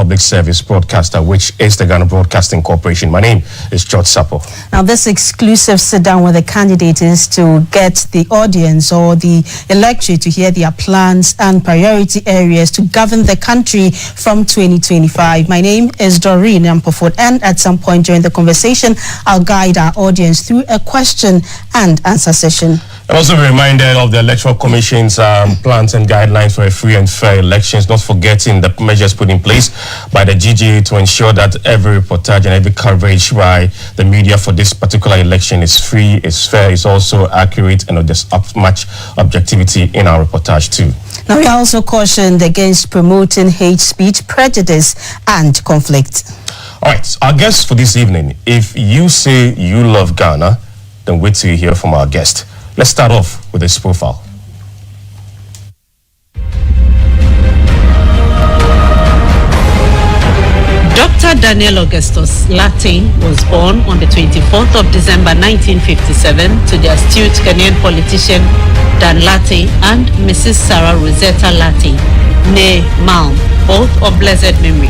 public service broadcaster, which is the Ghana Broadcasting Corporation. My name is George Sapo. Now, this exclusive sit-down with the candidate is to get the audience or the electorate to hear their plans and priority areas to govern the country from 2025. My name is Doreen Ampofort, and at some point during the conversation, I'll guide our audience through a question and answer session. And also be reminded of the Electoral Commission's plans and guidelines for a free and fair elections, not forgetting the measures put in place by the GGA to ensure that every reportage and every coverage by the media for this particular election is free, is fair, is also accurate, and there's much objectivity in our reportage too. Now, we are also cautioned against promoting hate speech, prejudice, and conflict. All right, our guest for this evening, if you say you love Ghana, then wait till you hear from our guest. Let's start off with his profile. Dr. Daniel Augustus Lartey was born on the 24th of December 1957 to the astute Ghanaian politician Dan Lartey and Mrs. Sarah Rosetta Lartey, née Malm, both of blessed memory.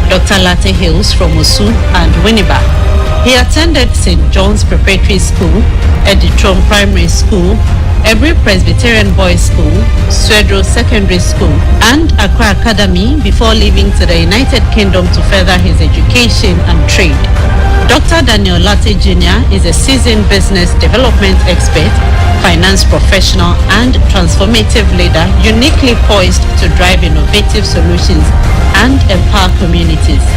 Dr. Lartey hails from Osu and Winneba. He attended St. John's Preparatory School, Editrom Primary School, Ebri Presbyterian Boys School, Swedro Secondary School, and Accra Academy before leaving to the United Kingdom to further his education and trade. Dr. Daniel Lartey Jr. is a seasoned business development expert, finance professional, and transformative leader uniquely poised to drive innovative solutions and empower communities.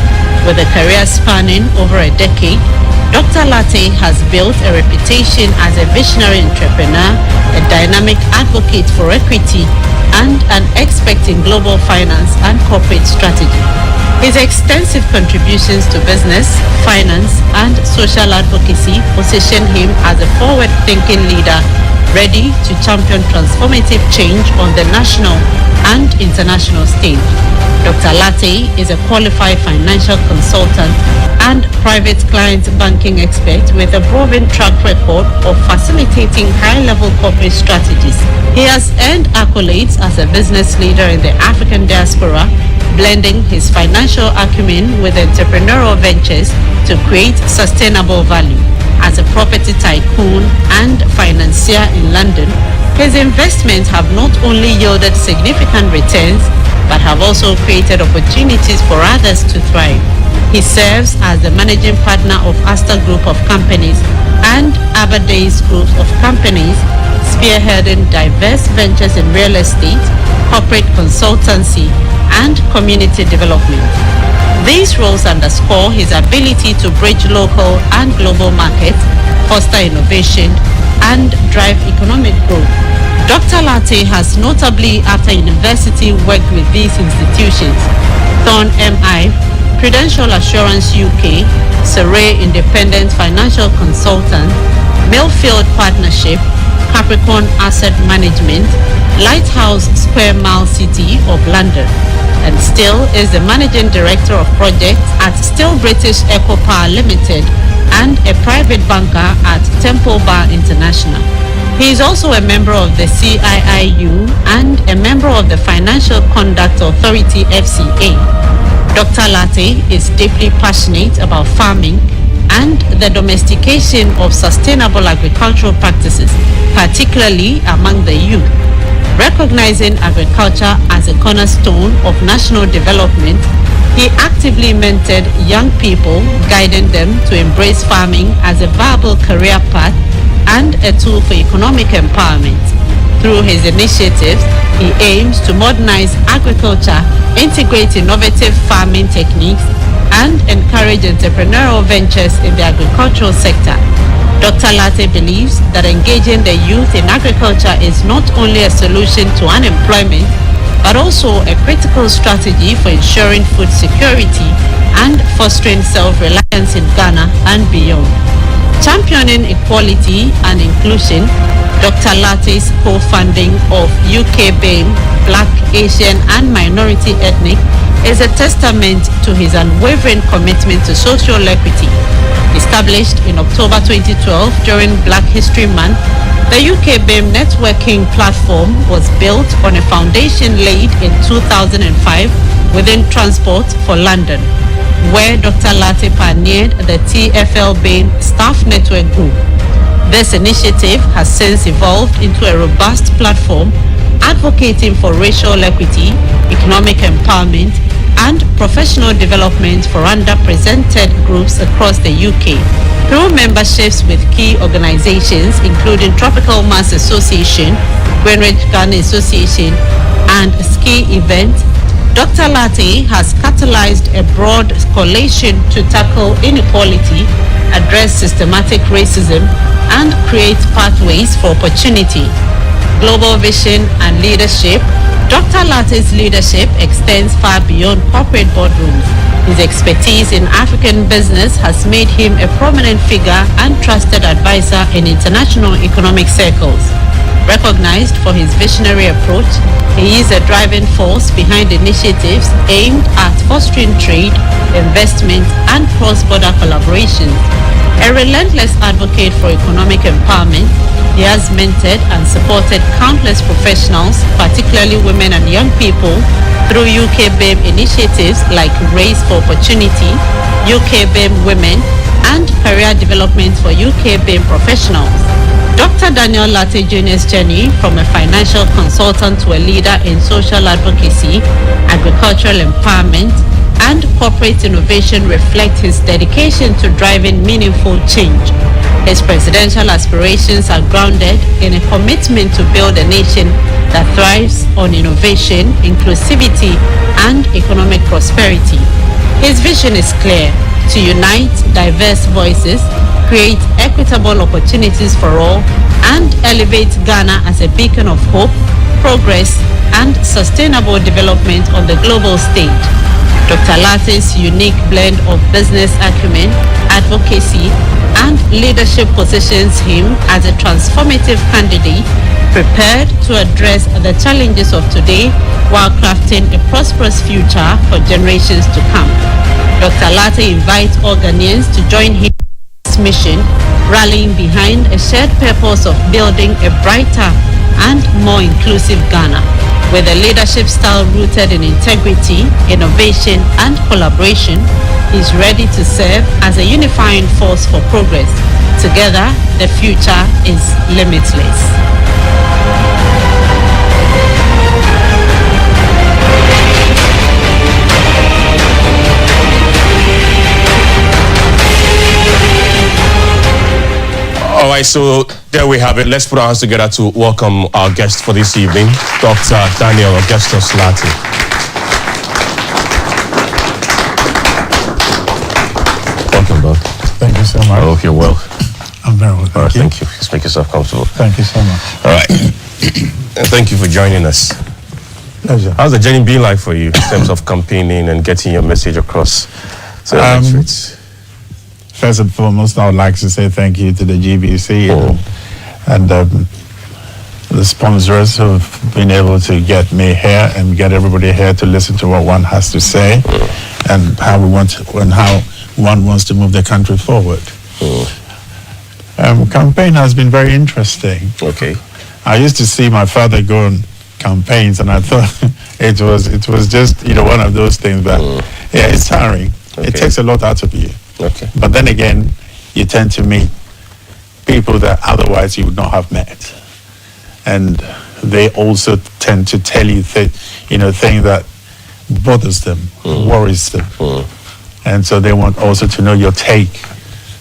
With a career spanning over a decade, Dr. Lartey has built a reputation as a visionary entrepreneur, a dynamic advocate for equity, and an expert in global finance and corporate strategy. His extensive contributions to business, finance, and social advocacy position him as a forward-thinking leader ready to champion transformative change on the national and international stage. Dr. Lartey is a qualified financial consultant and private client banking expert with a proven track record of facilitating high-level corporate strategies. He has earned accolades as a business leader in the African diaspora, blending his financial acumen with entrepreneurial ventures to create sustainable value. As a property tycoon and financier in London, his investments have not only yielded significant returns, but have also created opportunities for others to thrive. He serves as the managing partner of Astor Group of Companies and Aberday's Group of Companies, spearheading diverse ventures in real estate, corporate consultancy, and community development. These roles underscore his ability to bridge local and global markets, foster innovation, and drive economic growth. Dr. Lartey has notably, after university, worked with these institutions: Thorn MI, Prudential Assurance UK, Surrey Independent Financial Consultant, Millfield Partnership, Capricorn Asset Management, Lighthouse Square Mile City of London, and still is the Managing Director of Projects at Still British Eco Power Limited and a private banker at Temple Bar International. He is also a member of the CIIU and a member of the Financial Conduct Authority FCA. Dr. Lartey is deeply passionate about farming and the domestication of sustainable agricultural practices, particularly among the youth. Recognizing agriculture as a cornerstone of national development, he actively mentored young people, guiding them to embrace farming as a viable career path and a tool for economic empowerment. Through his initiatives, he aims to modernize agriculture, integrate innovative farming techniques, and encourage entrepreneurial ventures in the agricultural sector. Dr. Lartey believes that engaging the youth in agriculture is not only a solution to unemployment, but also a critical strategy for ensuring food security and fostering self-reliance in Ghana and beyond. Championing equality and inclusion, Dr. Lartey's co-funding of UK BAME, Black, Asian and Minority Ethnic, is a testament to his unwavering commitment to social equity. Established in October 2012 during Black History Month, the UK BAME networking platform was built on a foundation laid in 2005 within transport for London, where Dr. Lartey pioneered the TfL Bain Staff Network Group. This initiative has since evolved into a robust platform advocating for racial equity, economic empowerment, and professional development for underrepresented groups across the UK. Through memberships with key organizations including Tropical Mass Association, Greenwich Ghana Association, and Ski Event, Dr. Lartey has catalyzed a broad coalition to tackle inequality, address systematic racism, and create pathways for opportunity. Global vision and leadership. Dr. Lartey's leadership extends far beyond corporate boardrooms. His expertise in African business has made him a prominent figure and trusted advisor in international economic circles. Recognized for his visionary approach, he is a driving force behind initiatives aimed at fostering trade, investment, and cross-border collaboration. A relentless advocate for economic empowerment, he has mentored and supported countless professionals, particularly women and young people, through UK BAME initiatives like Race for Opportunity, UK BAME Women, and career development for UK BAME professionals. Dr. Daniel Lartey Jr.'s journey from a financial consultant to a leader in social advocacy, agricultural empowerment, and corporate innovation reflect his dedication to driving meaningful change. His presidential aspirations are grounded in a commitment to build a nation that thrives on innovation, inclusivity, and economic prosperity. His vision is clear: to unite diverse voices, create equitable opportunities for all, and elevate Ghana as a beacon of hope, progress, and sustainable development on the global stage. Dr. Lartey's unique blend of business acumen, advocacy, and leadership positions him as a transformative candidate prepared to address the challenges of today while crafting a prosperous future for generations to come. Dr. Lartey invites all Ghanaians to join him in his mission, rallying behind a shared purpose of building a brighter and more inclusive Ghana. With a leadership style rooted in integrity, innovation, and collaboration, he is ready to serve as a unifying force for progress. Together, the future is limitless. All right, so there we have it. Let's put our hands together to welcome our guest for this evening, Dr. Daniel Augustus Lartey. Welcome, Doc. Thank you so much. I hope you're well. I'm very well, All right, thank you. Just make yourself comfortable. Thank you so much. All right. And thank you for joining us. Pleasure. How's the journey been like for you in terms of campaigning and getting your message across to the electorate? First and foremost, I would like to say thank you to the GBC and the sponsors who have been able to get me here and get everybody here to listen to what one has to say and how we want to, and how one wants to move the country forward. Campaign has been very interesting. Okay. I used to see my father go on campaigns, and I thought it was just one of those things. But yeah, it's tiring. Okay. It takes a lot out of you. Okay. But then again, you tend to meet people that otherwise you would not have met, and they also tend to tell you things that bothers them, worries them, and so they want also to know your take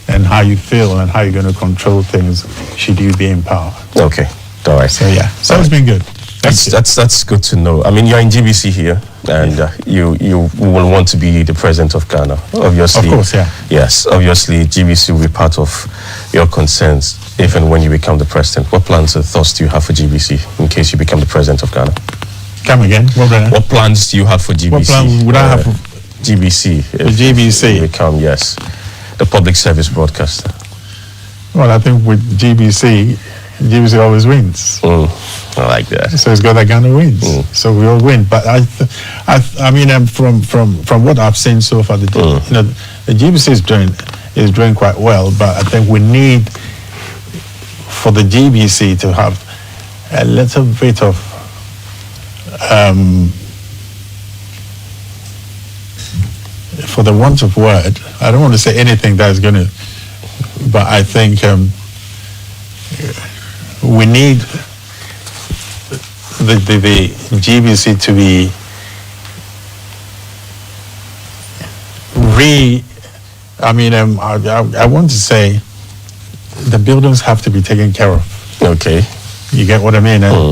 and how you feel and how you're going to control things should you be in power. Okay. All right. So yeah, so it's been good. That's good to know. I mean, you're in GBC here, and you will want to be the president of Ghana, obviously. Of course, yeah. Yes, obviously, GBC will be part of your concerns if and when you become the president. What plans and thoughts do you have for GBC in case you become the president of Ghana? Come again? What plans do you have for GBC? What plans would I have for GBC? The GBC? You become, yes, the public service broadcaster. Well, I think with GBC always wins. I like that. So it's got that Ghana wins. So we all win. But I mean, from what I've seen so far, the GBC is doing quite well. But I think we need for the GBC to have a little bit of for the want of word, I don't want to say anything that's going to, but I think we need the GBC to be I want to say the buildings have to be taken care of. Okay. You get what I mean? And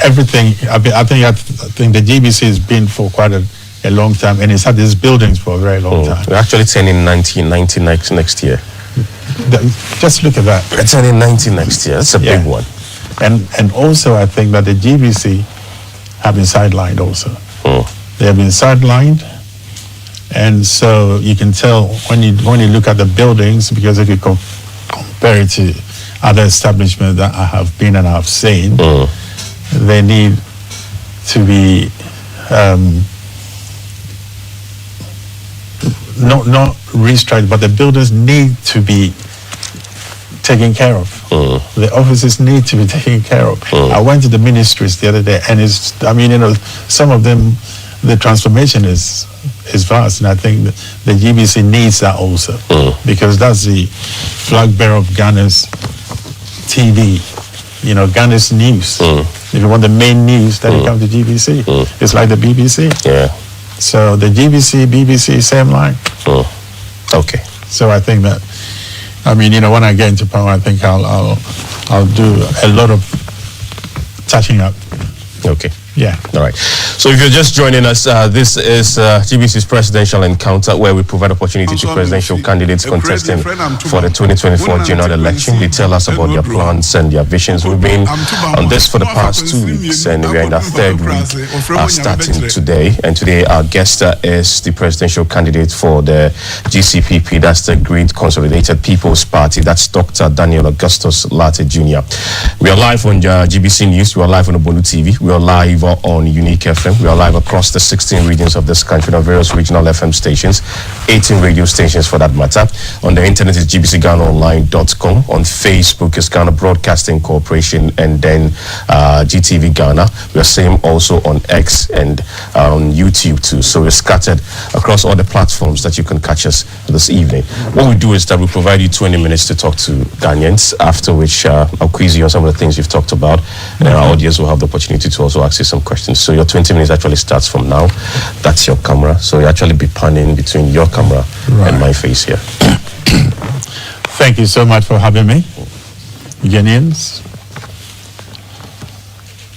everything. I think the GBC has been for quite a long time, and it's had these buildings for a very long time. We're actually turning 90 next year. Just look at that. We're turning 90 next year. That's a big one. And also, I think that the GBC have been sidelined also. They have been sidelined, and so you can tell when you look at the buildings, because if you compare it to other establishments that I have been and I've seen, they need to be not restructured, but the buildings need to be taken care of. The offices need to be taken care of. I went to the ministries the other day, and some of them, the transformation is vast, and I think the GBC needs that also, because that's the flag bearer of Ghana's TV, Ghana's news. If you want the main news, then you come to GBC. It's like the BBC. Yeah. So the GBC, BBC, same line. Okay. So I think that, when I get into power, I think I'll do a lot of touching up. Okay. Yeah. All right. So if you're just joining us, this is GBC's presidential encounter, where we provide opportunity to presidential candidates contesting for the 2024 general election. They tell us about their plans and their visions. We've been on this for the past 2 weeks, and we are in our third week starting today. And today our guest is the presidential candidate for the GCPP, that's the Great Consolidated People's Party. That's Dr. Daniel Augustus Lartey Jr. We are live on GBC News. We are live on Obonu TV. We are live on Unique FM. We are live across the 16 regions of this country on various regional FM stations, 18 radio stations for that matter. On the internet is gbcghanaonline.com. On Facebook is Ghana Broadcasting Corporation, and then GTV Ghana. We are same also on X and on YouTube too. So we're scattered across all the platforms that you can catch us this evening. What we do is that we provide you 20 minutes to talk to Ghanaians, after which I'll quiz you on some of the things you've talked about, and then our audience will have the opportunity to also ask you some questions. So your 20 minutes actually starts from now. That's your camera. So you actually be panning between your camera and my face here. Thank you so much for having me, Ghanaians.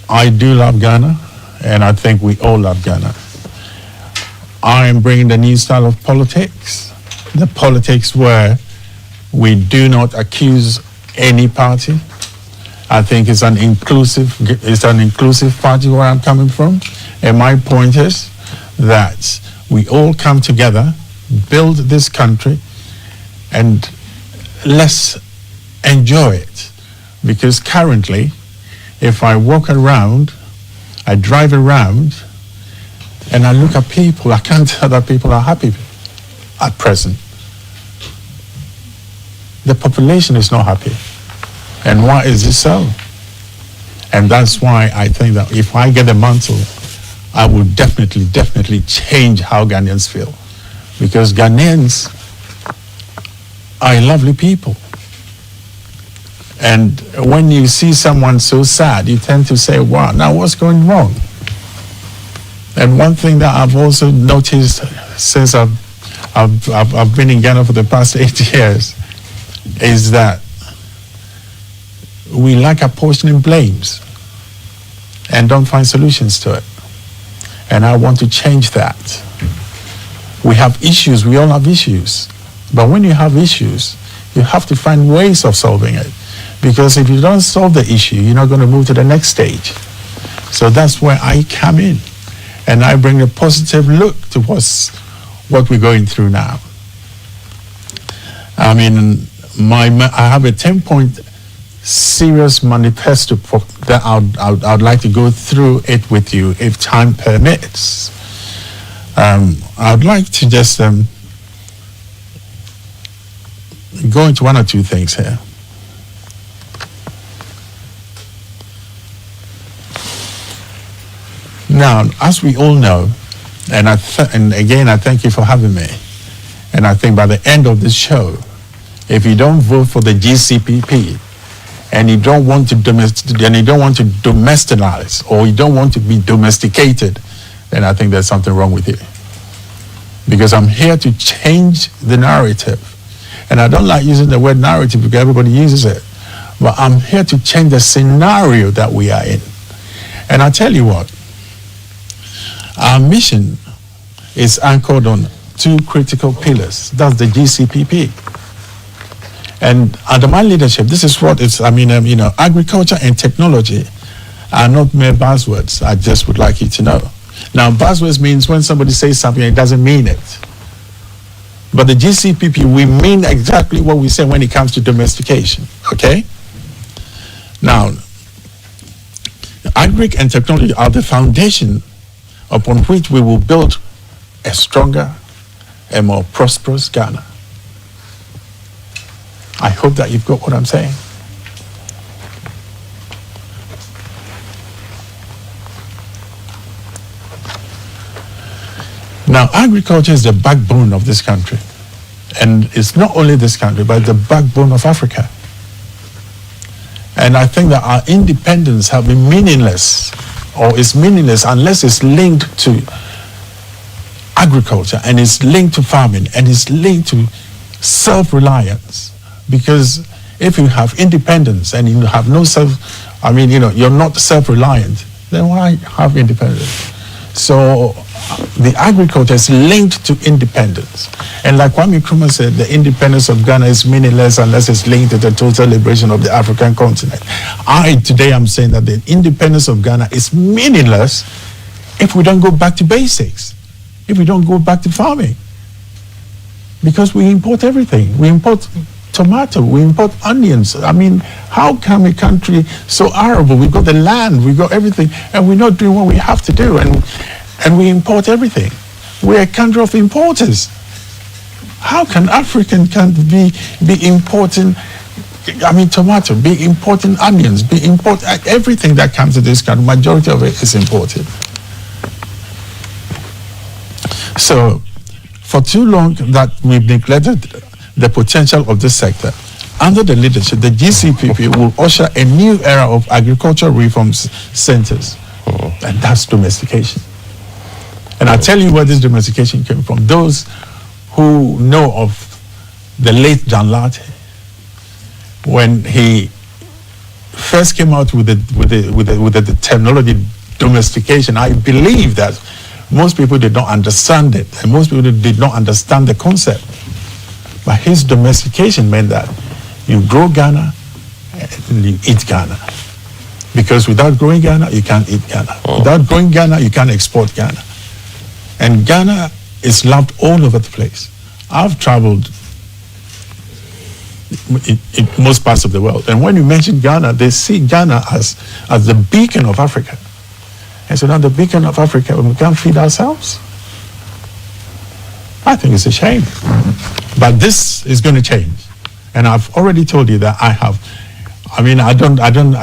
I do love Ghana, and I think we all love Ghana. I am bringing the new style of politics, the politics where we do not accuse any party. I think it's an inclusive party where I'm coming from. And my point is that we all come together, build this country, and let's enjoy it. Because currently, if I walk around, I drive around, and I look at people, I can't tell that people are happy at present. The population is not happy. And why is this so? And that's why I think that if I get the mantle, I will definitely change how Ghanaians feel. Because Ghanaians are lovely people. And when you see someone so sad, you tend to say, wow, now what's going wrong? And one thing that I've also noticed since I've been in Ghana for the past 8 years is that we like apportioning blames and don't find solutions to it. And I want to change that. We have issues, we all have issues. But when you have issues, you have to find ways of solving it. Because if you don't solve the issue, you're not going to move to the next stage. So that's where I come in. And I bring a positive look to what we're going through now. I have a 10-point serious manifesto that I'd like to go through it with you if time permits. I'd like to just go into one or two things here. Now, as we all know, And again, I thank you for having me. And I think by the end of this show, if you don't vote for the GCPP, and you don't want to domesticize, or you don't want to be domesticated, then I think there's something wrong with you. Because I'm here to change the narrative. And I don't like using the word narrative because everybody uses it. But I'm here to change the scenario that we are in. And I tell you what, our mission is anchored on two critical pillars. That's the GCPP. And under my leadership, this is what it's, agriculture and technology are not mere buzzwords. I just would like you to know. Now, buzzwords means when somebody says something, it doesn't mean it. But the GCPP, we mean exactly what we say when it comes to domestication, okay? Now, agri and technology are the foundation upon which we will build a stronger and more prosperous Ghana. I hope that you've got what I'm saying. Now, agriculture is the backbone of this country. And it's not only this country, but the backbone of Africa. And I think that our independence has been meaningless, or is meaningless unless it's linked to agriculture, and it's linked to farming, and it's linked to self-reliance. Because if you have independence and you have no you're not self-reliant, then why have independence? So the agriculture is linked to independence. And like Kwame Nkrumah said, the independence of Ghana is meaningless unless it's linked to the total liberation of the African continent. Today I'm saying that the independence of Ghana is meaningless if we don't go back to basics, if we don't go back to farming. Because we import everything. We import tomato, we import onions. How can a country so arable? We got the land, we got everything, and we're not doing what we have to do, and we import everything. We're a country of importers. How can African country be importing, tomato, be importing onions, be import everything that comes to this country? Majority of it is imported. So, for too long that we've neglected the potential of this sector. Under the leadership, the GCPP will usher a new era of agricultural reforms centers, and that's domestication. And I'll tell you where this domestication came from. Those who know of the late Lartey, when he first came out with the terminology domestication, I believe that most people did not understand it, and most people did not understand the concept. But his domestication meant that you grow Ghana and you eat Ghana. Because without growing Ghana, you can't eat Ghana. Without growing Ghana, you can't export Ghana. And Ghana is loved all over the place. I've traveled in most parts of the world. And when you mention Ghana, they see Ghana as the beacon of Africa. And so now the beacon of Africa, we can't feed ourselves. I think it's a shame. But this is going to change. And I've already told you that I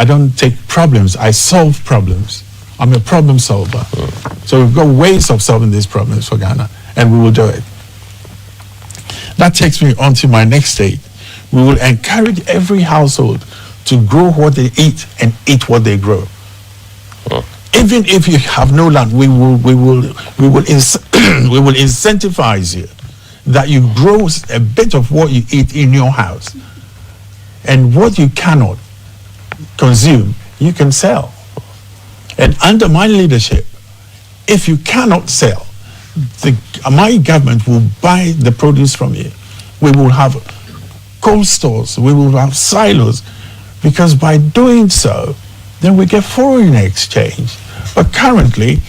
don't take problems, I solve problems. I'm a problem solver. So we've got ways of solving these problems for Ghana, and we will do it. That takes me on to my next stage. We will encourage every household to grow what they eat and eat what they grow. Even if you have no land, we will incentivize you that you grow a bit of what you eat in your house, and what you cannot consume, you can sell. And under my leadership, if you cannot sell, my government will buy the produce from you. We will have cold stores, we will have silos, because by doing so, then we get foreign exchange. But currently,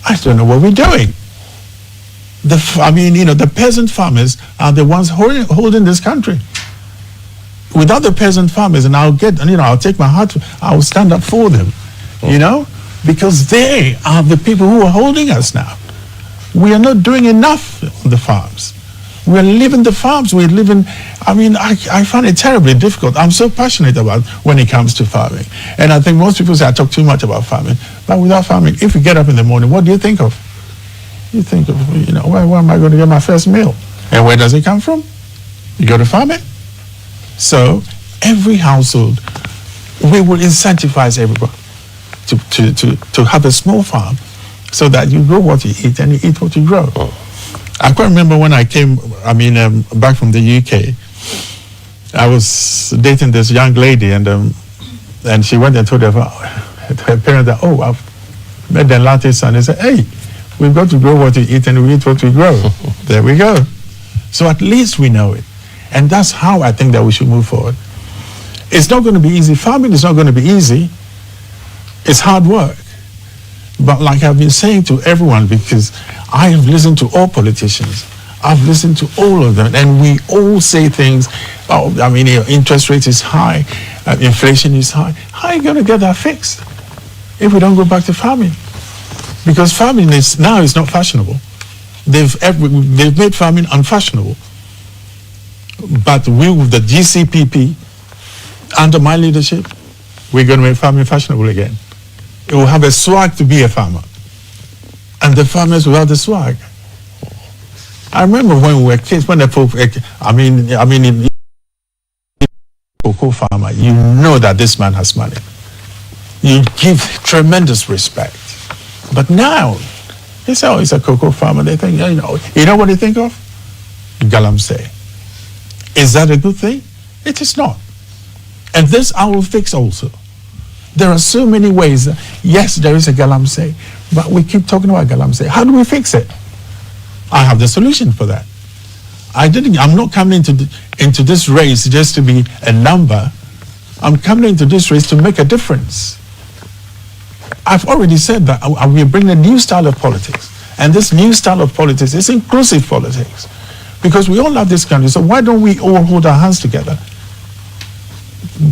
I don't know what we're doing. The peasant farmers are the ones holding this country. Without the peasant farmers, and I'll take my heart, I'll stand up for them, because they are the people who are holding us now. We are not doing enough on the farms. We're leaving the farms. I find it terribly difficult. I'm so passionate about when it comes to farming. And I think most people say I talk too much about farming. But without farming, if you get up in the morning, what do you think of? You think of, where am I going to get my first meal? And where does it come from? You go to farming. So every household, we will incentivize everybody to have a small farm so that you grow what you eat and you eat what you grow. I quite remember when I came, back from the UK, I was dating this young lady, and she went and told her parents that, I've met the Lartey son. They said, hey, we've got to grow what we eat and we eat what we grow. There we go. So at least we know it. And that's how I think that we should move forward. It's not going to be easy. Farming is not going to be easy. It's hard work. But like I've been saying to everyone, because I have listened to all politicians, I've listened to all of them, and we all say things, interest rate is high, inflation is high. How are you going to get that fixed if we don't go back to farming? Because farming is not fashionable. They've made farming unfashionable. But we, with the GCPP, under my leadership, we're going to make farming fashionable again. It will have a swag to be a farmer. And the farmers will have the swag. I remember when we were kids, when in cocoa farmer, you know that this man has money. You give tremendous respect. But now, they say, he's a cocoa farmer. They think, you know what they think of? Galamsey. Is that a good thing? It is not. And this I will fix also. There are so many ways. Yes, there is a galamsey, but we keep talking about galamsey. How do we fix it? I have the solution for that. I'm not coming into this race just to be a number. I'm coming into this race to make a difference. I've already said that we're bringing a new style of politics. And this new style of politics is inclusive politics. Because we all love this country, so why don't we all hold our hands together?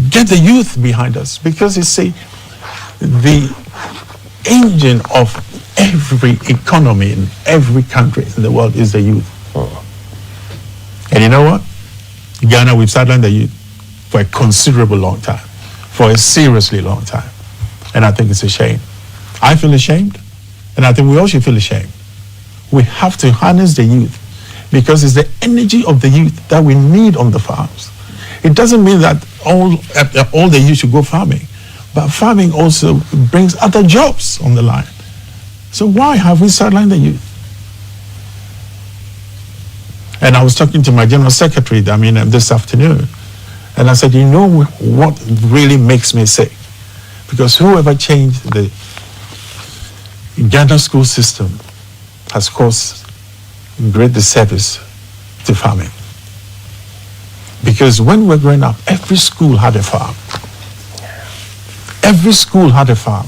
Get the youth behind us, because the engine of every economy in every country in the world is the youth. And you know what? Ghana, we've sidelined the youth for a considerable long time, for a seriously long time. And I think it's a shame. I feel ashamed, and I think we all should feel ashamed. We have to harness the youth, because it's the energy of the youth that we need on the farms. It doesn't mean that all the youth should go farming, but farming also brings other jobs on the line. So why have we sidelined the youth? And I was talking to my general secretary, this afternoon, and I said, you know what really makes me sick? Because whoever changed the Ghana school system has caused great disservice to farming. Because when we were growing up, every school had a farm. Every school had a farm.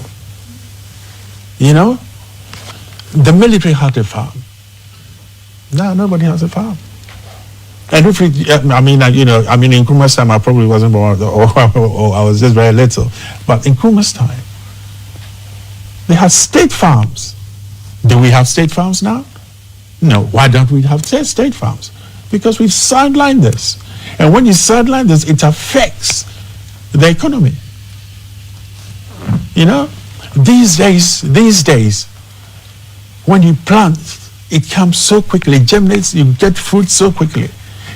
The military had a farm. Now nobody has a farm. And if in Nkrumah's time, I probably wasn't born, or I was just very little. But in Nkrumah's time, they had state farms. Do we have state farms now? No. Why don't we have state farms? Because we've sidelined this. And when you sideline this, it affects the economy. These days, when you plant, it comes so quickly, it germinates, you get fruit so quickly.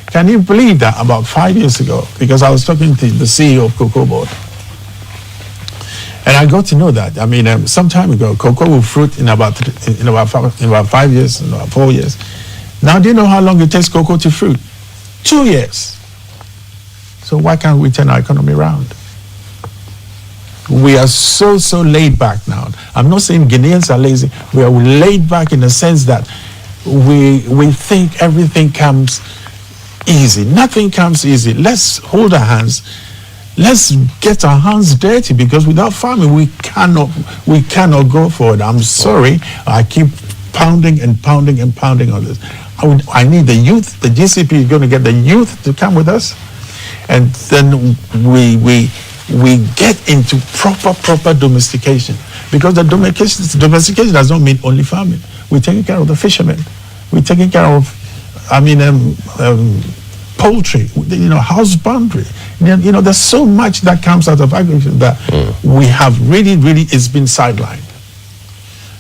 Can you believe that about 5 years ago? Because I was talking to the CEO of Cocoa Board. And I got to know that. Some time ago, cocoa will fruit in about 5 years, 4 years. Now, do you know how long it takes cocoa to fruit? 2 years. So why can't we turn our economy around? We are so laid back now. I'm not saying Guineans are lazy. We are laid back in the sense that we think everything comes easy. Nothing comes easy. Let's hold our hands. Let's get our hands dirty, because without farming, we cannot go forward. I'm sorry. I keep pounding on this. I need the youth. The GCP is going to get the youth to come with us. And then we get into proper domestication, because the domestication does not mean only farming. We're taking care of the fishermen. We're taking care of, poultry, house boundary. There's so much that comes out of agriculture that we have really, it's been sidelined.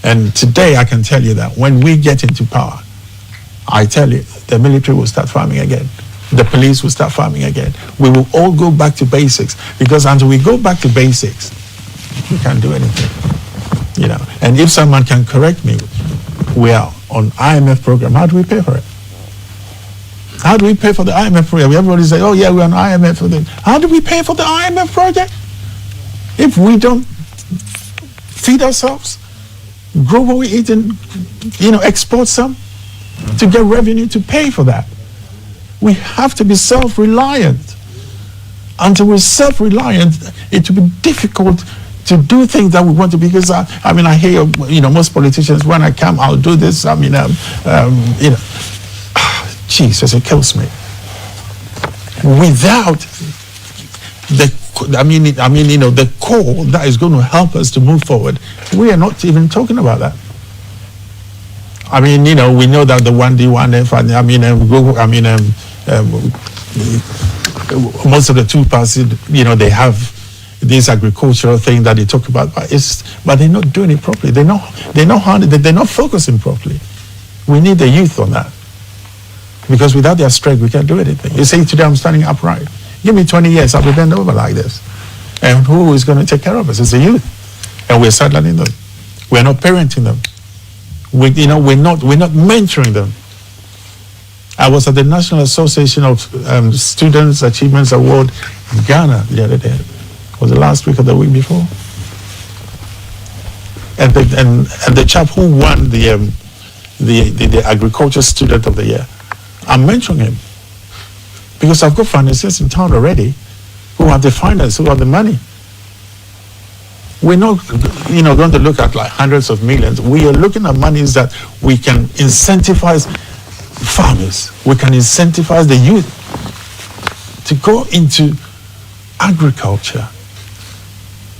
And today I can tell you that when we get into power, I tell you, the military will start farming again. The police will start farming again. We will all go back to basics, because until we go back to basics, we can't do anything. You know, and if someone can correct me, we are on IMF program. How do we pay for it? How do we pay for the IMF program? Everybody say, oh yeah, we're on IMF for this. How do we pay for the IMF project? If we don't feed ourselves, grow what we eat, and, you know, export some to get revenue to pay for that. We have to be self-reliant. Until we're self-reliant, it will be difficult to do things that we want to, because I hear, you know, most politicians, when I come, I'll do this. You know, Jesus, it kills me. Without the core that is going to help us to move forward, we are not even talking about that. I mean, you know, we know that the 1D, 1F, most of the two parties, you know, they have this agricultural thing that they talk about, but they're not doing it properly. They're not focusing properly. We need the youth on that, because without their strength, we can't do anything. You say today, I'm standing upright. Give me 20 years, I'll be bent over like this. And who is going to take care of us? It's the youth, and we're sidelining them. We're not parenting them. We're not mentoring them. I was at the National Association of Students Achievements Award in Ghana the other day. Was it last week or the week before? And the chap who won the Agriculture Student of the Year, I'm mentioning him because I've got financiers in town already who have the finance, who have the money. We're not, you know, going to look at like hundreds of millions. We are looking at monies that we can incentivize farmers. We can incentivize the youth to go into agriculture,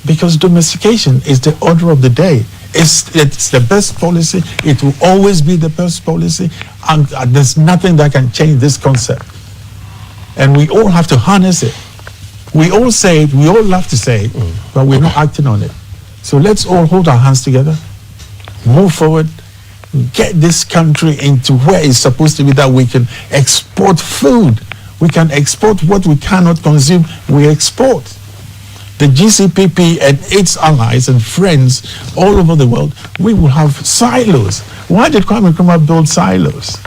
because domestication is the order of the day. It's the best policy. It will always be the best policy, and there's nothing that can change this concept. And we all have to harness it. We all say it, we all love to say it, but we're not acting on it. So let's all hold our hands together, move forward, get this country into where it's supposed to be, that we can export food. We can export what we cannot consume, we export. The GCPP and its allies and friends all over the world, we will have silos. Why did Kwame Nkrumah build silos?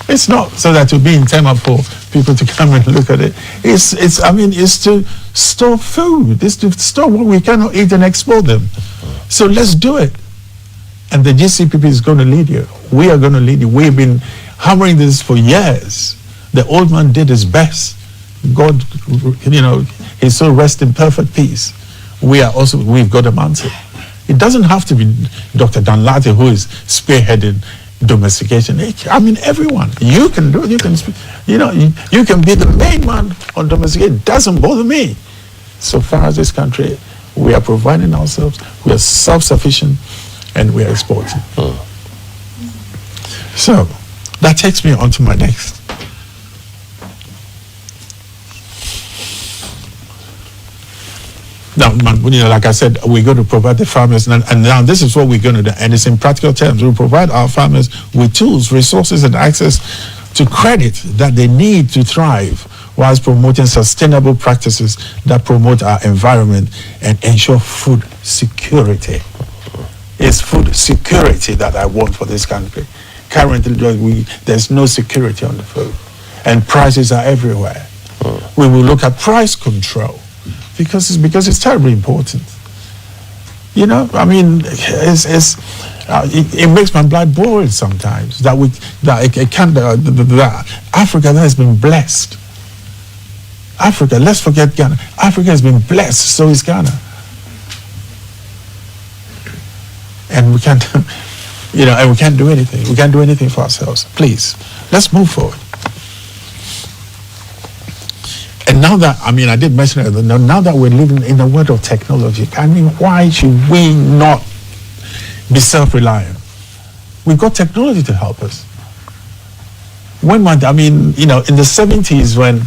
It's not so that it will be in time for people to come and look at it. It's to store food. It's to store what we cannot eat and export them. So let's do it. And the GCPP is going to lead you. We are going to lead you. We've been hammering this for years. The old man did his best. God, you know, his soul rests in perfect peace. We've got a mantle. It doesn't have to be Dr. Dan Lartey who is spearheading domestication. I mean, everyone. You can do it. You can speak. You know, you can be the main man on domestication. It doesn't bother me. So far as this country, we are providing ourselves. We are self-sufficient, and we are exporting. So that takes me on to my next. Now, you know, like I said, we're going to provide the farmers, and now this is what we're going to do, and it's in practical terms. We'll provide our farmers with tools, resources, and access to credit that they need to thrive, whilst promoting sustainable practices that promote our environment and ensure food security. It's food security that I want for this country. Currently, there's no security on the food, and prices are everywhere. We will look at price control, because it's terribly important. You know, I mean, it makes my blood boil sometimes that Africa has been blessed. Africa, let's forget Ghana. Africa has been blessed, so is Ghana. And we can't, you know, and we can't do anything. We can't do anything for ourselves. Please, let's move forward. And now that, I mean, I did mention it, now that we're living in the world of technology, I mean, why should we not be self-reliant? We've got technology to help us. You know, in the 70s when,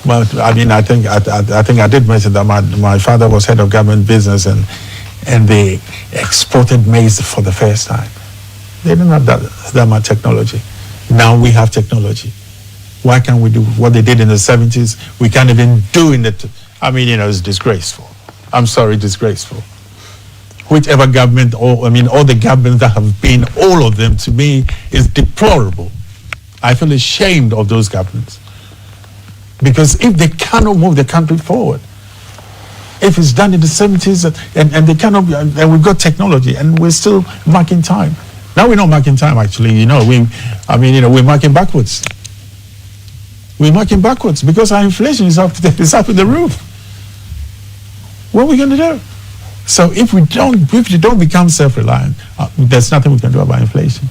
well, I mean, I think I did mention that my father was head of government business, and and they exported maize for the first time. They didn't have that much technology. Now we have technology. Why can't we do what they did in the 70s? We can't even do in the... it's disgraceful. I'm sorry, disgraceful. Whichever government, all the governments that have been, all of them, to me, is deplorable. I feel ashamed of those governments. Because if they cannot move the country forward, if it's done in the 70s and they cannot, and we've got technology and we're still marking time. Now we're not marking time, actually. We're marking backwards. We're marking backwards because our inflation is up in the roof. What are we going to do? So if we don't become self-reliant, there's nothing we can do about inflation.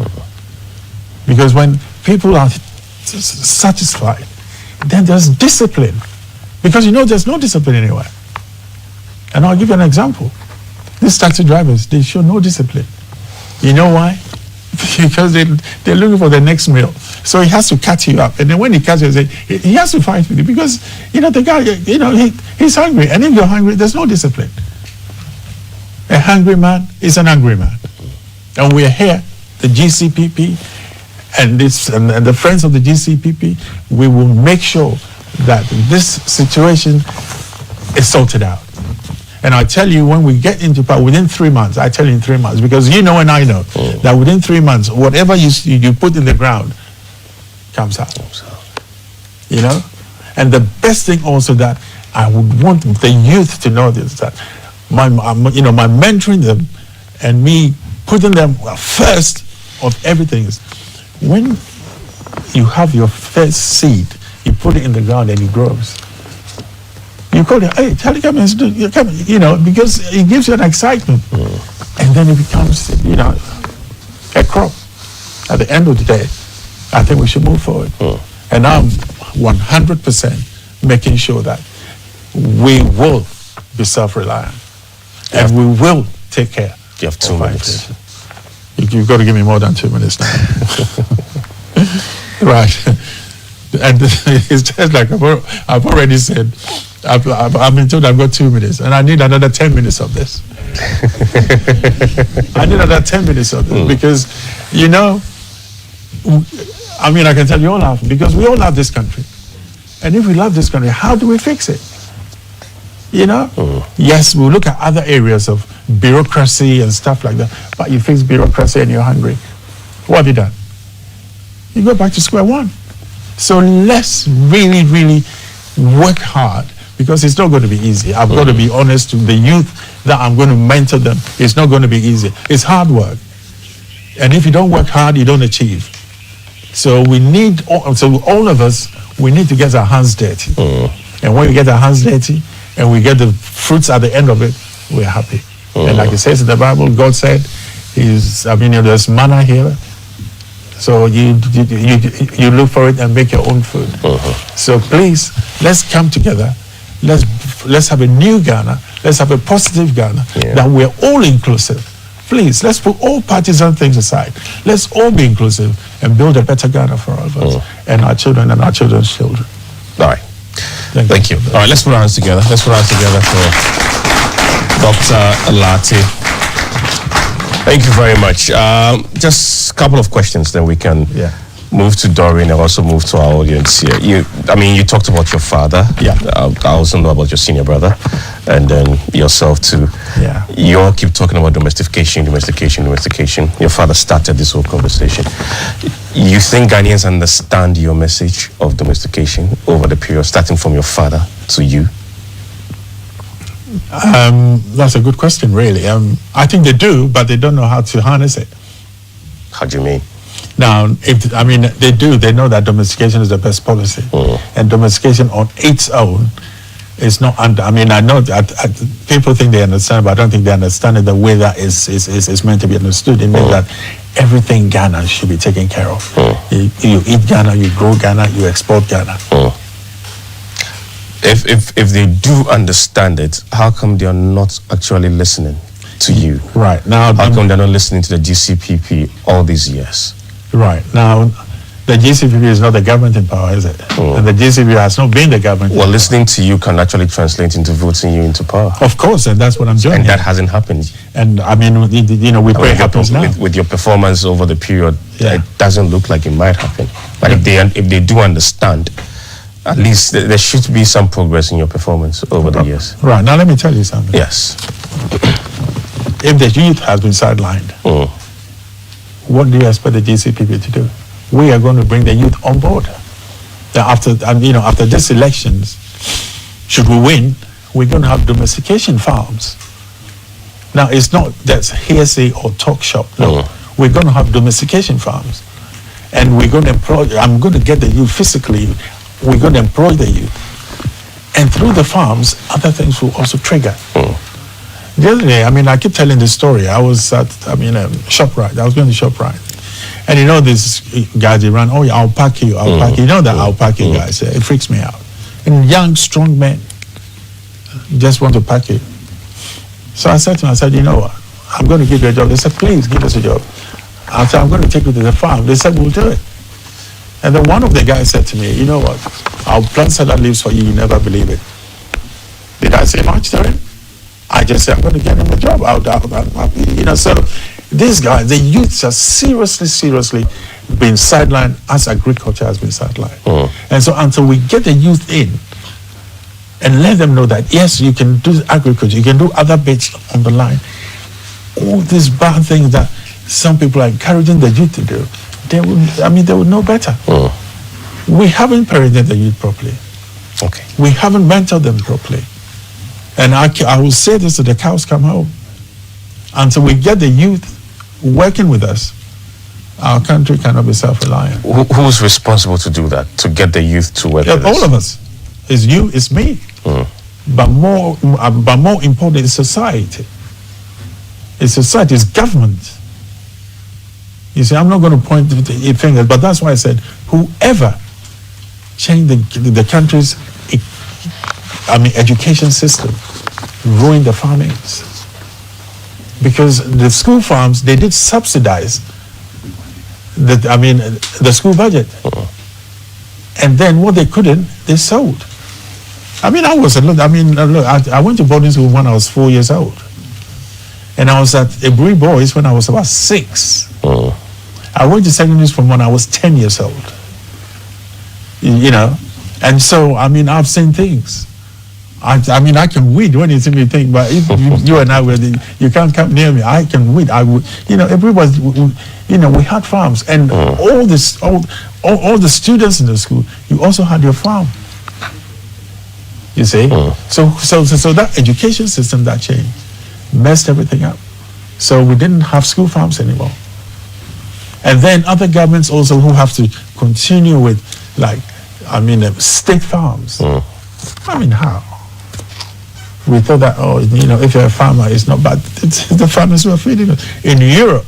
Because when people are satisfied, then there's discipline. Because there's no discipline anywhere. And I'll give you an example. These taxi drivers, they show no discipline. You know why? Because they're looking for the next meal. So he has to catch you up. And then when he catches you, he has to fight with you. Because, the guy, he's hungry. And if you're hungry, there's no discipline. A hungry man is an angry man. And we're here, the GCPP, and the friends of the GCPP, we will make sure that this situation is sorted out. And I tell you, when we get into power, within 3 months, I tell you in 3 months, because and I know that within 3 months, whatever you put in the ground comes out. And the best thing also that I would want the youth to know is that my mentoring them and me putting them first of everything is when you have your first seed, you put it in the ground and it grows. You call it, hey, Charlie, come and because it gives you an excitement. And then it becomes, a crop. At the end of the day, I think we should move forward. And I'm 100% making sure that we will be self-reliant. And we will take care. You have 2 minutes. You've got to give me more than 2 minutes now. Right. And it's just like I've already said, I've been told I've got 2 minutes, and I need another 10 minutes of this. I need another 10 minutes of this because, I can tell you all laughing because we all love this country. And if we love this country, how do we fix it? Yes, we'll look at other areas of bureaucracy and stuff like that, but you fix bureaucracy and you're hungry. What have you done? You go back to square one. So let's really, really work hard because it's not going to be easy. I've got to be honest to the youth that I'm going to mentor them. It's not going to be easy. It's hard work. And if you don't work hard, you don't achieve. So all of us, we need to get our hands dirty. And when we get our hands dirty and we get the fruits at the end of it, we're happy. And like it says in the Bible, God said, there's manna here. So you look for it and make your own food. So please, let's come together. Let's have a new Ghana. Let's have a positive Ghana that we're all inclusive. Please, let's put all partisan things aside. Let's all be inclusive and build a better Ghana for all of us and our children and our children's children. All right. Thank you. All right, let's put our hands together. Let's put our hands together for Dr. Lartey. Thank you very much. Just a couple of questions, then we can move to Doreen and also move to our audience here. You talked about your father. Yeah. I also know about your senior brother, and then yourself too. Yeah. You all keep talking about domestication. Your father started this whole conversation. You think Ghanaians understand your message of domestication over the period, starting from your father to you? That's a good question, really. I think they do, but they don't know how to harness it. How do you mean? Now, they do. They know that domestication is the best policy, and domestication on its own is not under. I know that people think they understand, but I don't think they understand it the way that is meant to be understood. It means that everything Ghana should be taken care of. You eat Ghana, you grow Ghana, you export Ghana. If they do understand it, how come they are not actually listening to you? Right now, how come they're not listening to the GCPP all these years? Right now, The GCPP is not the government in power, is it? And the GCPP has not been the government. Well, listening to you can actually translate into voting you into power. Of course, and that's what I'm doing. And that hasn't happened. And I mean, we pray it happens now. With your performance over the period, Yeah. it doesn't look like it might happen. But if they do understand, at least there should be some progress in your performance over the years. Right, now let me tell you something. Yes. If the youth has been sidelined, what do you expect the GCPP to do? We are going to bring the youth on board. Now after these elections, should we win, we're going to have domestication farms. Now, it's not that's hearsay or talk shop. No, we're going to have domestication farms. And we're going to employ, I'm going to get the youth physically, we're going to employ the youth. And through the farms, other things will also trigger. The other day, I keep telling this story. I was at, ShopRite. I was going to ShopRite. And you know this guy, they run, oh yeah, I'll pack you, I'll pack you. You know that I'll pack you guys. It freaks me out. And young, strong men just want to pack you. So I said to him, you know what? I'm going to give you a job. They said, please give us a job. I said, I'm going to take you to the farm. They said, we'll do it. And then one of the guys said to me, you know what? I'll plant salad leaves for you. You never believe it. Did I say much to him? I just said, I'm going to get him a job. So these guys, the youths are seriously being sidelined as agriculture has been sidelined. And so until we get the youth in and let them know that, yes, you can do agriculture, you can do other bits on the line, all these bad things that some people are encouraging the youth to do, they would know better. We haven't parented the youth properly. Okay. We haven't mentored them properly. And I will say this till the cows come home. Until we get the youth working with us, our country cannot be self-reliant. Who's responsible to do that, to get the youth to work with us? All of us. It's you, it's me. But more important is society. It's society, it's government. You see, I'm not going to point the fingers, but that's why I said, whoever changed the country's education system, ruined the farmings. Because the school farms, they did subsidize the school budget. And then what they couldn't, they sold. I went to boarding school when I was 4 years old. And I was at Ebri Boys when I was about 6. I went to secondary school when I was 10 years old. And so, I've seen things. I can weed when you see me think, but if you and I were, you can't come near me. I can weed. I would, everybody, we had farms, and all the students in the school, you also had your farm. You see, so that education system that changed messed everything up. So we didn't have school farms anymore. And then other governments also who have to continue with, state farms. How? We thought that, if you're a farmer, it's not bad. It's the farmers who are feeding us. In Europe,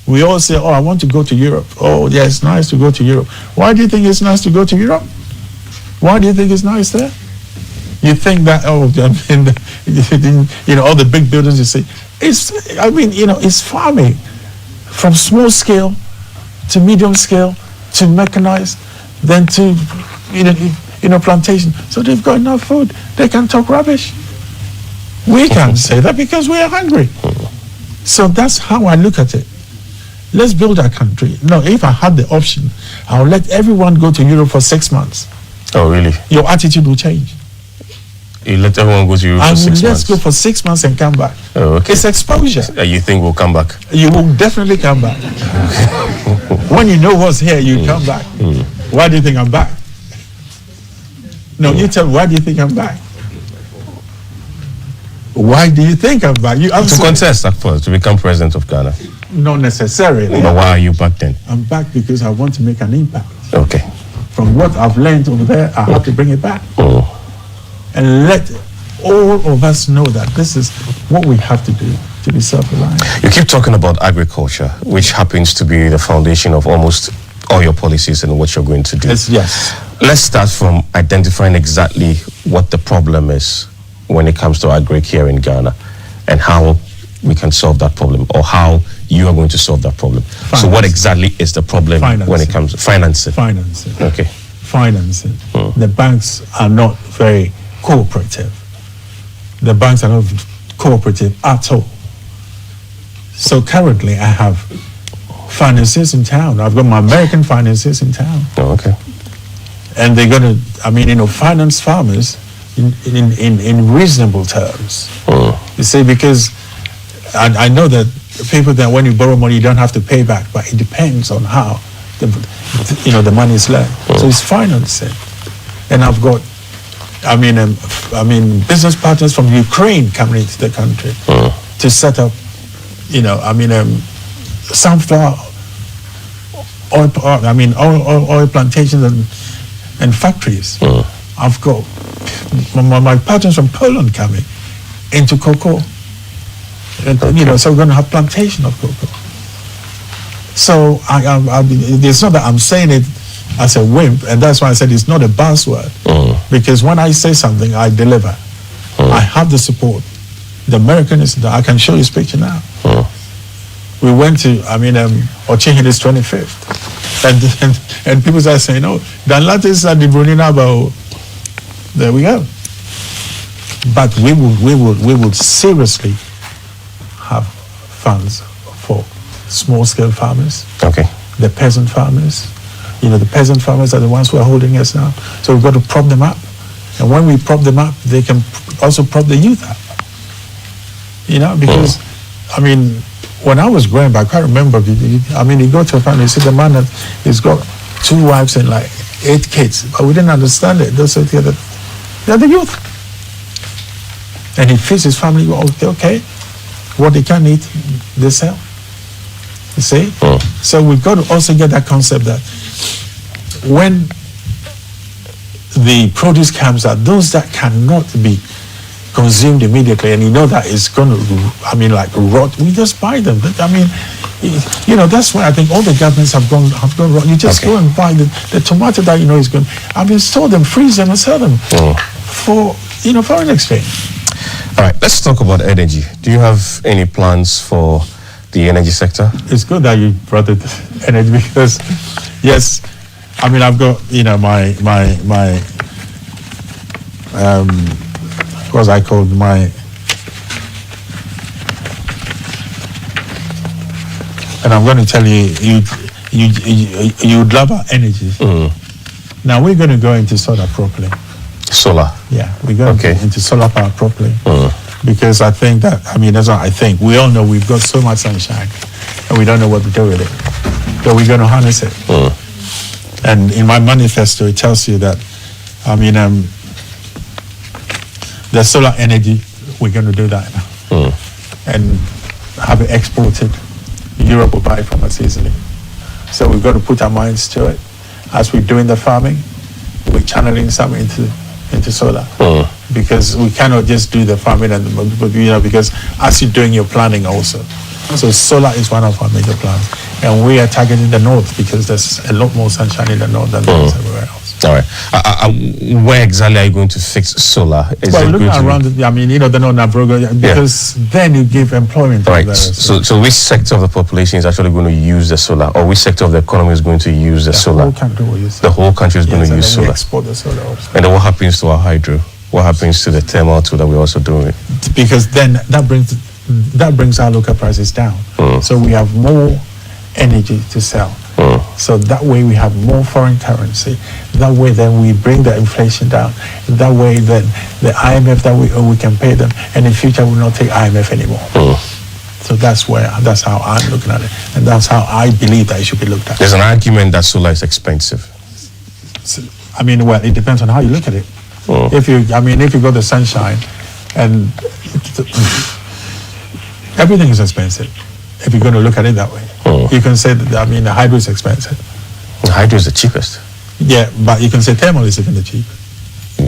we all say, I want to go to Europe. Oh, yeah, it's nice to go to Europe. Why do you think it's nice to go to Europe? Why do you think it's nice there? You think that, all the big buildings you see, it's farming. From small scale to medium scale to mechanized, then to, plantation. So they've got enough food. They can talk rubbish. We can't say that because we are hungry. So that's how I look at it. Let's build our country. No, if I had the option, I would let everyone go to Europe for 6 months. Oh, really? Your attitude will change. You let everyone go to Europe for 6 months? Let's go for 6 months and come back. Oh, okay. It's exposure. You think we'll come back? You will definitely come back. When you know what's here, you come back. Why do you think I'm back? No, you tell me, why do you think I'm back? Why do you think I'm back? To contest, of course, to become president of Ghana. Not necessarily. But why are you back then? I'm back because I want to make an impact. Okay. From what I've learned over there, I have to bring it back. And let all of us know that this is what we have to do to be self-reliant. You keep talking about agriculture, which happens to be the foundation of almost all your policies and what you're going to do. Yes. Let's start from identifying exactly what the problem is when it comes to agri here in Ghana, and how we can solve that problem, or how you are going to solve that problem. So what exactly is the problem when it comes to financing? Financing. Okay. Financing. The banks are not very cooperative. The banks are not cooperative at all. So currently I have financiers in town. I've got my American financiers in town. Oh, okay. And they're going to, finance farmers in reasonable terms. You see, because I know that people that when you borrow money, you don't have to pay back, but it depends on how the money is lent. So it's financing. And I've got, business partners from Ukraine coming into the country to set up, sunflower oil plantations and factories. I've got my partners from Poland coming into cocoa. And, so we're going to have plantation of cocoa. So it's not that I'm saying it as a wimp, and that's why I said it's not a buzzword. Because when I say something, I deliver. I have the support. The American is, I can show you this picture now. We went to, Ochenhe this 25th. And people start saying, oh, Dan Lartey is at the Brunei. There we go. But we will seriously have funds for small-scale farmers. Okay. The peasant farmers. The peasant farmers are the ones who are holding us now. So we've got to prop them up. And when we prop them up, they can also prop the youth up. Because, when I was growing up, I can't remember. You go to a family, you see the man that he's got 2 wives and 8 kids. But we didn't understand it. They're the youth. And he feeds his family, okay. What they can eat, they sell. You see? So we've got to also get that concept that when the produce comes out, those that cannot be consumed immediately, and that it's going to, rot, we just buy them. That's why I think all the governments have gone wrong. You just go and buy the tomato that is going. Store them, freeze them, and sell them for foreign exchange. All right, let's talk about energy. Do you have any plans for the energy sector? It's good that you brought it energy because, yes, I've got my what I called my, and I'm going to tell you, you'd love our energy. Now we're going to go into solar properly. Solar? Yeah, we're going to go into solar power properly. Because I think that, that's what I think. We all know we've got so much sunshine and we don't know what to do with it. But we're going to harness it. And in my manifesto, it tells you that, the solar energy, we're going to do that now. And have it exported. Europe will buy it from us easily. So we've got to put our minds to it. As we're doing the farming, we're channeling some into solar. Because we cannot just do the farming because as you're doing your planning also. So solar is one of our major plans. And we are targeting the north because there's a lot more sunshine in the north than there is everywhere else. All right. Where exactly are you going to fix solar? Looking around, the northern program, because then you give employment. Right. So which sector of the population is actually going to use the solar, or which sector of the economy is going to use the solar? Whole country will use the whole country is going to use solar. Export the solar also. And then what happens to our hydro? What happens to the thermal too that we're also doing? Because then that brings our local prices down. So we have more energy to sell. So that way we have more foreign currency. That way then we bring the inflation down. That way then the IMF that we owe, we can pay them. And in future we'll not take IMF anymore. So that's how I'm looking at it. And that's how I believe that it should be looked at. There's an argument that solar is expensive. So, it depends on how you look at it. If you got the sunshine and everything is expensive. If you're going to look at it that way, you can say that the hydro is expensive. The hydro is the cheapest. Yeah, but you can say thermal is even the cheap.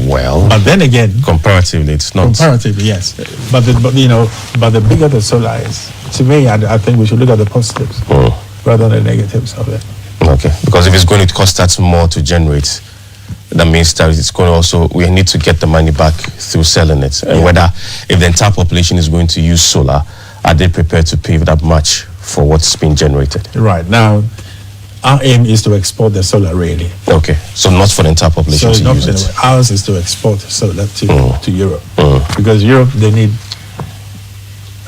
Well, but then again, comparatively, it's not. Comparatively, yes. But the bigger the solar is, to me, I think we should look at the positives rather than the negatives of it. Okay, because if it's going to cost us more to generate, that means that it's going to also, we need to get the money back through selling it. And whether if the entire population is going to use solar, are they prepared to pay that much for what's been generated? Right. Now, our aim is to export the solar really. Okay, so not for the entire population So to use it. ours is to export solar to Europe. Because Europe, they need,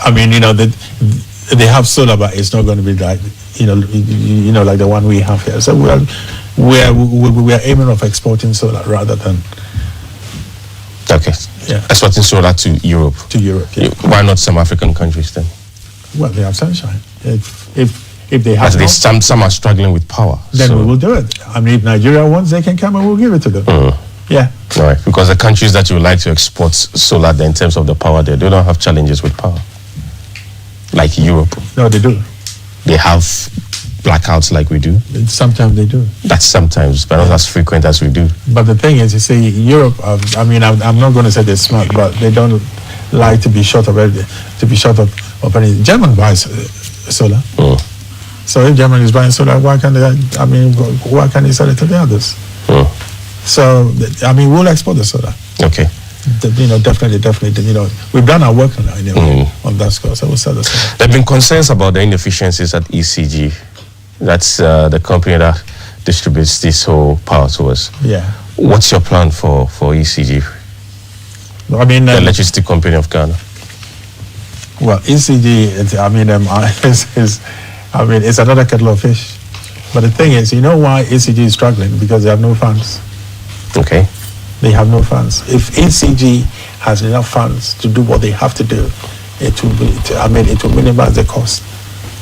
I mean, they have solar, but it's not going to be like, like the one we have here. So we are aiming of exporting solar rather than... Okay. Yeah. Exporting solar to Europe. To Europe, yeah. Why not some African countries then? Well, they have sunshine. If they have some are struggling with power. Then we will do it. I mean, if Nigeria wants, they can come and we'll give it to them. Yeah. All right. Because the countries that you would like to export solar in terms of the power there, they don't have challenges with power. Like Europe. No, they do. They have blackouts like we do. Sometimes they do. That's sometimes, but not as frequent as we do. But the thing is, you see, Europe, I'm not going to say they're smart, but they don't like to be short of everything, anything. German buys solar. So if Germany is buying solar, why can't they sell it to the others? So, we'll export the solar. Okay. Definitely. We've done our work now on that score, so we'll sell the solar. There have been concerns about the inefficiencies at ECG. That's the company that distributes this whole power to us. Yeah. What's your plan for ECG? The electricity company of Ghana. Well, ECG, it's another kettle of fish. But the thing is, you know why ECG is struggling? Because they have no funds. Okay. They have no funds. If ECG has enough funds to do what they have to do, it will minimize the cost.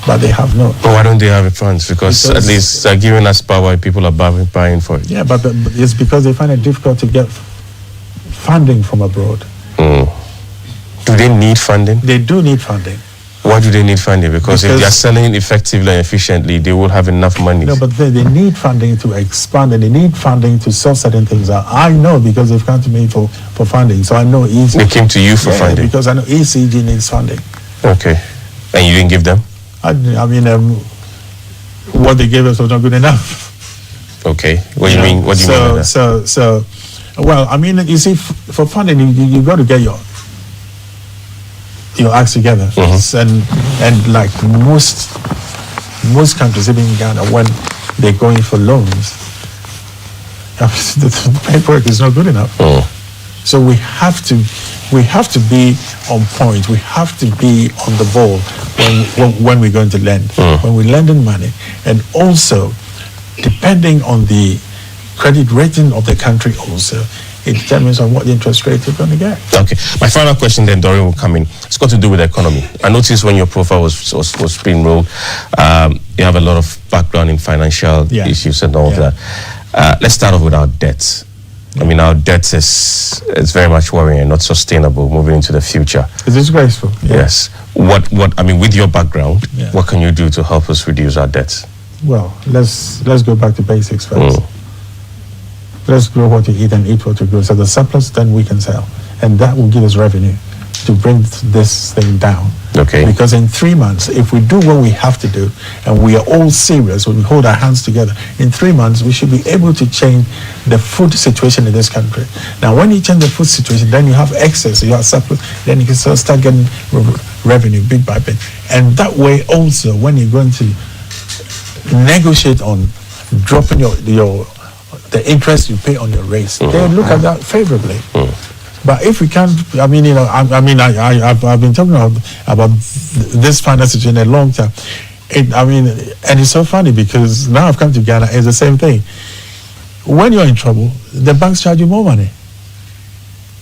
But they have no. But why don't they have funds? Because at least they're giving us power, people are buying for it. Yeah, but it's because they find it difficult to get funding from abroad. Do they need funding? They do need funding. Why do they need funding? Because if they are selling effectively and efficiently, they will have enough money. No, but they need funding to expand, and they need funding to sort certain things out. I know because they've come to me for funding, so I know ECG. They came to you for funding? Because I know ECG needs funding. Okay. And you didn't give them? What they gave us was not good enough. Okay. What do you mean? What do you mean by that? You see, for funding, you got to get your acts together. And like most countries, even in Ghana, when they're going for loans, the paperwork is not good enough. So we have to be on point. We have to be on the ball when we're going to lend. When we're lending money, and also depending on the credit rating of the country, also it determines on what the interest rate you're going to get. Okay. My final question then, Doreen, will come in. It's got to do with the economy. I noticed when your profile was being rolled, you have a lot of background in financial issues and all of that. Let's start off with our debts. Our debt is very much worrying and not sustainable moving into the future. It's disgraceful. Yes. What with your background, what can you do to help us reduce our debts? Well, let's go back to basics first. Let's grow what you eat and eat what you grow. So the surplus, then we can sell. And that will give us revenue to bring this thing down. Okay. Because in 3 months, if we do what we have to do, and we are all serious, when we hold our hands together, in 3 months, we should be able to change the food situation in this country. Now, when you change the food situation, then you have excess, you have surplus, then you can start getting revenue bit by bit. And that way also, when you're going to negotiate on dropping the interest you pay on your rates, they look at that favorably. But if we can't, I've been talking about this finance situation a long time. And it's so funny because now I've come to Ghana, it's the same thing. When you're in trouble, the banks charge you more money.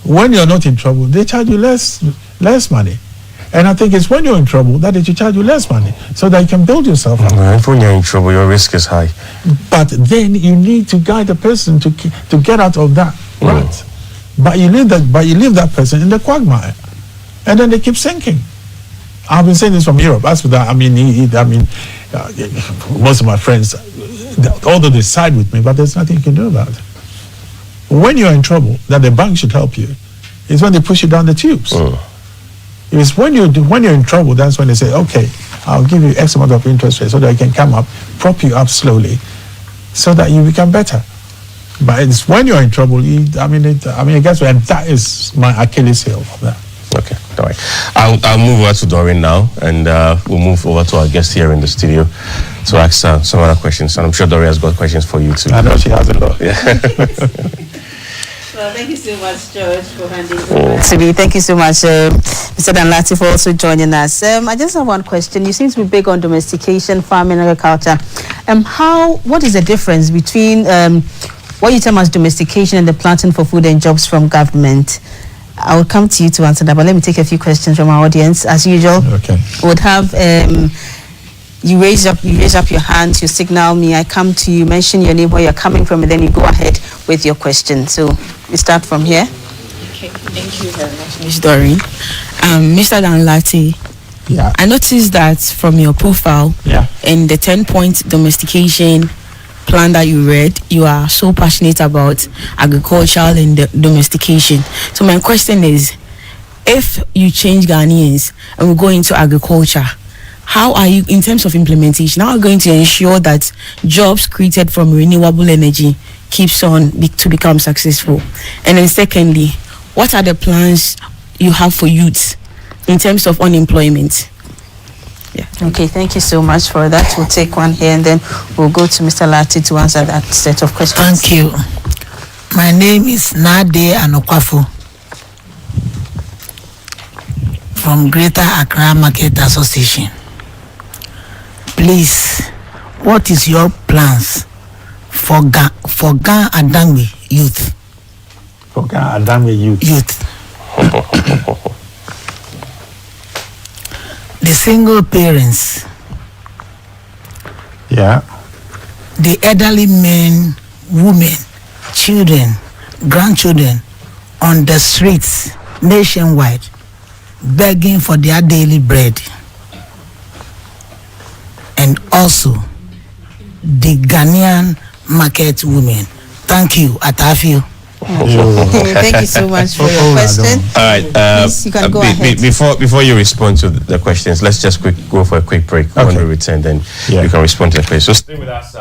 When you're not in trouble, they charge you less money. And I think it's when you're in trouble that they should charge you less money so that you can build yourself up. When you're in trouble, your risk is high. But then you need to guide the person to get out of that rut. But you leave that person in the quagmire, and then they keep sinking. I've been saying this from Europe. As for that, most of my friends, although they side with me, but there's nothing you can do about it. When you're in trouble, that the bank should help you, is when they push you down the tubes. It's when you're in trouble, that's when they say, okay, I'll give you X amount of interest rate so that I can come up, prop you up slowly, so that you become better. But it's when you're in trouble, I guess, and that is my Achilles heel of that. Okay, all right. I'll move over to Doreen now, and we'll move over to our guest here in the studio to ask some other questions. And I'm sure Doreen has got questions for you too. I know she has a lot. Yeah. Well, thank you so much, George, for handing over. Thank you so much, Mr. Lartey, for also joining us. I just have one question. You seem to be big on domestication, farming, agriculture. What is the difference between what you term as domestication and the planting for food and jobs from government? I will come to you to answer that, but let me take a few questions from our audience. As usual, Okay. would have you raise up your hand, you signal me, I come to you, mention your name, where you're coming from, and then you go ahead with your question. So we start from here. Okay, thank you very much. Ms. Doreen. Mr. Lartey, Yeah. I noticed that from your profile, Yeah. in the 10-point domestication plan that you read, you are so passionate about agricultural and domestication. So my question is, if you change Ghanaians and we go into agriculture, how are you, in terms of implementation, how are you going to ensure that jobs created from renewable energy keeps on to become successful? And then secondly, what are the plans you have for youth in terms of unemployment? Yeah. Okay, thank you so much for that. We'll take one here and then we'll go to Mr. Lartey to answer that set of questions. Thank you. My name is Nade Anokwafo from Greater Accra Market Association. Please, what is your plans for Gan Adangme youth? For Adame youth. The single parents, Yeah. the elderly men, women, children, grandchildren on the streets nationwide begging for their daily bread. And also the Ghanaian market women. Thank you, Atafio. Thank you so much for your question. All right. Please, you can go ahead. Before you respond to the questions, let's just go for a quick break. When Okay. we return, then Yeah. you can respond to the questions. So stay with us.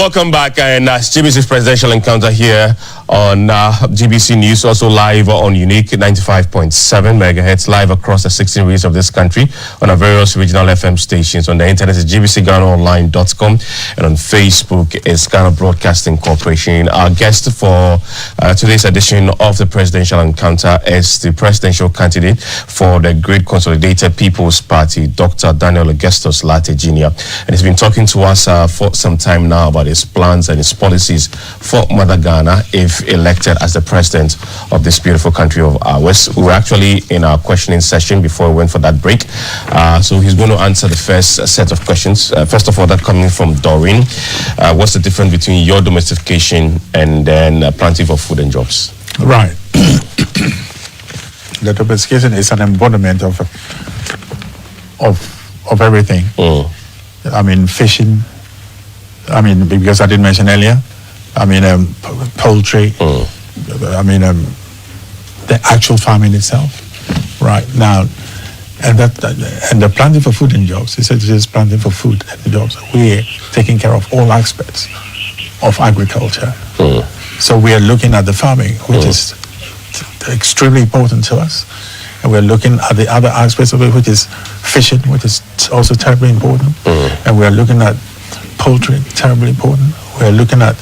welcome back. And GBC's presidential encounter here on GBC News, also live on Unique 95.7 megahertz, live across the 16 regions of this country on our various regional FM stations. On the internet is gbcghanaonline.com, and on Facebook is Ghana Broadcasting Corporation. Our guest for today's edition of the presidential encounter is the presidential candidate for the Great Consolidated People's Party, Dr. Daniel Augustus Lartey Jr. And he's been talking to us for some time now about his plans and his policies for Mother Ghana if elected as the president of this beautiful country of ours. We were actually in our questioning session before we went for that break. So he's going to answer the first set of questions. First of all, that coming from Doreen. What's the difference between your domestication and then planting for food and jobs? Right. The domestication is an embodiment of everything. I mean, fishing. I mean, because I didn't mention earlier. I mean, poultry. I mean, the actual farming itself. Right now, and the planting for food and jobs. He said just planting for food and jobs. We're taking care of all aspects of agriculture. So we are looking at the farming, which is extremely important to us. And we're looking at the other aspects of it, which is fishing, which is also terribly important. And we're looking at poultry, terribly important. We're looking at,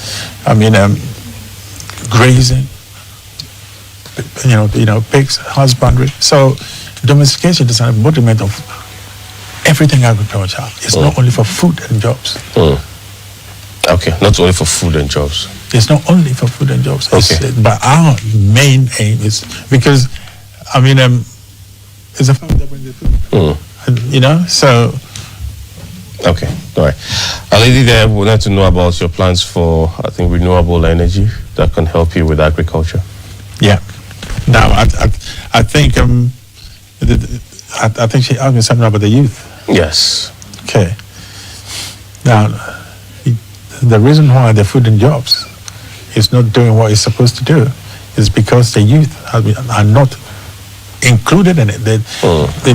grazing, pigs, husbandry. So domestication is an embodiment of everything agriculture. It's not only for food and jobs. Okay, not only for food and jobs. It's not only for food and jobs. Okay. But our main aim is because, it's a family that brings the food. So. Okay, all right. A lady there would like to know about your plans for, I think, renewable energy that can help you with agriculture. Yeah. Now, I think I think she asked me something about the youth. Yes. Okay. Now, the reason why the food and jobs is not doing what it's supposed to do is because the youth are not included in it. They've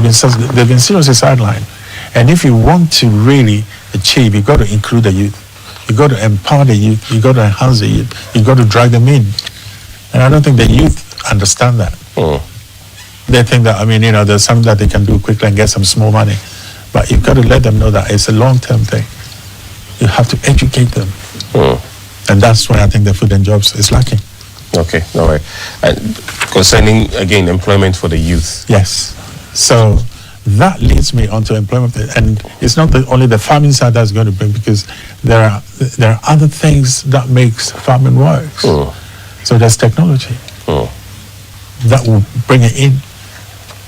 been seriously sidelined. And if you want to really achieve, you've got to include the youth. You've got to empower the youth. You've got to enhance the youth. You've got to drag them in. And I don't think the youth understand that. They think that, there's something that they can do quickly and get some small money. But you've got to let them know that it's a long-term thing. You have to educate them. And that's why I think the food and jobs is lacking. Okay, all right. And concerning, again, employment for the youth. Yes. So that leads me on to employment. And it's not only the farming side that's going to bring, because there are other things that makes farming work. So there's technology that will bring it in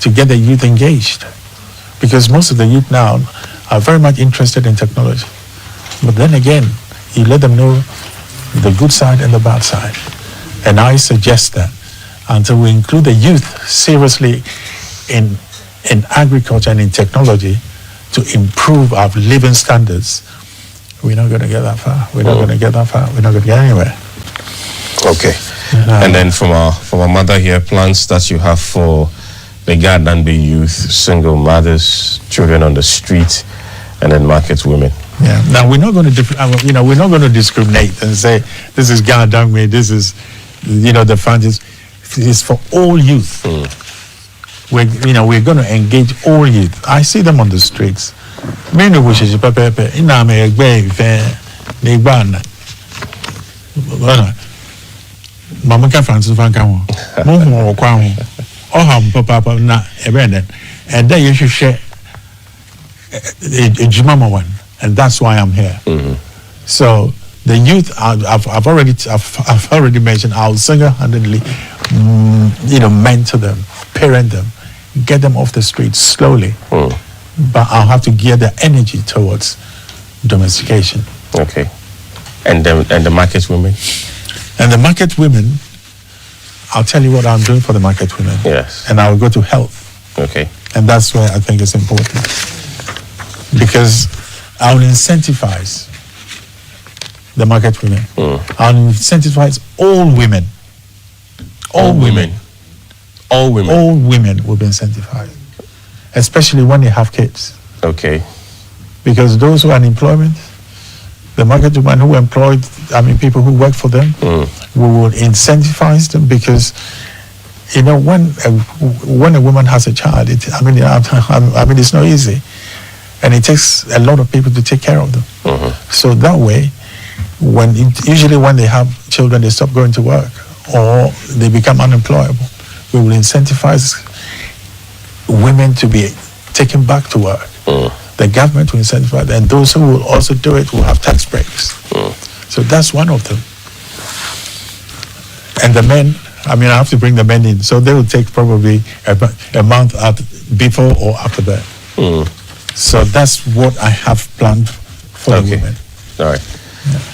to get the youth engaged. Because most of the youth now are very much interested in technology. But then again, you let them know the good side and the bad side. And I suggest that until we include the youth seriously in agriculture and in technology to improve our living standards, we're not going to get that far. We're not going to get that far. We're not going to get anywhere. Okay. And then from our mother here, plans that you have for the Ghanaian youth, single mothers, children on the street, and then market women. Yeah. Now we're not going to we're not going to discriminate and say this is Ghanaian, this is the fund is for all youth. We're going to engage all youth. I see them on the streets. Many wishes Mama can Francis Van Camo. Momo Kwamo. Papa na Ebenen. And then you should share a Jimama one. And that's why I'm here. So the youth, I've already mentioned, I'll single-handedly, mentor them, parent them, get them off the streets slowly. But I'll have to gear their energy towards domestication. Okay. And the market women? And the market women, I'll tell you what I'm doing for the market women. Yes. And I'll go to health. Okay. And that's where I think it's important. Because I'll incentivize the market women. I'll incentivize all women. All women. All women. All women will be incentivized. Especially when they have kids. Okay. Because those who are in employment, the market women who employed, people who work for them, we will incentivize them, because, when a woman has a child, it's not easy, and it takes a lot of people to take care of them. So that way, usually when they have children, they stop going to work or they become unemployable. We will incentivize women to be taken back to work. The government will incentivize, and those who will also do it will have tax breaks. So that's one of them. And the men, I have to bring the men in, so they will take probably a month before or after that. So that's what I have planned for the women. All right.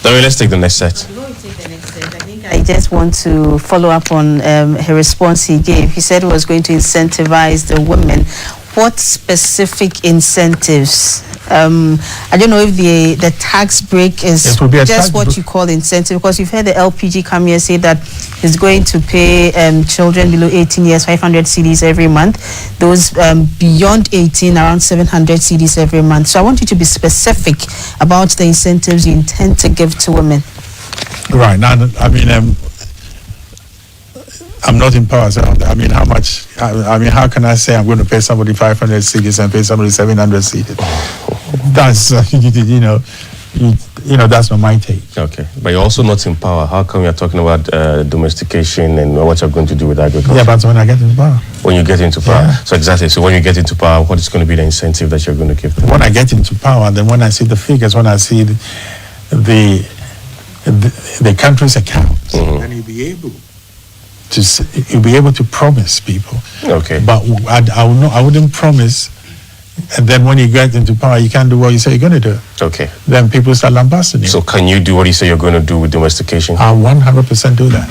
Larry, let's take the next set. Before we take the next set, I think I just want to follow up on her response he gave. He said he was going to incentivize the women. What specific incentives? I don't know if the tax break is just what you call incentive, because you've heard the LPG come here say that it's going to pay children below 18 years 500 cedis every month. Those beyond 18, around 700 cedis every month. So I want you to be specific about the incentives you intend to give to women. Right. Now, I'm not in power, so how much? How can I say I'm going to pay somebody 500 cedis and pay somebody 700 cedis? That's that's not my take. Okay, but you're also not in power. How come you're talking about domestication and what you're going to do with agriculture? Yeah, but when I get into power. When you get into power. Yeah. So exactly. So when you get into power, what is going to be the incentive that you're going to give them? When I get into power, then when I see the figures, when I see the country's accounts, then you'll be able to promise people. Okay. But I wouldn't promise, and then when you get into power, you can't do what you say you're going to do. Okay. Then people start lambasting you. So can you do what you say you're going to do with domestication? I'll 100% do that.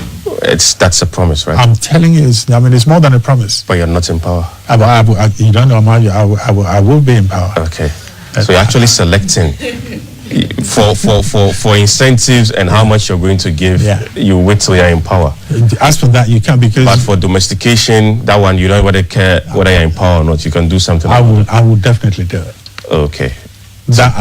That's a promise, right? I'm telling you, it's more than a promise. But you're not in power. You don't know, I will be in power. Okay. So you're actually selecting for incentives and how much you're going to give. Yeah. You wait till you're in power. As for that, you can't, because. But for domestication, that one you don't whether care whether you're in power or not. You can do something. I will definitely do it. Okay. That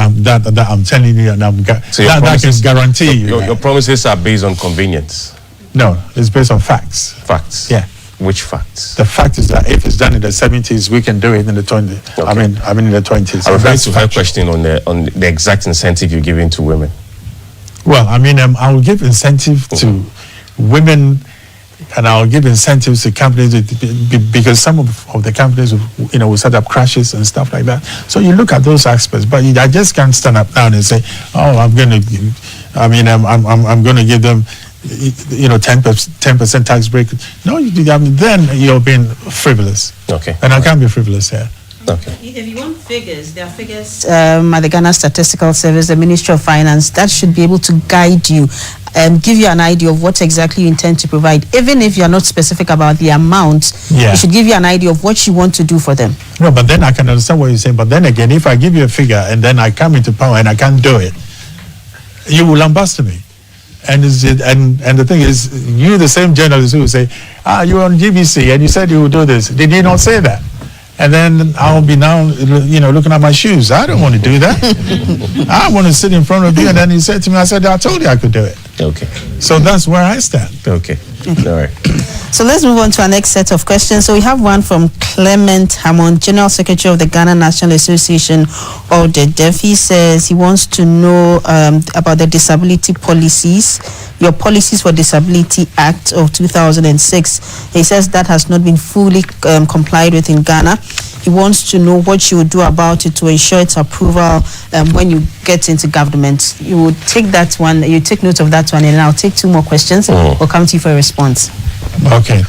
I'm telling you, and that I can guarantee you. Your promises are based on convenience. No, it's based on facts. Facts. Yeah. Which facts? The fact is that if it's done in the 70s, we can do it in the 20s. Okay. I mean in the 20s. I refer to her question on the exact incentive you're giving to women. Well, I will give incentive to women, and I'll give incentives to companies because some of the companies will set up crashes and stuff like that. So you look at those aspects, but I just can't stand up now and say, I'm going to give them 10% tax break. No, then you're being frivolous. Okay. And I can't be frivolous here. Okay. If you want figures, there are figures at the Ghana Statistical Service, the Ministry of Finance, that should be able to guide you and give you an idea of what exactly you intend to provide. Even if you're not specific about the amount, it should give you an idea of what you want to do for them. No, but then I can understand what you're saying. But then again, if I give you a figure and then I come into power and I can't do it, you will lambast me. And the thing is, you, the same journalist who will say, you're on GBC and you said you would do this. Did you not say that? And then I'll be now, looking at my shoes. I don't want to do that. I want to sit in front of you. And then he said to me, I told you I could do it. Okay. So that's where I stand. Okay. All right. So let's move on to our next set of questions. So we have one from Clement Hammond, General Secretary of the Ghana National Association of the Deaf. He says he wants to know about the disability policies, your policies for Disability Act of 2006. He says that has not been fully complied with in Ghana. He wants to know what you would do about it to ensure its approval when you get into government. You would take that one, you take note of that one, and I'll take two more questions. We'll come to you for a response. Okay.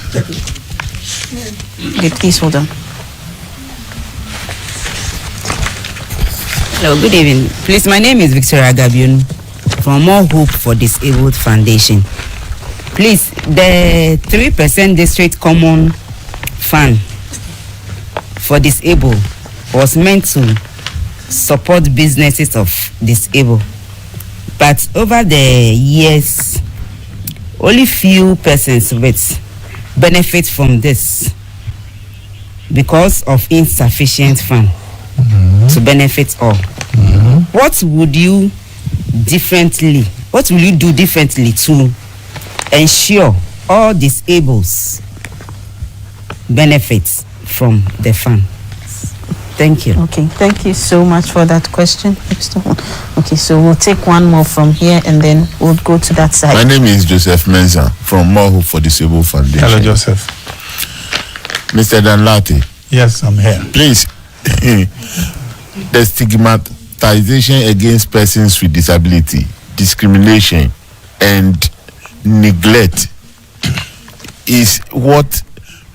Okay, please hold on. Hello, good evening. Please, my name is Victoria Gabion from More Hope for Disabled Foundation. Please, the 3% district common fund for disabled was meant to support businesses of disabled, but over the years only few persons with benefit from this because of insufficient fund to benefit all. What would you differently? What will you do differently to ensure all disabled benefits from the fund? Thank you. Okay, thank you so much for that question. Okay, so we'll take one more from here and then we'll go to that side. My name is Joseph Mensah from More Hope for Disabled Foundation. Hello, Joseph. Mr. Lartey. Yes, I'm here. Please, the stigmatization against persons with disability, discrimination, and neglect is what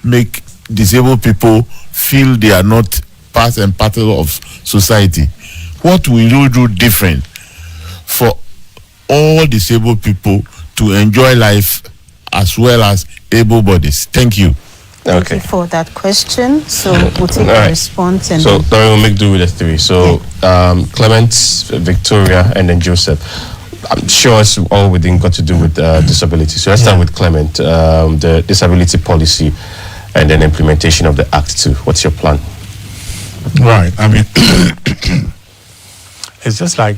make disabled people feel they are not part and parcel of society. What will you do different for all disabled people to enjoy life as well as able bodies? Thank you. Thank you for that question. So we'll take a response. And so we'll make do with the three. So Clement, Victoria, and then Joseph. I'm sure it's all within got to do with disability. So let's start with Clement, the disability policy and then implementation of the Act 2. What's your plan? Right. I mean, it's just like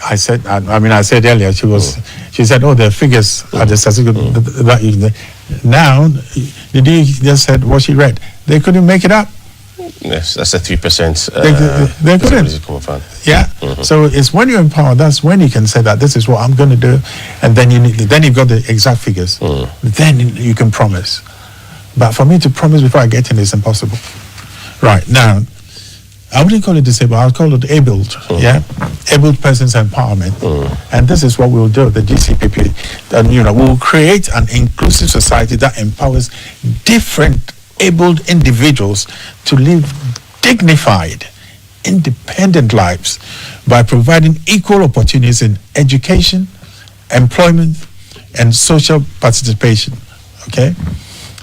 I said. I said earlier. She said, "Oh, the figures are the statistical that evening." Now, the day just said what she read. They couldn't make it up. Yes, that's a 3%. They couldn't. Yeah. Mm-hmm. So it's when you empower. That's when you can say that this is what I'm going to do, and then you've got the exact figures. Then you can promise. But for me to promise before I get in is impossible. Right now, I wouldn't call it disabled. I'll call it abled. Abled persons empowerment. And this is what we'll do. The GCPP, and we'll create an inclusive society that empowers different abled individuals to live dignified, independent lives by providing equal opportunities in education, employment, and social participation. Okay,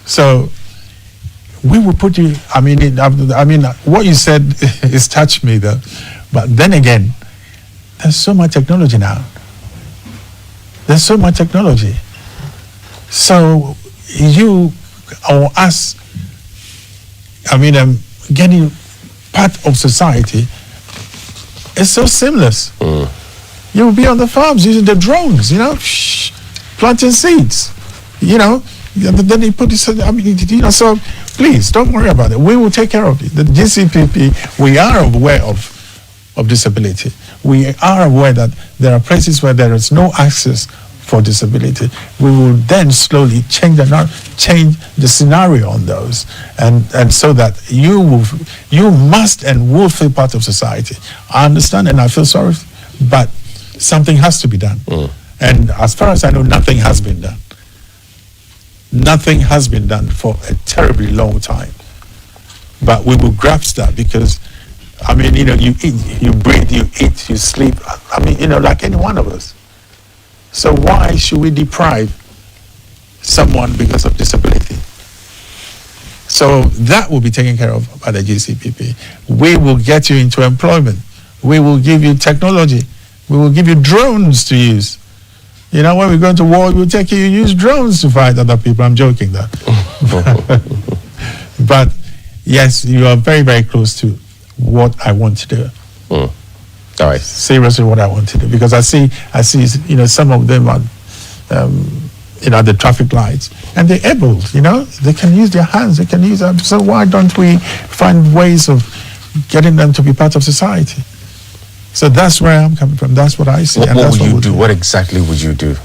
so we will put you. What you said is touched me though, but then again, there's so much technology now. There's so much technology. So you or us, getting part of society is so seamless. You will be on the farms using the drones, planting seeds, then they put this, so please don't worry about it. We will take care of it. The GCPP, we are aware of disability. We are aware that there are places where there is no access for disability. We will then slowly change the scenario on those, and so that you must and will feel part of society. I understand and I feel sorry, but something has to be done. And as far as I know, nothing has been done. Nothing has been done for a terribly long time. But we will grasp that because, you eat, you breathe, you eat, you sleep. Like any one of us. So why should we deprive someone because of disability? So that will be taken care of by the GCPP. We will get you into employment. We will give you technology. We will give you drones to use. When we go into war, we'll take you use drones to fight other people. I'm joking though. But yes, you are very, very close to what I want to do. All right. Seriously, what I want to do, because I see, some of them are, the traffic lights, and they're able, they can use their hands, they can use that. So why don't we find ways of getting them to be part of society? So that's where I'm coming from. That's what I see. What would you do? What exactly would you do?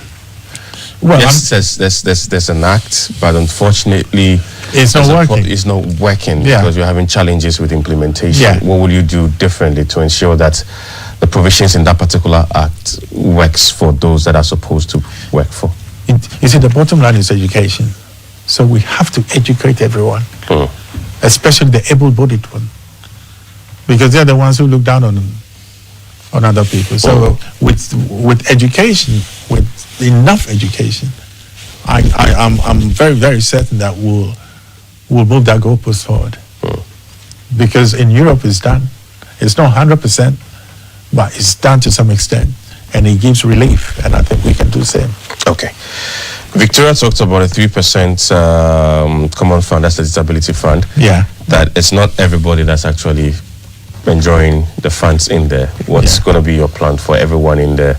Well, yes, there's an act, but unfortunately, it's not working. It's not working because you're having challenges with implementation. Yeah. What will you do differently to ensure that the provisions in that particular act works for those that are supposed to work for? You see, the bottom line is education. So we have to educate everyone, especially the able-bodied one, because they're the ones who look down on other people. So with education, with enough education, I'm very, very certain that we'll move that goalpost forward. Because in Europe it's done. It's not 100%, but it's done to some extent, and it gives relief, and I think we can do the same. Okay. Victoria talked about a 3% common fund, that's the disability fund. Yeah. That it's not everybody that's actually enjoying the funds in there. What's going to be your plan for everyone in there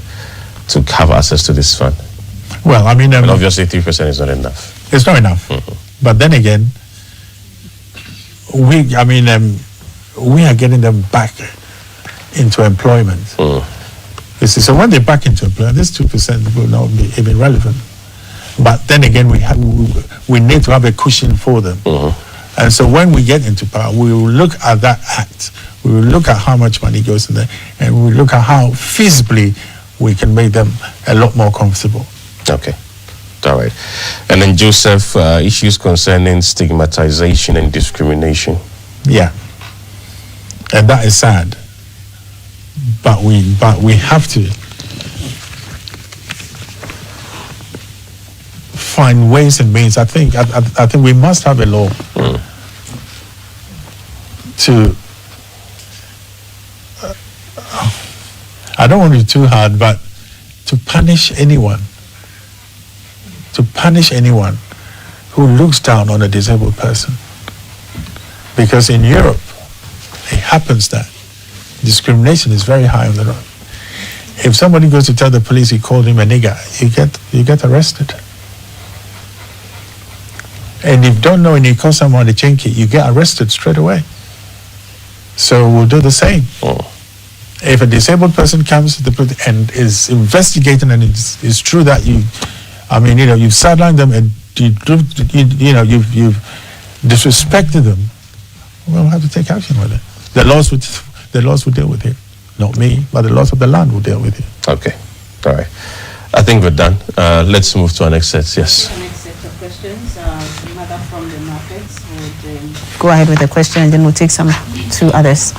to have access to this fund? Well, I mean, And obviously 3% is not enough. it's not enough. But then again, we are getting them back into employment. You see, so when they're back into employment, this 2% will not be even relevant. But then again, we need to have a cushion for them. And so when we get into power, we will look at that act. We will look at how much money goes in there, and we will look at how feasibly we can make them a lot more comfortable. Okay. All right. And then Joseph, issues concerning stigmatization and discrimination. Yeah. And that is sad. But we have to find ways and means. I think we must have a law to I don't want to be too hard, but to punish anyone who looks down on a disabled person. Because in Europe, it happens that discrimination is very high on the road. If somebody goes to tell the police he called him a nigger, you get arrested. And if you don't know and you call someone a chinky, you get arrested straight away. So we'll do the same. If a disabled person comes to the police and is investigating, and it's true that you've sidelined them and you've disrespected them, we'll have to take action with it. The laws will deal with it. Not me, but the laws of the land will deal with it. Okay. All right. I think we're done. Let's move to our next set. Yes. The next set of questions, mother from the markets would... Go ahead with the question, and then we'll take two others.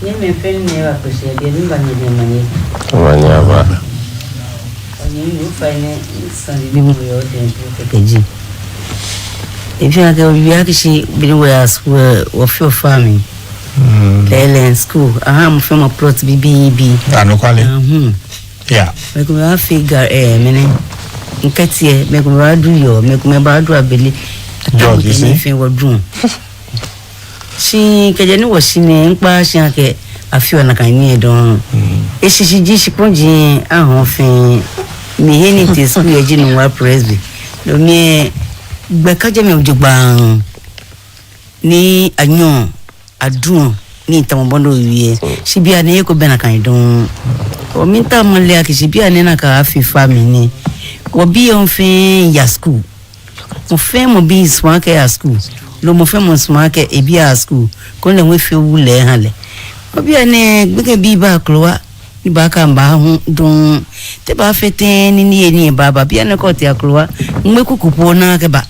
If you are actually been where school or your farming, Leyland school, I'm from a plot BBB. Yeah. Make me figure meaning Nketie, make me do your, make me do a belly. George, you see? Anything will do. She can was she named Pashanke. A few and I can don. Is she punching a home me henny to school a general presby. No me Becajam of Jubang ni a new a drum ni Tamobondo ye. She be an echo benakai don. Or Minta Malaki, she be an enaka afi family. Or be on fame ya school. Mo fame will be swanke a school. No more famous market a beer school. Calling with you will hale. Obi ane gbege bi ba kloa ni ba kan ba hu don te ba fete ni baba bi ane ko te akloa ngwe kukupo na ke ba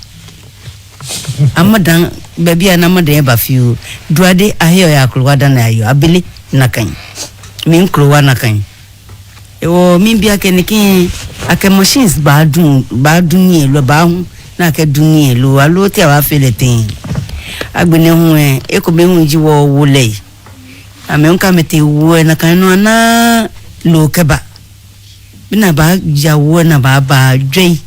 amadan ba bi ana madan ba fiu duade ahio ya kloa dan ayo abili na kan min kloa na kan o min bi akeniki ake machines ba dun ni lo ba hu na ke dun ni lo alo te wa feletin agbene hu e ko be hu ji wo lei Ameonka mete uwe na kanu na lo keba. Bina ba ja uwe na ba dwei.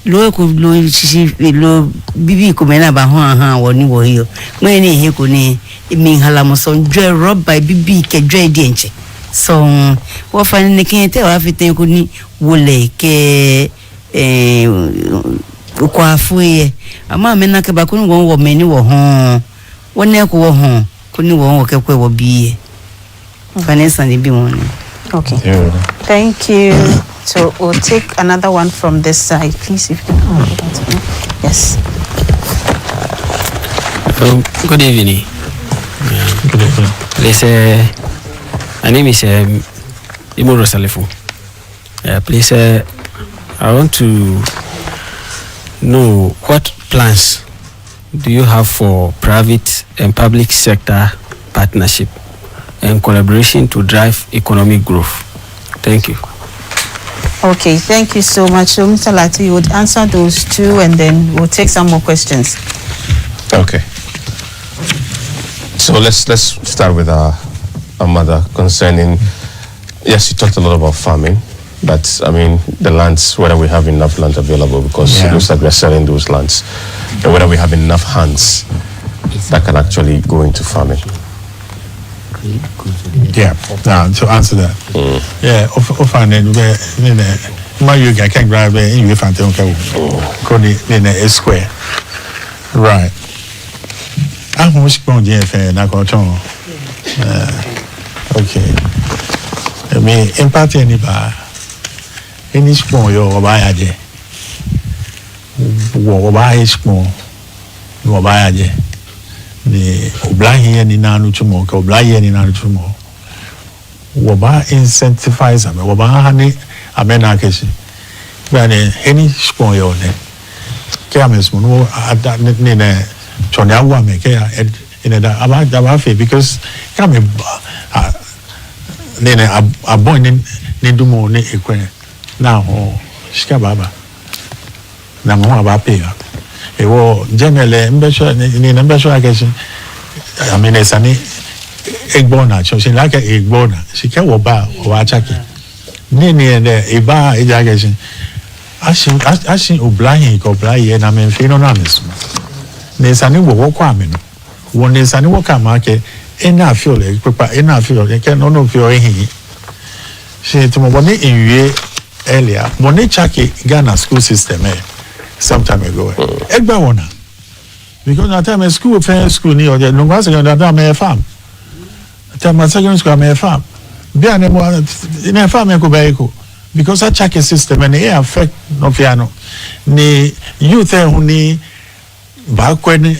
Lo ko lo sisi lo bibi ko mena ba ho woni wo yo. Mwe ni he ko ni mi hala mo so dwei roba bibi ke dwei di enche. So wo fa ni kin te wa fite ko ni wole ke ko afuye. Ama mena ke ba ko ni wo meni wo ho. Woni ko wo ho. Okay. Thank you. So we'll take another one from this side, please. If you can. Yes. Good evening. Good evening. Please, my name is Imoro Salifo. Please, I want to know what plans do you have for private and public sector partnership and collaboration to drive economic growth? Thank you. Okay, thank you so much. So, Mr. Lartey, you would answer those two, and then we'll take some more questions. Okay. So let's start with our mother concerning. Yes, you talked a lot about farming, but I mean the lands, whether we have enough land available, because it looks like we're selling those lands, and whether we have enough hands that can actually go into farming. Yeah. Now to answer that. Yeah. Often my you can grab in you find in a square. Right. I'm going to na koton. Okay. I mean, empathy any spoon yo obayaje. Wo obaye spoon. No obayaje. Ni oblaye ni nanu chumo ka oblaye ni nanu chumo. Wo ba incentivize am. Wo ba hani amena keshi. Bani any spoon yo ne. Kames no ada ne Johnny Awa make about faith because come a boy need do more now shika baba na mo about pay e wo generally mbesho ni mbesho akeshi I mean it's an egbona so she like egbona she can wo ba wa chaki ni e ba e jageshi ashin oblahin ko oblahin na me fe no na mesmo nesani wo kwa me no wo nesani wo ka ma ke ena feel le papa ena feel le ke no feel ehin she to mo ni enwie earlier mo ni chaki Ghana school system some time ago egba wona because na time school ni o no was secondary me farm time secondary school me farm bia ne mo in farm ko ba ko because that chaki system and it affect no fiano ni youth who ni bakweni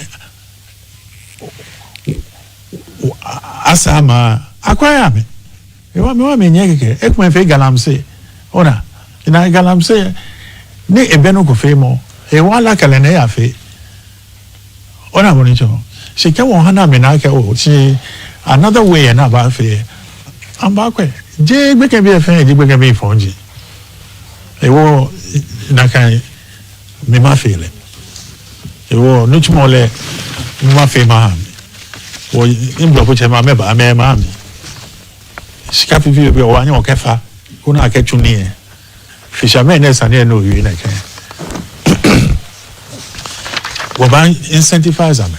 asama akwaya me wa me nyeke ekuma fe galamse ona ina galamse ni ebeno ko fe mo e wala kala na ya fe ona bonicho she ke won hana me na ke o chi another way na ba fe amba kwe je gbe ke bi fe je gbe ke bi fonji e wo na kan me ma fe le wo no chmole ma fe ma wo imbo po chema me ba me ma mi sika pipi bi o anyo kefa kuna akechu ni fisherman na sane no wi na kan wo ban incentivize am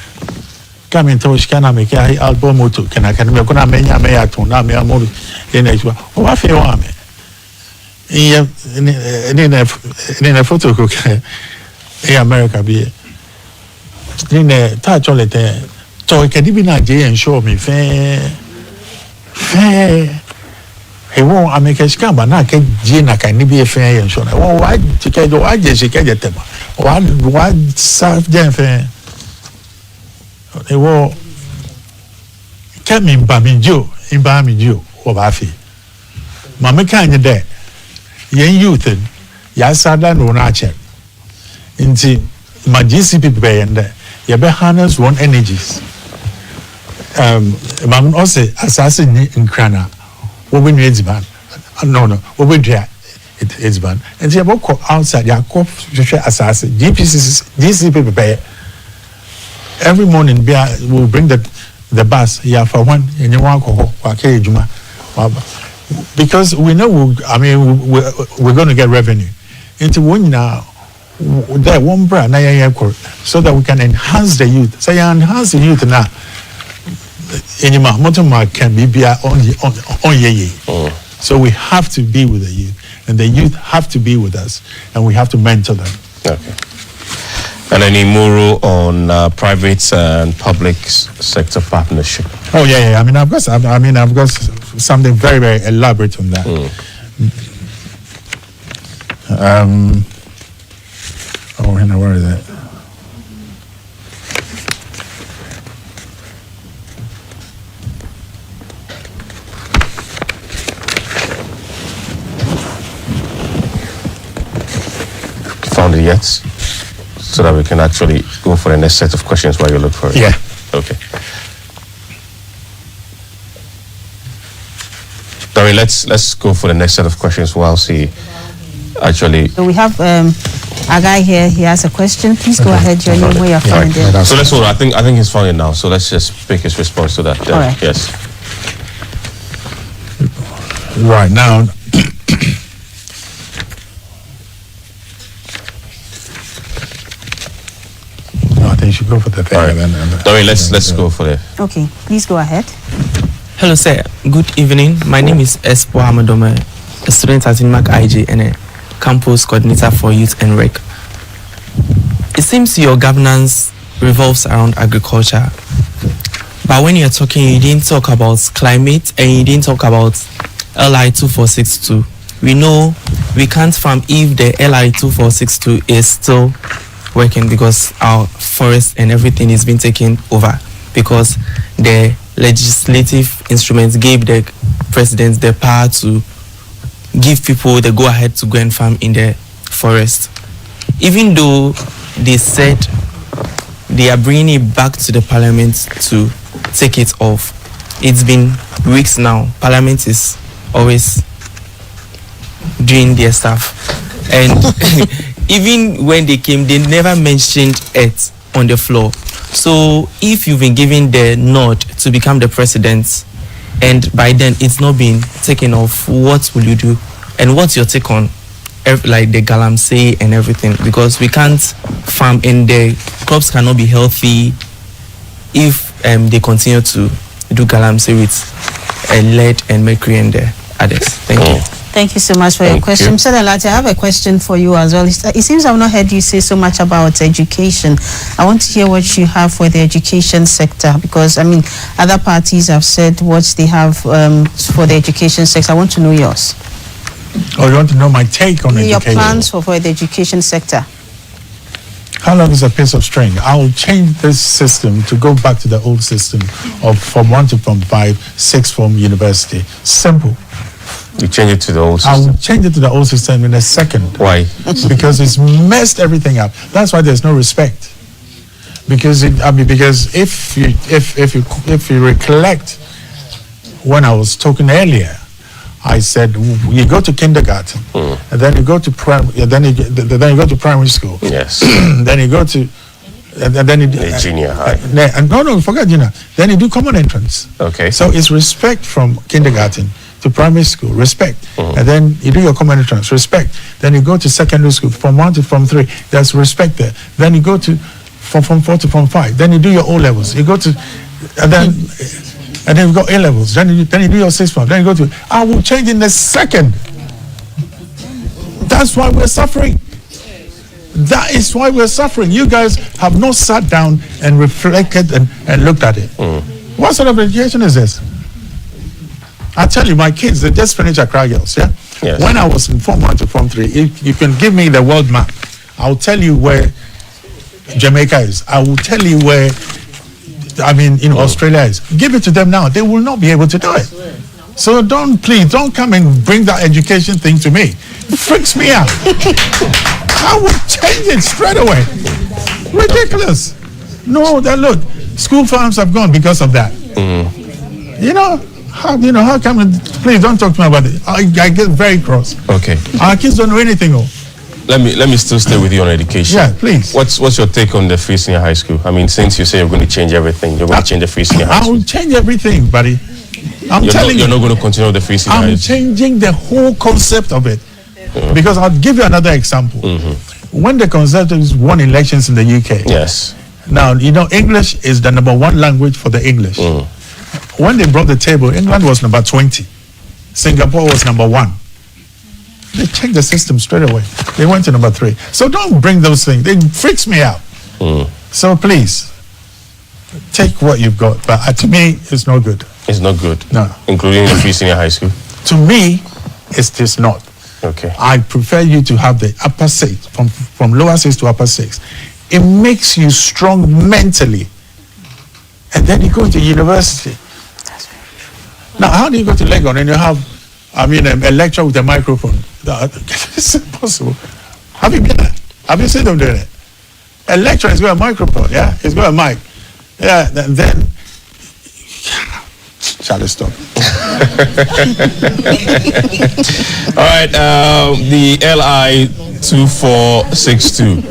kama nto sika na me kai album moto kana kan me kuna menya me ya to na me amobi ina iwa o wa fe wa me ni na photo ko in America be in a touch all the so can be not Jay and show me fair. He won't make a scam, but not Gina can be a fair and show. Oh, why to get the why she can get them? What serve them fair? They were coming by me, Joe, in Bami Joe, or Baffy. Mamma kind of there. Yen youth, Yasada no nature. Into my GCPP and there. You be harness one energies. Mam also assassin in Krana. What we need ban. No, what we do it's ban. And you walk outside your cop assassin. GCPP. Every morning we'll bring the bus here for one and you walk Juma. Because we know we're going to get revenue. Into one now. That one brand so that we can enhance the youth. So you enhance the youth now. Anymore, motormark can be on ye. So we have to be with the youth, and the youth have to be with us, and we have to mentor them. Okay. And any moral on private and public sector partnership? Oh yeah. I mean, I've got something very, very elaborate on that. Oh, Hannah, where is that? Found it yet? So that we can actually go for the next set of questions while you look for it. Yeah. Okay. Sorry, let's go for the next set of questions while she actually. So we have a guy here. He has a question. Please go ahead, your name, where you're from. So let's hold. I think he's found it now. So let's just pick his response to that. All right. Yes. Right now. No, I think you should go for the thing. All right. Sorry, let's go for it. Okay, please go ahead. Hello, sir. Good evening. My name is Espo Hamadome, a student at INMAC IG and a campus coordinator for Youth and Rec. It seems your governance revolves around agriculture. But when you're talking, you didn't talk about climate and you didn't talk about LI 2462. We know we can't farm if the LI 2462 is still working because our forest and everything is being taken over because the legislative instruments gave the president the power to give people the go-ahead to go and farm in the forest. Even though they said they are bringing it back to the parliament to take it off, it's been weeks now. Parliament is always doing their stuff. And even when they came, they never mentioned it on the floor. So if you've been given the nod to become the president and by then it's not been taken off, what will you do? And what's your take on like the galamsey and everything? Because we can't farm and the crops cannot be healthy if they continue to do galamsey with lead and mercury and the others. Thank you. Thank you so much for your question. Mr. Lartey, I have a question for you as well. It seems I've not heard you say so much about education. I want to hear what you have for the education sector because, I mean, other parties have said what they have for the education sector. I want to know yours. Oh, you want to know my take on your education? Your plans for the education sector. How long is a piece of string? I'll change this system to go back to the old system of Form 1 to Form 5, sixth form university. Simple. You change it to the old system? I'll change it to the old system in a second. Why? Because it's messed everything up. That's why there's no respect. Because if you recollect when I was talking earlier, I said you go to kindergarten, and then you go to then you go to primary school. Yes. Then you go to and then you junior high. No, forget junior. Then you do common entrance. Okay. So it's respect from kindergarten to primary school, respect. And then you do your common entrance, respect. Then you go to secondary school, from 1 to Form 3, there's respect there. Then you go to Form 4 to Form 5. Then you do your O levels. You go to, and then you got A levels. Then you do your 6th form. Then you go to, I will change in a second. That's why we're suffering. That is why we're suffering. You guys have not sat down and reflected and looked at it. What sort of education is this? I tell you, my kids, they just finished Accra Girls, yeah? Yes. When I was in Form 1 to Form 3, if you can give me the world map, I'll tell you where Jamaica is. I will tell you where, Australia is. Give it to them now. They will not be able to do it. So please don't come and bring that education thing to me. It freaks me out. I will change it straight away. Ridiculous. No, look, school farms have gone because of that. How come? Please don't talk to me about it. I get very cross. Okay. Our kids don't know anything. Let me still stay with you on education. Yeah, please. What's your take on the free senior high school? I mean, since you say you're going to change everything, you're going to change the free senior high school. I will change everything, buddy. You're not going to continue with the free senior high school. I'm changing the whole concept of it. Because I'll give you another example. When the Conservatives won elections in the UK. Yes. Now, English is the #1 language for the English. When they brought the table, England was number 20. Singapore was number 1. They changed the system straight away. They went to number 3. So don't bring those things. It freaks me out. So please, take what you've got. But to me, it's not good. It's not good? No. Including the free senior high school? To me, it's just not. Okay. I prefer you to have the upper 6, from lower 6 to upper 6. It makes you strong mentally. And then you go to university. That's very true. Now, how do you go to Legon and you have, a lecture with a microphone? It's impossible. Have you been there? Have you seen them doing it? A lecturer has got a microphone, yeah? He's got a mic. Yeah, then shall I stop? All right, the LI 2462,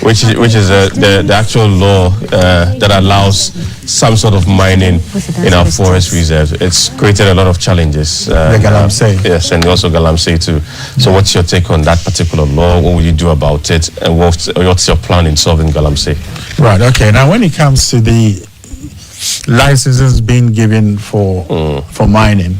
which is the actual law that allows some sort of mining in our forest reserves. It's created a lot of challenges. The galamsey. Yes, and also galamsey too. So what's your take on that particular law? What will you do about it? And what's your plan in solving galamsey? Right, okay. Now when it comes to the licenses being given for mining.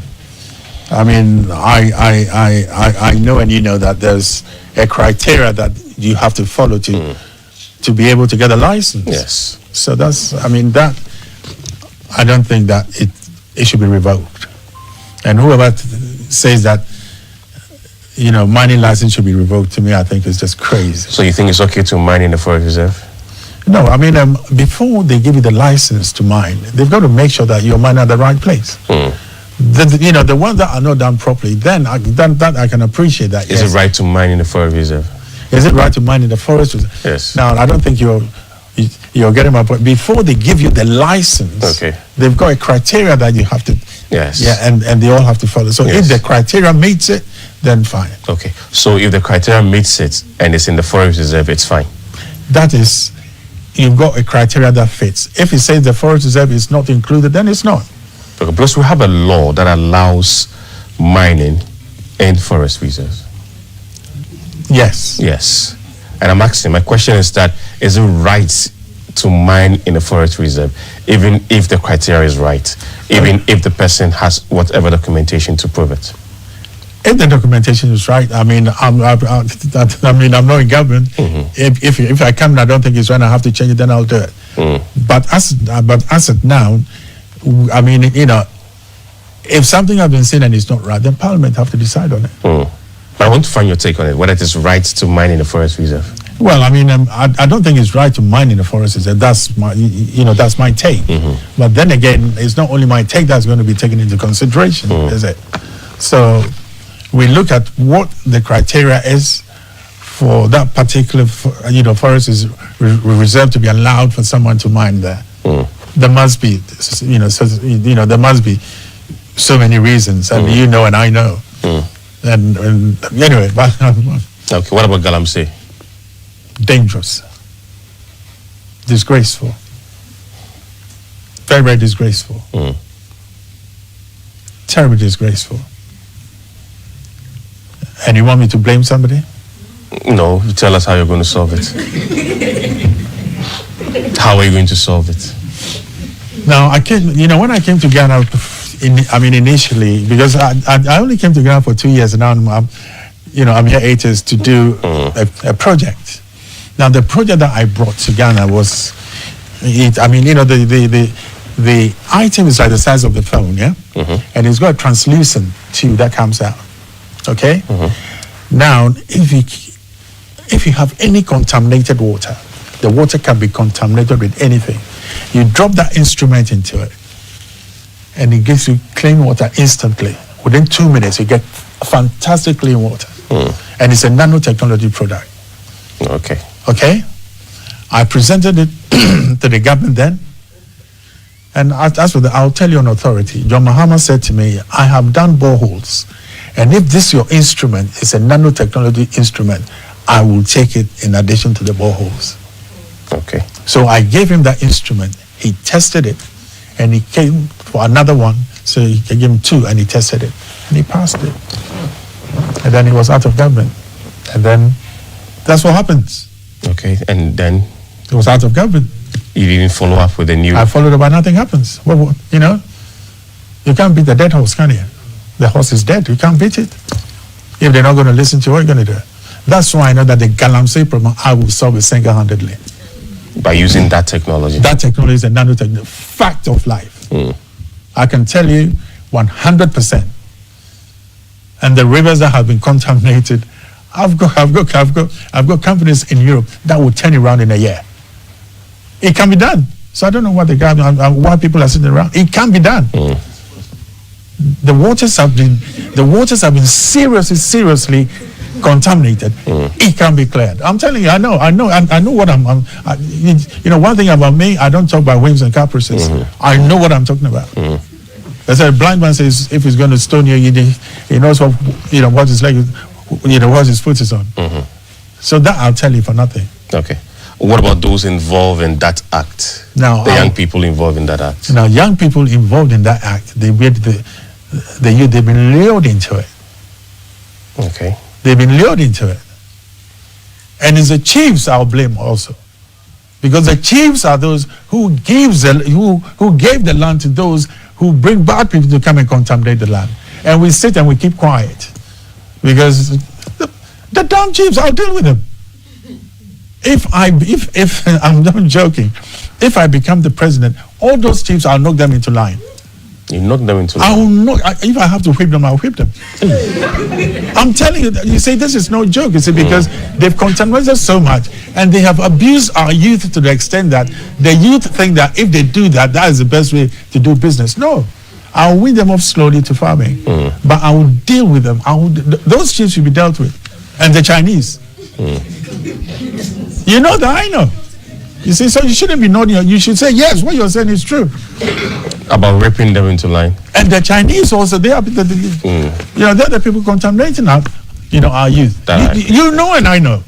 I mean, I know and you know that there's a criteria that you have to follow to be able to get a license. Yes. So that's, I mean, that, I don't think that it should be revoked. And whoever says that, you know, mining license should be revoked, to me, I think is just crazy. So you think it's okay to mine in the forest reserve? No, I mean, before they give you the license to mine, they've got to make sure that you're mining at the right place. You know, the ones that are not done properly, then I can appreciate that. Is it right to mine in the forest reserve? Is it right to mine in the forest reserve? Yes. Now, I don't think you're getting my point. Before they give you the license, they've got a criteria that you have to. Yes. Yeah, and they all have to follow. So if the criteria meets it, then fine. Okay. So if the criteria meets it and it's in the forest reserve, it's fine. That is, you've got a criteria that fits. If it says the forest reserve is not included, then it's not. Okay, because we have a law that allows mining in forest reserves. Yes. Yes. And I'm asking, my question is that, is it right to mine in a forest reserve, even if the criteria is right, even if the person has whatever documentation to prove it? If the documentation is right, I mean, I'm not in government. If I come and I don't think it's right, I have to change it, then I'll do it. But as of now, I mean, you know, if something has been said and it's not right, then Parliament have to decide on it. I want to find your take on it, whether it is right to mine in the forest reserve. Well, I mean, I don't think it's right to mine in the forest reserve. That's my, that's my take. But then again, it's not only my take that's going to be taken into consideration, is it? So we look at what the criteria is for that particular, forest is reserved to be allowed for someone to mine there. There must be, there must be so many reasons, and you know, and I know. And anyway, but okay. What about Galamsey? Dangerous, disgraceful, very, very disgraceful, terribly disgraceful. And you want me to blame somebody? No, tell us how you're going to solve it. How are you going to solve it? Now, when I came to Ghana, initially, because I only came to Ghana for 2 years, and now I'm here 8 years to do a project. Now, the project that I brought to Ghana was, the item is like the size of the phone, yeah? And it's got a translucent tube that comes out, okay? Now, if you have any contaminated water, the water can be contaminated with anything. You drop that instrument into it, and it gives you clean water instantly. Within 2 minutes, you get fantastic clean water. And it's a nanotechnology product. Okay? I presented it to the government then. And I'll tell you on authority. John Mahama said to me, I have done boreholes. And if this your instrument is a nanotechnology instrument, I will take it in addition to the boreholes. Okay. So I gave him that instrument. He tested it. And he came for another one. So he gave him 2 and he tested it. And he passed it. And then he was out of government. And then that's what happens. Okay. And then? He was out of government. You didn't follow up with a new... I followed up, but nothing happens. Well, you can't beat the dead horse, can you? The horse is dead. You can't beat it. If they're not going to listen to you, what are you going to do? That's why I know that the Galamsey problem, I will solve it single-handedly. By using that technology? That technology is a nanotechnology. Fact of life. I can tell you 100%. And the rivers that have been contaminated, I've got companies in Europe that will turn it around in a year. It can be done. So I don't know why people are sitting around. It can be done. The waters have been seriously contaminated. It can be cleared. I'm telling you, I know what one thing about me, I don't talk by whims and caprices. I know what I'm talking about. As a blind man says, if he's going to stone you, he knows what his leg, what his foot is on. So that I'll tell you for nothing. Okay. What about those involved in that act? Now, the young people involved in that act. Now, young people involved in that act, they've been lured into it. Okay. They've been lured into it. And it's the chiefs I'll blame also. Because the chiefs are those who gave the land to those who bring bad people to come and contaminate the land. And we sit and we keep quiet. Because the damn chiefs, I'll deal with them. If I'm not joking, if I become the president, all those chiefs, I'll knock them into line. You knock them into line? I will knock. If I have to whip them, I'll whip them. I'm telling you, you say this is no joke. You see, because they've contaminated so much and they have abused our youth to the extent that the youth think that if they do that, that is the best way to do business. No. I'll wean them off slowly to farming. But I will deal with them. Those chiefs should be dealt with. And the Chinese. You know that I know. You see, so you shouldn't be nodding. You should say, yes, what you're saying is true. About ripping them into line. And the Chinese also, they are, they're the people contaminating our youth. You know and I know.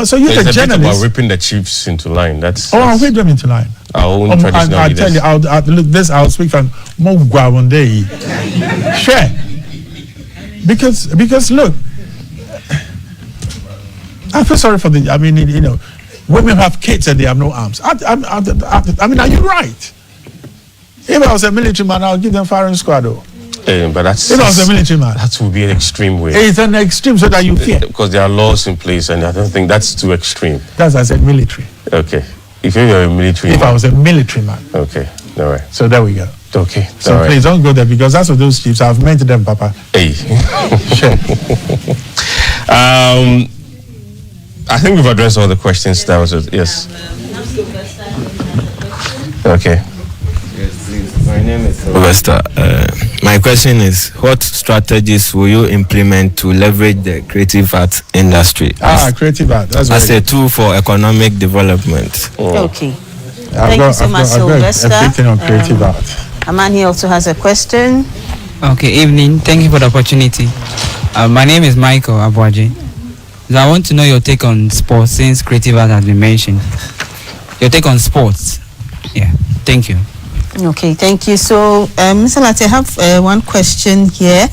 So you're the journalist. About ripping the chiefs into line. I'll whip them into line. Our own traditional I'll tell you, I'll speak from Mogwa one day. Sure. Because look, I feel sorry for women have kids and they have no arms. I mean, are you right? If I was a military man, I'll give them firing squad though. But that's... If I was a military man. That would be an extreme way. It's an extreme so that you fear. Because there are laws in place and I don't think that's too extreme. That's, I said, military. Okay. If you're a military man. If I was a military man. Okay. All right. So there we go. Okay. So please don't go there because that's what those chiefs I've meant to them, Papa. Hey. Sure. I think we've addressed all the questions. That was it. Yes. Okay. Yes, please. My name is Sylvester. My question is, what strategies will you implement to leverage the creative art industry creative art. That's as a tool for economic development? Okay. Thank you so much, Sylvester. Everything on creative art. Amani also has a question. Okay, evening. Thank you for the opportunity. My name is Michael Abwaji. So I want to know your take on sports, since creative art has been mentioned. Your take on sports. Yeah, thank you. Okay, thank you. So, Mr. Lartey, I have one question here.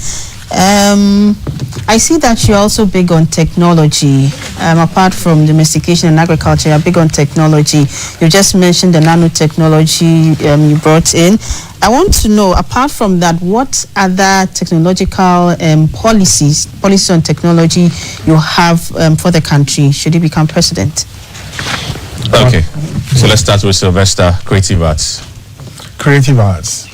I see that you're also big on technology. Apart from domestication and agriculture, you're big on technology. You just mentioned the nanotechnology you brought in. I want to know, apart from that, what other technological policies on technology you have for the country should you become president? Okay, so let's start with Sylvester, creative arts. Creative arts.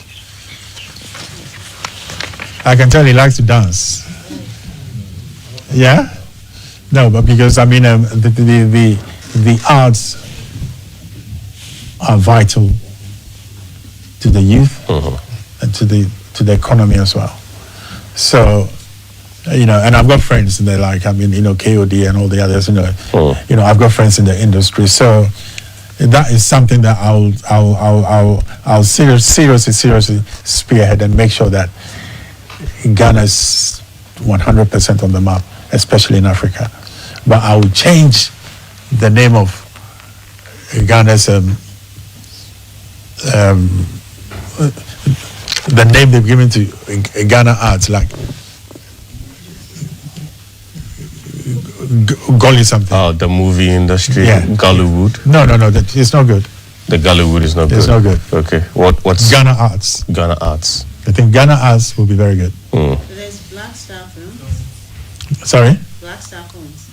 I can tell he likes to dance. Yeah? No, but because, I mean, the arts are vital to the youth and to the economy as well. So, and I've got friends and they're like, KOD and all the others, I've got friends in the industry. So that is something that I'll seriously spearhead and make sure that Ghana is 100% on the map, especially in Africa. But I will change the name of Ghana's the name they've given to Ghana Arts, like Golly something. Oh, the movie industry. Yeah. Gollywood. No, it's not good. The Gollywood is not good. It's not good. Okay. What's Ghana Arts? Ghana Arts. I think Ghana Arts will be very good. There's Black Star Films. Sorry? Black Star Films.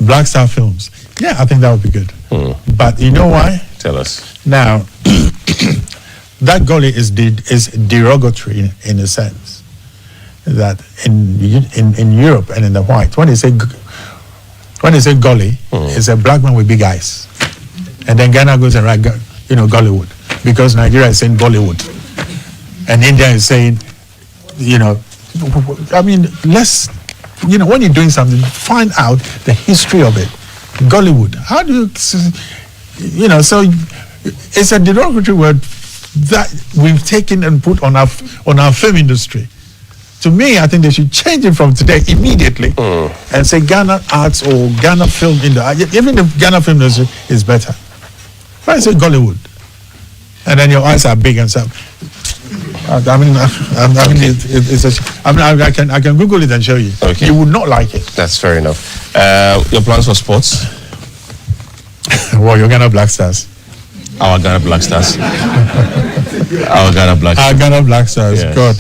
Black Star Films. Yeah, I think that would be good. But you know why? Tell us. Now, that Golly is derogatory in a sense that in Europe and in the white, when they say Golly, it's a black man with big eyes, and then Ghana goes and write Gollywood because Nigeria is saying Bollywood, and India is saying, I mean, let's, when you're doing something, find out the history of it. Gollywood. How do you, so it's a derogatory word that we've taken and put on our film industry. To me, I think they should change it from today immediately and say Ghana Arts or Ghana Film Industry. Even the Ghana Film Industry is better. Why say Gollywood? And then your eyes are big and stuff. I can Google it and show you. Okay. You would not like it. That's fair enough. Your plans for sports? Well, you're Ghana Black Stars. Our Ghana Black Stars. Our Ghana Black Stars. Our Ghana Black Stars. Yes. God.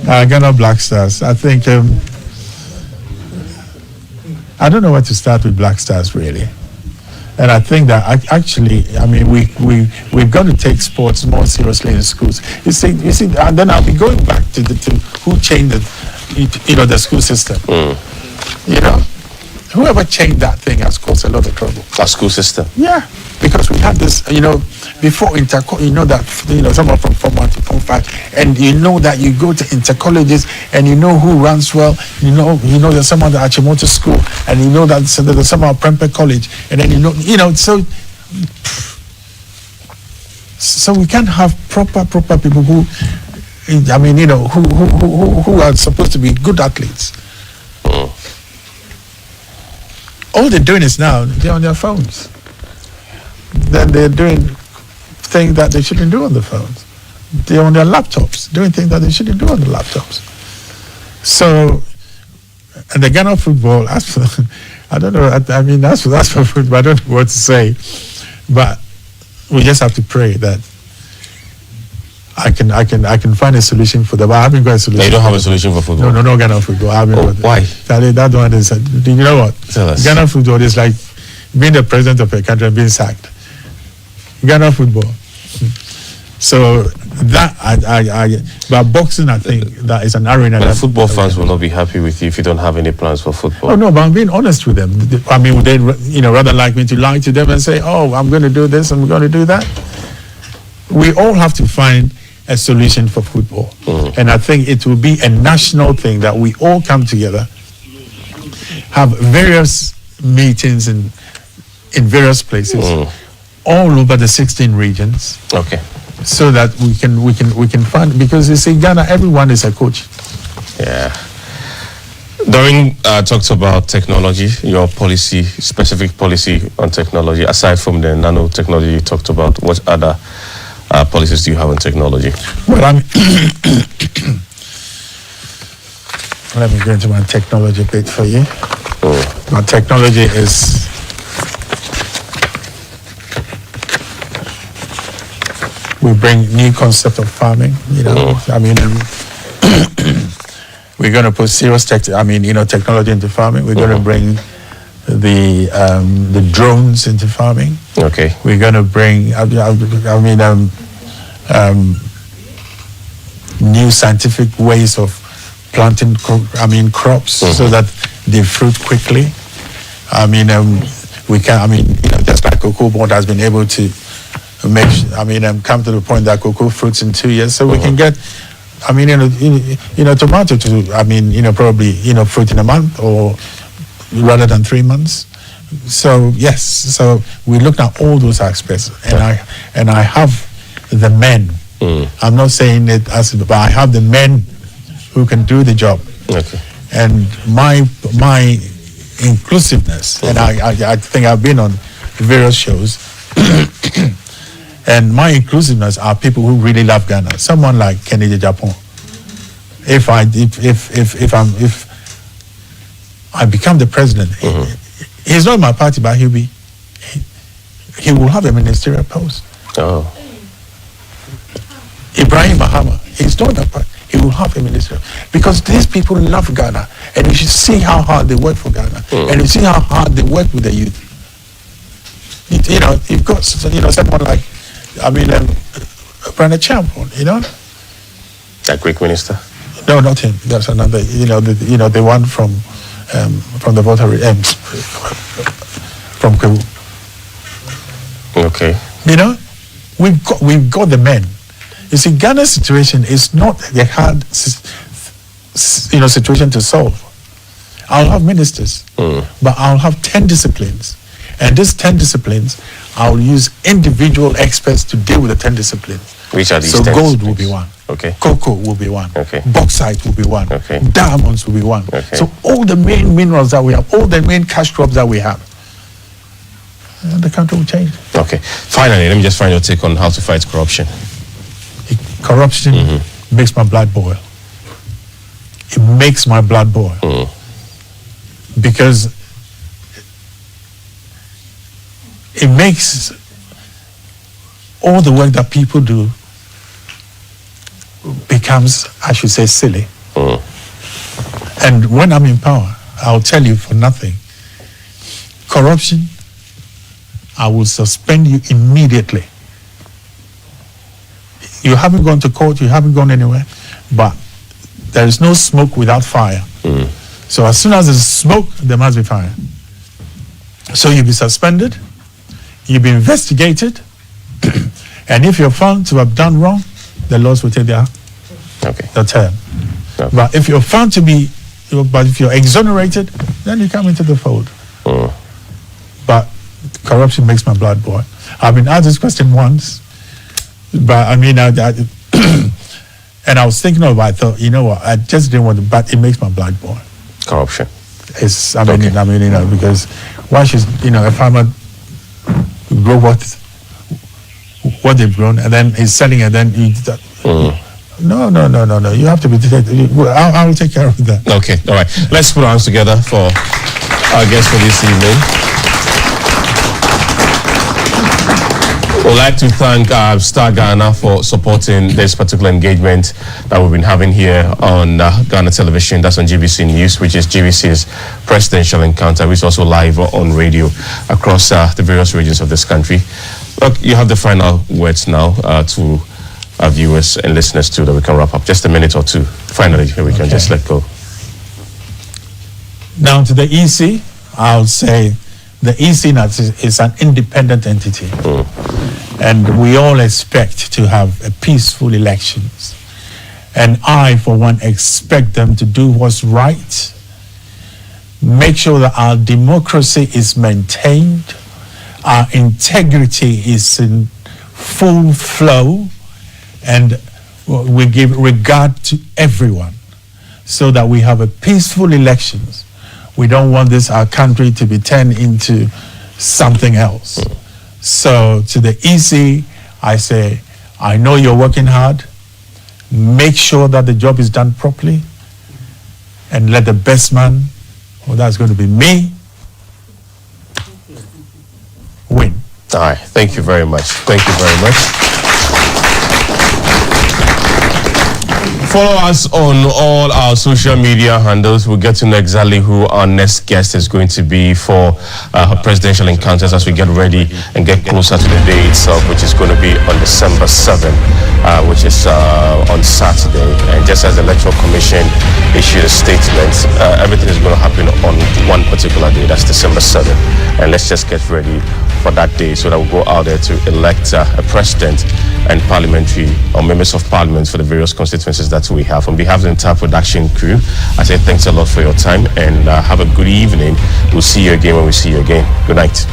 Our Ghana Black Stars. I think I don't know where to start with Black Stars really. And I think that we've got to take sports more seriously in schools. You see, and then I'll be going back to who changed the school system. You know, whoever changed that thing has caused a lot of trouble. Our school system. Yeah, because we had this, before someone from Form 1 to Form 5, and that you go to intercolleges and who runs well, there's someone at Achimota School, and that there's someone at Prempeh College, and then so we can't have proper people who are supposed to be good athletes. All they're doing is now they're on their phones. Then they're doing things that they shouldn't do on the phones. They're on their laptops doing things that they shouldn't do on the laptops. So, and the Ghana football, I don't know. That's for football. I don't know what to say, but we just have to pray that I can find a solution for them. I haven't got a solution. You don't have a solution for football? No, Ghana football. I haven't got why? That one is. You know what? Tell us. Ghana football is like being the president of a country and being sacked. Ghana football. So that but boxing, I think that is an arena. But football fans will not be happy with you if you don't have any plans for football. Oh no, but I'm being honest with them. Would they, rather like me to lie to them and say, "Oh, I'm going to do this, I'm going to do that." We all have to find a solution for football, and I think it will be a national thing that we all come together, have various meetings in various places, all over the 16 regions. Okay. So that we can find, because you see, Ghana, everyone is a coach. Yeah. During talks about technology, your specific policy on technology, aside from the nanotechnology you talked about, what other policies do you have on technology? Well, let me go into my technology bit for you. My technology is we bring new concept of farming. We're going to put serious technology into farming. We're going to bring the drones into farming. Okay. We're going to bring new scientific ways of planting crops so that they fruit quickly. We can just like cocoa board has been able to come to the point that cocoa fruits in 2 years, so we can get tomato to probably fruit in a month or rather than 3 months. So yes, so we looked at all those aspects, and I have the men. I'm not saying it but I have the men who can do the job. Okay. And my inclusiveness, and I think I've been on various shows. And my inclusiveness are people who really love Ghana. Someone like Kennedy Japan. If I become the president, he's not my party, but he will have a ministerial post. Oh. Ibrahim Mahama, he's not a party. He will have a ministerial, because these people love Ghana, and you should see how hard they work for Ghana, and you see how hard they work with the youth. You've got someone like Brandon Champon, that Greek minister? No, not him. That's another. The one from the voter from Kewu. Okay. We've got the men. You see, Ghana's situation is not a hard situation to solve. I'll have ministers, but I'll have 10 disciplines. And these 10 disciplines, I'll use individual experts to deal with the 10 disciplines. Which are these 10 gold disciplines? Will be one. Okay. Cocoa will be one. Okay. Bauxite will be one. Okay. Diamonds will be one. Okay. So all the main minerals that we have, all the main cash crops that we have, the country will change. Okay. Finally, let me just find your take on how to fight corruption. Corruption makes my blood boil. It makes my blood boil. Because it makes all the work that people do becomes, I should say, silly. And when I'm in power, I'll tell you for nothing, corruption, I will suspend you immediately. You haven't gone to court, you haven't gone anywhere, but there is no smoke without fire. So as soon as there's smoke, there must be fire. So you'll be suspended, you'll be investigated, and if you're found to have done wrong, the laws will take their turn. But if you're found to be, but if you're exonerated, then you come into the fold. But corruption makes my blood boil. I've been asked this question once, but I mean, and I was thinking of it, I thought, you know what, I just didn't want to, but it makes my blood boil. Corruption. It's, I mean, you know, because why should, you know, a farmer grow what they've grown, and then he's selling it, then he, no. You have to be. I will take care of that. Okay, all right. Let's put our hands together for our guest for this evening. We'd like to thank Star Ghana for supporting this particular engagement that we've been having here on Ghana Television. That's on GBC News, which is GBC's presidential encounter, which is also live on radio across the various regions of this country. Look, you have the final words now to our viewers and listeners too, that we can wrap up. Just a minute or two. Finally, we can just let go. Now to the EC, I'll say the EC is an independent entity. And we all expect to have a peaceful elections. And I, for one, expect them to do what's right, make sure that our democracy is maintained, our integrity is in full flow, and we give regard to everyone so that we have a peaceful elections. We don't want our country to be turned into something else. So to the EC, I say, I know you're working hard. Make sure that the job is done properly, and let the best man, well, that's going to be me, win. All right. Thank you very much. Thank you very much. Follow us on all our social media handles. We'll get to know exactly who our next guest is going to be for her presidential encounters as we get ready and get closer to the day itself, which is going to be on December 7th, which is on Saturday. And just as the Electoral Commission issued a statement, everything is going to happen on one particular day. That's December 7th. And let's just get ready for that day so that we'll go out there to elect a president and parliamentary or members of parliament for the various constituencies that we have. On behalf of the entire production crew, I say thanks a lot for your time and have a good evening. We'll see you again when we see you again. Good night.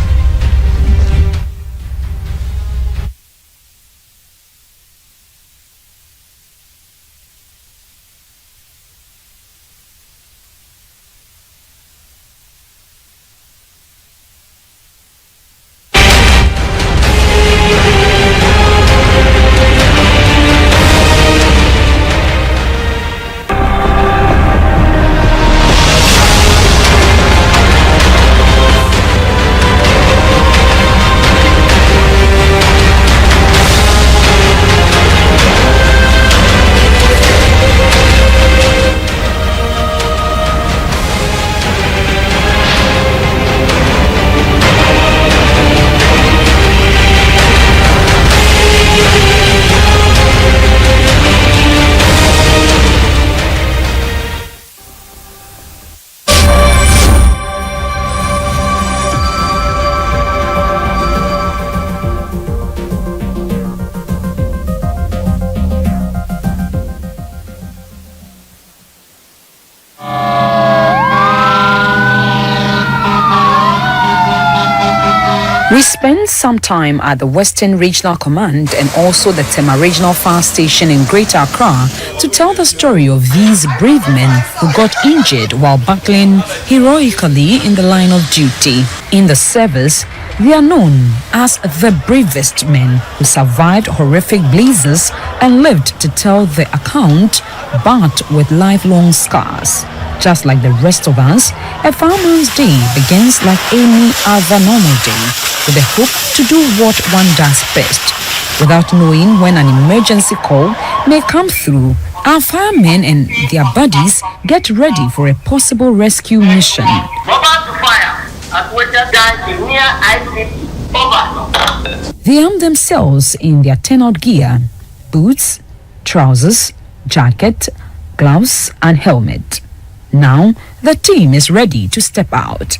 We spent some time at the Western Regional Command and also the Tema Regional Fire Station in Greater Accra to tell the story of these brave men who got injured while battling heroically in the line of duty. In the service, they are known as the bravest men who survived horrific blizzards and lived to tell the account, but with lifelong scars. Just like the rest of us, a fireman's day begins like any other normal day. with the hope to do what one does best. Without knowing when an emergency call may come through, our firemen and their buddies get ready for a possible rescue mission. They arm themselves in their turnout gear, boots, trousers, jacket, gloves and helmet. Now the team is ready to step out.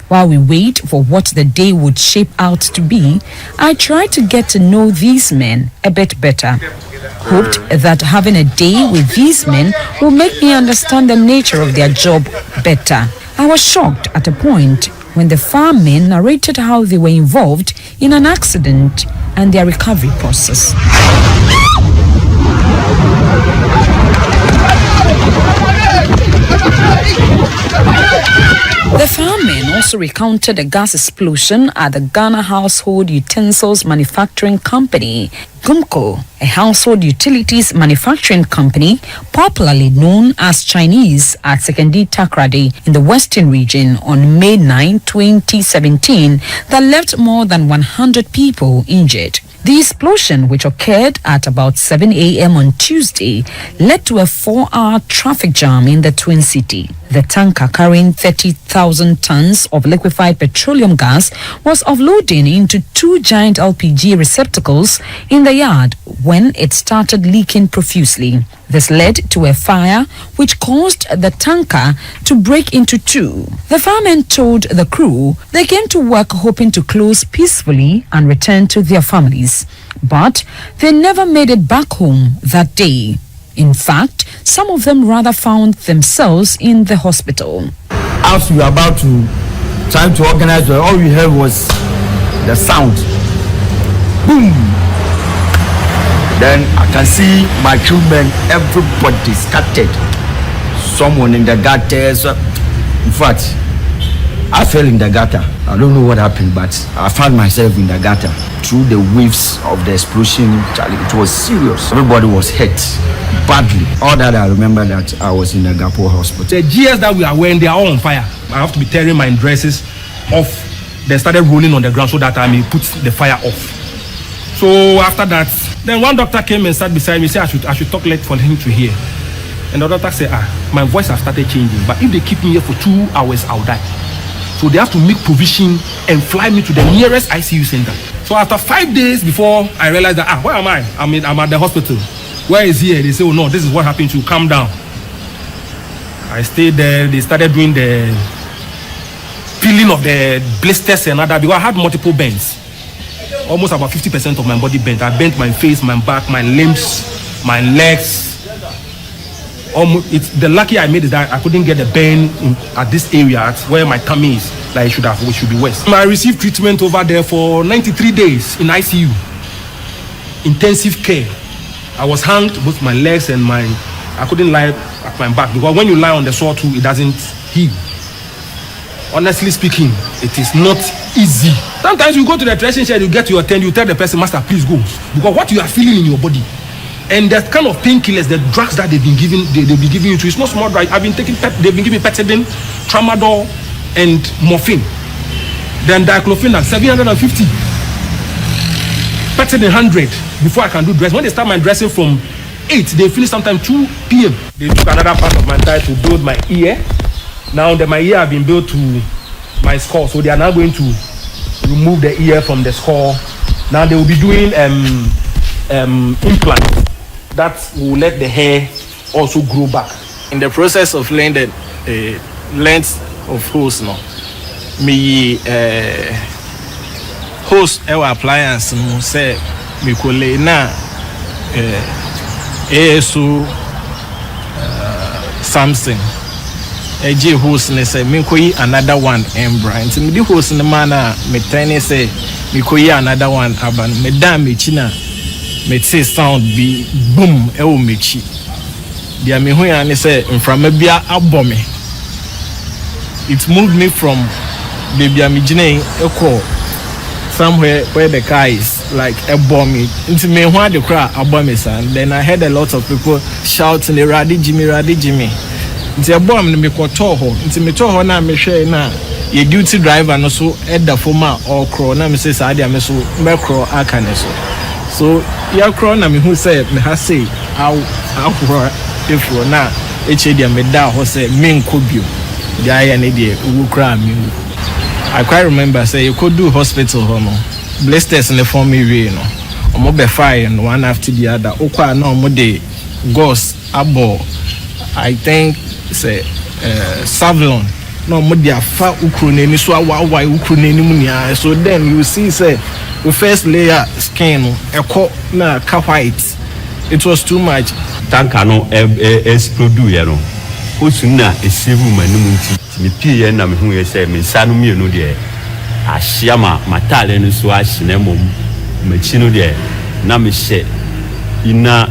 While we wait for what the day would shape out to be, I try to get to know these men a bit better. Hoped that having a day with these men will make me understand the nature of their job better. I was shocked at a point when the firemen narrated how they were involved in an accident and their recovery process. The firemen also recounted a gas explosion at the Ghana Household Utensils Manufacturing Company, GUMCO, a household utilities manufacturing company popularly known as Chinese at Sekondi Takoradi in the Western region on May 9, 2017 that left more than 100 people injured. The explosion, which occurred at about 7 a.m. on Tuesday, led to a 4-hour traffic jam in the Twin City. The tanker carrying 30,000 tons of liquefied petroleum gas was offloading into 2 giant LPG receptacles in the yard when it started leaking profusely. This led to a fire which caused the tanker to break into 2. The firemen told the crew they came to work hoping to close peacefully and return to their families. But they never made it back home that day. In fact, some of them rather found themselves in the hospital. As we were about to try to organize, all we heard was the sound. Boom! Then I can see my crewmen, everybody scattered. Someone in the gutter. In fact, I fell in the gutter. I don't know what happened, but I found myself in the gutter. Through the waves of the explosion, it was serious. Everybody was hit badly. All that I remember that I was in the Gapo hospital. The gears that we are wearing, they are all on fire. I have to be tearing my dresses off. They started rolling on the ground so that I may put the fire off. So after that, then one doctor came and sat beside me and said I should talk late for him to hear. And the doctor said, my voice has started changing, but if they keep me here for 2 hours, I'll die. So they have to make provision and fly me to the nearest ICU center. So after 5 days before I realized that, where am I? I'm at the hospital. Where is he? They say, oh no, this is what happened to you. Calm down. I stayed there. They started doing the peeling of the blisters and other because I had multiple bends. Almost about 50% of my body bent. I bent my face, my back, my limbs, my legs. The lucky I made is that I couldn't get the bend at this area where my tummy is, like it should be west. I received treatment over there for 93 days in ICU. Intensive care. I was hanged both my legs and I couldn't lie at my back because when you lie on the saw too, it doesn't heal. Honestly speaking, it is not easy. Sometimes you go to the dressing shed, you get to your tent, you tell the person, master, please go. Because what you are feeling in your body, and the kind of painkillers, the drugs that they've been giving you to, it's not small drugs. They've been giving Petadine, Tramadol, and morphine. Then diclofenac, 750. Petadine 100 before I can do dress. When they start my dressing from 8, they finish sometime 2 p.m. They took another part of my thigh to build my ear. Now my ear have been built to my skull, so they are now going to remove the ear from the skull. Now they will be doing implant that will let the hair also grow back. In the process of laying the length of hose, no, me hose our appliance no say me ko lay na so something. J host ne say me ko yi another one embra nti me di host ne man na me tane say me ko yi another one aban me dan me chi na me say sound bi boom e wo me chi dia me hu ya ne say mframa bia abọ me. It moved me from baby am gine ekọ somewhere where the car is like a bomb into me when the crowd abọ me san. Then I heard a lot of people shouting Radi Jimmy. Nti ebom me koto ho nti me to ho na me hwe na ye duty driver no so at the former or crow na me say sadia me so me crow akane so ya crow na me who say me ha say how if na echedia me da ho say me nkobio dia ya ne de wu kra me. I quite remember say you could do hospital hono blisters in the form way no omo be fire and one after the other okwa na omo de ghost abo I think say Savlon no omo de afa ukroneni so awawai ukroneni mu nia so then you see say the first layer skin eko na ka white it was too much tanka no explode you know osuna esivu manum nti me pie na me hu ye say me sanu mi no de ahia matale no so ahina mom machi no de na me she ina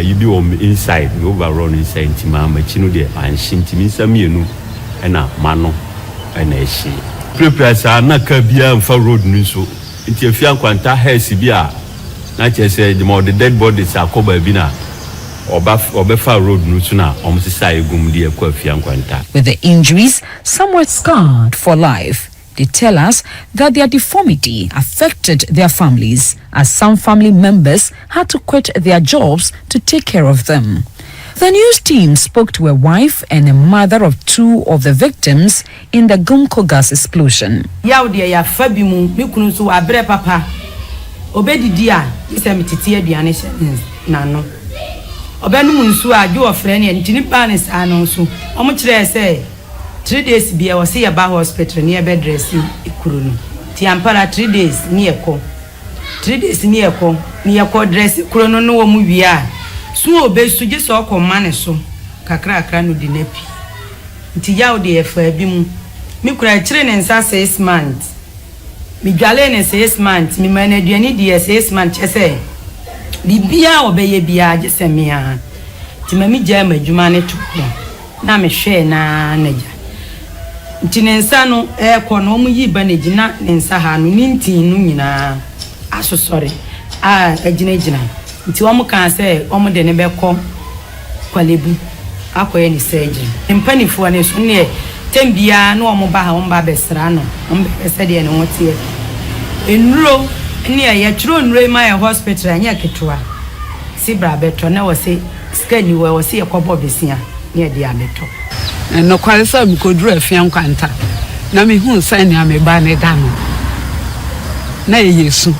you be on inside we overall inside nti machi no de anhye nti me nsam yenu na mano na ehye prepare sa na ka bia mfa road no so nti afia kwanta house bia na che say the dead bodies akoba bi na With the injuries, some were scarred for life. They tell us that their deformity affected their families, as some family members had to quit their jobs to take care of them. The news team spoke to a wife and a mother of two of the victims in the Gumko gas explosion. Obenu munsu ajo ofrene en tini panis anonso omo kire say 3 days bia wo se ba hospital ne be dress ikuru no ti ampara 3 days ni eko 3 days ni eko dress ikuru no no wo mu wia so obesu je so komane so kakra no di napi nti yawo de efa bi mu mi kura kire ne nsa 6 months mi dwale ne 6 months mi manaduani di 6 months chese bibia obeye bia jesemia ti mami jama adwuma ne to na me hwe na naja nti ne nsa no ekọ no mu yi ba na gina ne nsa ha no ni ntin no nyina asosore agina nti wo mu kan se wo mu de ne bekọ kwalebu akoye ni surgery empanifo ne so ne tembia no wo mu ba ha wo ba besra no wo be se de ne wotie enuro ni ya chiro nure ma ya hospital anya ketwa si bra beto na wo se skani wo se yakobo besia ni de abeto no kwale sa mi koduru afian kwanta na mi hu san ni ameba ne da no na yesu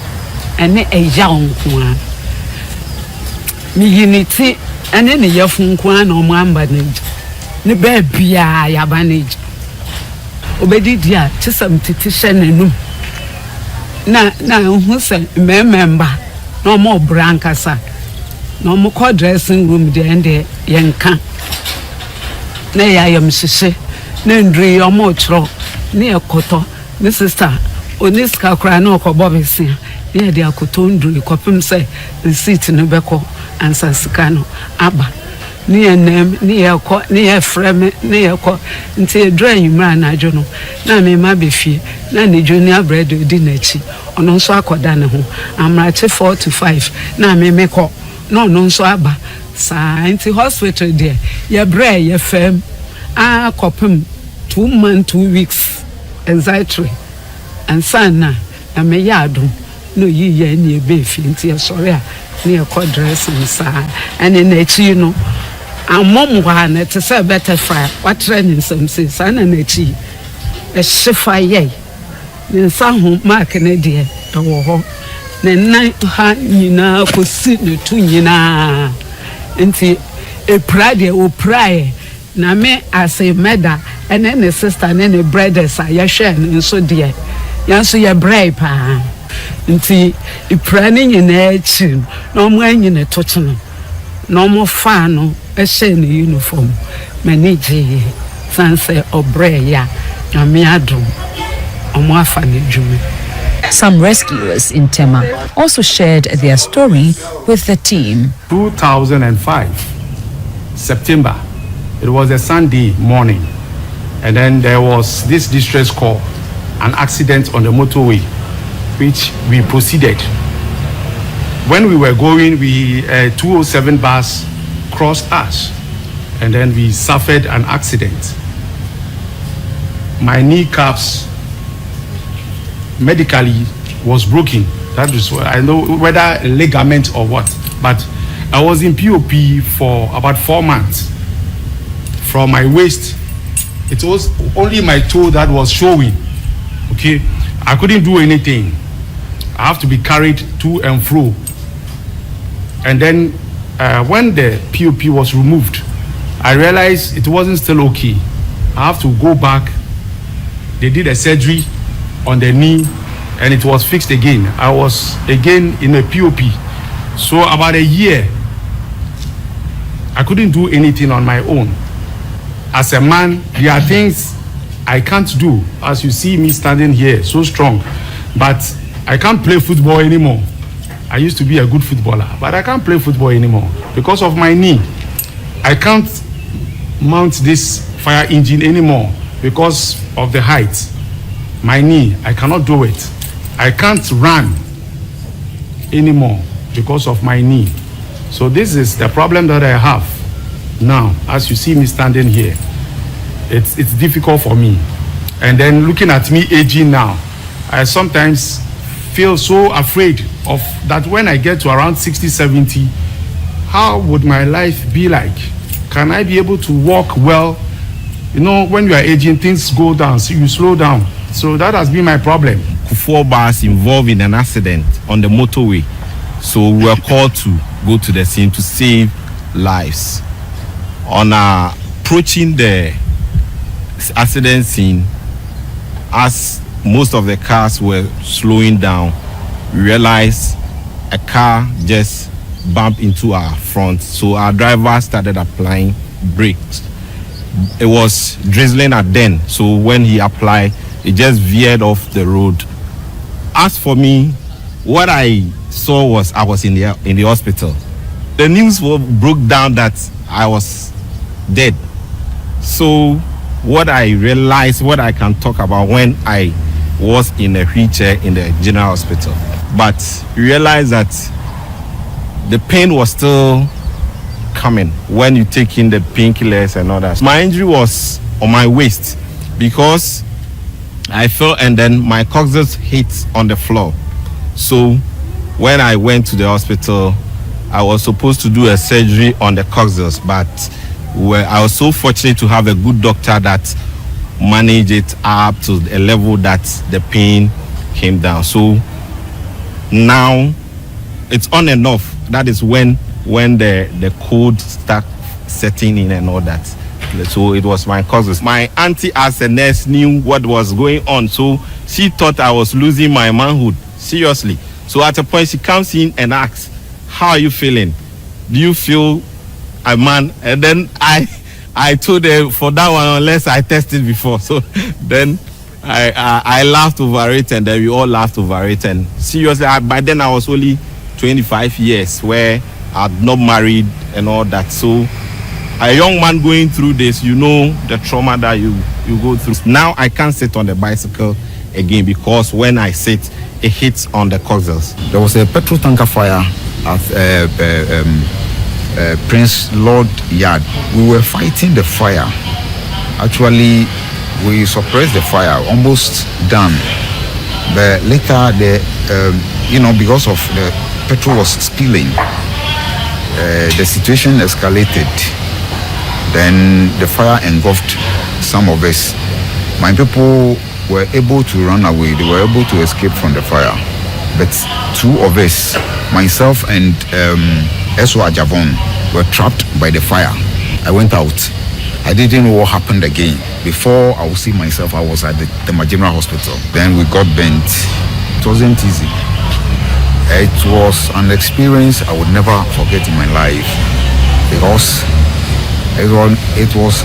ene eya onkoa mi yiniti ene ne yefu nkoa na omo amba ne ba bia ya banage obedi dia tisam titishe nanum na hu se member no mo brankasa no mo ko dressing room de ende yenka na ya yam sise na ndri yo mo tro na ekoto ne sister oniska kra na okobo besia na de akoto ndri kopim se receipt no beko ansa sika no aba ni enem ni ekọ ni efreme ni ekọ nti edra nyumra na adwo no na me ma befie na ne junior bread di nachi ono nso akoda ne ho amrache 4 to 5 na me mekọ no no nso aba sa nti hospital there ye bre ye fam a kopem 2 months 2 weeks exactly and sana na me yado no yi ye ni ebe fi nti sorry a ni ekọ dressing sa ene na chi no amom wa na te se better fry what training some say sana na chi e shefa ye ni sahu mark na de wo ho na nan ha nyina ko si no tu nyina nti e pride o pray na me as a mother and then the sister and then the brothers are ya share nso de ya so ya brave pa nti e pray ni nyina chi no mo anyine to chino no mo fa no e share ni uniform manage sanse obreya na me adom omo afa ni dwume. Some rescuers in Tema also shared their story with the team. 2005 September, it was a Sunday morning, and then there was this distress call, an accident on the motorway, which we proceeded. When we were going, 207 bus crossed us, and then we suffered an accident. my kneecaps medically was broken. That is what I know, whether a ligament or what. But I was in POP for about 4 months. From my waist, it was only my toe that was showing. Okay, I couldn't do anything. I have to be carried to and fro. And then when the POP was removed, I realized it wasn't still okay. I have to go back. They did a surgery on the knee and it was fixed again. I was again in a POP. So about a year, I couldn't do anything on my own. As a man, there are things I can't do. As you see me standing here, so strong. But I can't play football anymore. I used to be a good footballer, but I can't play football anymore because of my knee. I can't mount this fire engine anymore because of the height. My knee, I cannot do it. I can't run anymore because of my knee. So this is the problem that I have now. As you see me standing here, it's difficult for me. And then looking at me aging now, I sometimes feel so afraid of that when I get to around 60, 70, how would my life be like? Can I be able to walk well? You know, when you are aging, things go down, so you slow down. So that has been my problem. 4 bars involved in an accident on the motorway. So we were called to go to the scene to save lives. On approaching the accident scene, as most of the cars were slowing down, we realized a car just bumped into our front. So our driver started applying brakes. It was drizzling at then, so when he applied, it just veered off the road. As for me, what I saw was I was in the hospital. The news broke down that I was dead. So what I realized, what I can talk about when I was in a wheelchair in the general hospital, but realized that the pain was still coming when you take in the painkillers and all that. My injury was on my waist because I fell and then my coccyx hit on the floor. So when I went to the hospital, I was supposed to do a surgery on the coccyx, but I was so fortunate to have a good doctor that managed it up to a level that the pain came down. So now it's on and off. That is when the cold start setting in and all that. So it was my causes. My auntie as a nurse knew what was going on, so she thought I was losing my manhood, seriously. So at a point she comes in and asks, how are you feeling? Do you feel a man? And then I told her for that one, unless I tested before. So then I laughed over it, and then we all laughed over it. And seriously, by then I was only 25 years, where I'd not married and all that. So a young man going through this, you know the trauma that you go through. Now I can't sit on the bicycle again because when I sit, it hits on the coccyx. There was a petrol tanker fire at Prince Lord Yard. We were fighting the fire. Actually, we suppressed the fire, almost done. But later, because of the petrol was spilling, the situation escalated. Then the fire engulfed some of us. My people were able to run away. They were able to escape from the fire. But 2 of us, myself and Eswa Javon, were trapped by the fire. I went out. I didn't know what happened again. Before I would see myself, I was at the General Hospital. Then we got bent. It wasn't easy. It was an experience I would never forget in my life, because it was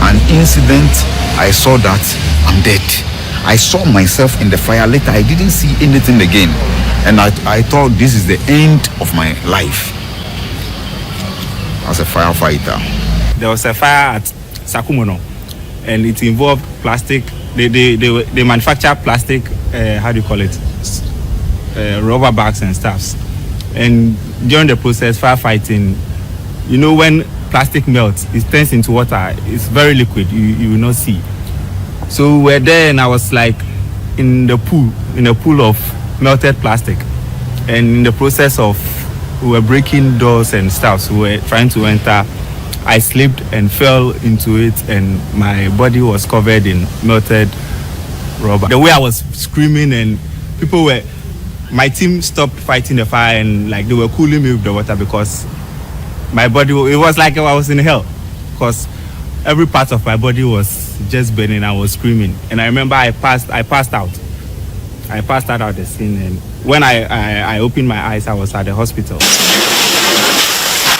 an incident. I saw that I'm dead. I saw myself in the fire. Later, I didn't see anything again. And I thought this is the end of my life as a firefighter. There was a fire at Sakumono, and it involved plastic. They manufacture plastic, rubber bags and stuffs. And during the process, firefighting, you know, when plastic melts, it turns into water. It's very liquid. You will not see. So we were there, and I was like in a pool of melted plastic, and in the process of we were breaking doors and stuff. So we were trying to enter. I slipped and fell into it, and my body was covered in melted rubber. The way I was screaming, and my team stopped fighting the fire, and like they were cooling me with the water because my body, it was like I was in hell because every part of my body was just burning. I was screaming, and I remember I passed out. I passed out of the scene, and when I opened my eyes, I was at the hospital.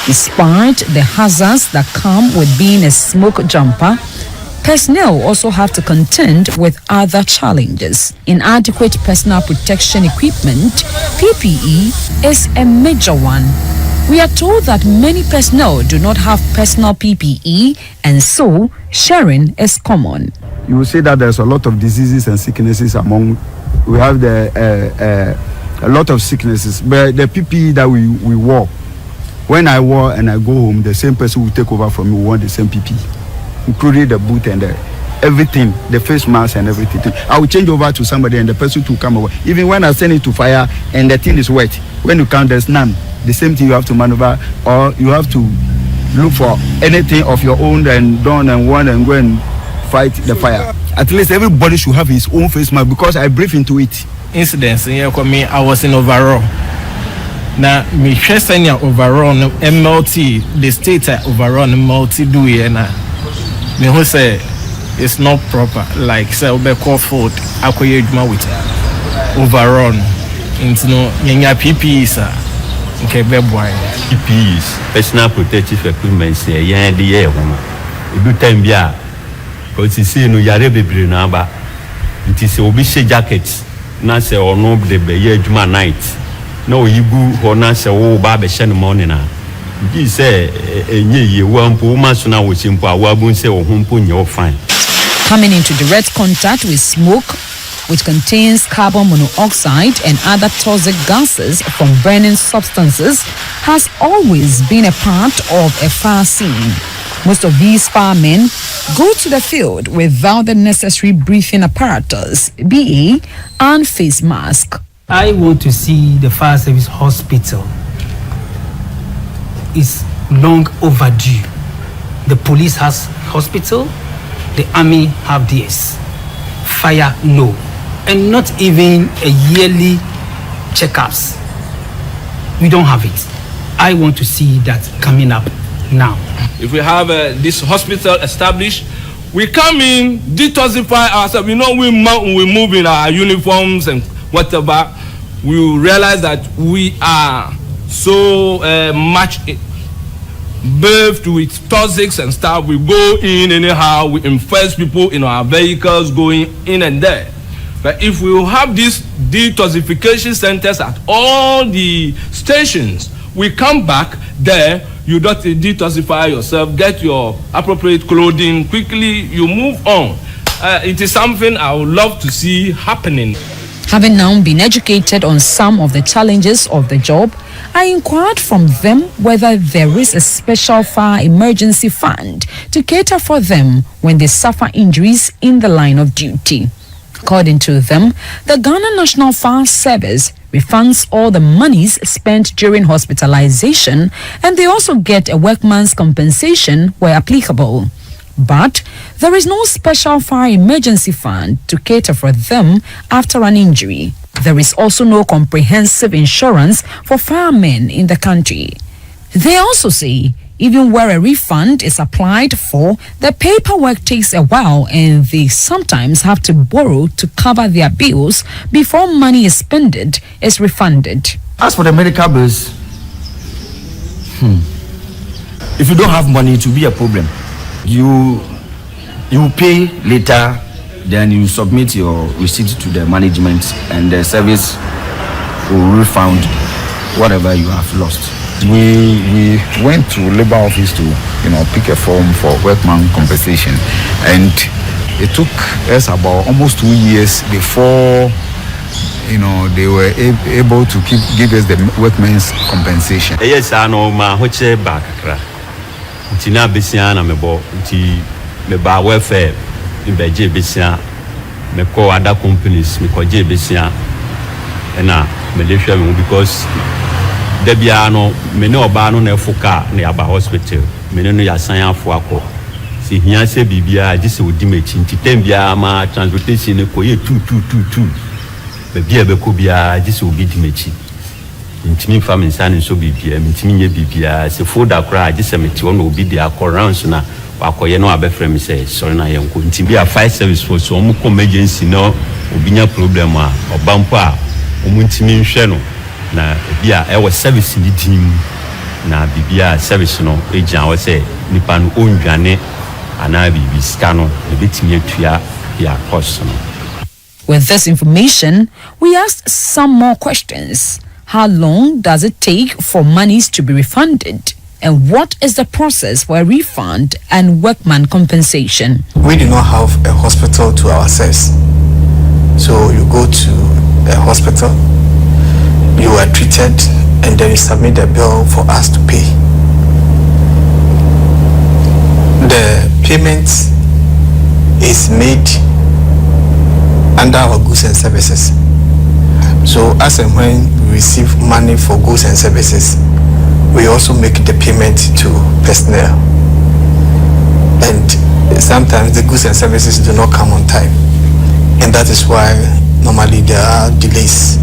Despite the hazards that come with being a smoke jumper, personnel also have to contend with other challenges. Inadequate personal protection equipment, PPE, is a major one. We are told that many personnel do not have personal PPE, and so sharing is common. You will see that there's a lot of diseases and sicknesses among. We have a lot of sicknesses, but the PPE that we wore, when I wore and I go home, the same person will take over from me, wore the same PPE, including the boot and everything, the face mask and everything. I will change over to somebody and the person will come over. Even when I send it to fire and the thing is wet, when you count, there's none. The same thing you have to maneuver, or you have to look for anything of your own and done and one and go and fight the fire. At least everybody should have his own face mask because I breathe into it. Incidents here for me, I was in overall. Now, me senior overall MLT, the state overall MLT do here now. Me who say it's not proper. Like say we call food, akoye juma with overall. Into no yenya PPE sir. Okay, be boy. PPEs, personal protective equipment, say yeah the air woman. You do time bia, because you see no yare bebre na ba. It is obi she jackets. Na say or no the be yeah juma night. No, you go on answer, oh, Baba Shan morning. You say, ye won't pull much now with him, I won't say, or whom put your fine. Coming into direct contact with smoke, which contains carbon monoxide and other toxic gases from burning substances, has always been a part of a fire scene. Most of these firemen go to the field without the necessary breathing apparatus, BA, and face mask. I want to see the fire service hospital. It's long overdue. The police has hospital, the army have theirs. Fire, no. And not even a yearly checkups. We don't have it. I want to see that coming up now. If we have this hospital established, we come in, detoxify ourselves. We know we move in our uniforms and whatever. We will realize that we are so much bathed with toxics and stuff. We go in anyhow, we infest people in our vehicles going in and there. But if we have these detoxification centers at all the stations, we come back there, you don't detoxify yourself, get your appropriate clothing, quickly you move on. It is something I would love to see happening. Having now been educated on some of the challenges of the job, I inquired from them whether there is a special fire emergency fund to cater for them when they suffer injuries in the line of duty. According to them, the Ghana National Fire Service refunds all the monies spent during hospitalization, and they also get a workman's compensation where applicable. But there is no special fire emergency fund to cater for them after an injury. There is also no comprehensive insurance for firemen in the country. They also say even where a refund is applied for, the paperwork takes a while and they sometimes have to borrow to cover their bills before money is spent is refunded. As for the medical bills, if you don't have money, it will be a problem. You pay later, then you submit your receipt to the management and the service will refund whatever you have lost. We went to labor office to pick a form for workman compensation, and it took us about almost 2 years before they were able to give us the workman's compensation. Yes, I know my hoche back. Tina Bisiana mebo, welfare mbeje besia me call other companies me call je besia na me dey hwɛ me because da bia no me ne oba no na efoka na aba hospital me ne no ya san afo akọ si hia se bibia agise odi mechi ntitem bia ma transportation ne koye 2222 be bia be ko bia agise obi di mechi ntimi fa me san so bibia ntimi nye bibia se foda kra agise me ti ono obi di akọ rounds na wakoye no abefre me say sorry na yenko ntimi a fire service for so omo emergency no obi nya problem a obampo a omo ntimi nhwe no na bia e was service ni team na bibia service no ejan wo say nipa no ondwane ana bibi ska no e betimi atua ya cost no. With this information, we asked some more questions. How long does it take for monies to be refunded? And what is the process for a refund and workman compensation? We do not have a hospital to ourselves. So you go to a hospital, you are treated, and then you submit the bill for us to pay. The payment is made under our goods and services. So as and when we receive money for goods and services, we also make the payment to personnel. And sometimes the goods and services do not come on time. And that is why normally there are delays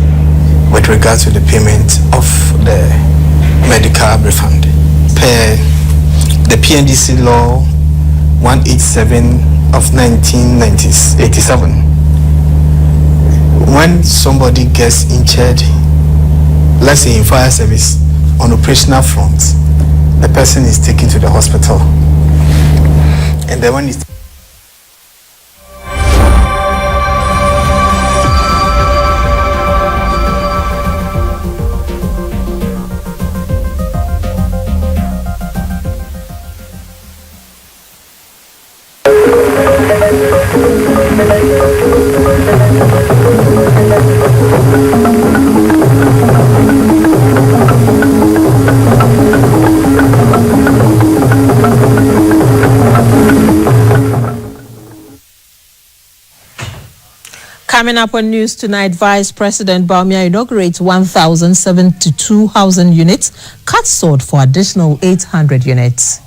with regard to the payment of the medical refund. Per the PNDC law 187 of 1987, when somebody gets injured, let's say in fire service, on operational front, the person is taken to the hospital, and then when it's Coming up on News Tonight, Vice President Bawumia inaugurates 1,072 housing units, cuts sword for additional 800 units.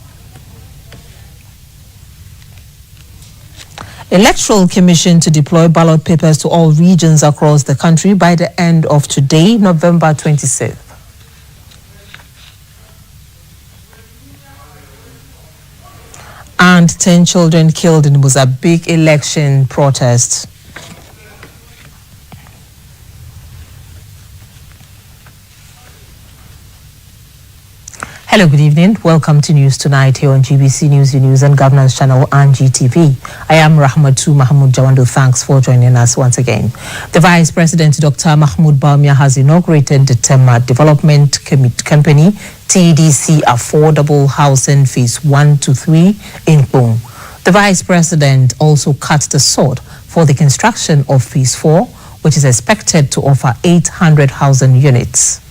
Electoral Commission to deploy ballot papers to all regions across the country by the end of today, November 26th. And 10 children killed in Mozambique election protest. Hello, good evening. Welcome to News Tonight here on GBC News, the News and Governance Channel and GTV. I am Rahmatu Mahmoud Jawando. Thanks for joining us once again. The Vice President, Dr. Mahmoud Bawumia, has inaugurated the Tema Development Company, TDC Affordable Housing Phase 1 to 3 in Kpong. The Vice President also cut the sword for the construction of Phase 4, which is expected to offer 800 housing units.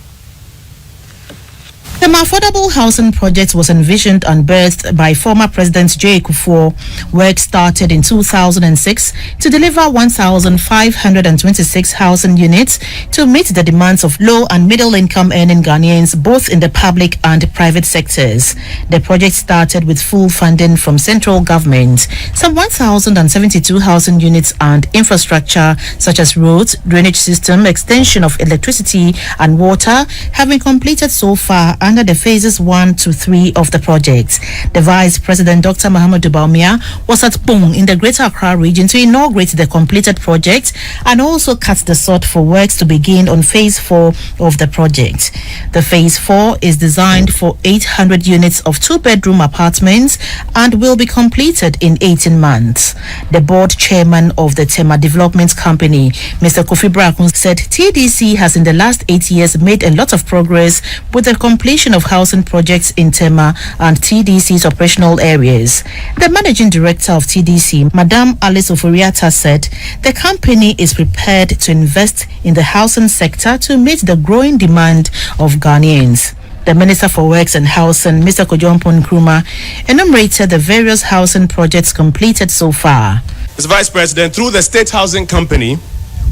The affordable housing project was envisioned and birthed by former President J. Kufuor. Work started in 2006 to deliver 1,526 housing units to meet the demands of low and middle income earning Ghanaians, both in the public and private sectors. The project started with full funding from central government. Some 1,072 housing units and infrastructure such as roads, drainage system, extension of electricity and water have been completed so far under the phases 1 to 3 of the project. The Vice President, Dr. Mahmoud Bawumia, was at Kpong in the Greater Accra region to inaugurate the completed project and also cut the sword for works to begin on phase 4 of the project. The phase 4 is designed for 800 units of 2-bedroom apartments and will be completed in 18 months. The board chairman of the Tema Development Company, Mr. Kofi Brakun, said TDC has in the last 8 years made a lot of progress with the completion of housing projects in Tema and TDC's operational areas. The managing director of TDC, Madam Alice Oforiata, said the company is prepared to invest in the housing sector to meet the growing demand of Ghanaians. The Minister for Works and Housing, Mr. Kojompon Nkrumah, enumerated the various housing projects completed so far. Mr. Vice President, through the State Housing Company,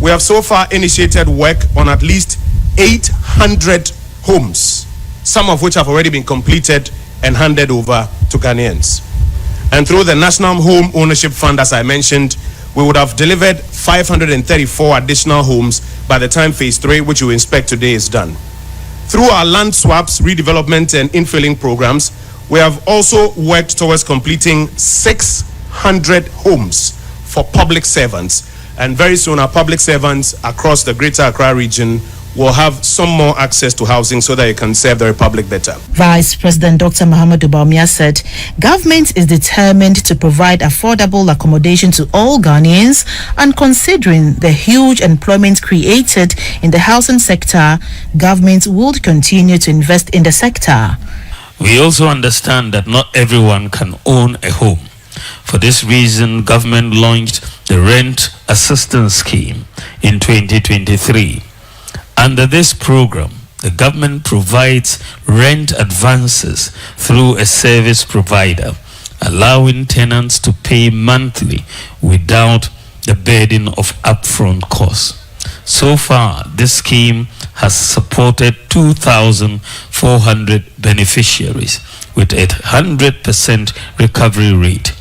we have so far initiated work on at least 800 homes, some of which have already been completed and handed over to Ghanaians. And through the National Home Ownership Fund, as I mentioned, we would have delivered 534 additional homes by the time phase 3, which you inspect today, is done. Through our land swaps, redevelopment and infilling programs, we have also worked towards completing 600 homes for public servants. And very soon our public servants across the Greater Accra region will have some more access to housing so that it can serve the Republic better. Vice President Dr. Muhammadu Bawumia said government is determined to provide affordable accommodation to all Ghanaians, and considering the huge employment created in the housing sector, government would continue to invest in the sector. We also understand that not everyone can own a home. For this reason, government launched the Rent Assistance Scheme in 2023. Under this program, the government provides rent advances through a service provider, allowing tenants to pay monthly without the burden of upfront costs. So far, this scheme has supported 2,400 beneficiaries with a 100% recovery rate.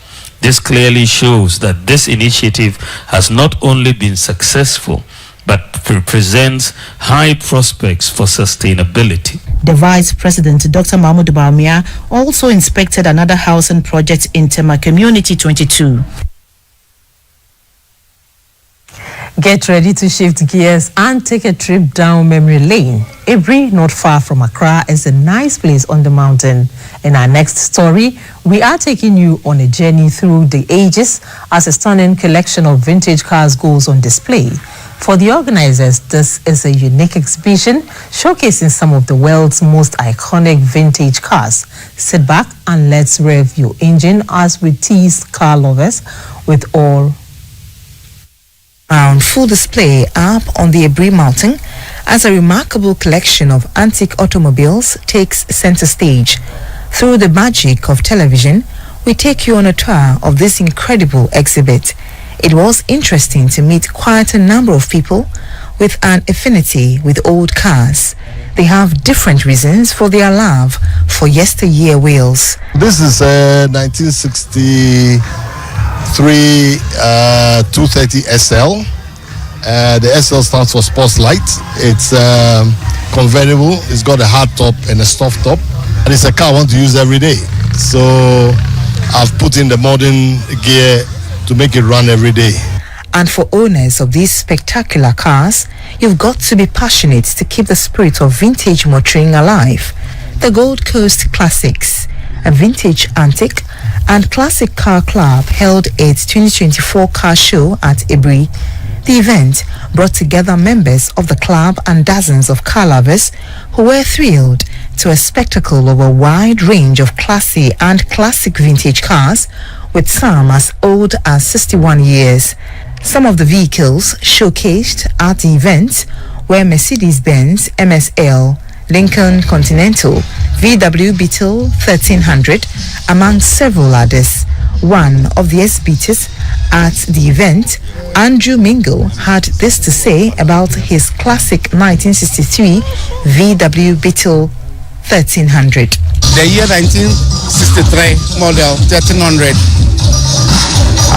This clearly shows that this initiative has not only been successful, but represents high prospects for sustainability. The Vice President, Dr. Muhammadu Bawumia, also inspected another housing project in Tema Community 22. Get ready to shift gears and take a trip down memory lane. Ebri, not far from Accra, is a nice place on the mountain. In our next story, we are taking you on a journey through the ages as a stunning collection of vintage cars goes on display. For the organizers, this is a unique exhibition showcasing some of the world's most iconic vintage cars. Sit back and let's rev your engine as we tease car lovers with all on full display up on the Ebri Mountain as a remarkable collection of antique automobiles takes center stage. Through the magic of television, we take you on a tour of this incredible exhibit. It was interesting to meet quite a number of people with an affinity with old cars. They have different reasons for their love for yesteryear wheels. This is 1963 230 SL. The SL stands for Sports Light. It's convertible. It's got a hard top and a soft top. And it's a car I want to use every day. So I've put in the modern gear to make it run every day. And for owners of these spectacular cars, you've got to be passionate to keep the spirit of vintage motoring alive. The Gold Coast Classics, a vintage antique and classic car club, held its 2024 car show at Ebri. The event brought together members of the club and dozens of car lovers who were thrilled to a spectacle of a wide range of classy and classic vintage cars, with some as old as 61 years. Some of the vehicles showcased at the event were Mercedes-Benz MSL, Lincoln Continental, VW Beetle 1300, among several others. One of the exhibitors at the event, Andrew Mingle, had this to say about his classic 1963 VW Beetle 1300. The year 1963 model 1300.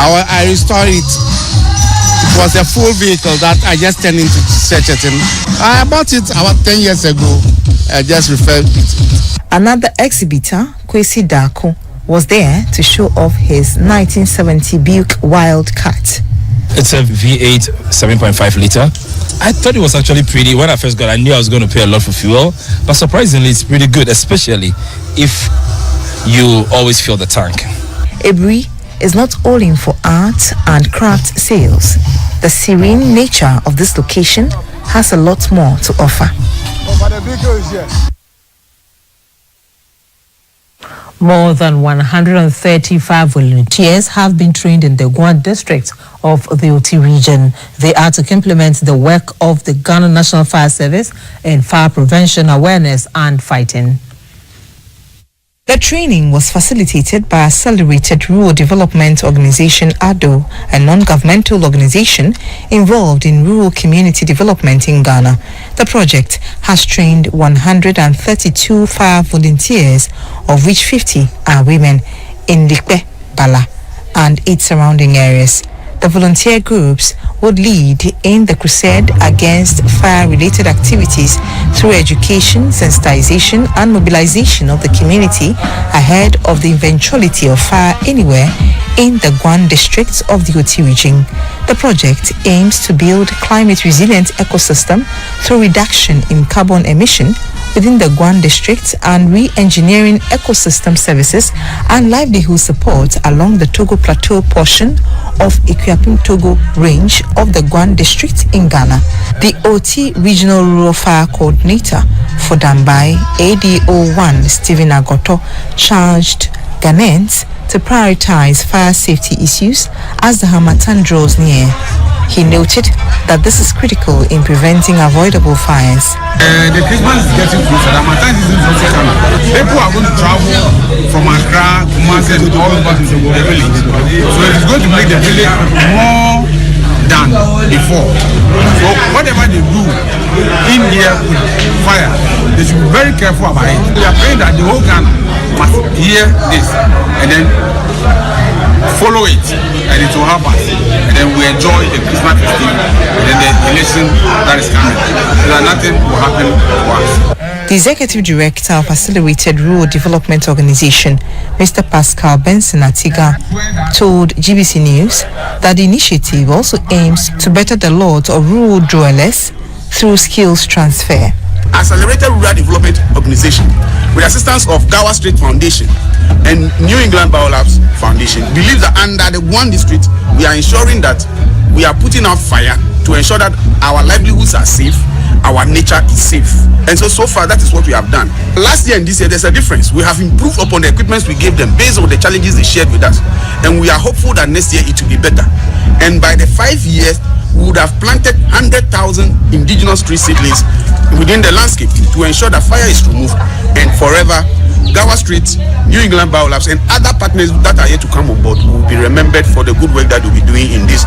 I restored it. It was a full vehicle that I just turned into search it. I bought it about 10 years ago. I just refurbed it. Another exhibitor, Kwesi Dako, was there to show off his 1970 Buick Wildcat. It's a V8 7.5 liter. I thought it was actually pretty. When I first got it, I knew I was going to pay a lot for fuel, but surprisingly it's pretty good, especially if you always fill the tank. Ebri is not all in for art and craft sales. The serene nature of this location has a lot more to offer. More than 135 volunteers have been trained in the Guan district of the Oti region. They are to complement the work of the Ghana National Fire Service in fire prevention, awareness and fighting. The training was facilitated by Accelerated Rural Development Organization ADO, a non-governmental organization involved in rural community development in Ghana. The project has trained 132 fire volunteers, of which 50 are women, in Likpe, Bala, and its surrounding areas. The volunteer groups would lead in the crusade against fire-related activities through education, sensitization, and mobilization of the community ahead of the eventuality of fire anywhere in the Guan districts of the Oti region. The project aims to build climate-resilient ecosystem through reduction in carbon emission within the Guan district and re-engineering ecosystem services and livelihood support along the Togo Plateau portion of Ikuapim Togo range of the Guan district in Ghana. The OT Regional Rural Fire Coordinator for Dambai, ADO1 Stephen Agoto, charged Ghanaians to prioritize fire safety issues as the Harmattan draws near. He noted that this is critical in preventing avoidable fires. The Christmas is getting closer. The Harmattan season is also coming. People are going to travel from Accra, Kumasi, and all over to the village. So it is going to make the village more than before. So whatever they do in here with fire, they should be very careful about it. We are praying that the whole Ghana must hear this and then follow it, and it will help us, and then we enjoy the Christmas festival and then the election that is coming, so that nothing will happen to us. The Executive Director of Accelerated Rural Development Organization, Mr. Pascal Benson Atiga, told GBC News that the initiative also aims to better the lot of rural dwellers through skills transfer. Accelerated Rural Development Organization, with assistance of Gower Street Foundation and New England Biolabs Foundation, believes that under the one district, we are ensuring that we are putting out fire to ensure that our livelihoods are safe, our nature is safe. And so far, that is what we have done. Last year and this year, there's a difference. We have improved upon the equipment we gave them based on the challenges they shared with us. And we are hopeful that next year it will be better. And by the 5 years, we would have planted 100,000 indigenous tree seedlings within the landscape to ensure that fire is removed and forever Gower Street, New England Biolabs, and other partners that are yet to come on board will be remembered for the good work that we'll be doing in this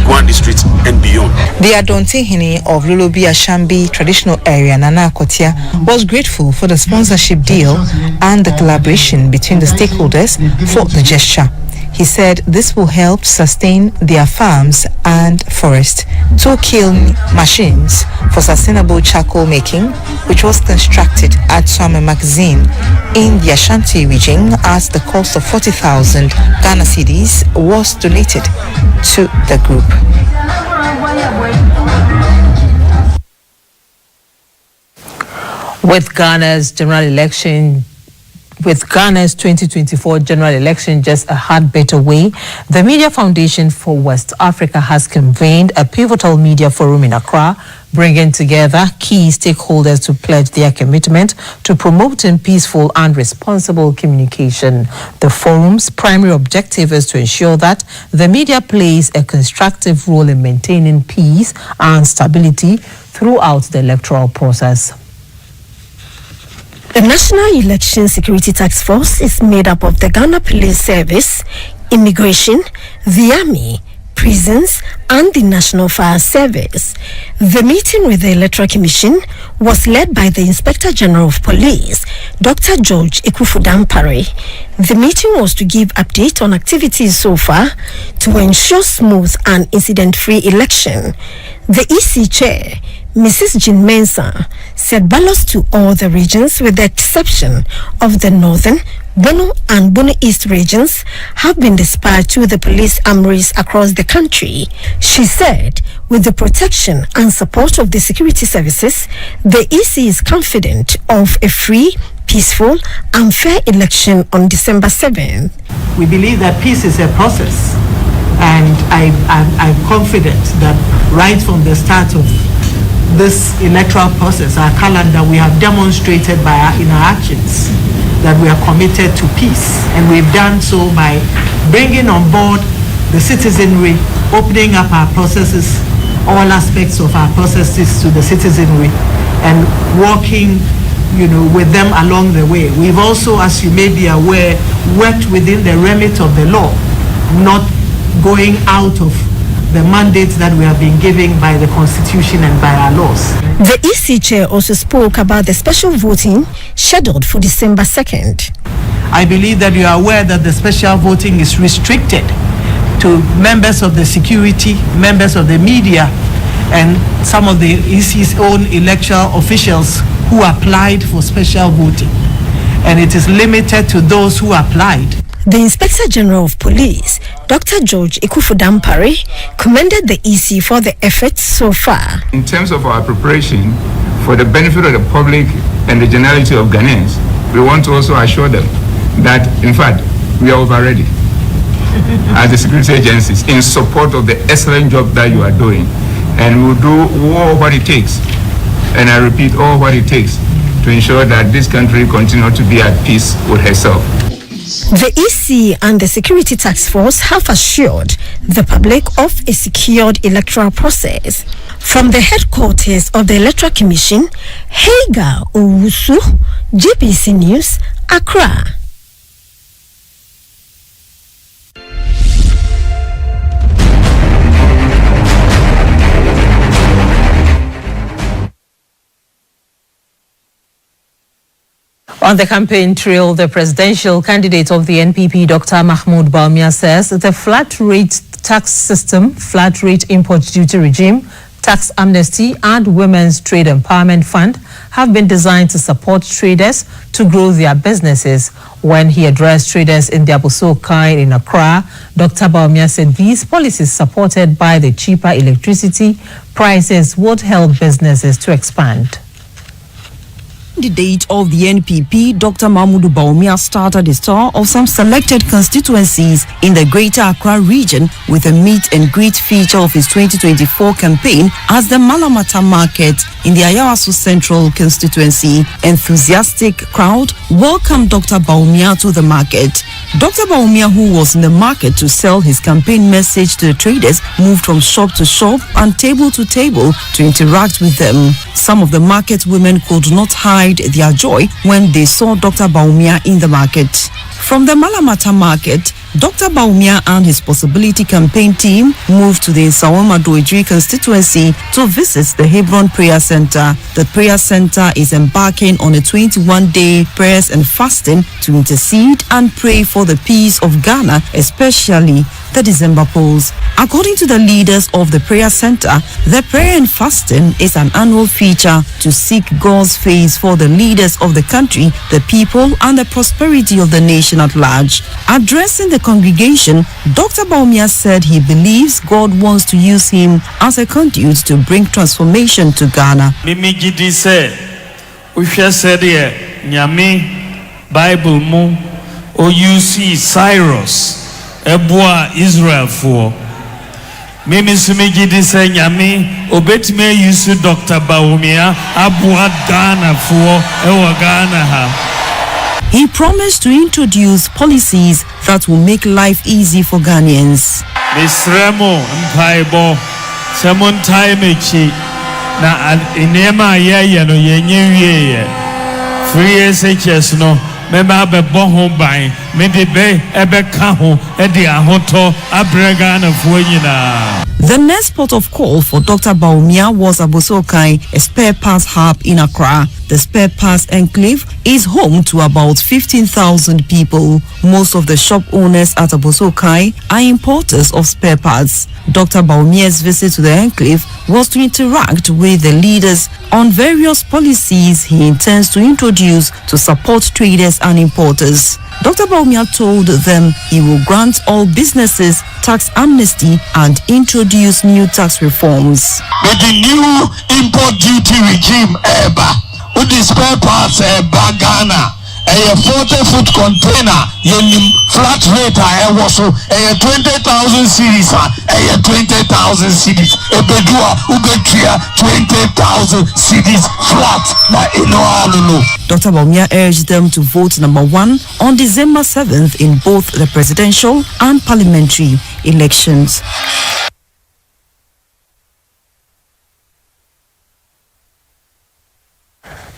Guan district and beyond. The Adonte Hini of Lulubi Ashambi traditional area, Nana Akotia, was grateful for the sponsorship deal and the collaboration between the stakeholders for the gesture. He said this will help sustain their farms and forest. 2 kiln machines for sustainable charcoal making, which was constructed at Swame Magazine in the Ashanti region at the cost of 40,000 Ghana cedis, was donated to the group. With Ghana's 2024 general election just a hard better way, the Media Foundation for West Africa has convened a pivotal media forum in Accra, bringing together key stakeholders to pledge their commitment to promoting peaceful and responsible communication. The forum's primary objective is to ensure that the media plays a constructive role in maintaining peace and stability throughout the electoral process. The National Election Security Task Force is made up of the Ghana Police Service, Immigration, the Army, Prisons, and the National Fire Service. The meeting with the Electoral Commission was led by the Inspector General of Police, Dr. George Ekufudampare. The meeting was to give update on activities so far to ensure smooth and incident-free election. The EC Chair, Mrs. Jean Mensah, said ballots to all the regions with the exception of the Northern, Bono and Bono East regions have been dispatched to the police armories across the country. She said with the protection and support of the security services, the EC is confident of a free, peaceful and fair election on December 7th. We believe that peace is a process, and I'm confident that right from the start of this electoral process, our calendar, we have demonstrated in our actions that we are committed to peace, and we've done so by bringing on board the citizenry, opening up our processes, all aspects of our processes to the citizenry, and working with them along the way. We've also, as you may be aware, worked within the remit of the law, not going out of the mandates that we have been given by the Constitution and by our laws. The EC chair also spoke about the special voting scheduled for December 2nd. I believe that you are aware that the special voting is restricted to members of the security, members of the media, and some of the EC's own electoral officials who applied for special voting. And it is limited to those who applied. The Inspector General of Police, Dr. George Ikufudampare, commended the EC for the efforts so far. In terms of our preparation for the benefit of the public and the generality of Ghanaians, we want to also assure them that, in fact, we are over ready as the security agencies in support of the excellent job that you are doing. And we'll do all what it takes, and I repeat, all what it takes to ensure that this country continues to be at peace with herself. The EC and the Security Task Force have assured the public of a secured electoral process. From the headquarters of the Electoral Commission, Hagar Owusu, GBC News, Accra. On the campaign trail, the presidential candidate of the NPP, Dr. Mahmoud Bawumia, says the flat rate tax system, flat rate import duty regime, tax amnesty and Women's Trade Empowerment Fund have been designed to support traders to grow their businesses. When he addressed traders in the Abosokai in Accra, Dr. Bawumia said these policies, supported by the cheaper electricity prices, would help businesses to expand. Candidate of the NPP, Dr. Mahmoud Bawumia, started his tour of some selected constituencies in the Greater Accra region with a meet and greet feature of his 2024 campaign at the Malamata Market in the Ayawaso Central constituency. Enthusiastic crowd welcomed Dr. Bawumia to the market. Dr. Bawumia, who was in the market to sell his campaign message to the traders, moved from shop to shop and table to table to interact with them. Some of the market women could not hide their joy when they saw Dr. Bawumia in the market. From the Malamata Market, Dr. Bawumia and his Possibility campaign team moved to the Nsawama Doedri constituency to visit the Hebron Prayer Center. The prayer center is embarking on a 21-day prayers and fasting to intercede and pray for the peace of Ghana, especially the December polls. According to the leaders of the prayer center, the prayer and fasting is an annual feature to seek God's face for the leaders of the country, the people, and the prosperity of the nation at large. Addressing the congregation, Dr. Bawumia said he believes God wants to use him as a conduit to bring transformation to Ghana. Mimi Gidi said, we shall say there, Nyame, Bible mu, OUC Cyrus, Ebua Israel for. Mimi Sumigidi said, Nyame, Obetime Yusu Dr. Bawumia, Abua Ghana for, Ewa Ghana ha. He promised to introduce policies that will make life easy for Ghanaians. Miss Remo Mpaibo, Samon Taimechi, na inema ye no yenye free SHS no. Member be bon by maybe be ebe kaho edi ahoto abregana funyina. The next port of call for Dr. Bawumia was Abosokai, a spare parts hub in Accra. The spare parts enclave is home to about 15,000 people. Most of the shop owners at Abosokai are importers of spare parts. Dr. Bawumia's visit to the enclave was to interact with the leaders on various policies he intends to introduce to support traders and importers. Dr. Bawumia told them he will grant all businesses tax amnesty and introduce new tax reforms. With the new import duty regime, with the spare parts, Ghana, a 40-foot container, flat rate, also a 20,000 series, a 20,000 series, a bedua, ubetria, 20,000 series flat, Dr. Bawumia urged them to vote number 1 on December 7th in both the presidential and parliamentary elections.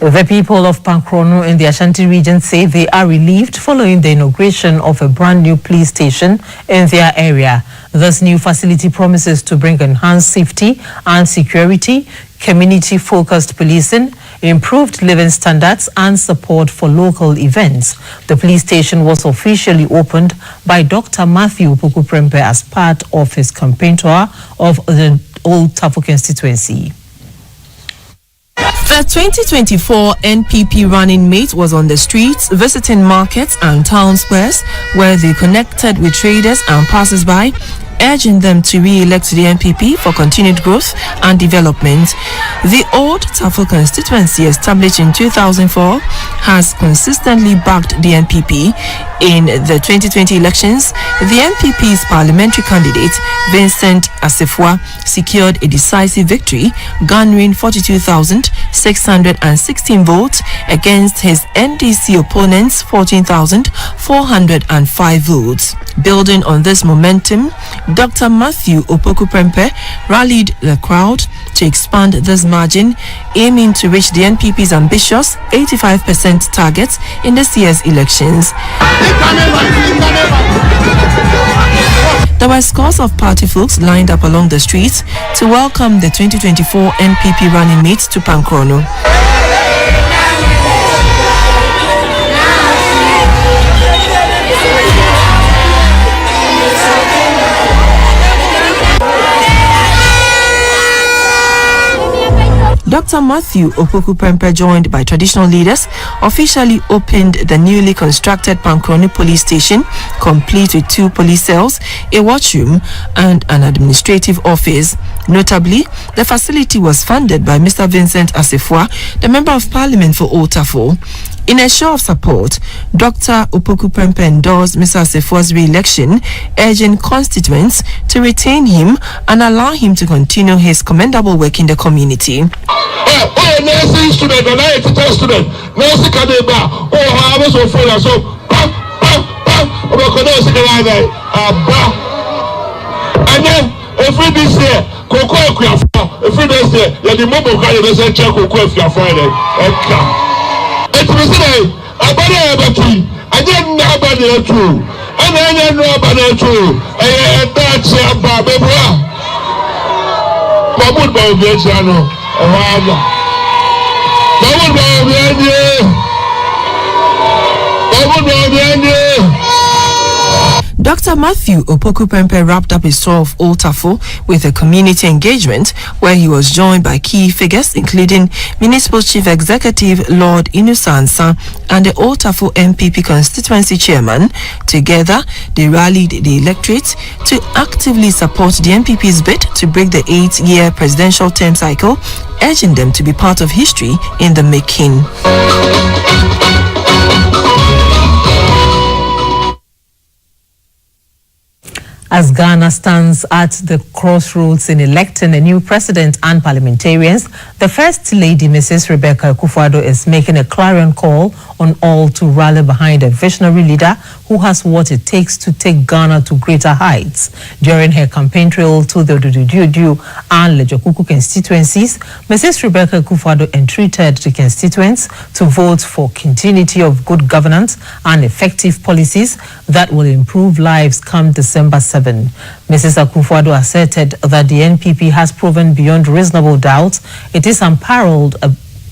The people of Pankrono in the Ashanti region say they are relieved following the inauguration of a brand new police station in their area. This new facility promises to bring enhanced safety and security, community-focused policing, improved living standards and support for local events. The police station was officially opened by Dr. Matthew Opoku-Prempeh as part of his campaign tour of the Old Tafo constituency. The 2024 NPP running mate was on the streets, visiting markets and town squares where they connected with traders and passers-by, urging them to re-elect the NPP for continued growth and development. The Old Tafo constituency, established in 2004, has consistently backed the NPP. In the 2020 elections, the NPP's parliamentary candidate, Vincent Asefua, secured a decisive victory, garnering 42,616 votes against his NDC opponent's 14,405 votes. Building on this momentum, Dr. Matthew Opoku-Prempeh rallied the crowd to expand this margin, aiming to reach the NPP's ambitious 85% target in this year's elections. There were scores of party folks lined up along the streets to welcome the 2024 NPP running mate to Pankrono. Dr. Matthew Opoku-Prempeh, joined by traditional leaders, officially opened the newly constructed Pankrono police station, complete with 2 police cells, a watchroom, and an administrative office. Notably, the facility was funded by Mr. Vincent Asefua, the Member of Parliament for Old Tafo. In a show of support, Dr. Opoku-Prempeh endorsed Mr. Asefua's re-election, urging constituents to retain him and allow him to continue his commendable work in the community. Nursing student, and I teacher student, nursing kadeba, I was so full of so, and then every this year, Coco, every this year, the mobile car is a check Coco if you are Friday. It was today, I didn't know about the true, and I didn't know about the true, and that's a Baba. Babu Babu, Dr. Matthew Opoku-Prempeh wrapped up his tour of Old Tafo with a community engagement where he was joined by key figures including Municipal Chief Executive Lord Inusansa and the Old Tafo NPP constituency chairman. Together, they rallied the electorate to actively support the NPP's bid to break the 8-year presidential term cycle, urging them to be part of history in the making. As Ghana stands at the crossroads in electing a new president and parliamentarians, the First Lady, Mrs. Rebecca Akufo-Addo, is making a clarion call on all to rally behind a visionary leader who has what it takes to take Ghana to greater heights. During her campaign trail to the Dudu and Lejokuku constituencies, Mrs. Rebecca Akufo-Addo entreated the constituents to vote for continuity of good governance and effective policies that will improve lives come December 7. Mrs. Akufo-Addo asserted that the NPP has proven beyond reasonable doubt it is unparalleled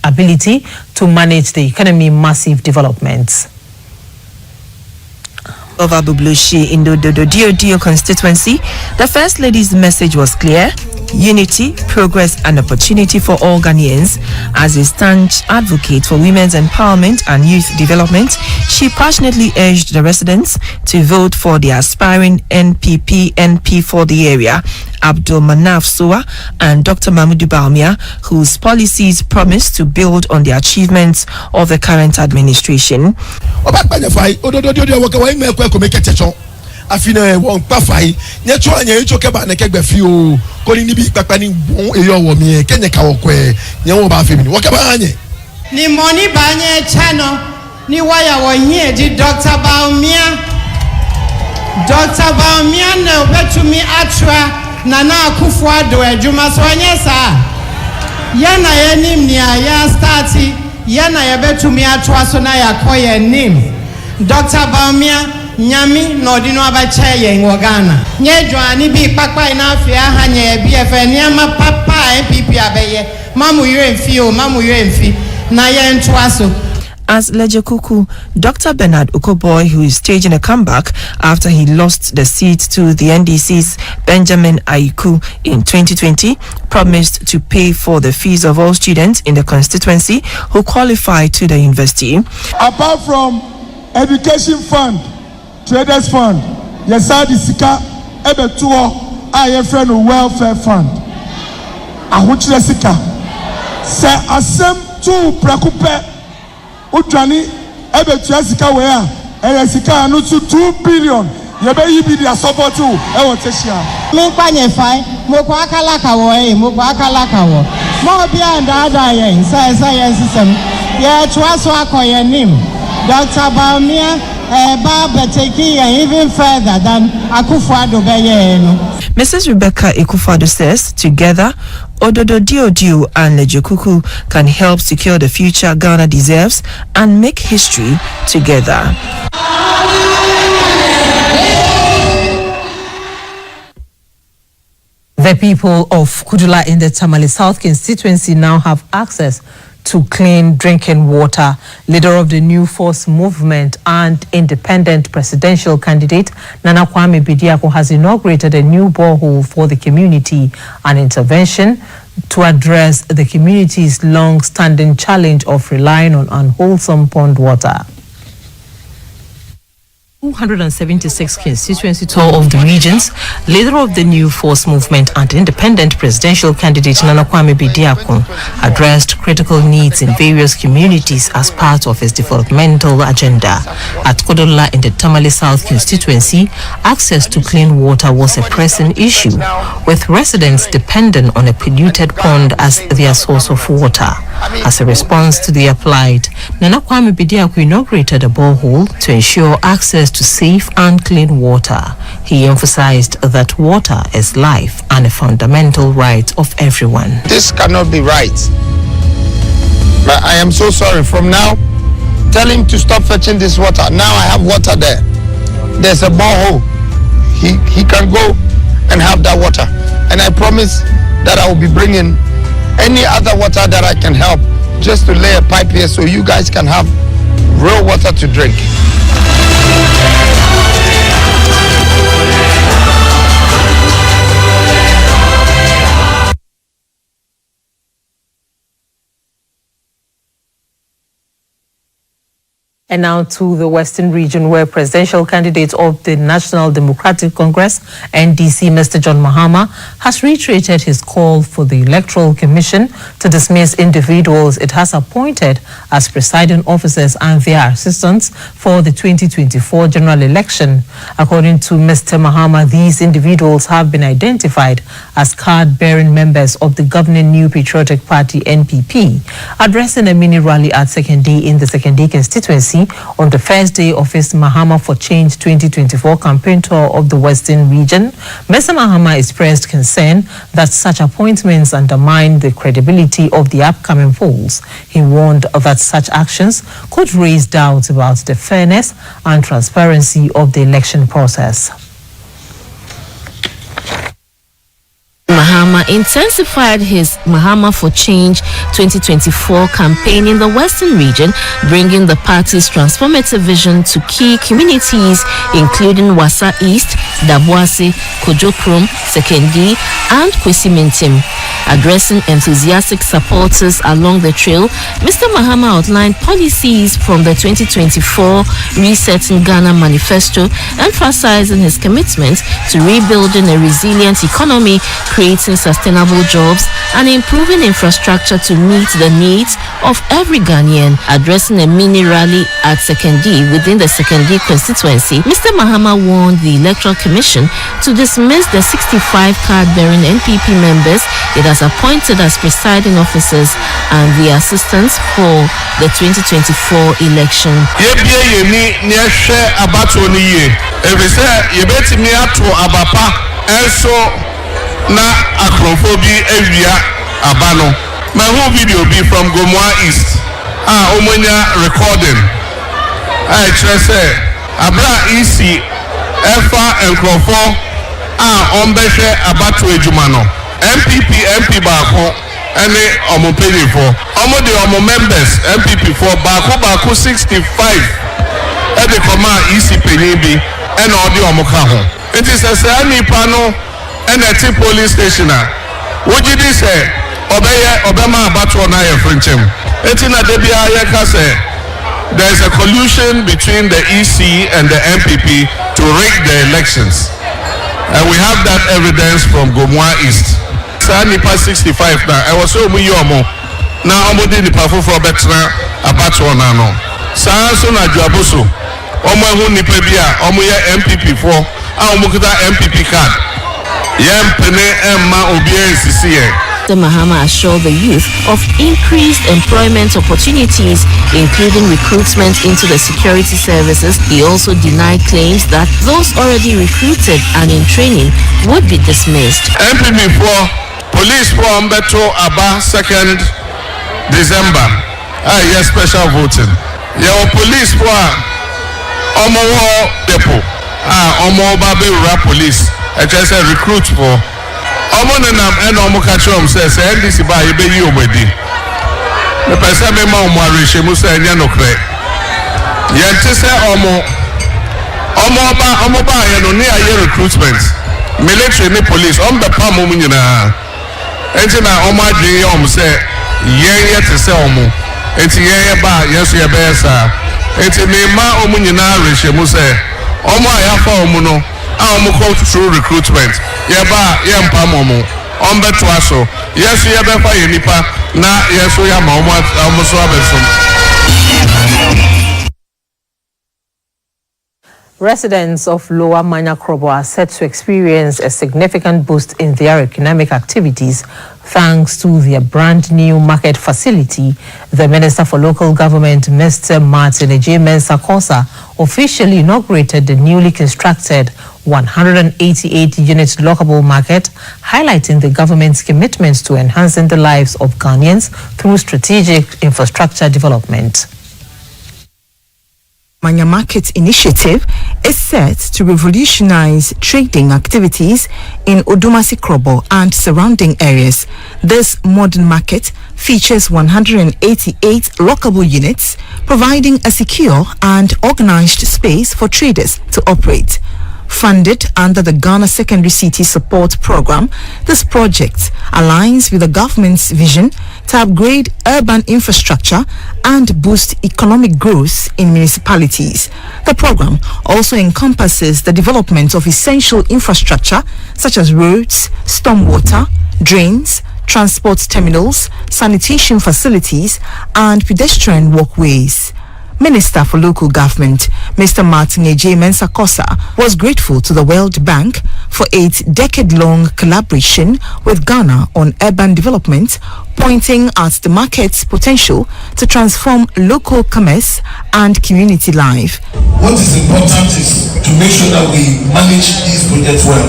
ability to manage the economy massive developments. Of Abublushi in the Dio constituency, the First Lady's message was clear: unity, progress and opportunity for all Ghanaians. As a staunch advocate for women's empowerment and youth development, she passionately urged the residents to vote for the aspiring NPP NP for the area, Abdul Manaf Soa and Dr. Mamudu Baumia, whose policies promise to build on the achievements of the current administration. Afina won pafai nyecho anya echo keba na kegbe fi o ko ni bi papa ni bon eyo wo mi kenye ka wokwe nye wo ba fi mi wo keba anye ni money banye chano ni waya wo yin di Dr. Baumia na obetumi atra Nana Akufo-Addo ejuma so anye sa ya na yenim ni ya starti yana yɛbɛtumi atoa so na yɛakɔ yɛn nim. Dr. Baumia nyami na ɔde no abɛkyɛ yɛn wɔ Ghana. Nyɛ dwane bi kpakpa na afei aha nyɛ bi ɛfɛ nneɛma papa MPP abɛyɛ. Mamu yɛ mfi o, mamu yɛ mfi na yɛn toa so. As Lejekuku, Dr. Bernard Okoboy, who is staging a comeback after he lost the seat to the NDC's Benjamin Aiku in 2020, promised to pay for the fees of all students in the constituency who qualify to the university. Apart from education fund, traders fund, yesadi sika ebetuo aye friend welfare fund. Ahuchile sika. Se asem tu prekupe Utrani ebetua sika we a sika anu to 2 billion yebe yibi dia support to e wo teshia mo kwanye fai mo kwa akalaka wo mo bia ndada yen sai system ye toa so akoye nim Dr. Baumia ba taking even further than Akufo-Addo beye no. Mrs. Rebecca Akufo-Addo says together Ododo Diodio and Lejekuku can help secure the future Ghana deserves and make history together. The people of Kudula in the Tamale South constituency now have access to clean drinking water. Leader of the New Force movement and independent presidential candidate Nana Kwame Bediako has inaugurated a new borehole for the community, an intervention to address the community's long-standing challenge of relying on unwholesome pond water. 276 constituency tour of the regions, leader of the New Force movement and independent presidential candidate Nana Kwame Bediako addressed critical needs in various communities as part of his developmental agenda. At Kodola in the Tamale South constituency, access to clean water was a pressing issue, with residents dependent on a polluted pond as their source of water. As a response to the plight, Nana Kwame Bediako inaugurated a borehole to ensure access to safe and clean water. He emphasized that water is life and a fundamental right of everyone. This cannot be right. But I am so sorry. From now, tell him to stop fetching this water. Now I have water there. There's a borehole. He can go and have that water. And I promise that I will be bringing any other water that I can help, just to lay a pipe here so you guys can have real water to drink. And now to the Western region, where presidential candidate of the National Democratic Congress, NDC, Mr. John Mahama, has reiterated his call for the Electoral Commission to dismiss individuals it has appointed as presiding officers and their assistants for the 2024 general election. According to Mr. Mahama, these individuals have been identified as card-bearing members of the governing New Patriotic Party, NPP. Addressing a mini rally at Sekondi in the Sekondi constituency, on the first day of his Mahama for Change 2024 campaign tour of the Western region, Mr. Mahama expressed concern that such appointments undermine the credibility of the upcoming polls. He warned that such actions could raise doubts about the fairness and transparency of the election process. Mahama intensified his Mahama for Change 2024 campaign in the Western region, bringing the party's transformative vision to key communities including Wassa East, Dabuasi, Kojokrom, Sekondi, and Kwesi-Mintim. Addressing enthusiastic supporters along the trail, Mr. Mahama outlined policies from the 2024 Resetting Ghana Manifesto, emphasizing his commitment to rebuilding a resilient economy, creating sustainable jobs, and improving infrastructure to meet the needs of every Ghanaian. Addressing a mini rally at Sekondi within the Sekondi constituency, Mr. Mahama warned the Electoral Commission to dismiss the 65 card-bearing NPP members it has appointed as presiding officers and the assistants for the 2024 election. Na akrofobi area abano. My whole video be from Gomoa East. omonya recording say abra isi efa enkrofo ombehwe abatu ejuma no MP baako ene omopenifo de omo members MPP for baako 65 e de koma isi penyin bi ene odi omo ka ho it is a say nipa no ene ti police station a wojidi say obema abatu na ye frinchem etina de bia ye ka say there is a collusion between the EC and the MPP to rig the elections. And we have that evidence from Gomwa East. Nipa 65 now. I was so muyomo. Now I'm going to perform for better about one ano. So na Jabuso. Omo hu nipa bia. Omo ye MPP for. Omo kuta MPP card. Yem pene emma obie CCA. Dr. Mahama assured the youth of increased employment opportunities, including recruitment into the security services. He also denied claims that those already recruited and in training would be dismissed. MPP for police for Umbeto Aba 2nd December. Yes, special voting. Your police for Omo Depot. Omo Babe Rap Police. I just said recruit for. Omonenam and Omokachom says, NDC by Ibeyi Obedi. The person may mount Marisha Musa and Yanokre. Yantisa Omoba, and only a year recruitment. Military and police on the Pamumina. Entina Oma Jom say, Yea to say Omo. It's Yea Ba, yes, Yabesa. It's a Nema Omunina Risha Musa. Oma Yafa Omuno. Amuko through recruitment. Yeba yempa momo. Ombeto aso. Yesu yebefa yenipa na yesu ya maomo amuso abesom. Residents of Lower Manyakrobo are set to experience a significant boost in their economic activities thanks to their brand new market facility. The Minister for Local Government, Mr. Martin Ejie-Mensah, officially inaugurated the newly constructed 188-unit lockable market, highlighting the government's commitment to enhancing the lives of Ghanaians through strategic infrastructure development. Manya Market initiative is set to revolutionize trading activities in Odumasi Krobo and surrounding areas. This modern market features 188 lockable units, providing a secure and organized space for traders to operate. Funded under the Ghana Secondary City Support Program, this project aligns with the government's vision to upgrade urban infrastructure and boost economic growth in municipalities. The program also encompasses the development of essential infrastructure such as roads, stormwater, drains, transport terminals, sanitation facilities, and pedestrian walkways. Minister for Local Government, Mr. Martin Ejie-Mensah, was grateful to the World Bank for its decade-long collaboration with Ghana on urban development, pointing at the market's potential to transform local commerce and community life. What is important is to make sure that we manage these projects well.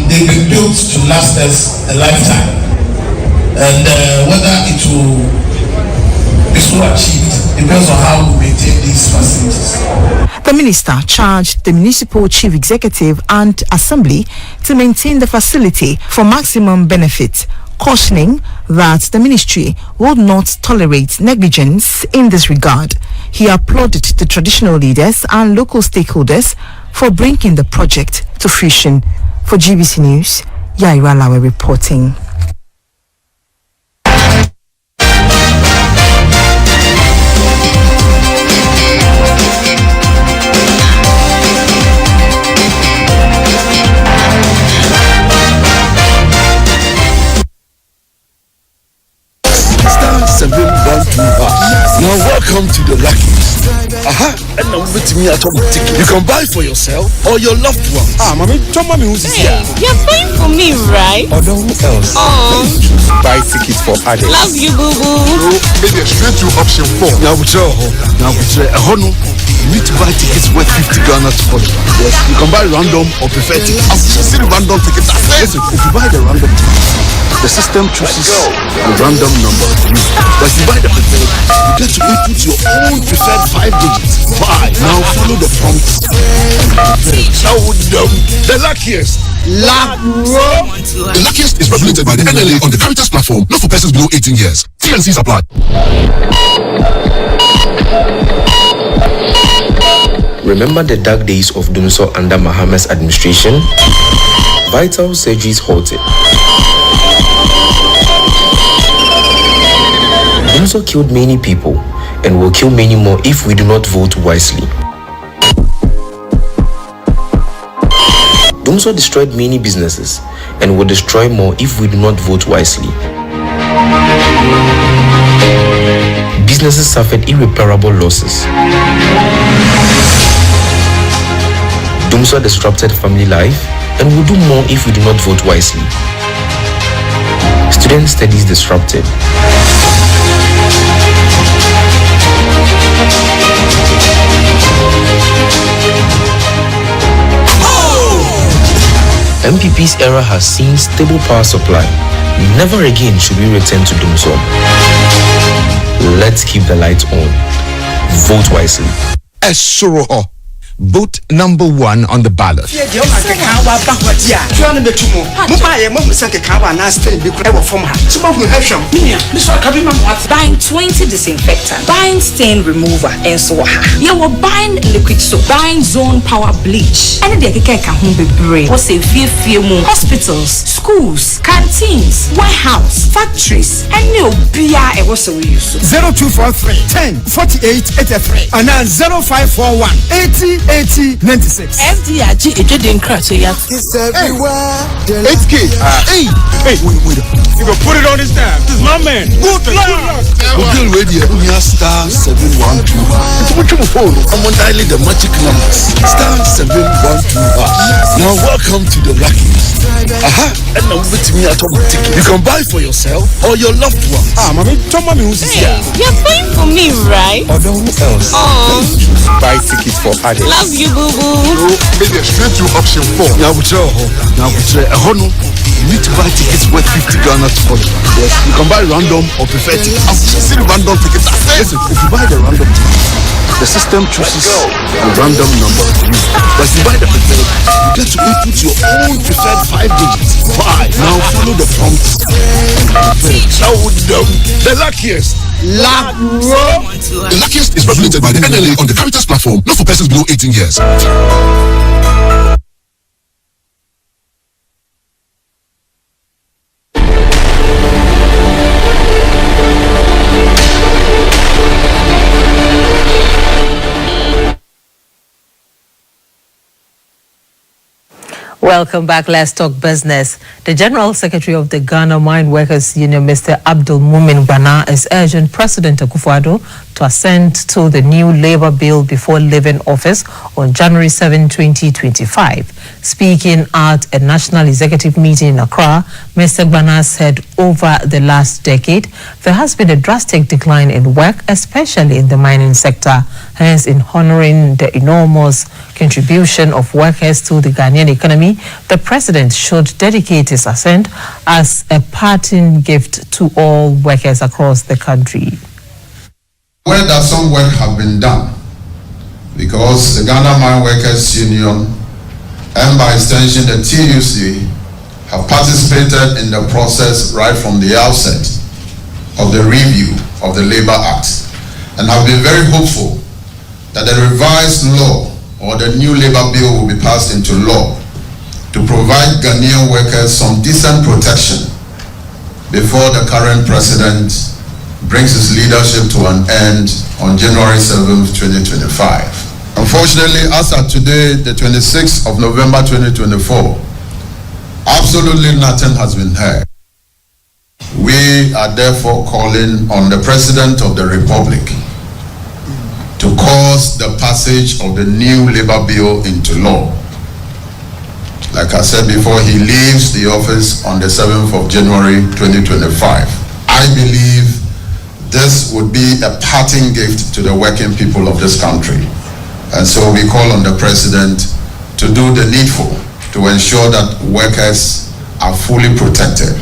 They've been built to last us a lifetime, and whether it will be so achieved depends on how we maintain these facilities. The minister charged the municipal chief executive and assembly to maintain the facility for maximum benefit, cautioning that the ministry would not tolerate negligence in this regard. He applauded the traditional leaders and local stakeholders for bringing the project to fruition. For GBC News, Yaira Lawe reporting. Now welcome to the Luckies. And now with me at home ticket. You can buy for yourself or your loved ones. Mommy, who's here? You're buying for me, right? Or no, who else? Buy tickets for others. Love you, boo boo. Maybe straight to option 4. Now you need to buy tickets worth 50 Ghana to follow. Yes, you can buy random or preferred tickets. I've seen random tickets. Listen, if you buy the random tickets, The system chooses a random number for you. But if you buy the preferred, you get to input your own preferred 5 digits. Buy. Now follow the prompts. The luckiest. The luckiest is regulated by the NLA on the Caritas platform, not for persons below 18 years. T&Cs apply. Remember the dark days of Dumso under Mahama's administration? Vital surgeries halted. Dumso killed many people and will kill many more if we do not vote wisely. Dumso destroyed many businesses and will destroy more if we do not vote wisely. Businesses suffered irreparable losses. Dumso disrupted family life and will do more if we do not vote wisely. Student studies disrupted. MPP's era has seen stable power supply. Never again should we return to Dumso. Let's keep the lights on. Vote wisely. Esoroho. Vote number 1 on the ballot. Buying 20 disinfectant, buying stain remover, and so on. You were buying liquid soap, buying zone power bleach. And the hospitals, schools, canteens, warehouse, factories, and new beer. It was so useful. 0243 10 48 83 and then 0541 80 96. FDRG didn't crash yet. It's everywhere. 8K. Hey, wait. You can put it on his tab. This is my man. Good luck. Google Radio. We are star 712. I'm on dialing the magic numbers. Star 712. Now welcome to the luckiest. And now with me at ticket. You can buy for yourself or your loved one. Mommy, who's here? You're buying for me, right? Or who else? Buy tickets for others. Love you, boo boo. Maybe straight to option 4. Now we try. You need to buy tickets worth 50 Ghana to follow. Yes, you can buy random or preferred tickets. See the random tickets. Listen, if you buy the random ticket, the system chooses a random number for you. But if you buy the preferred, you get to input your own preferred 5 digits. Buy. Now follow the prompts. The luckiest. The luckiest is regulated by the NLA on the Caritas platform, not for persons below 18 years. Welcome back. Let's talk business. The General Secretary of the Ghana Mine Workers Union, Mr. Abdul Mumin Bana, is urging President Akufo-Addo to assent to the new labor bill before leaving office on January 7, 2025. Speaking at a national executive meeting in Accra, Mr. Bana said over the last decade, there has been a drastic decline in work, especially in the mining sector. Hence, in honoring the enormous contribution of workers to the Ghanaian economy, the president should dedicate his assent as a parting gift to all workers across the country. Where does some work have been done? Because the Ghana Mine Workers Union and by extension the TUC have participated in the process right from the outset of the review of the Labour Act and have been very hopeful that the revised law or the new Labour Bill will be passed into law to provide Ghanaian workers some decent protection before the current president brings his leadership to an end on January 7th, 2025. Unfortunately, as of today, the 26th of November 2024, absolutely nothing has been heard. We are therefore calling on the President of the Republic to cause the passage of the new Labour Bill into law. Like I said before, he leaves the office on the 7th of January 2025. I believe this would be a parting gift to the working people of this country. And so we call on the President to do the needful to ensure that workers are fully protected.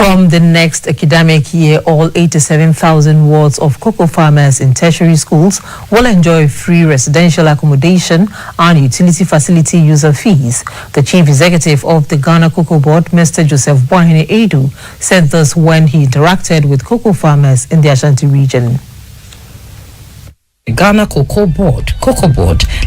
From the next academic year, all 87,000 wards of cocoa farmers in tertiary schools will enjoy free residential accommodation and utility facility user fees. The chief executive of the Ghana Cocoa Board, Mr. Joseph Boahene Edu, said this when he interacted with cocoa farmers in the Ashanti region. The Ghana Cocoa Board,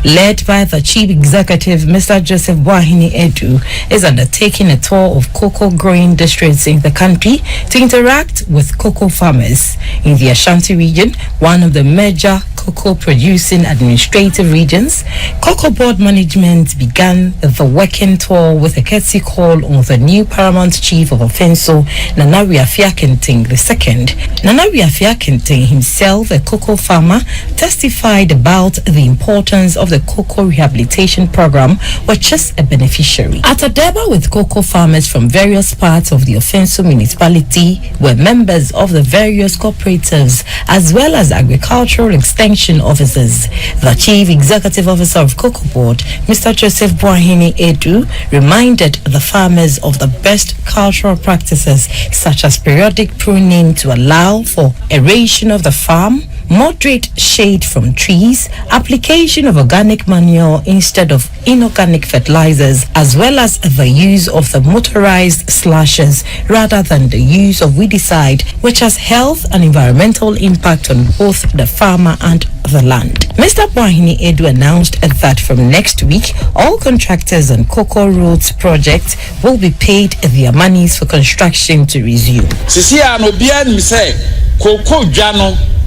led by the Chief Executive, Mr. Joseph Boahene Edu, is undertaking a tour of cocoa growing districts in the country to interact with cocoa farmers. In the Ashanti region, one of the major cocoa producing administrative regions, Cocoa Board management began the working tour with a courtesy call on the new Paramount Chief of Offenso, Nanari Afiakenting II. Nanari Afiakenting, himself a cocoa farmer, testified about the importance of the cocoa rehabilitation program, which is a beneficiary. At a deba with cocoa farmers from various parts of the Offenso municipality were members of the various cooperatives as well as agricultural extension officers. The Chief Executive Officer of Cocoa Board, Mr. Joseph Boahene Edu, reminded the farmers of the best cultural practices such as periodic pruning to allow for aeration of the farm, moderate shade from trees, application of organic manure instead of inorganic fertilizers, as well as the use of the motorized slashers rather than the use of weedicide, which has health and environmental impact on both the farmer and the land. Mr. Boahene Edu announced that from next week, all contractors on Cocoa Roads project will be paid their monies for construction to resume.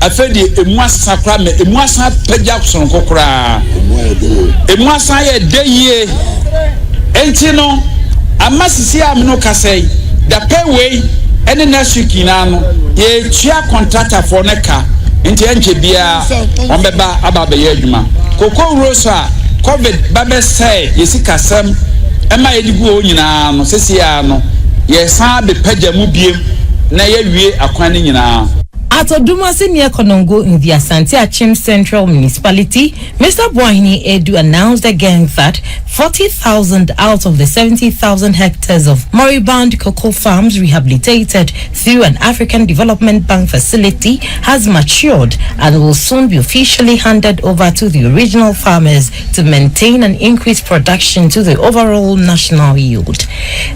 Afedi emuasa kra me emuasa pagya sonko kra emuasa ye deyie enti no amasisi amno kasei da payway ene nasukina no ye tua contractor for neka enti enche bia ombeba ababe ye adwuma Cocoa Rosa covid babe say yesikasem ema yedigu onyina no sesia no ye san be pagya mu biem na ye wie akwan ni nyina. At Odumasi near Konongo in the Asante Achim Central Municipality, Mr. Boahene Edu announced again that 40,000 out of the 70,000 hectares of moribund cocoa farms rehabilitated through an African Development Bank facility has matured and will soon be officially handed over to the original farmers to maintain and increase production to the overall national yield.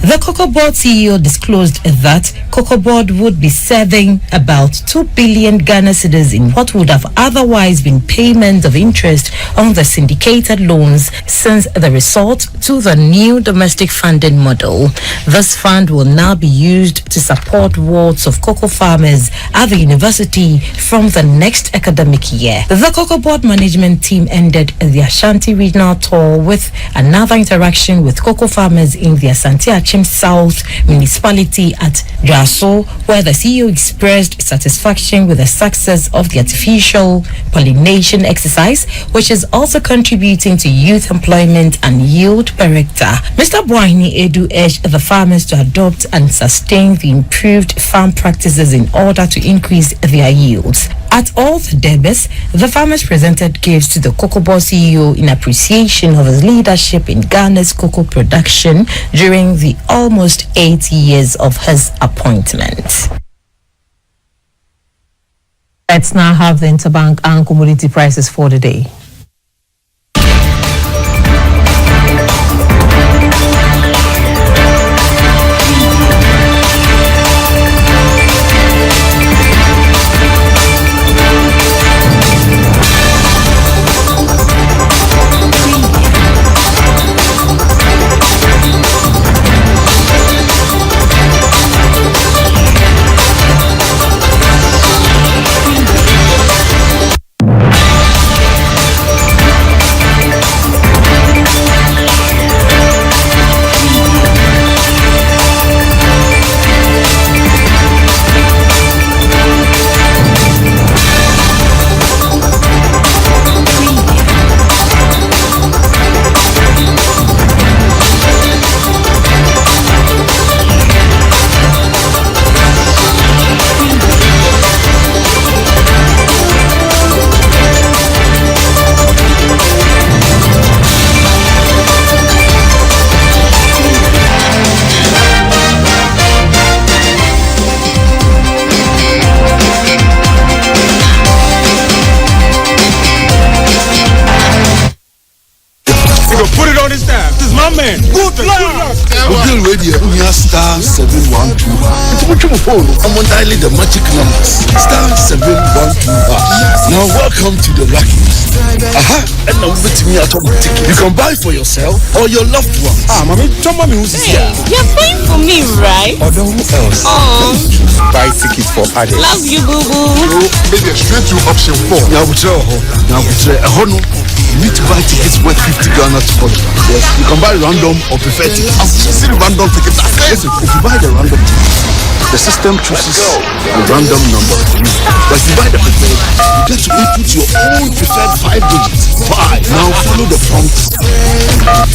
The Cocoa Board CEO disclosed that Cocoa Board would be serving about 2 billion Ghana cedis in what would have otherwise been payment of interest on the syndicated loans since the resort to the new domestic funding model. This fund will now be used to support wards of cocoa farmers at the university from the next academic year. The Cocoa Board management team ended the Ashanti regional tour with another interaction with cocoa farmers in the Asante Achim South municipality at Jaso, where the CEO expressed satisfaction with the success of the artificial pollination exercise, which is also contributing to youth employment and yield per hectare. Mr. Boahene Edu urged the farmers to adopt and sustain the improved farm practices in order to increase their yields. At all the debats, the farmers presented gifts to the Cocoa Board CEO in appreciation of his leadership in Ghana's cocoa production during the almost 8 years of his appointment. Let's now have the interbank and commodity prices for the day. this time. This is my man. Good luck. Okay, radio. We are star 712. It's much more phone. I'm on dialing the magic numbers. Star 712. Now welcome to the Luckies. And now with me at home ticket. You can buy for yourself or your loved ones. Mommy, tell mommy who's here. You're paying for me, right? Or who else? Buy tickets for others. Love you, boo boo. Maybe straight to option 4. Now we try. You need to buy tickets worth 50 Ghana to follow. Yes, you can buy random or preferred tickets. See the random tickets. Listen, if you buy the random ticket, the system chooses a random number for you. But if you buy the preferred, you get to input your own preferred 5 digits. Buy. Now follow the prompts. Now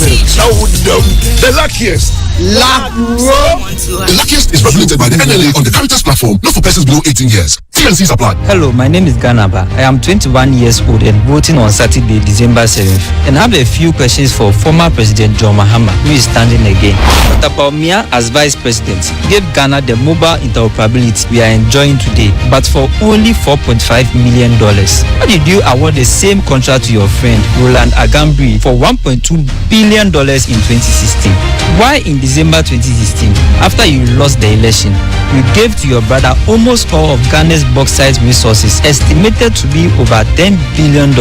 the luckiest. The luckiest is regulated by the NLA on the Caritas platform, not for persons below 18 years. TNCs apply. Hello, my name is Ganaba. I am 21 years old and voting on Saturday, December 7th. And I have a few questions for former President John Mahama, who is standing again. Dr. Baumia, as Vice President, gave Ghana the mobile interoperability we are enjoying today, but for only $4.5 million. Why did you award the same contract to your friend, Roland Agambri, for $1.2 billion in 2016? Why in December 2016, after you lost the election, you gave to your brother almost all of Ghana's bauxite resources, estimated to be over $10 billion?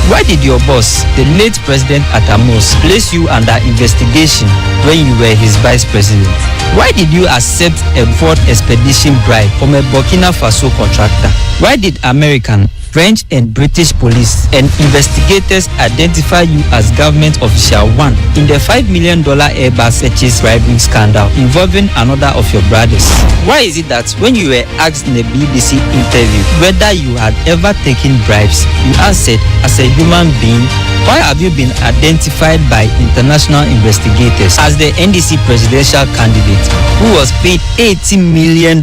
Why did your boss, the late President Atamos, place you under investigation when you were his vice president? Why did you accept a fraud expedition bribe from a Burkina Faso contractor? Why did American, French and British police and investigators identify you as government official 1 in the $5 million Airbus purchase bribery scandal involving another of your brothers? Why is it that when you were asked in a BBC interview whether you had ever taken bribes, you answered, as a human being, why have you been identified by international investigators as the NDC presidential candidate who was paid $80 million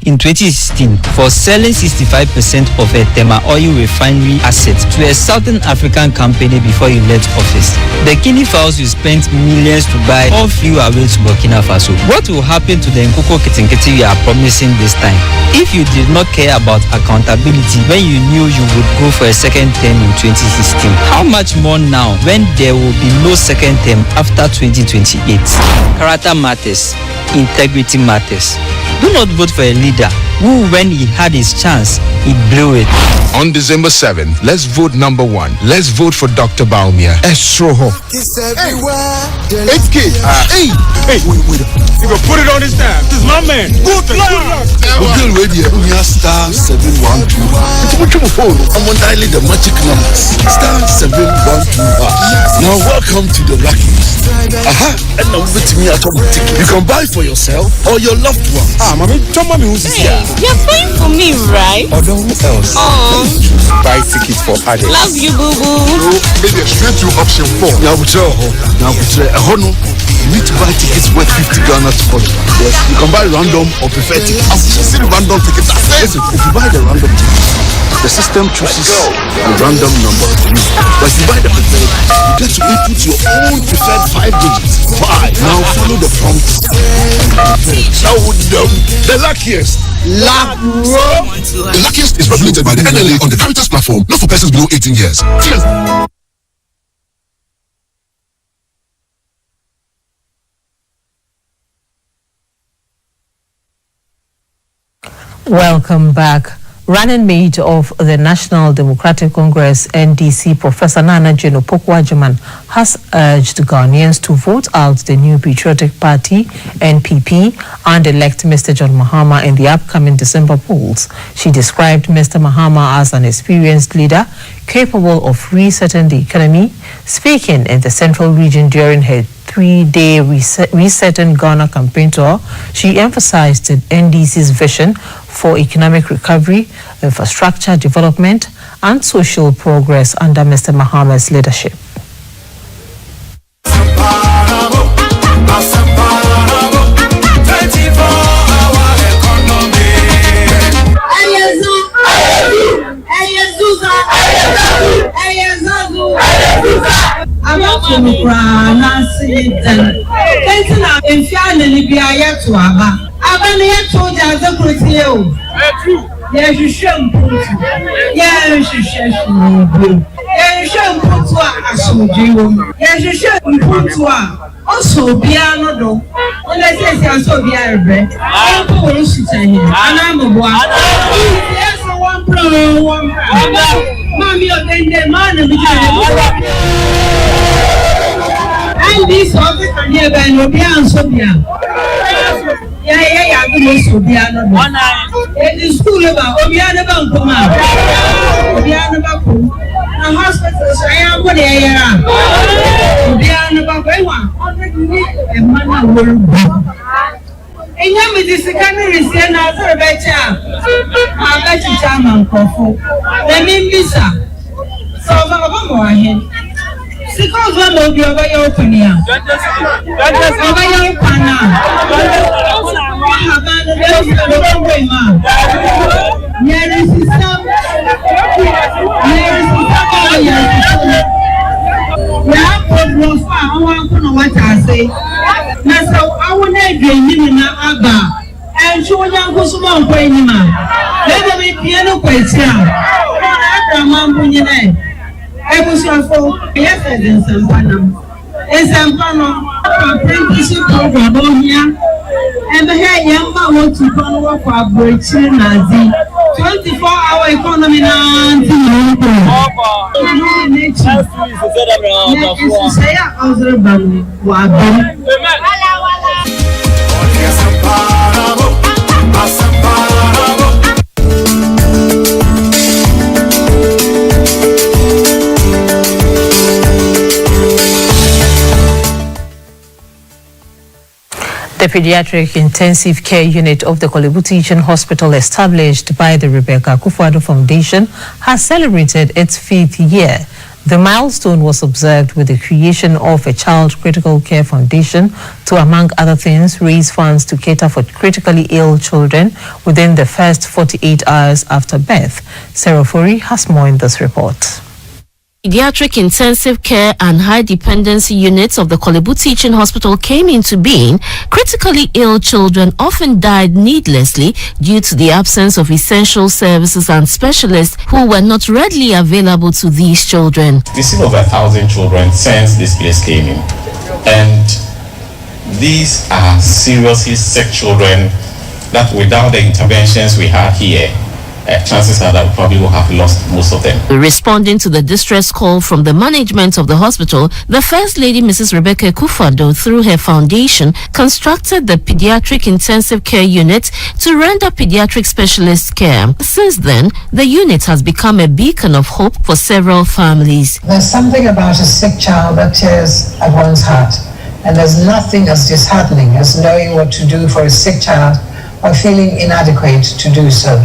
in 2016 for selling 65% of a Tema oil refinery assets to a Southern African company before you left office? The kidney files you spent millions to buy all flew away to Burkina Faso. What will happen to the Nkoko Kitinkiti you are promising this time? If you did not care about accountability when you knew you would go for a second term in 2016, how much more now when there will be no second term after 2028? Character matters. Integrity matters. Do not vote for a leader who, when he had his chance, he blew it. On December 7th, let's vote number 1. Let's vote for Dr. Baumia. Estroho. Hey, 8K. Hey, wait. You gonna put it on this time. This is my man. Good luck. Okay, radio. We are star 712. It's much more phone. I'm on dialing the magic numbers. Star 712. Now welcome to the Luckies. And now with me at home ticket. You can buy for yourself or your loved ones. Mommy, tell mommy who's here. You're paying for me, right? Or who else? Buy tickets for others. Love you, boo boo. Maybe straight to option 4. Now we try. You need to buy tickets worth 50 Ghana to follow. Yes, you can buy random or preferred tickets. See the random tickets. Listen, if you buy the random ticket, the system chooses a random number for you. But if you buy the preferred, you get to input your own preferred 5 digits. Buy. Now follow the prompts. Now the luckiest. The luckiest is regulated by the NLA on the Caritas platform, not for persons below 18 years. Welcome back. Running mate of the National Democratic Congress NDC, Professor Nana Jeno Pokuajuman, has urged Ghanaians to vote out the new Patriotic Party (NPP) and elect Mr. John Mahama in the upcoming December polls. She described Mr. Mahama as an experienced leader capable of resetting the economy. Speaking in the Central Region during her 3-day Resetting Ghana campaign tour, she emphasized the NDC's vision for economic recovery, infrastructure development, and social progress under Mr. Mahama's leadership. Also, piano do. When I say I saw the Arabic, I'm going to sit here. And I'm a boy. Yes, one pro, one. Mommy, you're the man of the and this office and here by no piano, so piano. Yeah, I'm going to piano. In the school about Obiana Bankoma. Obiana Baku. The hospitals, I am what I am. Obiana Bakwa. And man will be. And you may disagree with the answer better. I bet you time and coffee. The name Lisa. So, I'm going because one of you over your opinion. Over your panel. Apprenticeship program on here. And the hair young man wants to follow up for breaking Nazi 24-hour economy. The Pediatric Intensive Care Unit of the Korle Bu Teaching Hospital, established by the Rebecca Akufo-Addo Foundation, has celebrated its 5th year. The milestone was observed with the creation of a Child Critical Care Foundation to, among other things, raise funds to cater for critically ill children within the first 48 hours after birth. Sarah Fori has more in this report. Pediatric Intensive Care and High Dependency Units of the Korle Bu Teaching Hospital came into being. Critically ill children often died needlessly due to the absence of essential services and specialists who were not readily available to these children. We've seen over 1,000 children since this place came in, and these are seriously sick children that without the interventions we had here, chances are that we probably will have lost most of them. Responding to the distress call from the management of the hospital, the First Lady, Mrs. Rebecca Akufo-Addo, through her foundation, constructed the Pediatric Intensive Care Unit to render pediatric specialist care. Since then, the unit has become a beacon of hope for several families. There's something about a sick child that tears at one's heart, and there's nothing as disheartening as knowing what to do for a sick child or feeling inadequate to do so.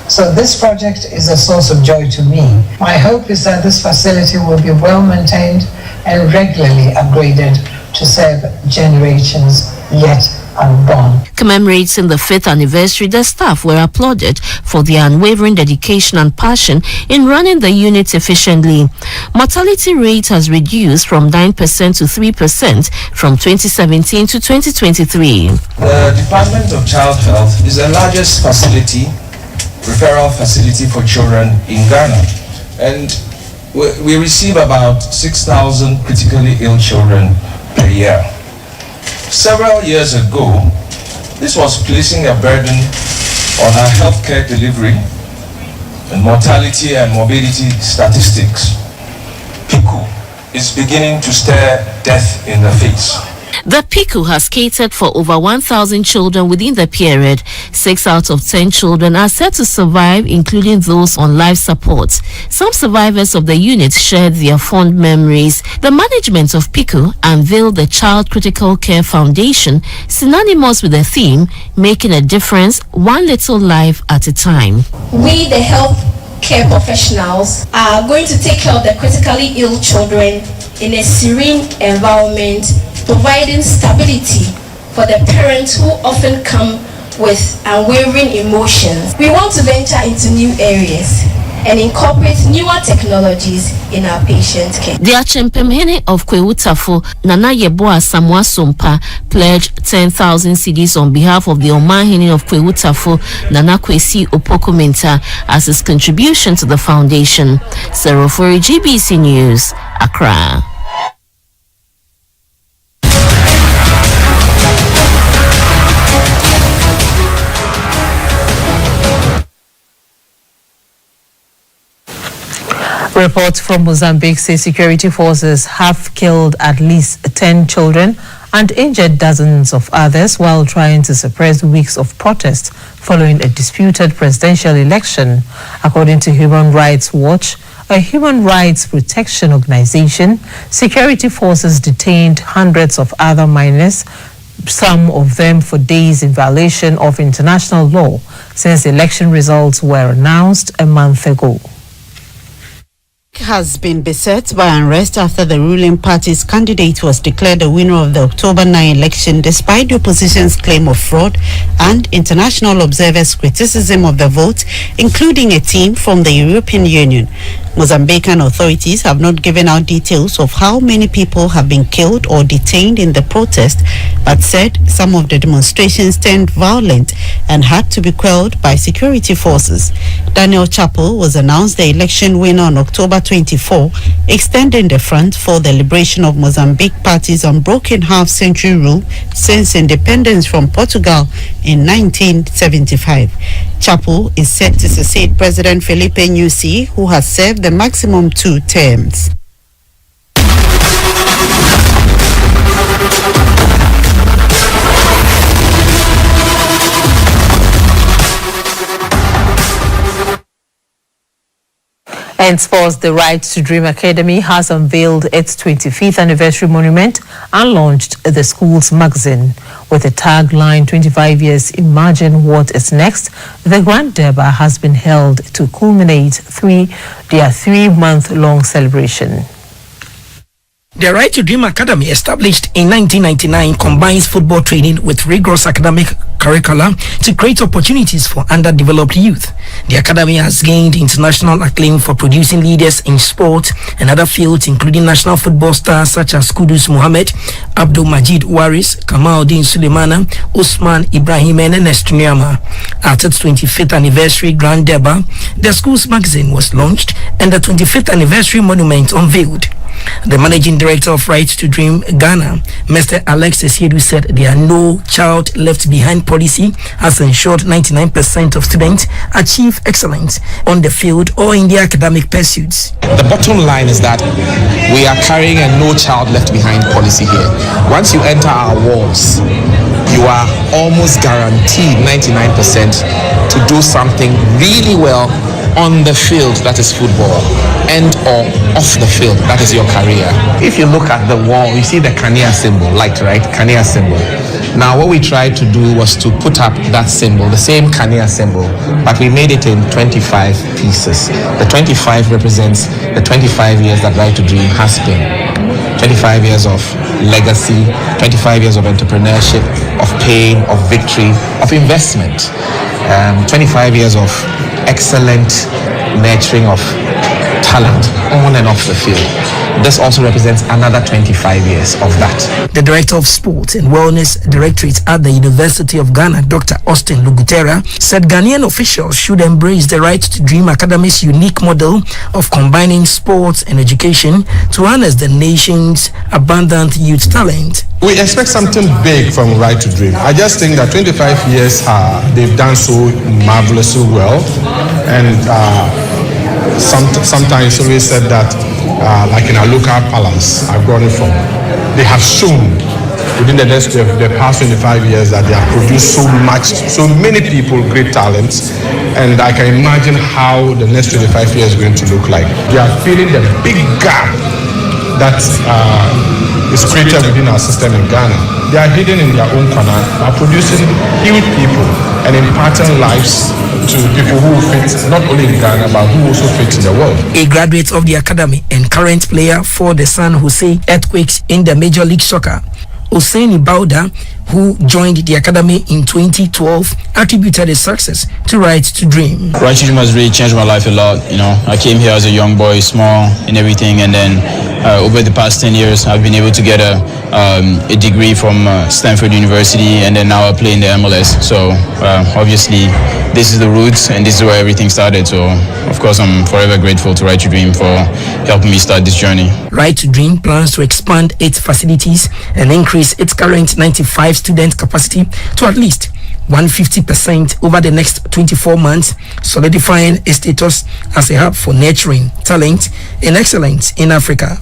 So this project is a source of joy to me. My hope is that this facility will be well maintained and regularly upgraded to serve generations yet unborn. Commemorating the 5th anniversary, the staff were applauded for their unwavering dedication and passion in running the unit efficiently. Mortality rate has reduced from 9% to 3% from 2017 to 2023. The Department of Child Health is the largest referral facility for children in Ghana, and we receive about 6,000 critically ill children per year. Several years ago, this was placing a burden on our healthcare delivery and mortality and morbidity statistics. PICU is beginning to stare death in the face. The PICU has catered for over 1,000 children within the period. 6 out of 10 children are said to survive, including those on life support. Some survivors of the unit shared their fond memories. The management of PICU unveiled the Child Critical Care Foundation, synonymous with the theme, making a difference, one little life at a time. We, the health care professionals, are going to take care of the critically ill children in a serene environment, providing stability for the parents who often come with unwavering emotions. We want to venture into new areas and incorporate newer technologies in our patient care. The Achempemhene of Kwewutafo, Nana Yeboah Samoa Sompa, pledged 10,000 cedis on behalf of the Omahene of Kwewutafo, Nana Kwesi Opoku-Mintah, as his contribution to the foundation. Sarah for GBC News, Accra. Reports from Mozambique say security forces have killed at least 10 children and injured dozens of others while trying to suppress weeks of protest following a disputed presidential election. According to Human Rights Watch, a human rights protection organization, security forces detained hundreds of other minors, some of them for days in violation of international law, since election results were announced a month ago. Has been beset by unrest after the ruling party's candidate was declared the winner of the October 9 election despite the opposition's claim of fraud and international observers' criticism of the vote, including a team from the European Union. Mozambican authorities have not given out details of how many people have been killed or detained in the protest, but said some of the demonstrations turned violent and had to be quelled by security forces. Daniel Chapo was announced the election winner on October 24, extending the front for the liberation of Mozambique party's unbroken half-century rule since independence from Portugal in 1975. Chapo is set to succeed President Felipe Nyusi, who has served the maximum 2 terms. And sports, the Right to Dream Academy has unveiled its 25th anniversary monument and launched the school's magazine. With the tagline 25 years, imagine what is next, the Grand Derby has been held to culminate their 3-month-long celebration. The Right to Dream Academy, established in 1999, combines football training with rigorous academic curricula to create opportunities for underdeveloped youth. The academy has gained international acclaim for producing leaders in sport and other fields, including national football stars such as Kudus Mohammed, Abdul Majid Waris, Kamaldeen Sulemana, Usman Ibrahim, and Ernest Nyama. At its 25th anniversary Grand Derby, the school's magazine was launched and the 25th anniversary monument unveiled. The managing director of Right to Dream Ghana, Mr. Alexis Yedu, said their No Child Left Behind policy has ensured 99% of students achieve excellence on the field or in their academic pursuits. The bottom line is that we are carrying a No Child Left Behind policy here. Once you enter our walls, you are almost guaranteed 99% to do something really well on the field, that is football, and or off the field, that is your career. If you look at the wall, you see the Kania symbol, light, right? Kania symbol. Now what we tried to do was to put up that symbol, the same Kania symbol, but we made it in 25 pieces. The 25 represents the 25 years that Right to Dream has been. 25 years of legacy, 25 years of entrepreneurship, of pain, of victory, of investment, 25 years of excellent nurturing of talent on and off the field. This also represents another 25 years of that. The Director of Sport and Wellness Directorate at the University of Ghana, Dr. Austin Lugutera, said Ghanaian officials should embrace the Right to Dream Academy's unique model of combining sports and education to harness the nation's abundant youth talent. We expect something big from Right to Dream. I just think that 25 years they've done so marvelously well, and sometimes always said that like in our local palace I've grown it from, they have shown within the past 25 years that they have produced so many people, great talents, and I can imagine how the next 25 years is going to look like. They are filling the big gap that is created within our system in Ghana. They are hidden in their own corner, are producing huge people and imparting lives to people who fit not only in Ghana but who also fit in the world. A graduate of the academy and current player for the San Jose Earthquakes in the Major League Soccer, Hosseini Bauda, who joined the academy in 2012 attributed his success to Right to Dream. Right to Dream has really changed my life a lot. You know, I came here as a young boy, small and everything, and then over the past 10 years, I've been able to get a degree from Stanford University, and then now I play in the MLS. So obviously, this is the roots, and this is where everything started. So of course, I'm forever grateful to Right to Dream for helping me start this journey. Right to Dream plans to expand its facilities and increase its current 95 student capacity to at least 150% over the next 24 months, solidifying its status as a hub for nurturing talent and excellence in Africa.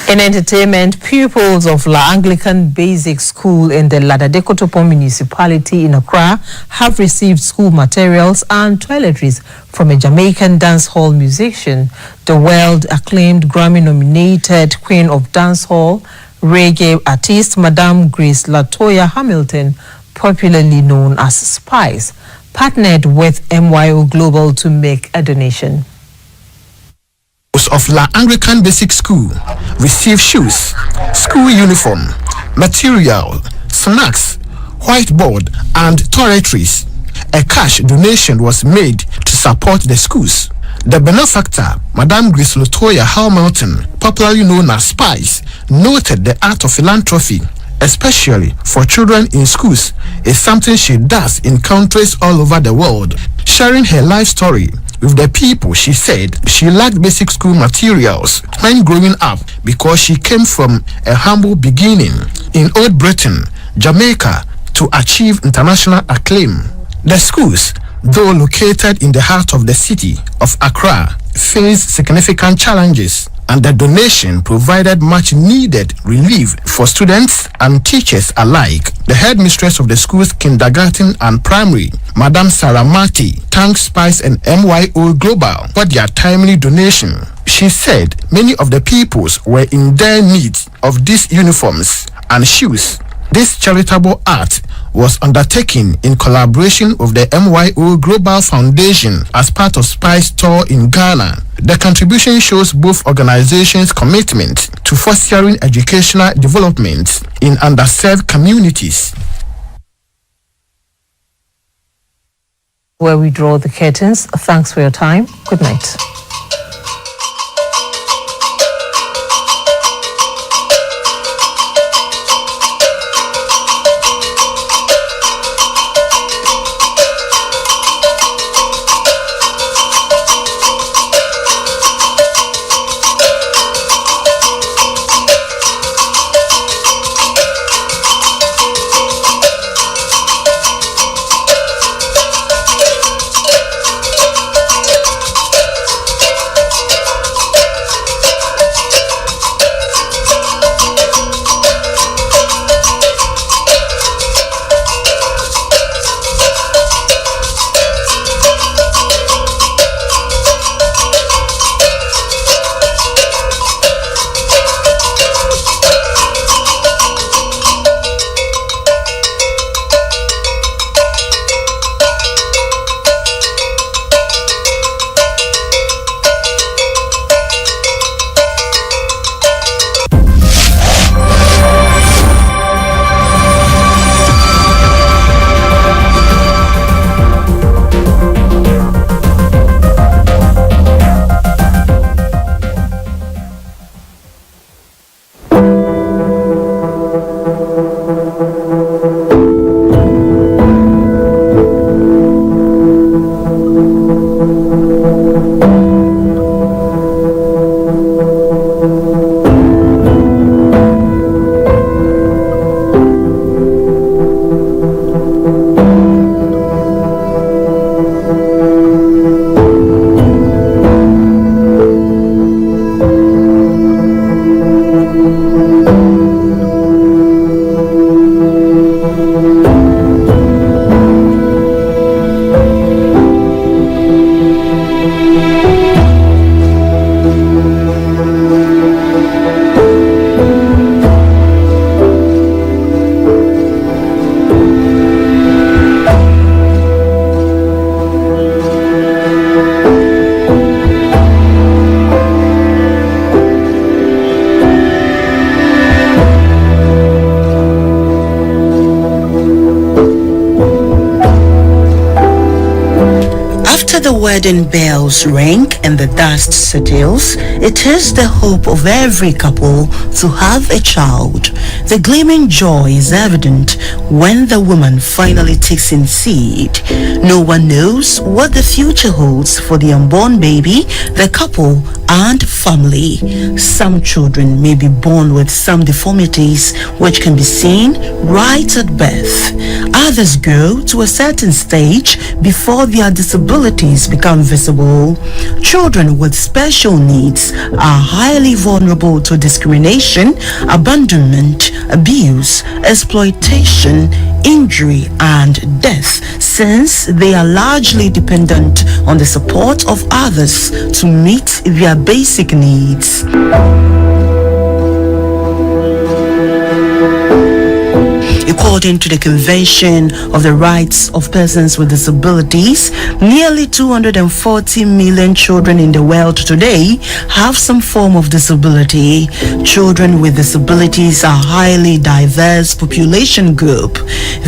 In entertainment, pupils of La Anglican Basic School in the Ladadekotopon municipality in Accra have received school materials and toiletries from a Jamaican dancehall musician, the world-acclaimed Grammy-nominated Queen of Dancehall, reggae artist Madame Grace Latoya Hamilton, popularly known as Spice, partnered with MYO Global to make a donation. Of La Anglican Basic School receive shoes, school uniform, material, snacks, whiteboard, and toiletries. A cash donation was made to support the schools. The benefactor, Madame Grace Latoya Hamilton, popularly known as Spice, noted the art of philanthropy, especially for children in schools, is something she does in countries all over the world. Sharing her life story with the people, she said she lacked basic school materials when growing up because she came from a humble beginning in Old Britain, Jamaica, to achieve international acclaim. The schools, though located in the heart of the city of Accra, face significant challenges, and the donation provided much needed relief for students and teachers alike. The headmistress of the school's kindergarten and primary, Madam Sarah Marty, thanked Spice and MYO Global for their timely donation. She said many of the peoples were in dire need of these uniforms and shoes. This charitable act was undertaken in collaboration with the MYO Global Foundation as part of Spice tour in Ghana. The contribution shows both organizations' commitment to fostering educational development in underserved communities. Where we draw the curtains. Thanks for your time. Good night. wedding bells ring and the dust settles, it is the hope of every couple to have a child. The gleaming joy is evident when the woman finally takes in seed. No one knows what the future holds for the unborn baby, the couple, and family. Some children may be born with some deformities which can be seen right at birth. Others grow to a certain stage before their disabilities become visible. Children with special needs are highly vulnerable to discrimination, abandonment, abuse, exploitation, injury, and death, since they are largely dependent on the support of others to meet their basic needs. According to the Convention of the Rights of Persons with Disabilities, nearly 240 million children in the world today have some form of disability. Children with disabilities are a highly diverse population group.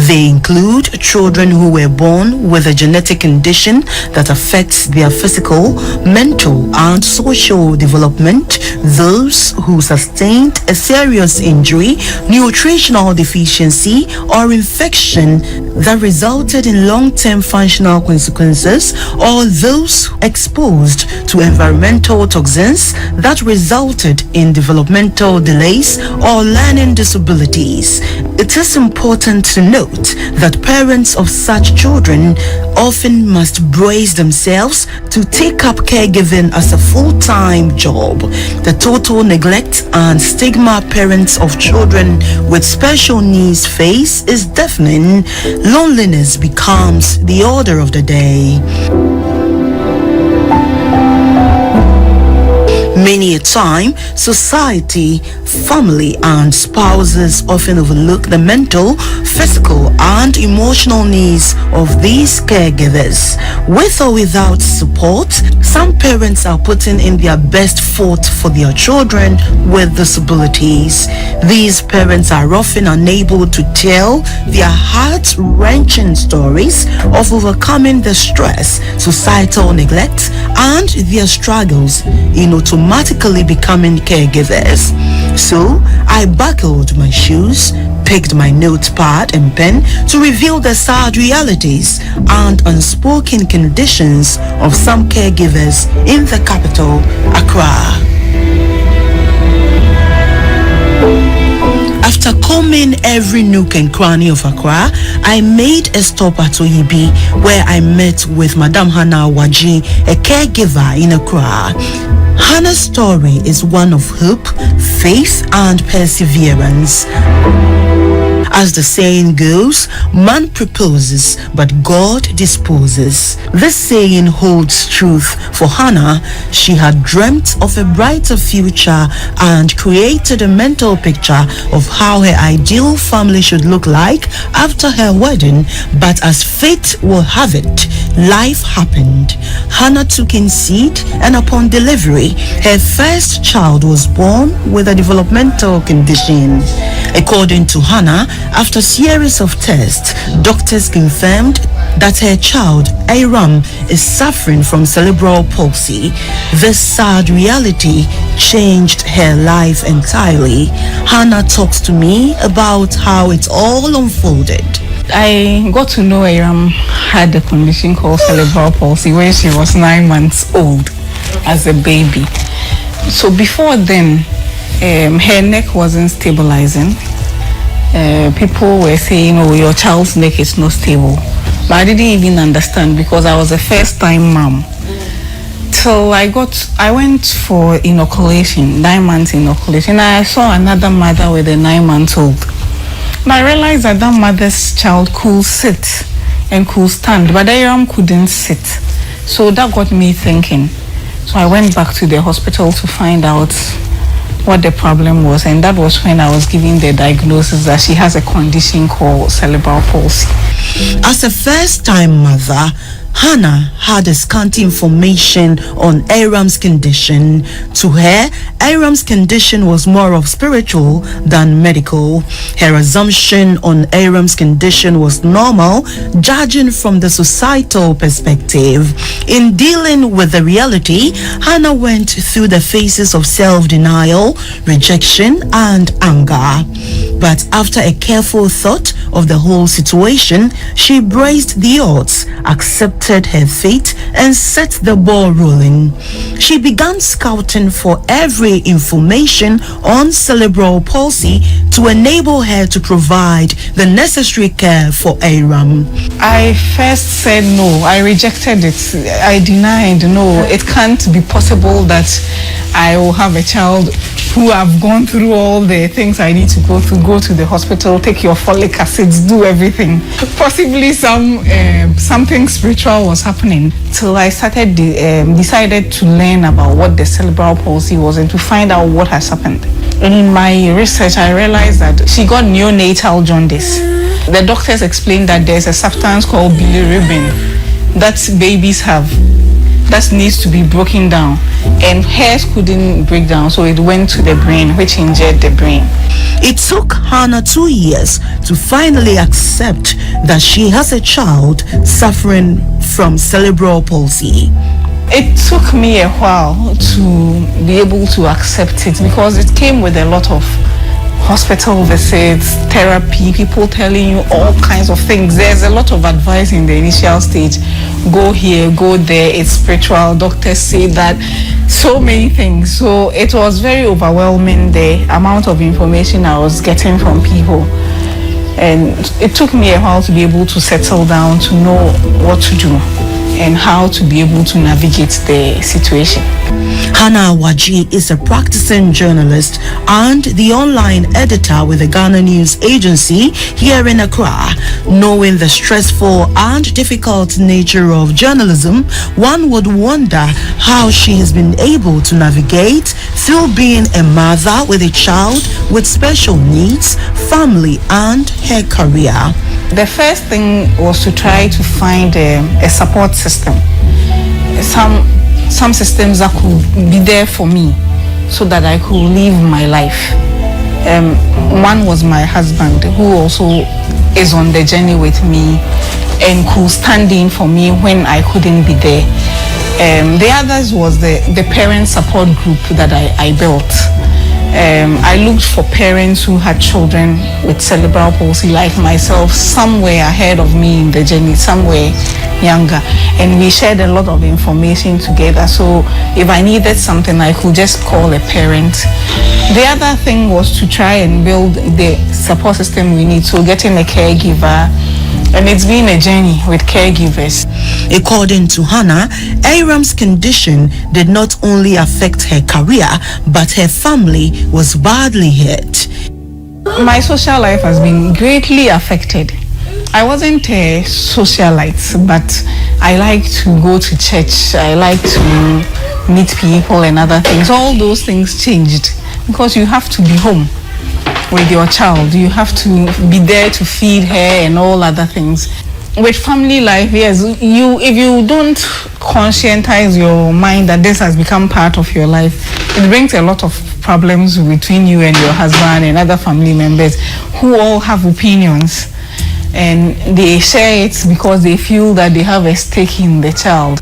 They include children who were born with a genetic condition that affects their physical, mental, and social development, those who sustained a serious injury, nutritional deficiency, or infection that resulted in long-term functional consequences, or those exposed to environmental toxins that resulted in developmental delays or learning disabilities. It is important to note that parents of such children often must brace themselves to take up caregiving as a full-time job. The total neglect and stigma parents of children with special needs face is deafening. Loneliness becomes the order of the day. Many a time, society, family, and spouses often overlook the mental, physical, and emotional needs of these caregivers. With or without support, some parents are putting in their best foot for their children with disabilities. These parents are often unable to tell their heart-wrenching stories of overcoming the stress, societal neglect, and their struggles in automatically becoming caregivers. So I buckled my shoes, picked my notepad and pen to reveal the sad realities and unspoken conditions of some caregivers in the capital, Accra. After combing every nook and cranny of Accra, I made a stop at Oyibi, where I met with Madam Hannah Waji, a caregiver in Accra. Hannah's story is one of hope, faith, and perseverance. As the saying goes, man proposes, but God disposes. This saying holds truth for Hannah. She had dreamt of a brighter future and created a mental picture of how her ideal family should look like after her wedding, but as fate will have it, life happened. Hannah took in seed, and upon delivery, her first child was born with a developmental condition. According to Hannah, after a series of tests, doctors confirmed that her child, Aram, is suffering from cerebral palsy. This sad reality changed her life entirely. Hannah talks to me about how it all unfolded. I got to know Aram had a condition called cerebral palsy when she was 9 months old as a baby. So before then, her neck wasn't stabilizing. People were saying, oh, your child's neck is not stable. But I didn't even understand because I was a first-time mom. So I went for inoculation, 9 months inoculation. I saw another mother with a 9-month-old. But I realized that that mother's child could sit and could stand, but Aram couldn't sit. So that got me thinking. So I went back to the hospital to find out what the problem was, and that was when I was given the diagnosis that she has a condition called cerebral palsy. As a first-time mother, Hannah had a scanty information on Aram's condition. To her, Aram's condition was more of spiritual than medical. Her assumption on Aram's condition was normal, judging from the societal perspective. In dealing with the reality, Hannah went through the phases of self-denial, rejection, and anger. But after a careful thought of the whole situation, she braced the odds, accepted her fate, and set the ball rolling. She began scouting for every information on cerebral palsy to enable her to provide the necessary care for Aram. I first said no. I rejected it. I denied, no, it can't be possible that I will have a child who have gone through all the things I need to go through, go to the hospital, take your folic acids, do everything. Possibly something spiritual was happening till I started decided to learn about what the cerebral palsy was and to find out what has happened. And in my research, I realized that she got neonatal jaundice. The doctors explained that there's a substance called bilirubin that babies have that needs to be broken down, and hairs couldn't break down, so it went to the brain, which injured the brain. It took Hannah 2 years to finally accept that she has a child suffering from cerebral palsy. It took me a while to be able to accept it because it came with a lot of hospital visits, therapy, people telling you all kinds of things. There's a lot of advice in the initial stage. Go here, go there, it's spiritual, doctors say that, so many things. So it was very overwhelming, the amount of information I was getting from people. And it took me a while to be able to settle down, to know what to do and how to be able to navigate the situation. Hannah Waji is a practicing journalist and the online editor with the Ghana News Agency here in Accra. Knowing the stressful and difficult nature of journalism, one would wonder how she has been able to navigate through being a mother with a child with special needs, family, and her career. The first thing was to try to find a support system. Some systems that could be there for me so that I could live my life. One was my husband, who also is on the journey with me and could stand in for me when I couldn't be there. The others was the parent support group that I built. I looked for parents who had children with cerebral palsy like myself, somewhere ahead of me in the journey, somewhere younger, and we shared a lot of information together. So if I needed something, I could just call a parent. The other thing was to try and build the support system we need, so getting a caregiver, and it's been a journey with caregivers. According to Hannah, Aram's condition did not only affect her career, but her family was badly hit. My social life has been greatly affected. I wasn't a socialite, but I like to go to church. I like to meet people and other things. All those things changed because you have to be home with your child. You have to be there to feed her and all other things. With family life, yes, if you don't conscientize your mind that this has become part of your life, it brings a lot of problems between you and your husband and other family members who all have opinions, and they share it because they feel that they have a stake in the child.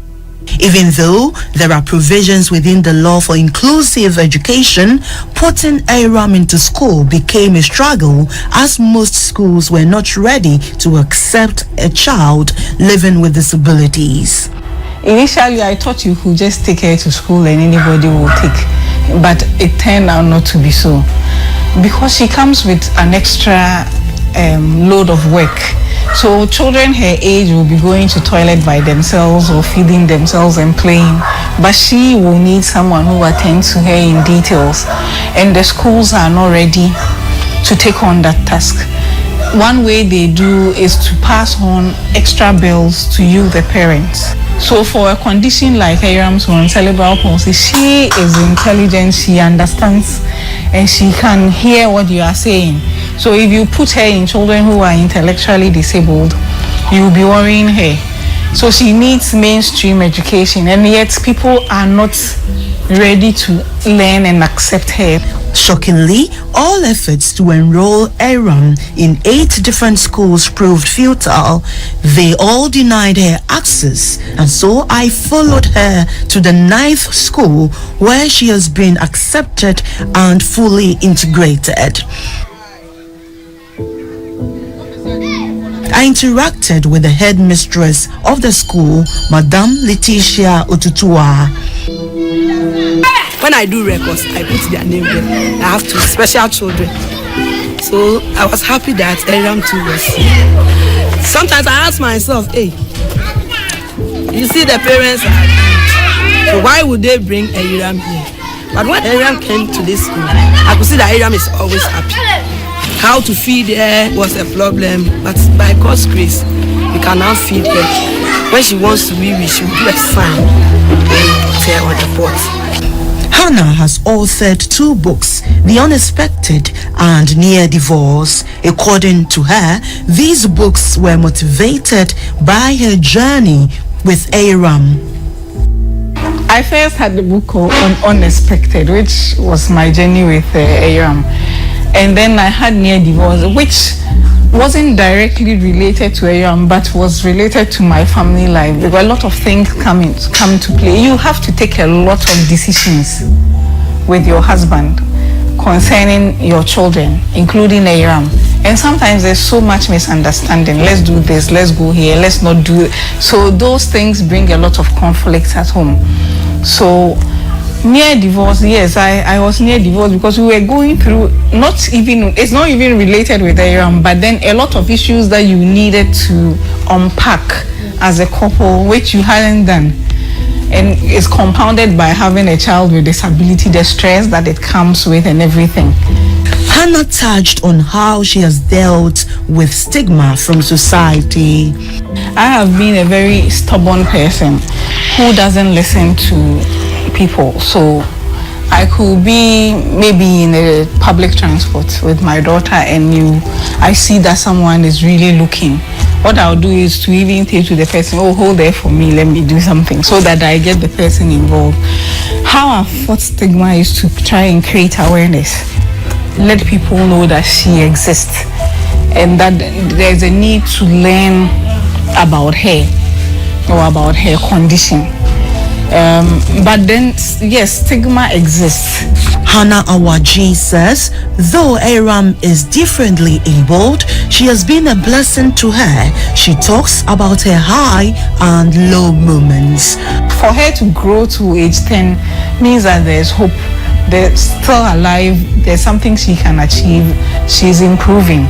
Even though there are provisions within the law for inclusive education, putting Aram into school became a struggle as most schools were not ready to accept a child living with disabilities. Initially, I thought you could just take her to school and anybody will take, but it turned out not to be so, because she comes with an extra load of work. So children her age will be going to toilet by themselves or feeding themselves and playing, but she will need someone who attends to her in details, and the schools are not ready to take on that task. One way they do is to pass on extra bills to you, the parents. So for a condition like Aram's one, cerebral palsy, she is intelligent, she understands, and she can hear what you are saying. So if you put her in children who are intellectually disabled, you'll be worrying her. So she needs mainstream education, and yet people are not ready to learn and accept her. Shockingly, all efforts to enroll Aram in 8 different schools proved futile. They all denied her access, and so I followed her to the 9th school, where she has been accepted and fully integrated. I interacted with the headmistress of the school, Madame Letitia Otutua. When I do records, I put their name there. I have 2 special children. So I was happy that Aram too was. Sometimes I ask myself, hey, you see the parents are good. So why would they bring Aram here? But when Aram came to this school, I could see that Aram is always happy. How to feed her was a problem, but by God's grace, we can now feed her. When she wants to be, we should do a sign and put her on the pot. Hannah has authored 2 books, The Unexpected and Near Divorce. According to her, these books were motivated by her journey with Aram. I first had the book called Unexpected, which was my journey with Aram. And then I had Near Divorce, which wasn't directly related to Aram, but was related to my family life. There were a lot of things come to play. You have to take a lot of decisions with your husband concerning your children, including Aram. And sometimes there's so much misunderstanding. Let's do this, let's go here, let's not do it. So those things bring a lot of conflict at home. So near divorce, yes, I was near divorce because we were going through, it's not even related with Aram, but then a lot of issues that you needed to unpack as a couple, which you hadn't done. And it's compounded by having a child with disability, the stress that it comes with and everything. Hannah touched on how she has dealt with stigma from society. I have been a very stubborn person who doesn't listen to people. So I could be maybe in a public transport with my daughter and I see that someone is really looking. What I'll do is to even say to the person, oh, hold there for me, let me do something, so that I get the person involved. How I fought stigma is to try and create awareness. Let people know that she exists and that there's a need to learn about her or about her condition. But then, yes, stigma exists. Hannah Awaji says, though Aram is differently abled, she has been a blessing to her. She talks about her high and low moments. For her to grow to age 10 means that there's hope. They're still alive. There's something she can achieve. She's improving.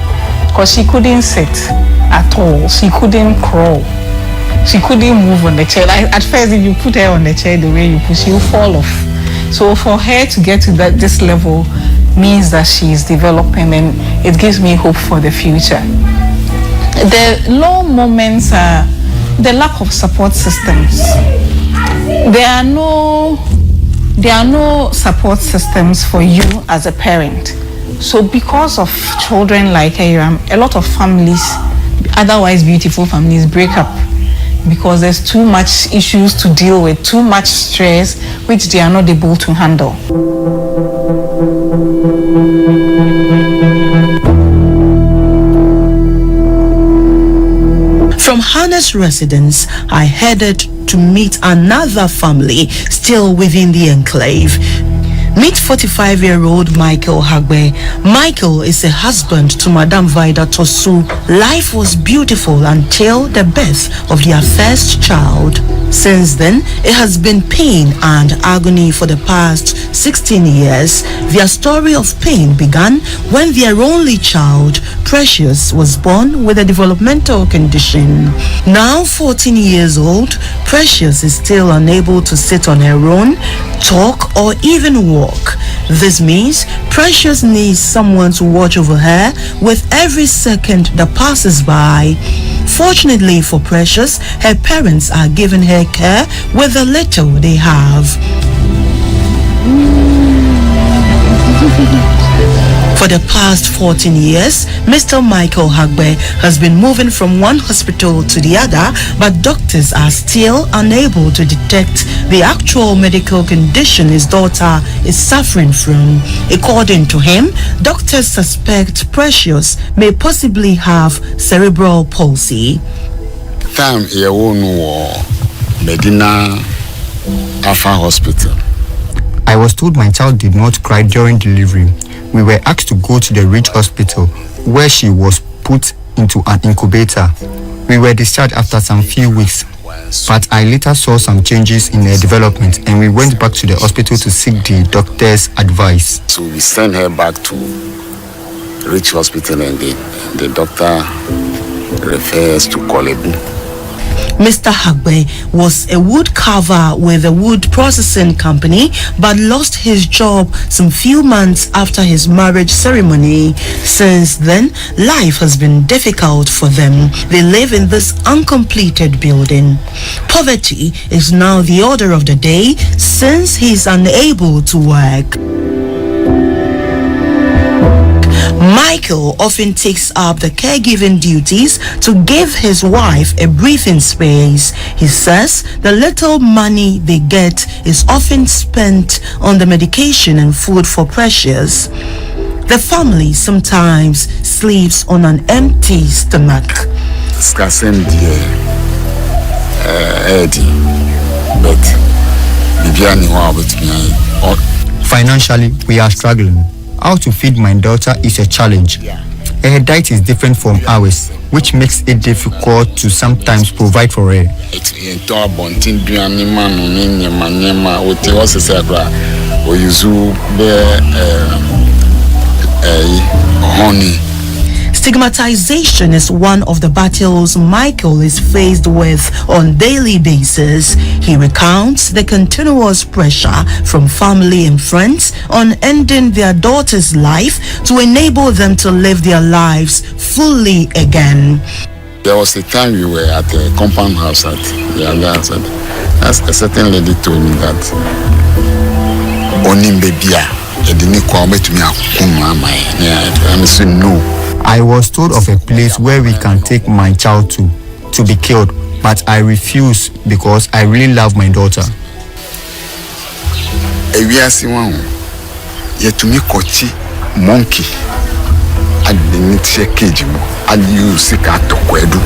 Because she couldn't sit at all. She couldn't crawl. She couldn't move on the chair. At first, if you put her on the chair the way you push, she'll fall off. So for her to get to this level means that she's developing, and it gives me hope for the future. The low moments are the lack of support systems. There are no support systems for you as a parent. So because of children like Aram, a lot of families, otherwise beautiful families, break up because there's too much issues to deal with, too much stress, which they are not able to handle. From Hannah's residence, I headed to meet another family still within the enclave. Meet 45-year-old Michael Hagbe. Michael is a husband to Madame Vida Tosu. Life was beautiful until the birth of their first child. Since then, it has been pain and agony for the past 16 years. Their story of pain began when their only child, Precious, was born with a developmental condition. Now 14 years old, Precious is still unable to sit on her own, talk, or even walk. This means Precious needs someone to watch over her with every second that passes by. Fortunately for Precious, her parents are giving her care with the little they have. For For the past 14 years, Mr. Michael Hagbe has been moving from one hospital to the other, but doctors are still unable to detect the actual medical condition his daughter is suffering from. According to him, doctors suspect Precious may possibly have cerebral palsy. Time here Medina Alpha Hospital. I was told my child did not cry during delivery. We were asked to go to the Ridge Hospital, where she was put into an incubator. We were discharged after some few weeks, but I later saw some changes in her development, and we went back to the hospital to seek the doctor's advice. So we sent her back to Ridge Hospital, and the doctor refers to Kolebu. Mr. Hagbe was a wood carver with a wood processing company, but lost his job some few months after his marriage ceremony. Since then, life has been difficult for them. They live in this uncompleted building. Poverty is now the order of the day since he is unable to work. Michael often takes up the caregiving duties to give his wife a breathing space. He says the little money they get is often spent on the medication and food for Precious. The family sometimes sleeps on an empty stomach. Financially, we are struggling. How to feed my daughter is a challenge. Her diet is different from ours, which makes it difficult to sometimes provide for her. Stigmatization is one of the battles Michael is faced with on daily basis. He recounts the continuous pressure from family and friends on ending their daughter's life to enable them to live their lives fully again. There was a time we were at a compound house at the other house. A certain lady told me that no. I was told of a place where we can take my child to be killed, but I refuse because I really love my daughter. Monkey at the next cage, and you seek out to Kwedu,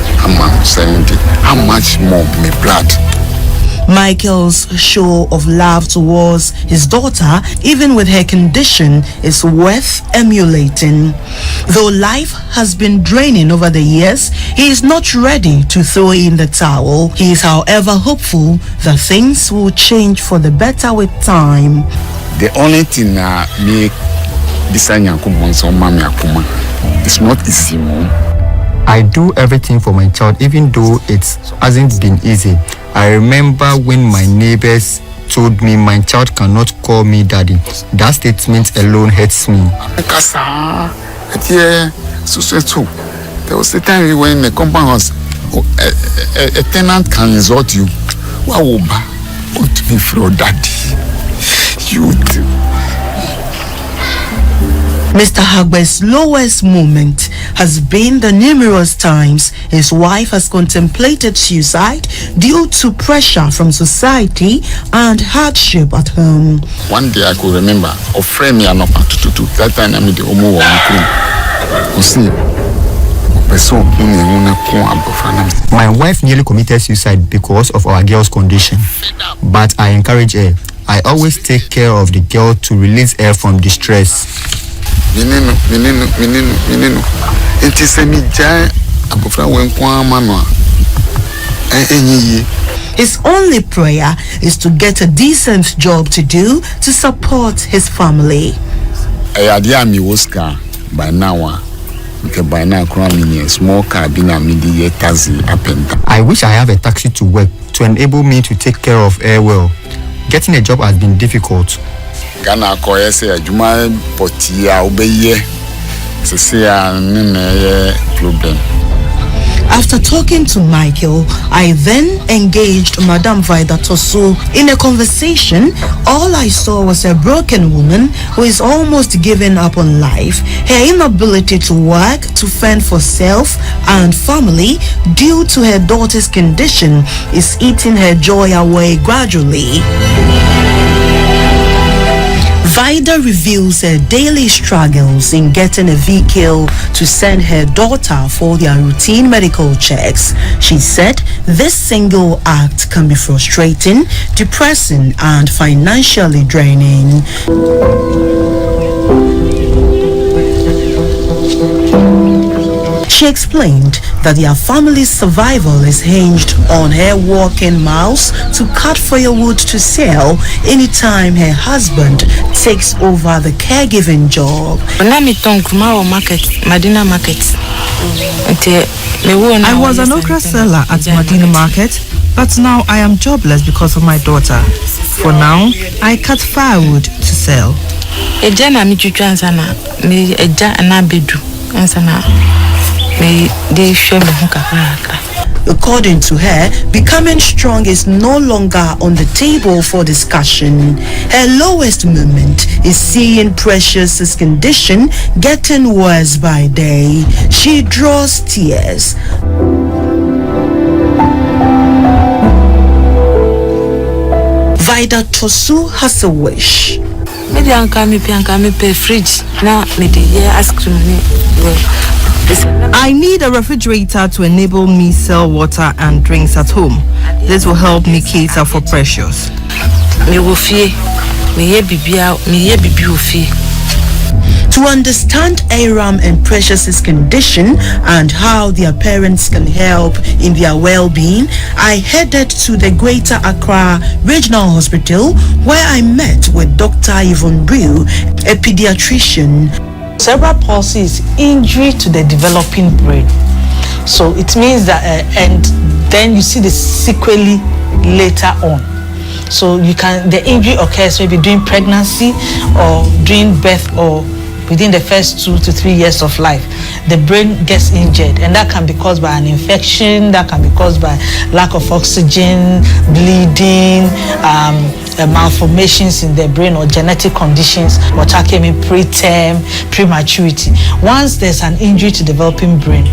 how much more me blood? Michael's show of love towards his daughter, even with her condition, is worth emulating. Though life has been draining over the years, he is not ready to throw in the towel. He is, however, hopeful that things will change for the better with time. The only thing me it's not easy, Mom. I do everything for my child, even though it hasn't been easy. I remember when my neighbors told me my child cannot call me daddy. That statement alone hurts me. There was a time we were in the compound house. A tenant can insult you. Want me for daddy? You do. Mr. Hagbe's lowest moment has been the numerous times his wife has contemplated suicide due to pressure from society and hardship at home. One day I could remember, a friend me and that time I made the homo My wife nearly committed suicide because of our girl's condition, but I encourage her. I always take care of the girl to release her from distress. His only prayer is to get a decent job to do to support his family. By now, small car taxi up and down. I wish I have a taxi to work to enable me to take care of her well. Getting a job has been difficult. Ghana koye se adwuma potia obeye se se a problem. After talking to Michael, I then engaged Madame Vida Tosu in a conversation. All I saw was a broken woman who is almost giving up on life. Her inability to work, to fend for self and family due to her daughter's condition is eating her joy away gradually. Vida reveals her daily struggles in getting a vehicle to send her daughter for their routine medical checks. She said this single act can be frustrating, depressing, and financially draining. She explained that their family's survival is hinged on her walking miles to cut firewood to sell anytime her husband takes over the caregiving job. I was an okra seller at Medina Market, but now I am jobless because of my daughter. For now, I cut firewood to sell. According to her, becoming strong is no longer on the table for discussion. Her lowest moment is seeing Precious's condition getting worse by day. She draws tears. Vida Tosu has a wish. I need a refrigerator to enable me sell water and drinks at home. This will help me cater for Precious. To understand Aram and Precious's condition and how their parents can help in their well-being, I headed to the Greater Accra Regional Hospital where I met with Dr. Yvonne Brew, a pediatrician. Cerebral palsy is injury to the developing brain. So it means that, and then you see the sequelae later on. So the injury occurs maybe during pregnancy or during birth or within the first 2 to 3 years of life. The brain gets injured, and that can be caused by an infection, that can be caused by lack of oxygen, bleeding, malformations in the brain or genetic conditions, what came in preterm, prematurity. Once there's an injury to developing brain,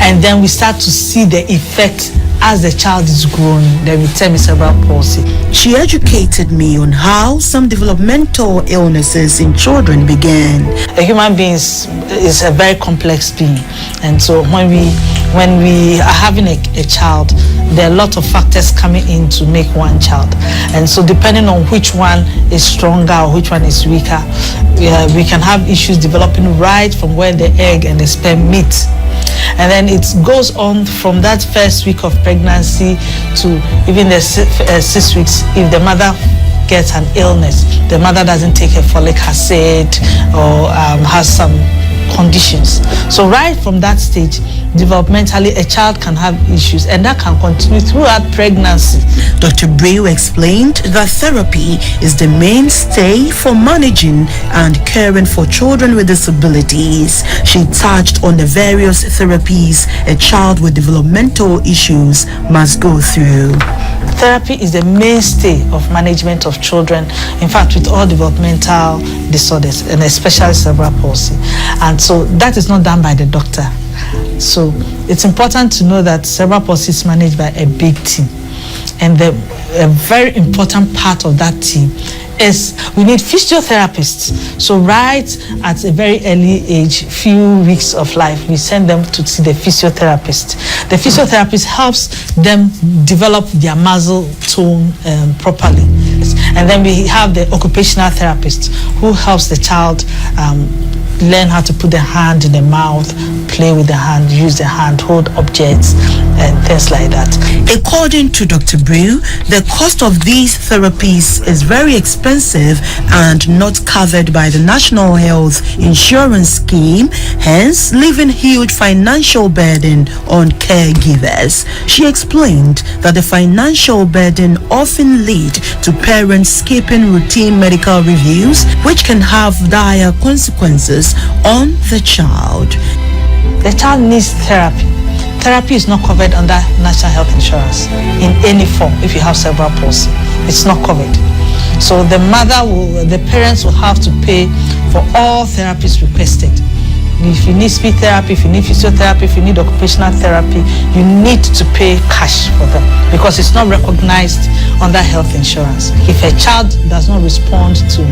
and then we start to see the effect as the child is growing, then we term cerebral palsy. She educated me on how some developmental illnesses in children begin. A human being is a very complex being, and so when we are having a child, there are a lot of factors coming in to make one child, and so depending on which one is stronger or which one is weaker, we can have issues developing right from where the egg and the sperm meet. And then it goes on from that first week of pregnancy to even the 6 weeks. If the mother gets an illness, the mother doesn't take her folic acid or has some conditions. So right from that stage, developmentally, a child can have issues, and that can continue throughout pregnancy. Dr. Brew explained that therapy is the mainstay for managing and caring for children with disabilities. She touched on the various therapies a child with developmental issues must go through. Therapy is the mainstay of management of children, in fact, with all developmental disorders, and especially cerebral palsy. And so that is not done by the doctor. So it's important to know that cerebral palsy is managed by a big team. And a very important part of that team is we need physiotherapists. So right at a very early age, few weeks of life, we send them to see the physiotherapist. The physiotherapist helps them develop their muscle tone properly. And then we have the occupational therapist who helps the child learn how to put the hand in the mouth, play with the hand, use the hand, hold objects, and things like that. According to Dr. Brew, the cost of these therapies is very expensive and not covered by the National Health Insurance Scheme, hence leaving huge financial burden on caregivers. She explained that the financial burden often lead to parents skipping routine medical reviews, which can have dire consequences on the child. The child needs therapy. therapy is not covered under national health insurance in any form if you have cerebral palsy. It's not covered. So the parents will have to pay for all therapies requested. If you need speech therapy, if you need physiotherapy, if you need occupational therapy, you need to pay cash for them because it's not recognized under health insurance. If a child does not respond to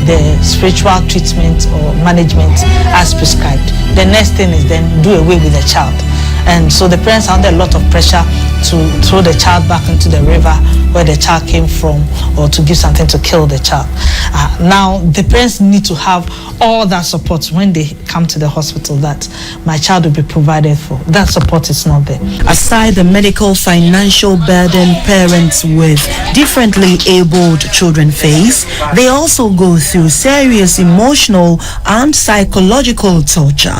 the spiritual treatment or management as prescribed, the next thing is then do away with the child. And so the parents are under a lot of pressure to throw the child back into the river where the child came from or to give something to kill the child. Now, the parents need to have all that support when they come to the hospital that my child will be provided for. That support is not there. Aside the medical financial burden parents with differently abled children face, they also go through serious emotional and psychological torture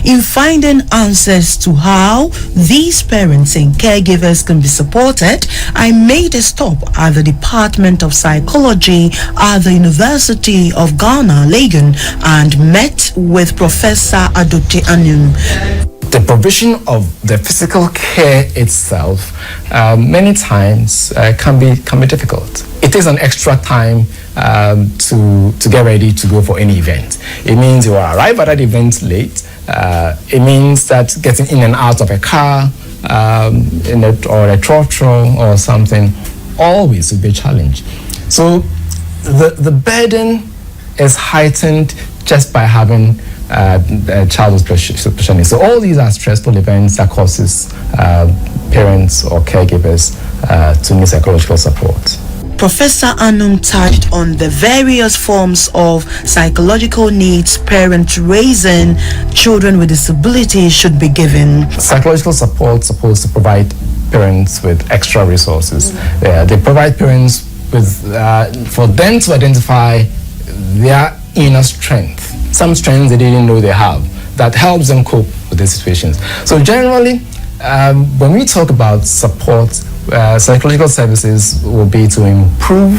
in finding answers to how these parents and caregivers can be supported. I made a stop at the Department of Psychology at the University of Ghana, Legon, and met with Professor Adote Anum. The provision of the physical care itself many times can be difficult. It takes an extra time to get ready to go for any event. It means you arrive at that event late. It means that getting in and out of a car or a trotro or something always will be a challenge. So the burden is heightened just by having a child with special needs. So all these are stressful events that causes parents or caregivers to need psychological support. Professor Anum touched on the various forms of psychological needs parents raising children with disabilities should be given. Psychological support is supposed to provide parents with extra resources. They provide parents with, for them to identify their inner strength, some strengths they didn't know they have, that helps them cope with the situations. So generally, when we talk about support, psychological services will be to improve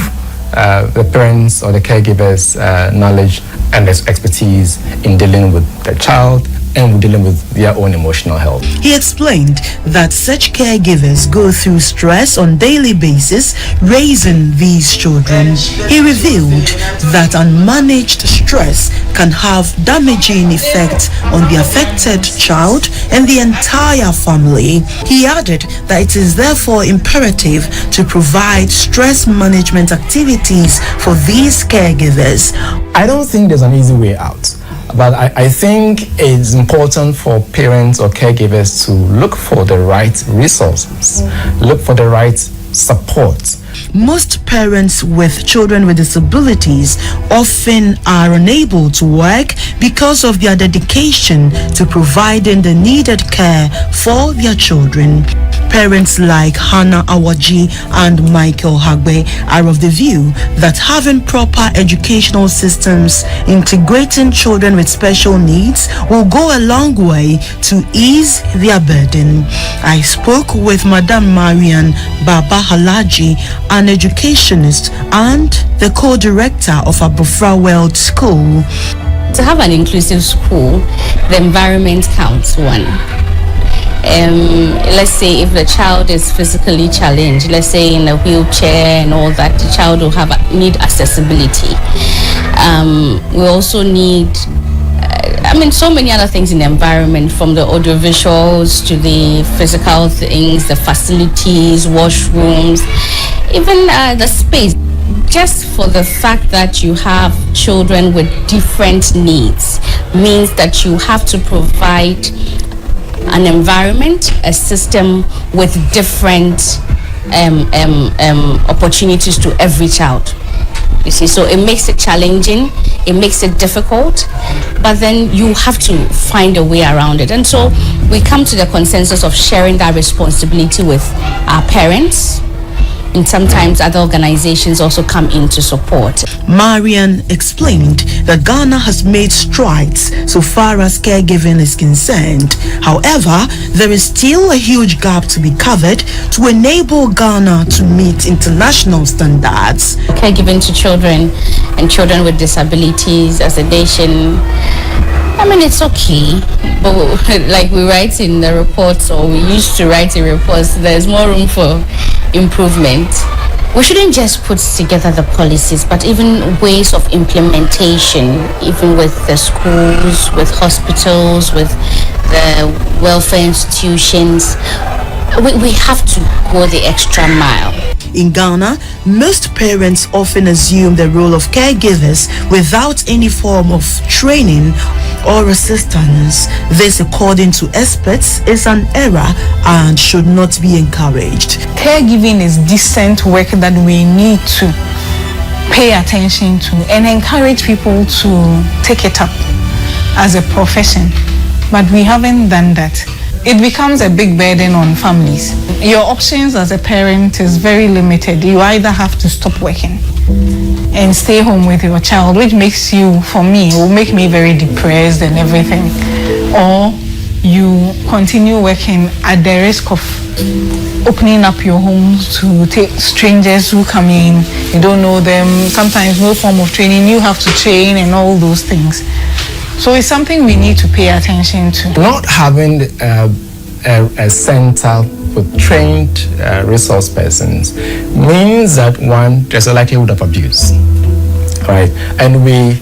the parents or the caregivers' knowledge and expertise in dealing with the child and dealing with their own emotional health. He explained that such caregivers go through stress on daily basis raising these children. He revealed that unmanaged stress can have damaging effects on the affected child and the entire family. He added that it is therefore imperative to provide stress management activities for these caregivers. I don't think there's an easy way out. But I think it's important for parents or caregivers to look for the right resources, look for the right support. Most parents with children with disabilities often are unable to work because of their dedication to providing the needed care for their children. Parents like Hannah Awaji and Michael Hagbe are of the view that having proper educational systems integrating children with special needs will go a long way to ease their burden. I spoke with Madame Marian Baba Halaji, an educationist and the co-director of Abofra World School. To have an inclusive school, the environment counts one. Let's say if the child is physically challenged, let's say in a wheelchair and all that, the child will need accessibility. We also need so many other things in the environment, from the audiovisuals to the physical things, the facilities, washrooms, even the space. Just for the fact that you have children with different needs means that you have to provide an environment, a system with different opportunities to every child. You see, so it makes it challenging, it makes it difficult, but then you have to find a way around it. And so we come to the consensus of sharing that responsibility with our parents, and sometimes other organizations also come in to support. Marian explained that Ghana has made strides so far as caregiving is concerned. However, there is still a huge gap to be covered to enable Ghana to meet international standards. Caregiving to children and children with disabilities as a nation, I mean, it's okay, but like we write in the reports, or we used to write in reports, there's more room for improvement. We shouldn't just put together the policies, but even ways of implementation, even with the schools, with hospitals, with the welfare institutions. We have to go the extra mile. In Ghana, most parents often assume the role of caregivers without any form of training or assistance. This, according to experts, is an error and should not be encouraged. Caregiving is decent work that we need to pay attention to and encourage people to take it up as a profession. But we haven't done that. It becomes a big burden on families. Your options as a parent is very limited. You either have to stop working and stay home with your child, which makes you, for me, will make me very depressed and everything, or you continue working at the risk of opening up your home to take strangers who come in. You don't know them, sometimes no form of training, you have to train and all those things. So it's something we need to pay attention to. Not having a center with trained resource persons means that, one, there's a likelihood of abuse, right? And we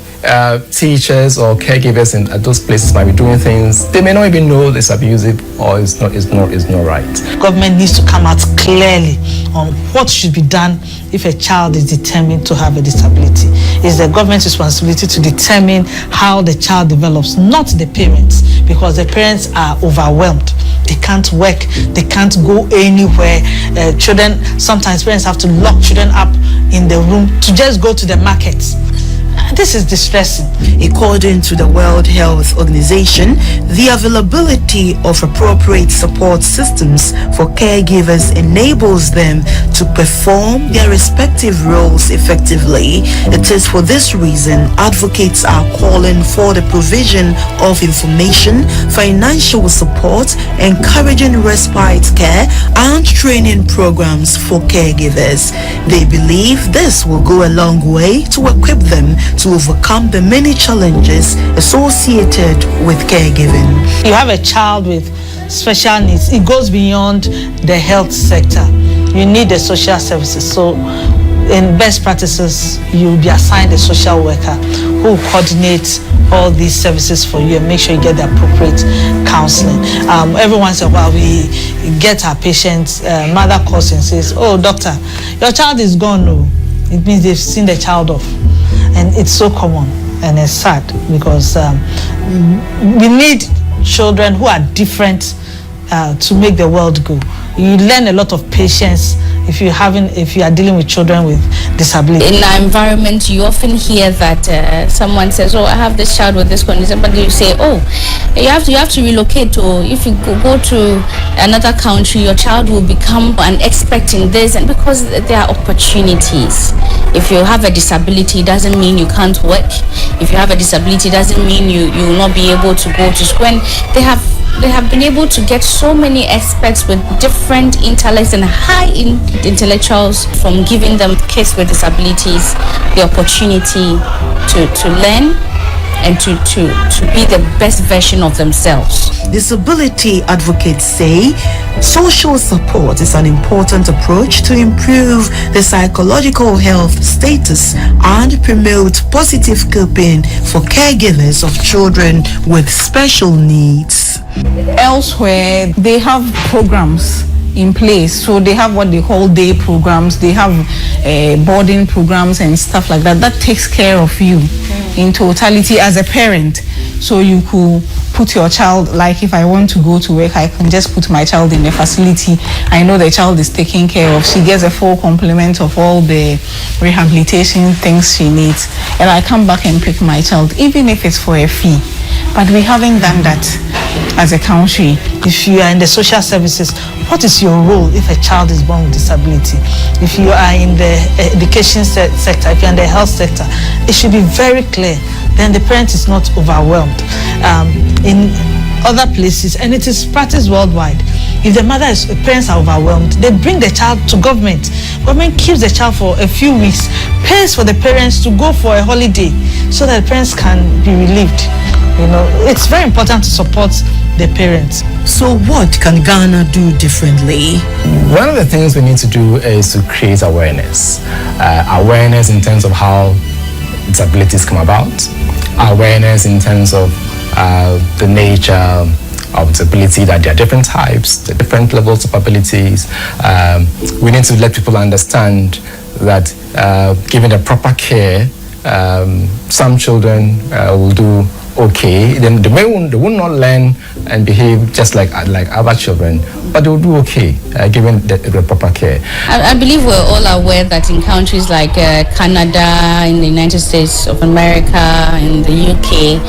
teachers or caregivers at those places might be doing things they may not even know it's abusive or it's not right. Government needs to come out clearly on what should be done if a child is determined to have a disability. It's the government's responsibility to determine how the child develops, not the parents, because the parents are overwhelmed. They can't work, they can't go anywhere. Children, sometimes parents have to lock children up in the room to just go to the markets. This is distressing. According to the World Health Organization, the availability of appropriate support systems for caregivers enables them to perform their respective roles effectively. It is for this reason advocates are calling for the provision of information, financial support, encouraging respite care, and training programs for caregivers. They believe this will go a long way to equip them to overcome the many challenges associated with caregiving. You have a child with special needs. It goes beyond the health sector. You need the social services. So in best practices, you'll be assigned a social worker who coordinates all these services for you and make sure you get the appropriate counseling. Every once in a while, we get our patients, mother calls and says, "Oh, doctor, your child is gone." No, it means they've seen the child off. And it's so common and it's sad because we need children who are different to make the world go. You learn a lot of patience if you are dealing with children with disability. In our environment, you often hear that someone says, "Oh, I have this child with this condition," but you say, "Oh, you have to relocate, or if you go to another country, your child will become an expert in this," and because there are opportunities. If you have a disability, it doesn't mean you can't work. If you have a disability, it doesn't mean you will not be able to go to school. And they have been able to get so many experts with different intellects and high intellectuals from giving them kids with disabilities the opportunity to learn and to be the best version of themselves. Disability advocates say social support is an important approach to improve the psychological health status and promote positive coping for caregivers of children with special needs. Elsewhere, they have programs in place. So they have what they call day programs, they have boarding programs and stuff like that. That takes care of you in totality as a parent. So you could put your child, like if I want to go to work, I can just put my child in a facility. I know the child is taken care of. She gets a full complement of all the rehabilitation things she needs. And I come back and pick my child, even if it's for a fee. But we haven't done that as a country. If you are in the social services, what is your role if a child is born with disability? If you are in the education sector, if you're in the health sector, it should be very clear. Then the parent is not overwhelmed. In other places, and it is practiced worldwide, if the parents are overwhelmed, they bring the child to government. Government keeps the child for a few weeks, pays for the parents to go for a holiday so that the parents can be relieved. You know, it's very important to support the parents. So what can Ghana do differently? One of the things we need to do is to create awareness. Awareness in terms of how disabilities come about. Awareness in terms of the nature of disability, that there are different types, the different levels of abilities. We need to let people understand that given the proper care, some children will do okay. Then they will not learn and behave just like other children, but they will do okay given the proper care. I believe we're all aware that in countries like Canada, in the United States of America, in the UK,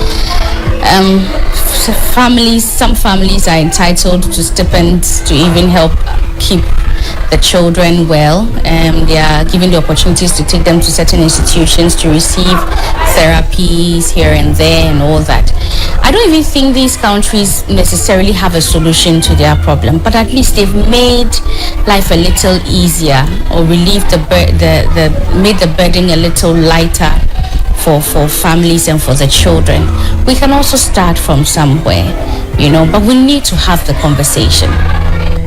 some families are entitled to stipends to even help keep the children well. They are given the opportunities to take them to certain institutions to receive therapies here and there and all that. I don't even think these countries necessarily have a solution to their problem, but at least they've made life a little easier or relieved made the burden a little lighter for families and for the children. We can also start from somewhere, but we need to have the conversation.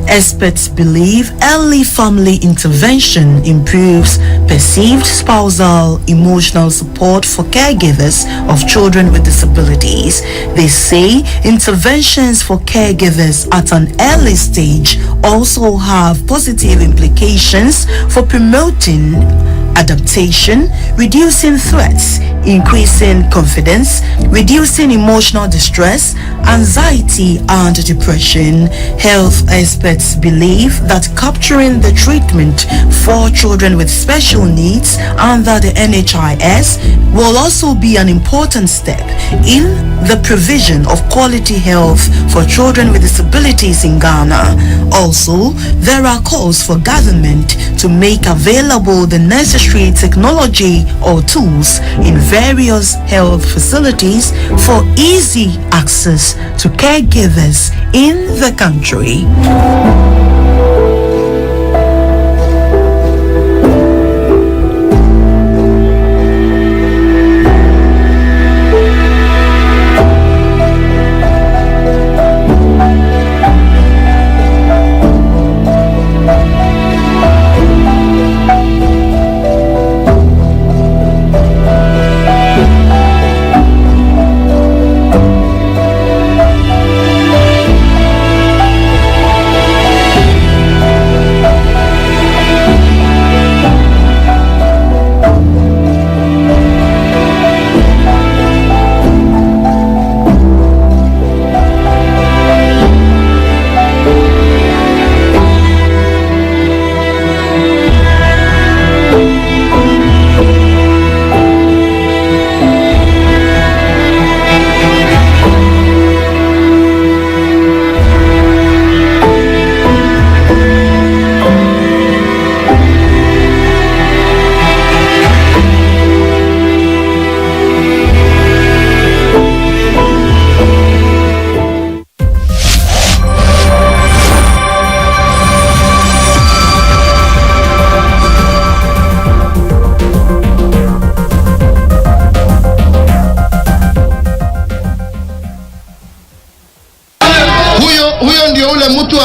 Experts believe early family intervention improves perceived spousal emotional support for caregivers of children with disabilities. They say interventions for caregivers at an early stage also have positive implications for promoting adaptation, reducing threats, increasing confidence, reducing emotional distress, anxiety, and depression. Health experts believe that capturing the treatment for children with special needs under the NHIS will also be an important step in the provision of quality health for children with disabilities in Ghana. Also, there are calls for government to make available the necessary technology or tools in various health facilities for easy access to caregivers in the country.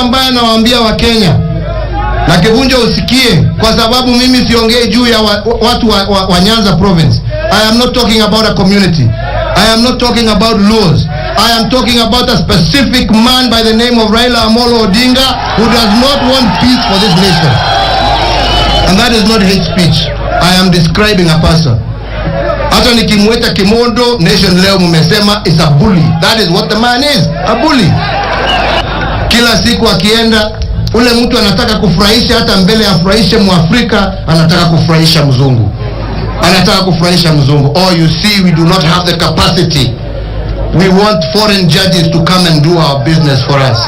Ambaye anawaambia Wakenya na kivunja usikie, kwa sababu mimi siongei juu ya watu wa Nyanza province. I am not talking about a community. I am not talking about laws. I am talking about a specific man by the name of Raila Amolo Odinga who does not want peace for this nation. And that is not hate speech. I am describing a person. Hata nikimwita Kimondo, Nation leo mumesema is a bully. That is what the man is, a bully. Kila siku akienda, ule mtu anataka kufurahisha, hata mbele afurahishe Mwafrika, anataka kufurahisha mzungu. Oh, you see, we do not have the capacity. We want foreign judges to come and do our business for us.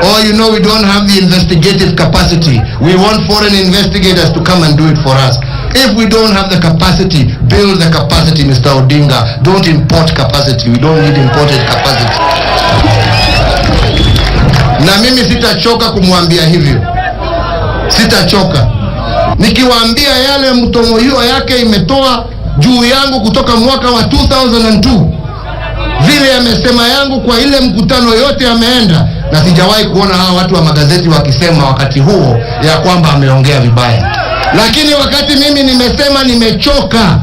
Oh, you know, we don't have the investigative capacity. We want foreign investigators to come and do it for us. If we don't have the capacity, build the capacity, Mr. Odinga. Don't import capacity. We don't need imported capacity. Na mimi sitachoka kumwambia hivyo. Sitachoka. Nikiwaambia yale mtongo hiyo yake imetoa juu yangu kutoka mwaka wa 2002. vile amesema yangu kwa ile mkutano yote ameenda, na sijawahi kuona hawa watu wa magazeti wakisema wakati huo ya kwamba ameongea vibaya. Lakini wakati mimi nimesema nimechoka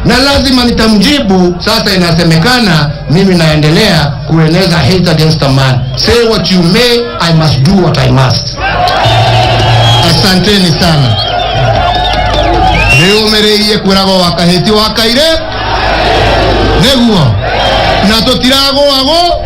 na lazima nitamjibu, sasa inasemekana mimi naendelea kueneza hate against a man. Say what you may, I must do what I must. Asanteni sana. Leo mereye kurago wakaheti wakaire neguo nato tirago ago.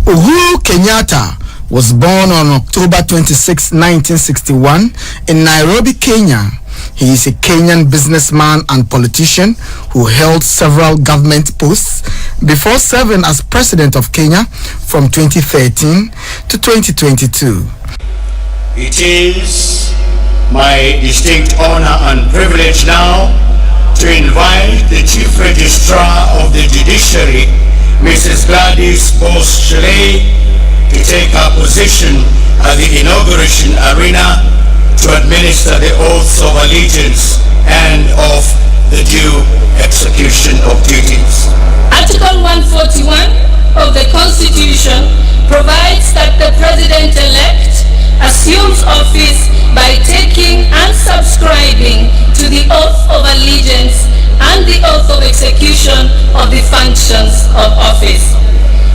Uhuru Kenyatta was born on October 26, 1961 in Nairobi, Kenya. He is a Kenyan businessman and politician who held several government posts before serving as president of Kenya from 2013 to 2022. It is my distinct honor and privilege now to invite the Chief Registrar of the Judiciary, Mrs. Gladys Bosch-Chalet, to take her position at the inauguration arena to administer the oaths of allegiance and of the due execution of duties. Article 141 of the Constitution provides that the President-elect assumes office by taking and subscribing to the oath of allegiance and the oath of execution of the functions of office.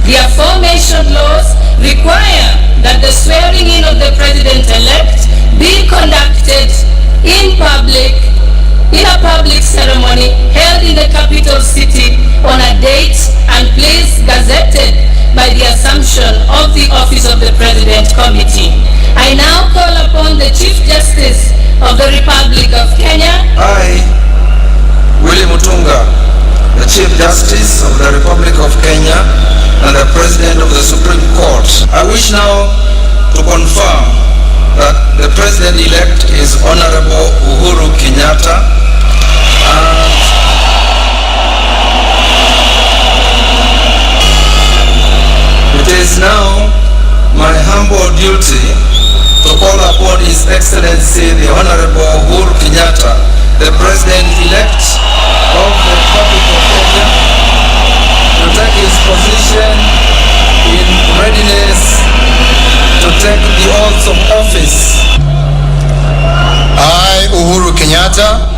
The aforementioned laws require that the swearing in of the President-elect be conducted in a public ceremony held in the capital city on a date and place gazetted by the assumption of the office of the President Committee. I now call upon the Chief Justice of the Republic of Kenya. I, William Mutunga, the Chief Justice of the Republic of Kenya and the President of the Supreme Court, I wish now to confirm that the President-elect is Honorable Uhuru Kenyatta, and it is now my humble duty to call upon His Excellency the Honorable Uhuru Kenyatta, the President-elect of the Republic of Kenya, to take his position in readiness to take the oaths of office. I, Uhuru Kenyatta,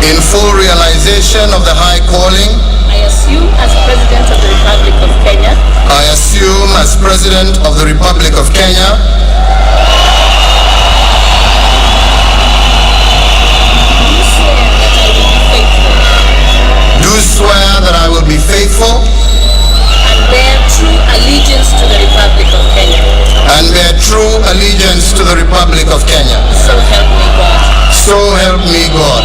In full realization of the high calling, I assume as President of the Republic of Kenya, I assume as President of the Republic of Kenya, do swear that I will be faithful and bear true allegiance to the Republic of Kenya. and bear true allegiance to the Republic of Kenya. So help me God. So help me God.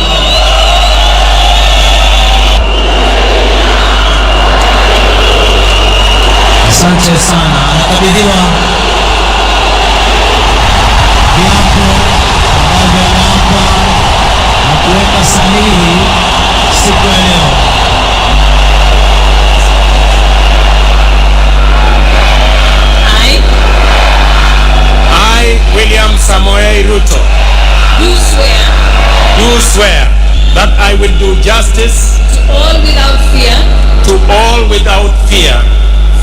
Asante sana. Anakabidhiwa viapo ambavyo anaapa na kuweka sahihi siku ya leo. I, William Samoei Ruto, do swear that I will do justice to all without fear,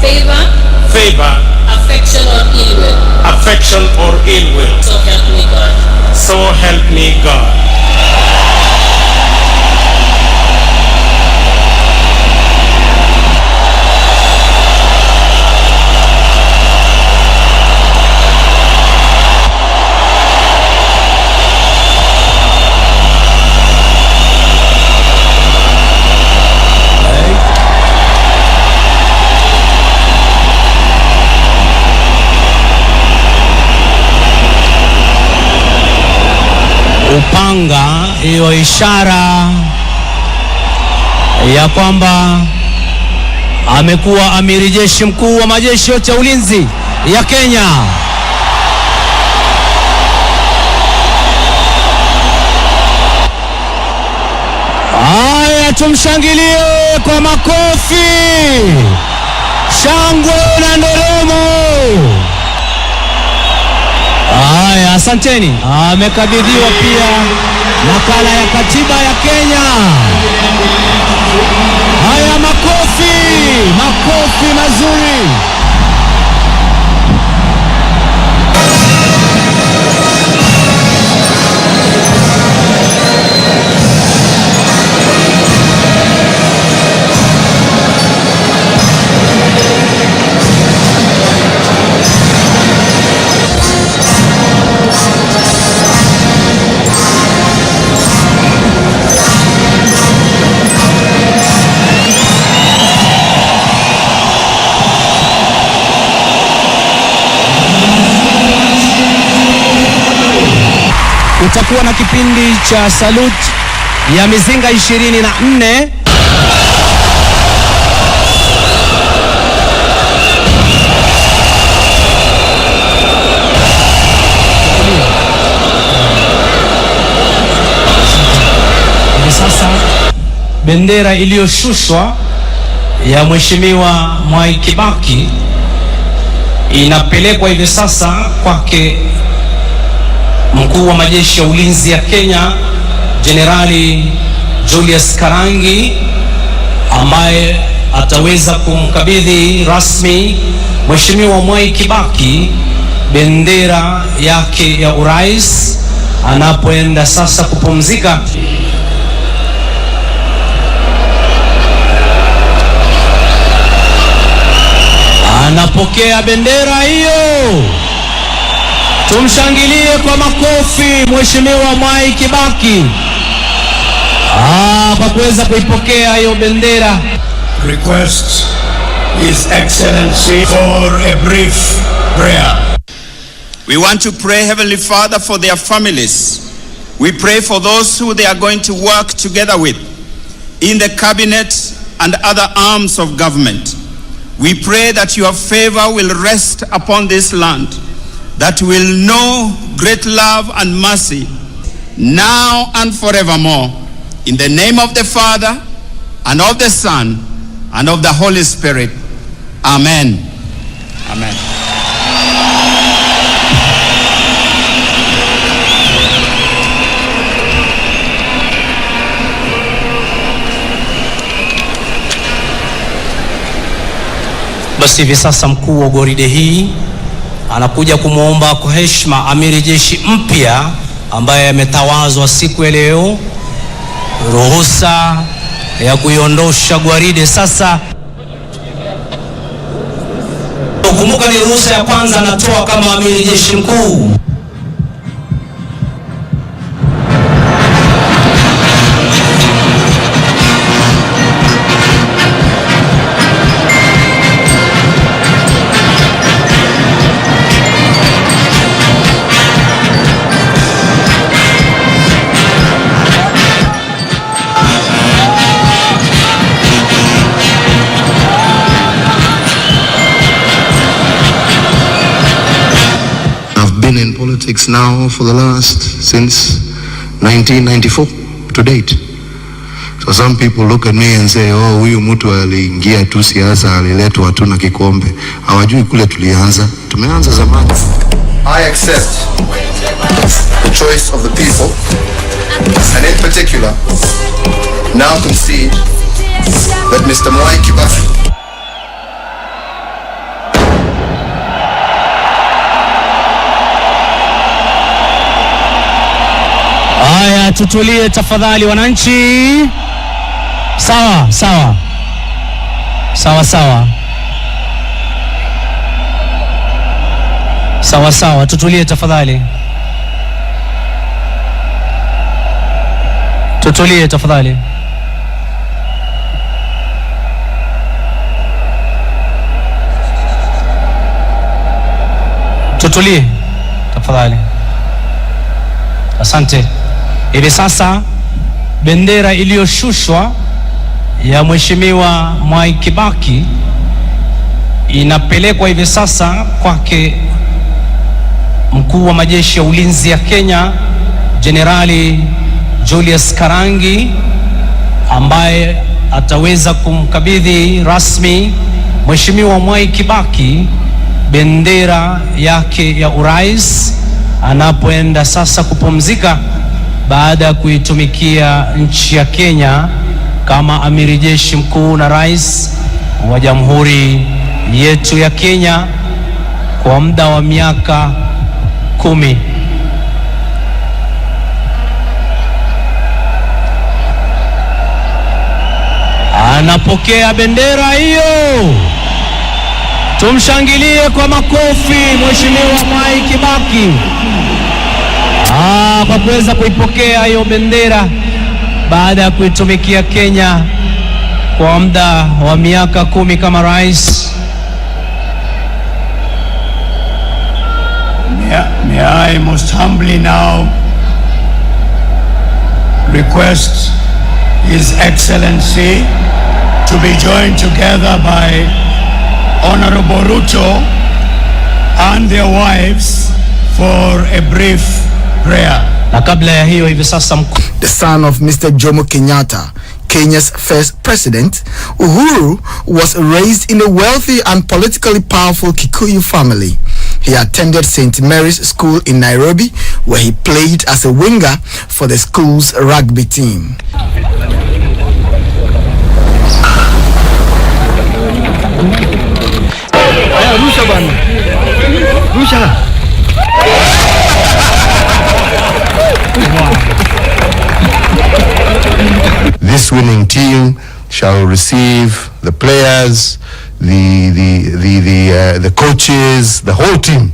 favor, affection or ill will. So help me God. So help me God. Upanga, hiyo ishara ya kwamba amekuwa amiri jeshi mkuu wa majeshi yote ya ulinzi ya Kenya. Haya, tumshangilie kwa makofi, shangwe na nderemo. Asanteni. Amekabidhiwa pia nakala ya katiba ya Kenya. Haya, makofi mazuri. Kutakuwa na kipindi cha salute ya mizinga 24. Sasa bendera iliyoshushwa ya Mheshimiwa Mwai Kibaki inapelekwa hivi sasa kwake Mkuu wa majeshi ya ulinzi ya Kenya Generali Julius Karangi, ambaye ataweza kumkabidhi rasmi Mheshimiwa Mwai Kibaki bendera yake ya urais anapoenda sasa kupumzika. Anapokea bendera hiyo. Tumshangilie kwa makofi Mheshimiwa Mwai Kibaki kwa kuweza kuipokea hiyo bendera. Request His Excellency for a brief prayer. We want to pray, Heavenly Father, for their families. We pray for those who they are going to work together with in the cabinet and other arms of government. We pray that your favor will rest upon this land, that will know great love and mercy now and forevermore. In the name of the Father, and of the Son, and of the Holy Spirit. Amen. Amen. Basi hivi sasa mkuu wa gwaride hii anakuja kumwomba kwa heshima amiri jeshi mpya ambaye ametawazwa siku ya leo ruhusa ya kuiondosha gwaride. Sasa kumbuka ni ruhusa ya kwanza anatoa kama amiri jeshi mkuu. Been in politics now for the last since 1994 to date. So some people look at me and say, oh, huyu mtu aliingia tu siasa, aliletwa tu na kikombe. Hawajui kule tulianza. Tumeanza zamani. I accept the choice of the people, and in particular now concede that Mr. Mwai Kibaki Haya, tutulie tafadhali wananchi. Sawa. Tutulie tafadhali. Tutulie tafadhali. Asante. Hivi sasa bendera iliyoshushwa ya Mheshimiwa Mwai Kibaki inapelekwa hivi sasa kwake Mkuu wa majeshi ya ulinzi ya Kenya Generali Julius Karangi, ambaye ataweza kumkabidhi rasmi Mheshimiwa Mwai Kibaki bendera yake ya urais anapoenda sasa kupumzika baada ya kuitumikia nchi ya Kenya kama amiri jeshi mkuu na rais wa jamhuri yetu ya Kenya kwa muda wa miaka 10. Anapokea bendera hiyo. Tumshangilie kwa makofi Mheshimiwa Mwai Kibaki kwa kuweza kuipokea hiyo bendera baada ya kuitumikia Kenya kwa muda wa miaka 10 kama rais. May I most humbly now request His Excellency to be joined together by Honorable Ruto and their wives for a brief prayer. Na kabla ya hiyo hivi sasa the son of Mr. Jomo Kenyatta, Kenya's first president, Uhuru was raised in a wealthy and politically powerful Kikuyu family. He attended St. Mary's School in Nairobi, where he played as a winger for the school's rugby team. This winning team shall receive the players, the coaches, the whole team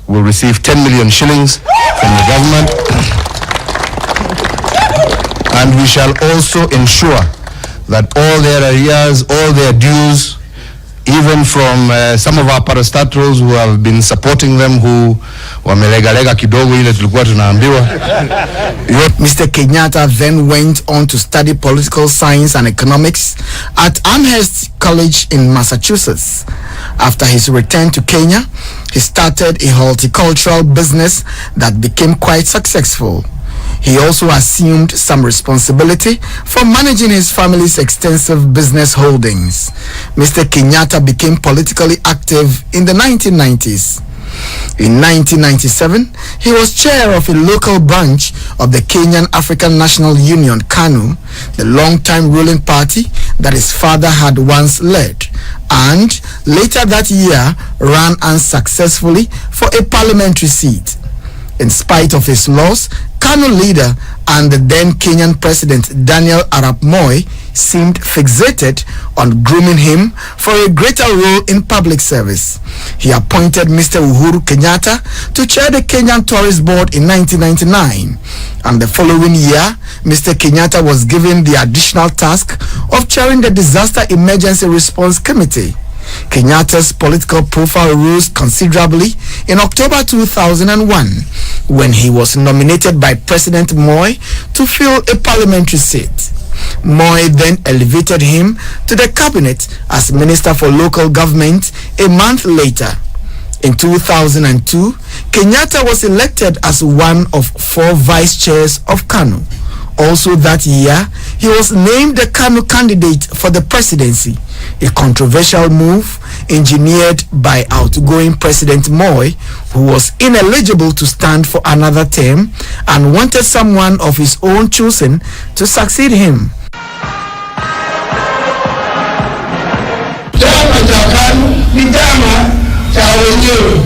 will receive 10 million shillings from the government. And we shall also ensure that all their arrears, all their dues, even from some of our parastatals who have been supporting them, who wamelegalega kidogo ile tulikuwa tunaambiwa. Mr. Kenyatta then went on to study political science and economics at Amherst College in Massachusetts. After his return to Kenya, he started a horticultural business that became quite successful. He also assumed some responsibility for managing his family's extensive business holdings. Mr. Kenyatta became politically active in the 1990s. In 1997, he was chair of a local branch of the Kenyan African National Union, KANU, the long-time ruling party that his father had once led, and later that year ran unsuccessfully for a parliamentary seat. In spite of his loss, KANU leader and the then Kenyan President Daniel Arap Moi seemed fixated on grooming him for a greater role in public service. He appointed Mr. Uhuru Kenyatta to chair the Kenyan Tourist Board in 1999, and the following year, Mr. Kenyatta was given the additional task of chairing the Disaster Emergency Response Committee. Kenyatta's political profile rose considerably in October 2001 when he was nominated by President Moi to fill a parliamentary seat. Moi then elevated him to the cabinet as Minister for Local Government a month later. In 2002, Kenyatta was elected as one of 4 vice chairs of KANU. Also that year, he was named the KANU candidate for the presidency, a controversial move engineered by outgoing President Moi, who was ineligible to stand for another term and wanted someone of his own choosing to succeed him. Chama cha KANU ni chama cha wenyewe.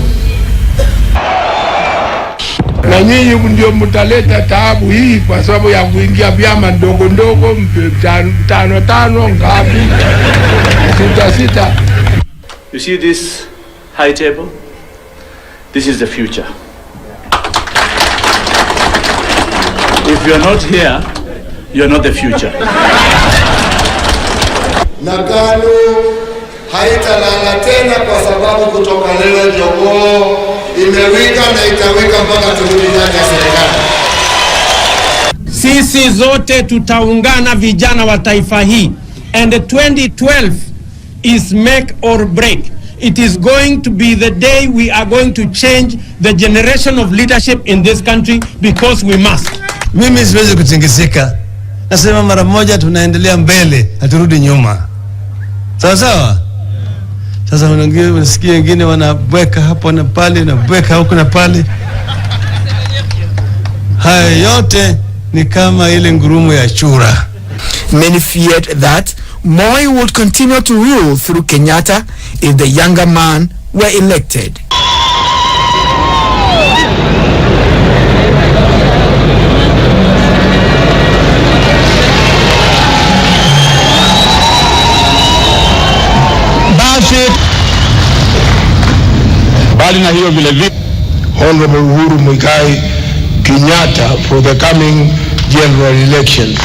Na nyinyi ndio mtaleta taabu hii kwa sababu ya kuingia vyama ndogo ndogo, 5 ngapi, 6. You see this high table? This is the future. If you're not here, you're not the future. Na KANU haitalala tena kwa sababu kutoka leo jogoo imewika na itawika mpaka turudi ndani ya serikali. Sisi zote tutaungana vijana wa taifa hii, and 2012 is make or break. It is going to be the day we are going to change the generation of leadership in this country because we must. Mimi siwezi kutingisika. Nasema mara moja tunaendelea mbele, haturudi nyuma. Sawa sawa? Sasa unasikia wengine wanabweka hapo na pale, na bweka huko na pale. haya yote ni kama ile ngurumo ya chura. Many feared that Moi would continue to rule through Kenyatta if the younger man were elected. Bali na hiyo vile vile Honorable Uhuru Muigai Kenyatta for the coming general elections.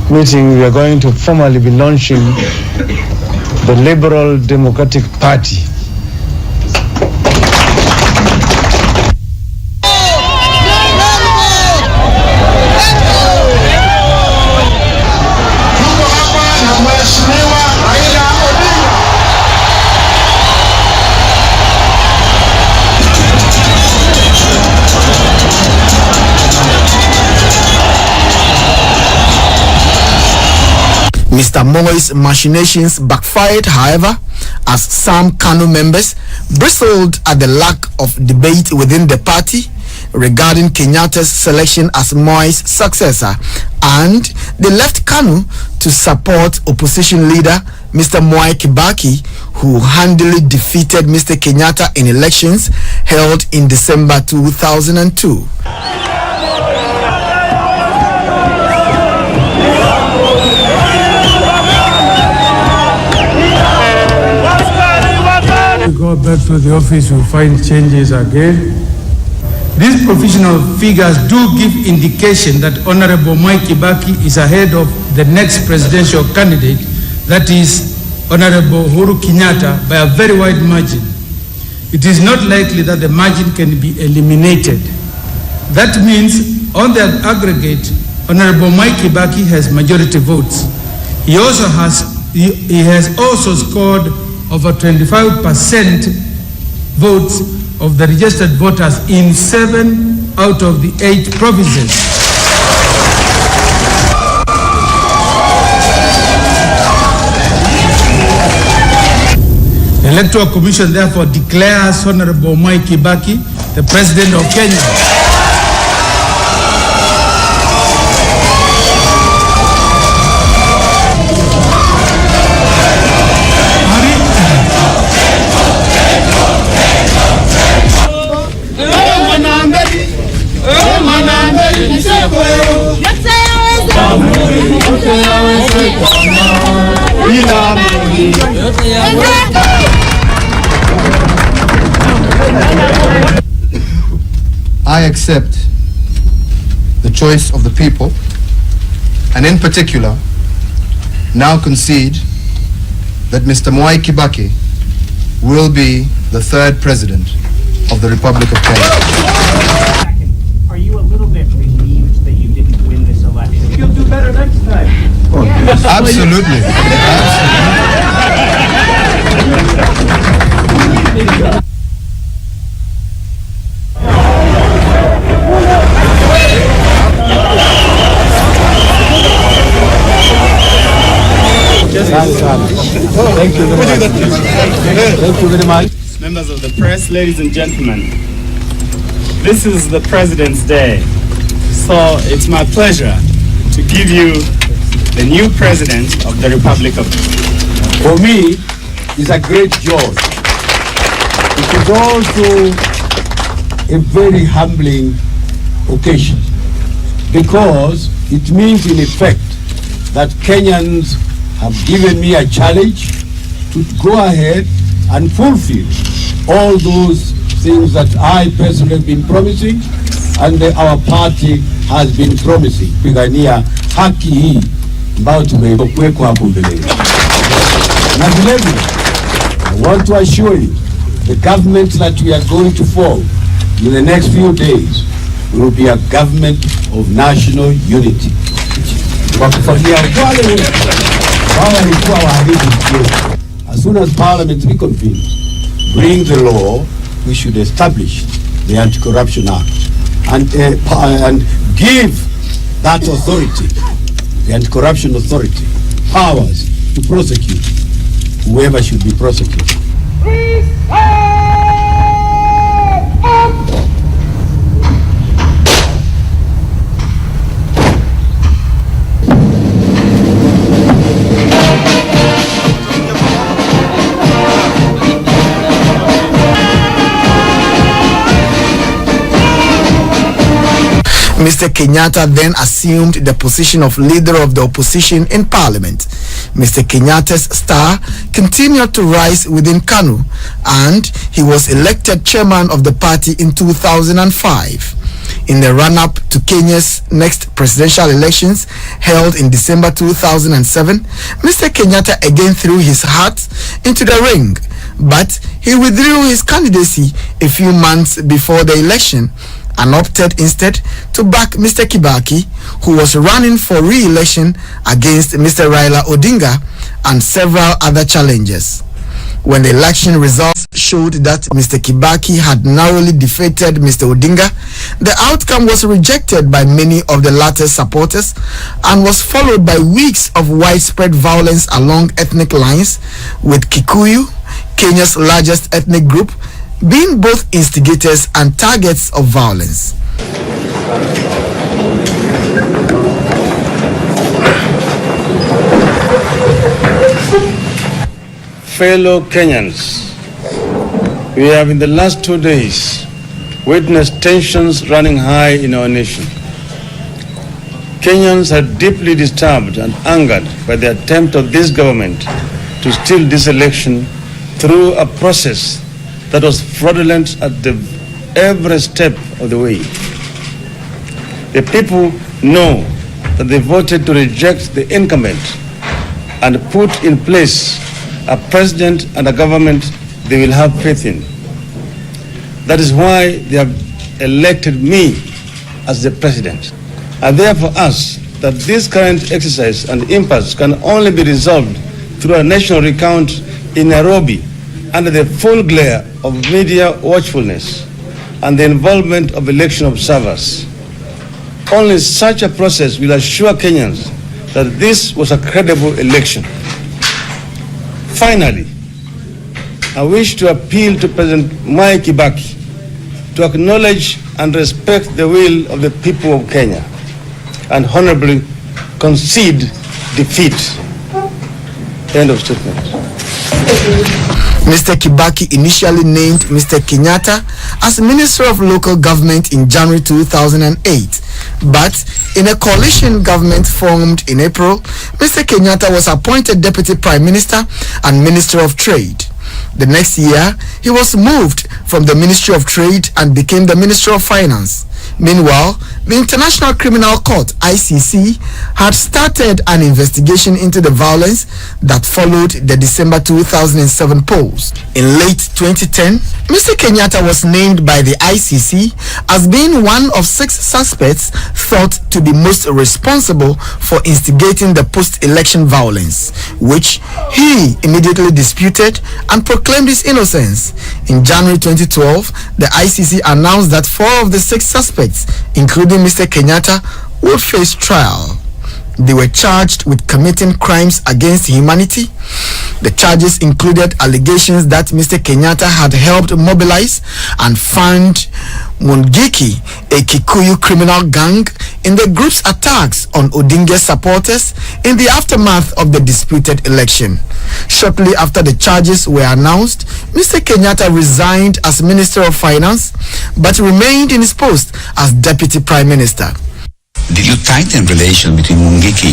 Meeting, we are going to formally be launching the Liberal Democratic Party. Mr. Moi's machinations backfired, however, as some KANU members bristled at the lack of debate within the party regarding Kenyatta's selection as Moi's successor, and they left KANU to support opposition leader Mr. Mwai Kibaki, who handily defeated Mr. Kenyatta in elections held in December 2002. Go back to the office, we'll find changes again. These provisional figures do give indication that Honorable Mwai Kibaki is ahead of the next presidential candidate, that is Honorable Uhuru Kenyatta, by a very wide margin. It is not likely that the margin can be eliminated. That means, on the aggregate, Honorable Mwai Kibaki has majority votes. He has also scored over 25% votes of the registered voters in 7 out of the 8 provinces. The Electoral Commission therefore declares Honorable Mwai Kibaki the President of Kenya. I accept the choice of the people, and in particular, now concede that Mr. Mwai Kibaki will be the 3rd president of the Republic of Kenya. Are you a little bit relieved that you didn't win this election? You'll do better next time. Oh, yes. Absolutely. Thank you very much. Thank you very much. Members of the press, ladies and gentlemen, this is the President's Day, so it's my pleasure to give you the new President of the Republic of Kenya. For me, it's a great joy. It is also a very humbling occasion, because it means in effect that Kenyans have given me a challenge to go ahead and fulfill all those things that I personally have been promising and our party has been promising. Pigania haki hii ambayo tumekuwekwa hapo mbele. Na vilevile, I want to assure you, the government that we are going to form in the next few days will be a government of national unity. Kwa kufuatia wale walikuwa waharibu nchi yetu. As soon as Parliament reconvenes, bring the law, we should establish the Anti-Corruption Act and give that authority, the anti-corruption authority, powers to prosecute whoever should be prosecuted. Mr. Kenyatta then assumed the position of leader of the opposition in parliament. Mr. Kenyatta's star continued to rise within KANU, and he was elected chairman of the party in 2005. In the run-up to Kenya's next presidential elections held in December 2007, Mr. Kenyatta again threw his hat into the ring, but he withdrew his candidacy a few months before the election and opted instead to back Mr. Kibaki, who was running for re-election against Mr. Raila Odinga and several other challengers. When the election results showed that Mr. Kibaki had narrowly defeated Mr. Odinga, the outcome was rejected by many of the latter's supporters and was followed by weeks of widespread violence along ethnic lines, with Kikuyu, Kenya's largest ethnic group, being both instigators and targets of violence. Fellow Kenyans, we have in the last 2 days witnessed tensions running high in our nation. Kenyans are deeply disturbed and angered by the attempt of this government to steal this election through a process that was fraudulent at every step of the way. The people know that they voted to reject the incumbent and put in place a president and a government they will have faith in. That is why they have elected me as the president. And therefore ask that this current exercise and impasse can only be resolved through a national recount in Nairobi under the full glare of media watchfulness and the involvement of election observers. Only such a process will assure Kenyans that this was a credible election. Finally, I wish to appeal to President Mwai Kibaki to acknowledge and respect the will of the people of Kenya and honorably concede defeat. End of statement. Mr. Kibaki initially named Mr. Kenyatta as Minister of Local Government in January 2008, but in a coalition government formed in April, Mr. Kenyatta was appointed Deputy Prime Minister and Minister of Trade. The next year, he was moved from the Ministry of Trade and became the Minister of Finance. Meanwhile, the International Criminal Court, ICC, had started an investigation into the violence that followed the December 2007 polls. In late 2010, Mr. Kenyatta was named by the ICC as being one of 6 suspects thought to be most responsible for instigating the post-election violence, which he immediately disputed and proclaimed his innocence. In January 2012, the ICC announced that 4 of the 6 suspects, including Mr. Kenyatta, would face trial. They were charged with committing crimes against humanity. The charges included allegations that Mr. Kenyatta had helped mobilize and fund Mungiki, a Kikuyu criminal gang, in the group's attacks on Odinga supporters in the aftermath of the disputed election. Shortly after the charges were announced, Mr. Kenyatta resigned as Minister of Finance but remained in his post as Deputy Prime Minister. Did you tighten relations between Mungiki?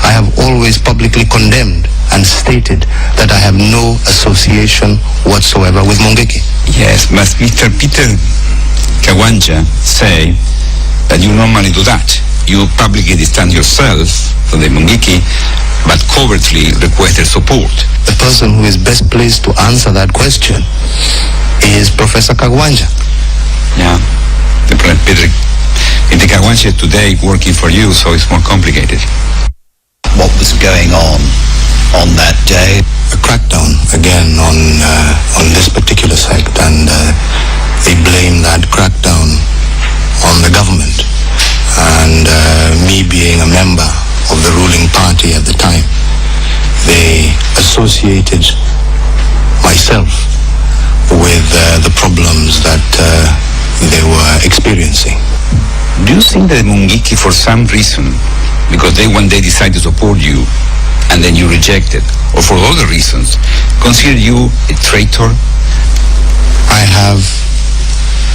I have always publicly condemned and stated that I have no association whatsoever with Mungiki. Yes, but Mr. Peter Kagwanja say that you normally do that. You publicly distance yourself from the Mungiki, but covertly request their support. The person who is best placed to answer that question is Professor Kagwanja. Yeah, Peter Kagwanja is today working for you, so it's more complicated. What was going on that day? A crackdown again on this particular sect, and they blame that crackdown on the government. And me Party at the time. They associated myself with the problems that they were experiencing. Do you think that the Mungiki, for some reason, because they one day decided to support you and then you rejected, or for other reasons, consider you a traitor? I have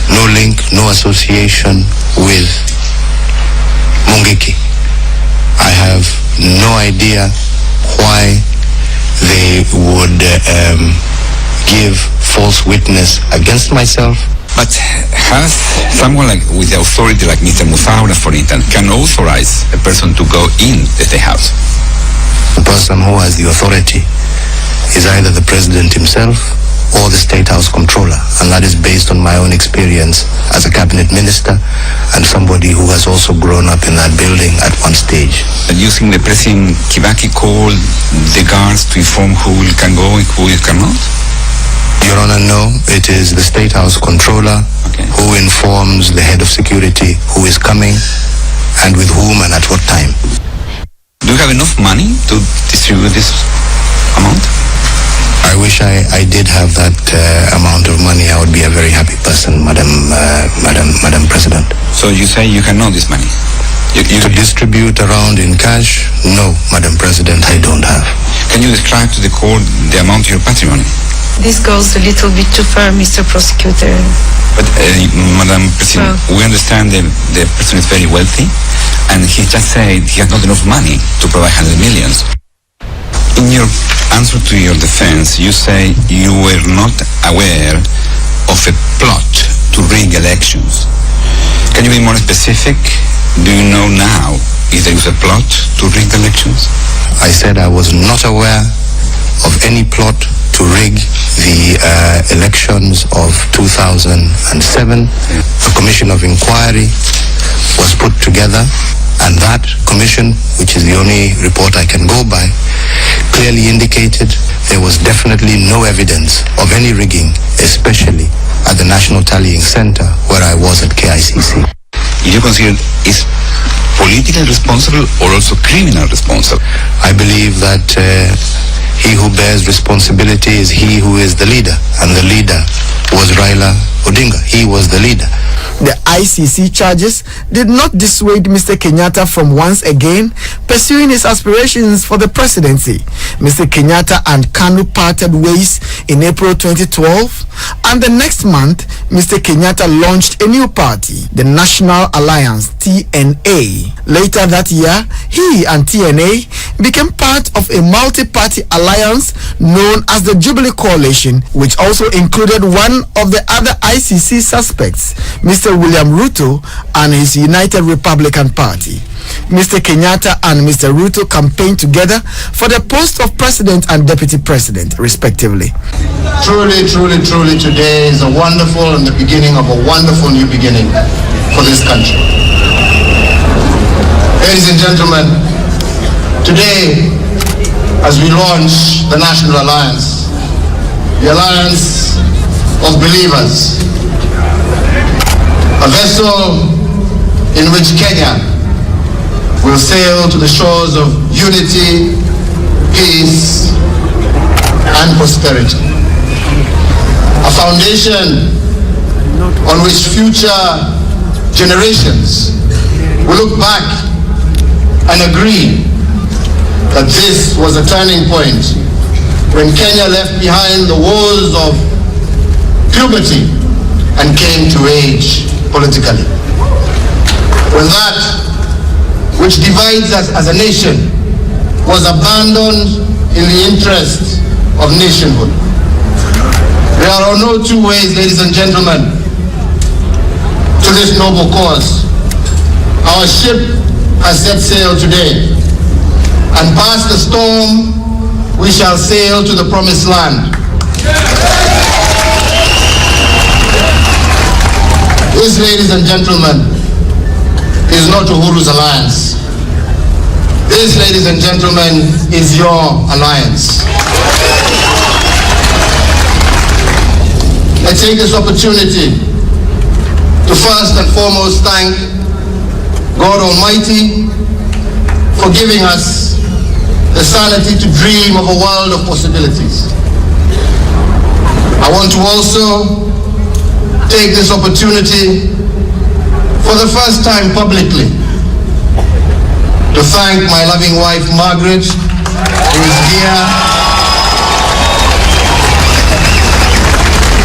no link, no association with Mungiki. I have no idea why they would give false witness against myself. But has someone like with the authority like Mr. Musaura, for instance, can authorize a person to go in the State House? The person who has the authority is either the president himself or the State House Controller, and that is based on my own experience as a cabinet minister and somebody who has also grown up in that building at one stage. And you think the President Kibaki called the guards to inform who can go and who cannot? Your Honor, no. It is the State House Controller who informs the head of security who is coming and with whom and at what time. Do you have enough money to distribute this amount? I wish I did have that amount of money. I would be a very happy person, Madam President. So you say you can know this money? To distribute around in cash? No, Madam President, I don't have. Can you describe to the court the amount of your patrimony? This goes a little bit too far, Mr. Prosecutor. But, Madam President, we understand the person is very wealthy, and he just said he has not enough money to provide 100 millions. In your answer to your defense, you say you were not aware of a plot to rig elections. Can you be more specific? Do you know now if there is a plot to rig elections? I said I was not aware of any plot to rig the elections of 2007. A commission of inquiry was put together, and that commission, which is the only report I can go by, clearly indicated there was definitely no evidence of any rigging, especially at the National Tallying Center where I was at KICC. If you consider is politically responsible or also criminal responsible? I believe that he who bears responsibility is he who is the leader, and the leader was Raila Odinga. He was the leader. The ICC charges did not dissuade Mr. Kenyatta from once again pursuing his aspirations for the presidency. Mr. Kenyatta and Kanu parted ways in April 2012, and the next month, Mr. Kenyatta launched a new party, the National Alliance, TNA. Later that year, he and TNA became part of a multi-party alliance known as the Jubilee Coalition, which also included one of the other ICC suspects, Mr. William Ruto and his United Republican Party. Mr. Kenyatta and Mr. Ruto campaigned together for the post of president and deputy president, respectively. Truly, truly, truly, today is a wonderful and the beginning of a wonderful new beginning for this country. Ladies and gentlemen, today, as we launch the National Alliance, the alliance of believers, a vessel in which Kenya will sail to the shores of unity, peace, and prosperity. A foundation on which future generations will look back and agree that this was a turning point when Kenya left behind the wars of puberty and came to age politically. When that which divides us as a nation was abandoned in the interest of nationhood. There are no two ways, ladies and gentlemen, to this noble cause. Our ship has set sail today, and past the storm, we shall sail to the promised land. This, ladies and gentlemen, is not Uhuru's alliance. This, ladies and gentlemen, is your alliance. I take this opportunity to first and foremost thank God Almighty for giving us the sanity to dream of a world of possibilities. I want to also take this opportunity for the first time publicly to thank my loving wife Margaret, who is here,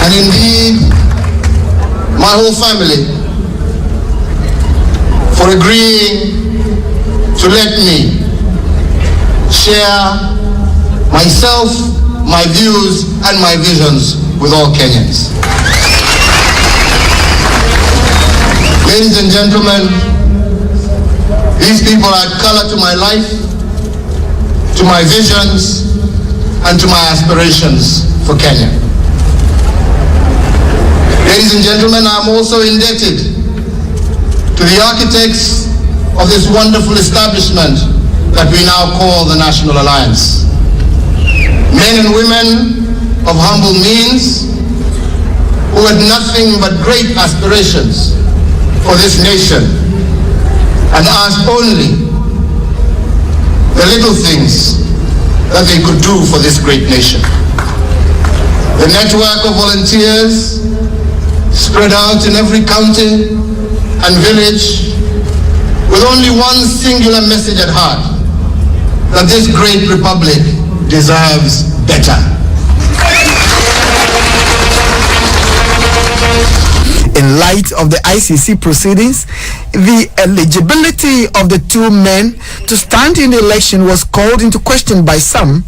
and indeed my whole family for agreeing to let me share myself, my views and my visions with all Kenyans. Ladies and gentlemen, these people add color to my life, to my visions, and to my aspirations for Kenya. Ladies and gentlemen, I'm also indebted to the architects of this wonderful establishment that we now call the National Alliance. Men and women of humble means who had nothing but great aspirations for this nation and asked only the little things that they could do for this great nation. The network of volunteers spread out in every county and village with only one singular message at heart, that this great republic deserves better. In light of the ICC proceedings, the eligibility of the two men to stand in the election was called into question by some,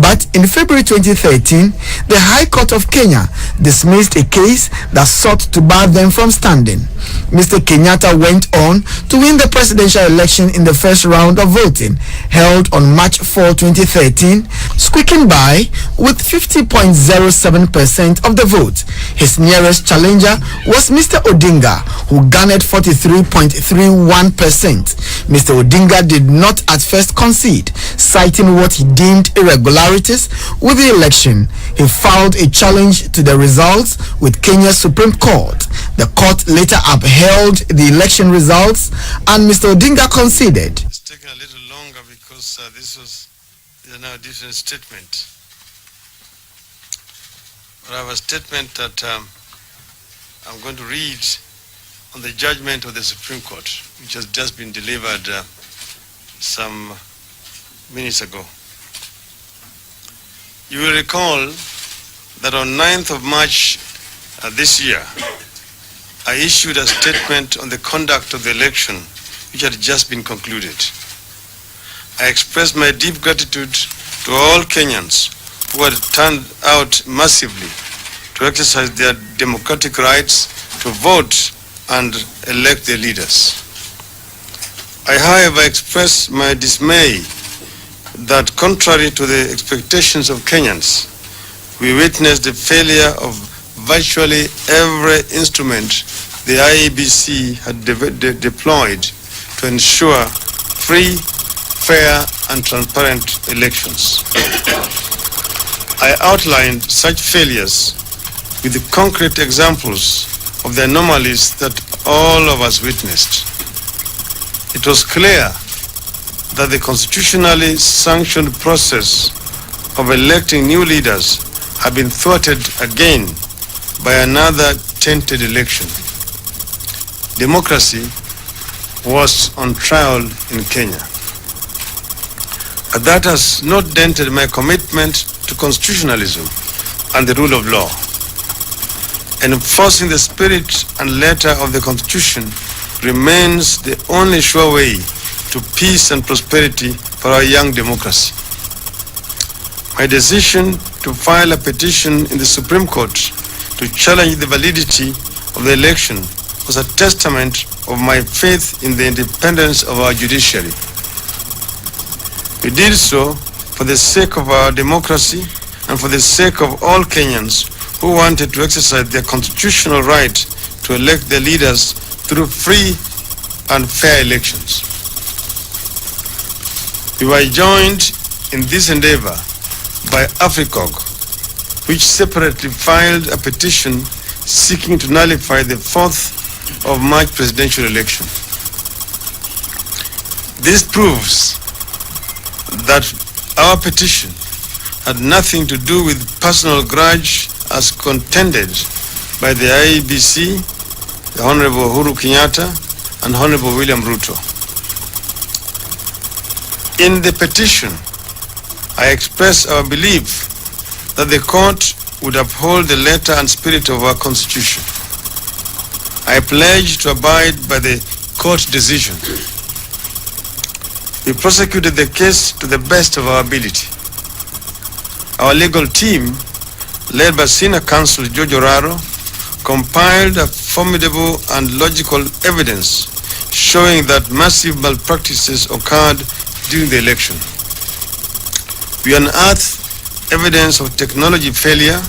but in February 2013, the High Court of Kenya dismissed a case that sought to bar them from standing. Mr. Kenyatta went on to win the presidential election in the first round of voting, held on March 4, 2013, squeaking by with 50.07% of the vote. His nearest challenger was Mr. Odinga, who garnered 43.31%. Mr. Odinga did not at first concede, citing what he deemed irregularities with the election. He filed a challenge to the results with Kenya's Supreme Court. The court later upheld the election results and Mr. Odinga conceded. It's taken a little longer because this is now a different statement. But I have a statement that I'm going to read on the judgment of the Supreme Court, which has just been delivered some minutes ago. You will recall that on 9th of March this year, I issued a statement on the conduct of the election which had just been concluded. I expressed my deep gratitude to all Kenyans who had turned out massively to exercise their democratic rights to vote and elect their leaders. I, however, express my dismay that contrary to the expectations of Kenyans, we witnessed the failure of virtually every instrument the IEBC had deployed to ensure free, fair, and transparent elections. I outlined such failures with the concrete examples of the anomalies that all of us witnessed. It was clear that the constitutionally sanctioned process of electing new leaders had been thwarted again by another tainted election. Democracy was on trial in Kenya. But that has not dented my commitment to constitutionalism and the rule of law. Enforcing the spirit and letter of the Constitution remains the only sure way to peace and prosperity for our young democracy. My decision to file a petition in the Supreme Court to challenge the validity of the election was a testament of my faith in the independence of our judiciary. We did so for the sake of our democracy and for the sake of all Kenyans who wanted to exercise their constitutional right to elect their leaders through free and fair elections. We were joined in this endeavor by AFRICOG, which separately filed a petition seeking to nullify the 4th of March presidential election. This proves that Our petition had nothing to do with personal grudge as contended by the IEBC, the Honorable Uhuru Kenyatta, and Honorable William Ruto. In the petition, I express our belief that the court would uphold the letter and spirit of our Constitution. I pledge to abide by the court decision. We prosecuted the case to the best of our ability. Our legal team, led by Senior Counsel George Oraro, compiled a formidable and logical evidence showing that massive malpractices occurred during the election. We unearthed evidence of technology failure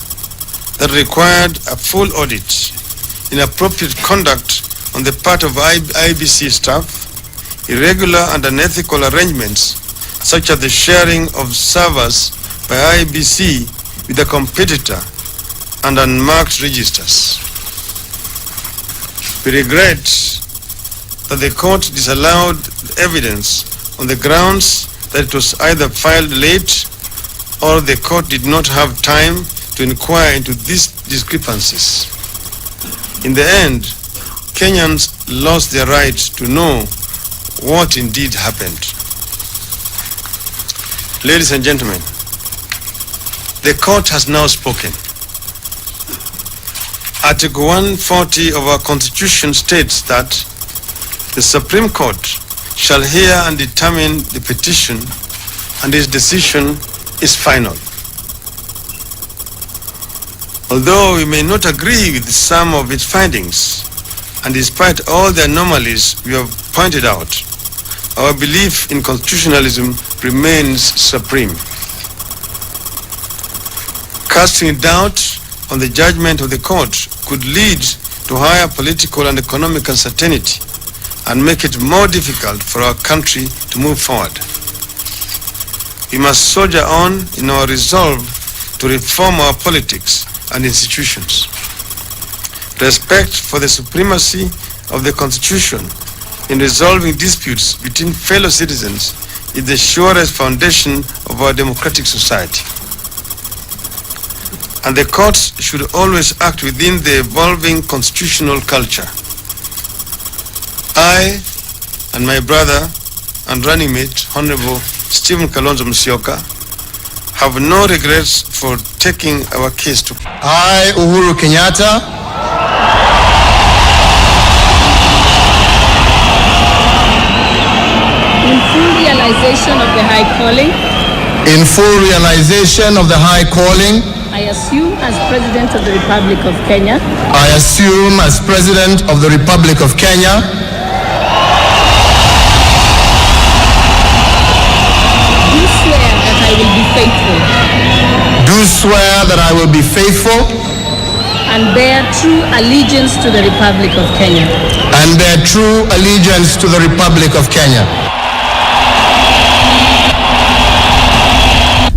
that required a full audit, inappropriate conduct on the part of IBC staff, irregular and unethical arrangements such as the sharing of servers by IBC with a competitor and unmarked registers. We regret that the court disallowed evidence on the grounds that it was either filed late or the court did not have time to inquire into these discrepancies. In the end, Kenyans lost their right to know what indeed happened. Ladies and gentlemen, the court has now spoken. Article 140 of our Constitution states that the Supreme Court shall hear and determine the petition, and its decision is final. Although we may not agree with some of its findings, and despite all the anomalies we have pointed out, our belief in constitutionalism remains supreme. Casting doubt on the judgment of the court could lead to higher political and economic uncertainty and make it more difficult for our country to move forward. We must soldier on in our resolve to reform our politics and institutions. Respect for the supremacy of the Constitution in resolving disputes between fellow citizens is the surest foundation of our democratic society. And the courts should always act within the evolving constitutional culture. I and my brother and running mate, Honorable Stephen Kalonzo Musyoka, have no regrets for taking our case to. I, Uhuru Kenyatta, In full realization of the high calling, in full realization of the high calling, I assume as President of the Republic of Kenya, I assume as President of the Republic of Kenya, do swear that I will be faithful do swear that I will be faithful and bear true allegiance to the Republic of Kenya. and bear true allegiance to the Republic of Kenya.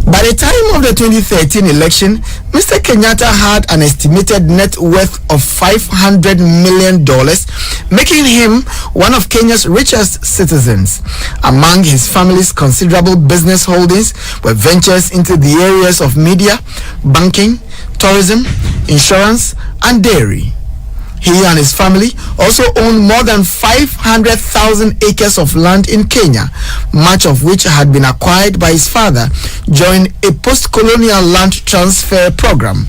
By the time of the 2013 election, Mr. Kenyatta had an estimated net worth of $500 million, making him one of Kenya's richest citizens. Among his family's considerable business holdings were ventures into the areas of media, banking, tourism, insurance, and dairy. He and his family also own more than 500,000 acres of land in Kenya, much of which had been acquired by his father during a post-colonial land transfer program.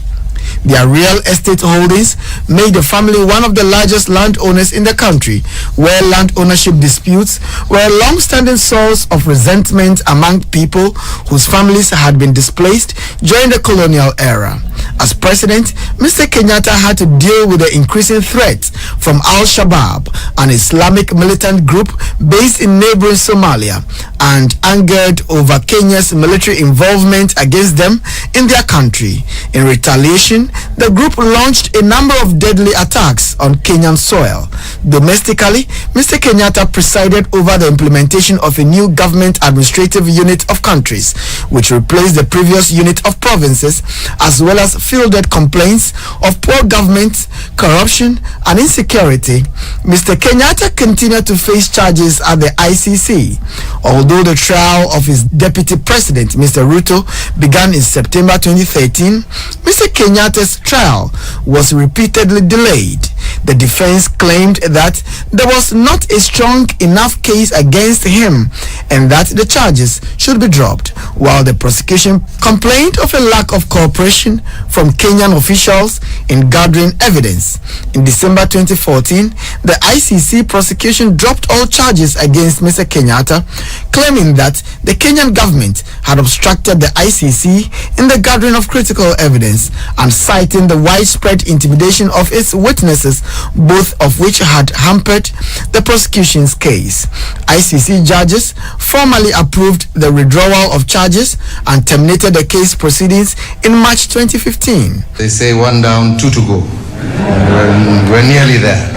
Their real estate holdings made the family one of the largest landowners in the country, where land ownership disputes were a long-standing source of resentment among people whose families had been displaced during the colonial era. As president, Mr. Kenyatta had to deal with the increasing threat from Al-Shabaab, an Islamic militant group based in neighboring Somalia, and angered over Kenya's military involvement against them in their country. In retaliation, the group launched a number of deadly attacks on Kenyan soil. Domestically, Mr. Kenyatta presided over the implementation of a new government administrative unit of countries, which replaced the previous unit of provinces, as well as Kenyatta's fielded complaints of poor government, corruption, and insecurity, Mr. Kenyatta continued to face charges at the ICC. Although the trial of his deputy president, Mr. Ruto, began in September 2013, Mr. Kenyatta's trial was repeatedly delayed. The defense claimed that there was not a strong enough case against him and that the charges should be dropped, while the prosecution complained of a lack of cooperation from Kenyan officials in gathering evidence. In December 2014, the ICC prosecution dropped all charges against Mr. Kenyatta, claiming that the Kenyan government had obstructed the ICC in the gathering of critical evidence and citing the widespread intimidation of its witnesses, both of which had hampered the prosecution's case. ICC judges formally approved the withdrawal of charges and terminated the case proceedings in March 2015. They say 1 down, 2 to go. We're nearly there.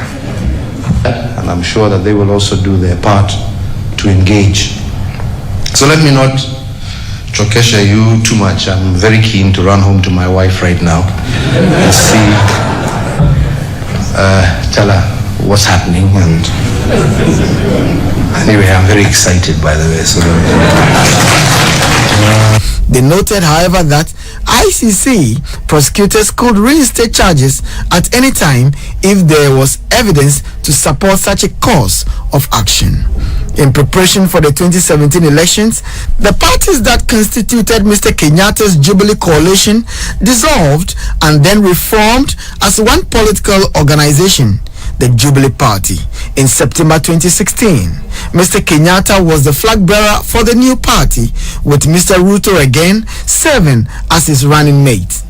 And I'm sure that they will also do their part to engage. So let me not Chokesha you too much. I'm very keen to run home to my wife right now and see, tell her what's happening. And anyway, I'm very excited, by the way. So they noted, however, that ICC prosecutors could reinstate charges at any time if there was evidence to support such a course of action. In preparation for the 2017 elections, the parties that constituted Mr. Kenyatta's Jubilee coalition dissolved and then reformed as one political organization, the Jubilee Party. In September 2016, Mr. Kenyatta was the flag bearer for the new party, with Mr. Ruto again serving as his running mate.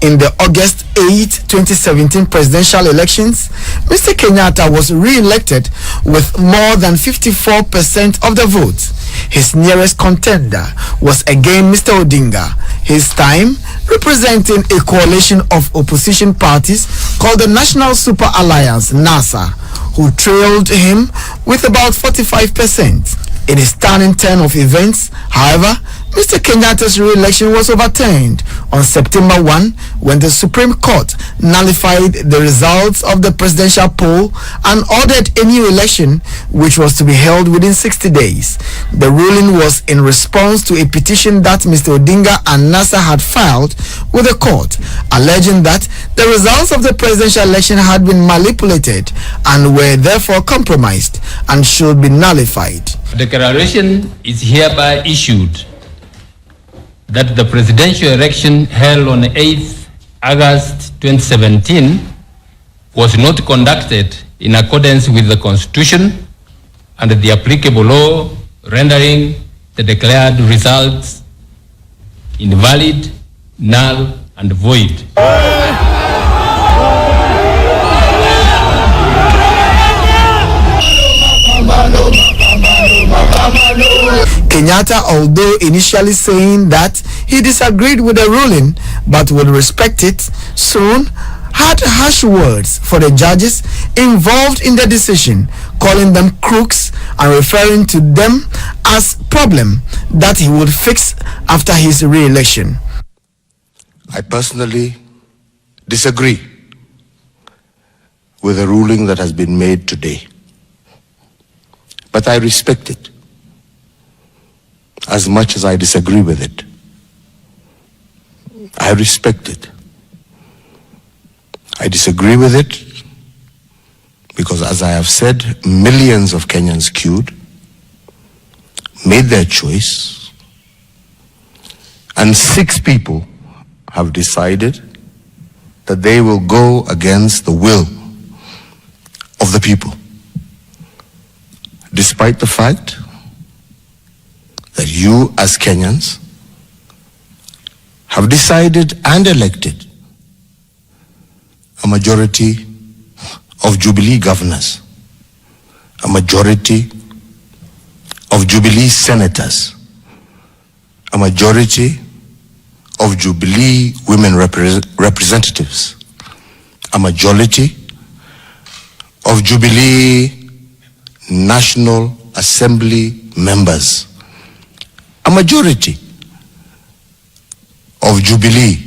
In the August 8, 2017 presidential elections, Mr. Kenyatta was re-elected with more than 54% of the votes. His nearest contender was again Mr. Odinga, his time representing a coalition of opposition parties called the National Super Alliance, NASA, who trailed him with about 45%. In a stunning turn of events, however, Mr. Kenyatta's re-election was overturned on September 1 when the Supreme Court nullified the results of the presidential poll and ordered a new election, which was to be held within 60 days. The ruling was in response to a petition that Mr. Odinga and NASA had filed with the court, alleging that the results of the presidential election had been manipulated and were therefore compromised and should be nullified. Declaration is hereby issued that the presidential election held on 8th August 2017 was not conducted in accordance with the Constitution and the applicable law, rendering the declared results invalid, null, and void. Kenyatta, although initially saying that he disagreed with the ruling but would respect it, soon had harsh words for the judges involved in the decision, calling them crooks and referring to them as problem that he would fix after his re-election. I personally disagree with the ruling that has been made today, but I respect it as much as I disagree with it. I respect it. I disagree with it because, as I have said, millions of Kenyans queued, made their choice, and 6 people have decided that they will go against the will of the people, despite the fact that you as Kenyans have decided and elected a majority of Jubilee governors, a majority of Jubilee senators, a majority of Jubilee women representatives, a majority of Jubilee National Assembly members, a majority of Jubilee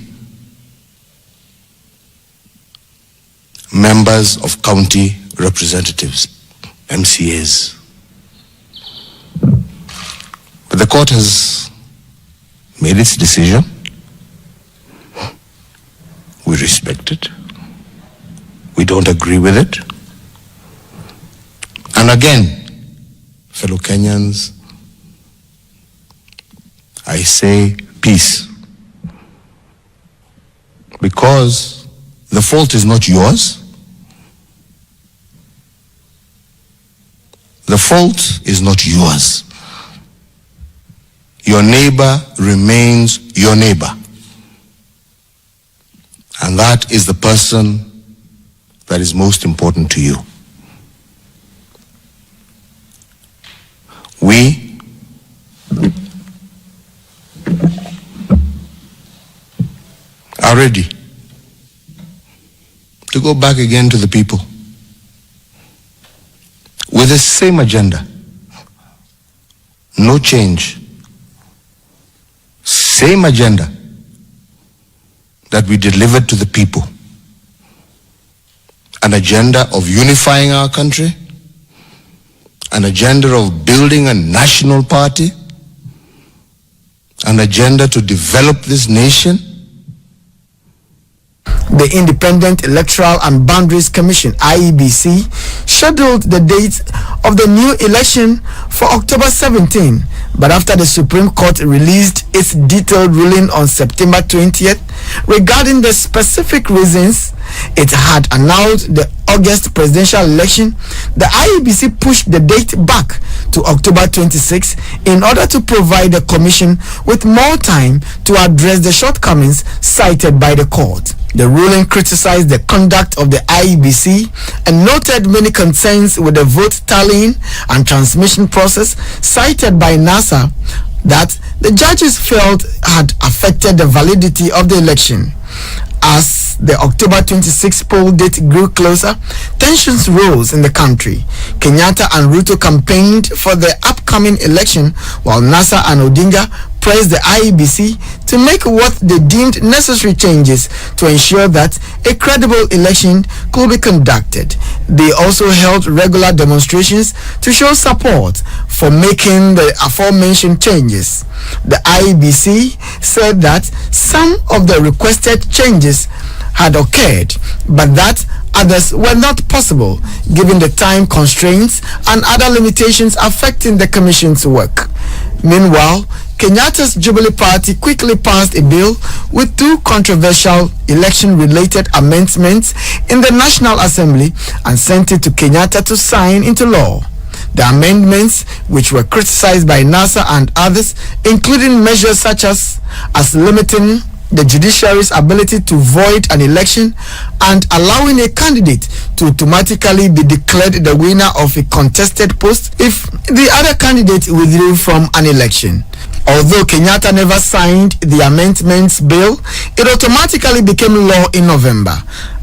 members of county representatives, MCAs. But the court has made its decision. We respect it. We don't agree with it. And again, fellow Kenyans, I say peace. Because the fault is not yours. The fault is not yours. Your neighbor remains your neighbor. And that is the person that is most important to you. We are ready to go back again to the people with the same agenda. No change. Same agenda that we delivered to the people. An agenda of unifying our country, an agenda of building a national party, an agenda to develop this nation. The Independent Electoral and Boundaries Commission, IEBC, scheduled the date of the new election for October 17, but after the Supreme Court released its detailed ruling on September 20th regarding the specific reasons it had annulled the August presidential election, the IEBC pushed the date back to October 26 in order to provide the commission with more time to address the shortcomings cited by the court. The ruling criticized the conduct of the IEBC and noted many concerns with the vote tallying and transmission process cited by NASA that the judges felt had affected the validity of the election. As the October 26 poll date grew closer, tensions rose in the country. Kenyatta and Ruto campaigned for the upcoming election, while NASA and Odinga pressed the IEBC to make what they deemed necessary changes to ensure that a credible election could be conducted. They also held regular demonstrations to show support for making the aforementioned changes. The IEBC said that some of the requested changes had occurred, but that others were not possible given the time constraints and other limitations affecting the commission's work. Meanwhile, Kenyatta's Jubilee Party quickly passed a bill with two controversial election-related amendments in the National Assembly and sent it to Kenyatta to sign into law. The amendments, which were criticized by NASA and others, including measures such as limiting the judiciary's ability to void an election and allowing a candidate to automatically be declared the winner of a contested post if the other candidate withdrew from an election. Although Kenyatta never signed the amendments bill, it automatically became law in November.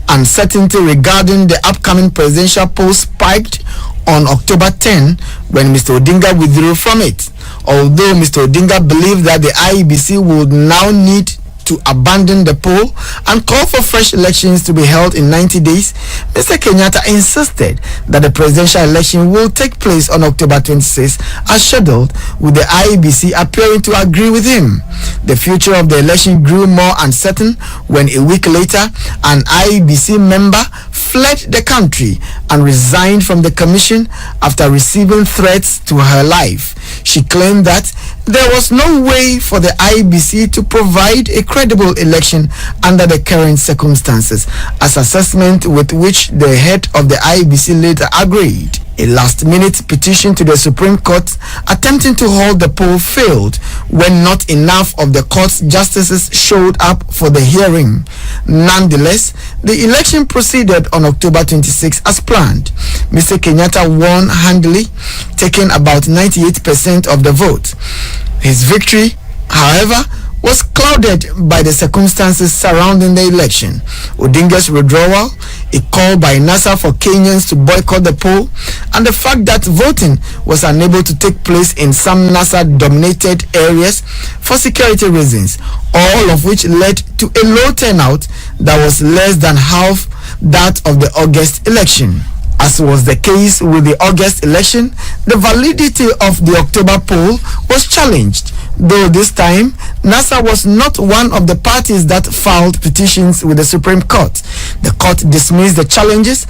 Uncertainty regarding the upcoming presidential poll spiked on October 10 when Mr. Odinga withdrew from it. Although Mr. Odinga believed that the IEBC would now need to abandon the poll and call for fresh elections to be held in 90 days, Mr. Kenyatta insisted that the presidential election will take place on October 26 as scheduled, with the IEBC appearing to agree with him. The future of the election grew more uncertain when a week later an IEBC member fled the country and resigned from the commission after receiving threats to her life. She claimed that there was no way for the IEBC to provide a credible election under the current circumstances, as assessment with which the head of the IEBC later agreed. A last-minute petition to the Supreme Court attempting to hold the poll failed when not enough of the court's justices showed up for the hearing. Nonetheless, the election proceeded on October 26 as planned. Mr. Kenyatta won handily, taking about 98% of the vote. His victory, however, was clouded by the circumstances surrounding the election. Odinga's withdrawal, a call by NASA for Kenyans to boycott the poll, and the fact that voting was unable to take place in some NASA-dominated areas for security reasons, all of which led to a low turnout that was less than half that of the August election. As was the case with the August election, the validity of the October poll was challenged, though this time NASA was not one of the parties that filed petitions with the Supreme Court. The court dismissed the challenges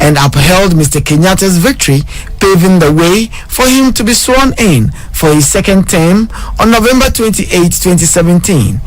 and upheld Mr. Kenyatta's victory, paving the way for him to be sworn in for his second term on November 28, 2017.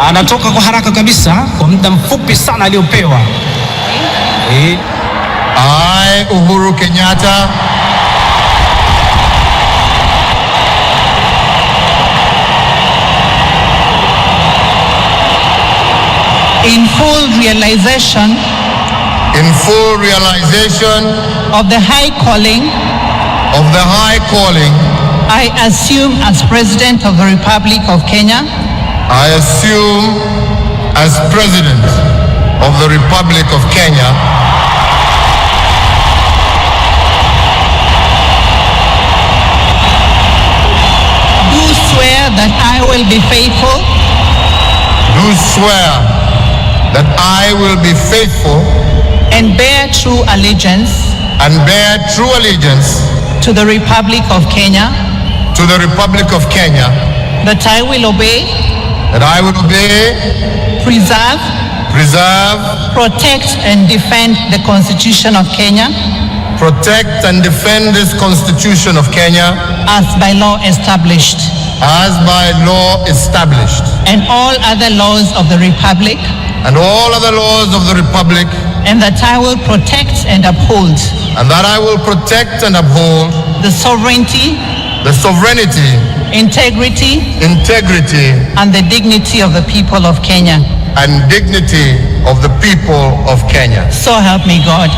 Anatoka kwa haraka kabisa kwa muda mfupi sana aliopewa. I, Uhuru Kenyatta, in full realization of the high calling I assume as President of the Republic of Kenya. I assume as President of the Republic of Kenya do swear that I will be faithful and bear true allegiance to the Republic of Kenya, that I will obey, preserve, protect and defend the Constitution of Kenya, as by law established, and all other laws of the Republic, and that I will protect and uphold the sovereignty, integrity, and the dignity of the people of Kenya. So help me God.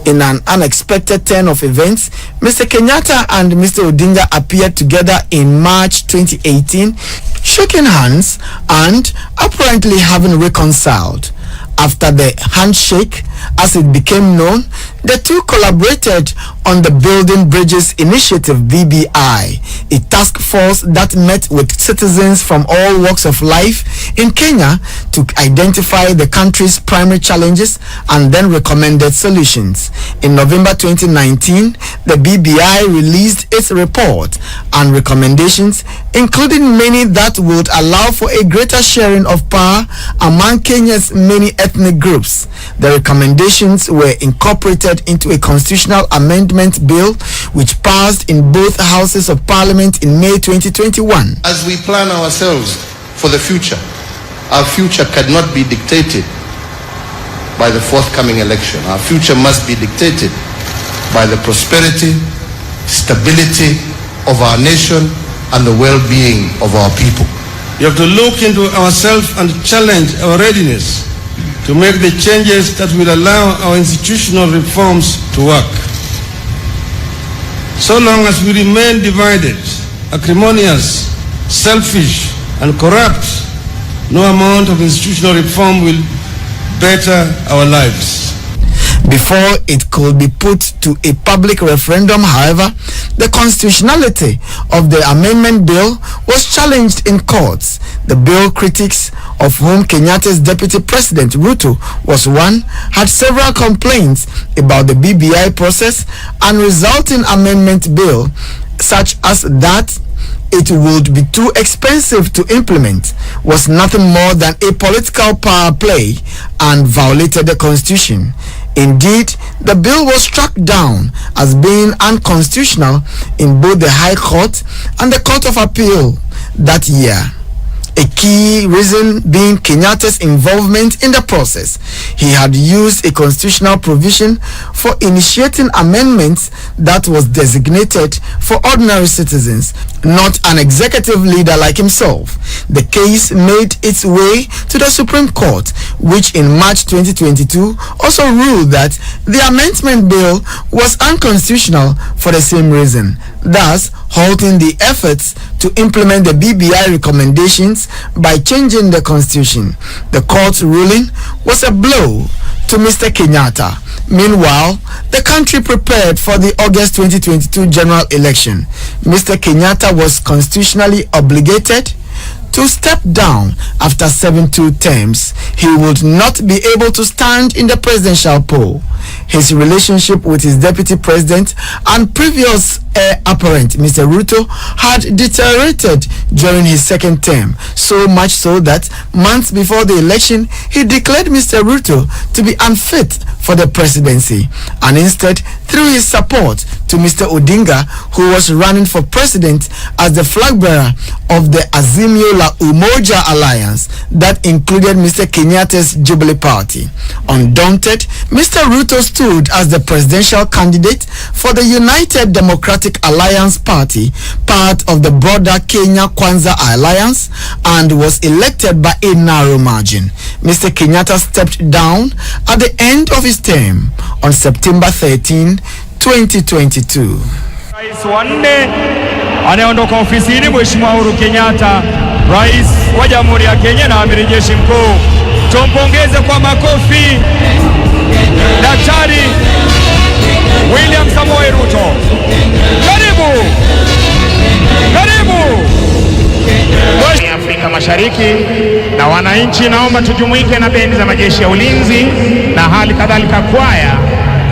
In an unexpected turn of events, Mr. Kenyatta and Mr. Odinga appeared together in March 2018, shaking hands and apparently having reconciled. After the handshake, as it became known, the two collaborated on the Building Bridges Initiative BBI, a task force that met with citizens from all walks of life in Kenya to identify the country's primary challenges and then recommended solutions. In November 2019, the BBI released its report and recommendations, including many that would allow for a greater sharing of power among Kenya's many ethnic groups. The recommendations were incorporated into a constitutional amendment bill which passed in both houses of parliament in May 2021. As we plan ourselves for the future, our future cannot be dictated by the forthcoming election. Our future must be dictated by the prosperity, stability of our nation and the well-being of our people. We have to look into ourselves and challenge our readiness to make the changes that will allow our institutional reforms to work. So long as we remain divided, acrimonious, selfish, and corrupt, no amount of institutional reform will better our lives. Before it could be put to a public referendum, however, the constitutionality of the amendment bill was challenged in courts. The bill critics, of whom Kenyatta's Deputy President Ruto was one, had several complaints about the BBI process and resulting amendment bill, such as that it would be too expensive to implement, was nothing more than a political power play and violated the constitution. Indeed, the bill was struck down as being unconstitutional in both the High Court and the Court of Appeal that year. A key reason being Kenyatta's involvement in the process. He had used a constitutional provision for initiating amendments that was designated for ordinary citizens, not an executive leader like himself. The case made its way to the Supreme Court, which in March 2022 also ruled that the amendment bill was unconstitutional for the same reason, thus halting the efforts to implement the BBI recommendations by changing the constitution. The court's ruling was a blow to Mr. Kenyatta. Meanwhile, the country prepared for the August 2022 general election. Mr. Kenyatta was constitutionally obligated to step down after 72 terms. He would not be able to stand in the presidential poll. His relationship with his deputy president and previous heir apparent, Mr. Ruto, had deteriorated during his second term, so much so that months before the election, he declared Mr. Ruto to be unfit for the presidency, and instead threw his support to Mr. Odinga, who was running for president as the flag bearer of the Azimio la Umoja alliance that included Mr. Kenyatta's Jubilee Party. Undaunted, Mr. Ruto stood as the presidential candidate for the United Democratic Alliance Party, part of the broader Kenya Kwanza Alliance, and was elected by a narrow margin. Mr. Kenyatta stepped down at the end of his term on September 13, 2022. Rais wa nne anayeondoka ofisini, Mheshimiwa Uhuru Kenyatta, Rais wa Jamhuri ya Kenya na Amiri Jeshi Mkuu. Tumpongeze kwa makofi Daktari William Samoei Ruto. Karibu. Karibu. Afrika Mashariki na wananchi, naomba tujumuike na bendi za majeshi ya ulinzi na hali kadhalika kwaya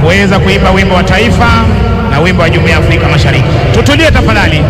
kuweza kuimba wimbo wa taifa na wimbo wa Jumuiya ya Afrika Mashariki. Tutulie tafadhali.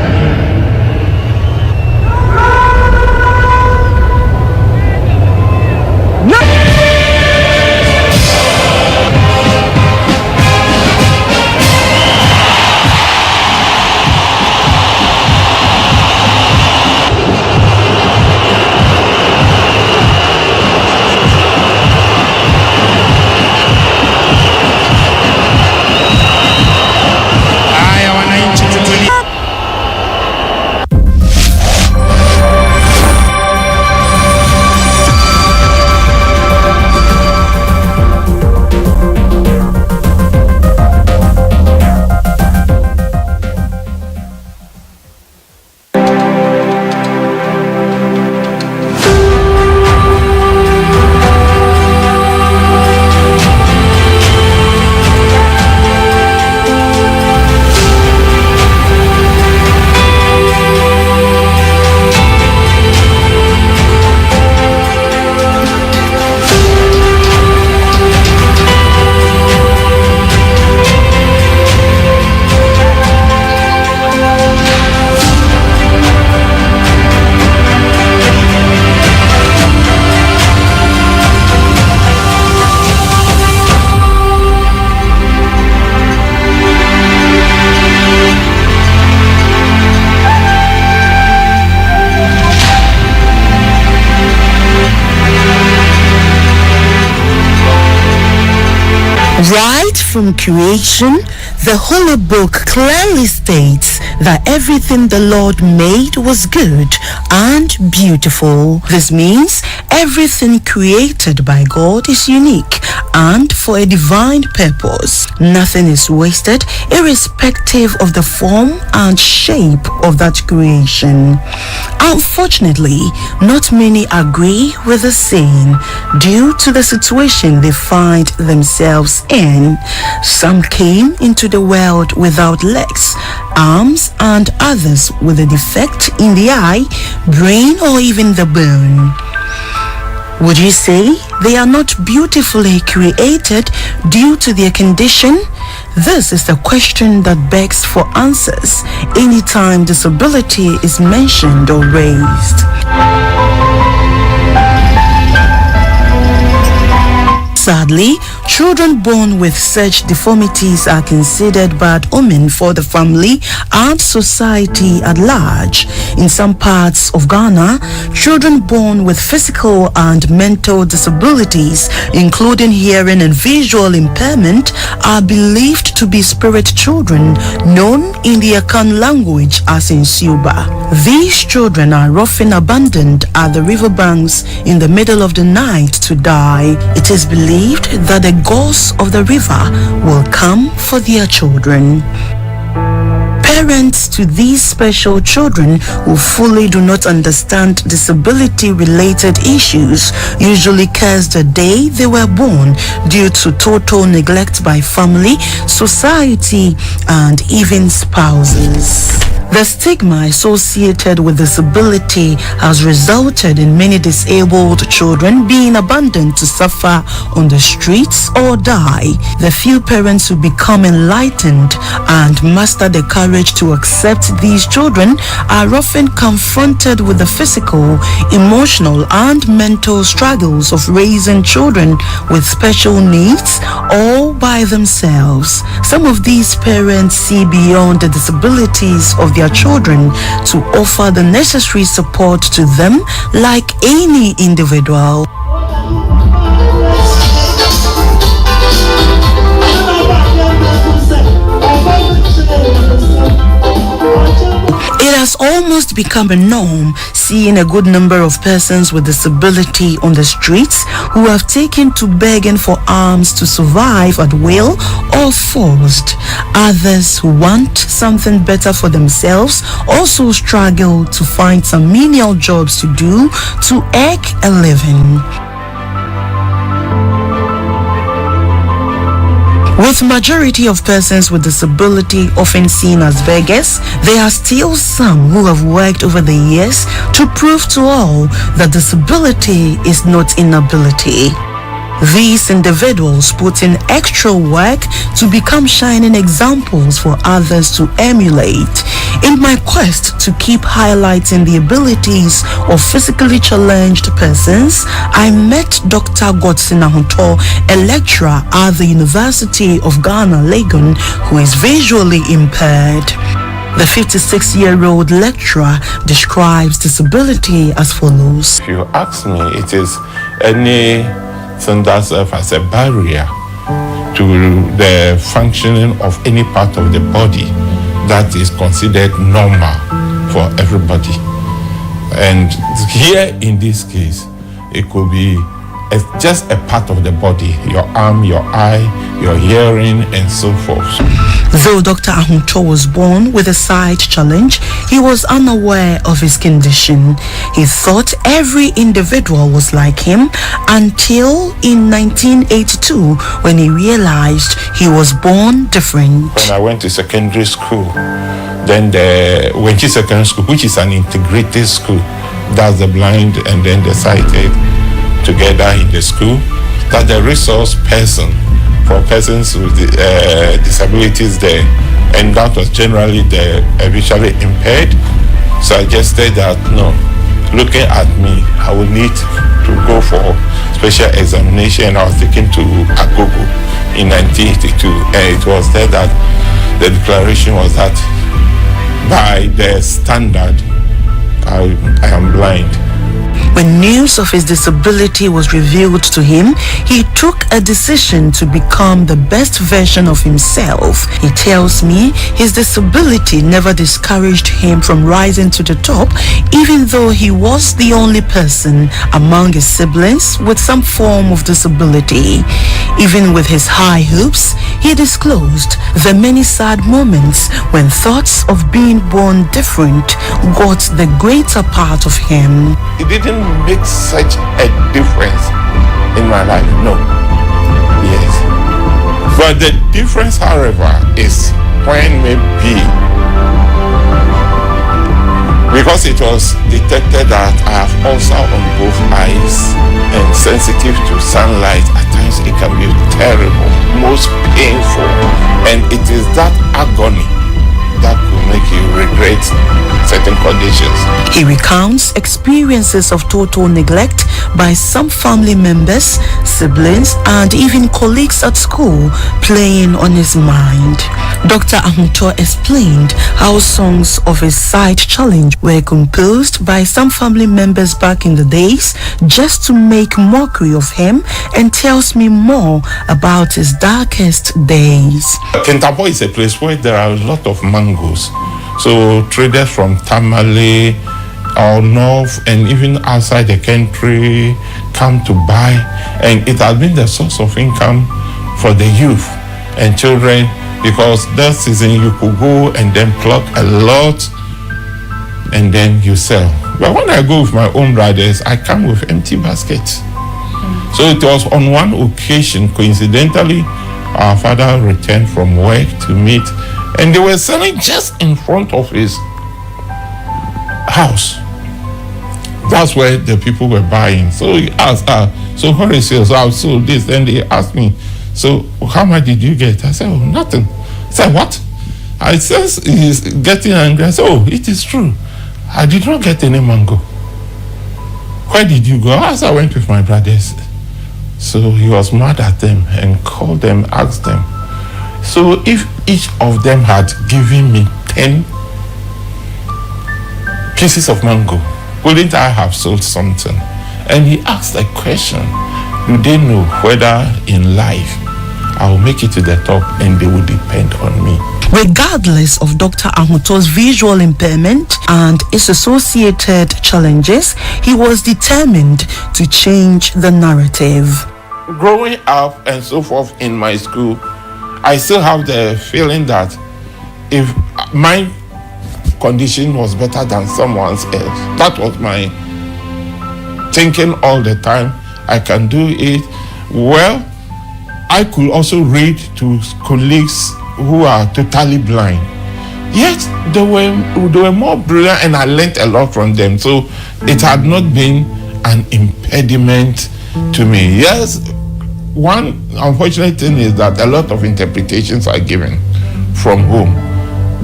Right from creation, the Holy Book clearly states that everything the Lord made was good and beautiful. This means everything created by God is unique and for a divine purpose. Nothing is wasted, irrespective of the form and shape of that creation. Unfortunately, not many agree with the saying due to the situation they find themselves in. Some came into the world without legs, arms, and others with a defect in the eye, brain, or even the bone. Would you say they are not beautifully created due to their condition? This is the question that begs for answers anytime disability is mentioned or raised. Sadly, children born with such deformities are considered bad omen for the family and society at large. In some parts of Ghana, children born with physical and mental disabilities, including hearing and visual impairment, are believed to be spirit children, known in the Akan language as Insuba. These children are often abandoned at the riverbanks in the middle of the night to die. It is believed that the gods of the river will come for their children. Parents to these special children who fully do not understand disability-related issues usually curse the day they were born due to total neglect by family, society, and even spouses. The stigma associated with disability has resulted in many disabled children being abandoned to suffer on the streets or die. The few parents who become enlightened and master the courage to accept these children are often confronted with the physical, emotional, and mental struggles of raising children with special needs all by themselves. Some of these parents see beyond the disabilities of their children to offer the necessary support to them like any individual. It has almost become a norm seeing a good number of persons with disability on the streets who have taken to begging for alms to survive at will or forced. Others who want something better for themselves also struggle to find some menial jobs to do to eke a living. With majority of persons with disability often seen as beggars, there are still some who have worked over the years to prove to all that disability is not inability. These individuals put in extra work to become shining examples for others to emulate. In my quest to keep highlighting the abilities of physically challenged persons, I met Dr. Godson Ahunto, a lecturer at the University of Ghana, Legon, who is visually impaired. The 56-year-old lecturer describes disability as follows. If you ask me, it is anything that serves as a barrier to the functioning of any part of the body that is considered normal for everybody. And here in this case, it could be just a part of the body, your arm, your eye, your hearing, and so forth. Though Dr. Ahunto was born with a sight challenge, he was unaware of his condition. He thought every individual was like him until in 1982 when he realized he was born different. When I went to secondary school, then the Wenchi Secondary School, which is an integrated school, that's the blind and then the sighted together in the school, that the resource person for persons with disabilities there, and that was generally the visually impaired, suggested that no, looking at me, I would need to go for special examination. I was taken to Agogo in 1982, and it was there that the declaration was that by the standard, I am blind. When news of his disability was revealed to him, he took a decision to become the best version of himself. He tells me his disability never discouraged him from rising to the top, even though he was the only person among his siblings with some form of disability. Even with his high hopes, he disclosed the many sad moments when thoughts of being born different got the greater part of him. It didn't make such a difference in my life, no. Yes. But the difference, however, is when maybe, because it was detected that I have ulcer on both eyes and sensitive to sunlight, at times it can be terrible, most painful, and it is that agony that could make you regret certain conditions. He recounts experiences of total neglect by some family members, siblings, and even colleagues at school playing on his mind. Dr. Ahunto explained how songs of his side challenge were composed by some family members back in the days just to make mockery of him, and tells me more about his darkest days. Kintampo is a place where there are a lot of mangoes. So traders from Tamale or north and even outside the country come to buy, and it has been the source of income for the youth and children, because that season you could go and then pluck a lot and then you sell. But when I go with my own brothers, I come with empty baskets. So it was on one occasion, coincidentally, our father returned from work to meet, and they were selling just in front of his house. That's where the people were buying. So he asked, so what is yours? So I sold this. Then they asked me, so how much did you get? I said, oh, nothing. I said, what? I said, he's getting angry. I said, oh, it is true. I did not get any mango. Where did you go? As I went with my brothers. So he was mad at them and called them, asked them. So if each of them had given me 10 pieces of mango, wouldn't I have sold something? And he asked a question. Do they know whether in life I will make it to the top and they will depend on me? Regardless of Dr. Ahunto's visual impairment and its associated challenges, he was determined to change the narrative. Growing up and so forth in my school, I still have the feeling that if my condition was better than someone's else, that was my thinking all the time. I can do it. Well, I could also read to colleagues who are totally blind. Yet they were more brilliant, and I learned a lot from them. So it had not been an impediment to me. Yes, one unfortunate thing is that a lot of interpretations are given from home,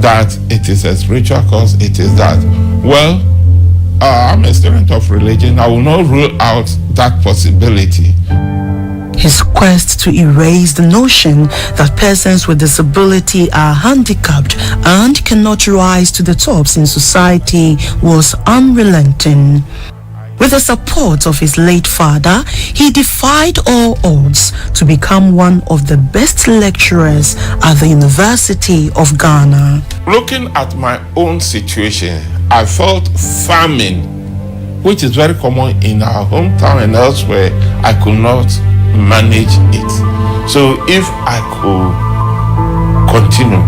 that it is a spiritual cause, it is that. Well, I'm a student of religion. I will not rule out that possibility. His quest to erase the notion that persons with disability are handicapped and cannot rise to the tops in society was unrelenting. With the support of his late father, he defied all odds to become one of the best lecturers at the University of Ghana. Looking at my own situation, I felt famine, which is very common in our hometown and elsewhere. I could not manage it. So if I could continue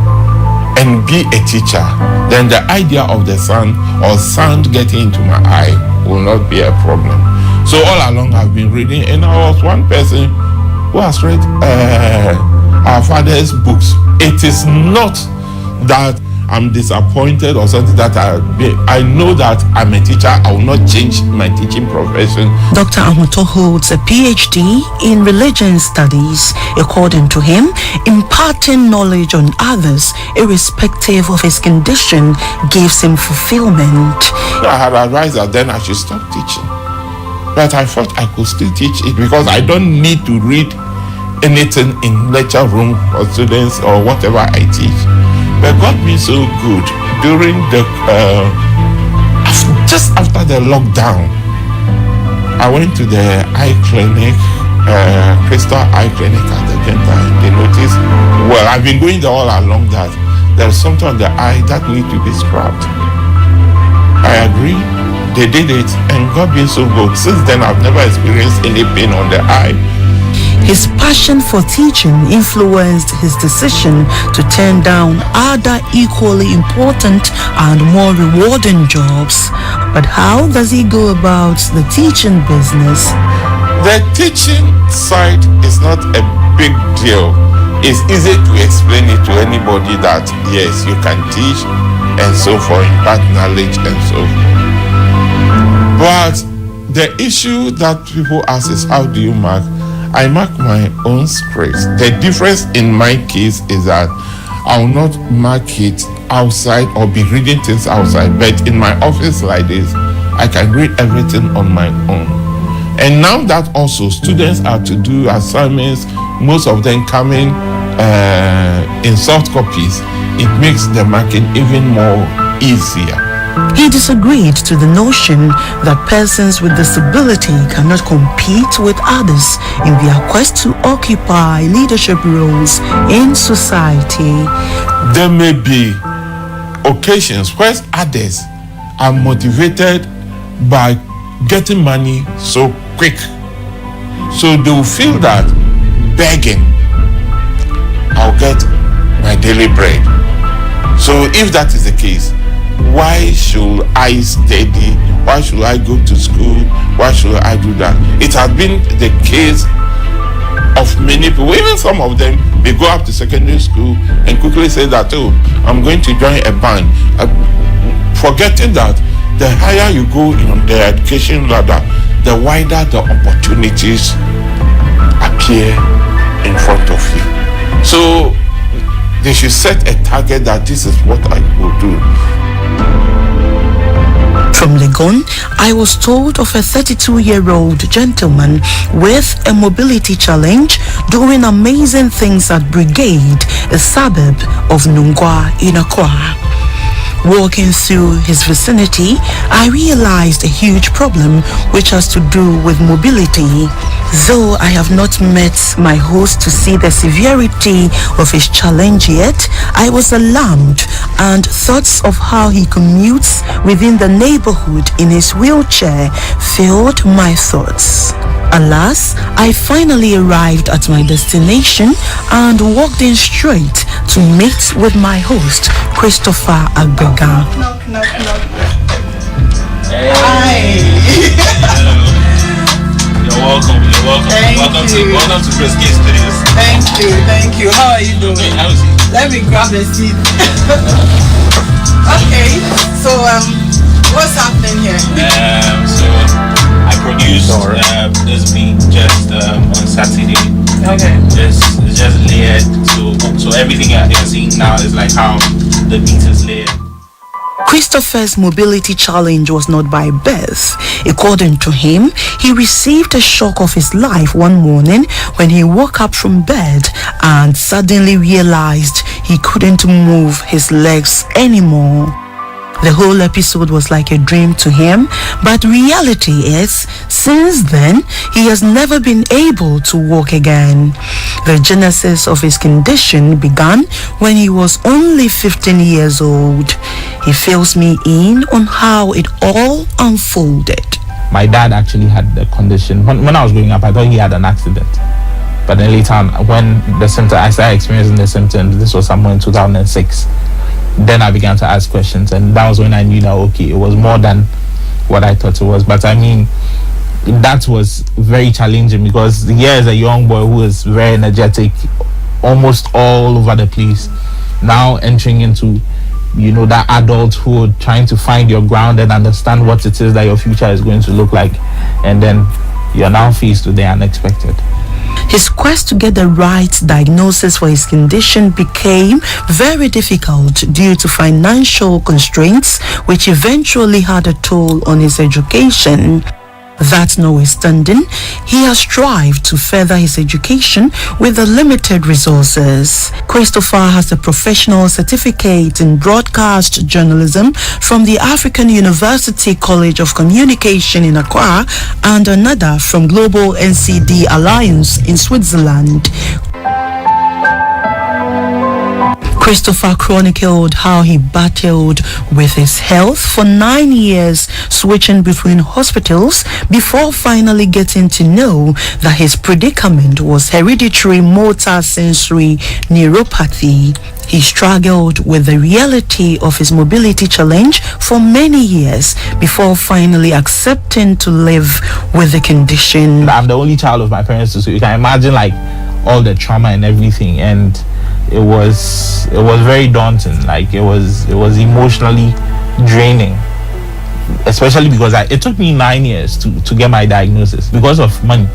and be a teacher, then the idea of the sun or sound getting into my eye will not be a problem. So all along I've been reading, and I was one person who has read our father's books. It is not that I'm disappointed or something, that I know that I'm a teacher. I will not change my teaching profession. Dr. Ahunto holds a PhD in religion studies. According to him, imparting knowledge on others, irrespective of his condition, gives him fulfillment. I had advised that then I should stop teaching, but I thought I could still teach it because I don't need to read anything in lecture room for students or whatever I teach. But God been so good during the just after the lockdown. I went to the eye clinic, Crystal Eye Clinic at the Genta. They noticed, well, I've been going there all along, that there's something on the eye that needs to be scrubbed. I agree. They did it, and God been so good. Since then, I've never experienced any pain on the eye. His passion for teaching influenced his decision to turn down other equally important and more rewarding jobs. But how does he go about the teaching business? The teaching side is not a big deal. It's easy to explain it to anybody that yes, you can teach and so forth, impart knowledge and so forth. But the issue that people ask is, how do you mark? I mark my own scripts. The difference in my case is that I will not mark it outside or be reading things outside, but in my office like this, I can read everything on my own. And now that also students are to do assignments, most of them coming in soft copies, it makes the marking even more easier. He disagreed to the notion that persons with disability cannot compete with others in their quest to occupy leadership roles in society. There may be occasions where others are motivated by getting money so quick. So they will feel that begging, I'll get my daily bread. So if that is the case, why should I study? Why should I go to school? Why should I do that? It has been the case of many people. Even some of them, they go up to secondary school and quickly say that, oh, I'm going to join a band. Forgetting that the higher you go in the education ladder, the wider the opportunities appear in front of you. So they should set a target that this is what I will do. From Legon, I was told of a 32-year-old gentleman with a mobility challenge doing amazing things at Brigade, a suburb of Nungwa in Accra. Walking through his vicinity, I realized a huge problem which has to do with mobility. Though I have not met my host to see the severity of his challenge yet, I was alarmed, and thoughts of how he commutes within the neighborhood in his wheelchair filled my thoughts. Alas, I finally arrived at my destination and walked in straight to meet with my host, Christopher Agbega. Knock. Hey. Hi. You're welcome. Welcome to Press Gate Studios. Thank you. How are you doing? Hey, how is it? Let me grab a seat. Okay, so what's happening here? So I produced this beat just on Saturday. Okay. It's just layered, so everything you're seeing now is like how the beat is layered. Christopher's mobility challenge was not by birth. According to him, he received a shock of his life one morning when he woke up from bed and suddenly realized he couldn't move his legs anymore. The whole episode was like a dream to him, but reality is, since then, he has never been able to walk again. The genesis of his condition began when he was only 15 years old. He fills me in on how it all unfolded. My dad actually had the condition. When I was growing up, I thought he had an accident. But then later on, when I started experiencing the symptoms, this was somewhere in 2006. Then I began to ask questions, and that was when I knew that, okay, it was more than what I thought it was. But I mean, that was very challenging because here is a young boy who is very energetic, almost all over the place, now entering into, that adulthood, trying to find your ground and understand what it is that your future is going to look like. And then you're now faced with the unexpected. His quest to get the right diagnosis for his condition became very difficult due to financial constraints, which eventually had a toll on his education. That notwithstanding, he has strived to further his education with the limited resources. Christopher has a professional certificate in broadcast journalism from the African University College of Communication in Accra and another from Global NCD Alliance in Switzerland. Christopher chronicled how he battled with his health for 9 years, switching between hospitals before finally getting to know that his predicament was hereditary motor sensory neuropathy. He struggled with the reality of his mobility challenge for many years before finally accepting to live with the condition. I'm the only child of my parents, so you can imagine like all the trauma and everything, and it was very daunting. Like it was emotionally draining, especially because it took me 9 years to get my diagnosis because of money.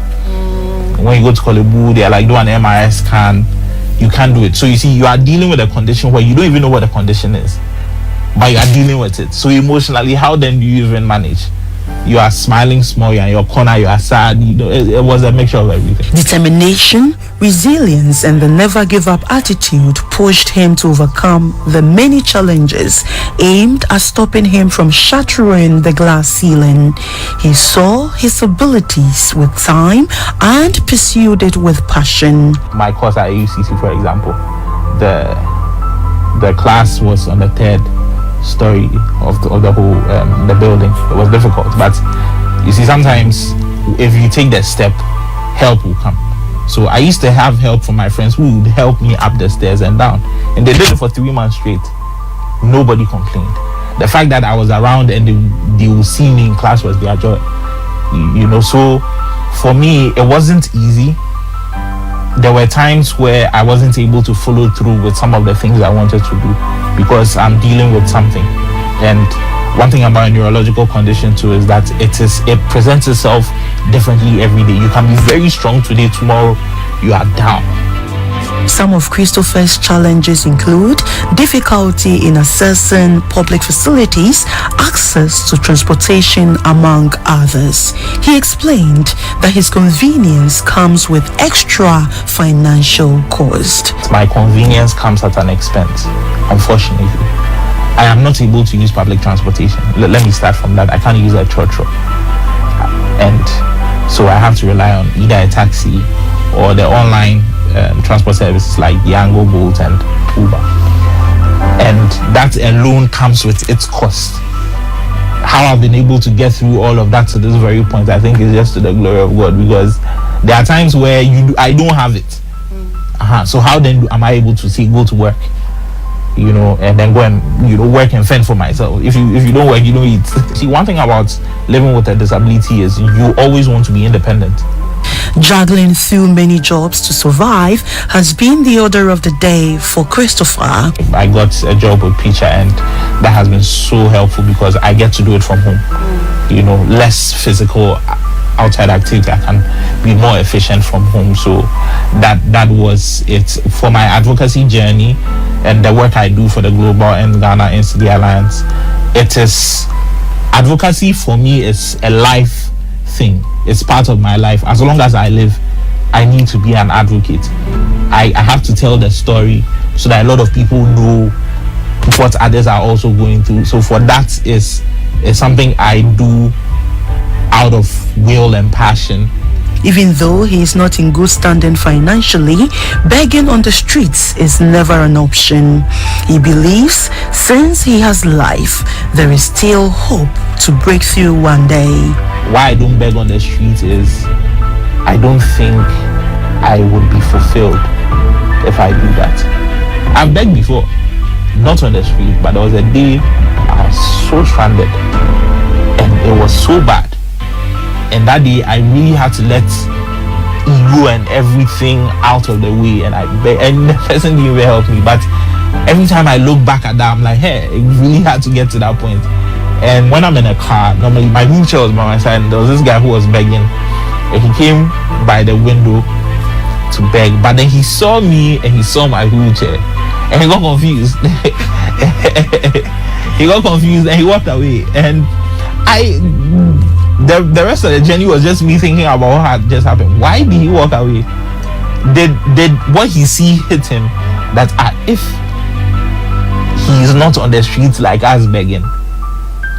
When you go to Kolebu, they're like, do an MRI scan. You can't do it. So you see, you are dealing with a condition where you don't even know what the condition is, but you are dealing with it. So emotionally, how then do you even manage? You are smiling small, you're in your corner, you are sad. You know, it was a mixture of everything. Determination, resilience, and the never give up attitude pushed him to overcome the many challenges aimed at stopping him from shattering the glass ceiling. He saw his abilities with time and pursued it with passion. My course at AUCC, for example, the class was on the third story of the whole the building. It was difficult, but you see, sometimes if you take that step, help will come. So I used to have help from my friends who would help me up the stairs and down, and they did it for 3 months straight. Nobody complained. The fact that I was around and they would see me in class was their joy. You know, so for me it wasn't easy. There were times where I wasn't able to follow through with some of the things I wanted to do because I'm dealing with something. And one thing about a neurological condition too is that it presents itself differently every day. You can be very strong today, tomorrow you are down. Some of Christopher's challenges include difficulty in accessing public facilities, access to transportation, among others. He explained that his convenience comes with extra financial cost. My convenience comes at an expense, unfortunately. I am not able to use public transportation. Let me start from that. I can't use a trotro. And so I have to rely on either a taxi or the online transport services like Yango, Bolt, and Uber. And that alone comes with its cost. How I've been able to get through all of that to this very point, I think, is just to the glory of God, because there are times where I don't have it. So how then am I able to go to work, you know, and then go and work and fend for myself? If you don't work, you don't eat. See, one thing about living with a disability is you always want to be independent. Juggling through many jobs to survive has been the order of the day for Christopher. I got a job with Preacher, and that has been so helpful because I get to do it from home. You know, less physical outside activity. I can be more efficient from home. So that was it for my advocacy journey and the work I do for the Global and Ghana NCD Alliance. It is advocacy for me is a life thing. It's part of my life. As long as I live, I need to be an advocate. I have to tell the story so that a lot of people know what others are also going through. So for that is something I do out of will and passion. Even though he is not in good standing financially, begging on the streets is never an option. He believes since he has life, there is still hope to break through one day. Why I don't beg on the streets is I don't think I would be fulfilled if I do that. I've begged before, not on the street, but there was a day I was so stranded and it was so bad. And that day I really had to let ego and everything out of the way, and the person didn't even help me. But every time I look back at that, I'm like, hey, it really had to get to that point. And when I'm in a car, normally my wheelchair was by my side, and there was this guy who was begging, and he came by the window to beg, but then he saw me and he saw my wheelchair and he got confused. He got confused and he walked away. And the rest of the journey was just me thinking about what had just happened. Why did he walk away? Did what he see hit him that if he is not on the streets like us begging,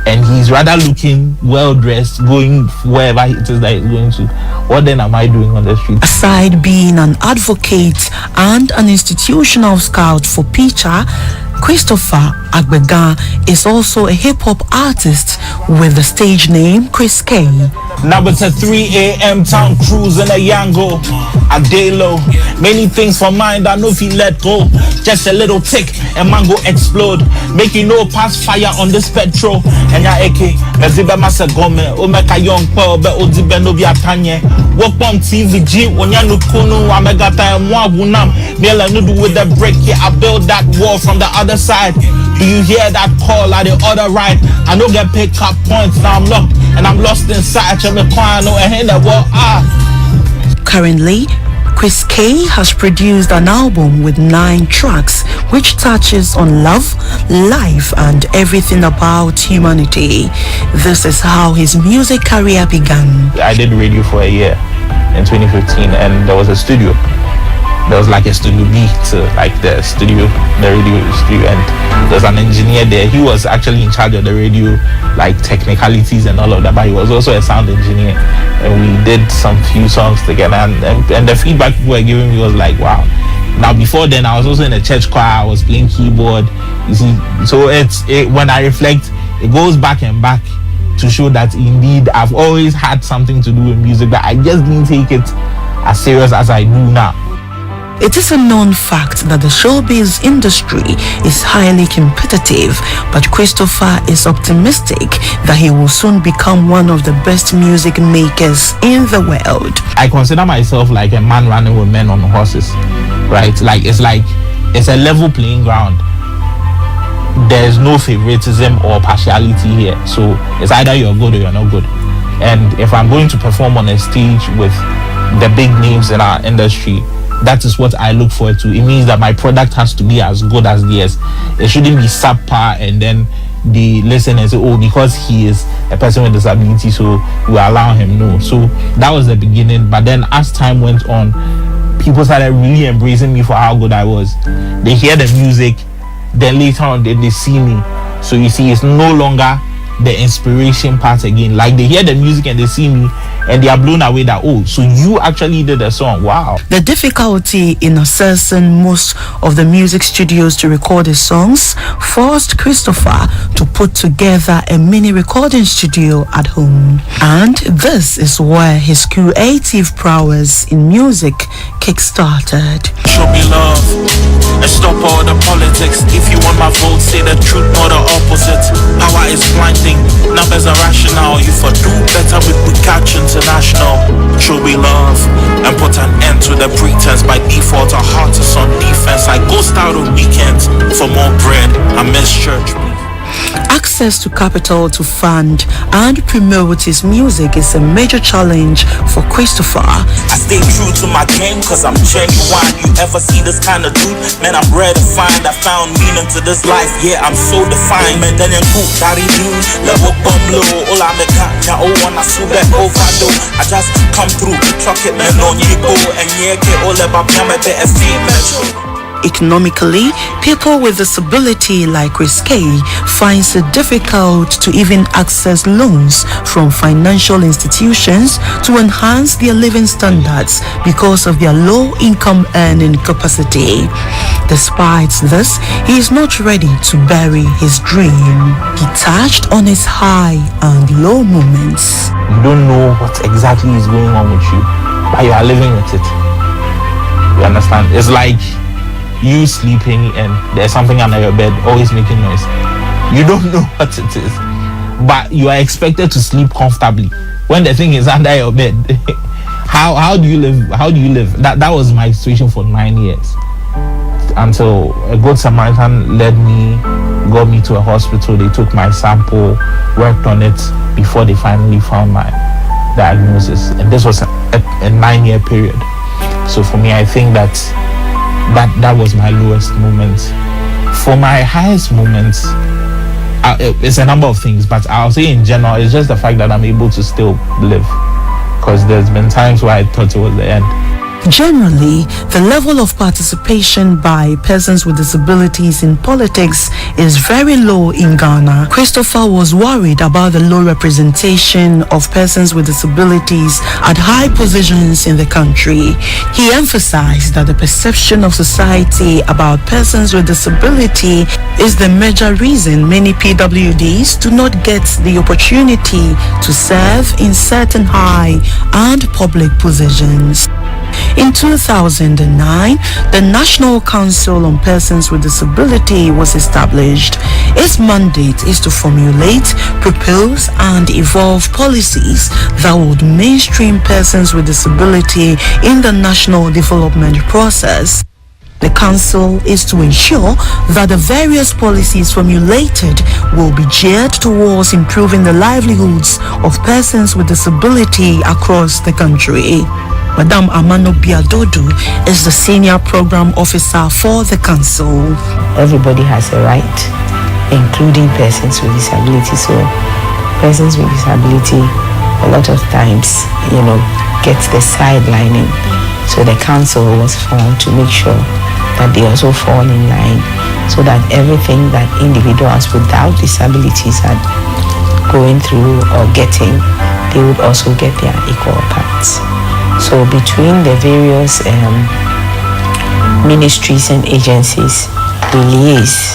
and he's rather looking well dressed, going wherever it is that he's going to, what then am I doing on the street? Aside being an advocate and an institutional scout for Picha, Christopher Agbega is also a hip-hop artist with the stage name Chris K. Now it's a 3 a.m. town cruise in a Yango, a day low. Many things for mind, I know if you let go. Just a little tick and man go explode. Make you know pass fire on this petrol. And ya eke, mezibe masa gome, omeka young po, be odibe no bi atanye. Walk on TV, G, onya nukunu, amegata ya mwa wunam. Mela nudu with the brick, yeah, I build that wall from the other side. Do you hear that call at the other right? I don't get pick up points, now I'm locked and I'm lost inside. Currently, Chris K has produced an album with 9 tracks which touches on love, life and everything about humanity. This is how his music career began. I did radio for a year in 2015 and there was a studio. There was like a studio B to like the radio studio, and there's an engineer there. He was actually in charge of the radio, like technicalities and all of that, but he was also a sound engineer, and we did some few songs together, and the feedback people were giving me was like, wow. Now before then I was also in a church choir, I was playing keyboard, you see, so when I reflect, it goes back and back to show that indeed I've always had something to do with music, but I just didn't take it as serious as I do now. It is a known fact that the showbiz industry is highly competitive, but Christopher is optimistic that he will soon become one of the best music makers in the world. I consider myself like a man running with men on horses, right? Like it's a level playing ground. There's no favoritism or partiality here, so it's either you're good or you're not good. And if I'm going to perform on a stage with the big names in our industry, that is what I look forward to. It means that my product has to be as good as theirs. It shouldn't be subpar and then they listen and say, oh, because he is a person with disability, so we allow him. No. So that was the beginning. But then as time went on, people started really embracing me for how good I was. They hear the music, then later on they see me. So you see, it's no longer the inspiration part again. Like they hear the music and they see me and they are blown away that, oh, so you actually did a song. Wow. The difficulty in accessing most of the music studios to record his songs forced Christopher to put together a mini recording studio at home. And this is where his creative prowess in music kick-started. Show me love and stop all the politics. If you want my vote, say the truth or the opposite. Power is blinding, numbers are rational. You for do better with catch international. Show me love and put an end to the pretense. By default, our heart is on defense. I ghost out on weekends for more bread. I miss church. Access to capital to fund and promote his music is a major challenge for Christopher. I stay true to my game cause I'm genuine. You ever see this kind of dude? Man, I'm rare to find. I found meaning to this life. Yeah, I'm so defined. Man, then you cook daddy dude. Level bumlo. All I'm a cat. Now, oh, one I sue back overdose. I just come through. Truck it, man, on you go. And yeah, get all about me. I'm a better female. Economically, people with disability like Chris K finds it difficult to even access loans from financial institutions to enhance their living standards because of their low income earning capacity. Despite this, he is not ready to bury his dream. He touched on his high and low moments. You don't know what exactly is going on with you, but you are living with it. You understand? It's like you sleeping and there's something under your bed always making noise. You don't know what it is, but you are expected to sleep comfortably when the thing is under your bed. How do you live? That was my situation for 9 years until a good Samaritan got me to a hospital. They took my sample, worked on it before they finally found my diagnosis, and this was a 9-year period. So for me, I think that was my lowest moment. For my highest moments, it's a number of things, but I'll say in general, it's just the fact that I'm able to still live, because there's been times where I thought it was the end. Generally, the level of participation by persons with disabilities in politics is very low in Ghana. Christopher was worried about the low representation of persons with disabilities at high positions in the country. He emphasized that the perception of society about persons with disability is the major reason many PWDs do not get the opportunity to serve in certain high and public positions. In 2009, the National Council on Persons with Disability was established. Its mandate is to formulate, propose, and evolve policies that would mainstream persons with disability in the national development process. The Council is to ensure that the various policies formulated will be geared towards improving the livelihoods of persons with disability across the country. Madam Amano Biadodu is the Senior Program Officer for the Council. Everybody has a right, including persons with disability. So persons with disability a lot of times, get the sidelining. So the Council was formed to make sure that they also fall in line so that everything that individuals without disabilities are going through or getting, they would also get their equal parts. So between the various ministries and agencies, we liaise,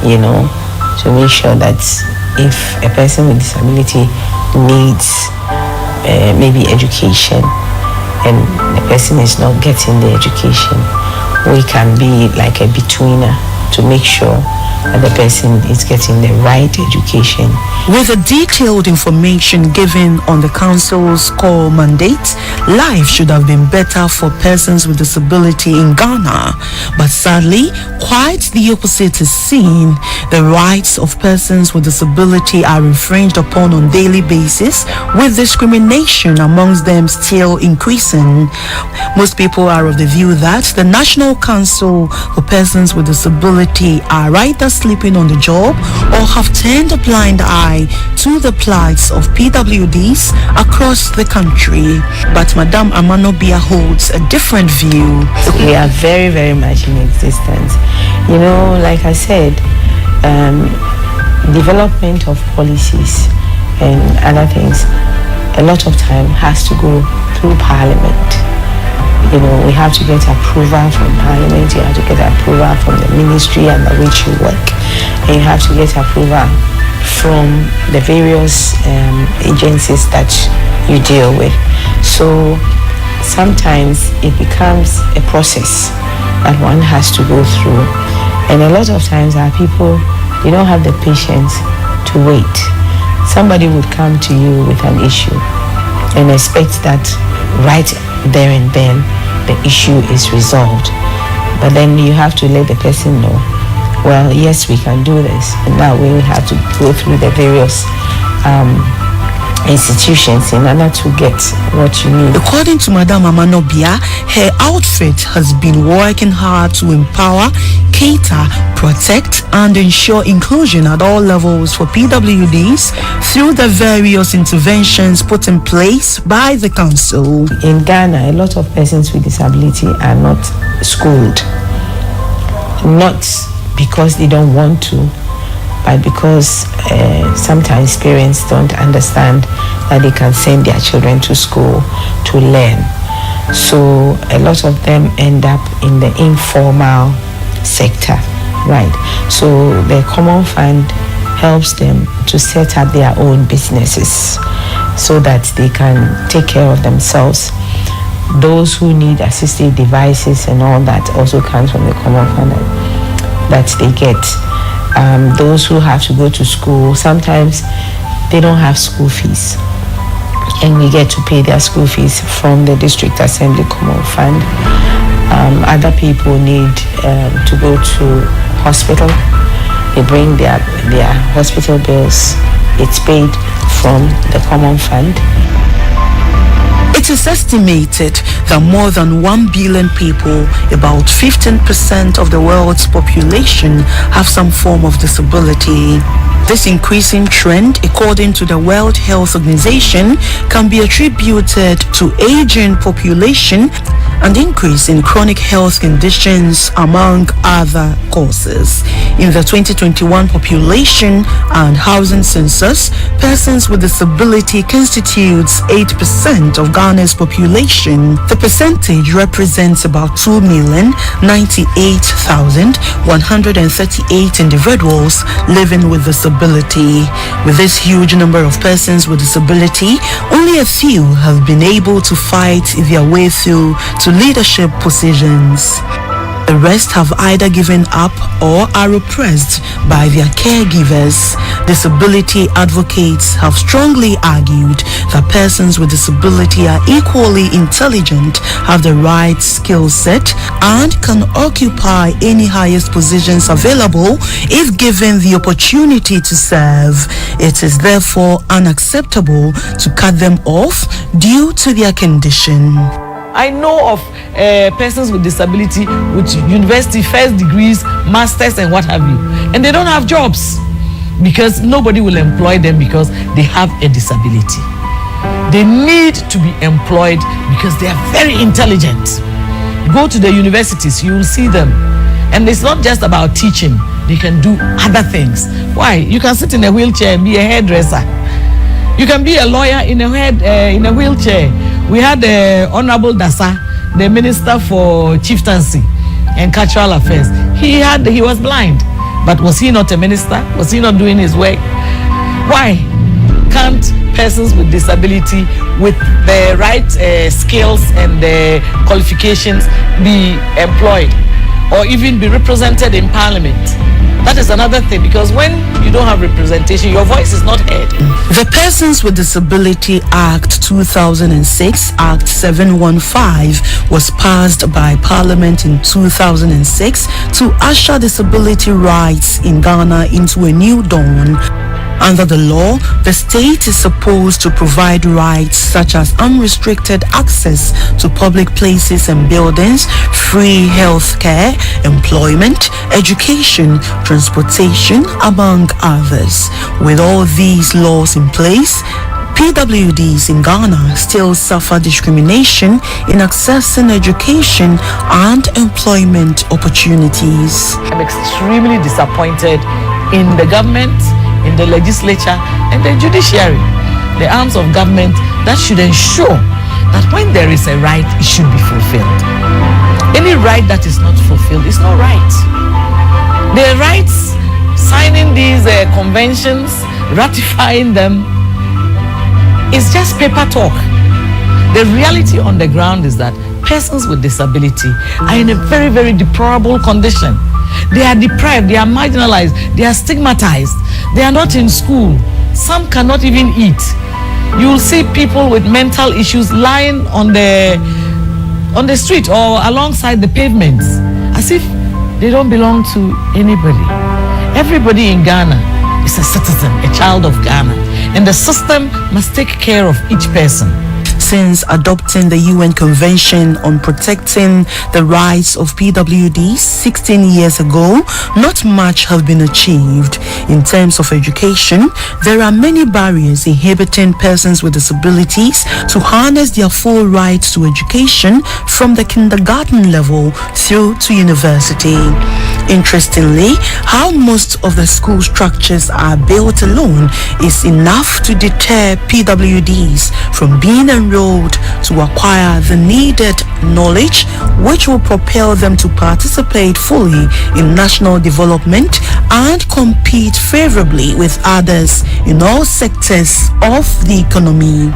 to make sure that if a person with disability needs maybe education and the person is not getting the education, we can be like a betweener to make sure that the person is getting the right education. With the detailed information given on the Council's core mandate, life should have been better for persons with disability in Ghana. But sadly, quite the opposite is seen. The rights of persons with disability are infringed upon on a daily basis, with discrimination amongst them still increasing. Most people are of the view that the National Council for Persons with Disability are either sleeping on the job or have turned a blind eye to the plights of PWDs across the country. But Madame Amanobia holds a different view. We are very, very much in existence. Like I said, development of policies and other things, a lot of time has to go through Parliament. We have to get approval from Parliament, you have to get approval from the ministry under which you work, and you have to get approval from the various agencies that you deal with. So sometimes it becomes a process that one has to go through. And a lot of times our people, they don't have the patience to wait. Somebody would come to you with an issue and expect that right there and then the issue is resolved. But then you have to let the person know, well, yes, we can do this. And now we will have to go through the various institutions in order to get what you need. According to Madame Amanobia, her outfit has been working hard to empower, cater, protect, and ensure inclusion at all levels for PWDs through the various interventions put in place by the Council. In Ghana, a lot of persons with disability are not schooled. Not because they don't want to, but because sometimes parents don't understand that they can send their children to school to learn. So a lot of them end up in the informal sector, right? So the Common Fund helps them to set up their own businesses so that they can take care of themselves. Those who need assistive devices and all that also comes from the Common Fund that they get. Those who have to go to school, sometimes they don't have school fees, and we get to pay their school fees from the District Assembly Common Fund. Other people need to go to hospital. They bring their hospital bills. It's paid from the Common Fund. It is estimated that more than 1 billion people, about 15% of the world's population, have some form of disability. This increasing trend, according to the World Health Organization, can be attributed to aging population and increase in chronic health conditions, among other causes. In the 2021 population and housing census, persons with disability constitutes 8% of Ghana's population. The percentage represents about 2,098,138 individuals living with disability. With this huge number of persons with disability, only a few have been able to fight their way through to leadership positions. The rest have either given up or are oppressed by their caregivers. Disability advocates have strongly argued that persons with disability are equally intelligent, have the right skill set, and can occupy any highest positions available if given the opportunity to serve. It is therefore unacceptable to cut them off due to their condition. I know of persons with disability with university first degrees, masters and what have you, and they don't have jobs because nobody will employ them because they have a disability. They need to be employed because they are very intelligent. Go to the universities, you will see them, and it's not just about teaching. They can do other things. Why? You can sit in a wheelchair and be a hairdresser. You can be a lawyer in a wheelchair. We had the Honorable Dasa, the Minister for Chieftaincy and Cultural Affairs. He was blind, but was he not a minister? Was he not doing his work? Why can't persons with disability with the right skills and the qualifications be employed or even be represented in Parliament? That is another thing, because when you don't have representation, your voice is not heard. The Persons with Disability Act 2006, Act 715, was passed by Parliament in 2006 to usher disability rights in Ghana into a new dawn. Under the law, the state is supposed to provide rights such as unrestricted access to public places and buildings, free health care, employment, education, transportation, among others. With all these laws in place, PWDs in Ghana still suffer discrimination in accessing education and employment opportunities. I'm extremely disappointed in the government, in the legislature and the judiciary, the arms of government that should ensure that when there is a right, it should be fulfilled. Any right that is not fulfilled is not right. The rights, signing these conventions, ratifying them, is just paper talk. The reality on the ground is that persons with disability are in a very, very deplorable condition. They are deprived, they are marginalized, they are stigmatized, they are not in school. Some cannot even eat. You will see people with mental issues lying on the street or alongside the pavements as if they don't belong to anybody. Everybody in Ghana is a citizen, a child of Ghana, and the system must take care of each person. Since adopting the UN Convention on Protecting the Rights of PWDs 16 years ago, not much has been achieved. In terms of education, there are many barriers inhibiting persons with disabilities to harness their full rights to education from the kindergarten level through to university. Interestingly, how most of the school structures are built alone is enough to deter PWDs from being enrolled to acquire the needed knowledge which will propel them to participate fully in national development and compete favorably with others in all sectors of the economy.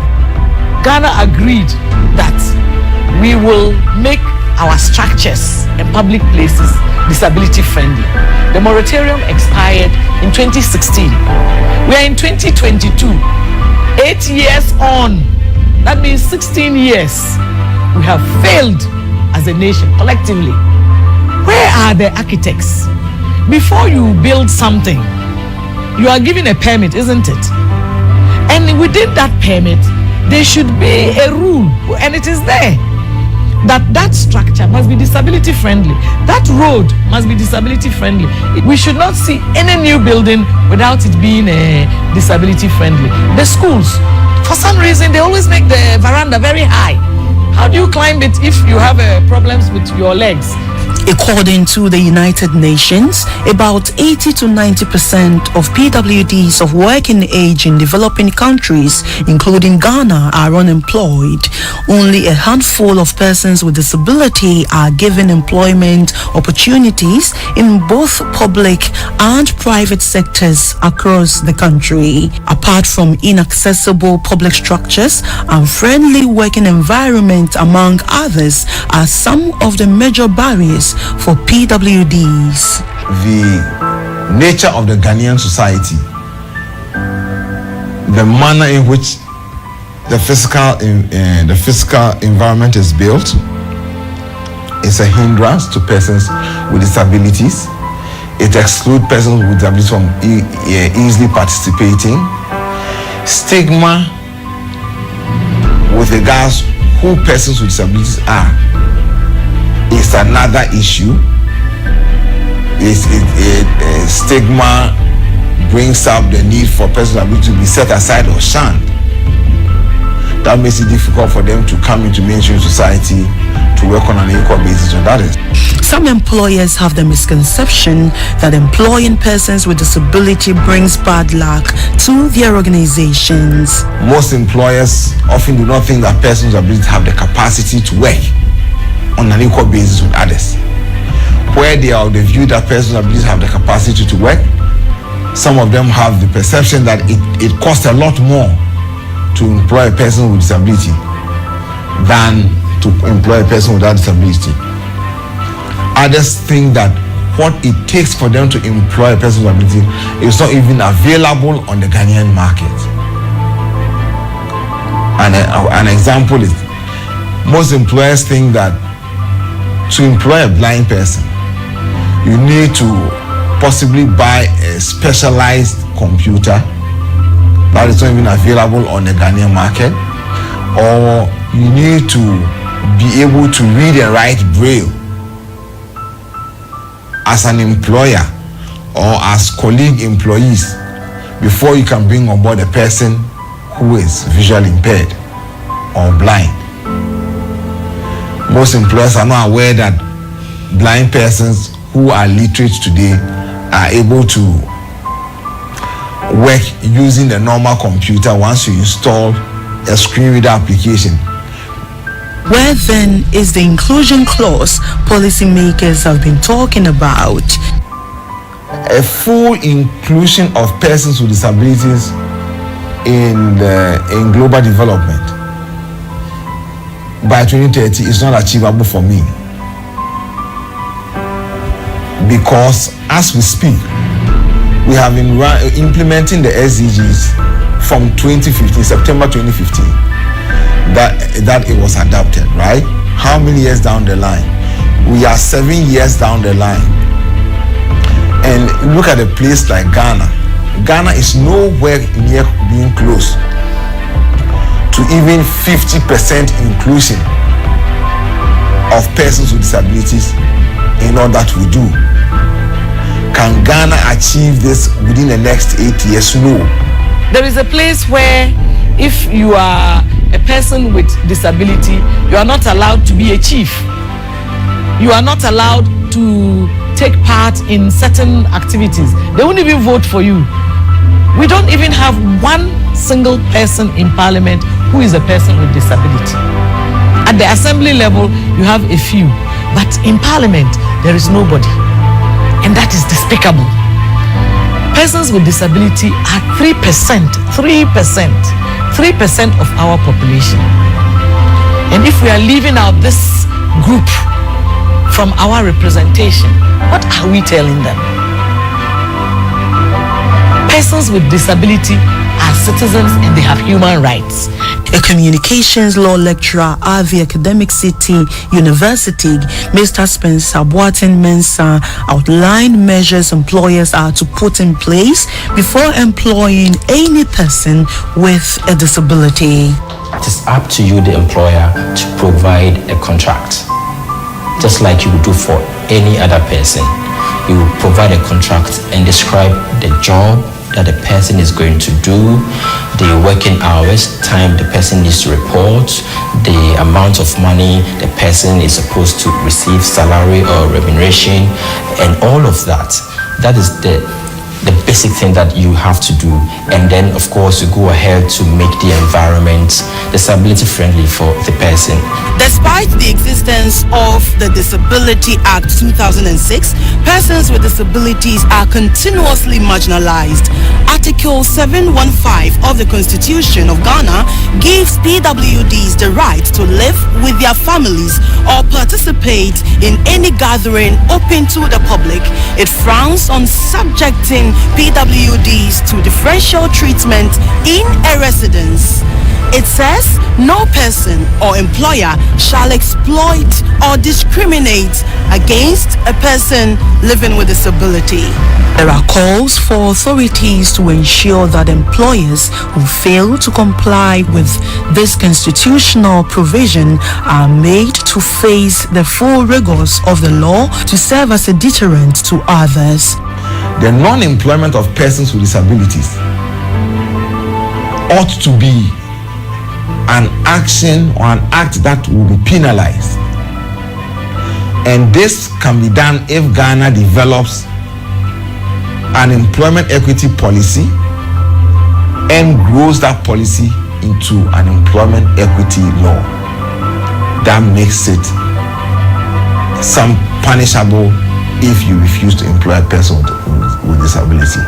Ghana agreed that we will make our structures and public places disability friendly. The moratorium expired in 2016. We are in 2022. 8 years on. That means 16 years. We have failed as a nation collectively. Where are the architects? Before you build something, you are given a permit, isn't it? And within that permit, there should be a rule, and it is there, that structure must be disability friendly. That road must be disability friendly. We should not see any new building without it being disability friendly. The schools, for some reason, they always make the veranda very high. How do you climb it if you have problems with your legs? According to the United Nations, about 80 to 90% of PWDs of working age in developing countries, including Ghana, are unemployed. Only a handful of persons with disability are given employment opportunities in both public and private sectors across the country. Apart from inaccessible public structures, unfriendly working environment, among others, are some of the major barriers for PWDs. The nature of the Ghanaian society, the manner in which the physical environment is built, is a hindrance to persons with disabilities. It excludes persons with disabilities from easily participating. Stigma with regards who persons with disabilities are is another issue. Stigma brings up the need for persons with disabilities to be set aside or shunned. That makes it difficult for them to come into mainstream society to work on an equal basis with others. Some employers have the misconception that employing persons with disability brings bad luck to their organizations. Most employers often do not think that persons with disabilities have the capacity to work on an equal basis with others. Where they are of the view that persons with disabilities have the capacity to work, some of them have the perception that it costs a lot more to employ a person with disability than to employ a person without disability. Others think that what it takes for them to employ a person with disability is not even available on the Ghanaian market. And an example is, most employers think that to employ a blind person, you need to possibly buy a specialized computer that is not even available on the Ghanaian market, or you need to be able to read and write Braille as an employer or as colleague employees before you can bring on board a person who is visually impaired or blind. Most employers are not aware that blind persons who are literate today are able to work using the normal computer once you install a screen reader application. Where then is the inclusion clause policymakers have been talking about? A full inclusion of persons with disabilities in global development by 2030 is not achievable for me, because as we speak, we have been implementing the SDGs from 2015, September 2015, that it was adopted, right? How many years down the line? We are 7 years down the line. And look at a place like Ghana. Ghana is nowhere near being close to even 50% inclusion of persons with disabilities in all that we do. Can Ghana achieve this within the next 8 years? No. There is a place where if you are a person with disability, you are not allowed to be a chief. You are not allowed to take part in certain activities. They won't even vote for you. We don't even have one single person in parliament who is a person with disability. At the assembly level, you have a few, but in parliament, there is nobody. And that is despicable. Persons with disability are 3% of our population. And if we are leaving out this group from our representation, what are we telling them? Persons with disability are citizens and they have human rights. A communications law lecturer at the Academic City University, Mr. Spencer Boateng-Mensah, outlined measures employers are to put in place before employing any person with a disability. It is up to you, the employer, to provide a contract, just like you would do for any other person. You will provide a contract and describe the job, that a person is going to do, the working hours, time the person needs to report, the amount of money the person is supposed to receive, salary or remuneration, and all of that. That is the basic thing that you have to do. And then, of course, you go ahead to make the environment disability friendly for the person. Despite the existence of the Disability Act 2006, persons with disabilities are continuously marginalized. Article 715 of the Constitution of Ghana gives PWDs the right to live with their families or participate in any gathering open to the public. It frowns on subjecting PWDs to differential treatment in a residence. It says no person or employer shall exploit or discriminate against a person living with disability. There are calls for authorities to ensure that employers who fail to comply with this constitutional provision are made to face the full rigors of the law to serve as a deterrent to others. The non-employment of persons with disabilities ought to be an action or an act that will be penalized. And this can be done if Ghana develops an employment equity policy and grows that policy into an employment equity law that makes it some punishable if you refuse to employ a person with disability.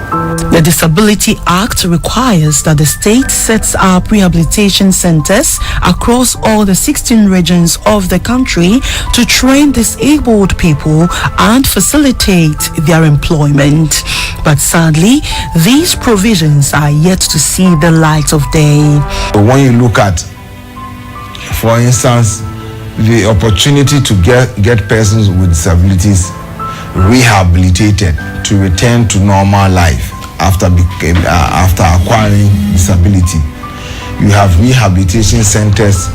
The Disability Act requires that the state sets up rehabilitation centers across all the 16 regions of the country to train disabled people and facilitate their employment. But sadly, these provisions are yet to see the light of day. When you look at, for instance, the opportunity to get persons with disabilities rehabilitated to return to normal life after acquiring disability. You have rehabilitation centers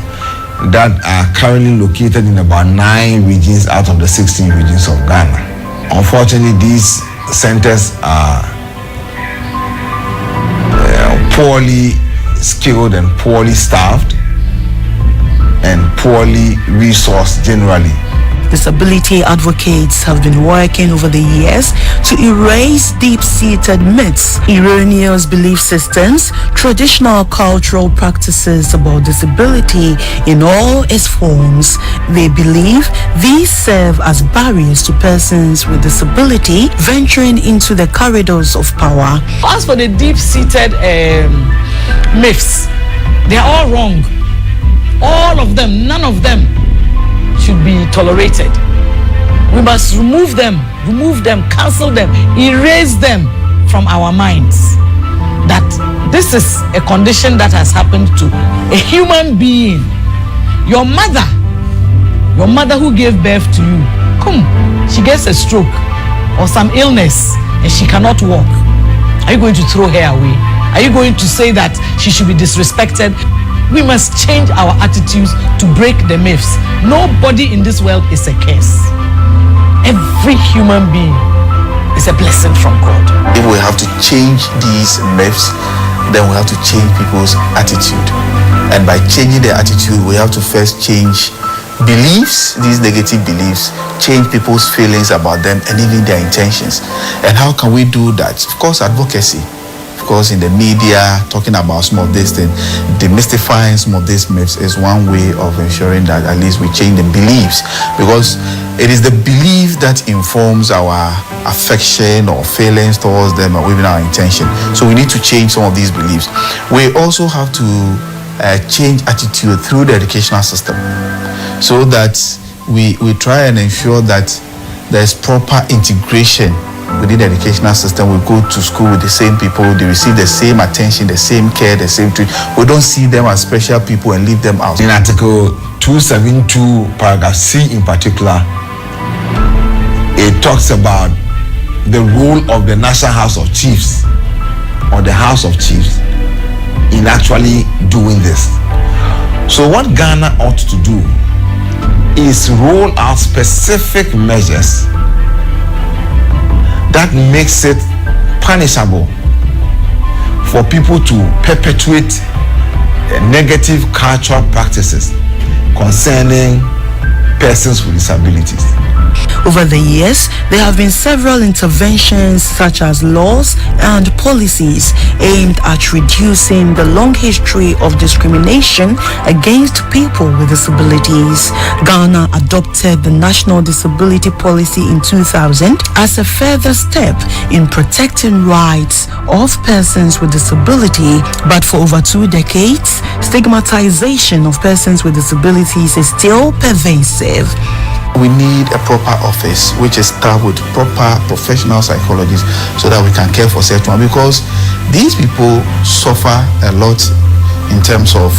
that are currently located in about 9 regions out of the 16 regions of Ghana. Unfortunately, these centers are poorly skilled and poorly staffed and poorly resourced generally. Disability advocates have been working over the years to erase deep-seated myths, erroneous belief systems, traditional cultural practices about disability in all its forms. They believe these serve as barriers to persons with disability venturing into the corridors of power. As for the deep-seated myths, they are all wrong. All of them, none of them should be tolerated. We must remove them, cancel them, erase them from our minds. That this is a condition that has happened to a human being. Your mother who gave birth to you, she gets a stroke or some illness and she cannot walk. Are you going to throw her away? Are you going to say that she should be disrespected? We must change our attitudes to break the myths. Nobody in this world is a curse. Every human being is a blessing from God. If we have to change these myths, then we have to change people's attitude. And by changing their attitude, we have to first change beliefs, these negative beliefs, change people's feelings about them and even their intentions. And how can we do that? Of course, advocacy. Of course, in the media, talking about some of these things, demystifying some of these myths is one way of ensuring that at least we change the beliefs, because it is the belief that informs our affection or feelings towards them or even our intention. So we need to change some of these beliefs. We also have to change attitude through the educational system so that we try and ensure that there's proper integration within the educational system. We go to school with the same people, they receive the same attention, the same care, the same treatment. We don't see them as special people and leave them out. In Article 272, paragraph C in particular, it talks about the role of the National House of Chiefs or the House of Chiefs in actually doing this. So what Ghana ought to do is roll out specific measures that makes it punishable for people to perpetuate negative cultural practices concerning persons with disabilities. Over the years, there have been several interventions such as laws and policies aimed at reducing the long history of discrimination against people with disabilities. Ghana adopted the National Disability Policy in 2000 as a further step in protecting rights of persons with disability, but for over 2 decades, stigmatization of persons with disabilities is still pervasive. We need a proper office which is staffed with proper professional psychologists so that we can care for such one, because these people suffer a lot in terms of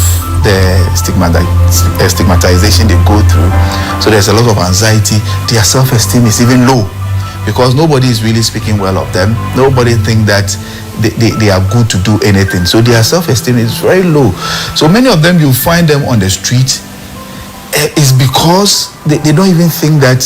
the stigmatization they go through. So there's a lot of anxiety. Their self-esteem is even low because nobody is really speaking well of them. Nobody think that they are good to do anything. So their self-esteem is very low. So many of them, you find them on the street, is because they don't even think that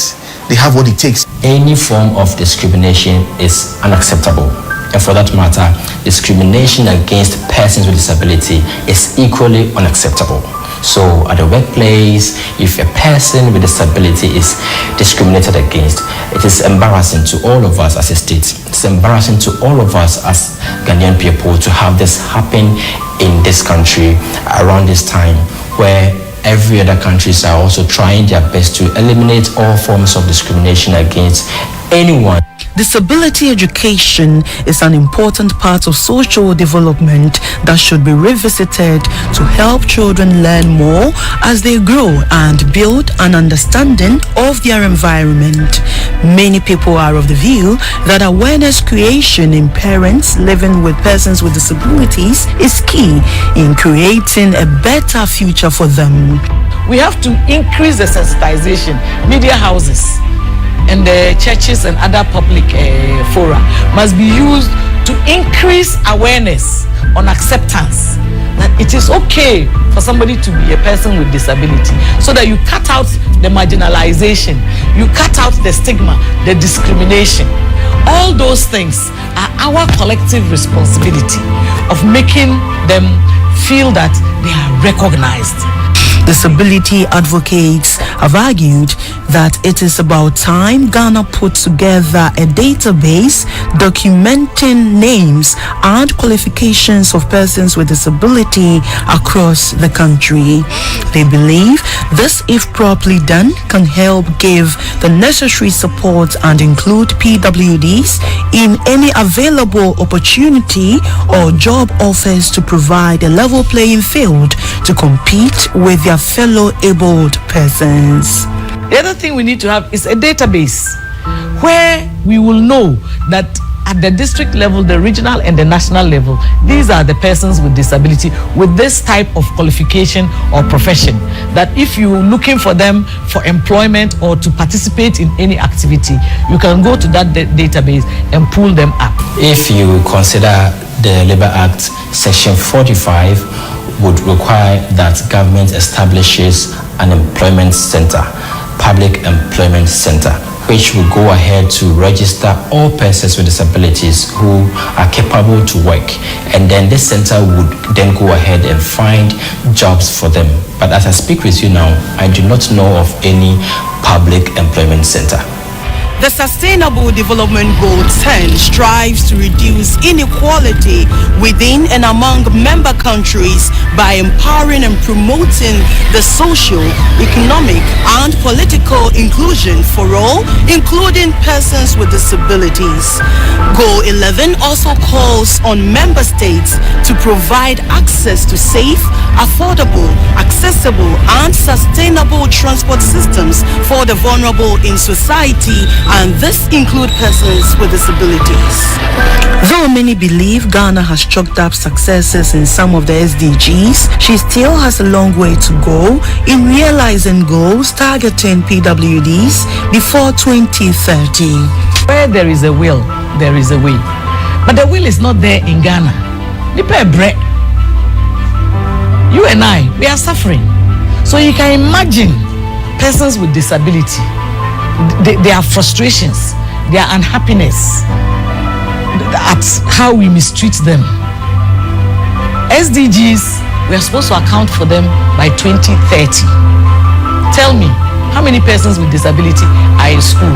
they have what it takes. Any form of discrimination is unacceptable. And for that matter, discrimination against persons with disability is equally unacceptable. So at the workplace, if a person with disability is discriminated against, it is embarrassing to all of us as a state. It's embarrassing to all of us as Ghanaian people to have this happen in this country around this time, where every other countries are also trying their best to eliminate all forms of discrimination against anyone. Disability education is an important part of social development that should be revisited to help children learn more as they grow and build an understanding of their environment. Many people are of the view that awareness creation in parents living with persons with disabilities is key in creating a better future for them. We have to increase the sensitization. Media houses and the churches and other public fora must be used to increase awareness on acceptance that it is okay for somebody to be a person with disability, so that you cut out the marginalization, you cut out the stigma, the discrimination. All those things are our collective responsibility of making them feel that they are recognized. Disability advocates have argued that it is about time Ghana put together a database documenting names and qualifications of persons with disability across the country. They believe this, if properly done, can help give the necessary support and include PWDs in any available opportunity or job offers to provide a level playing field to compete with their fellow abled persons. The other thing we need to have is a database where we will know that at the district level, the regional and the national level, these are the persons with disability with this type of qualification or profession, that if you're looking for them for employment or to participate in any activity, you can go to that database and pull them up. If you consider the Labour Act, Section 45 would require that government establishes an employment center, public employment center, which will go ahead to register all persons with disabilities who are capable to work. And then this center would then go ahead and find jobs for them. But as I speak with you now, I do not know of any public employment center. The Sustainable Development Goal 10 strives to reduce inequality within and among member countries by empowering and promoting the social, economic, and political inclusion for all, including persons with disabilities. Goal 11 also calls on member states to provide access to safe, affordable, accessible, and sustainable transport systems for the vulnerable in society, and this includes persons with disabilities. Though many believe Ghana has chalked up successes in some of the SDGs, she still has a long way to go in realizing goals targeting PWDs before 2030. Where there is a will, there is a way. But the will is not there in Ghana. You and I, we are suffering. So you can imagine persons with disability, their frustrations, their unhappiness at how we mistreat them. SDGs, we are supposed to account for them by 2030. Tell me, how many persons with disability are in school?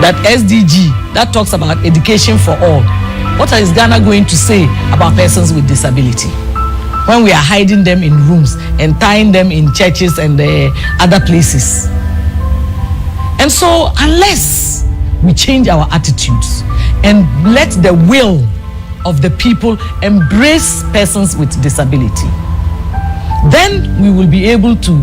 That SDG, that talks about education for all. What is Ghana going to say about persons with disability when we are hiding them in rooms and tying them in churches and other places? And so, unless we change our attitudes and let the will of the people embrace persons with disability, then we will be able to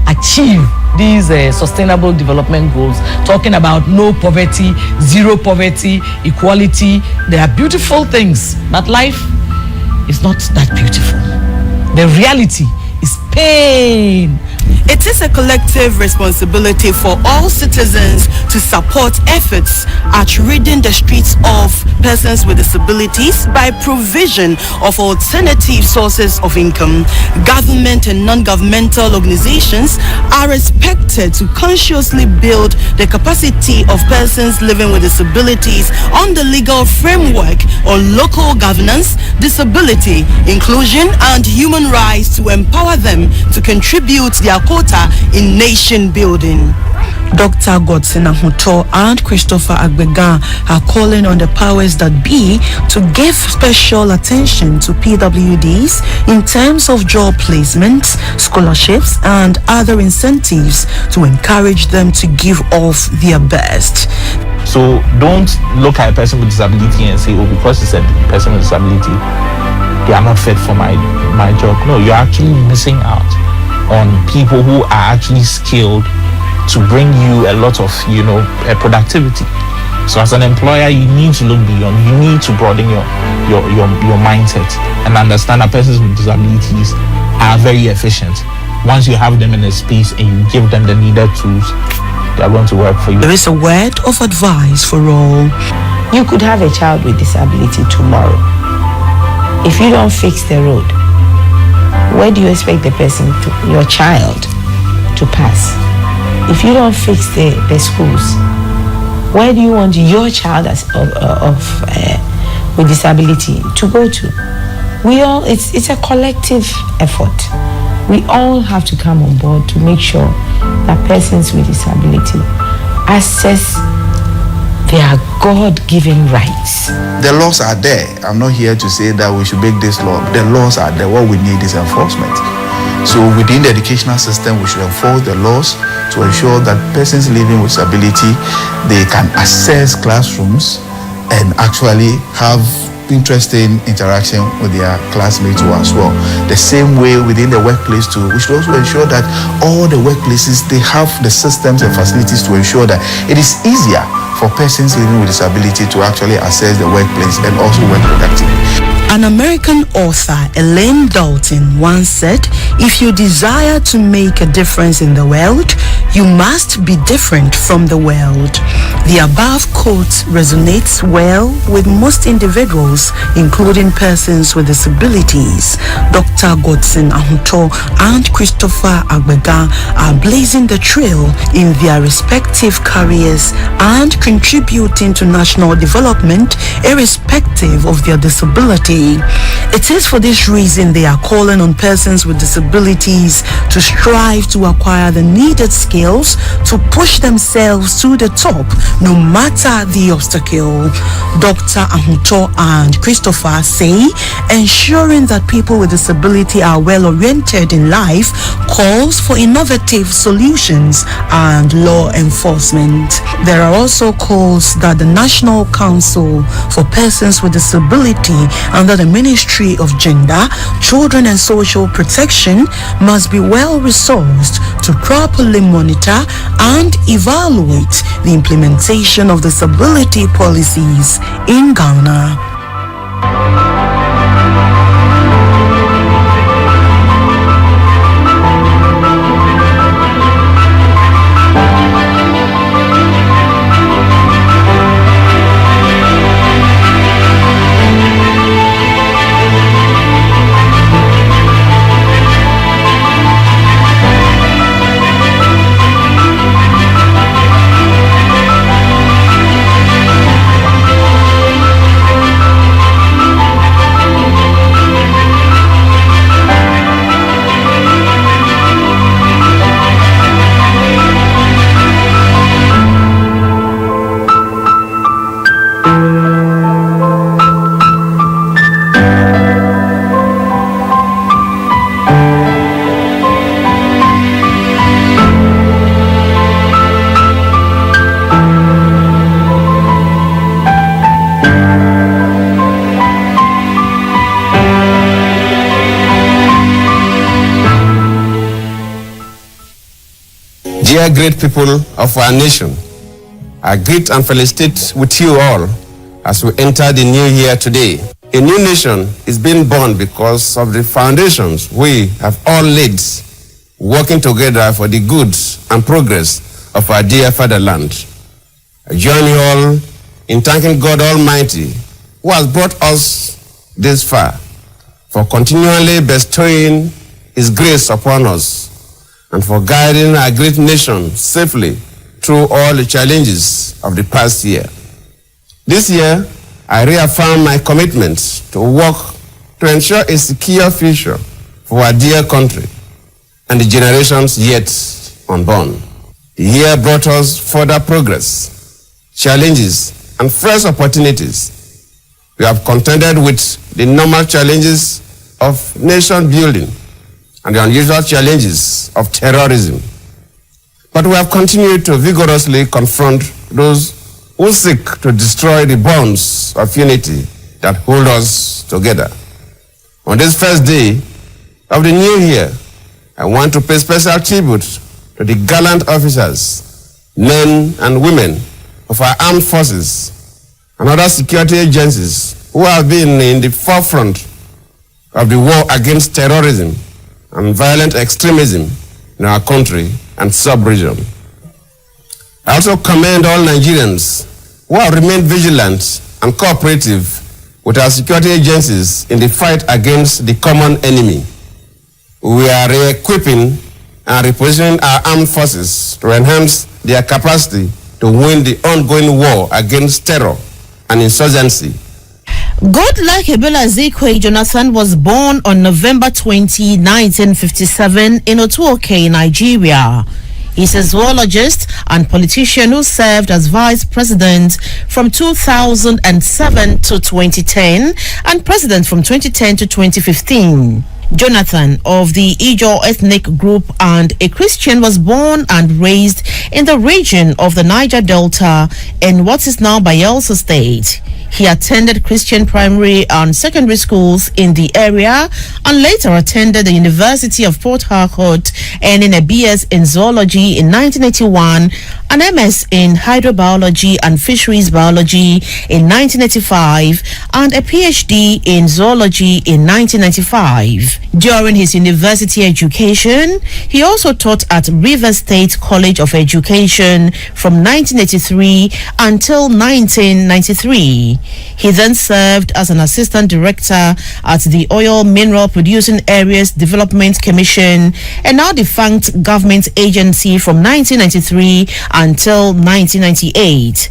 achieve these sustainable development goals, talking about no poverty, zero poverty, equality. They are beautiful things, but life is not that beautiful. The reality is pain. It is a collective responsibility for all citizens to support efforts at ridding the streets of persons with disabilities by provision of alternative sources of income. Government and non-governmental organizations are expected to consciously build the capacity of persons living with disabilities on the legal framework on local governance, disability, inclusion, and human rights to empower them to contribute their quota in nation building. Dr. Godson Ahuto and Christopher Agbega are calling on the powers that be to give special attention to PWDs in terms of job placements, scholarships, and other incentives to encourage them to give off their best. So don't look at a person with disability and say, oh, because it's a person with disability, they are not fit for my job. No, you're actually missing out on people who are actually skilled to bring you a lot of, productivity. So as an employer, you need to look beyond. You need to broaden your mindset and understand that persons with disabilities are very efficient. Once you have them in a space and you give them the needed tools, they are going to work for you. There is a word of advice for all. You could have a child with disability tomorrow. If you don't fix the road, where do you expect the person, your child, to pass? If you don't fix the schools, where do you want your child with disability to go to? It's a collective effort. We all have to come on board to make sure that persons with disability access their God-given rights. The laws are there. I'm not here to say that we should make this law. The laws are there. What we need is enforcement. So within the educational system, we should enforce the laws to ensure that persons living with disability, they can access classrooms and actually have interesting interaction with their classmates too as well. The same way within the workplace too, we should also ensure that all the workplaces, they have the systems and facilities to ensure that it is easier for persons living with disability to actually access the workplace and also work productively. An American author, Elaine Dalton, once said, "If you desire to make a difference in the world, you must be different from the world." The above quote resonates well with most individuals, including persons with disabilities. Dr. Godson Ahuto and Christopher Agbega are blazing the trail in their respective careers and contributing to national development irrespective of their disability. It is for this reason they are calling on persons with disabilities to strive to acquire the needed skills to push themselves to the top, no matter the obstacle. Dr. Ahuto and Christopher say ensuring that people with disability are well oriented in life calls for innovative solutions and law enforcement. There are also calls that the National Council for Persons with Disability under the Ministry of Gender, Children and Social Protection must be well resourced to properly monitor and evaluate the implementation of disability policies in Ghana. Dear great people of our nation, I greet and felicitate with you all as we enter the new year today. A new nation is being born because of the foundations we have all laid, working together for the good and progress of our dear fatherland. I join you all in thanking God Almighty, who has brought us this far, for continually bestowing His grace upon us and for guiding our great nation safely through all the challenges of the past year. This year, I reaffirm my commitment to work to ensure a secure future for our dear country and the generations yet unborn. The year brought us further progress, challenges, and fresh opportunities. We have contended with the normal challenges of nation building and the unusual challenges of terrorism. But we have continued to vigorously confront those who seek to destroy the bonds of unity that hold us together. On this first day of the new year, I want to pay special tribute to the gallant officers, men and women of our armed forces and other security agencies who have been in the forefront of the war against terrorism and violent extremism in our country and sub-region. I also commend all Nigerians who have remained vigilant and cooperative with our security agencies in the fight against the common enemy. We are re-equipping and repositioning our armed forces to enhance their capacity to win the ongoing war against terror and insurgency. Goodluck Ebele Ezekwe Jonathan was born on November 20, 1957 in Otuoke, Nigeria. He's a zoologist and politician who served as vice president from 2007 to 2010 and president from 2010 to 2015. Jonathan, of the Ijaw ethnic group and a Christian, was born and raised in the region of the Niger Delta in what is now Bayelsa State. He attended Christian primary and secondary schools in the area and later attended the University of Port Harcourt, earning a BS in zoology in 1981, an MS in hydrobiology and fisheries biology in 1985, and a PhD in zoology in 1995. During his university education, he also taught at River State College of Education from 1983 until 1993. He then served as an assistant director at the Oil Mineral Producing Areas Development Commission, a now defunct government agency, from 1993 until 1998.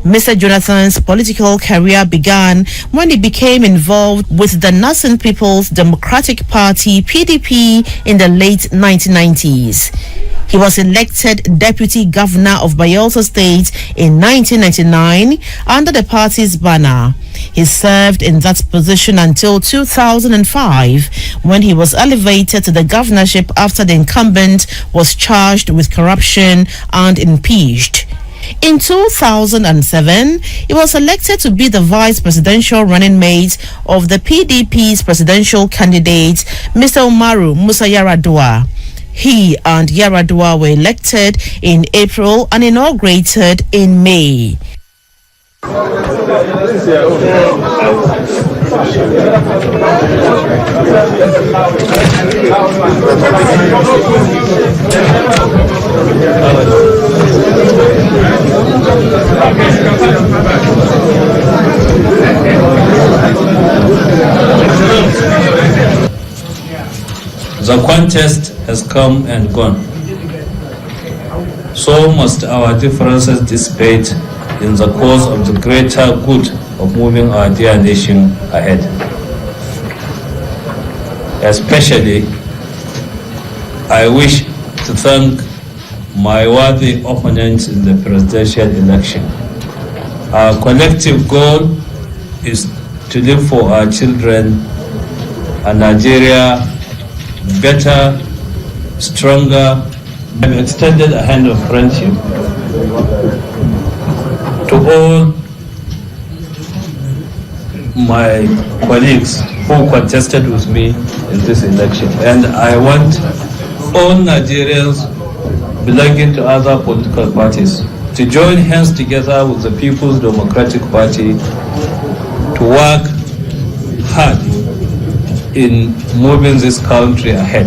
Mr. Jonathan's political career began when he became involved with the Nascent People's Democratic Party (PDP) in the late 1990s. He was elected Deputy Governor of Bayelsa State in 1999 under the party's banner. He served in that position until 2005, when he was elevated to the governorship after the incumbent was charged with corruption and impeached. In 2007, he was elected to be the vice presidential running mate of the PDP's presidential candidate, Mr. Umaru Musa Yar'Adua. He and Yar'Adua were elected in April and inaugurated in May. The contest has come and gone. So must our differences dissipate in the cause of the greater good of moving our dear nation ahead. Especially, I wish to thank my worthy opponents in the presidential election. Our collective goal is to live for our children a Nigeria better, stronger. I've extended a hand of friendship to all my colleagues who contested with me in this election. And I want all Nigerians belonging to other political parties to join hands together with the People's Democratic Party to work hard in moving this country ahead.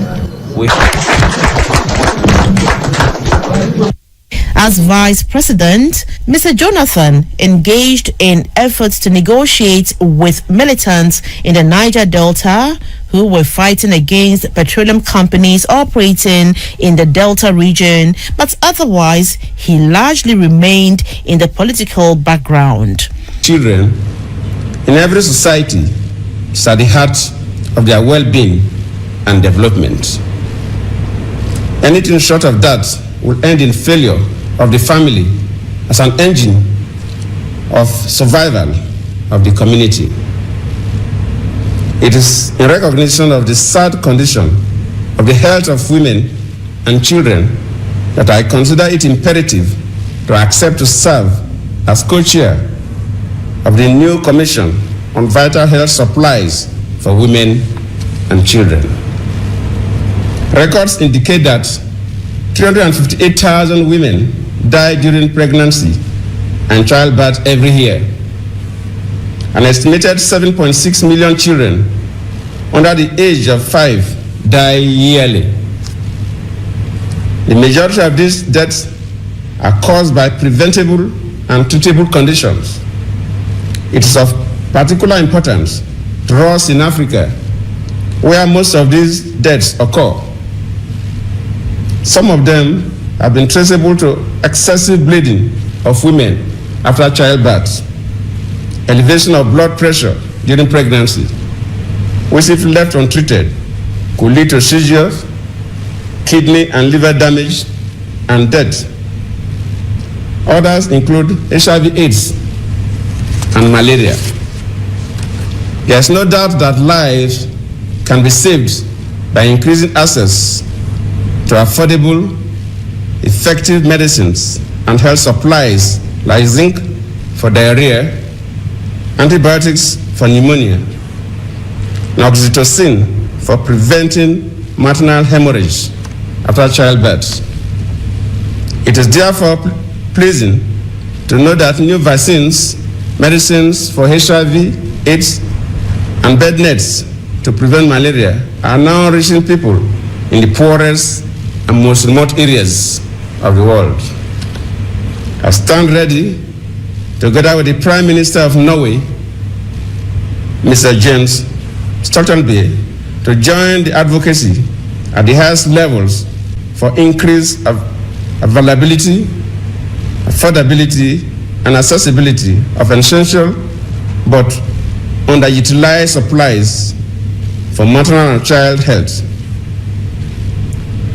As Vice President, Mr. Jonathan engaged in efforts to negotiate with militants in the Niger Delta who were fighting against petroleum companies operating in the Delta region, but otherwise he largely remained in the political background. Children in every society is at the heart of their well-being and development. Anything short of that will end in failure of the family as an engine of survival of the community. It is in recognition of the sad condition of the health of women and children that I consider it imperative to accept to serve as co-chair of the new Commission on Vital Health Supplies for Women and Children. Records indicate that 358,000 women die during pregnancy and childbirth every year. An estimated 7.6 million children under the age of 5 die yearly. The majority of these deaths are caused by preventable and treatable conditions. It is of particular importance to us in Africa, where most of these deaths occur. Some of them have been traceable to excessive bleeding of women after childbirth, elevation of blood pressure during pregnancy, which if left untreated could lead to seizures, kidney and liver damage, and death. Others include HIV/AIDS and malaria. There is no doubt that lives can be saved by increasing access to affordable, effective medicines and health supplies like zinc for diarrhea, antibiotics for pneumonia, and oxytocin for preventing maternal hemorrhage after childbirth. It is therefore pleasing to know that new vaccines, medicines for HIV, AIDS, and bed nets to prevent malaria are now reaching people in the poorest and most remote areas of the world. I stand ready, together with the Prime Minister of Norway, Mr. Jens Stoltenberg, to join the advocacy at the highest levels for increased availability, affordability, and accessibility of essential but underutilized supplies for maternal and child health.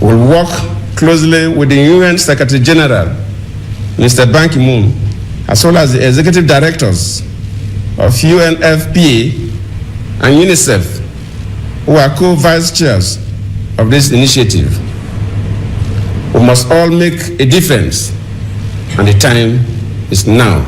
We'll work closely with the UN Secretary General, Mr. Ban Ki-moon, as well as the executive directors of UNFPA and UNICEF, who are co-vice chairs of this initiative. We must all make a difference, and the time is now.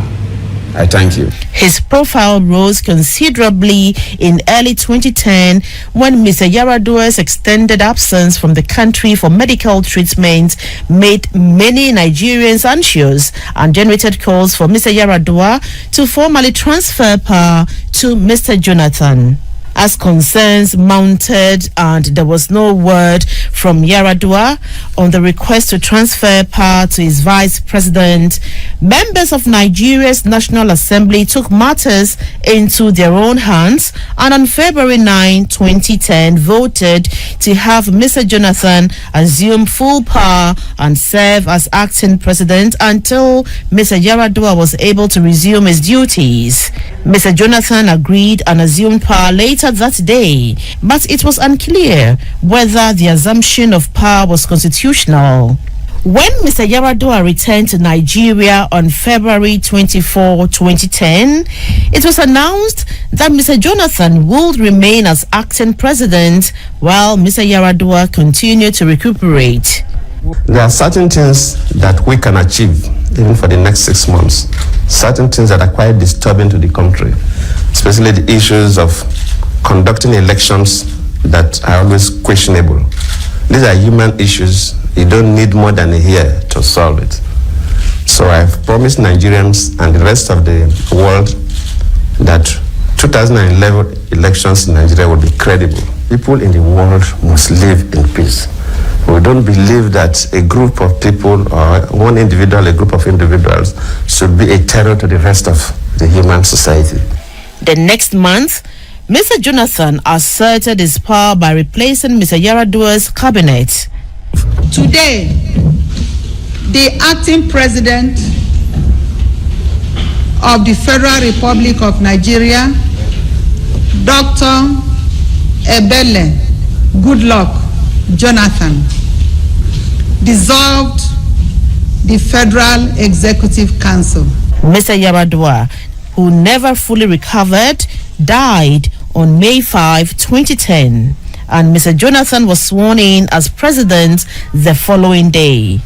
I thank you. His profile rose considerably in early 2010 when Mr. Yaradua's extended absence from the country for medical treatment made many Nigerians anxious and generated calls for Mr. Yaradua to formally transfer power to Mr. Jonathan. As concerns mounted and there was no word from Yaradua on the request to transfer power to his vice president, members of Nigeria's National Assembly took matters into their own hands and on February 9, 2010 voted to have Mr. Jonathan assume full power and serve as acting president until Mr. Yaradua was able to resume his duties. Mr. Jonathan agreed and assumed power later that day, but it was unclear whether the assumption of power was constitutional. When Mr. Yaradua returned to Nigeria on February 24, 2010, it was announced that Mr. Jonathan would remain as acting president while Mr. Yaradua continued to recuperate. There are certain things that we can achieve even for the next 6 months. Certain things that are quite disturbing to the country, especially the issues of conducting elections that are always questionable. These are human issues You don't need more than a year to solve it. So I've promised Nigerians and the rest of the world that 2011 elections in Nigeria will be credible. People in the world must live in peace. We don't believe that a group of people or one individual, a group of individuals should be a terror to the rest of the human society. The next month, Mr. Jonathan asserted his power by replacing Mr. Yaradua's cabinet. Today, the acting president of the Federal Republic of Nigeria, Dr. Ebele Goodluck Jonathan, dissolved the Federal Executive Council. Mr. Yaradua, who never fully recovered, died on May 5, 2010, and Mr. Jonathan was sworn in as president the following day.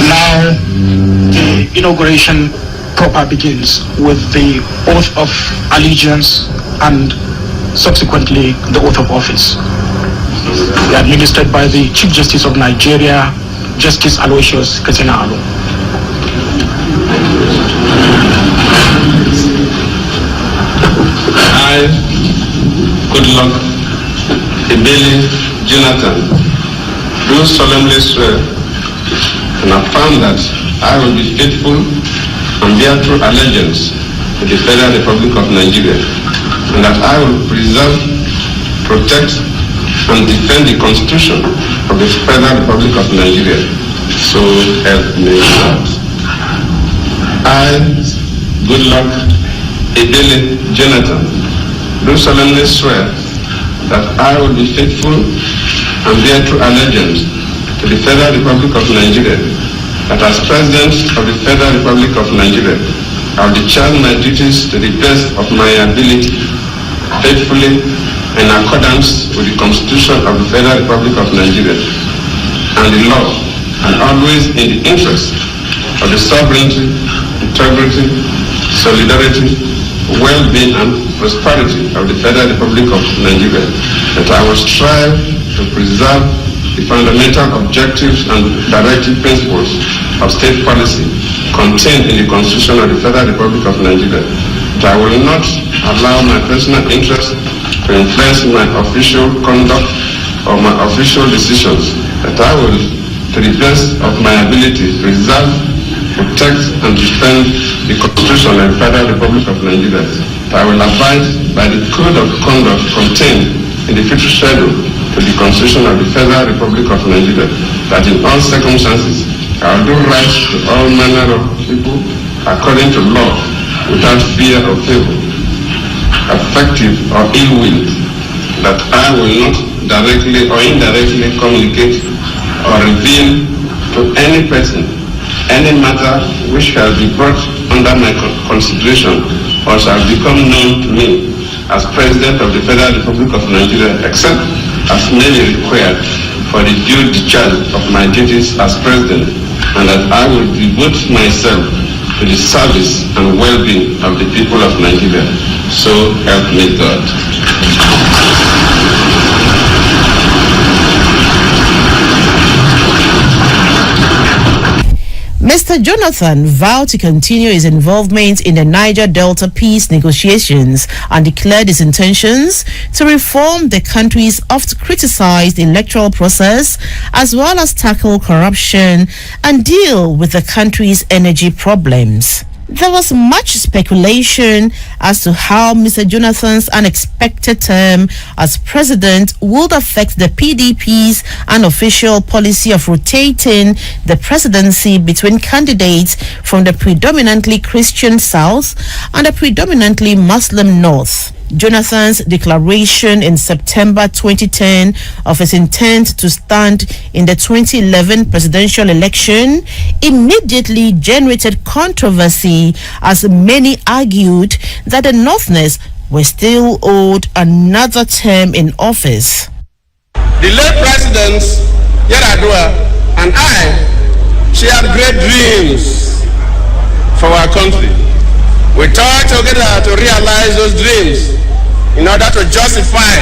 Now the inauguration proper begins with the oath of allegiance and subsequently the oath of office. Administered by the Chief Justice of Nigeria, Justice Aloysius Ketenalo. I, Goodluck Ebele Jonathan, do solemnly swear and affirm that I will be faithful and bear true allegiance to the Federal Republic of Nigeria, and that I will preserve, protect, and defend the Constitution of the Federal Republic of Nigeria. So help me God. I, Goodluck Ebele Jonathan, do solemnly swear that I will be faithful and bear true allegiance to the Federal Republic of Nigeria, that as President of the Federal Republic of Nigeria, I will discharge my duties to the best of my ability, faithfully in accordance with the Constitution of the Federal Republic of Nigeria and the law, and always in the interest of the sovereignty, integrity, solidarity, well-being and prosperity of the Federal Republic of Nigeria, that I will strive to preserve the fundamental objectives and directive principles of state policy contained in the Constitution of the Federal Republic of Nigeria, that I will not allow my personal interest to influence my official conduct or my official decisions, that I will, to the best of my ability, preserve, protect and defend the Constitution of the Federal Republic of Nigeria, that I will abide by the code of conduct contained in the fifth schedule to the Constitution of the Federal Republic of Nigeria, that in all circumstances I will do right to all manner of people according to law, without fear or favor, effective or ill-will, that I will not directly or indirectly communicate or reveal to any person any matter which shall be brought under my consideration or shall become known to me as President of the Federal Republic of Nigeria, except as may be required for the due discharge of my duties as President, and that I will devote myself to the service and well-being of the people of Nigeria. So help me God. Mr. Jonathan vowed to continue his involvement in the Niger Delta peace negotiations and declared his intentions to reform the country's oft-criticized electoral process, as well as tackle corruption and deal with the country's energy problems. There was much speculation as to how Mr. Jonathan's unexpected term as president would affect the PDP's unofficial policy of rotating the presidency between candidates from the predominantly Christian South and the predominantly Muslim North. Jonathan's declaration in September 2010 of his intent to stand in the 2011 presidential election immediately generated controversy, as many argued that the Northerners were still owed another term in office. The late President Yaradua and I shared great dreams for our country. We talked together to realize those dreams in order to justify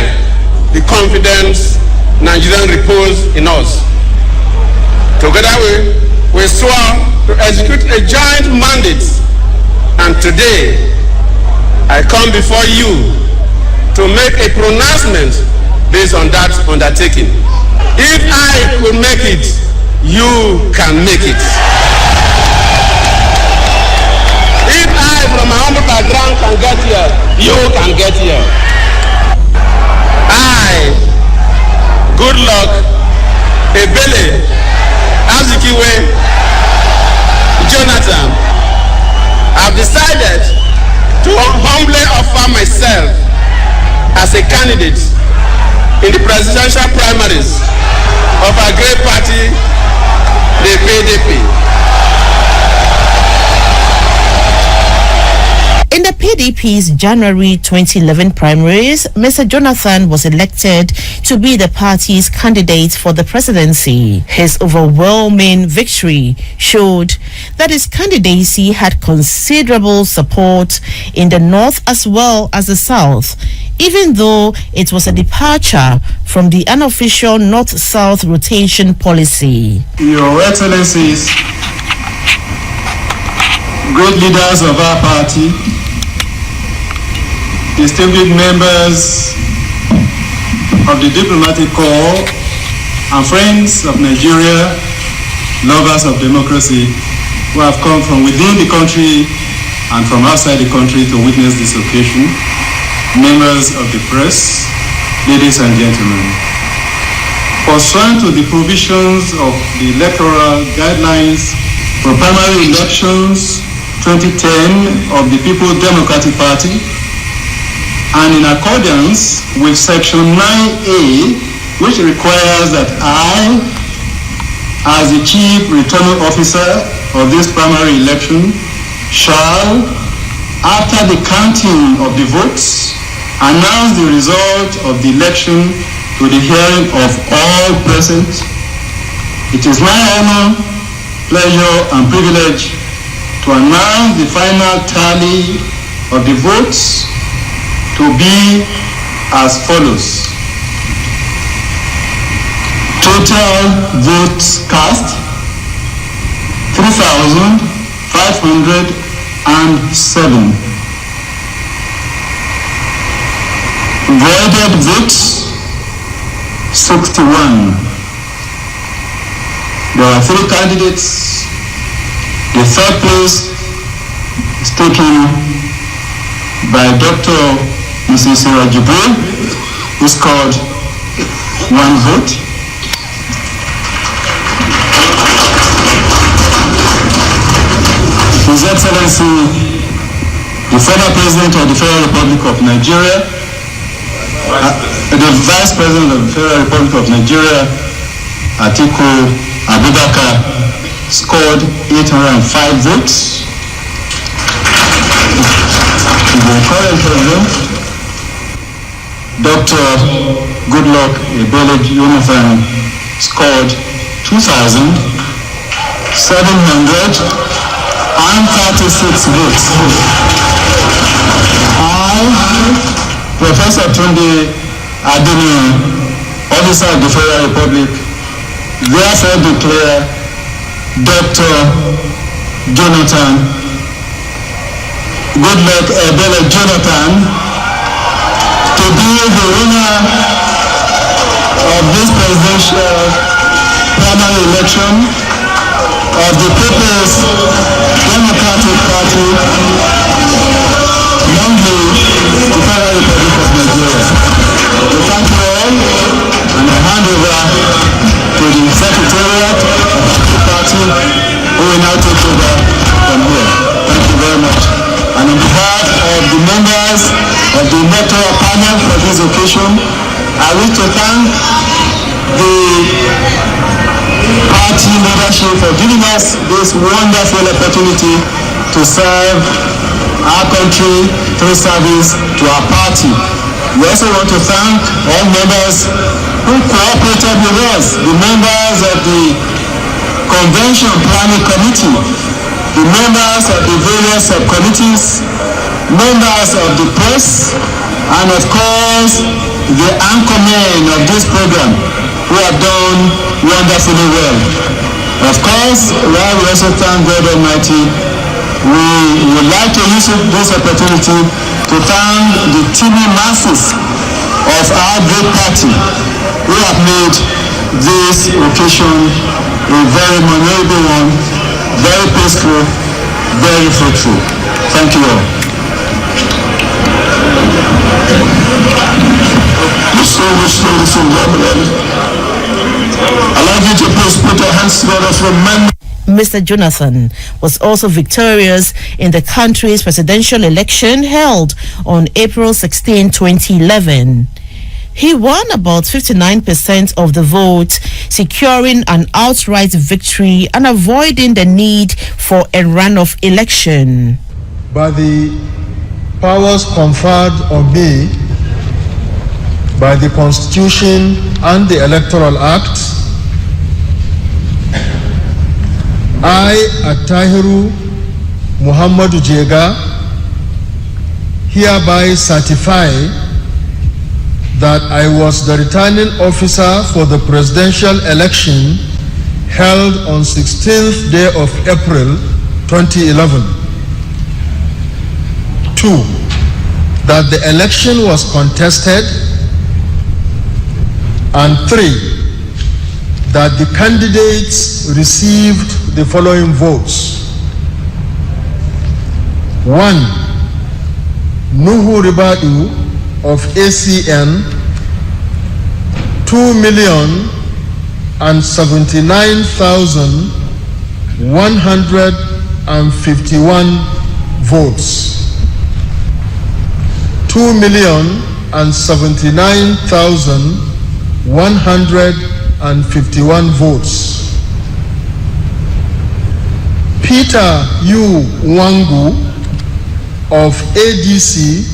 the confidence Nigerians repose in us. Together we swore to execute a joint mandate, and today I come before you to make a pronouncement based on that undertaking. If I will make it, you can make it. If I, from my humble background, can get here, you can get here. I, good luck, Ebele, Azikiwe, Jonathan, have decided to humbly offer myself as a candidate in the presidential primaries of our great party, the PDP. In the PDP's January 2011 primaries, Mr. Jonathan was elected to be the party's candidate for the presidency. His overwhelming victory showed that his candidacy had considerable support in the North as well as the South, even though it was a departure from the unofficial North-South rotation policy. Your Excellencies, great leaders of our party, distinguished members of the diplomatic corps, and friends of Nigeria, lovers of democracy, who have come from within the country and from outside the country to witness this occasion, members of the press, ladies and gentlemen. Pursuant to the provisions of the electoral guidelines for primary elections 2010 of the People's Democratic Party, and in accordance with Section 9A, which requires that I, as the Chief Returning Officer of this primary election, shall, after the counting of the votes, announce the result of the election to the hearing of all present. It is my honor, pleasure, and privilege to announce the final tally of the votes to be as follows. Total votes cast 3,507. Voided votes 61. There are 3 candidates. The third place is taken by Dr. Mrs. Jibril, who scored 1 vote. His Excellency, the former President of the Federal Republic of Nigeria, the Vice President of the Federal Republic of Nigeria, Atiku Abubakar, scored 805 votes. The current President, Dr. Goodluck Ebele Jonathan, scored 2,736 votes. I, Professor Tunde Adeniyi, Officer of the Federal Republic, therefore declare Dr. Jonathan, Goodluck Ebele Jonathan, to be the winner of this presidential primary election of the People's Democratic Party, Youngly, the Federal Republic of Nigeria. We thank you all, and I hand over to the Secretariat of the party, who will now take over from here. Thank you very much. And on behalf of the members of the electoral panel for this occasion, I wish to thank the party leadership for giving us this wonderful opportunity to serve our country through service to our party. We also want to thank all members who cooperated with us, the members of the Convention Planning Committee, the members of the various subcommittees, members of the press, and of course the anchormen of this program who have done wonderfully well. Of course, while we also thank God Almighty, we would like to use this opportunity to thank the teeming masses of our great party who have made this occasion a very memorable one, very peaceful, very fruitful. Thank you all. Ladies and gentlemen, I'd like you to please put your hands together for men. Mr. Jonathan was also victorious in the country's presidential election held on April 16, 2011. He won about 59% of the vote, securing an outright victory and avoiding the need for a runoff election. By the powers conferred on me by the Constitution and the Electoral Act, I, Attahiru Muhammadu Jega, hereby certify that I was the returning officer for the presidential election held on 16th day of April 2011. 2. That the election was contested. And 3. That the candidates received the following votes. 1. Nuhu Ribadu of ACN, 2,079,151 votes. 2,079,151 votes. Peter U. Wangu of ADC,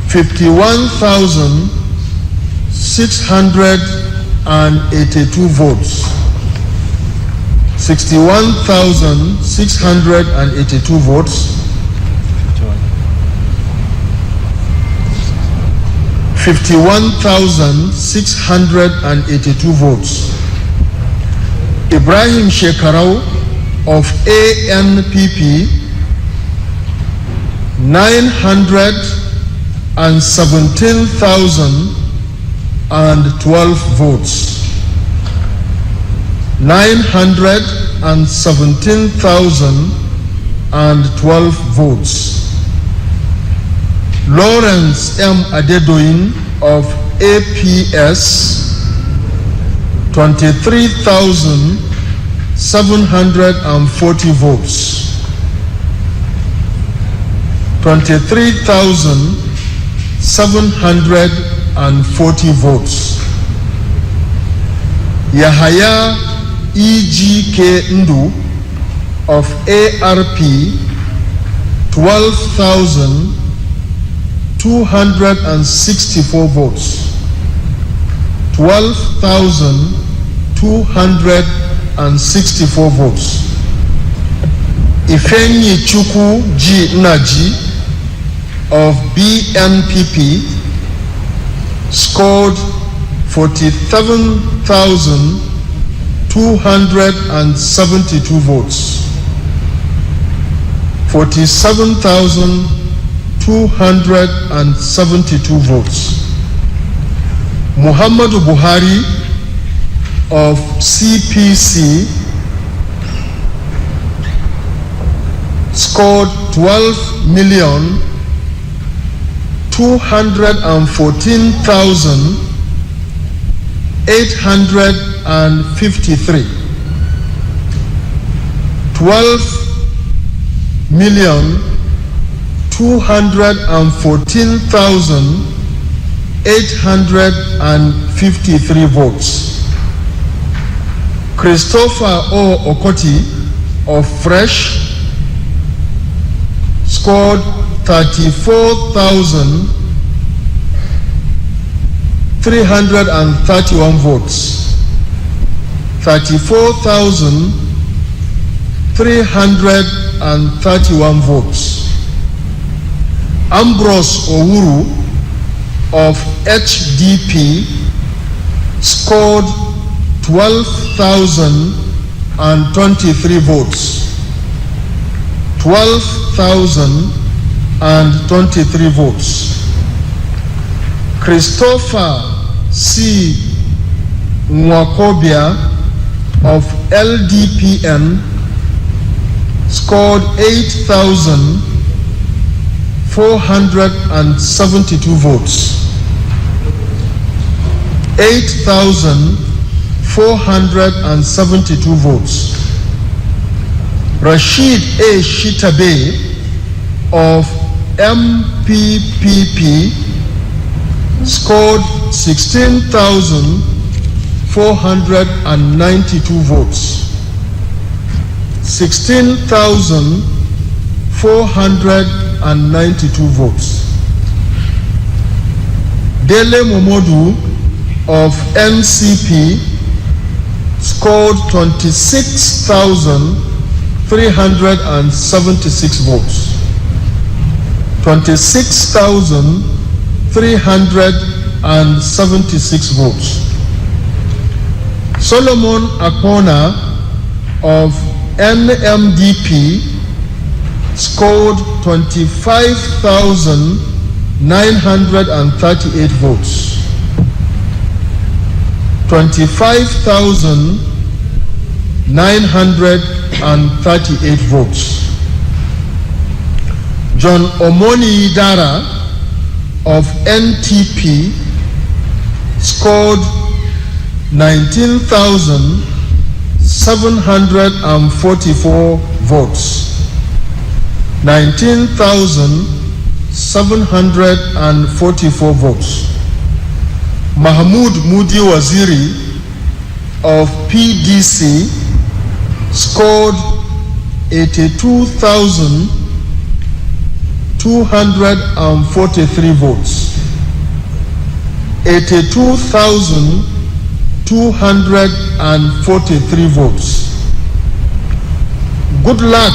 61,682 votes. 61,682 votes. 51,682 votes. Ibrahim Shekarau of ANPP, 917,012 votes. 917,012 votes. Lawrence M. Adedoyin of APS, 23,740 votes. 23,740 votes. Yahaya E.G.K. Ndu of ARP, 12,264 votes. 12,264 votes. Ifenyi Chukwu G. Naji of BNPP scored 47,2 272 votes. 47,272 votes. Muhammadu Buhari of CPC scored 12,214,853. 12,214,853 votes. Christopher O. Okoti of Fresh scored 34,331 votes. 34,331 votes. Ambrose Owuru of HDP scored 12,023 votes. 12,023 votes. Christopher C. Nwakobia of LDPN scored 8,472 votes. 8,472 votes. Rashid A. Shitabe of MPPP scored 16,492 votes. 16,492 votes. Dele Momodu of NCP scored 26,376 votes. 26,376 votes. Solomon Akpona of NMDP scored 25,938 votes. 25,938 votes. John Omoni Dara of NTP scored 19,744 votes. 19,744 votes. Mahmoud Mudi Waziri of PDC scored 82,243 votes. 82,243 votes. Goodluck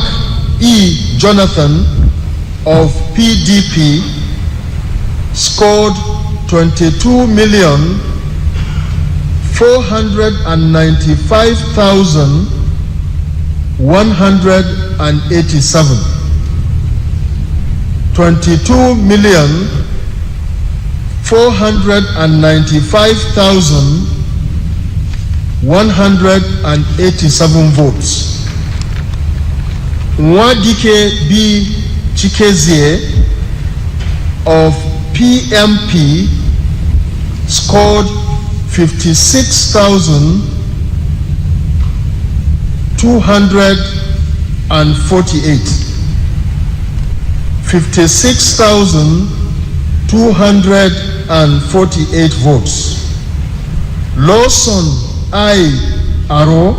E. Jonathan of PDP scored 22,495,187. 22,495,187 votes. Nwadike B. Chikezie of PMP scored 56,248. 56,248 votes. Lawson I. Aro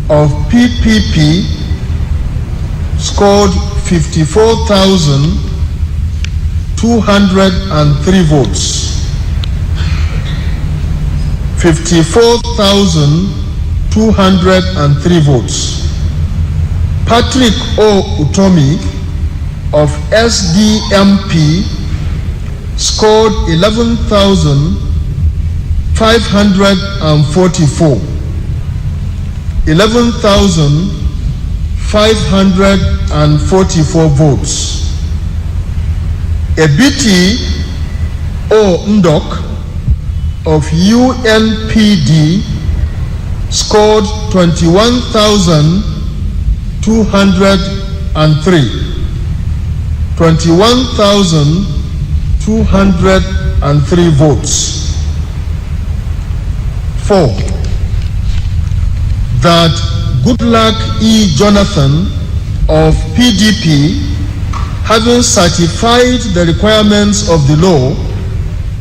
of PPP scored 54,203 votes. 54,203 votes. Patrick O. Utomi of SDMP scored 11,544. 11,544 votes. Ebiti O. Ndok of UNPD scored 21,203. 21,203 votes. 4. That Goodluck E. Jonathan of PDP, having certified the requirements of the law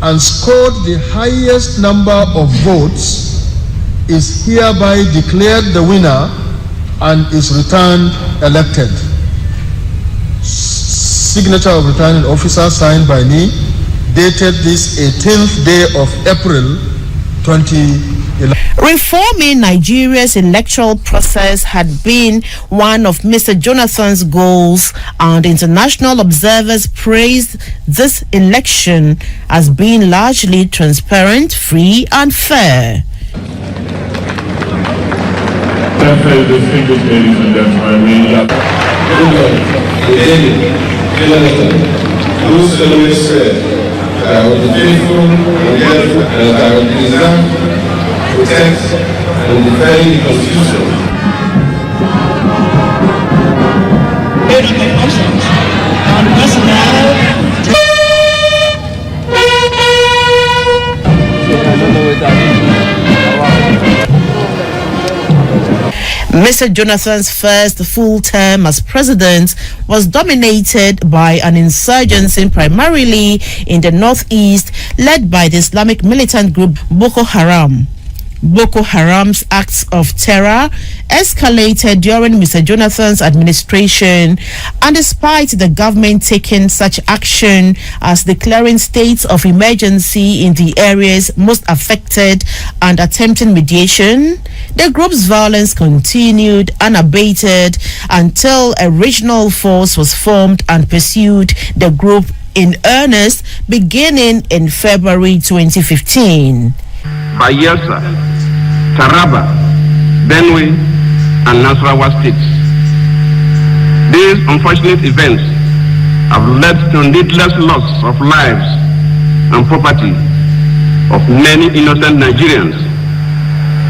and scored the highest number of votes, is hereby declared the winner and is returned elected. Signature of returning officer signed by me, dated this 18th day of April 2011. Reforming Nigeria's electoral process had been one of Mr. Jonathan's goals, and international observers praised this election as being largely transparent, free, and fair. Distinguished ladies and gentlemen, who solemnly swear that I will be faithful and that I will preserve, protect, and defend the Constitution. Mr. Jonathan's first full term as president was dominated by an insurgency primarily in the northeast, led by the Islamic militant group Boko Haram. Boko Haram's acts of terror escalated during Mr. Jonathan's administration, and despite the government taking such action as declaring states of emergency in the areas most affected and attempting mediation, the group's violence continued unabated until a regional force was formed and pursued the group in earnest beginning in February 2015. Bayelsa, Taraba, Benue, and Nasarawa states. These unfortunate events have led to needless loss of lives and property of many innocent Nigerians,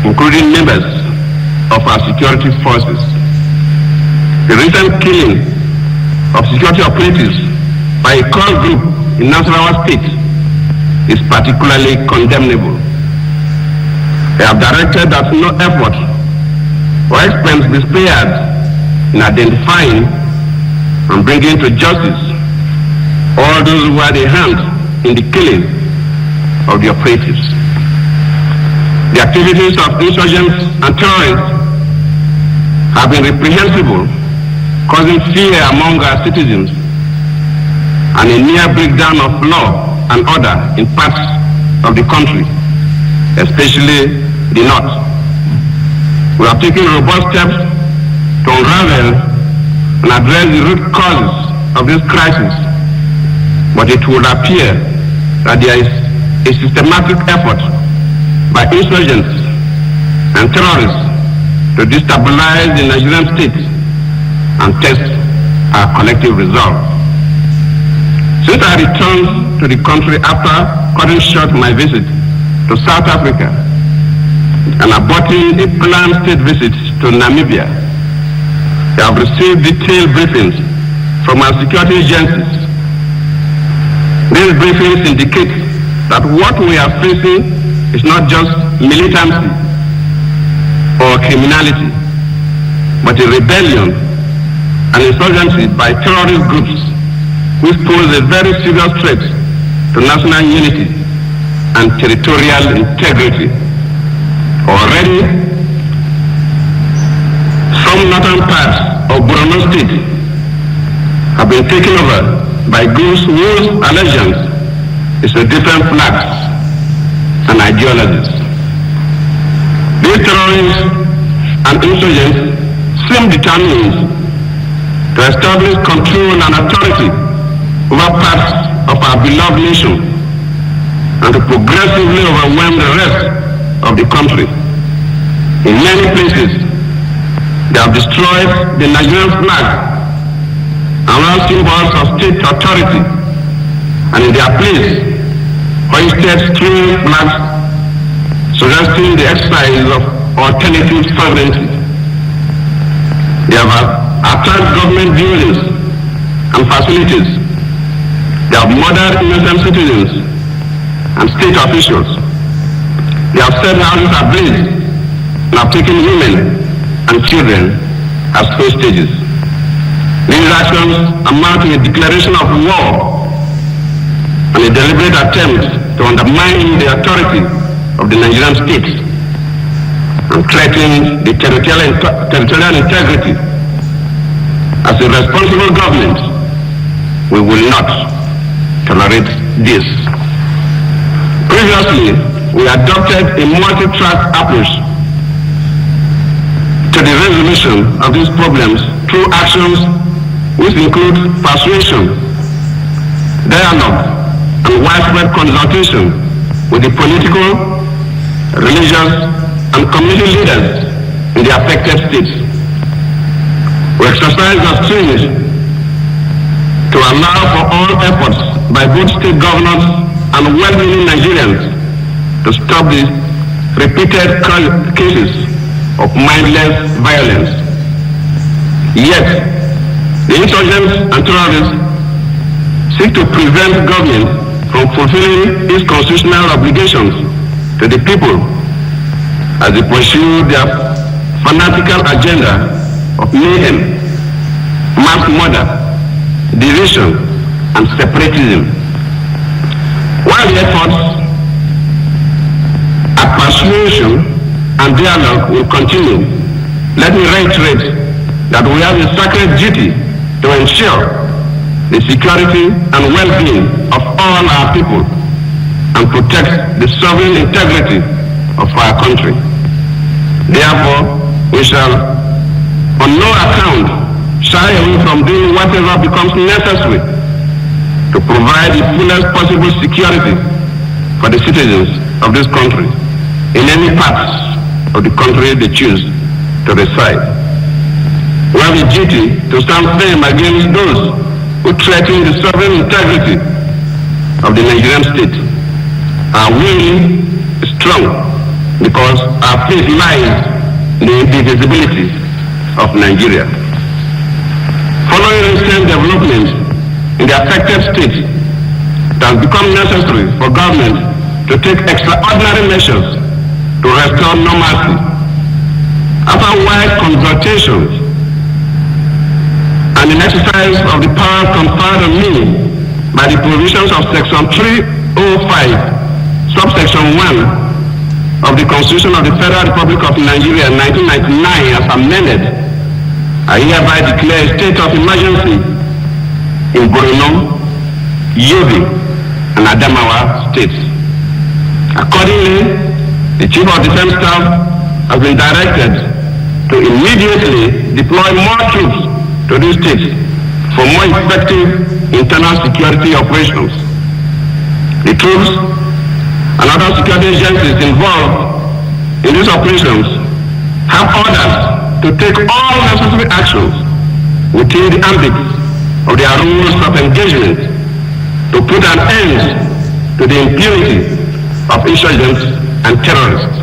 including members of our security forces. The recent killing of security operatives by a core group in Nasarawa state is particularly condemnable. They have directed that no effort or expense be spared in identifying and bringing to justice all those who had a hand in the killing of the operatives. The activities of insurgents and terrorists have been reprehensible, causing fear among our citizens and a near breakdown of law and order in parts of the country, especially the North. We are taking robust steps to unravel and address the root causes of this crisis, but it would appear that there is a systematic effort by insurgents and terrorists to destabilize the Nigerian state and test our collective resolve. Since I returned to the country after cutting short my visit to South Africa and aborting a planned state visit to Namibia, I have received detailed briefings from our security agencies. These briefings indicate that what we are facing is not just militancy or criminality, but a rebellion and insurgency by terrorist groups which pose a very serious threat to national unity and territorial integrity. Already, some northern parts of Borno State have been taken over by groups whose allegiance is to different flags and ideologies. These terrorists and insurgents seem determined to establish control and authority over parts of our beloved nation and to progressively overwhelm the rest of the country. In many places, They have destroyed the Nigerian flag and all symbols of state authority, and in their place hoisted string flags suggesting the exercise of alternative sovereignty. They have attacked government buildings and facilities. They have murdered innocent citizens and state officials. They have set houses ablaze and have taken women and children as hostages. These actions amount to a declaration of war and a deliberate attempt to undermine the authority of the Nigerian state and threaten the territorial integrity. As a responsible government, we will not tolerate this. Previously, we adopted a multi-track approach to the resolution of these problems through actions which include persuasion, dialogue, and widespread consultation with the political, religious, and community leaders in the affected states. We exercise restraint to allow for all efforts by both state governors and well-meaning Nigerians to stop the repeated cases of mindless violence. Yet, the insurgents and terrorists seek to prevent government from fulfilling its constitutional obligations to the people as they pursue their fanatical agenda of mayhem, mass murder, division, and separatism. While the efforts at persuasion and dialogue will continue, let me reiterate that we have a sacred duty to ensure the security and well-being of all our people and protect the sovereign integrity of our country. Therefore, we shall on no account shy away from doing whatever becomes necessary to provide the fullest possible security for the citizens of this country in any parts of the country they choose to reside. We have a duty to stand firm against those who threaten the sovereign integrity of the Nigerian state. Our will is strong because our faith lies in the indivisibility of Nigeria. Following recent developments in the affected states, it has become necessary for government to take extraordinary measures to restore normalcy. After wide consultations and in exercise of the power conferred on me by the provisions of Section 305, subsection 1 of the Constitution of the Federal Republic of Nigeria 1999 as amended, I hereby declare a state of emergency in Borno, Yobe, and Adamawa states. Accordingly, the Chief of Defense Staff has been directed to immediately deploy more troops to these states for more effective internal security operations. The troops and other security agencies involved in these operations have orders to take all necessary actions within the ambit of their rules of engagement to put an end to the impunity of insurgents and terrorists.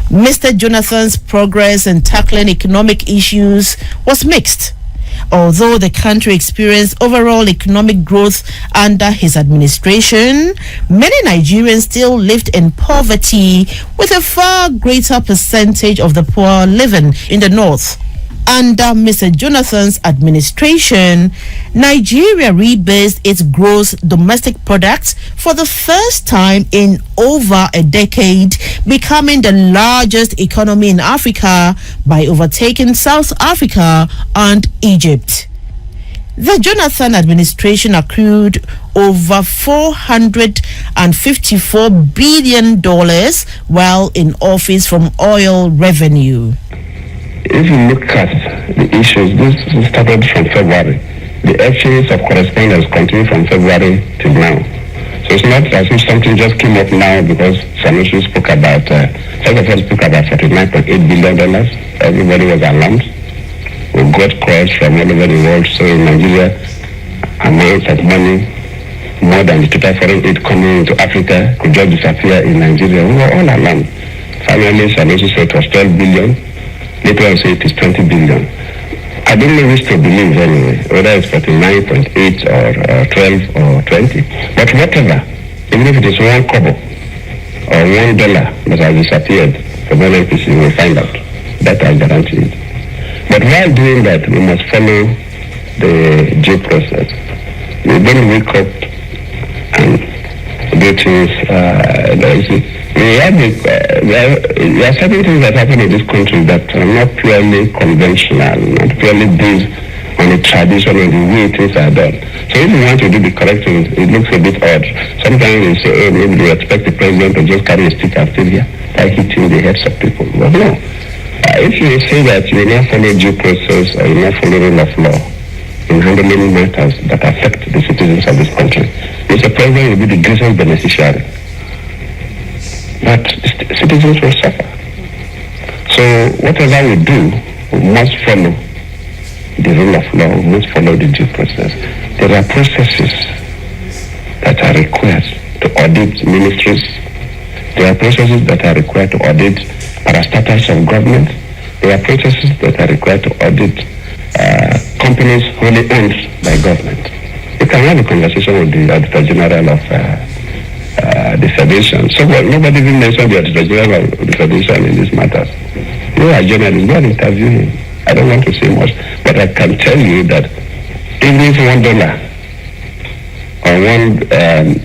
Mr. Jonathan's progress in tackling economic issues was mixed. Although the country experienced overall economic growth under his administration, many Nigerians still lived in poverty, with a far greater percentage of the poor living in the north. Under Mr. Jonathan's administration, Nigeria rebased its gross domestic product for the first time in over a decade, becoming the largest economy in Africa by overtaking South Africa and Egypt. The Jonathan administration accrued over $454 billion while in office from oil revenue. If you look at the issues, this started from February. The exchange of correspondence continued from February till now. So it's not as if something just came up now because Sanusi spoke about, $49.8 billion. Everybody was alarmed. We got calls from all over the world. So in Nigeria, amounts of money, more than the total foreign aid coming into Africa, could just disappear in Nigeria. We were all alarmed. Finally, Sanusi said it was 12 billion. Later on, say it is 20 billion. I don't know which to believe anyway, whether it's 49.8 or 12 or 20. But whatever, even if it is $1 or $1 that has disappeared from NNPC, we will find out. That I guarantee it. But while doing that, we must follow the due process. We don't wake up and do things. There are certain things that happen in this country that are not purely conventional, not purely based on the tradition and the way things are done. So if you want to do the correct things, it looks a bit odd. Sometimes you say, oh, maybe we expect the president to just carry a stick and still here, like hitting the heads of people. But no. If you say that you will not follow due process or you will not follow rule of law in handling matters that affect the citizens of this country, Mr. President will be the greatest beneficiary. But citizens will suffer. So whatever we do, we must follow the rule of law, we must follow the due process. There are processes that are required to audit ministries. There are processes that are required to audit parastatals of government. There are processes that are required to audit companies wholly owned by government. You can have a conversation with the Auditor General of the Federation. So nobody even mentioned the Auditor General of the Federation in these matters. You are a journalist, go and interview him. I don't want to say much, but I can tell you that even if $1 or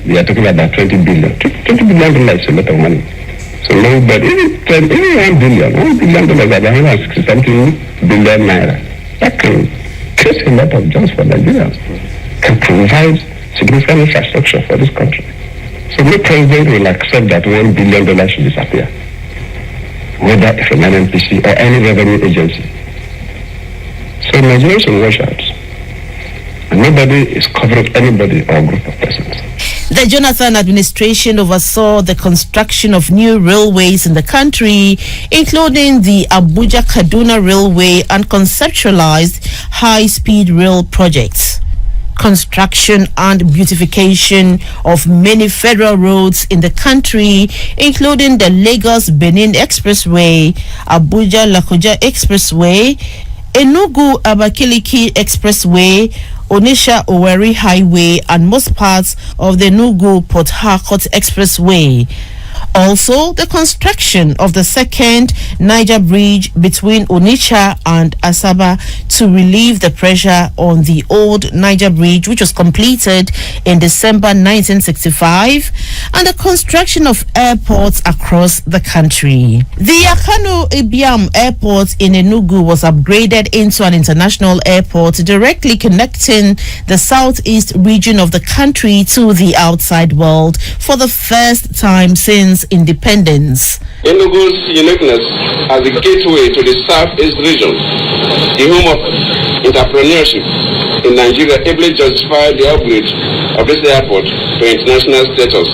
we are talking about 20 billion. $20 billion is a lot of money. So no, but even $1 billion is about 160 something billion naira. That can create a lot of jobs for Nigerians, can provide significant infrastructure for this country. So no president will accept that $1 billion should disappear, whether it's an NNPC or any revenue agency. So Nigerians will watch out. And nobody is covering anybody or group of persons. The Jonathan administration oversaw the construction of new railways in the country, including the Abuja-Kaduna Railway, and conceptualized high-speed rail projects. Construction and beautification of many federal roads in the country, including the Lagos-Benin Expressway, Abuja-Lokoja Expressway, Enugu-Abakaliki Expressway, Onitsha-Owerri Highway, and most parts of the Enugu-Port Harcourt Expressway. Also, the construction of the second Niger Bridge between Onitsha and Asaba to relieve the pressure on the old Niger Bridge, which was completed in December 1965, and the construction of airports across the country. The Akano Ibiam Airport in Enugu was upgraded into an international airport, directly connecting the southeast region of the country to the outside world for the first time since independence. Enugu's uniqueness as a gateway to the southeast region, the home of entrepreneurship in Nigeria, ably justified the upgrade of this airport to international status.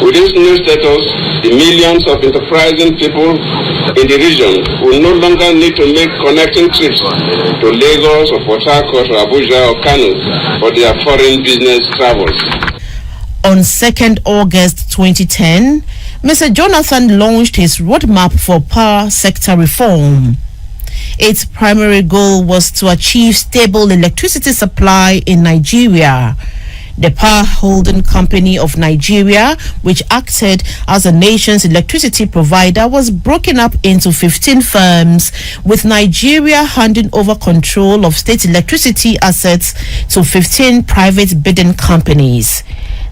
With this new status, the millions of enterprising people in the region will no longer need to make connecting trips to Lagos or Port Harcourt or Abuja or Kano for their foreign business travels. On 2nd August 2010, Mr. Jonathan launched his roadmap for power sector reform. Its primary goal was to achieve stable electricity supply in Nigeria. The Power Holding Company of Nigeria, which acted as the nation's electricity provider, was broken up into 15 firms, with Nigeria handing over control of state electricity assets to 15 private bidding companies.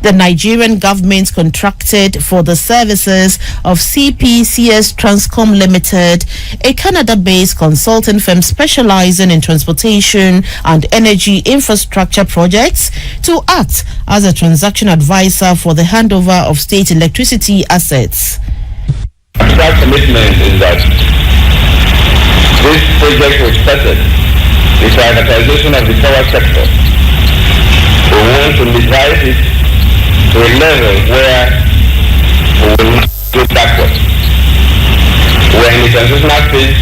The Nigerian government contracted for the services of CPCS Transcom Limited, a Canada-based consulting firm specializing in transportation and energy infrastructure projects, to act as a transaction advisor for the handover of state electricity assets. That commitment is that this project was started, the privatization of the power sector. We want to liberalize it to a level where we will not go backward. We're in the transitional phase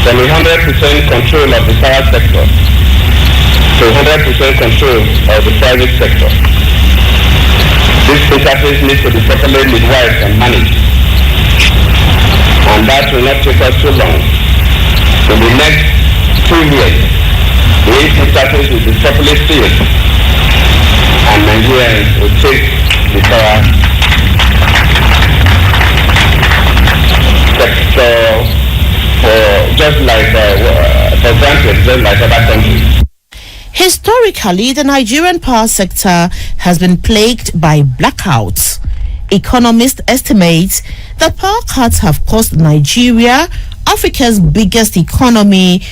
from 100% control of the power sector to 100% control of the private sector. This interface needs to be properly midwifed and managed, and that will not take us too long. In the next 2 years, the interface will be properly sealed, and Nigerians will take the power sector just like other countries. Historically, the Nigerian power sector has been plagued by blackouts. Economists estimate that power cuts have cost Nigeria, Africa's biggest economy,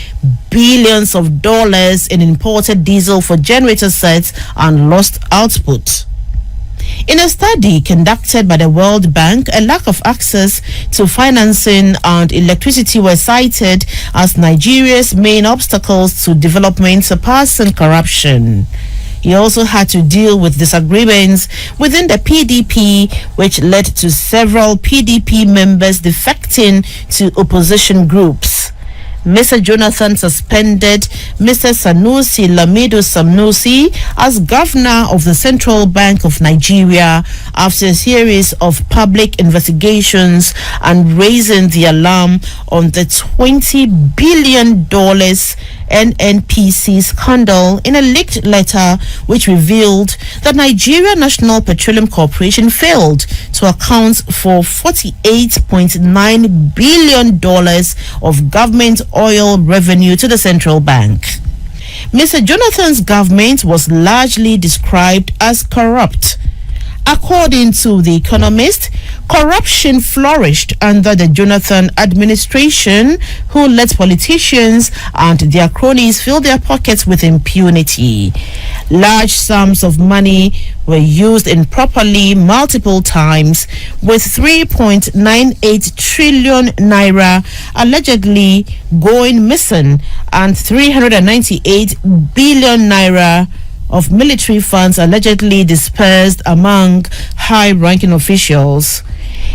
billions of dollars in imported diesel for generator sets and lost output. In a study conducted by the World Bank, a lack of access to financing and electricity were cited as Nigeria's main obstacles to development, surpassing corruption. He also had to deal with disagreements within the PDP, which led to several PDP members defecting to opposition groups. Mr. Jonathan suspended Mr. Sanusi Lamido Sanusi as governor of the Central Bank of Nigeria after a series of public investigations and raising the alarm on the $20 billion NNPC scandal in a leaked letter which revealed that Nigeria National Petroleum Corporation failed to account for $48.9 billion of government oil revenue to the central bank. Mr. Jonathan's government was largely described as corrupt. According to The Economist, corruption flourished under the Jonathan administration, who let politicians and their cronies fill their pockets with impunity. Large sums of money were used improperly multiple times, with 3.98 trillion naira allegedly going missing and 398 billion naira of military funds allegedly dispersed among high-ranking officials.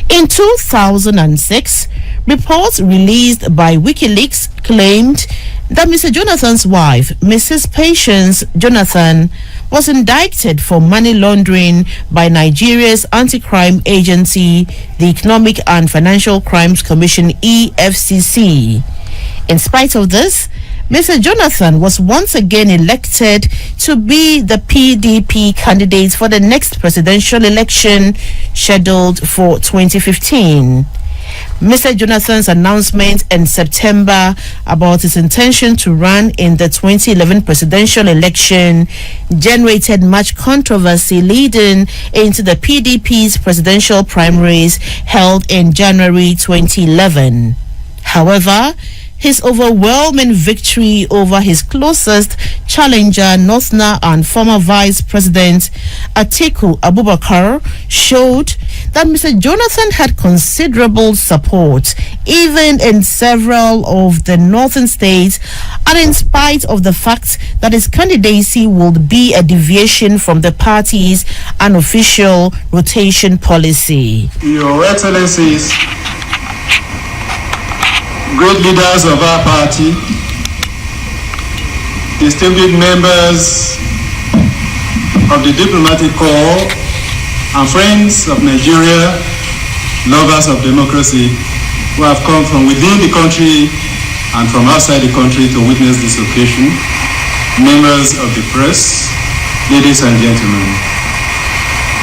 In 2006, reports released by WikiLeaks claimed that Mr. Jonathan's wife, Mrs. Patience Jonathan, was indicted for money laundering by Nigeria's anti-crime agency, the Economic and Financial Crimes Commission, EFCC. In spite of this, Mr. Jonathan was once again elected to be the PDP candidate for the next presidential election scheduled for 2015. Mr. Jonathan's announcement in September about his intention to run in the 2011 presidential election generated much controversy leading into the PDP's presidential primaries held in January 2011. However, his overwhelming victory over his closest challenger, Northerner and former Vice President Atiku Abubakar, showed that Mr. Jonathan had considerable support, even in several of the northern states, and in spite of the fact that his candidacy would be a deviation from the party's unofficial rotation policy. Your Excellencies, great leaders of our party, distinguished members of the diplomatic corps, and friends of Nigeria, lovers of democracy, who have come from within the country and from outside the country to witness this occasion, members of the press, ladies and gentlemen.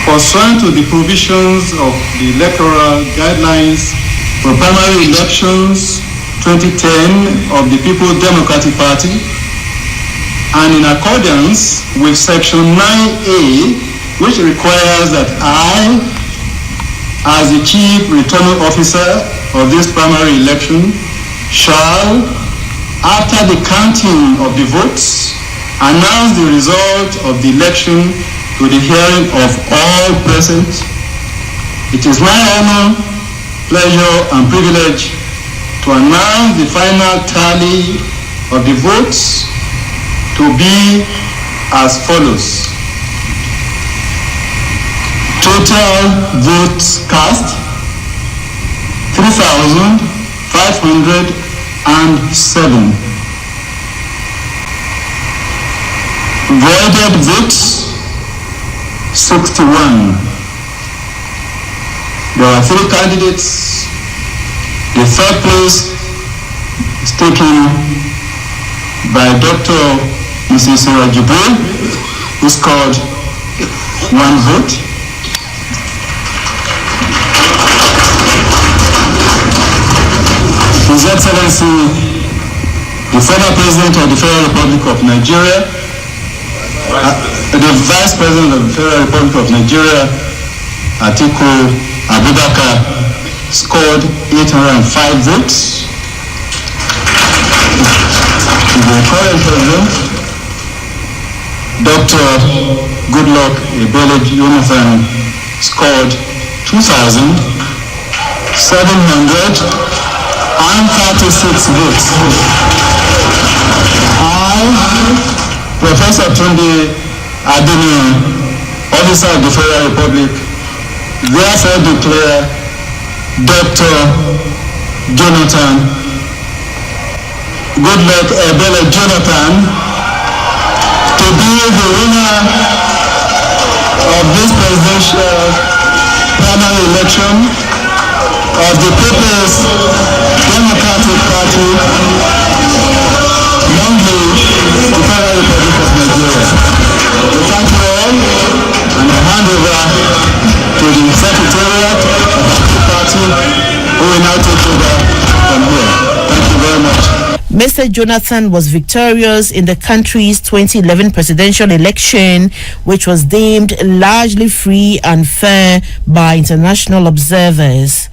Pursuant to the provisions of the electoral guidelines for primary elections 2010 of the People's Democratic Party, and in accordance with Section 9A, which requires that I, as the Chief Returning Officer of this primary election, shall, after the counting of the votes, announce the result of the election to the hearing of all present. It is my honor, pleasure, and privilege to announce the final tally of the votes to be as follows. Total votes cast 3,536 Voided votes 61. There are 3 candidates. The third place is taken by Dr. Mrs. Jibril, who scored 1 vote. His Excellency, the former President of the Federal Republic of Nigeria, the Vice President of the Federal Republic of Nigeria, Atiku Abubakar, scored 805 votes. The current President, Dr. Goodluck Ebele Jonathan, scored 2,736 votes. Professor Tunde Adeniran, Officer of the Federal Republic, therefore declare Dr. Jonathan Goodluck Ebele Jonathan to be the winner of this presidential primary election of the People's Democratic Party. Long live the Federal Republic of Nigeria. We thank you all, and I hand over to the Secretariat of the party, who will now take over from here. Thank you very much. Mr. Jonathan was victorious in the country's 2011 presidential election, which was deemed largely free and fair by international observers.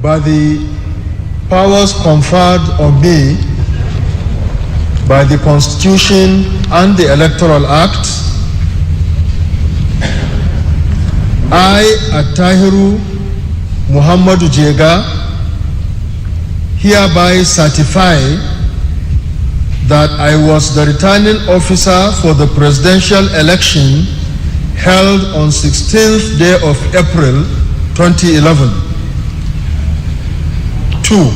By the powers conferred on me by the Constitution and the Electoral Act, I, Attahiru Muhammadu Jega, hereby certify that I was the returning officer for the presidential election held on 16th day of April 2011. 2.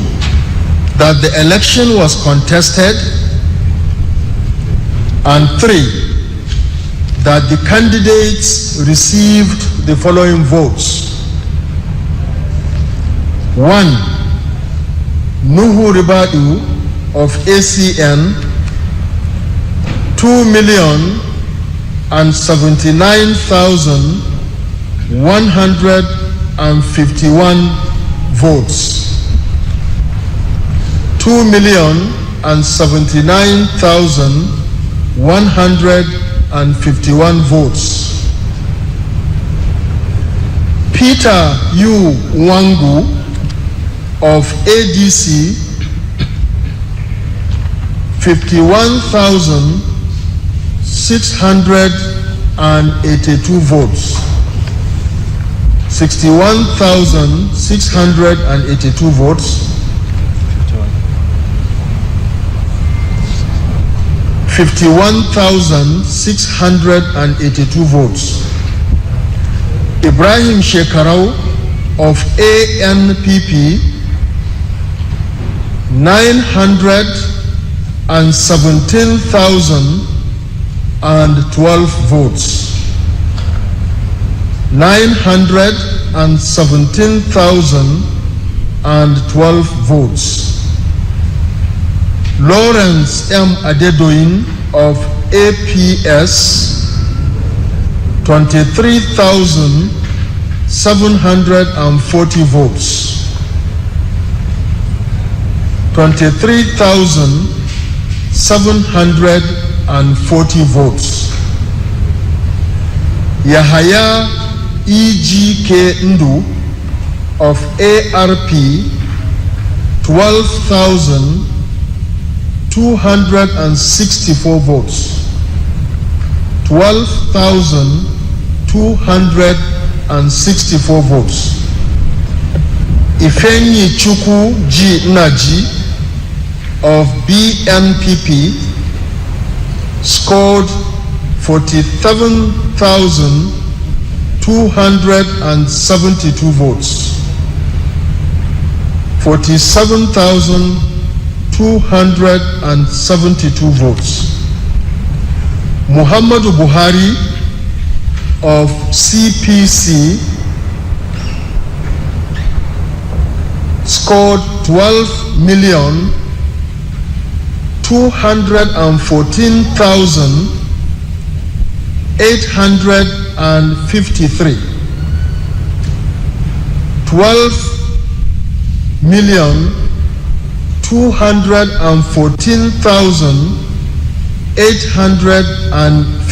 That the election was contested. And 3. That the candidates received the following votes. 1. Nuhu Ribadu of ACN, 2,079,151 votes. 2,079,151 votes. Peter Yu Wangu of ADC, 51,682 votes. 61,682 votes. 51,682 votes. Ibrahim Shekarau of ANPP, 917,012 votes. 917,012 votes. Lawrence M. Adedoyin of APS, 23,740 votes. 23,740 votes. Yahaya E.G.K. Ndu of ARP, 12,264 votes. 12,264 votes. Ifenyi Chukwu G. Naji of BNPP scored 47,272 votes. 47,272 272 votes. Muhammadu Buhari of CPC scored 12,214,853.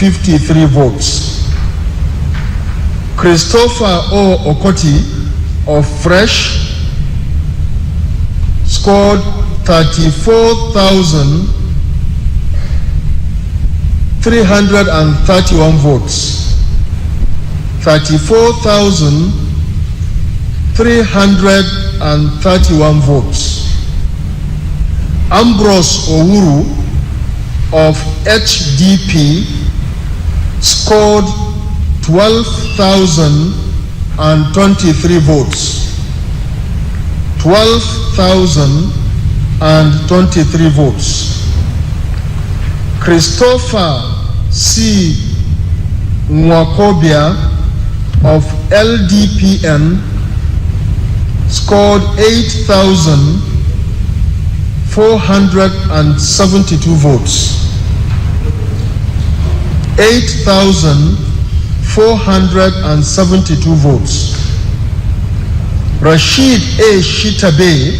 12,214,853 votes. Christopher O. Okoti of Fresh scored 34,331 votes. 34,331 votes. Ambrose Owuru of HDP scored 12,023 votes. 12,023 votes. Christopher C. Nwakobia of LDPN scored 8,472 votes. 8,472 votes. Rashid A. Shitabe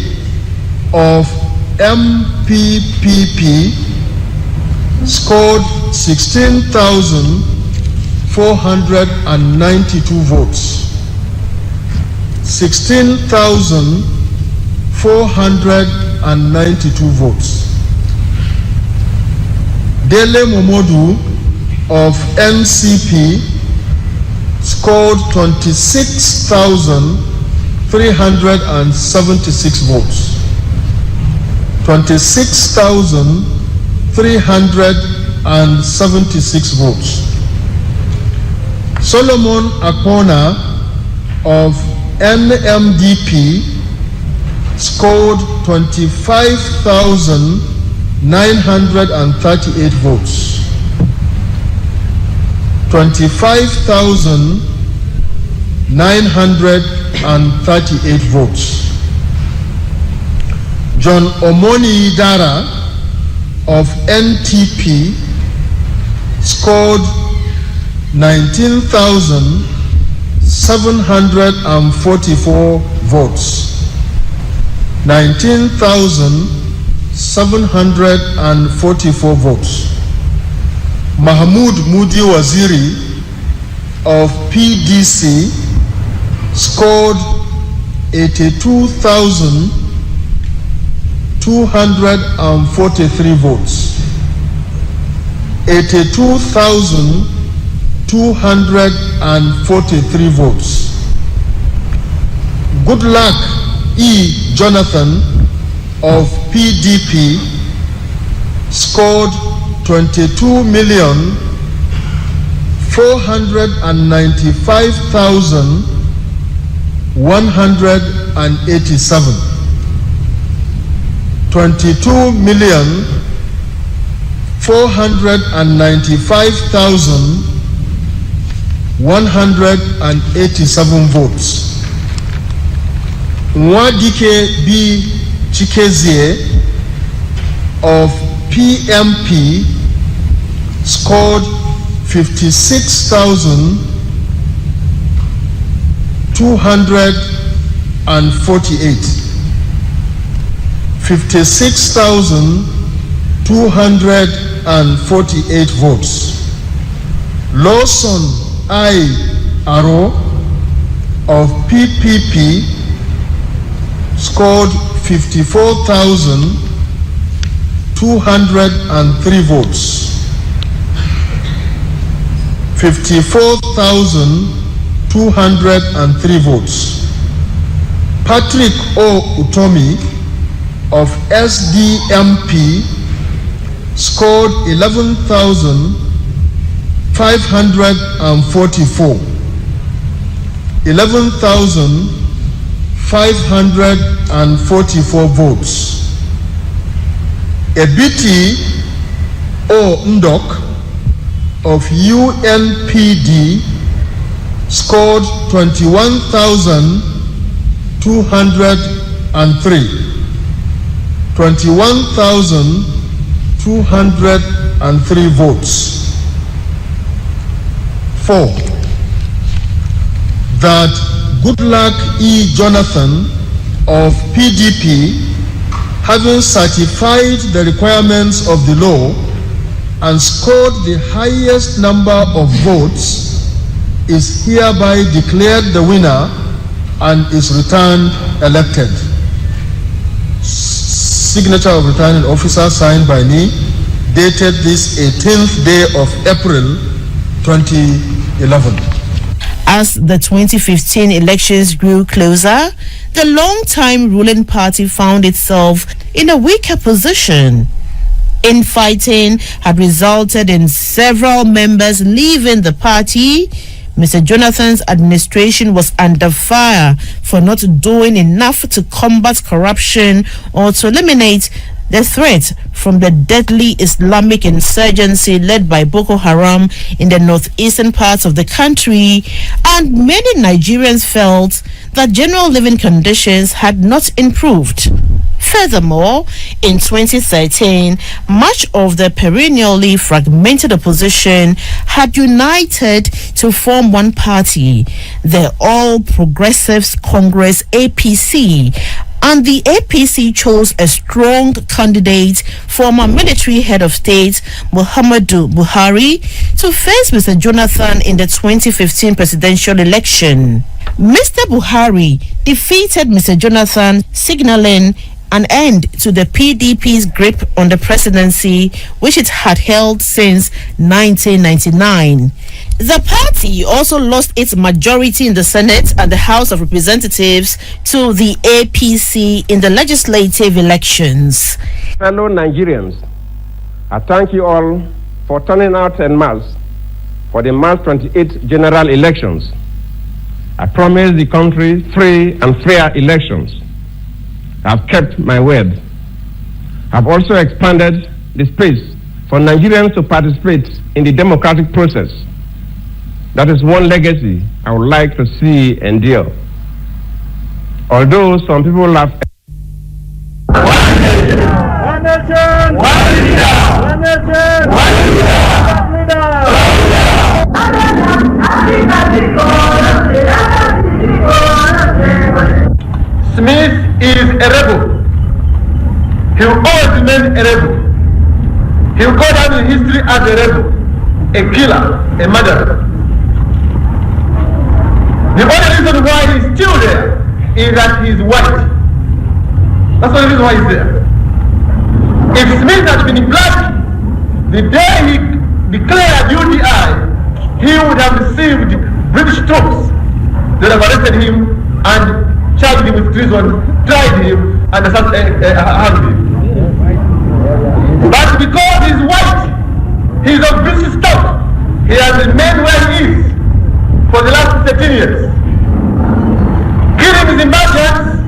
of MPPP scored 16,492 votes. 16,492 votes. Dele Momodu of NCP scored 26,376 votes. 26,376 votes. Solomon Akpona of NMDP scored 25,938 votes. 25,938 votes. John Omoni Dara of NTP scored 19,744 votes. 19,744 votes. Mahmoud Mudi Waziri of PDC scored 82,243 votes. 82,243 votes. Goodluck E. Jonathan of PDP scored 22,495,187. 22,495,187 votes. Nwadike B. Chikezie of PMP scored 56,248. 56,248 votes. Lawson I. Aro of PPP scored 54,203 votes. 54,203 votes. Patrick O. Utomi of SDMP scored 11,544. 11,544 votes. Ebiti O. Ndok of UNPD scored 21,203. 21,203 votes. 4. That Goodluck E. Jonathan of PDP, having certified the requirements of the law and scored the highest number of votes, is hereby declared the winner and is returned elected. Signature of returning officer signed by me, dated this 18th day of April 2011. As the 2015 elections grew closer, the long-time ruling party found itself in a weaker position. Infighting had resulted in several members leaving the party. Mr. Jonathan's administration was under fire for not doing enough to combat corruption or to eliminate the threat from the deadly Islamic insurgency led by Boko Haram in the northeastern parts of the country, and many Nigerians felt that general living conditions had not improved. Furthermore, in 2013, much of the perennially fragmented opposition had united to form one party, the All Progressives Congress (APC), and the APC chose a strong candidate, former military head of state Muhammadu Buhari, to face Mr. Jonathan in the 2015 presidential election. Mr. Buhari defeated Mr. Jonathan, signaling an end to the PDP's grip on the presidency, which it had held since 1999. The party also lost its majority in the Senate and the House of Representatives to the APC in the legislative elections. Fellow Nigerians, I thank you all for turning out en masse for the March 28th general elections. I promised the country free and fair elections. I've kept my word. I've also expanded the space for Nigerians to participate in the democratic process. That is one legacy I would like to see endure. Although some people have one nation, one leader, one nation, one Smith is a rebel. He will always remain a rebel. He will go down in history as a rebel, a killer, a murderer. The only reason why he's still there is that he's white. That's the only reason why he's there. If Smith had been black, the day he declared UDI, he would have received British troops that have arrested him and charged him with treason, tried him, and hanged him. But because he's white, he's of British stock, he has remained where he is for the last 13 years. Killing Zimbabweans,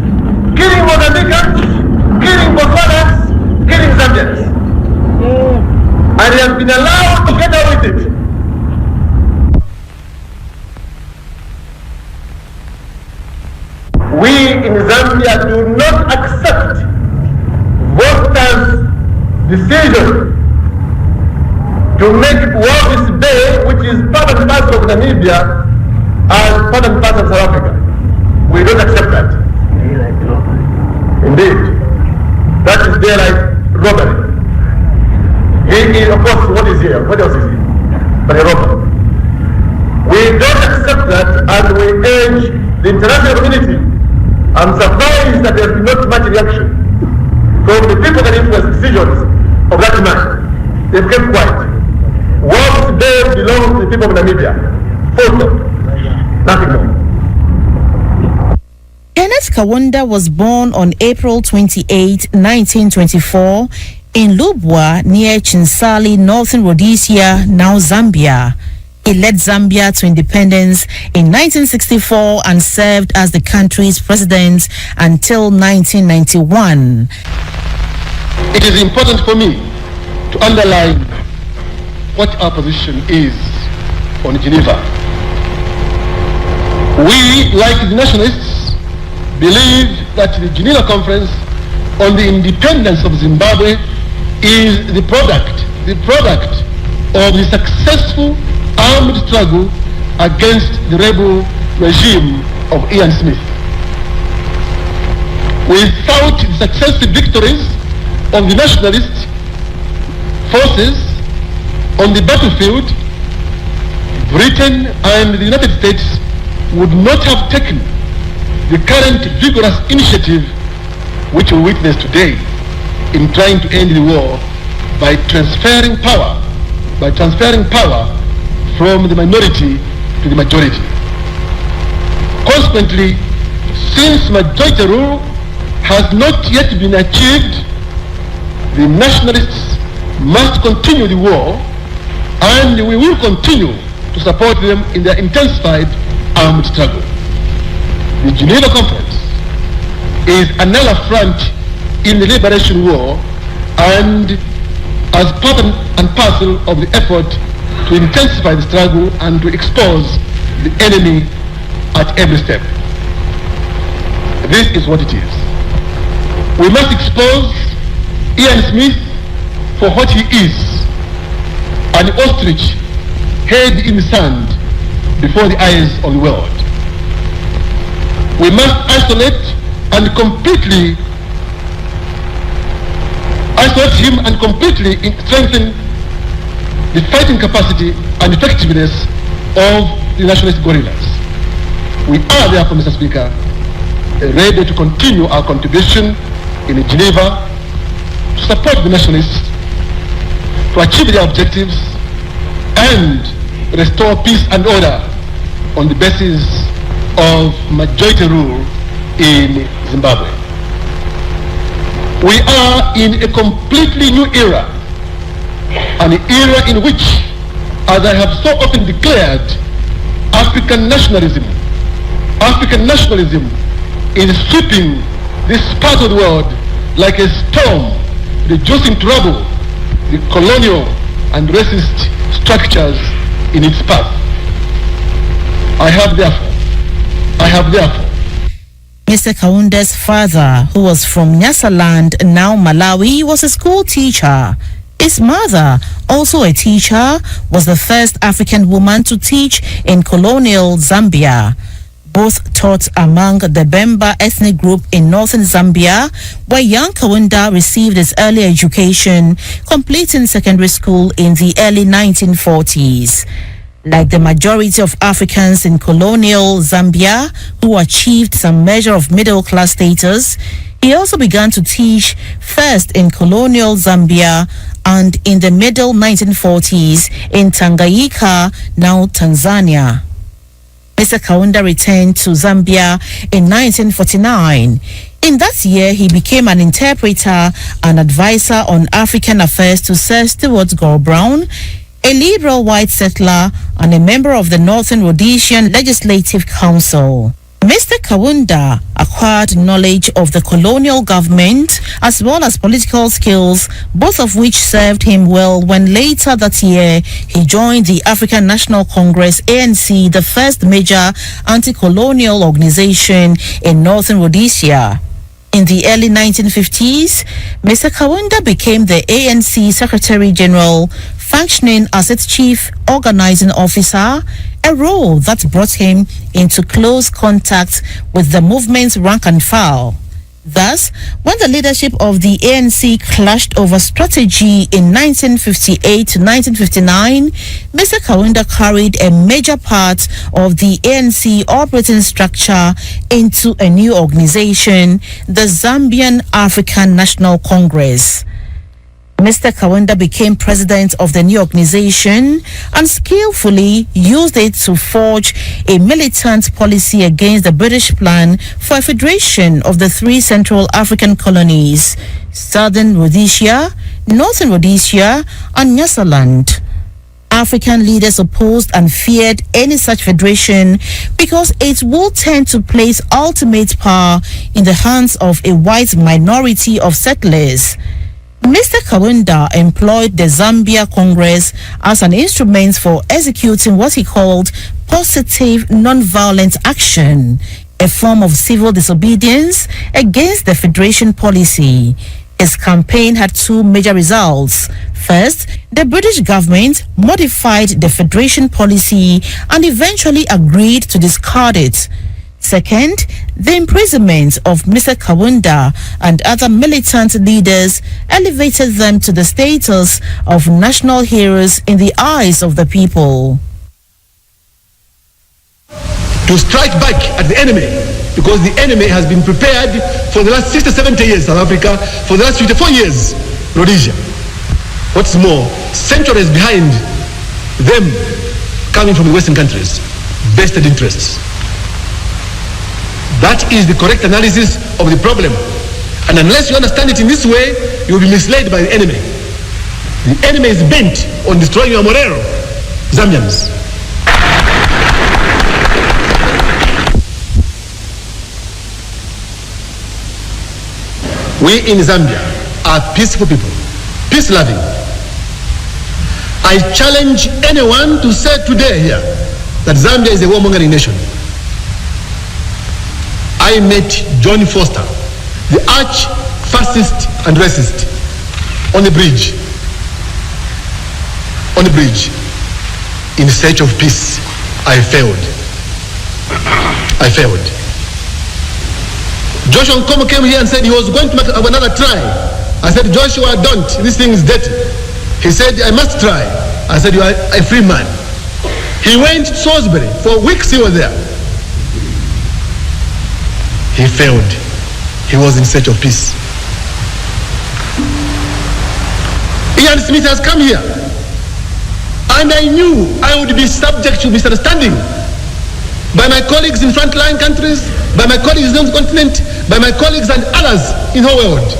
killing Mozambicans, killing Botswanans, killing Zambians. And he has been allowed to get away with it. We in Zambia do not accept voters' decision to make Walvis Bay, which is part and parcel of Namibia, as part and parcel of South Africa. We don't accept that. Indeed. That is daylight robbery. He is, of course, what is here? What else is he? But a robber. We don't accept that, and we urge the international community. I'm surprised that there has been not much reaction from the people that influence decisions of that man. They've kept quiet. What Bay belongs to the people of Namibia. Full stop. Nothing more. Kenneth Kawunda was born on April 28, 1924, in Lubwa near Chinsali, Northern Rhodesia, now Zambia. He led Zambia to independence in 1964 and served as the country's president until 1991. It is important for me to underline what our position is on Geneva. We, like the nationalists, believe that the Geneva Conference on the independence of Zimbabwe is the product of the successful armed struggle against the rebel regime of Ian Smith. Without the successive victories of the nationalist forces on the battlefield, Britain and the United States would not have taken the current vigorous initiative which we witness today in trying to end the war by transferring power from the minority to the majority. Consequently, since majority rule has not yet been achieved, the nationalists must continue the war, and we will continue to support them in their intensified armed struggle. The Geneva Conference is another front in the liberation war, and as part and parcel of the effort to intensify the struggle and to expose the enemy at every step. This is what it is. We must expose Ian Smith for what he is, an ostrich head in the sand before the eyes of the world. We must isolate him and completely strengthen the fighting capacity and effectiveness of the nationalist guerrillas. We are therefore, Mr. Speaker, ready to continue our contribution in Geneva to support the nationalists to achieve their objectives and restore peace and order on the basis of majority rule in Zimbabwe. We are in a completely new era, an era in which, as I have so often declared, African nationalism is sweeping this part of the world like a storm, reducing to rubble the colonial and racist structures in its path. I have therefore Mr. Kaunda's father, who was from Nyasaland, now Malawi, was a school teacher. His mother, also a teacher, was the first African woman to teach in colonial Zambia. Both taught among the Bemba ethnic group in northern Zambia, where young Kaunda received his early education, completing secondary school in the early 1940s. Like the majority of Africans in colonial Zambia who achieved some measure of middle-class status, he also began to teach first in colonial Zambia and in the middle 1940s in Tanganyika, now Tanzania. Mr. Kaunda returned to Zambia in 1949. In that year, he became an interpreter and advisor on African affairs to Sir Stewart Gore Brown, a liberal white settler and a member of the Northern Rhodesian Legislative Council. Mr. Kaunda acquired knowledge of the colonial government as well as political skills, both of which served him well when later that year he joined the African National Congress, ANC, the first major anti-colonial organization in Northern Rhodesia. In the early 1950s, Mr. Kaunda became the ANC Secretary General, functioning as its chief organizing officer, a role that brought him into close contact with the movement's rank and file. Thus, when the leadership of the ANC clashed over strategy in 1958 to 1959, Mr. Kaunda carried a major part of the ANC operating structure into a new organization, the Zambian African National Congress. Mr. Kaunda became president of the new organization and skillfully used it to forge a militant policy against the British plan for a federation of the three Central African colonies, Southern Rhodesia, Northern Rhodesia, and Nyasaland. African leaders opposed and feared any such federation because it will tend to place ultimate power in the hands of a white minority of settlers. Mr. Kaunda employed the Zambia Congress as an instrument for executing what he called positive non-violent action, a form of civil disobedience against the federation policy. His campaign had two major results. First, the British government modified the federation policy and eventually agreed to discard it. Second, the imprisonment of Mr. Kaunda and other militant leaders elevated them to the status of national heroes in the eyes of the people. To strike back at the enemy, because the enemy has been prepared for the last 60, 70 years, South Africa, for the last 54 years, Rhodesia. What's more, centuries behind them coming from the Western countries, vested interests. That is the correct analysis of the problem. And unless you understand it in this way, you will be misled by the enemy. The enemy is bent on destroying your Morero, Zambians. We in Zambia are peaceful people, peace-loving. I challenge anyone to say today here that Zambia is a warmongering nation. I met John Foster, the arch-fascist and racist, on the bridge. On the bridge, in search of peace. I failed. I failed. Joshua Nkomo came here and said he was going to make another try. I said, Joshua, don't. This thing is dirty. He said, I must try. I said, you are a free man. He went to Salisbury. For weeks he was there. He failed. He was in search of peace. Ian Smith has come here. And I knew I would be subject to misunderstanding by my colleagues in frontline countries, by my colleagues on the continent, by my colleagues and others in the whole world.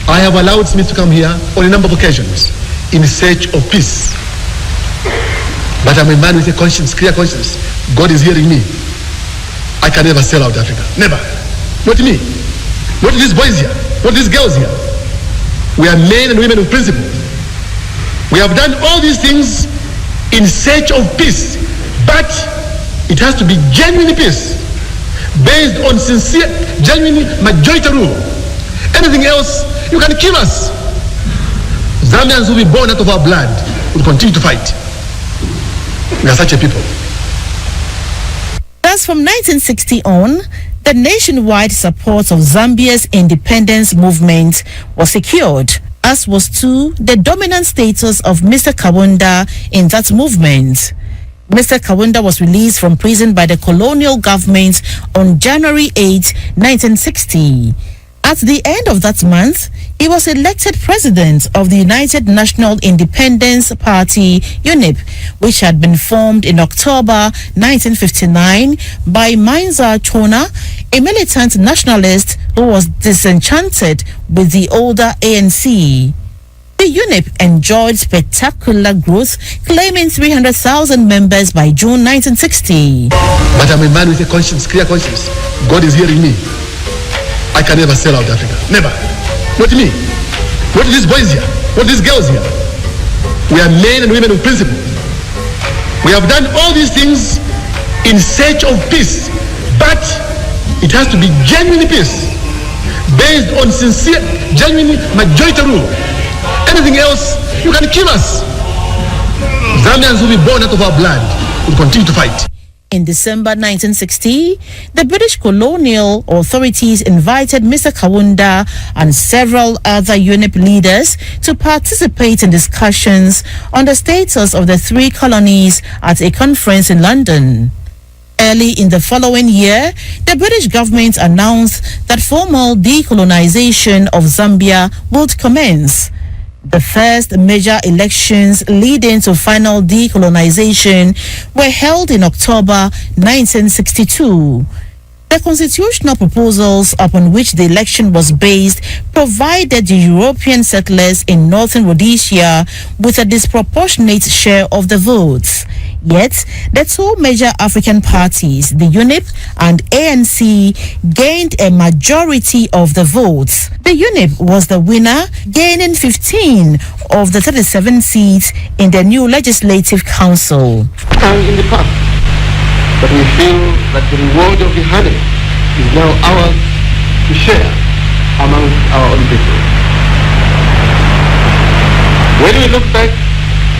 I have allowed Smith to come here on a number of occasions in search of peace. But I'm a man with a conscience, clear conscience. God is hearing me. I can never sell out Africa. Never. Not me. Not these boys here. Not these girls here. We are men and women of principle. We have done all these things in search of peace. But it has to be genuine peace, based on sincere, genuine majority rule. Anything else, you can kill us. Zambians will be born out of our blood. We'll continue to fight. We are such a people. Thus, from 1960 on, the nationwide support of Zambia's independence movement was secured, as was too the dominant status of Mr. Kaunda in that movement. Mr. Kaunda was released from prison by the colonial government on January 8, 1960. At the end of that month, he was elected president of the United National Independence Party, UNIP, which had been formed in October 1959 by Mainza Chona, a militant nationalist who was disenchanted with the older ANC. The UNIP enjoyed spectacular growth, claiming 300,000 members by June 1960. But I'm a man with a conscience, clear conscience. God is hearing me. I can never sell out Africa. Never. Not me. Not these boys here. Not these girls here. We are men and women of principle. We have done all these things in search of peace. But it has to be genuine peace, based on sincere, genuine majority rule. Anything else, you can kill us. Zambians will be born out of our blood. We'll continue to fight. In December 1960, the British colonial authorities invited Mr. Kaunda and several other UNIP leaders to participate in discussions on the status of the three colonies at a conference in London. Early in the following year, the British government announced that formal decolonization of Zambia would commence. The first major elections leading to final decolonization were held in October 1962. The constitutional proposals upon which the election was based provided the European settlers in northern Rhodesia with a disproportionate share of the votes. Yet, the two major African parties, the UNIP and ANC, gained a majority of the votes. The UNIP was the winner, gaining 15 of the 37 seats in the new Legislative Council. And in the past, but we feel that the reward of the honey is now ours to share among our own people. When we look back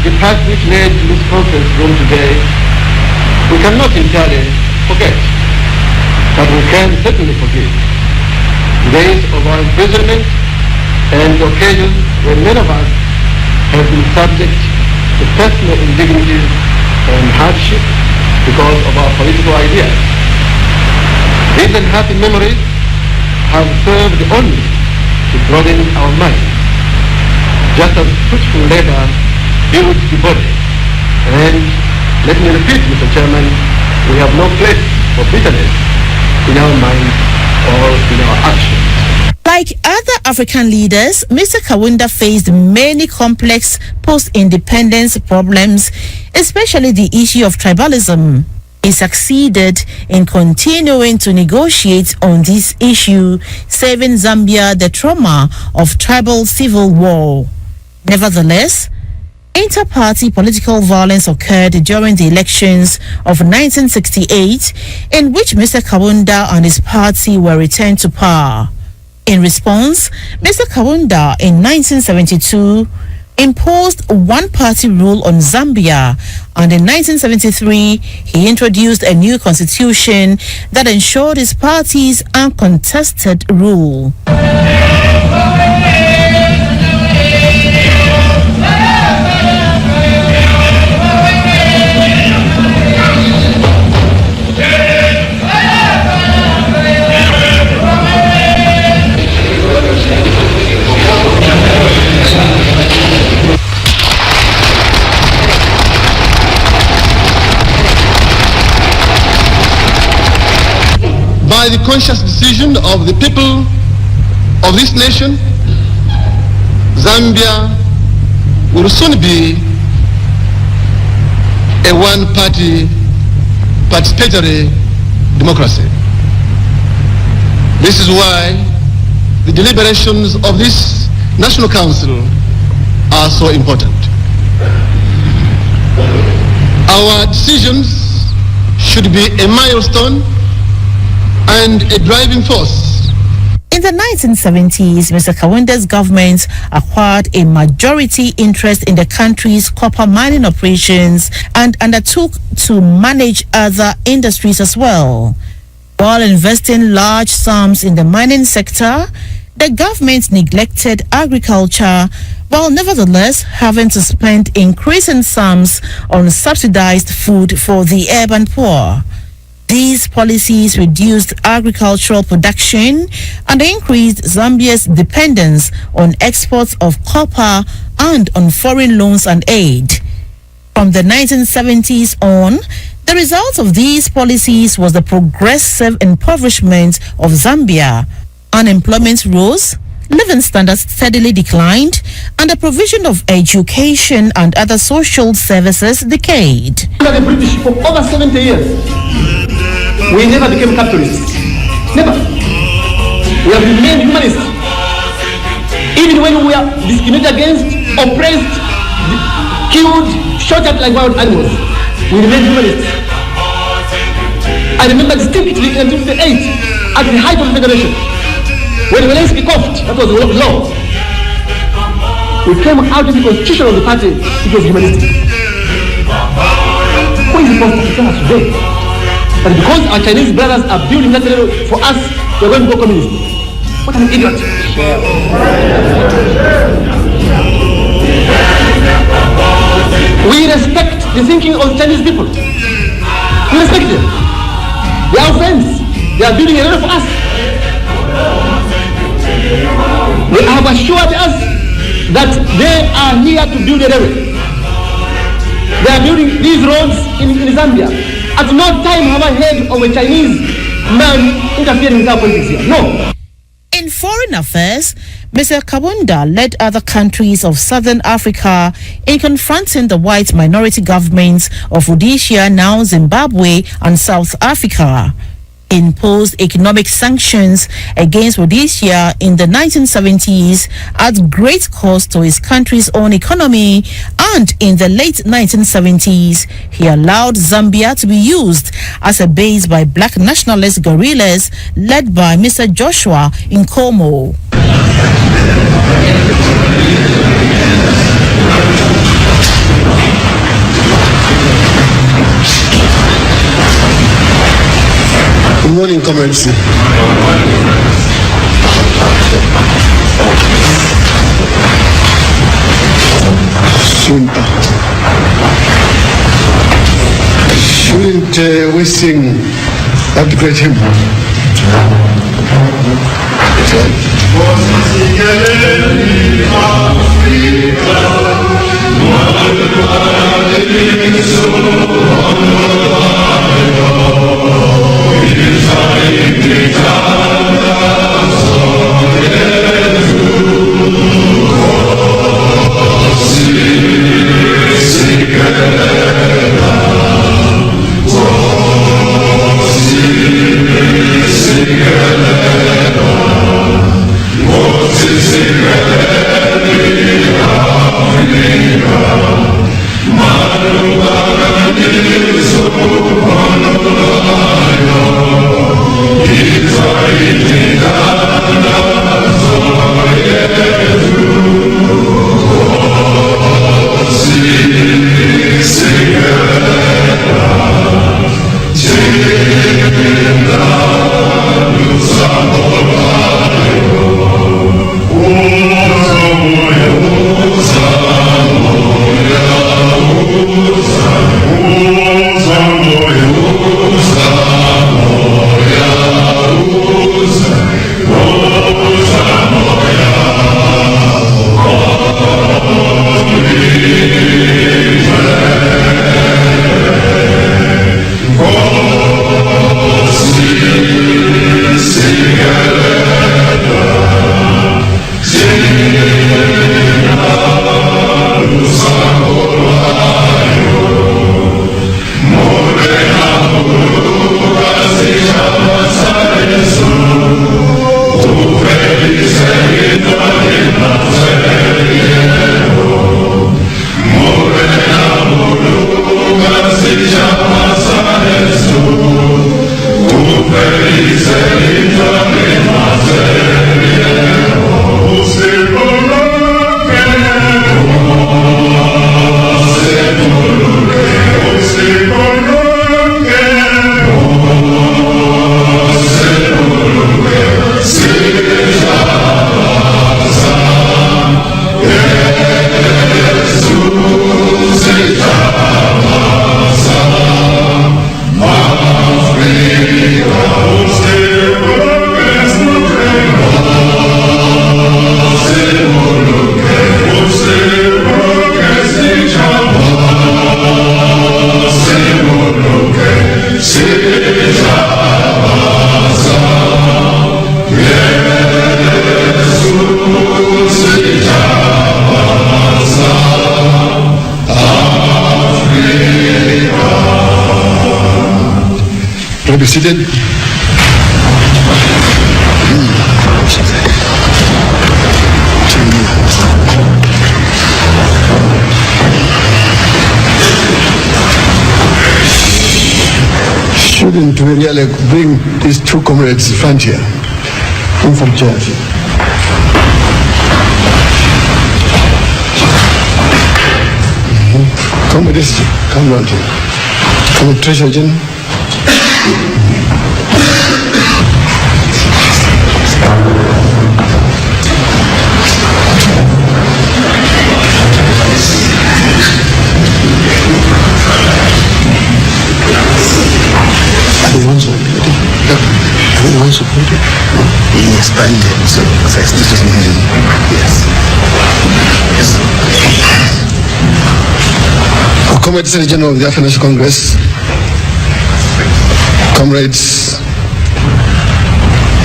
the path which led to this conference room today, we cannot entirely forget, but we can certainly forgive the days of our imprisonment and the occasions when many of us have been subject to personal indignities and hardship because of our political ideas. These unhappy memories have served only to broaden our minds, just as fruitful labor builds the body. And let me repeat, Mr. Chairman, we have no place for bitterness in our minds or in our actions. Like other African leaders, Mr. Kaunda faced many complex post-independence problems, especially the issue of tribalism. He succeeded in continuing to negotiate on this issue, saving Zambia the trauma of tribal civil war. Nevertheless, inter-party political violence occurred during the elections of 1968, in which Mr. Kaunda and his party were returned to power. In response, Mr. Kaunda in 1972 imposed one-party rule on Zambia, and in 1973 he introduced a new constitution that ensured his party's uncontested rule. By the conscious decision of the people of this nation, Zambia will soon be a one-party participatory democracy. This is why the deliberations of this National Council are so important. Our decisions should be a milestone and a driving force. In the 1970s, Mr. Kaunda's government acquired a majority interest in the country's copper mining operations and undertook to manage other industries as well. While investing large sums in the mining sector, the government neglected agriculture, while nevertheless having to spend increasing sums on subsidized food for the urban poor. These policies reduced agricultural production and increased Zambia's dependence on exports of copper and on foreign loans and aid. From the 1970s on, the result of these policies was the progressive impoverishment of Zambia. Unemployment rose, living standards steadily declined, and the provision of education and other social services decayed. Under the British for over 70 years, we never became capitalists. Never. We have remained humanists. Even when we are discriminated against, oppressed, killed, shot at like wild animals, we remain humanists. I remember distinctly in 1958, at the height of the Federation, when Zelensky coughed, that was the law. We came out of the constitution of the party, it was humanistic. Who is supposed to tell us today? And because our Chinese brothers are building that for us, we're going to go communist. What an idiot. We respect the thinking of Chinese people. We respect them. They are our friends. They are building a lot for us. They have assured us that they are here to build a railway. They are building these roads in Zambia. At no time have I heard of a Chinese man interfering with our politics here. No. In foreign affairs, Mr. Kabunda led other countries of Southern Africa in confronting the white minority governments of Rhodesia, now Zimbabwe, and South Africa. Imposed economic sanctions against Rhodesia in the 1970s at great cost to his country's own economy, and in the late 1970s he allowed Zambia to be used as a base by black nationalist guerrillas led by Mr. Joshua Nkomo. Good morning, comrades. Shouldn't we sing that great hymn? Be seated. Shouldn't we really bring these two comrades in front here? In from church. Comrades, come round here. Come Treasure General. He expanded, so first this was needed. Yes. Comrade Secretary General of the African National Congress, comrades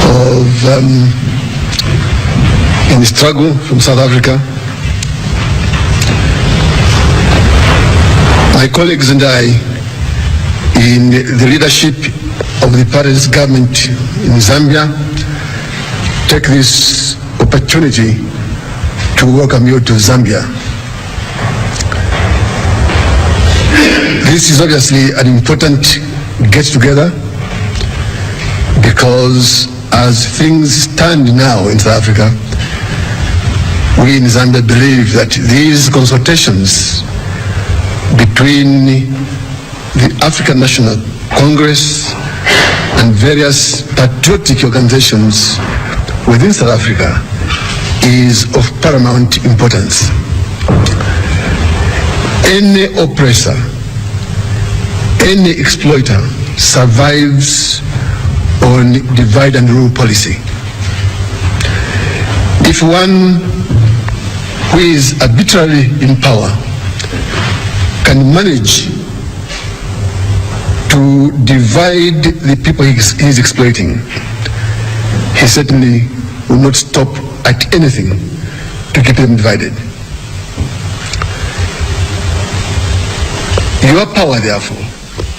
of in the struggle from South Africa. My colleagues and I, in the leadership of the party's government in Zambia, take this opportunity to welcome you to Zambia. This is obviously an important get-together because as things stand now in South Africa, we in Zambia believe that these consultations between the African National Congress and various patriotic organizations within South Africa is of paramount importance. Any oppressor, any exploiter survives on divide and rule policy. If one who is arbitrarily in power can manage to divide the people he is exploiting, he certainly will not stop at anything to keep them divided. Your power, therefore,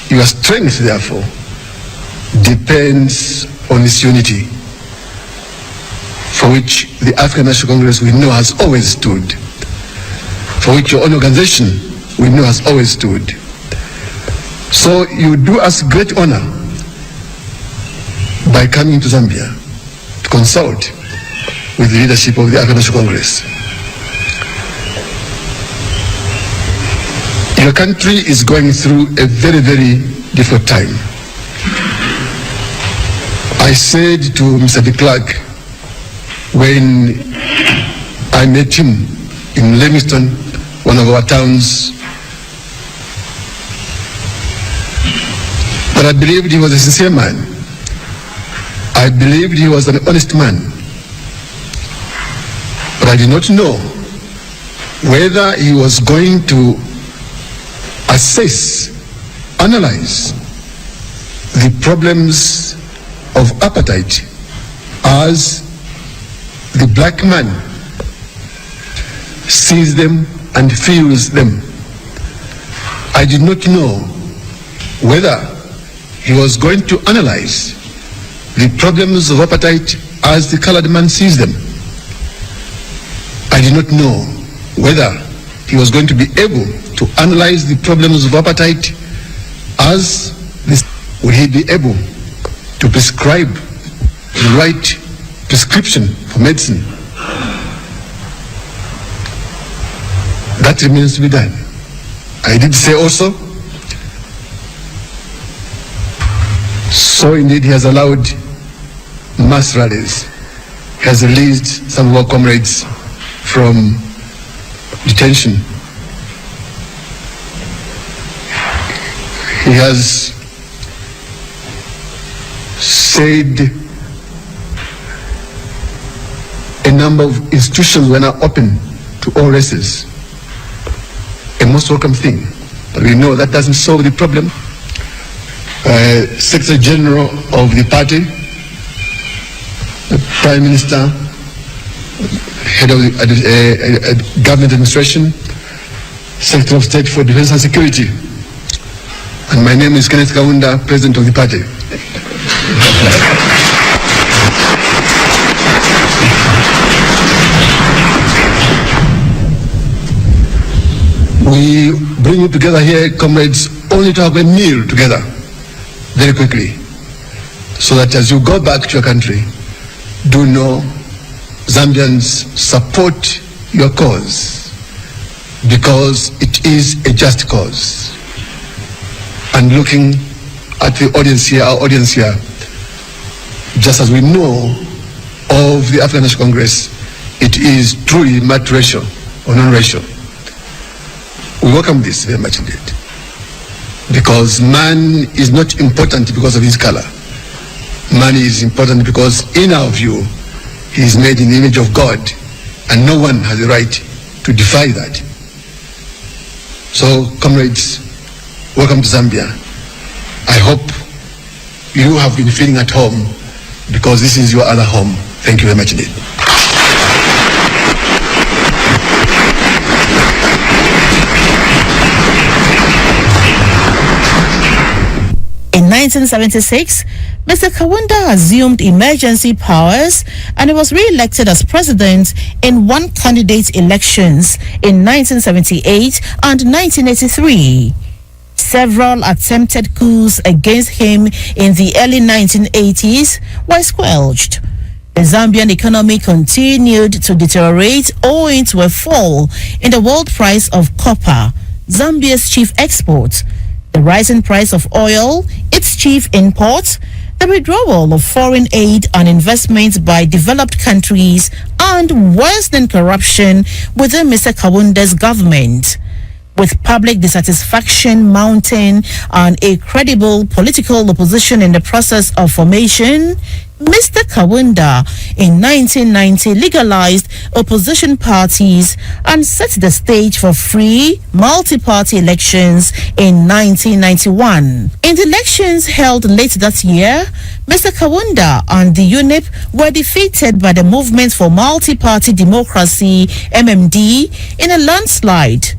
your strength, therefore, depends on this unity for which the African National Congress we know has always stood, for which your own organization we know has always stood. So you do us great honor by coming to Zambia to consult with the leadership of the African National Congress. Your country is going through a very, very difficult time. I said to Mr. de Klerk when I met him in Livingston, one of our towns, but I believed he was a sincere man. I believed he was an honest man. But I did not know whether he was going to assess, analyze the problems of apartheid as the black man sees them and feels them. I did not know whether he was going to analyze the problems of apartheid as the colored man sees them. I did not know whether he was going to be able to analyze the problems of apartheid as this. Will he be able to prescribe the right prescription for medicine? That remains to be done. I did say also, so indeed he has allowed mass rallies. He has released some of our comrades from detention. He has said a number of institutions were now open to all races. A most welcome thing. But we know that doesn't solve the problem. Secretary General of the party, the Prime Minister, Head of the Government Administration, Secretary of State for Defense and Security. And my name is Kenneth Kaunda, President of the party. We bring you together here, comrades, only to have a meal together very quickly, so that as you go back to your country, do know Zambians support your cause because it is a just cause. And looking at the audience here, our audience here, just as we know of the African National Congress, it is truly multiracial or non-racial. We welcome this very much indeed, because man is not important because of his color. Man is important because, in our view, he is made in the image of God, and no one has the right to defy that. So, comrades, welcome to Zambia. I hope you have been feeling at home, because this is your other home. Thank you very much indeed. 1976, Mr. Kaunda assumed emergency powers and he was re-elected as president in one-candidate elections in 1978 and 1983. Several attempted coups against him in the early 1980s were squelched. The Zambian economy continued to deteriorate owing to a fall in the world price of copper, Zambia's chief export, the rising price of oil, its chief import, the withdrawal of foreign aid and investments by developed countries, and worsening corruption within Mr. Kawunda's government. With public dissatisfaction mounting and a credible political opposition in the process of formation, Mr. Kawunda in 1990 legalized opposition parties and set the stage for free multi-party elections in 1991. In the elections held late that year, Mr. Kawunda and the UNIP were defeated by the Movement for Multi-Party Democracy, MMD, in a landslide.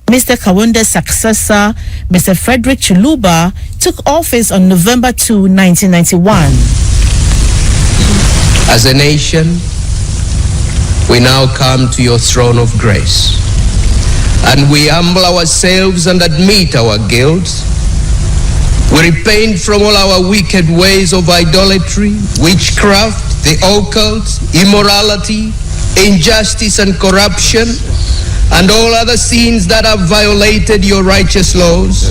Mr. Kawunda's successor, Mr. Frederick Chiluba, took office on November 2, 1991. As a nation, we now come to your throne of grace, and we humble ourselves and admit our guilt. We repent from all our wicked ways of idolatry, witchcraft, the occult, immorality, injustice and corruption, and all other sins that have violated your righteous laws.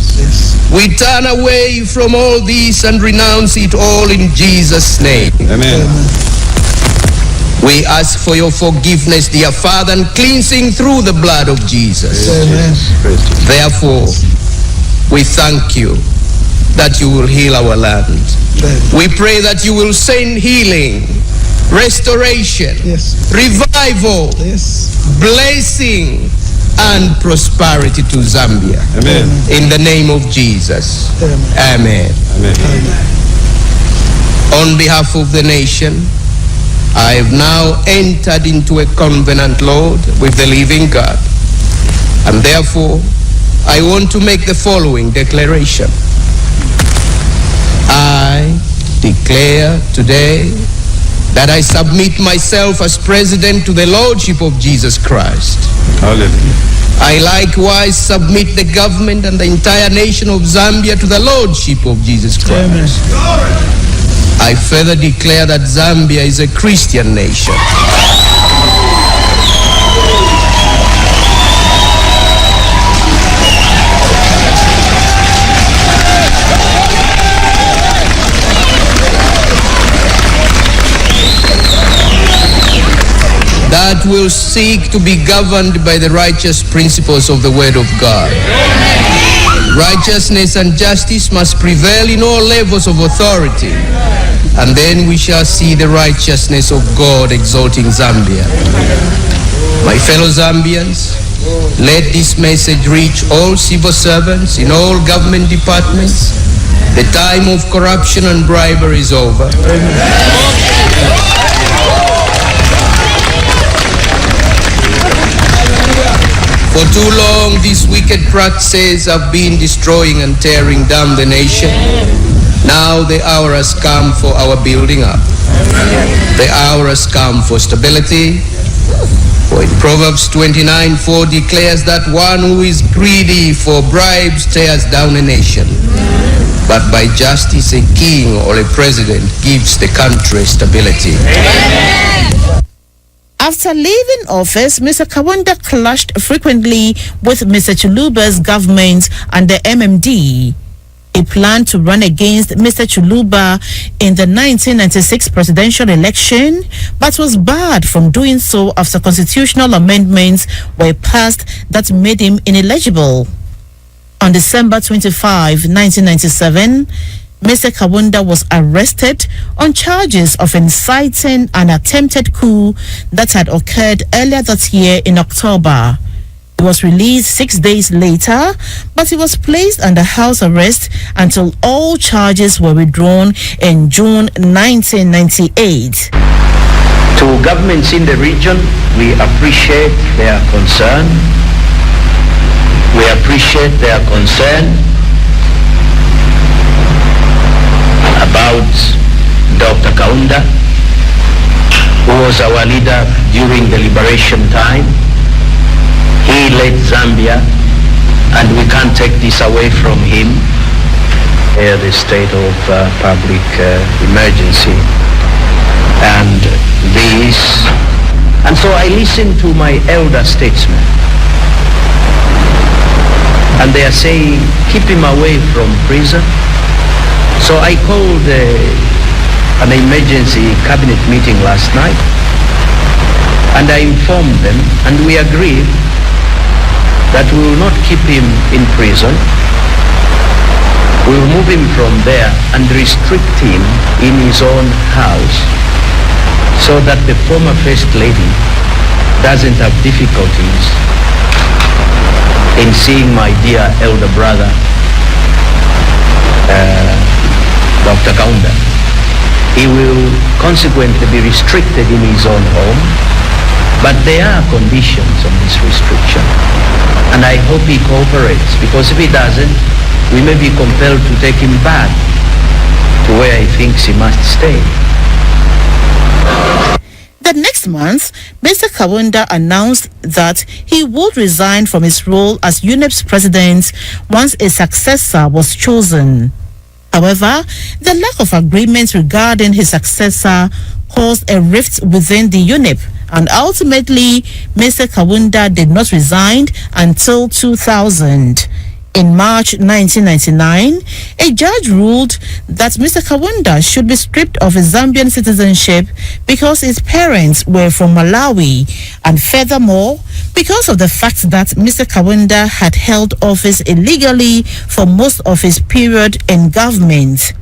We turn away from all this and renounce it all in Jesus' name. Amen. We ask for your forgiveness, dear Father, and cleansing through the blood of Jesus. Amen. Therefore, we thank you that you will heal our land. Amen. We pray that you will send healing, restoration, revival, blessing, and prosperity to Zambia. Amen. In the name of Jesus. Amen. Amen. Amen. On behalf of the nation, I have now entered into a covenant, Lord, with the living God. And therefore, I want to make the following declaration. I declare today that I submit myself as president to the Lordship of Jesus Christ. Hallelujah. I likewise submit the government and the entire nation of Zambia to the Lordship of Jesus Christ. Amen. I further declare that Zambia is a Christian nation. That will seek to be governed by the righteous principles of the Word of God. Righteousness and justice must prevail in all levels of authority, and then we shall see the righteousness of God exalting Zambia. My fellow Zambians, let this message reach all civil servants in all government departments. The time of corruption and bribery is over. For too long, these wicked practices have been destroying and tearing down the nation. Now the hour has come for our building up. The hour has come for stability. For in Proverbs 29:4 declares that one who is greedy for bribes tears down a nation, but by justice a king or a president gives the country stability. After leaving office, Mr. Kawunda clashed frequently with Mr. Chiluba's government and the MMD. He planned to run against Mr. Chiluba in the 1996 presidential election, but was barred from doing so after constitutional amendments were passed that made him ineligible. On December 25, 1997, Mr. Kawunda was arrested on charges of inciting an attempted coup that had occurred earlier that year in October. He was released 6 days later, but he was placed under house arrest until all charges were withdrawn in June 1998. To governments in the region, we appreciate their concern. We appreciate their concern. about Dr. Kaunda, who was our leader during the liberation time. He led Zambia, and we can't take this away from him, the state of public emergency. And this, and so I listened to my elder statesmen, and they are saying, keep him away from prison. So I called an emergency cabinet meeting last night, and I informed them, and we agreed that we will not keep him in prison. We will move him from there and restrict him in his own house so that the former First Lady doesn't have difficulties in seeing my dear elder brother, Dr. Kaunda. He will consequently be restricted in his own home, but there are conditions on this restriction, and I hope he cooperates, because if he doesn't, we may be compelled to take him back to where he thinks he must stay. The next month, Mr. Kaunda announced that he would resign from his role as UNEP's president once a successor was chosen. However, the lack of agreement regarding his successor caused a rift within the UNEP, and ultimately, Mr. Kaunda did not resign until 2000. In March 1999, a judge ruled that Mr. Kaunda should be stripped of his Zambian citizenship because his parents were from Malawi, and furthermore, because of the fact that Mr. Kaunda had held office illegally for most of his period in government.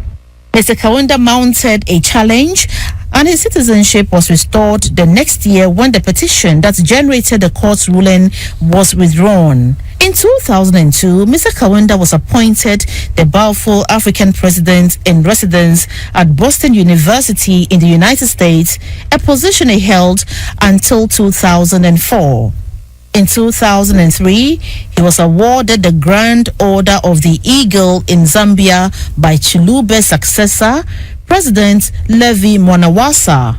Mr. Kaunda mounted a challenge, and his citizenship was restored the next year when the petition that generated the court's ruling was withdrawn. In 2002, Mr. Kaunda was appointed the Balfour African President in Residence at Boston University in the United States, a position he held until 2004. In 2003, he was awarded the Grand Order of the Eagle in Zambia by Chilube's successor, President Levi Mwanawasa.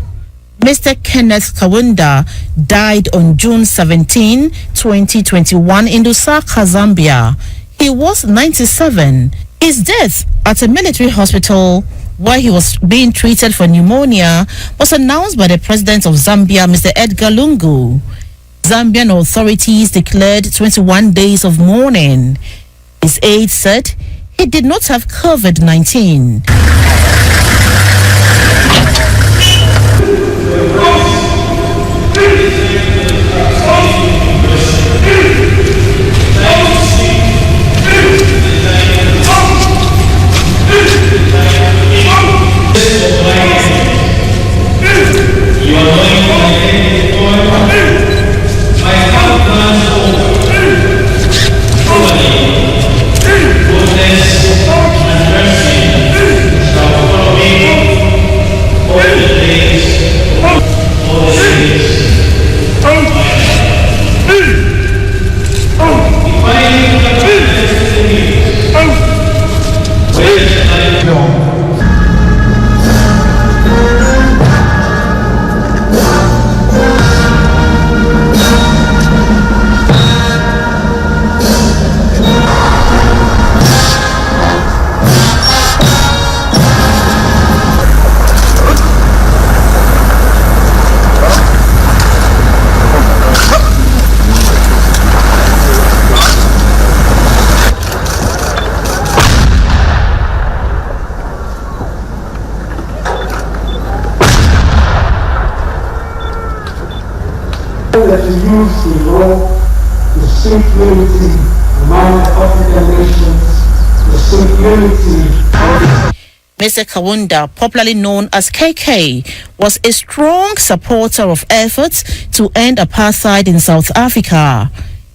Mr. Kenneth Kaunda died on June 17, 2021 in Lusaka, Zambia. He was 97. His death at a military hospital where he was being treated for pneumonia was announced by the President of Zambia, Mr. Edgar Lungu. Zambian authorities declared 21 days of mourning. His aides said he did not have COVID-19. That we use the law to seek unity among African nations, to seek unity. Mr. Kaunda, popularly known as KK, was a strong supporter of efforts to end apartheid in South Africa.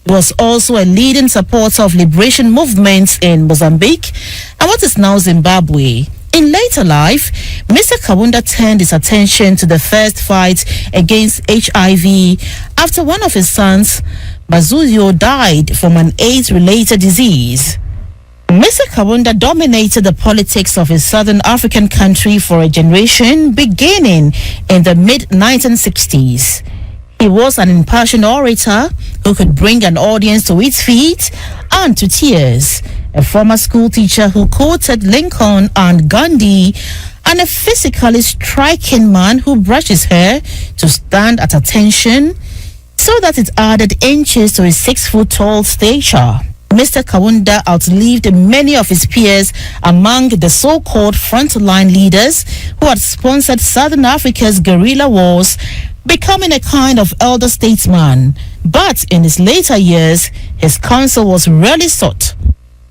He was also a leading supporter of liberation movements in Mozambique and what is now Zimbabwe. In later life, Mr. Kaunda turned his attention to the first fight against HIV after one of his sons, Bazuzio, died from an AIDS-related disease. Mr. Kaunda dominated the politics of his southern African country for a generation beginning in the mid-1960s. He was an impassioned orator who could bring an audience to its feet and to tears, a former school teacher who quoted Lincoln and Gandhi, and a physically striking man who brushed his hair to stand at attention so that it added inches to his 6-foot-tall stature. Mr. Kaunda outlived many of his peers among the so-called frontline leaders who had sponsored Southern Africa's guerrilla wars, becoming a kind of elder statesman. But in his later years, his counsel was rarely sought.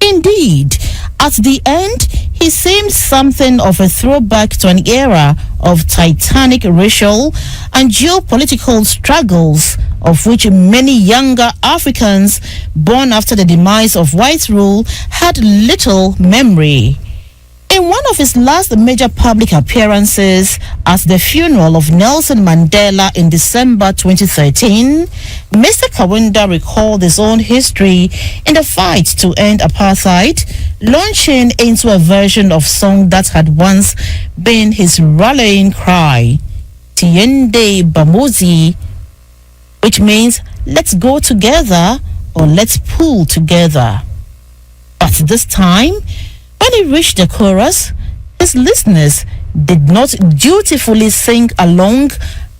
Indeed, at the end, he seemed something of a throwback to an era of titanic racial and geopolitical struggles, of which many younger Africans born after the demise of white rule had little memory. In one of his last major public appearances at the funeral of Nelson Mandela in December 2013, Mr. Kaunda recalled his own history in the fight to end apartheid, launching into a version of song that had once been his rallying cry, Tiende Bamozi, which means let's go together or let's pull together. But this time, when he reached the chorus, his listeners did not dutifully sing along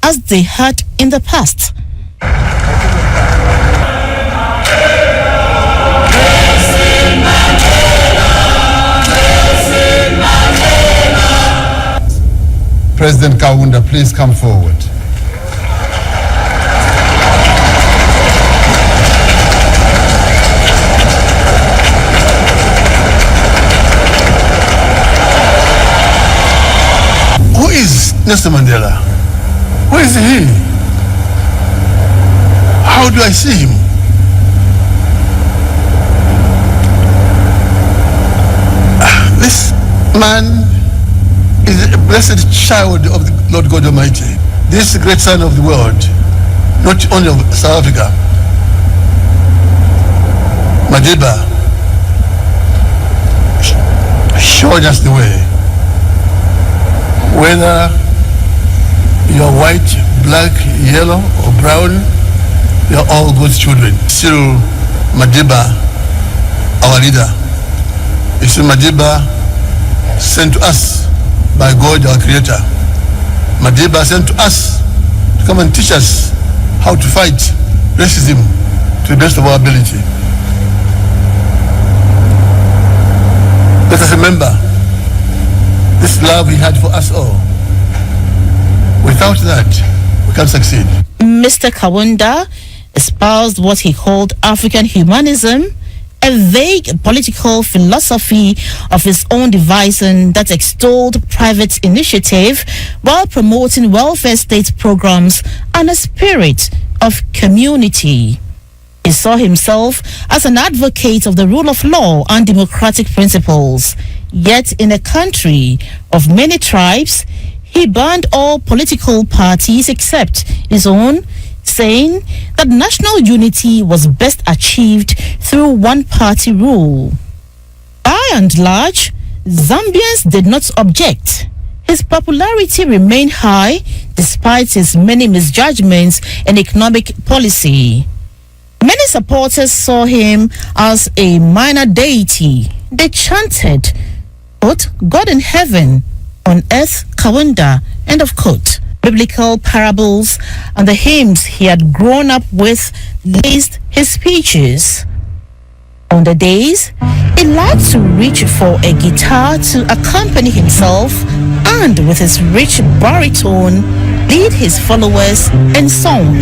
as they had in the past. President Kaunda, please come forward. Who is Nelson Mandela? Who is he? How do I see him? This man is a blessed child of the Lord God Almighty. This great son of the world, not only of South Africa. Madiba showed us the way. Whether you're white, black, yellow, or brown, you're all God's children. Still, Madiba, our leader, is Madiba sent to us by God, our Creator. Madiba sent to us to come and teach us how to fight racism to the best of our ability. Let us remember this love he had for us all. Without that, we can't succeed. Mr. Kaunda espoused what he called African humanism, a vague political philosophy of his own devising that extolled private initiative while promoting welfare state programs and a spirit of community. He saw himself as an advocate of the rule of law and democratic principles. Yet in a country of many tribes, he banned all political parties except his own, saying that national unity was best achieved through one-party rule. By and large, Zambians did not object. His popularity remained high despite his many misjudgments in economic policy. Many supporters saw him as a minor deity. They chanted, quote, God in heaven, on earth, Kaunda, end of quote. Biblical parables and the hymns he had grown up with laced his speeches. On the days, he liked to reach for a guitar to accompany himself and with his rich baritone lead his followers in song.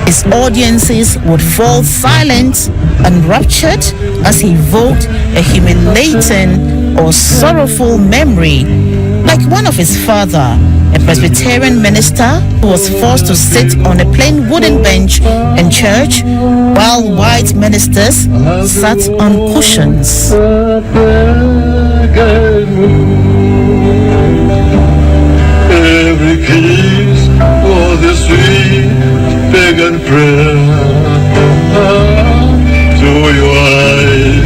His audiences would fall silent and raptured as he evoked a humiliating or sorrowful memory, like one of his father, a Presbyterian minister who was forced to sit on a plain wooden bench in church while white ministers sat on cushions. Every kiss was a sweet pagan prayer to your eyes.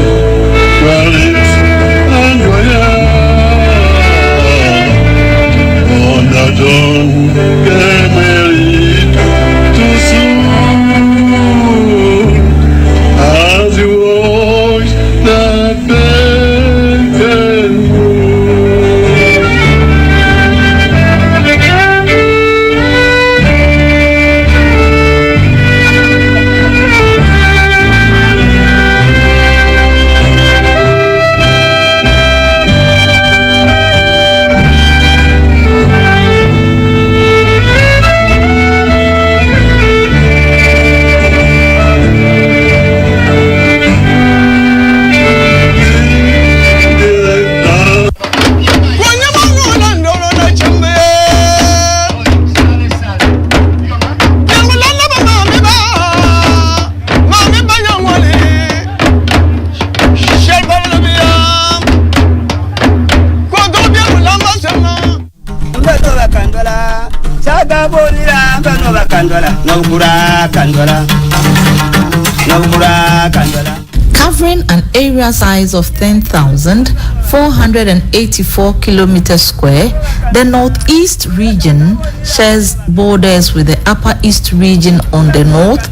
Covering an area size of 10,484 kilometers square, the Northeast region shares borders with the Upper East region on the north,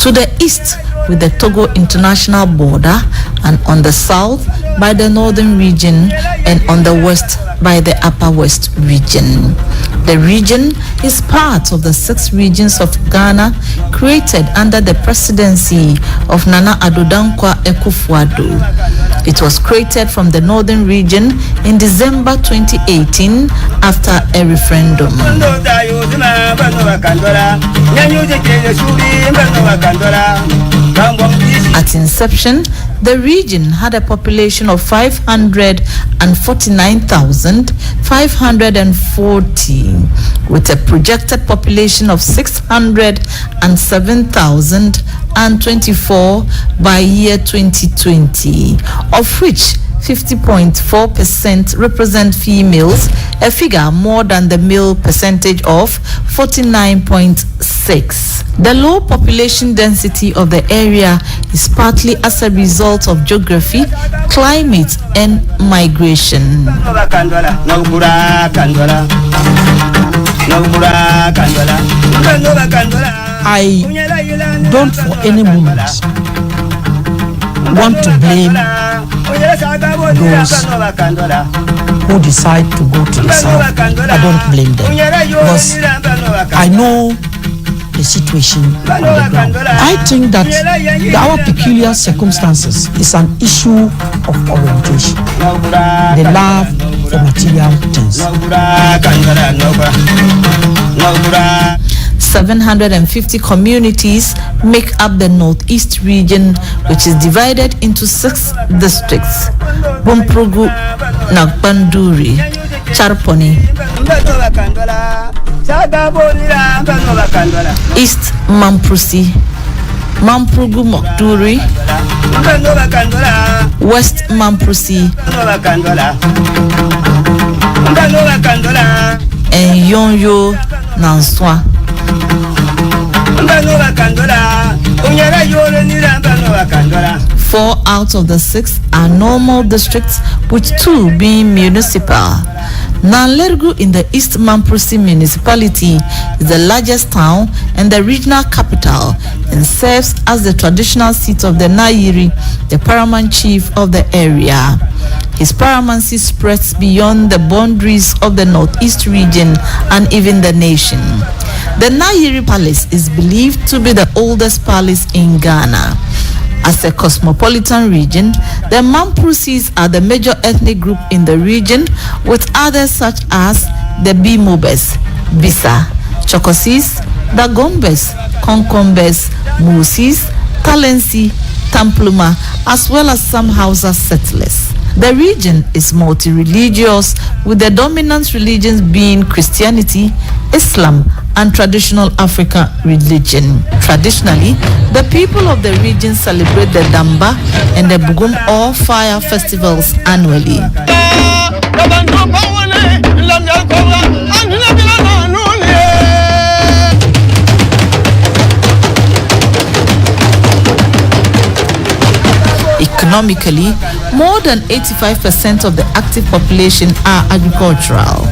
to the east with the Togo International border, and on the south by the Northern region, and on the west by the Upper West region. The region is part of the 6 regions of Ghana created under the presidency of Nana Addo Dankwa Akufo-Addo. It was created from the Northern region in December 2018 after a referendum. At inception, the region had a population of 549,540, with a projected population of 607,024 by year 2020, of which 50.4% represent females, a figure more than the male percentage of 49.6%. The low population density of the area is partly as a result of geography, climate, and migration. I don't for any moment want to blame those who decide to go to the south. I don't blame them because I know the situation on the ground. I think that our peculiar circumstances is an issue of orientation, the love for material things. 750 communities make up the Northeast region, which is divided into 6 districts: Bumprogu, Nagbanduri, Charponi, East Mamprusi, Mamprugu Mokduri, West Mamprusi, and Yonyo Nanswa. 4 out of the 6 are normal districts, with 2 being municipal. Nanlergu in the East Mamprusi municipality is the largest town and the regional capital, and serves as the traditional seat of the Nayiri, the paramount chief of the area. His paramountcy spreads beyond the boundaries of the Northeast region and even the nation. The Nayiri Palace is believed to be the oldest palace in Ghana. As a cosmopolitan region, the Mamprusis are the major ethnic group in the region, with others such as the Bimobes, Bisa, Chokosis, Dagombes, Konkombes, Musis, Talensi, Tampluma, as well as some Hausa settlers. The region is multi-religious, with the dominant religions being Christianity, Islam, and traditional African religion. Traditionally, the people of the region celebrate the Damba and the Bugum or fire festivals annually. Economically, more than 85% of the active population are agricultural.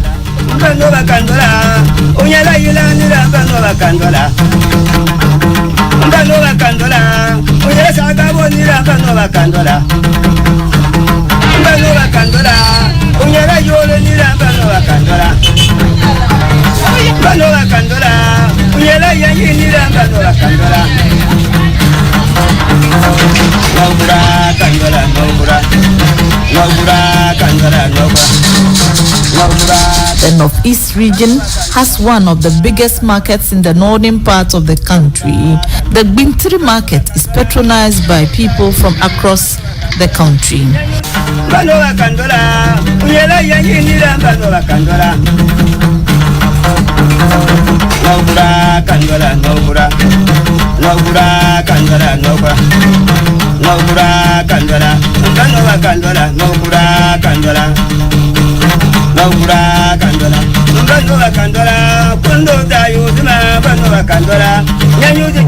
The Northeast region has one of the biggest markets in the northern part of the country. The Bintiri market is patronized by people from across the country.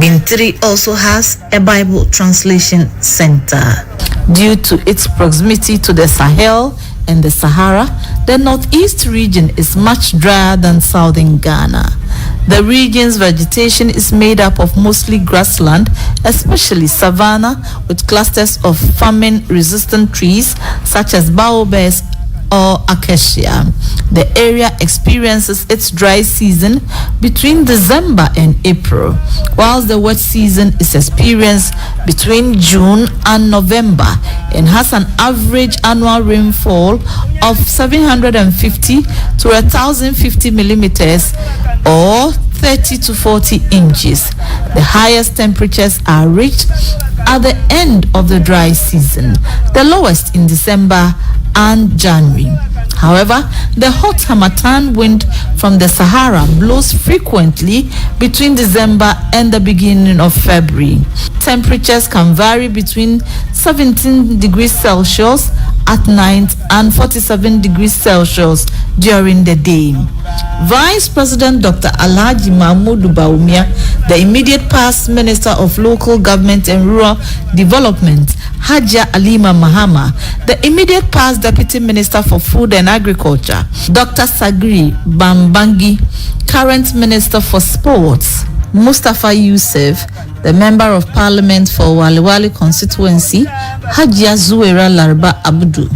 Bintiri also has a Bible translation center. Due to its proximity to the Sahel and the Sahara, the northeast region is much drier than southern Ghana. The region's vegetation is made up of mostly grassland, especially savanna, with clusters of famine-resistant trees such as baobabs or acacia. The area experiences its dry season between December and April, whilst the wet season is experienced between June and November and has an average annual rainfall of 750 to 1,050 millimeters or 30 to 40 inches. The highest temperatures are reached at the end of the dry season, the lowest in December and January. However, the hot harmattan wind from the Sahara blows frequently between December and the beginning of February. Temperatures can vary between 17 degrees Celsius at night and 47 degrees Celsius during the day. Vice President Dr. Alhaji Mahmoud Bawumia, the immediate past Minister of Local Government and Rural Development, Hajia Alima Mahama, the immediate past Deputy Minister for Food and Agriculture, Dr. Sagri Bambangi, current Minister for Sports, Mustafa Yusuf, the Member of Parliament for Waliwali constituency, Hajia Zuwera Larba Abdu,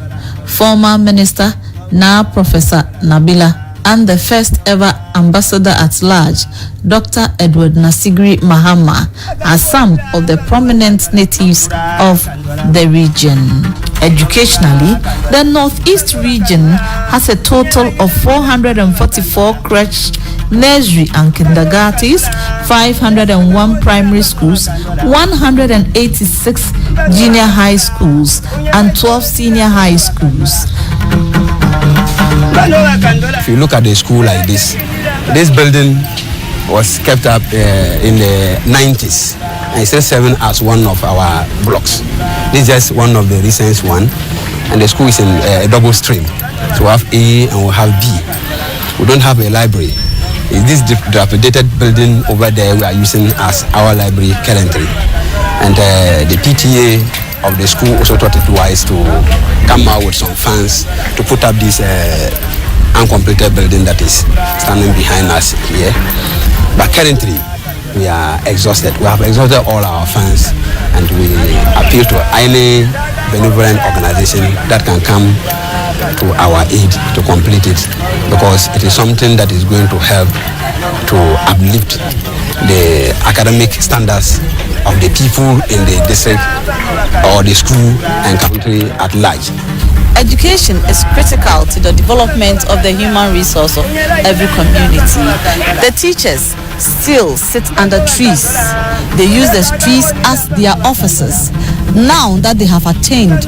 former Minister, now Professor Nabila, and the first ever Ambassador at Large, Dr. Edward Nasigri Mahama, are some of the prominent natives of the region. Educationally, the Northeast region has a total of 444 crèches, nursery and kindergartens, 501 primary schools, 186 junior high schools, and 12 senior high schools. If you look at the school like this building was kept up in the 90s and it's still serving as one of our blocks. This is just one of the recent one, and the school is in a double stream. So we have A and we have B. We don't have a library. This dilapidated building over there we are using as our library currently. And the PTA of the school also thought it wise to come out with some funds to put up this uncompleted building that is standing behind us here. But currently we are exhausted. We have exhausted all our funds, and we appeal to any benevolent organization that can come to our aid to complete it, because it is something that is going to help to uplift the academic standards of the people in the district or the school and country at large. Education is critical to the development of the human resource of every community. The teachers still sit under trees. They use the trees as their offices. Now that they have attained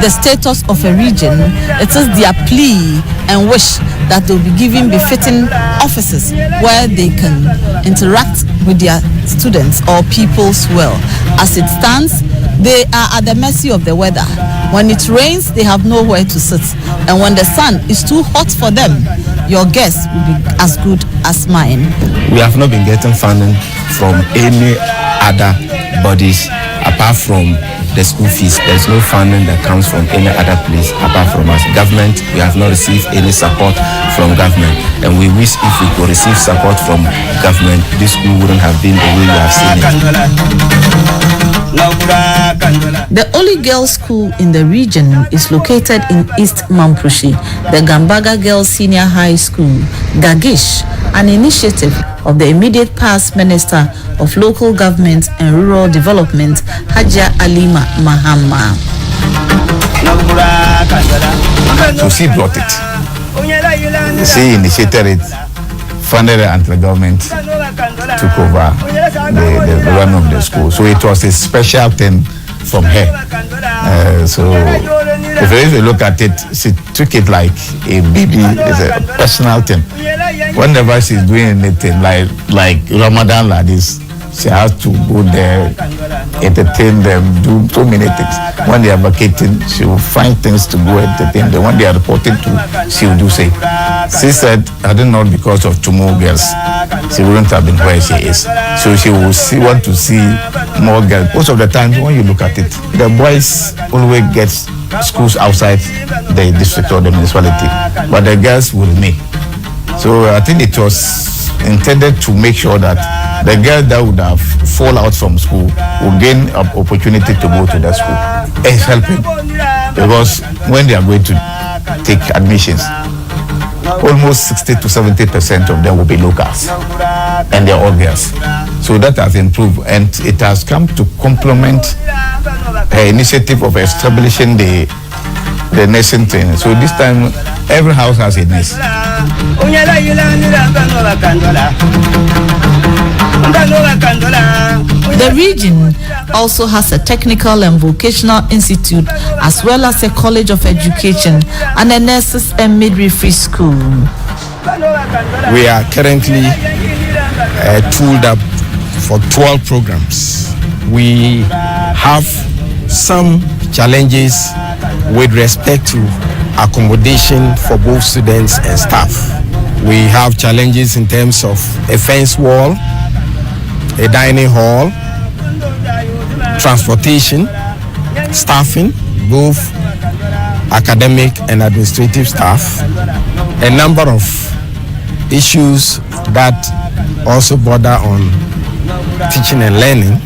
the status of a region, it is their plea and wish that they will be given befitting offices where they can interact with their students or peoples well. As it stands, they are at the mercy of the weather. When it rains, they have nowhere to sit. And when the sun is too hot for them, your guess will be as good as mine. We have not been getting funding from any other bodies apart from the school fees. There's no funding that comes from any other place apart from us. Government, we have not received any support from government. And we wish if we could receive support from government, this school wouldn't have been the way we have seen it. The only girls' school in the region is located in East Mampushi, the Gambaga Girls Senior High School, Gagish, an initiative of the immediate past Minister of Local Government and Rural Development, Hajia Alima Mahama. So she brought it. She initiated it, funded it, and the government took over the run of the school. So it was a special thing from her. So if you look at it, she took it like a baby. It's a personal thing. Whenever she's doing anything like Ramadan like this, She has to go there, entertain them, do so many things. When they are vacating, she will find things to go entertain them. When they are reporting to, she will do same. She said, I don't know, because of two more girls, she wouldn't have been where she is. So she will want to see more girls. Most of the time, when you look at it, the boys always get schools outside the district or the municipality, but the girls will remain. So I think it was intended to make sure that the girls that would have fall out from school will gain an opportunity to go to the school. It's helping, because when they are going to take admissions, almost 60 to 70% of them will be locals, and they're all girls. So that has improved, and it has come to complement her initiative of establishing the nursing training. So this time, every house has a nurse. The region also has a technical and vocational institute, as well as a college of education and a nurses and midwifery school. We are currently tooled up for 12 programs. We have some challenges with respect to accommodation for both students and staff. We have challenges in terms of a fence wall, a dining hall, transportation, staffing, both academic and administrative staff, a number of issues that also border on teaching and learning.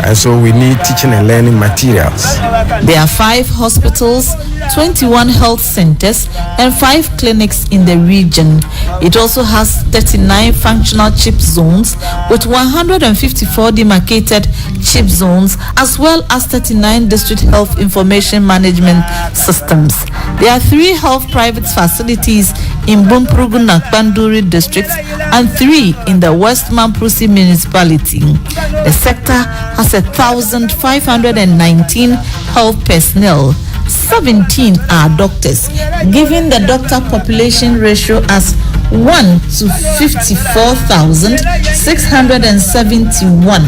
And so we need teaching and learning materials. There are 5 hospitals, 21 health centers, and 5 clinics in the region. It also has 39 functional chip zones with 154 demarcated chip zones, as well as 39 district health information management systems. There are 3 health private facilities in Bumpurugu Nakbanduri district and 3 in the West Mamprusi municipality. The sector has 1,519 health personnel. 17 are doctors, giving the doctor population ratio as 1 to 54,671,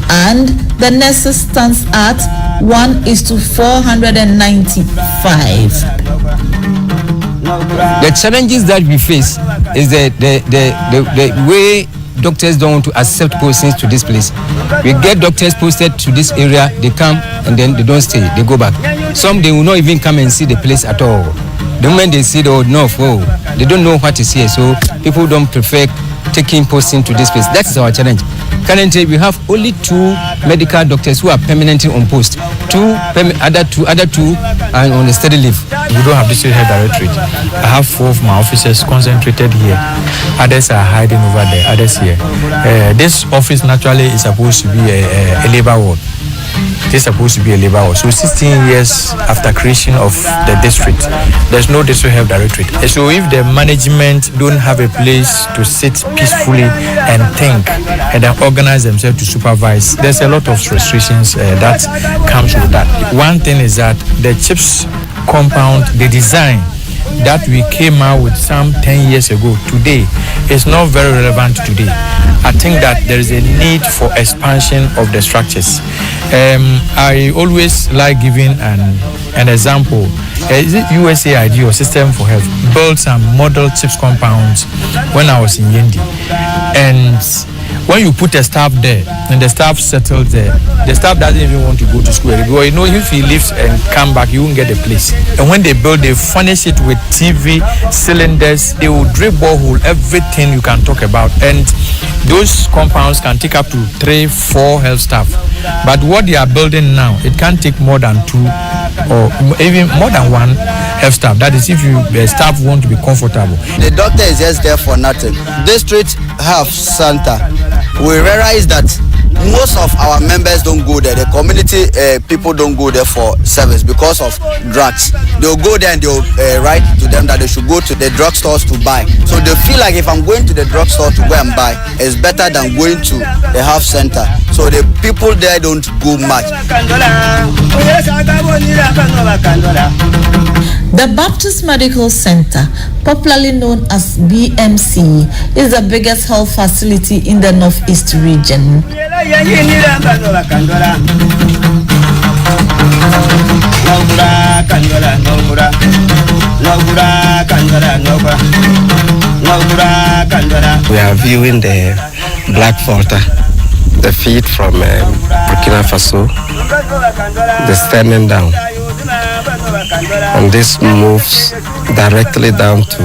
and the nurses stands at 1 is to 495. The challenges that we face is the way doctors don't want to accept postings to this place. We get doctors posted to this area, they come and then they don't stay, they go back. Some they will not even come and see the place at all. The moment they see the old north, they don't know what is here, so people don't prefer taking posting to this place. That is our challenge. Currently, we have only 2 medical doctors who are permanently on post. Other two are on a steady leave. We don't have district health directorate. I have 4 of my officers concentrated here. Others are hiding over there, others here. This office naturally is supposed to be a labor ward. This is supposed to be a labor ward. So 16 years after creation of the district, there's no district health directorate. So if the management don't have a place to sit peacefully and think and then organize themselves to supervise, there's a lot of restrictions that comes with that. One thing is that the CHIPS compound, the design that we came out with some 10 years ago, today is not very relevant today. I think that there is a need for expansion of the structures. I always like giving an example. Is it USAID or System for Health built some model CHIPS compounds when I was in Yendi, and when you put a staff there and the staff settles there, the staff doesn't even want to go to school because if he leaves and come back, you won't get a place. And when they build, they furnish it with TV, cylinders, they will drill borehole, everything you can talk about. And those compounds can take up to 3-4 health staff. But what they are building now, it can't take more than 2 or even more than 1 health staff. That is if the staff want to be comfortable. The doctor is just there for nothing. District Health Center, we realize that most of our members don't go there. The community people don't go there for service because of drugs. They'll go there and they'll write to them that they should go to the drugstores to buy. So they feel like if I'm going to the drugstore to go and buy, it's better than going to the health center. So the people there don't go much. The Baptist Medical Center, popularly known as BMC, is the biggest health facility in the Northeast region. We are viewing the black water, the feed from Burkina Faso, descending down. And this moves directly down to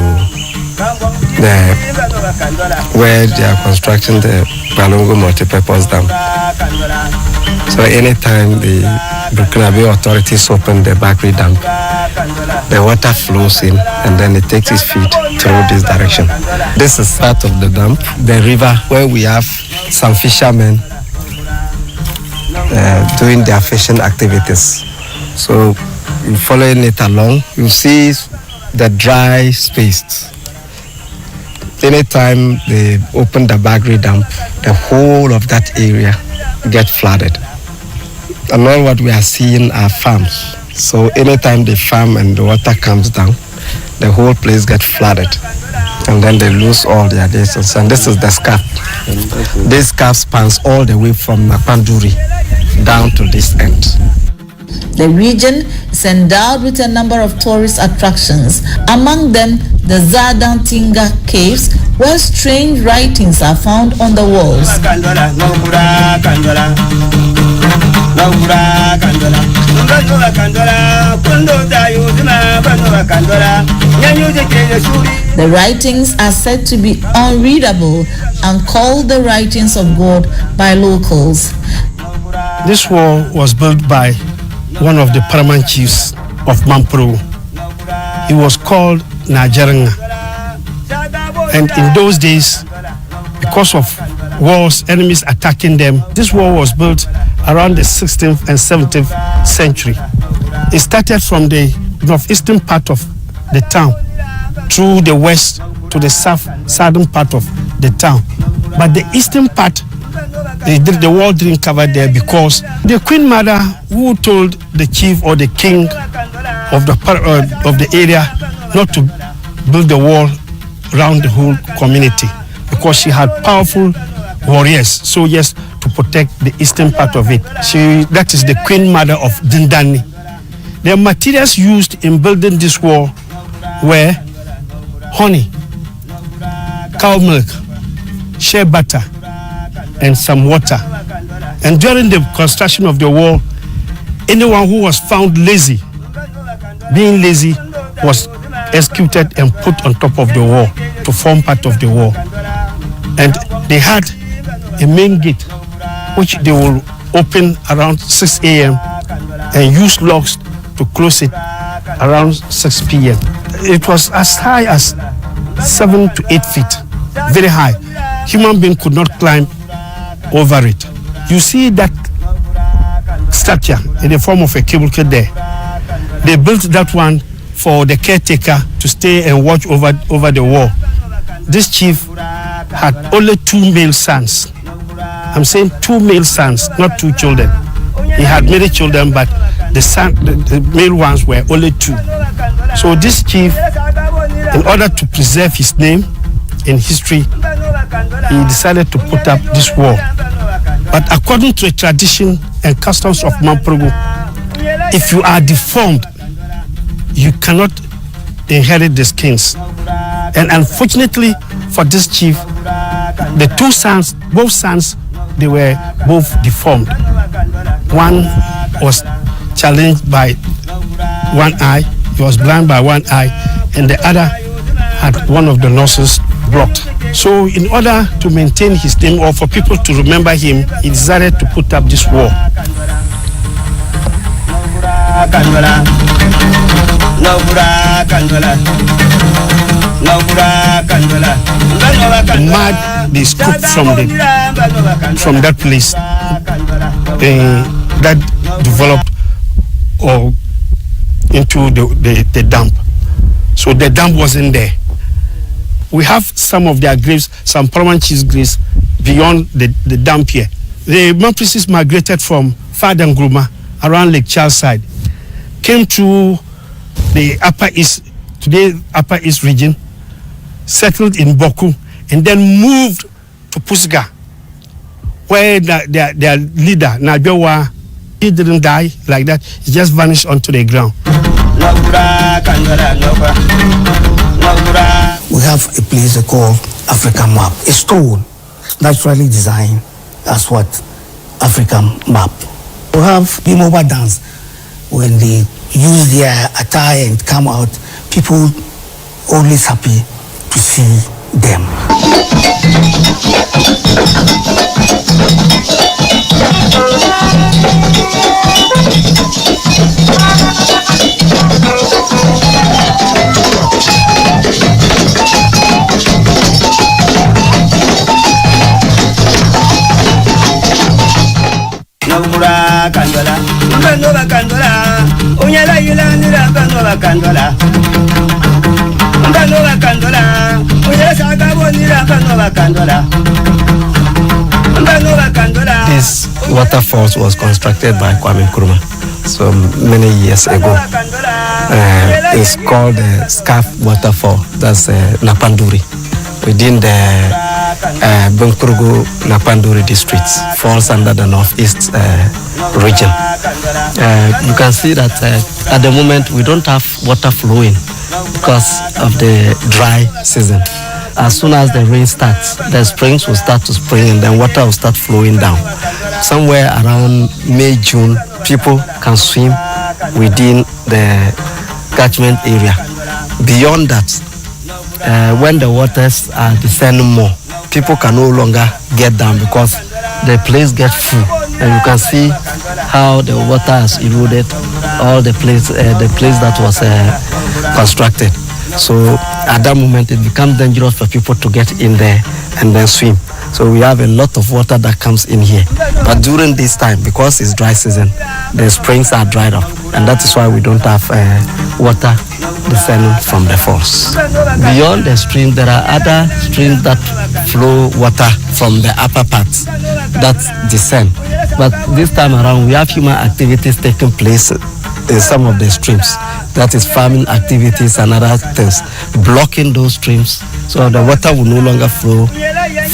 where they are constructing the Balongo multipurpose dam. So anytime the Burkinabe authorities open the Bakri dam, the water flows in and then it takes its feed through this direction. This is part of the dam, the river where we have some fishermen doing their fishing activities. So following it along, you see the dry space. Anytime they open the Bagri Dam, the whole of that area gets flooded. And all what we are seeing are farms. So anytime they farm and the water comes down, the whole place gets flooded. And then they lose all their distance. And this is the scarp. This scarp spans all the way from Makpanduri down to this end. The region is endowed with a number of tourist attractions, among them the Zadantinga caves, where strange writings are found on the walls. The writings are said to be unreadable and called the writings of God by locals. This wall was built by one of the paramount chiefs of Mampuru. He was called Najaranga. And in those days, because of wars, enemies attacking them, this wall was built around the 16th and 17th century. It started from the northeastern part of the town through the west to the southern part of the town. But the eastern part, the wall didn't cover there because the Queen Mother, who told the chief or the king of the area not to build the wall around the whole community, because she had powerful warriors, soldiers to protect the eastern part of it. That is the Queen Mother of Dindani. The materials used in building this wall were honey, cow milk, shea butter, and some water. And during the construction of the wall, anyone who was found lazy, being lazy, was executed and put on top of the wall to form part of the wall. And they had a main gate which they will open around 6 a.m. and use locks to close it around 6 p.m. It was as high as 7 to 8 feet, very high. Human being could not climb over it. You see that structure in the form of a cable car there. They built that one for the caretaker to stay and watch over the wall. This chief had only 2 male sons. I'm saying 2 male sons, not 2 children. He had many children, but the male ones were only 2. So this chief, in order to preserve his name in history, he decided to put up this wall. But according to the tradition and customs of Mampuru, if you are deformed, you cannot inherit the skins. And unfortunately for this chief, the 2 sons, both sons, they were both deformed. One was challenged by one eye, he was blind by one eye, and the other had one of the noses blocked. So in order to maintain his name or for people to remember him, he decided to put up this wall. The mud they scooped from that place that developed or into the dump. So the dump wasn't there. We have some of their graves, some paramount chiefs' graves beyond the dump here. The Mamprises migrated from Fadangruma around Lake Charles side, came through the Upper East, today Upper East region, settled in Boku, and then moved to Pusga, where their leader, Nabewa, he didn't die like that. He just vanished onto the ground. We have a place called African map, a stone naturally designed as what African map. We have Bimoba dance. When they use their attire and come out, people always happy to see them. This waterfalls was constructed by Kwame Nkrumah so many years ago. It's called the Scarf Waterfall. That's Napanduri, within the Bunkurugu Napanduri district, falls under the northeast region. You can see that at the moment we don't have water flowing because of the dry season. As soon as the rain starts, the springs will start to spring and then water will start flowing down. Somewhere around May, June, people can swim within the catchment area. Beyond that, when the waters are descending more, people can no longer get down because the place gets full. And you can see how the water has eroded all the place that was constructed. So at that moment, it becomes dangerous for people to get in there and then swim. So we have a lot of water that comes in here. But during this time, because it's dry season, the springs are dried up. And that is why we don't have water descending from the falls. Beyond the stream, there are other streams that flow water from the upper parts that descend. But this time around, we have human activities taking place in some of the streams. That is farming activities and other things, blocking those streams so the water will no longer flow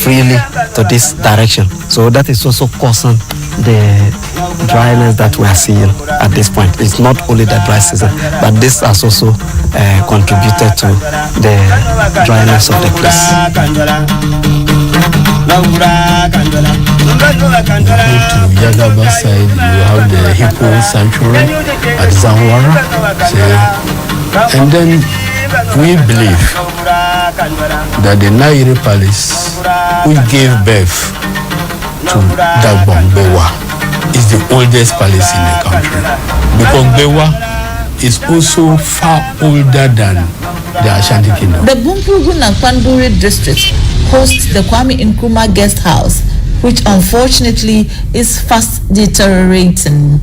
freely to this direction. So that is also causing the dryness that we are seeing at this point. It's not only the dry season, but this has also contributed to the dryness of the place. To Yagaba side, you have the Hippo Sanctuary at Zamwara. And then we believe that the Nairi Palace, which gave birth to Dagbon Bewa, is the oldest palace in the country. Because Bewa is also far older than the Ashanti Kingdom. The Bunkurugu Napanduri district hosts the Kwame Nkrumah guest house, which unfortunately is fast deteriorating.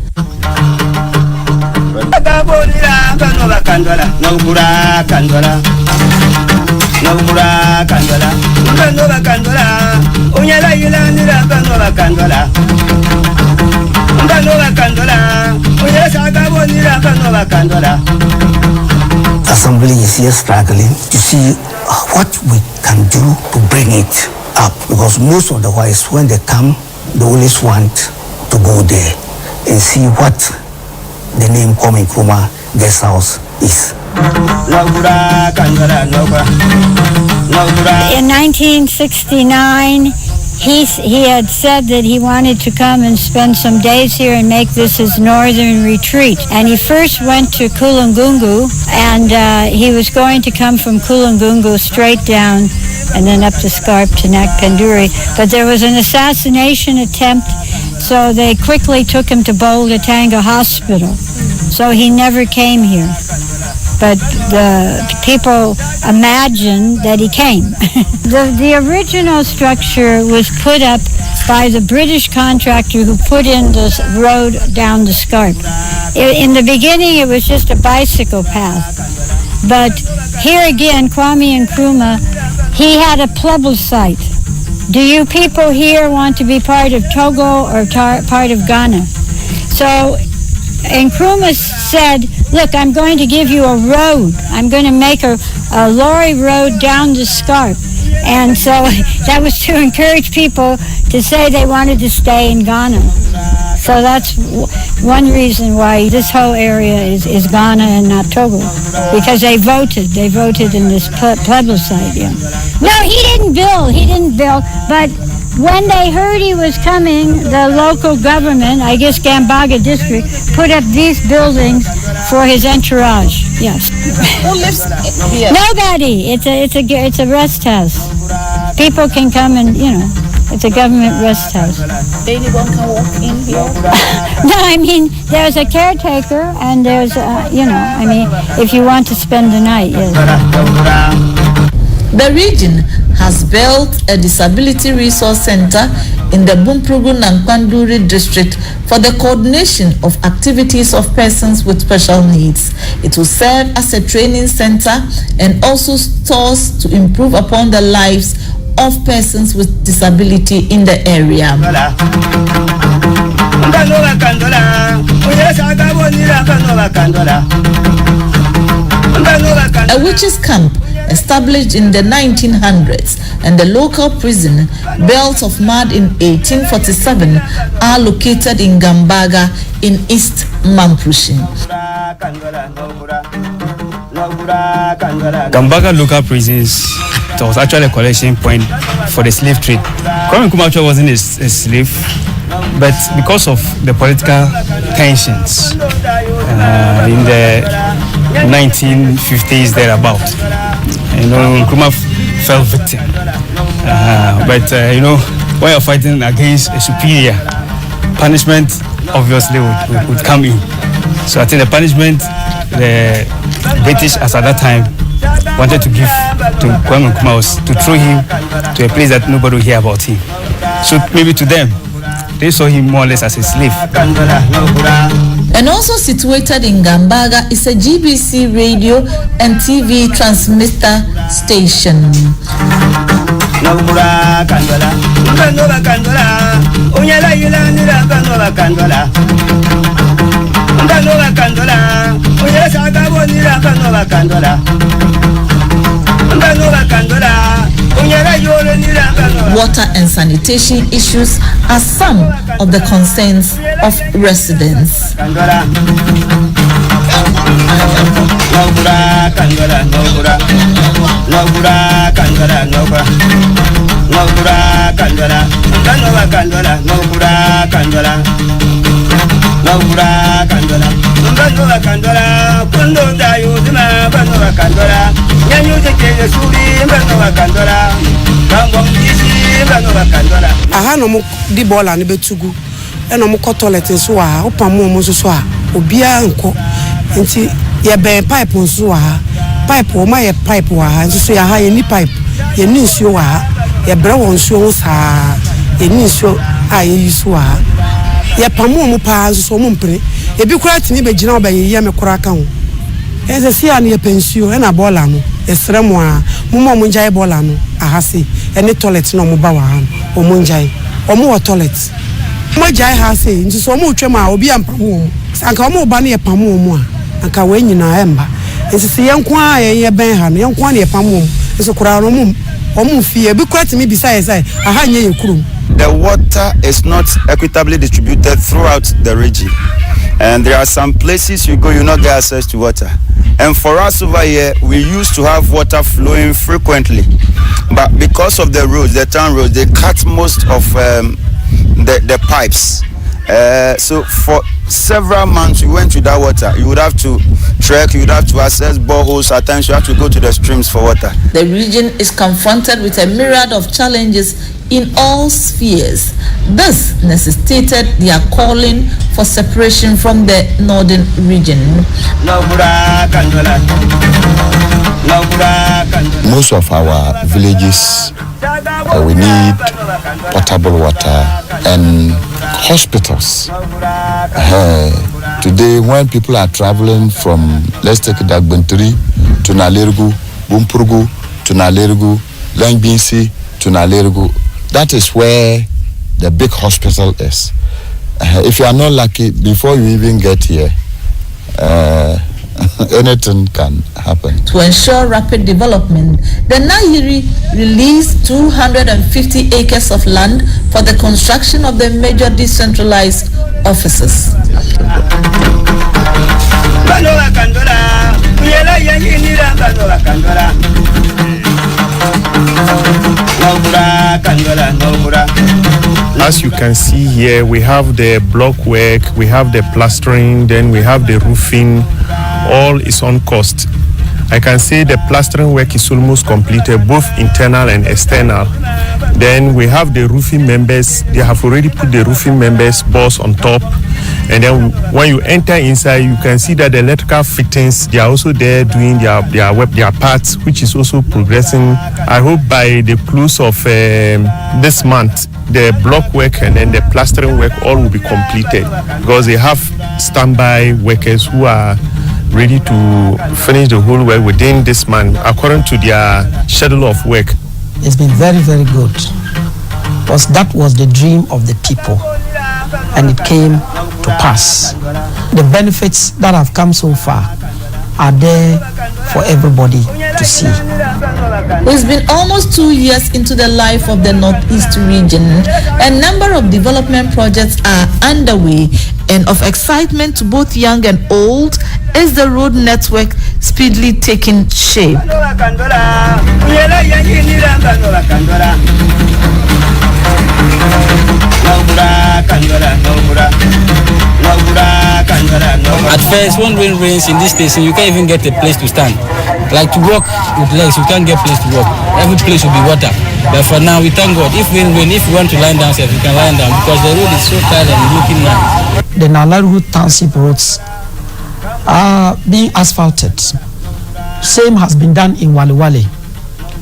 Assembly is here struggling to see what we can do to bring it up, because most of the whites, when they come, they always want to go there and see what the name Kwame Nkrumah Guest House is. In 1969, he had said that he wanted to come and spend some days here and make this his northern retreat. And he first went to Kulungungu, and he was going to come from Kulungungu straight down and then up the scarp to Nakpenduri. But there was an assassination attempt, so they quickly took him to Bolgatanga Hospital. So he never came here. But the people imagined that he came. The original structure was put up by the British contractor who put in the road down the scarp. In the beginning, it was just a bicycle path. But here again, Kwame Nkrumah, he had a plebiscite. Do you people here want to be part of Togo or part of Ghana? So Nkrumah said, look, I'm going to give you a road. I'm going to make a lorry road down the Scarp. And so that was to encourage people to say they wanted to stay in Ghana. So that's one reason why this whole area is Ghana and not Togo, because they voted in this plebiscite. Yeah. No, he didn't build, but when they heard he was coming, the local government, I guess Gambaga district, put up these buildings for his entourage. Yes. Who lives here? Nobody. It's a rest house. People can come and, it's a government rest house. Anyone can walk in here? No, I mean, there's a caretaker and there's, if you want to spend the night, yes. The region has built a disability resource center in the Bumpurugu Nankwanduri district for the coordination of activities of persons with special needs. It will serve as a training center and also stores to improve upon the lives of persons with disability in the area. A witches' camp established in the 1900s and the local prison built of mud in 1847 are located in Gambaga in East Mamprushi. Gambaga local prisons, it was actually a collection point for the slave trade. Kwame Nkrumah wasn't a slave, but because of the political tensions in the 1950s thereabout, Nkrumah fell victim. But when you're fighting against a superior, punishment obviously would come in. So I think the punishment the British as at that time wanted to give to Kwame Nkrumah was to throw him to a place that nobody will hear about him. So maybe to them, they saw him more or less as a slave. And also situated in Gambaga is a GBC radio and TV transmitter station. Water and sanitation issues are some of the concerns of residents. Aha no mo di bola ne betugu e no mo ko toilet nso wa opamu mo nso so a obia nko nti ye ben pipe nso wa pipe o ma ye pipe wa nso so ya ha ye ni pipe ye ni nsuo wa ye bre won nsuo sa ye ni nsuo a ye yusu wa ye pamu mo pa nso so mo mpre ebi kura tini be gina oba ye me kura ka ho eze si an ye pensuo e na bola no esre mo a mo mo njae bola no aha se ene toilet no mo ba wa ha o mo njae o mo toilet mo jai ha se nti so mo twem a obi ampamu anka o mo ba na ye pamu mo a anka we nyina emba nti se yenko a ye ben ha no yenko a na ye pamu nso kura no mo o mo fie bi kwati mi bisa ye sai aha nye ye kurum. The water is not equitably distributed throughout the region, and there are some places you go, you not get access to water. And for us over here, we used to have water flowing frequently, but because of the roads, the town roads, they cut most of the pipes. So for several months, we went without water. You would have to trek, you would have to access boreholes. At times, you have to go to the streams for water. The region is confronted with a myriad of challenges in all spheres. This necessitated their calling for separation from the northern region. Most of our villages, we need potable water and hospitals. Today, when people are traveling from, let's take Dagbentri to Nalergu, Bumpurugu to Nalergu, Langbinsi to Nalergu, that is where the big hospital is. if you are not lucky, before you even get here, anything can happen. To ensure rapid development, the Nahiri released 250 acres of land for the construction of the major decentralized offices. As you can see here, we have the block work, we have the plastering, then we have the roofing. All is on cost. I can say the plastering work is almost completed, both internal and external. Then we have the roofing members. They have already put the roofing members boards on top. And then when you enter inside, you can see that the electrical fittings, they are also there doing their parts, which is also progressing. I hope by the close of this month, the block work and then the plastering work all will be completed, because they have standby workers who are ready to finish the whole work within this month according to their schedule of work. It's been very, very good, because that was the dream of the people and it came to pass. The benefits that have come so far are there for everybody to see. It's been almost 2 years into the life of the Northeast region. A number of development projects are underway, and of excitement to both young and old is the road network speedily taking shape. At first, when rain rains in this station, you can't even get a place to stand. Like to walk with legs, you can't get a place to walk. Every place will be water. But for now, we thank God. If rain, if you want to lie down, you can lie down, because the road is so tight and looking nice. The Nalarugu Township roads are being asphalted. Same has been done in Waliwali.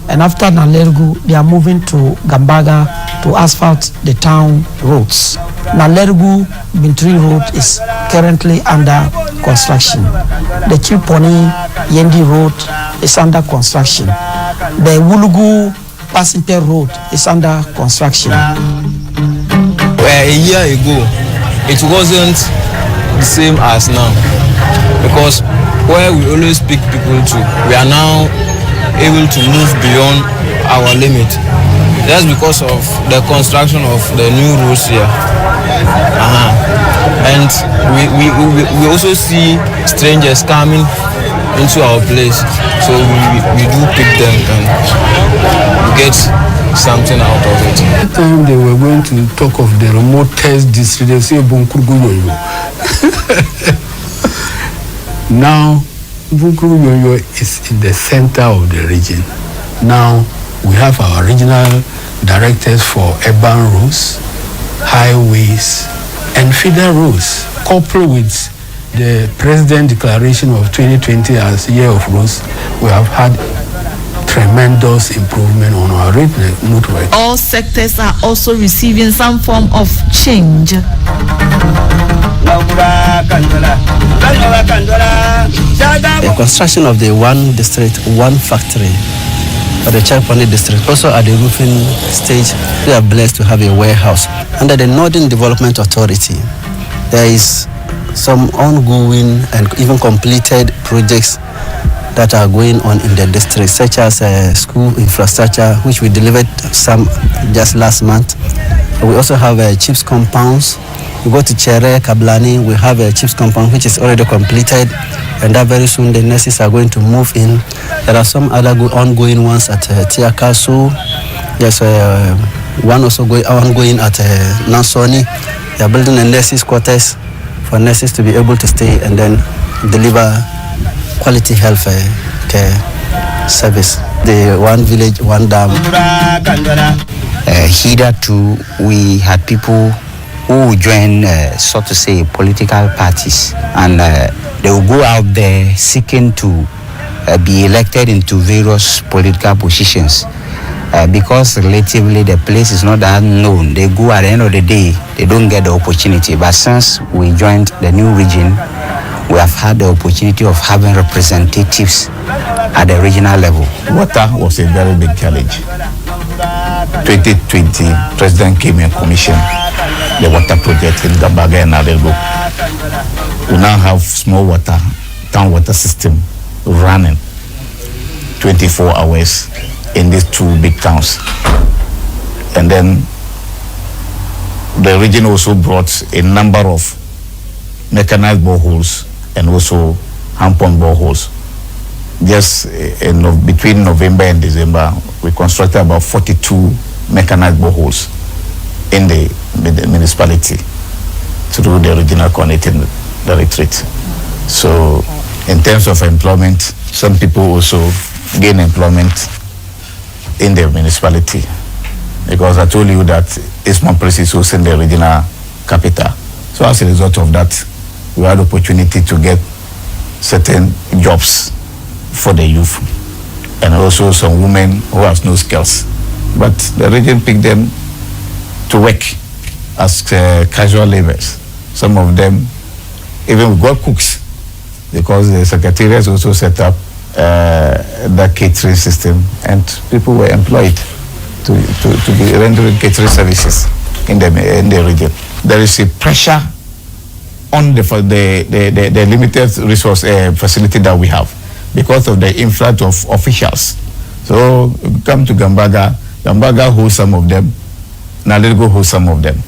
And after Nalarugu, they are moving to Gambaga to asphalt the town roads. Nalarugu Bintri Road is currently under construction. The Chilponi Yendi Road is under construction. The Wulugu Passenger Road is under construction. A year ago, it wasn't the same as now, because where we always pick people to, we are now able to move beyond our limit. That's because of the construction of the new roads here. And we also see strangers coming into our place, so we do pick them and get something out of it. That time they were going to talk of the remotest district, they say Bunkurugu. Now Bunkurugu is in the center of the region. Now we have our regional directors for urban roads, highways, and feeder roads, coupled with the President Declaration of 2020 as Year of Roads. We have had tremendous improvement on our road network. All sectors are also receiving some form of change. The construction of the one district, one factory for the Chapani district, also at the roofing stage, we are blessed to have a warehouse. Under the Northern Development Authority, there is some ongoing and even completed projects that are going on in the district, such as school infrastructure, which we delivered some just last month. We also have chips compounds. We go to Chere, Kablani, we have a chips compound which is already completed, and that very soon the nurses are going to move in. There are some other ongoing ones at Tiakasu. There's one also ongoing at Nansoni. They are building a nurses' quarters for nurses to be able to stay and then deliver quality health care service. The one village, one dam. Hitherto, we had people who join, so to say, political parties, and they will go out there seeking to be elected into various political positions. Because relatively the place is not that known, they go at the end of the day, they don't get the opportunity. But since we joined the new region, we have had the opportunity of having representatives at the regional level. Water was a very big challenge. 2020, President came in commission the water project in Gambaga and Adelgo. We now have small water, town water system running 24 hours in these two big towns. And then the region also brought a number of mechanized boreholes and also hand pump boreholes. Just between November and December, we constructed about 42 mechanized boreholes in the municipality through the regional coordinating directorate. So in terms of employment, some people also gain employment in the municipality, because I told you that Eastman Place is also in the regional capital. So as a result of that, we had the opportunity to get certain jobs for the youth, and also some women who have no skills. But the region picked them to work as casual laborers. Some of them, even we got cooks, because the secretariat also set up that catering system, and people were employed to be rendering catering services in the region. There is a pressure on the limited resource facility that we have because of the influx of officials. So come to Gambaga holds some of them, Nalirgo holds some of them,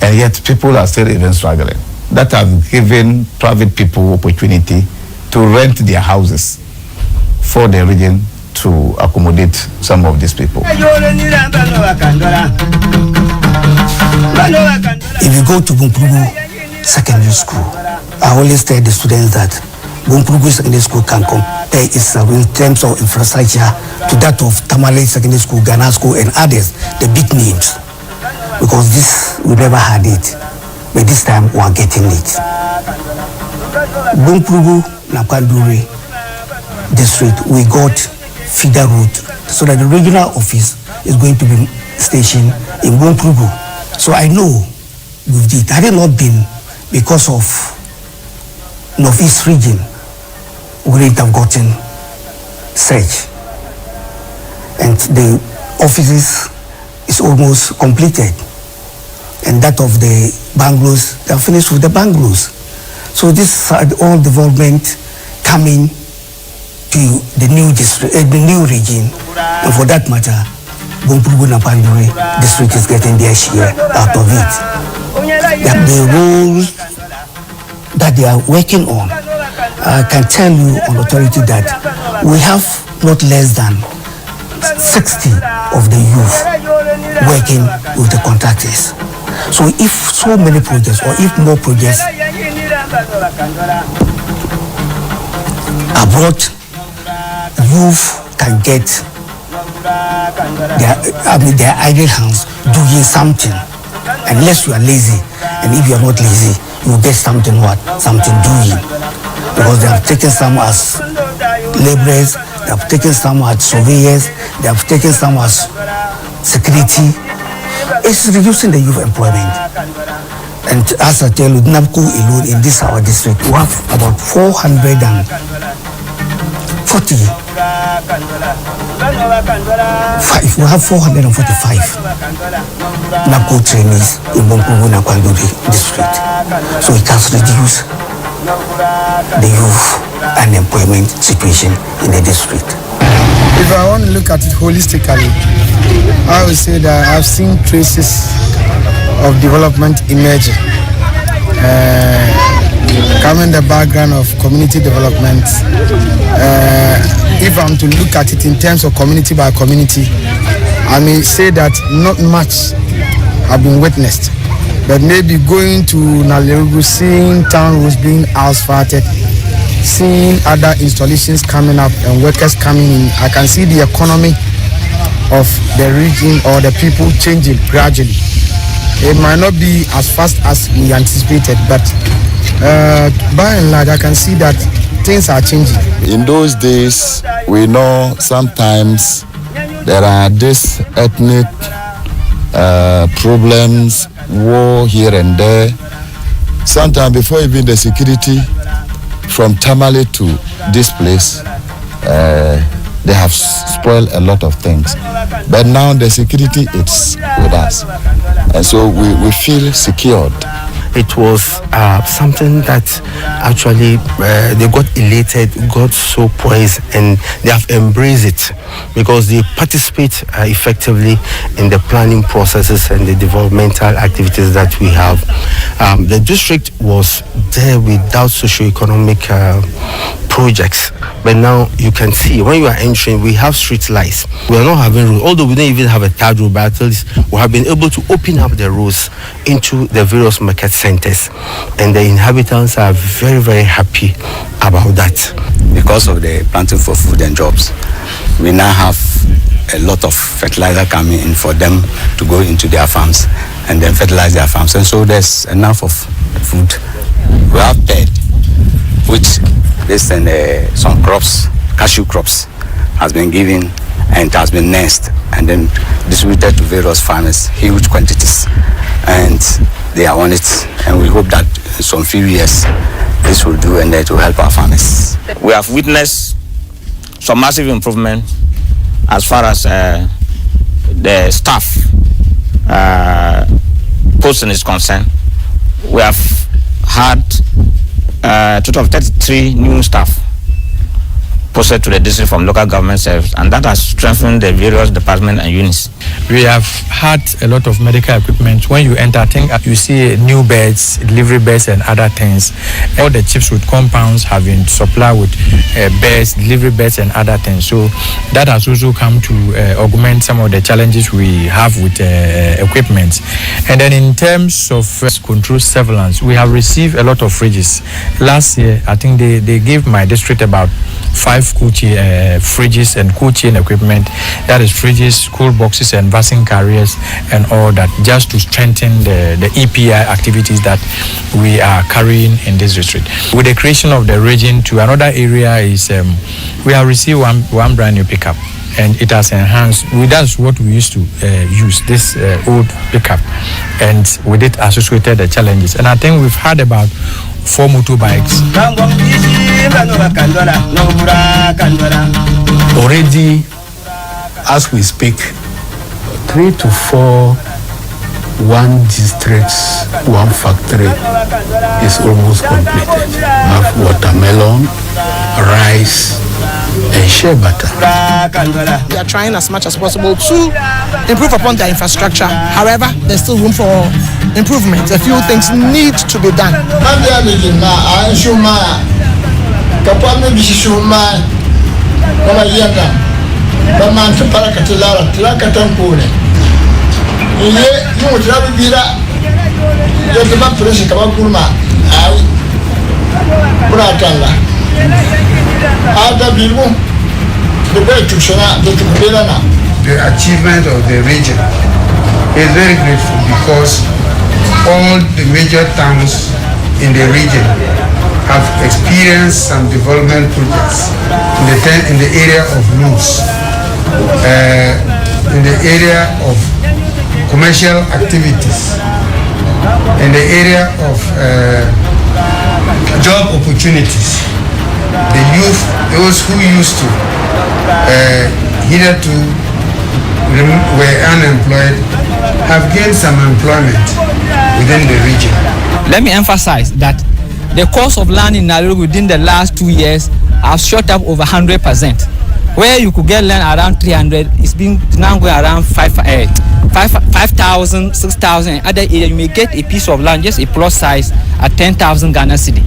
and yet people are still even struggling. That has given private people opportunity to rent their houses for the region to accommodate some of these people. If you go to Bumprugu Secondary School, I always tell the students that Bumprugu Secondary School can compare itself in terms of infrastructure to that of Tamale Secondary School, Ghana School, and others, the big names. Because this, we never had it, but this time we are getting it. Bumprugu Napanduri district, we got feeder road, so that the regional office is going to be stationed in Bumprugu. So I know with it, had it not been because of Northeast region, we wouldn't have gotten search. And the offices is almost completed. And that of the bungalows, they are finished with the bungalows. So this all development coming to the new district, the new region, and for that matter, Bumprugu Napanduri district is getting their share out of it. The roles that they are working on, I can tell you on authority that we have not less than 60 of the youth working with the contractors. So if so many projects, or if more projects are brought, youth can get their idle hands doing something, unless you are lazy. And if you are not lazy, you get something doing. Because they have taken some as laborers, they have taken some as surveyors, they have taken some as security. It's reducing the youth employment. And as I tell you, NABCO alone in this our district, we have about 440. We have 445 NABCO trainees in Bumprugu Nakwanduri district. So it has reduced the youth unemployment situation in the district. If I want to look at it holistically, I would say that I've seen traces of development emerging. Coming the background of community development, if I'm to look at it in terms of community by community, I may say that not much have been witnessed. But maybe going to Nalerugu, seeing town roads being asphalted, seeing other installations coming up and workers coming in, I can see the economy of the region or the people changing gradually. It might not be as fast as we anticipated, but by and large, I can see that things are changing. In those days, we know sometimes there are these ethnic problems, war here and there. Sometimes before even the security from Tamale to this place, they have spoiled a lot of things. But now the security is with us. And so we feel secured. It was something that actually they got elated, got so praised, and they have embraced it because they participate effectively in the planning processes and the developmental activities that we have. The district was there without socioeconomic projects, but now you can see when you are entering, we have street lights. We are not having roads, although we don't even have a third road, but at least we have been able to open up the roads into the various market centers, and the inhabitants are very, very happy about that. Because of the planting for food and jobs, we now have a lot of fertilizer coming in for them to go into their farms and then fertilize their farms, and so there's enough of food. We have bed, which this and some crops, cashew crops, has been given and has been nursed and then distributed to various farmers, huge quantities, and they are on it. And we hope that in some few years this will do and that will help our farmers. We have witnessed some massive improvement as far as the staff posting is concerned. We have had a total of 33 new staff posted to the district from local government service, and that has strengthened the various departments and units. We have had a lot of medical equipment. When you enter, I think you see new beds, delivery beds, and other things. All the chips with compounds have been supplied with beds, delivery beds, and other things. So that has also come to augment some of the challenges we have with equipment. And then in terms of control surveillance, we have received a lot of fridges. Last year, I think they gave my district about 5 cool fridges and cool chain equipment. That is fridges, cool boxes, and vaccine carriers and all that, just to strengthen the EPI activities that we are carrying in this district. With the creation of the region to another area is we have received one brand new pickup, and it has enhanced. That's what we used to use, this old pickup, and with it associated the challenges. And I think we've had about 4 motorbikes. Already, as we speak, 3 to 4, 1 district, 1 factory is almost completed. We have watermelon, rice, and shea butter. We are trying as much as possible to improve upon their infrastructure. However, there's still room for improvement. A few things need to be done. The achievement of the region is very grateful because all the major towns in the region have experienced some development projects in the area of roads, in the area of commercial activities, in the area of job opportunities. The youth, those who used to hitherto were unemployed, have gained some employment within the region. Let me emphasize that the cost of land in Nairobi within the last 2 years has shot up over 100%. Where you could get land around 300, it's been now going around 5,000, 6,000. In other areas, you may get a piece of land, just a plot size, at 10,000 Ghana cedi.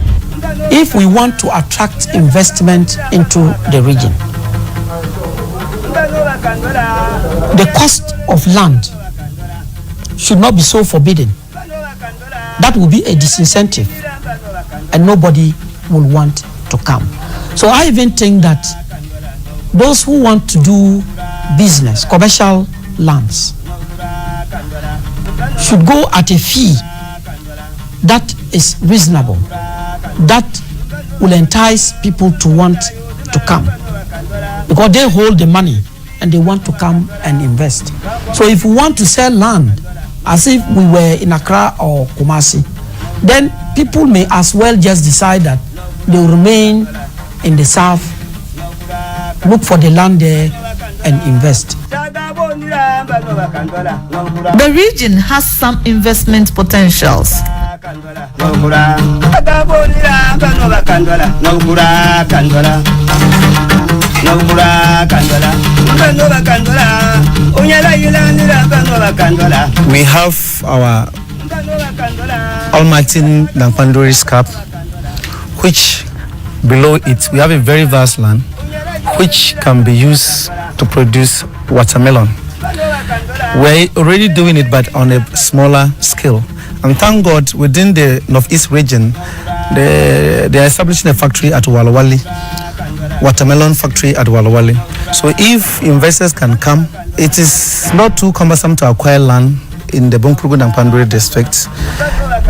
If we want to attract investment into the region, the cost of land should not be so forbidding. That will be a disincentive, and nobody will want to come. So I even think that those who want to do business, commercial lands, should go at a fee that is reasonable, that will entice people to want to come, because they hold the money and they want to come and invest. So if we want to sell land as if we were in Accra or Kumasi, then people may as well just decide that they will remain in the south, look for the land there and invest. The region has some investment potentials. We have our Almighty Nampandori's Cap, which below it we have a very vast land which can be used to produce watermelon. We're already doing it, but on a smaller scale. And thank God, within the Northeast region, they are establishing a factory at Walawali, watermelon factory at Walawali. So if investors can come, it is not too cumbersome to acquire land in the Bunkrugu and Nampandori district.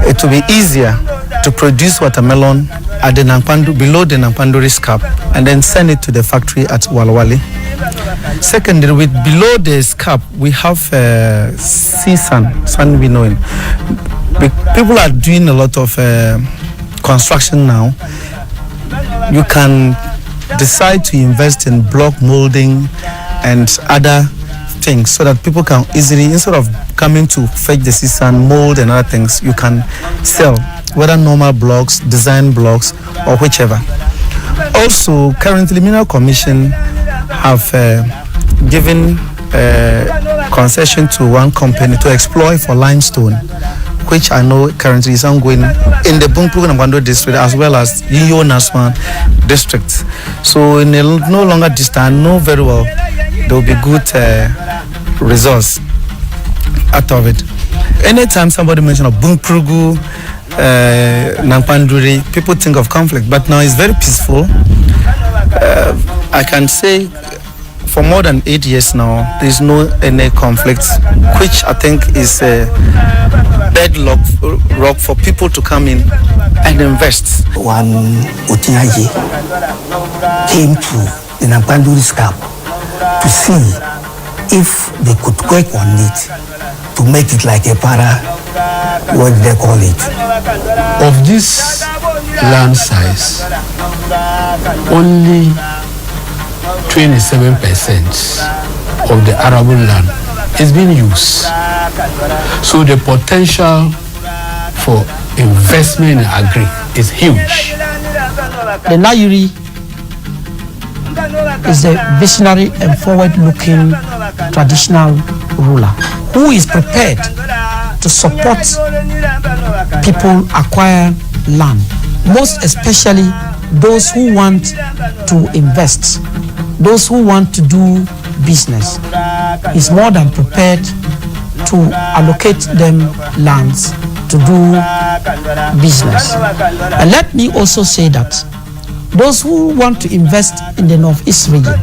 It will be easier to produce watermelon at the below the Nampandori's Cap and then send it to the factory at Walawali. Secondly, with below the scap, we have sea sand we know. People are doing a lot of construction now. You can decide to invest in block molding and other things so that people can easily, instead of coming to fetch the sea sand, mold and other things, you can sell, whether normal blocks, design blocks, or whichever. Also, currently, Mineral Commission have given concession to one company to explore for limestone, which I know currently is ongoing in the Bunkrugu and Nampandori district as well as Yiyo Naswan district. So in a no longer distance, know very well there will be good results out of it. Anytime somebody mentions Bunkrugu, Nampandori, people think of conflict, but now it's very peaceful. I can say for more than 8 years now, there is no any conflict, which I think is a bedrock for people to come in and invest. One Otiaji came to the Nampandori's Cap to see if they could work on it to make it like a what do they call it? Of this land size, only 27% of the arable land is being used. So the potential for investment in agri is huge. The Nayuri is a visionary and forward-looking traditional ruler who is prepared to support people acquire land, most especially those who want to invest, those who want to do business. Is more than prepared to allocate them lands to do business. And let me also say that those who want to invest in the Northeast region,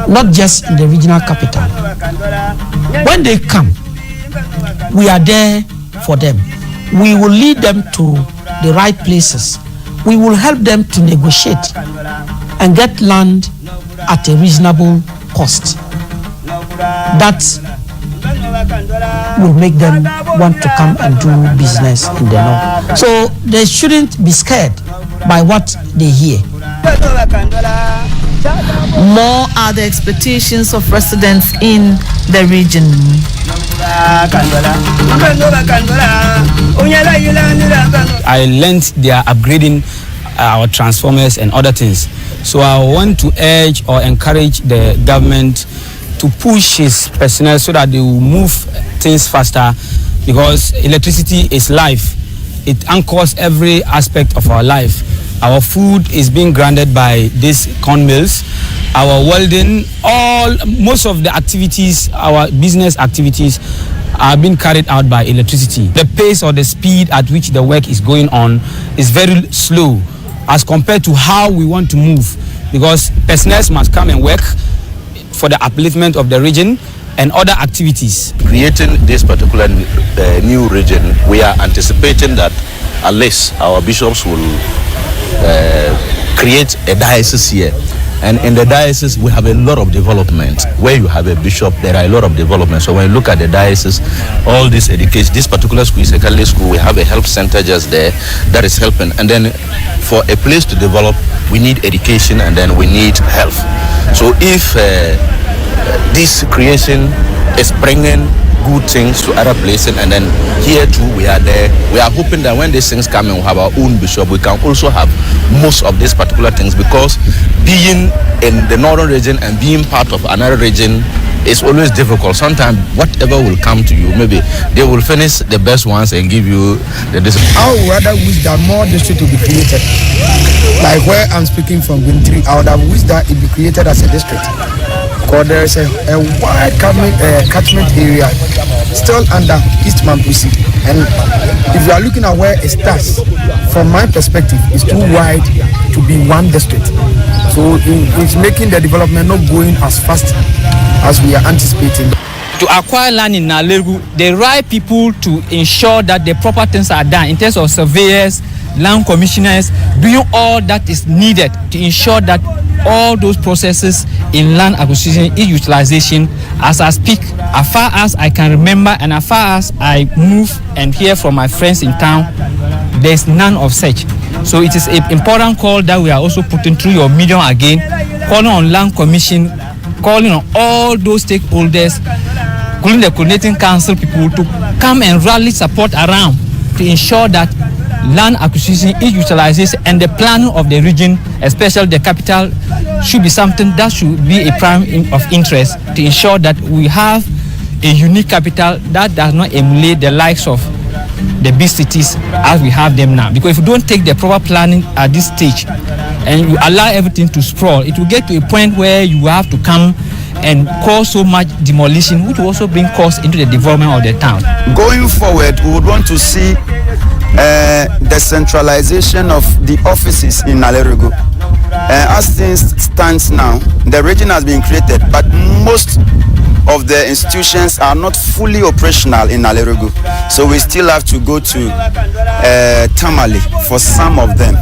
not just in the regional capital, when they come, we are there for them. We will lead them to the right places. We will help them to negotiate and get land at a reasonable cost. That will make them want to come and do business in the north. So they shouldn't be scared by what they hear. More are the expectations of residents in the region. I learned they are upgrading our transformers and other things. So I want to urge or encourage the government to push his personnel so that they will move things faster, because electricity is life. It anchors every aspect of our life. Our food is being grounded by these corn mills. Our welding, most of the activities, our business activities are being carried out by electricity. The pace or the speed at which the work is going on is very slow as compared to how we want to move, because personnel must come and work for the upliftment of the region and other activities. Creating this particular new region, we are anticipating that at least our bishops will create a diocese here. And in the diocese, we have a lot of development. Where you have a bishop, there are a lot of development. So when you look at the diocese, all this education, this particular school is a Catholic school, we have a health center just there that is helping. And then for a place to develop, we need education and then we need health. So if this creation is bringing good things to other places, and then here too we are there. We are hoping that when these things come and we have our own bishop, we can also have most of these particular things, because being in the northern region and being part of another region is always difficult. Sometimes whatever will come to you, maybe they will finish the best ones and give you the district. I would rather wish that more districts will be created. Like where I'm speaking from, Wintri, I would have wished that it be created as a district. Because there is a wide catchment area still under East Mampusi. And if you are looking at where it starts, from my perspective, it's too wide to be one district. So it's making the development not going as fast as we are anticipating. To acquire land in Nalegu, the right people to ensure that the proper things are done in terms of surveyors, land commissioners, doing all that is needed to ensure that all those processes in land acquisition and utilization, as I speak, as far as I can remember and as far as I move and hear from my friends in town, there's none of such. So it is an important call that we are also putting through your medium again, calling on land commission, calling on all those stakeholders, including the coordinating council people, to come and rally support around to ensure that land acquisition, utilization, and the planning of the region, especially the capital, should be something that should be a prime of interest to ensure that we have a unique capital that does not emulate the likes of the big cities as we have them now. Because if you don't take the proper planning at this stage and you allow everything to sprawl, it will get to a point where you have to come and cause so much demolition, which will also bring cost into the development of the town. Going forward, we would want to see the centralization of the offices in Nalerugu. As things stands now, the region has been created, but most of the institutions are not fully operational in Nalerugu. So we still have to go to Tamale for some of them.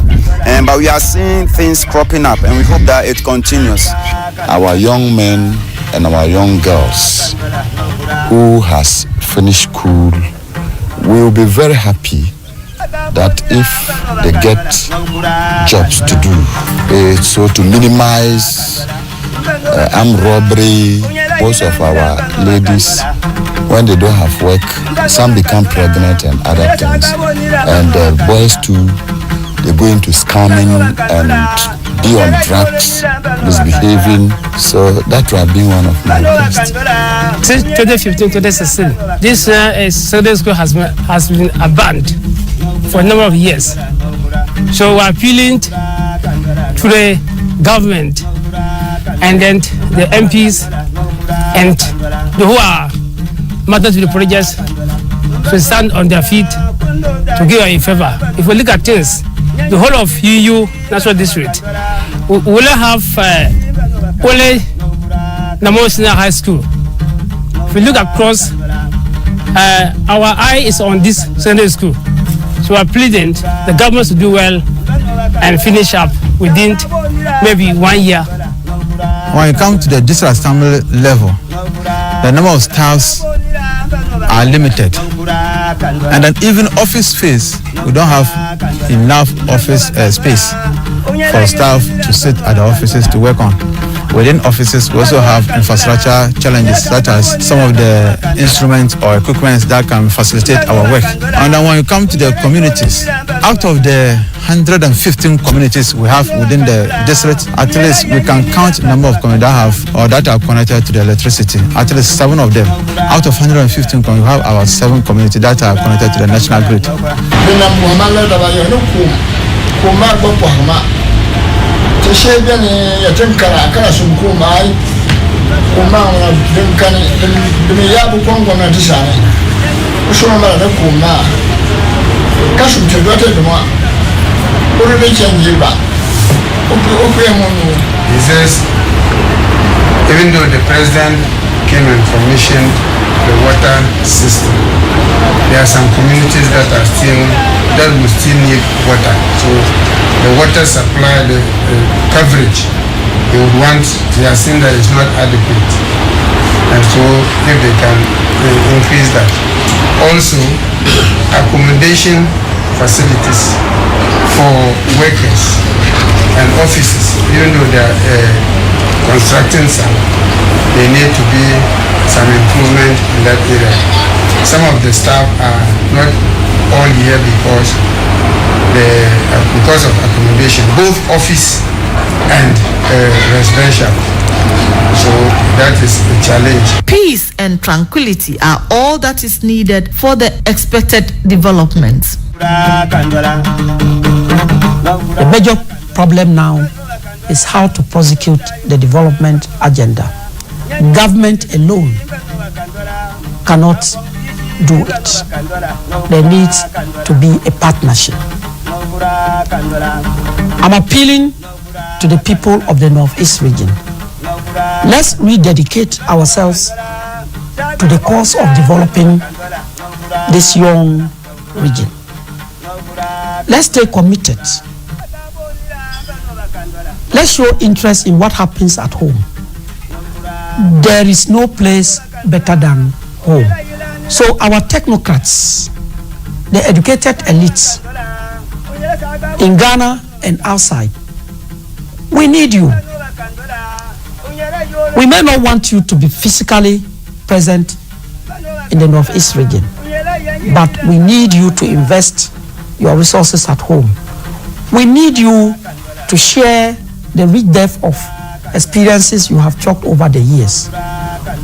But we are seeing things cropping up, and we hope that it continues. Our young men and our young girls who has finished school will be very happy that if they get jobs to do, so to minimize armed robbery. Most of our ladies, when they don't have work, some become pregnant and other things, and boys too, they go into scamming and be on drugs, misbehaving. So that would have been one of my best. Since 2015, 2016, this secondary school has been abandoned for a number of years. So we're appealing to the government and then the MPs and the who are matters to the projects to stand on their feet to give a favor. If we look at things, the whole of UU National District, we will have only Namo Senior High School. If we look across, our eye is on this secondary school. So we are pleading the government to do well and finish up within maybe 1 year. When it comes to the district assembly level, the number of staffs are limited. And then even office space, we don't have enough office space for staff to sit at the offices to work on. Within offices, we also have infrastructure challenges, such as some of the instruments or equipment that can facilitate our work. And then when you come to the communities, out of the 115 communities we have within the district, at least we can count the number of communities that have or that are connected to the electricity. At least 7 of them. Out of 115 communities, we have about 7 communities that are connected to the national grid. He says, even though the president came and commissioned the water system, there are some communities that will still need water. So the water supply, the coverage, they are saying that it's not adequate. And so if they can increase that. Also, accommodation facilities for workers and offices, even though they are constructing some, there need to be some improvement in that area. Some of the staff are not all here because of accommodation, both office and residential. So that is a challenge. Peace and tranquility are all that is needed for the expected developments. The major problem now is how to prosecute the development agenda. Government alone cannot do it. There needs to be a partnership. I'm appealing to the people of the Northeast region. Let's rededicate ourselves to the cause of developing this young region. Let's stay committed. Let's show interest in what happens at home. There is no place better than home. So our technocrats, the educated elites in Ghana and outside, we need you. We may not want you to be physically present in the Northeast region, but we need you to invest your resources at home. We need you to share the rich depth of experiences you have chalked over the years.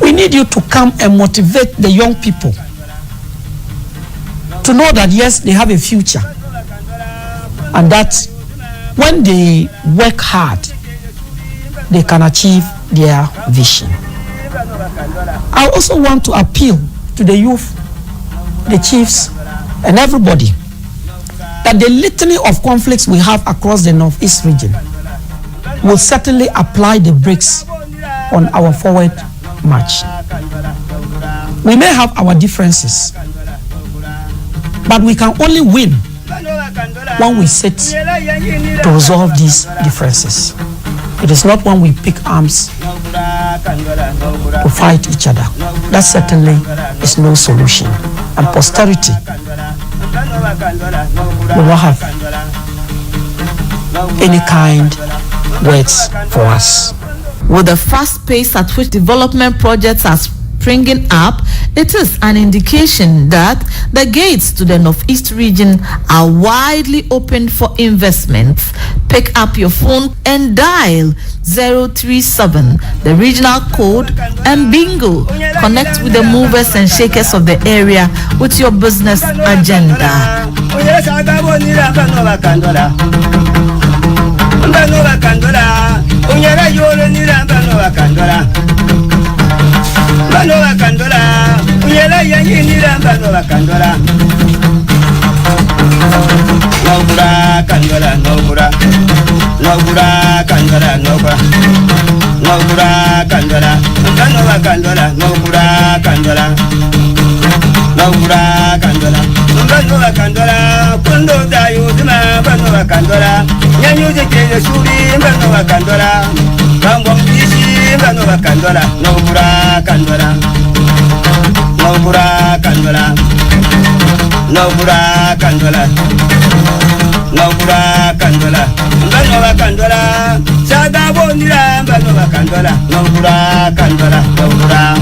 We need you to come and motivate the young people to know that yes, they have a future, and that when they work hard, they can achieve their vision. I also want to appeal to the youth, the chiefs, and everybody that the litany of conflicts we have across the Northeast region will certainly apply the brakes on our forward march. We may have our differences, but we can only win when we sit to resolve these differences. It is not when we pick arms to fight each other. That certainly is no solution. And posterity will not have any kind words for us. With the fast pace at which development projects are springing up, it is an indication that the gates to the Northeast region are widely open for investments. Pick up your phone and dial 037, the regional code, and bingo. Connect with the movers and shakers of the area with your business agenda. Bano bakandola, uyela yanyinira bano bakandola. Nogura kandola, nogura. Nogura kandola, nogura. Nogura kandola, bano bakandola, nogura kandola. Nogura kandola, bano bakandola, kundo dayo dima bano bakandola. Nyanyuje kele suri bano bakandola. Bangwam bishi bano bakandola, nogura kandola. Nogura kandola. Nogura kandola. Nogura kandola. Bano bakandola. Sada bonira bano bakandola. Nogura kandola. Nogura.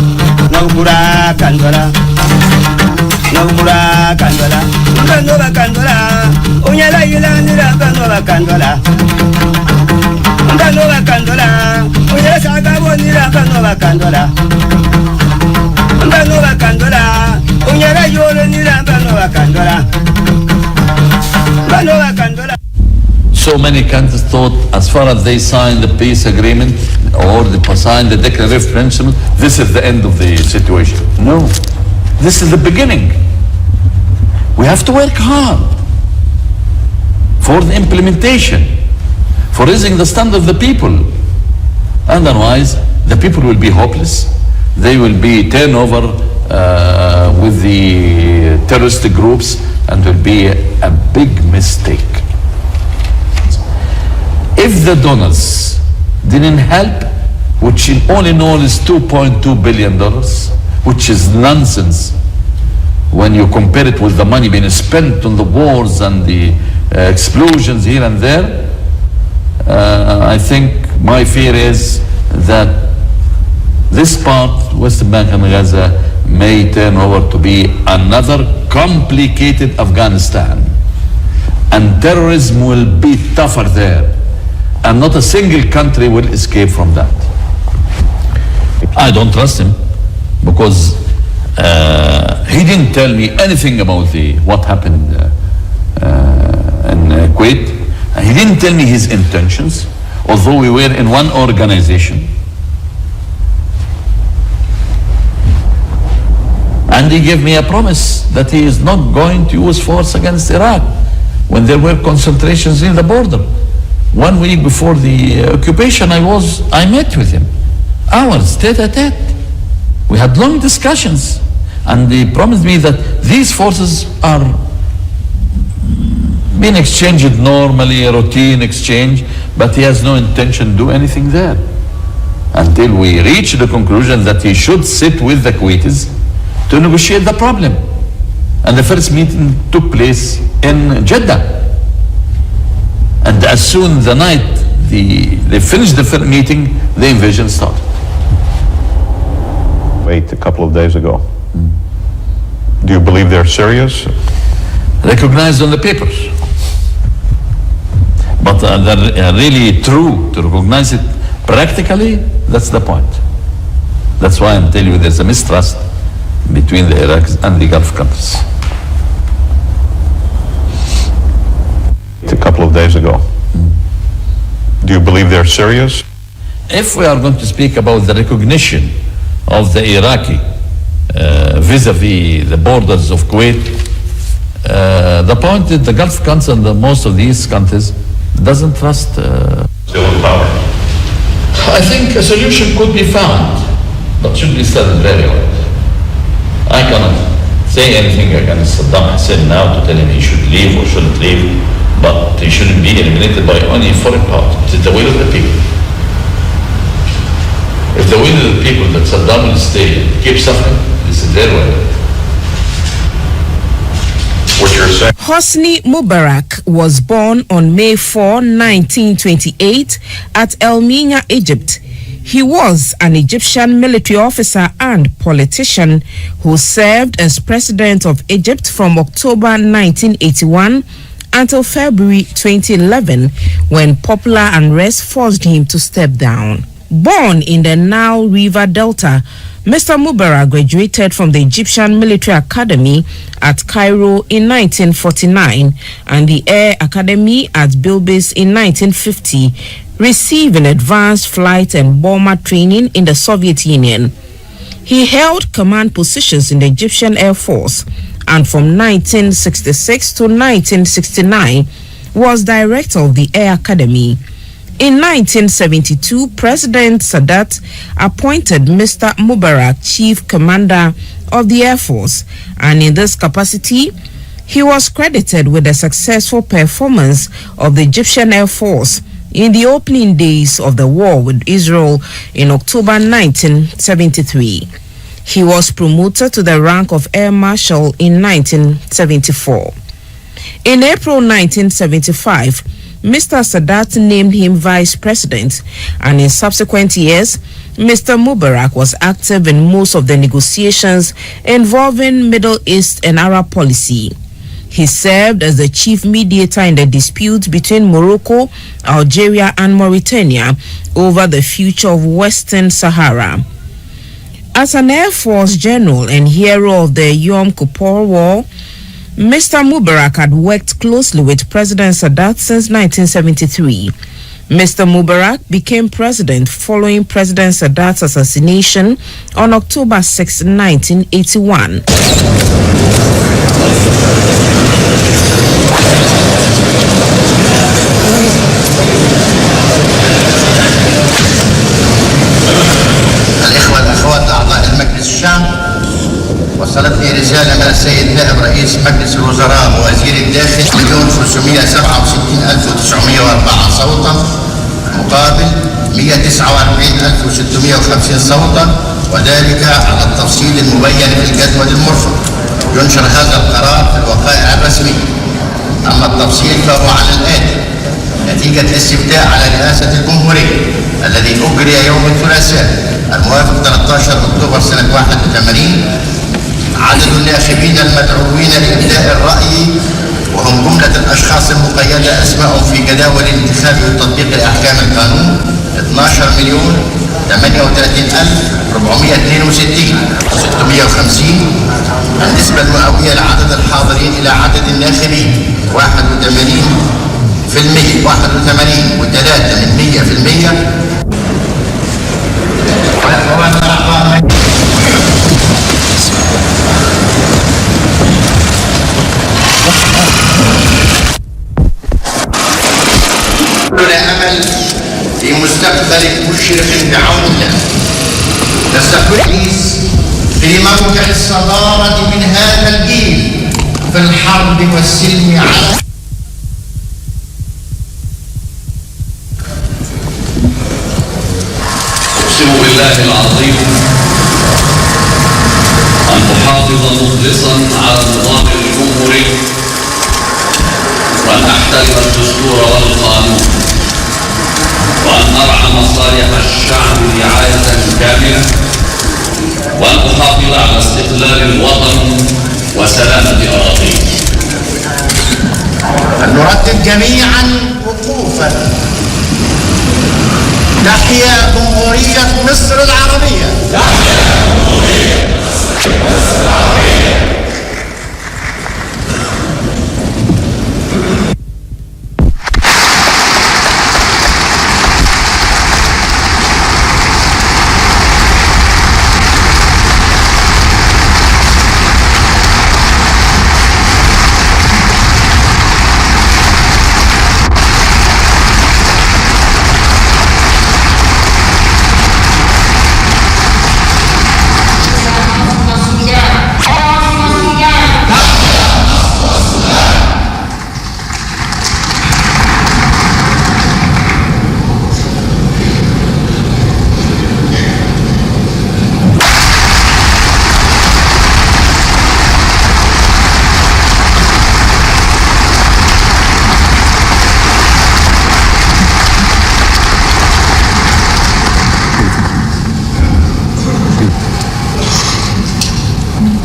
Nogura kandola. Nogura kandola. Bano bakandola. Unyala yilanira bano bakandola. Bano bakandola. Unyala sada bonira bano bakandola. Bano bakandola. Unyala yolanira bano bakandola. Bano bakandola. So many countries thought as far as they signed the peace agreement or they signed the Declaration of Principles, this is the end of the situation. No, this is the beginning. We have to work hard for the implementation, for raising the standard of the people. Otherwise, the people will be hopeless. They will be turned over with the terrorist groups, and will be a big mistake. If the donors didn't help, which all in all is $2.2 billion, which is nonsense when you compare it with the money being spent on the wars and the explosions here and there, I think My fear is that this part, West Bank and Gaza, may turn over to be another complicated Afghanistan. And terrorism will be tougher there. And not a single country will escape from that. I don't trust him because he didn't tell me anything about what happened in Kuwait. He didn't tell me his intentions, although we were in one organization. And he gave me a promise that he is not going to use force against Iraq when there were concentrations in the border. 1 week before the occupation, I met with him, hours, tete-a-tete. We had long discussions, and he promised me that these forces are being exchanged normally, a routine exchange, but he has no intention to do anything there until we reach the conclusion that he should sit with the Kuwaitis to negotiate the problem. And the first meeting took place in Jeddah. And as soon the night they finished the first meeting, the invasion started. Wait, a couple of days ago. Do you believe they're serious? Recognized on the papers. But they're really true to recognize it practically, that's the point. That's why I'm telling you there's a mistrust between the Iraqis and the Gulf countries. A couple of days ago. Do you believe they're serious? If we are going to speak about the recognition of the Iraqi vis-a-vis the borders of Kuwait, the point is the Gulf countries and most of these countries doesn't trust still in power. I think a solution could be found, but should be studied very well. I cannot say anything against Saddam Hussein now to tell him he should leave or shouldn't leave, but he shouldn't be eliminated by any foreign power. It is the will of the people. If the will of the people that Saddam will stay and keep suffering, this is their will. What you're saying? Hosni Mubarak was born on May 4, 1928 at El Minya, Egypt. He was an Egyptian military officer and politician who served as president of Egypt from October 1981 until February 2011, when popular unrest forced him to step down. Born in the Nile River Delta, Mr. Mubarak graduated from the Egyptian Military Academy at Cairo in 1949 and the Air Academy at Bilbis in 1950, receiving advanced flight and bomber training in the Soviet Union. He held command positions in the Egyptian Air Force and from 1966 to 1969 was director of the Air Academy. In 1972, President Sadat appointed Mr. Mubarak chief commander of the Air Force, and in this capacity, he was credited with the successful performance of the Egyptian Air Force in the opening days of the war with Israel in October 1973. He was promoted to the rank of Air Marshal in 1974. In April 1975, Mr. Sadat named him vice president, and in subsequent years, Mr. Mubarak was active in most of the negotiations involving Middle East and Arab policy. He served as the chief mediator in the dispute between Morocco, Algeria, and Mauritania over the future of Western Sahara. As an Air Force general and hero of the Yom Kippur War, Mr. Mubarak had worked closely with President Sadat since 1973. Mr. Mubarak became president following President Sadat's assassination on October 6, 1981. وصلتني رسالة من السيد نائب رئيس مجلس الوزراء ووزير الداخل 1,367,904 صوتا مقابل 149,650 صوتا، وذلك على التفصيل المبين في الجدول المرفق. ينشر هذا القرار في الوقائع الرسمية. أما التفصيل فهو على الآتي: نتيجة نتيجة الاستفتاء على رئاسة الجمهورية الذي أجري يوم الثلاثاء الموافق 13 أكتوبر سنة 81 عدد الناخبين المدعوين لإبداء الرأي وهم جملة الأشخاص المقيدة أسمائهم في جداول الانتخاب وتطبيق أحكام القانون 12,462,650. النسبة المئوية لعدد الحاضرين إلى عدد الناخبين 81.3%. كلنا أمل في مستقبل مشرق بعون الله. نستفيد في موقع الصدارة من هذا الجيل في الحرب والسلم على أقسم بالله العظيم أن أحافظ مخلصا على النظام الجمهوري وأن أحترم الدستور والقانون وأن أرعى مصالح الشعب رعاية كاملة وأن أحافظ على استقلال الوطن وسلامة أراضيه. نردد جميعا وقوفا تحيا جمهورية مصر العربية. تحيا جمهورية مصر العربية.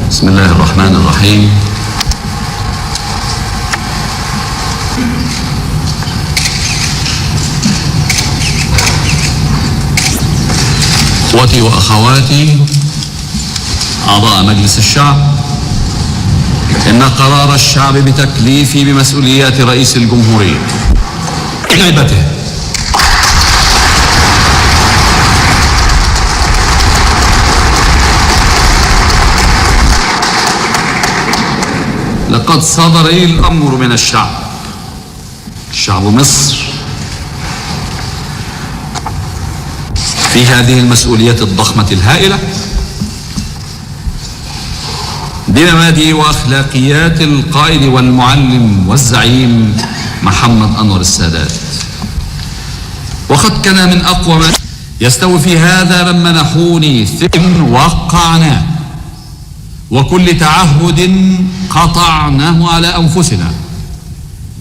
بسم الله الرحمن الرحيم. إخوتي وأخواتي أعضاء مجلس الشعب، إن قرار الشعب بتكليفي بمسؤوليات رئيس الجمهورية غيبته لقد صدر لي الأمر من الشعب مصر في هذه المسؤولية الضخمة الهائلة بمبادئ وأخلاقيات القائد والمعلم والزعيم محمد أنور السادات. وقد كان من أقوى ما يستوي في هذا من منحوني ثقة وقعناه وكل تعهد قطعناه على أنفسنا،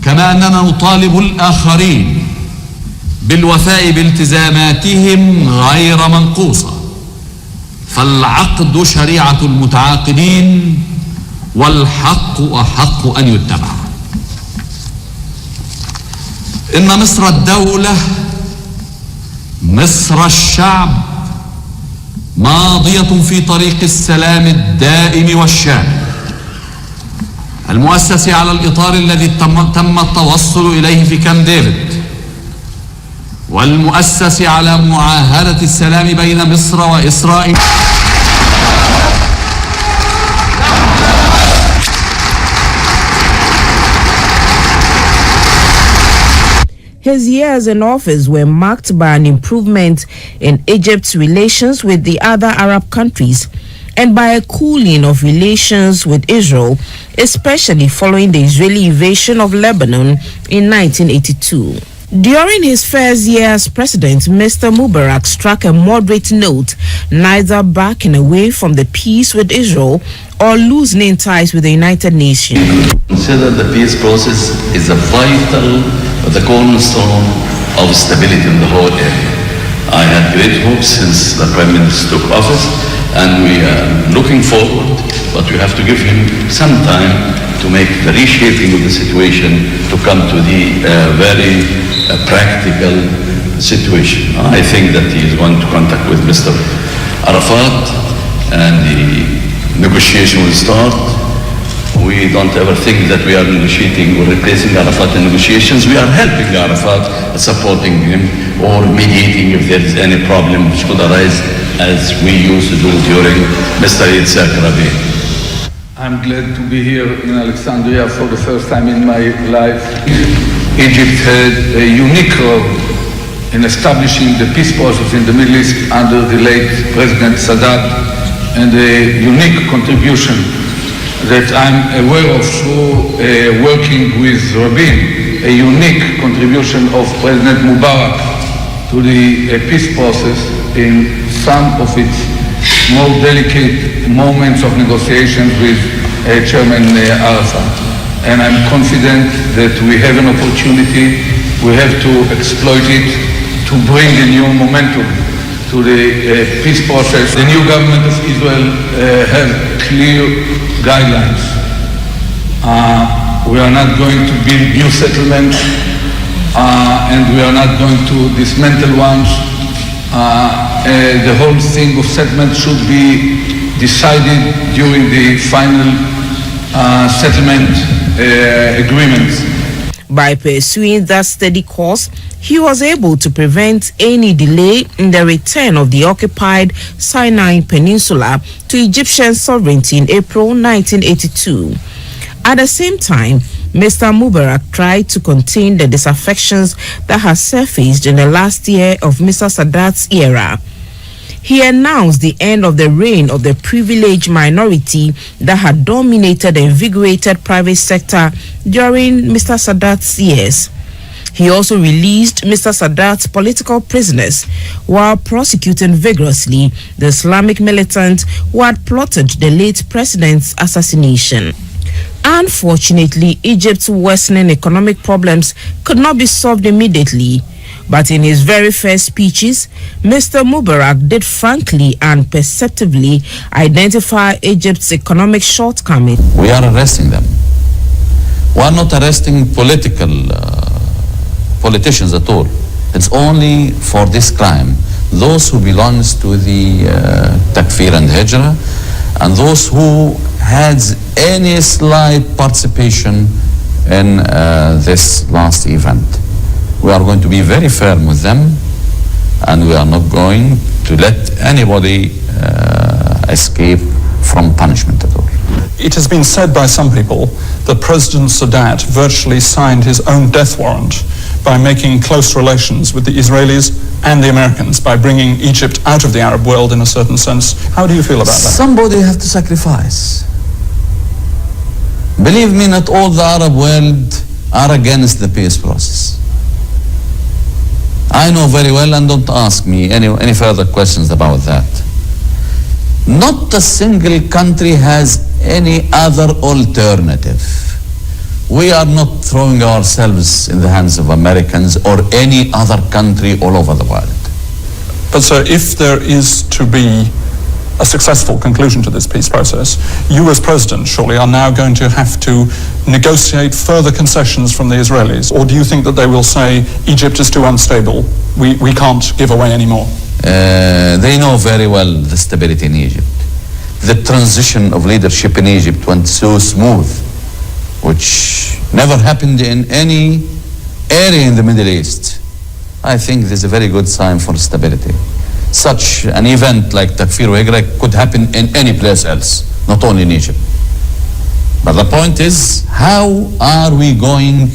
كما أننا نطالب الآخرين بالوفاء بالتزاماتهم غير منقوصة، فالعقد شريعة المتعاقدين والحق أحق أن يتبع. إن مصر الدولة، مصر الشعب، ماضية في طريق السلام الدائم والشامل المؤسس على الإطار الذي تم التوصل إليه في كامب ديفيد، والمؤسس على معاهدة السلام بين مصر وإسرائيل. His years in office were marked by an improvement in Egypt's relations with the other Arab countries and by a cooling of relations with Israel, especially following the Israeli invasion of Lebanon in 1982. During his first year as president, Mr. Mubarak struck a moderate note, neither backing away from the peace with Israel or loosening ties with the United Nations. Consider the peace process is a vital the cornerstone of stability in the whole area. I had great hopes since the Prime Minister took office, and we are looking forward, but we have to give him some time to make the reshaping of the situation to come to the very practical situation. I think that he is going to contact with Mr. Arafat, and the negotiation will start. We don't ever think that we are negotiating or replacing Arafat in negotiations. We are helping Arafat, supporting him, or mediating if there is any problem which could arise, as we used to do during Mr. Yitzhak Rabin. I'm glad to be here in Alexandria for the first time in my life. Egypt had a unique role in establishing the peace process in the Middle East under the late President Sadat, and a unique contribution that I'm aware of through working with Rabin, a unique contribution of President Mubarak to the peace process in some of its more delicate moments of negotiations with Chairman Arafat. And I'm confident that we have an opportunity, we have to exploit it to bring a new momentum to the peace process. The new government of Israel have clear guidelines. We are not going to build new settlements, and we are not going to dismantle ones. The whole thing of settlement should be decided during the final settlement agreements. By pursuing that steady course, he was able to prevent any delay in the return of the occupied Sinai Peninsula to Egyptian sovereignty in April 1982. At the same time, Mr. Mubarak tried to contain the disaffections that had surfaced in the last year of Mr. Sadat's era. He announced the end of the reign of the privileged minority that had dominated the invigorated private sector during Mr. Sadat's years. He also released Mr. Sadat's political prisoners while prosecuting vigorously the Islamic militant who had plotted the late president's assassination. Unfortunately, Egypt's worsening economic problems could not be solved immediately. But in his very first speeches, Mr. Mubarak did frankly and perceptively identify Egypt's economic shortcomings. We are arresting them. We are not arresting politicians at all. It's only for this crime. Those who belongs to the Takfir and Hijra, and those who had any slight participation in this last event. We are going to be very firm with them, and we are not going to let anybody escape from punishment at all. It has been said by some people that President Sadat virtually signed his own death warrant by making close relations with the Israelis and the Americans, by bringing Egypt out of the Arab world in a certain sense. How do you feel about that? Somebody has to sacrifice. Believe me, not all the Arab world are against the peace process. I know very well, and don't ask me any further questions about that. Not a single country has any other alternative. We are not throwing ourselves in the hands of Americans or any other country all over the world. But sir, if there is to be a successful conclusion to this peace process, you as president surely are now going to have to negotiate further concessions from the Israelis, or do you think that they will say Egypt is too unstable, we can't give away anymore? They know very well the stability in Egypt. The transition of leadership in Egypt went so smooth, which never happened in any area in the Middle East. I think this is a very good sign for stability. Such an event like Takfir Hijra could happen in any place else, not only in Egypt. But the point is, how are we going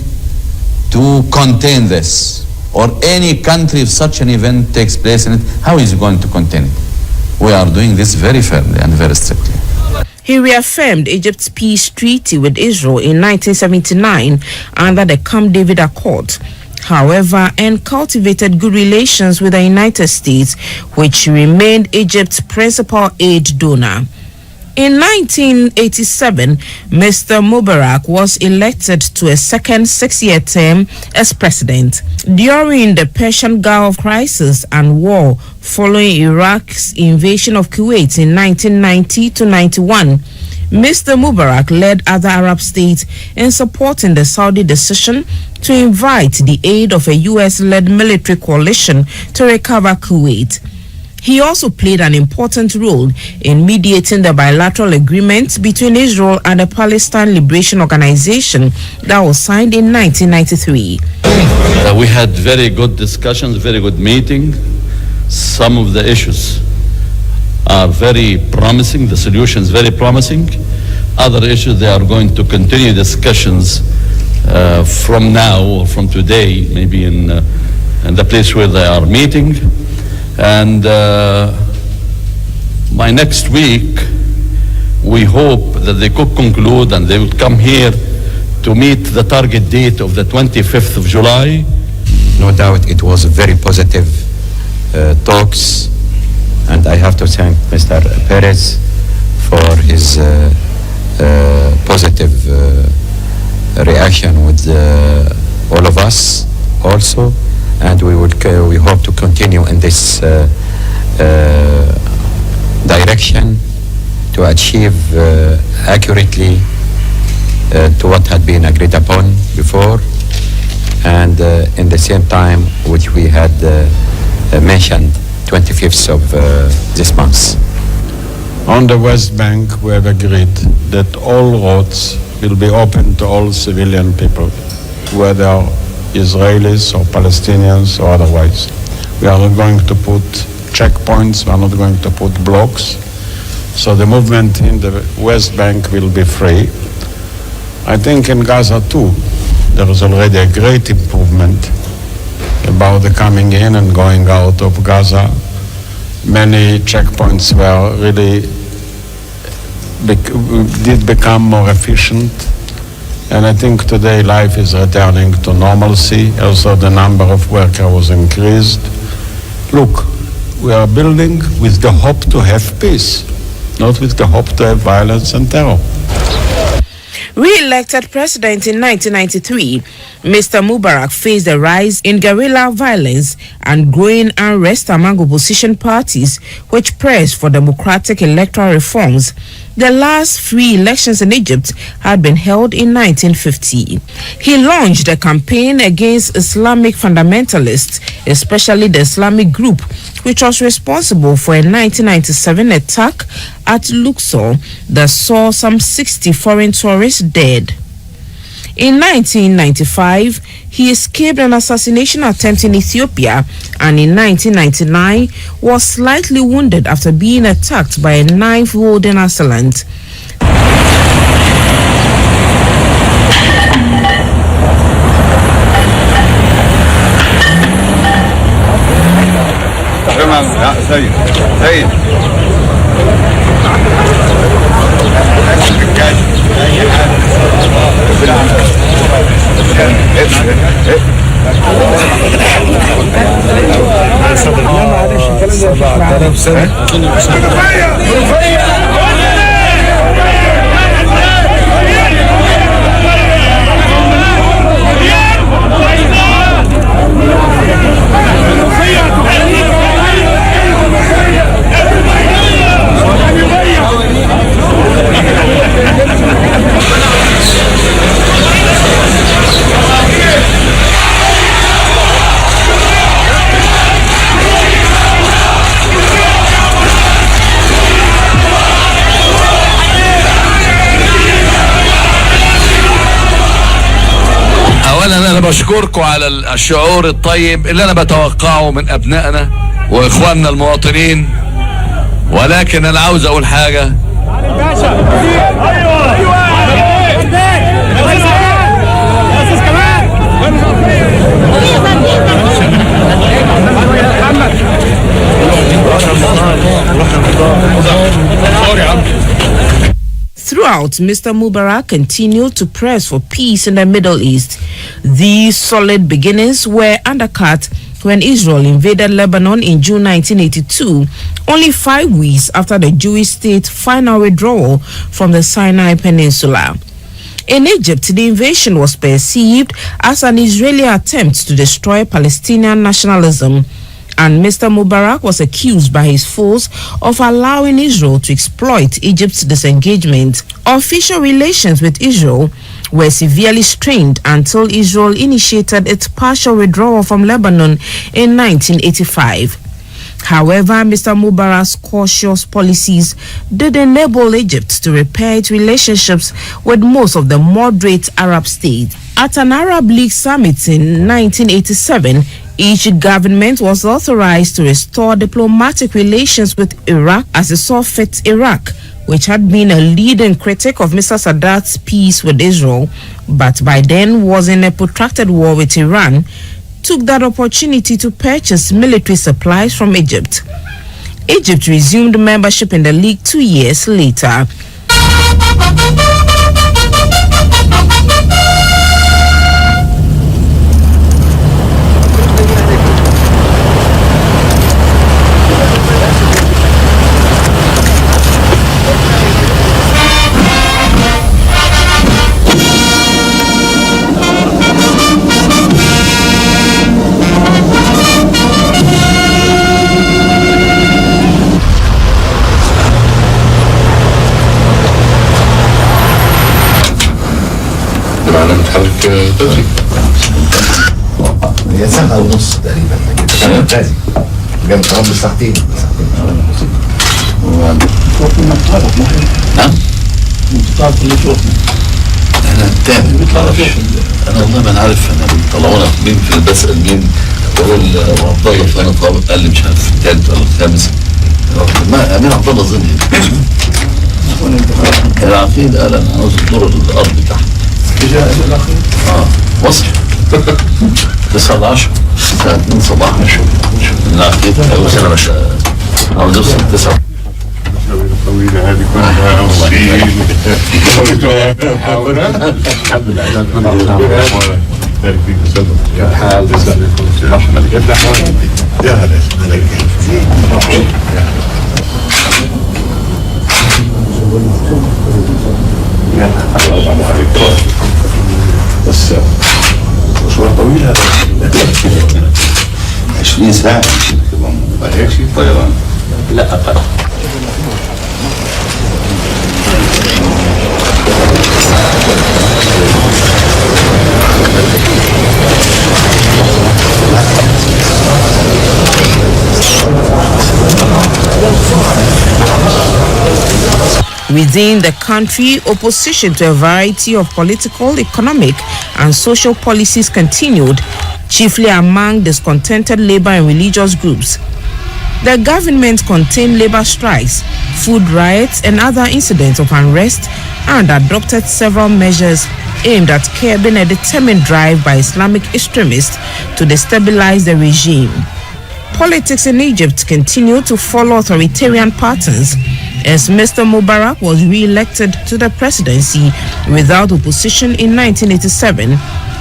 to contain this? Or any country, if such an event takes place in it, how is it going to contain it? We are doing this very firmly and very strictly. He reaffirmed Egypt's peace treaty with Israel in 1979 under the Camp David Accord, however, and cultivated good relations with the United States, which remained Egypt's principal aid donor. In 1987, Mr. Mubarak was elected to a second 6-year term as president. During the Persian Gulf crisis and war following Iraq's invasion of Kuwait in 1990 to 91, Mr. Mubarak led other Arab states in supporting the Saudi decision to invite the aid of a U.S.-led military coalition to recover Kuwait. He also played an important role in mediating the bilateral agreement between Israel and the Palestine Liberation Organization that was signed in 1993. We had very good discussions, very good meeting. Some of the issues are very promising, the solutions very promising. Other issues, they are going to continue discussions from now or from today, maybe in the place where they are meeting. And by next week, we hope that they could conclude and they would come here to meet the target date of the 25th of July. No doubt it was very positive talks, and I have to thank Mr. Perez for his positive reaction with all of us also. And we hope to continue in this direction to achieve accurately to what had been agreed upon before, and in the same time which we had mentioned, 25th of this month. On the West Bank, we have agreed that all roads will be open to all civilian people, whether Israelis or Palestinians or otherwise. We are not going to put checkpoints, we are not going to put blocks. So the movement in the West Bank will be free. I think in Gaza too, there is already a great improvement about the coming in and going out of Gaza. Many checkpoints were really did become more efficient. And I think today life is returning to normalcy. Also the number of workers was increased. Look, we are building with the hope to have peace, not with the hope to have violence and terror. Re-elected president in 1993, Mr. Mubarak faced a rise in guerrilla violence and growing unrest among opposition parties, which pressed for democratic electoral reforms. The last free elections in Egypt had been held in 1950. He launched a campaign against Islamic fundamentalists, especially the Islamic group, which was responsible for a 1997 attack at Luxor that saw some 60 foreign tourists dead. In 1995, he escaped an assassination attempt in Ethiopia, and in 1999 was slightly wounded after being attacked by a knife-wielding assailant. أنا بشكركم على الشعور الطيب اللي أنا بتوقعه من أبنائنا وإخواننا المواطنين، ولكن أنا عاوز أقول حاجة. Throughout, Mr. Mubarak continued to press for peace in the Middle East. These solid beginnings were undercut when Israel invaded Lebanon in June 1982, only 5 weeks after the Jewish state's final withdrawal from the Sinai Peninsula. In Egypt, the invasion was perceived as an Israeli attempt to destroy Palestinian nationalism, and Mr. Mubarak was accused by his foes of allowing Israel to exploit Egypt's disengagement. Official relations with Israel were severely strained until Israel initiated its partial withdrawal from Lebanon in 1985. However, Mr. Mubarak's cautious policies did enable Egypt to repair its relationships with most of the moderate Arab states. At an Arab League summit in 1987, each government was authorized to restore diplomatic relations with Iraq as it saw fit. Iraq, which had been a leading critic of Mr. Sadat's peace with Israel, but by then was in a protracted war with Iran, took that opportunity to purchase military supplies from Egypt. Egypt resumed membership in the league 2 years later. هي ساعة ونص تقريبا كده غازي جنب طبعا ساعتين نعم بتعرف اللي شوفنا انا التاني انا والله ما انا عارف انا طلعونا مين في بسأل مين بقول عبد الله فانا طالب قال لي مش عارف الثالث ولا الخامس ما امين عبد الله ظني العقيد قال انا عاوز الدور الارض تحت وصل 9 10 الساعة 2 صباحا شوف العقيد عاوز اوصل 9 الطويلة هذه كلها الحمد لله بارك فيك وسلم يا حال يا هلا بس مشوار طويل هذا 20 ساعة ما هيك شيء طيران لا أقل Within the country, opposition to a variety of political, economic, and social policies continued, chiefly among discontented labor and religious groups. The government contained labor strikes, food riots, and other incidents of unrest, and adopted several measures aimed at curbing a determined drive by Islamic extremists to destabilize the regime. Politics in Egypt continued to follow authoritarian patterns, as Mr. Mubarak was re-elected to the presidency without opposition in 1987,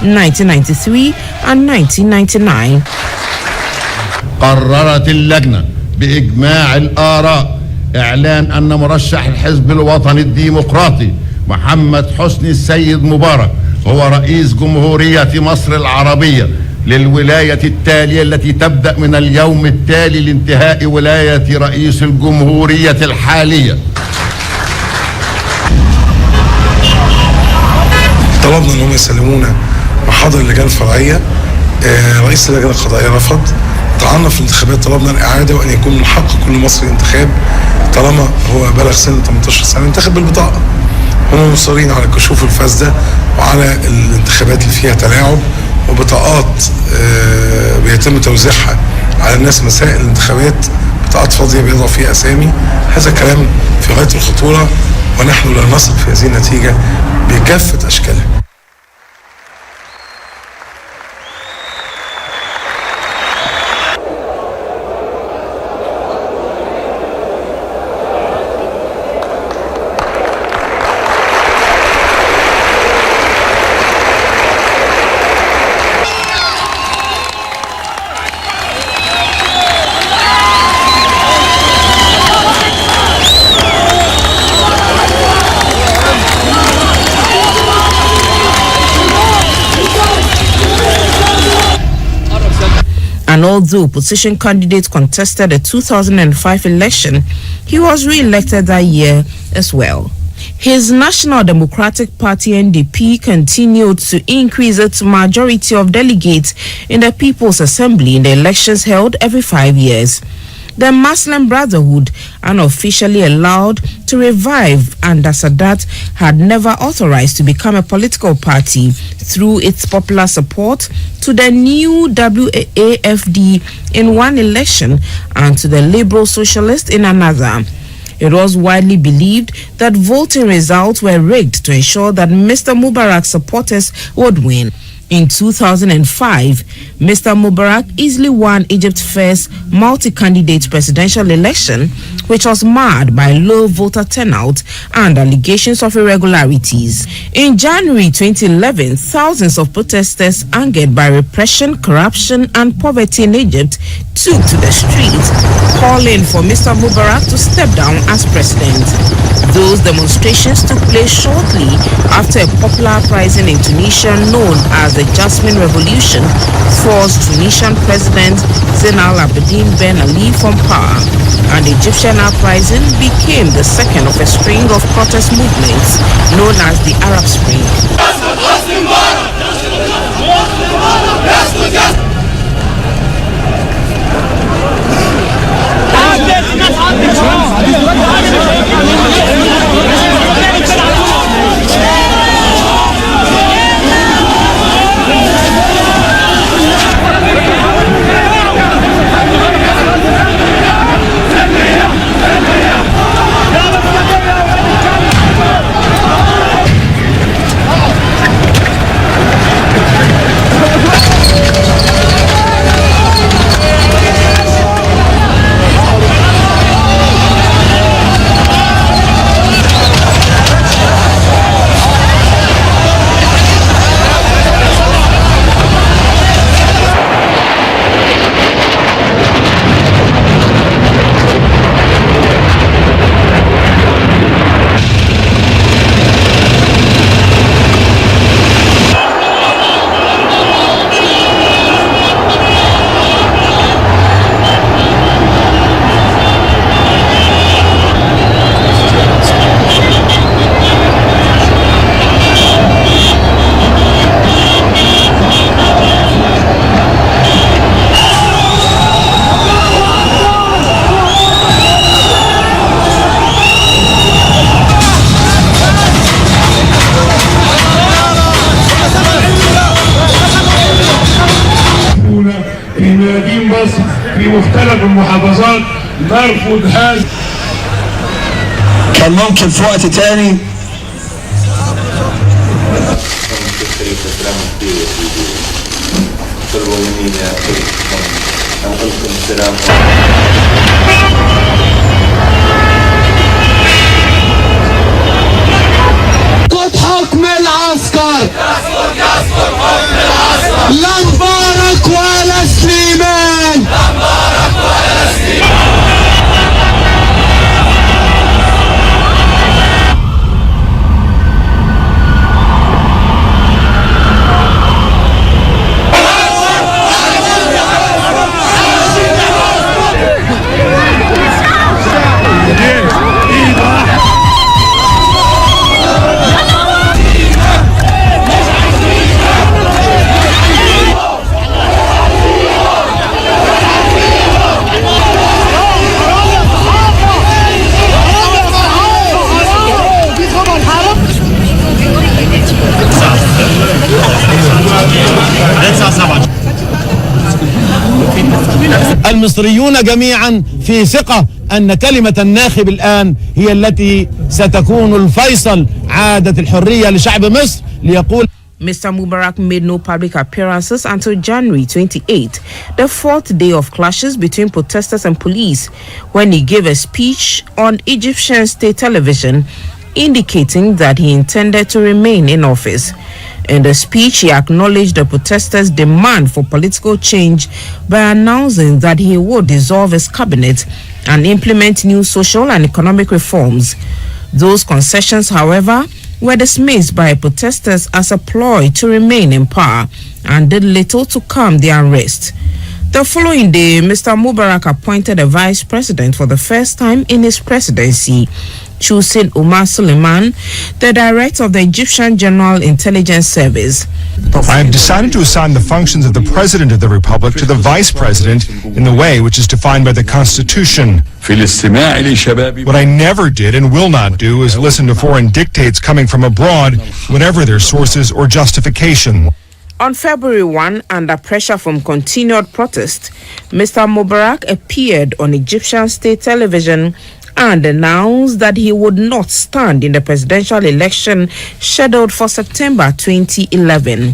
1993, and 1999. قررت اللجنة بإجماع الآراء إعلان أن مرشح الحزب الوطني الديمقراطي محمد حسني السيد مبارك هو رئيس جمهورية مصر العربية للولاية التالية التي تبدأ من اليوم التالي لانتهاء ولاية رئيس الجمهورية الحالية. طلبنا انهم يسلمونا محاضر اللجان الفرعيه. رئيس اللجنه القضائيه رفض. طعنا في الانتخابات، طلبنا الاعاده وان يكون من حق كل مصري انتخاب طالما هو بلغ سن 18 سنه ينتخب بالبطاقه. هم مصرين على الكشوف الفاسده وعلى الانتخابات اللي فيها تلاعب وبطاقات بيتم توزيعها على الناس مساء الانتخابات، بطاقات فاضيه بيضع فيها اسامي. هذا كلام في غايه الخطوره ونحن لا نثق في هذه النتيجه بكافه اشكالها. And although opposition candidates contested the 2005 election, he was re-elected that year as well. His National Democratic Party NDP continued to increase its majority of delegates in the People's Assembly in the elections held every 5 years. The Muslim Brotherhood, unofficially allowed to revive under Sadat, had never authorized to become a political party through its popular support to the new WAFD in one election and to the Liberal Socialist in another. It was widely believed that voting results were rigged to ensure that Mr. Mubarak's supporters would win. In 2005, Mr. Mubarak easily won Egypt's first multi-candidate presidential election, which was marred by low voter turnout and allegations of irregularities. In January 2011, thousands of protesters angered by repression, corruption, and poverty in Egypt took to the streets, calling for Mr. Mubarak to step down as president. Those demonstrations took place shortly after a popular uprising in Tunisia known as the Jasmine Revolution forced Tunisian President Zainal Abidine Ben Ali from power, and the Egyptian uprising became the second of a string of protest movements known as the Arab Spring. في مختلف المحافظات نرفض هذا. كان ممكن في وقت تاني قد حكم العسكر يسقط حكم العسكر لا مبارك ولا سليمان لا مبارك ولا سليمان. المصريون جميعا في ثقة أن كلمة الناخب الآن هي التي ستكون الفيصل. عادت الحرية لشعب مصر ليقول. Mr. Mubarak made no public appearances until January 28, the fourth day of clashes between protesters and police, when he gave a speech on Egyptian state television indicating that he intended to remain in office. In the speech, he acknowledged the protesters' demand for political change by announcing that he would dissolve his cabinet and implement new social and economic reforms. Those concessions, however, were dismissed by protesters as a ploy to remain in power and did little to calm the unrest. The following day, Mr. Mubarak appointed a vice president for the first time in his presidency, choosing Umar Suleiman, the director of the Egyptian General Intelligence Service. I have decided to assign the functions of the President of the Republic to the Vice President in the way which is defined by the Constitution. What I never did and will not do is listen to foreign dictates coming from abroad, whatever their sources or justification. On February 1, under pressure from continued protest, Mr. Mubarak appeared on Egyptian state television and announced that he would not stand in the presidential election scheduled for September 2011.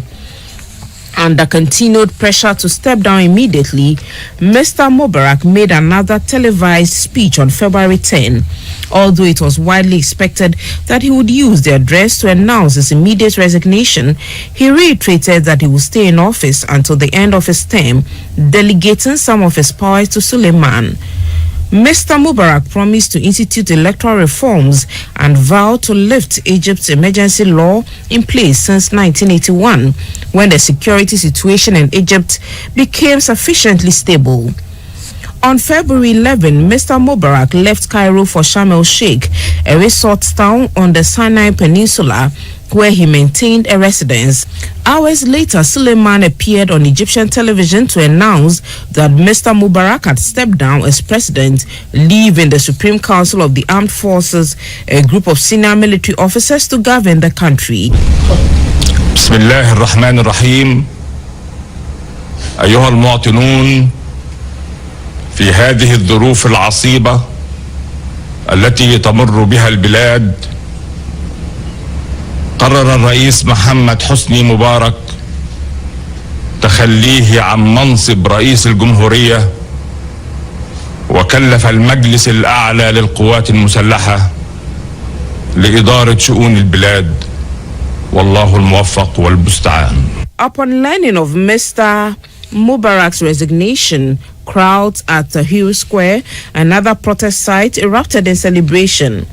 Under continued pressure to step down immediately, Mr. Mubarak made another televised speech on February 10. Although it was widely expected that he would use the address to announce his immediate resignation, he reiterated that he would stay in office until the end of his term, delegating some of his powers to Suleiman. Mr. Mubarak promised to institute electoral reforms and vowed to lift Egypt's emergency law in place since 1981, when the security situation in Egypt became sufficiently stable. On February 11, Mr. Mubarak left Cairo for Sharm el-Sheikh, a resort town on the Sinai Peninsula, where he maintained a residence. Hours later, Suleiman appeared on Egyptian television to announce that Mr. Mubarak had stepped down as president, leaving the Supreme Council of the Armed Forces, a group of senior military officers, to govern the country. Bismillah ar-Rahman ar-Rahim. أيها المواطنون، في هذه الظروف العصيبة التي تمر بها البلاد، قرر الرئيس محمد حسني مبارك تخليه عن منصب رئيس الجمهورية، وكلف المجلس الأعلى للقوات المسلحة لإدارة شؤون البلاد، والله الموفق والمستعان. Upon learning of Mr. Mubarak's resignation, crowds at Tahrir Square, another protest site, erupted in celebration.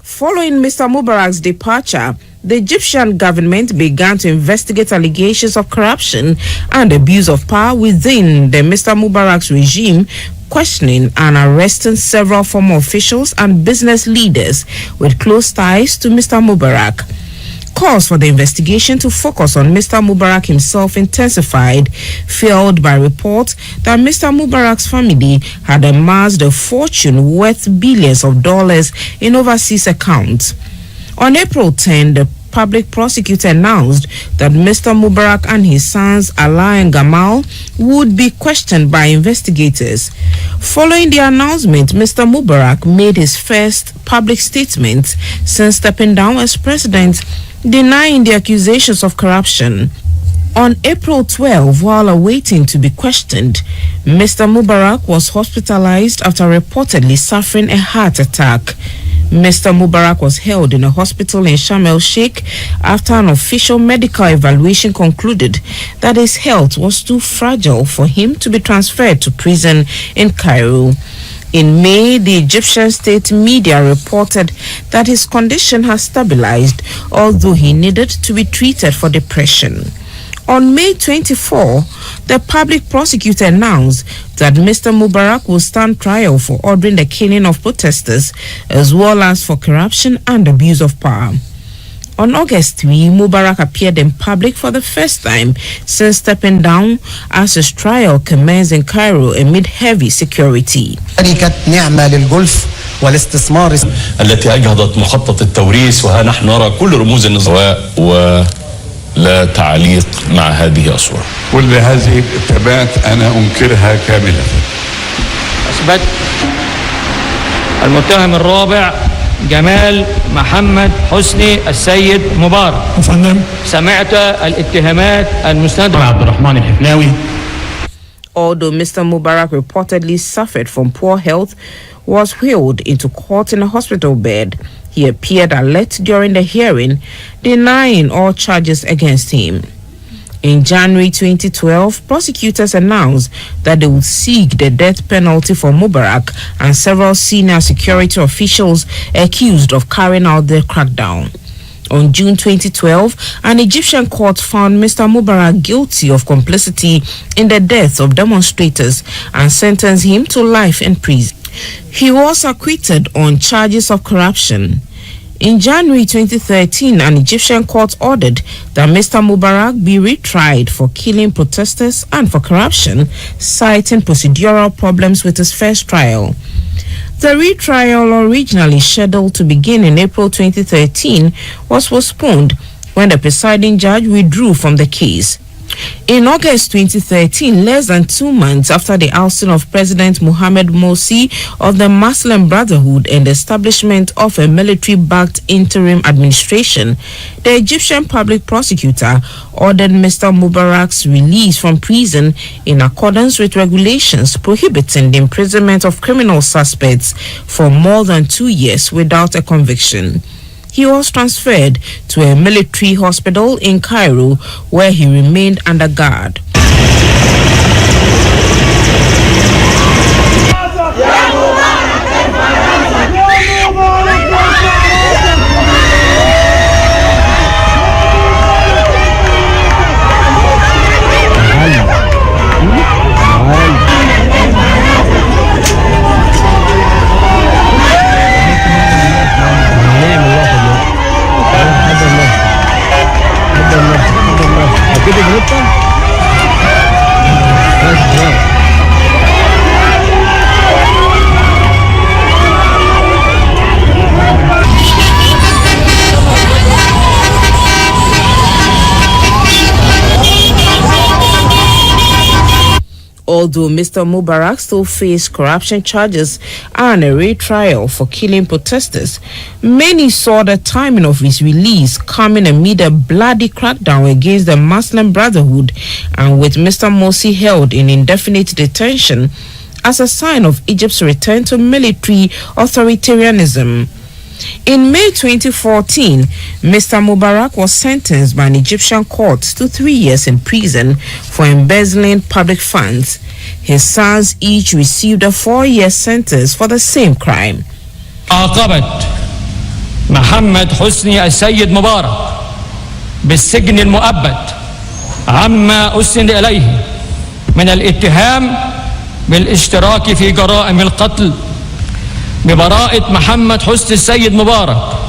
Following Mr. Mubarak's departure, the Egyptian government began to investigate allegations of corruption and abuse of power within the Mr. Mubarak's regime, questioning and arresting several former officials and business leaders with close ties to Mr. Mubarak. Calls for the investigation to focus on Mr. Mubarak himself intensified, fueled by reports that Mr. Mubarak's family had amassed a fortune worth billions of dollars in overseas accounts. On April 10, the public prosecutor announced that Mr. Mubarak and his sons Allah and Gamal would be questioned by investigators. Following the announcement, Mr. Mubarak made his first public statement since stepping down as president, denying the accusations of corruption. On April 12, while awaiting to be questioned, Mr. Mubarak was hospitalized after reportedly suffering a heart attack. Mr. Mubarak was held in a hospital in Sharm el-Sheikh after an official medical evaluation concluded that his health was too fragile for him to be transferred to prison in Cairo. In May, the Egyptian state media reported that his condition has stabilized, although he needed to be treated for depression. On May 24, the public prosecutor announced that Mr. Mubarak will stand trial for ordering the killing of protesters as well as for corruption and abuse of power. On August 3, Mubarak appeared in public for the first time since stepping down as his trial commenced in Cairo amid heavy security. شركة نعمة للجولف والاستثمار التي أجهضت مخطط التوريث وها نحن نرى كل رموز النظام ولا تعليق مع هذه الصورة. كل هذه الاتهامات أنا أنكرها كاملة. أثبت المتهم الرابع جمال محمد حسني السيد مبارك. سمعت الاتهامات المستندة عبد الرحمن الحفناوي. Although Mr. Mubarak reportedly suffered from poor health, was wheeled into court in a hospital bed, he appeared alert during the hearing, denying all charges against him. In January 2012, prosecutors announced that they would seek the death penalty for Mubarak and several senior security officials accused of carrying out the crackdown. On June 2012, an Egyptian court found Mr. Mubarak guilty of complicity in the deaths of demonstrators and sentenced him to life in prison. He was acquitted on charges of corruption. In January 2013, an Egyptian court ordered that Mr. Mubarak be retried for killing protesters and for corruption, citing procedural problems with his first trial. The retrial, originally scheduled to begin in April 2013, was postponed when the presiding judge withdrew from the case. In August 2013, less than 2 months after the ousting of President Mohamed Morsi of the Muslim Brotherhood and the establishment of a military-backed interim administration, the Egyptian public prosecutor ordered Mr. Mubarak's release from prison in accordance with regulations prohibiting the imprisonment of criminal suspects for more than 2 years without a conviction. He was transferred to a military hospital in Cairo, where he remained under guard. Although Mr. Mubarak still faced corruption charges and a retrial for killing protesters, many saw the timing of his release coming amid a bloody crackdown against the Muslim Brotherhood and with Mr. Morsi held in indefinite detention as a sign of Egypt's return to military authoritarianism. In May 2014, Mr. Mubarak was sentenced by an Egyptian court to 3 years in prison for embezzling public funds. His sons each received a 4-year sentence for the same crime. عاقبت محمد حسني السيد مبارك بالسجن المؤبد عما أسند إليه من الاتهام بالاشتراك في جرائم القتل ببراءة محمد حسني السيد مبارك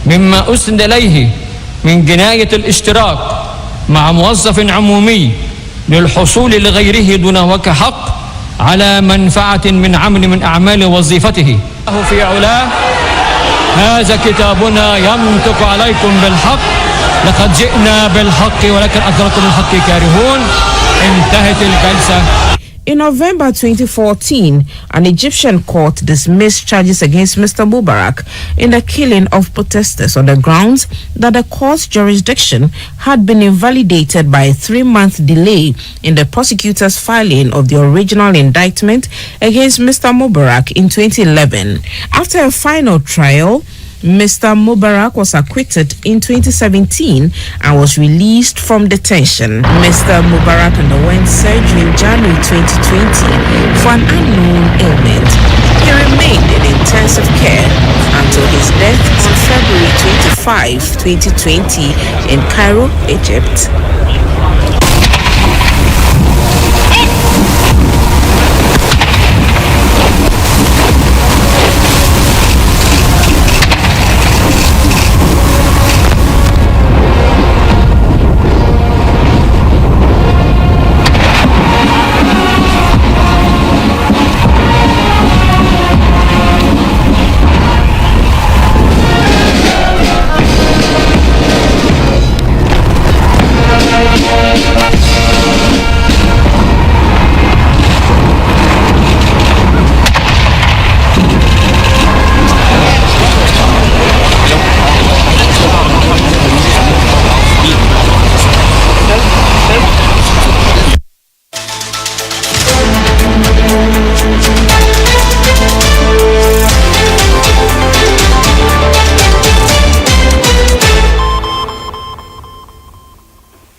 مما أسند إليه من جناية الاشتراك مع موظف عمومي للحصول لغيره دون وجه حق على منفعة من عمل من أعمال وظيفته في علاه. هذا كتابنا ينطق عليكم بالحق، لقد جئنا بالحق ولكن أكثركم الحق كارهون. انتهت الجلسة. In November 2014, an Egyptian court dismissed charges against Mr. Mubarak in the killing of protesters on the grounds that the court's jurisdiction had been invalidated by a 3-month delay in the prosecutor's filing of the original indictment against Mr. Mubarak in 2011. After a final trial, Mr. Mubarak was acquitted in 2017 and was released from detention. Mr. Mubarak underwent surgery in January 2020 for an unknown ailment. He remained in intensive care until his death on February 25, 2020 in Cairo, Egypt.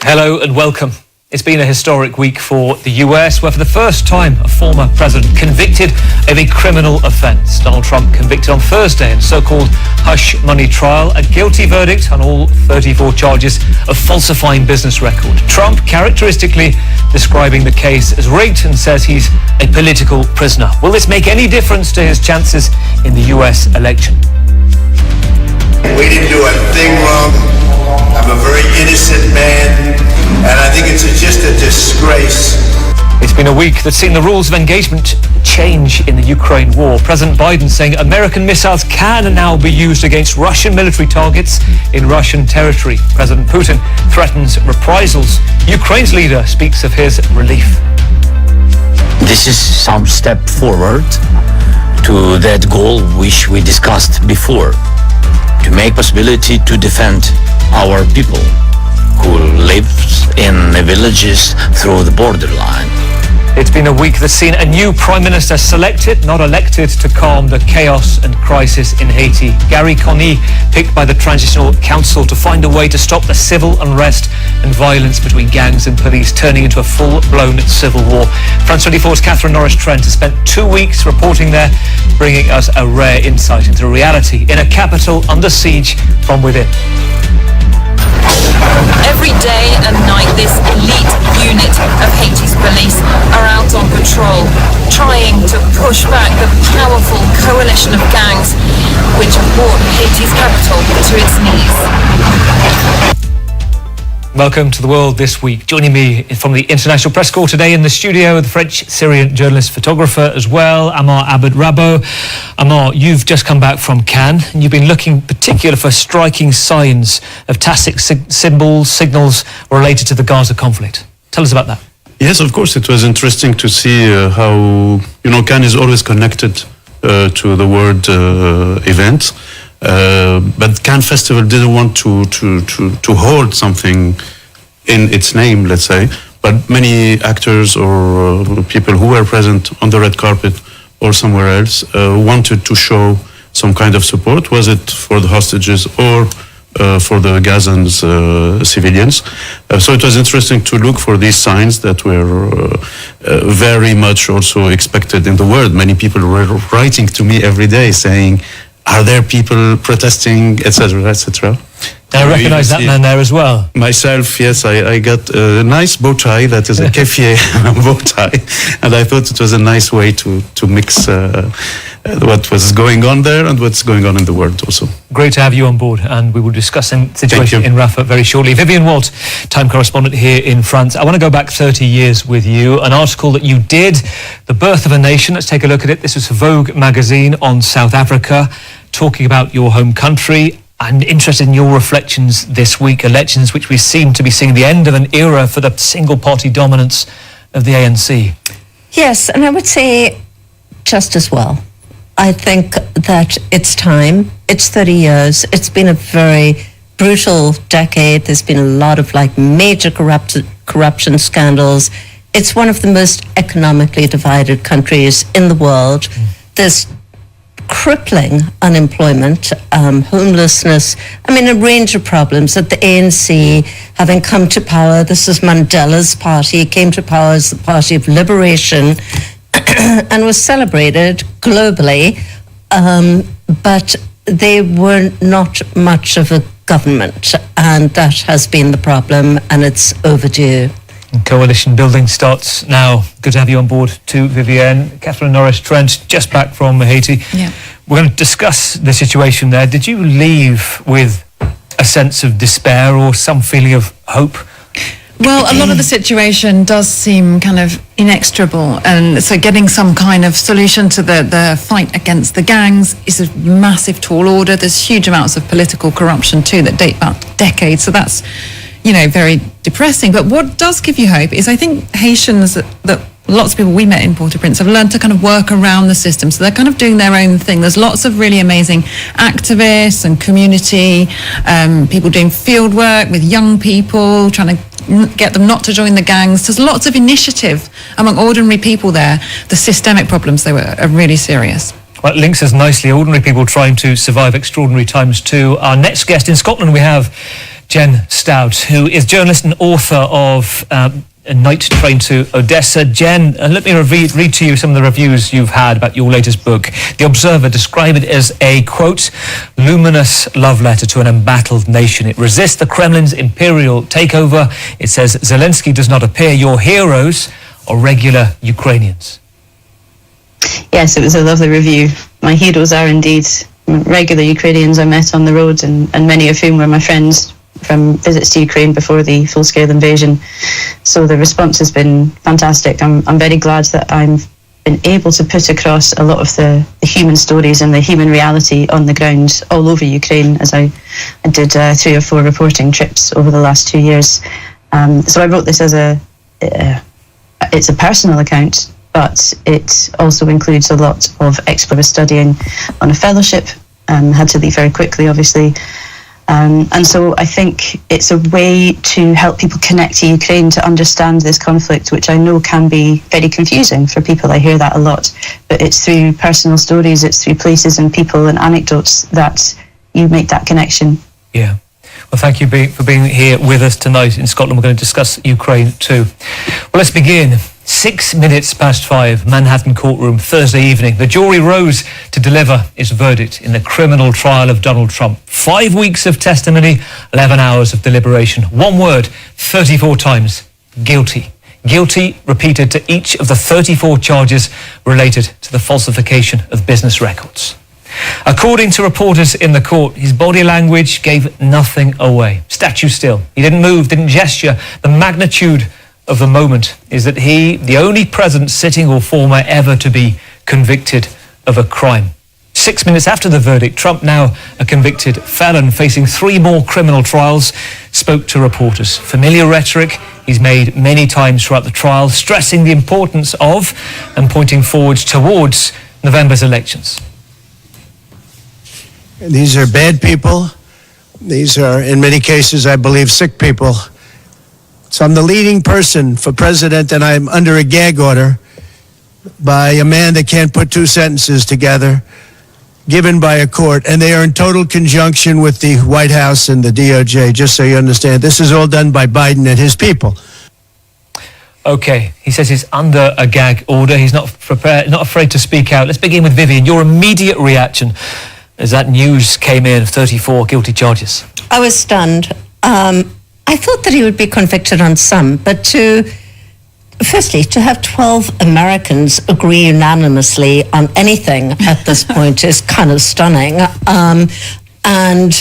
Hello and welcome. It's been a historic week for the US, where for the first time a former president convicted of a criminal offence. Donald Trump convicted on Thursday in a so-called hush money trial, a guilty verdict on all 34 charges of falsifying business record. Trump characteristically describing the case as rigged and says he's a political prisoner. Will this make any difference to his chances in the US election? We didn't do a thing wrong. I'm a very innocent man, and I think it's just a disgrace. It's been a week that's seen the rules of engagement change in the Ukraine war. President Biden saying American missiles can now be used against Russian military targets in Russian territory. President Putin threatens reprisals. Ukraine's leader speaks of his relief. This is some step forward to that goal which we discussed before, to make possibility to defend our people who live in the villages through the borderline. It's been a week that's seen a new prime minister selected, not elected, to calm the chaos and crisis in Haiti. Gary Coney, picked by the Transitional Council to find a way to stop the civil unrest and violence between gangs and police turning into a full-blown civil war. France 24's Catherine Norris-Trent has spent 2 weeks reporting there, bringing us a rare insight into reality in a capital under siege from within. Every day and night, this elite unit of Haiti's police are out on patrol, trying to push back the powerful coalition of gangs which have brought Haiti's capital to its knees. Welcome to The World This Week. Joining me from the International Press Corps today in the studio, the French-Syrian journalist, photographer as well, Amar Abed-Rabo. Amar, you've just come back from Cannes, and you've been looking particular for striking signs of tacit signals related to the Gaza conflict. Tell us about that. Yes, of course, it was interesting to see how, Cannes is always connected to the world event. But Cannes Festival didn't want to hold something in its name, let's say. But many actors or people who were present on the red carpet or somewhere else wanted to show some kind of support. Was it for the hostages or for the Gazans civilians? So it was interesting to look for these signs that were very much also expected in the world. Many people were writing to me every day saying, are there people protesting, etc., etc.? I recognize that man there as well. Myself, yes, I got a nice bow tie that is a keffieh bow tie, and I thought it was a nice way to mix what was going on there and what's going on in the world also. Great to have you on board, and we will discuss the situation in Rafah very shortly. Vivian Walt, time correspondent here in France. I want to go back 30 years with you. An article that you did, The Birth of a Nation. Let's take a look at it. This was Vogue magazine on South Africa, talking about your home country. I'm interested in your reflections this week, elections which we seem to be seeing the end of an era for the single-party dominance of the ANC. Yes, and I would say just as well. I think that it's time. It's 30 years. It's been a very brutal decade. There's been a lot of major corruption scandals. It's one of the most economically divided countries in the world. There's crippling unemployment, homelessness, a range of problems that the ANC, having come to power, this is Mandela's party, came to power as the party of liberation and was celebrated globally, but they were not much of a government, and that has been the problem, and it's overdue. Coalition building starts now. Good to have you on board too, Vivienne. Catherine Norris-Trent, just back from Haiti. Yeah. We're going to discuss the situation there. Did you leave with a sense of despair or some feeling of hope? Well, a lot of the situation does seem kind of inextricable, and so getting some kind of solution to the fight against the gangs is a massive tall order. There's huge amounts of political corruption too that date back decades, so that's, you know, very depressing. But what does give you hope is, I think Haitians that lots of people we met in Port-au-Prince have learned to kind of work around the system, so they're kind of doing their own thing. There's lots of really amazing activists and community people doing field work with young people, trying to get them not to join the gangs. There's lots of initiative among ordinary people there. The systemic problems are really serious. Well, it links us nicely, ordinary people trying to survive extraordinary times too. Our next guest in Scotland, we have Jen Stout, who is journalist and author of A Night Train to Odessa. Jen, let me read to you some of the reviews you've had about your latest book. The Observer described it as a, quote, luminous love letter to an embattled nation. It resists the Kremlin's imperial takeover. It says Zelensky does not appear. Your heroes are regular Ukrainians. Yes, it was a lovely review. My heroes are indeed regular Ukrainians I met on the road, and many of whom were my friends from visits to Ukraine before the full-scale invasion. So the response has been fantastic. I'm very glad that I've been able to put across a lot of the human stories and the human reality on the ground all over Ukraine, as I did 3 or 4 reporting trips over the last 2 years. So I wrote this as it's a personal account, but it also includes a lot of exploratory studying on a fellowship. Had to leave very quickly, obviously. And so I think it's a way to help people connect to Ukraine, to understand this conflict, which I know can be very confusing for people. I hear that a lot. But it's through personal stories, it's through places and people and anecdotes that you make that connection. Yeah. Well, thank you for being here with us tonight in Scotland. We're going to discuss Ukraine too. Well, let's begin. 6 minutes past 5, Manhattan courtroom, Thursday evening. The jury rose to deliver its verdict in the criminal trial of Donald Trump. 5 weeks of testimony, 11 hours of deliberation. One word, 34 times, guilty. Guilty repeated to each of the 34 charges related to the falsification of business records. According to reporters in the court, his body language gave nothing away. Statue still. He didn't move, didn't gesture. The magnitude of the moment is that he, the only president sitting or former ever to be convicted of a crime. 6 minutes after the verdict, Trump, now a convicted felon facing 3 more criminal trials, spoke to reporters. Familiar rhetoric he's made many times throughout the trial, stressing the importance of and pointing forwards towards November's elections. These are bad people. These are, in many cases, I believe, sick people. So I'm the leading person for president, and I'm under a gag order by a man that can't put 2 sentences together, given by a court, and they are in total conjunction with the White House and the DOJ, just so you understand. This is all done by Biden and his people. Okay, he says he's under a gag order. He's not afraid to speak out. Let's begin with Vivienne. Your immediate reaction as that news came in of 34 guilty charges. I was stunned. I thought that he would be convicted on some, but firstly, to have 12 Americans agree unanimously on anything at this point is kind of stunning. And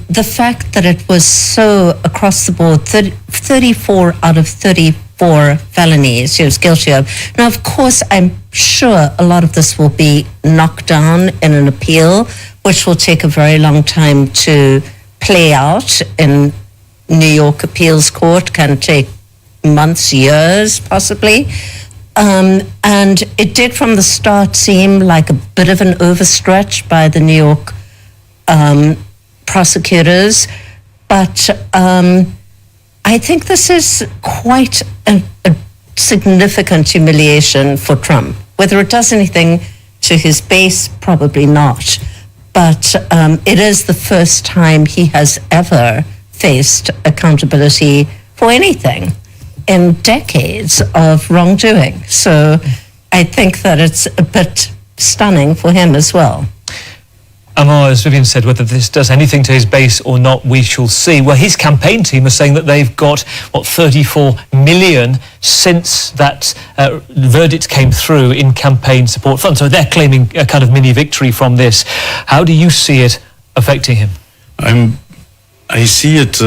the fact that it was so across the board, 34 out of 34 felonies he was guilty of. Now, of course, I'm sure a lot of this will be knocked down in an appeal, which will take a very long time to play out in New York appeals court, can take months, years, possibly. And it did from the start seem like a bit of an overstretch by the New York prosecutors. But I think this is quite a significant humiliation for Trump. Whether it does anything to his base, probably not. But it is the first time he has ever faced accountability for anything in decades of wrongdoing. So I think that it's a bit stunning for him as well. Amar, as Vivian said, whether this does anything to his base or not, we shall see. Well, his campaign team are saying that they've got, 34 million since that verdict came through in campaign support funds. So they're claiming a kind of mini victory from this. How do you see it affecting him? I see it.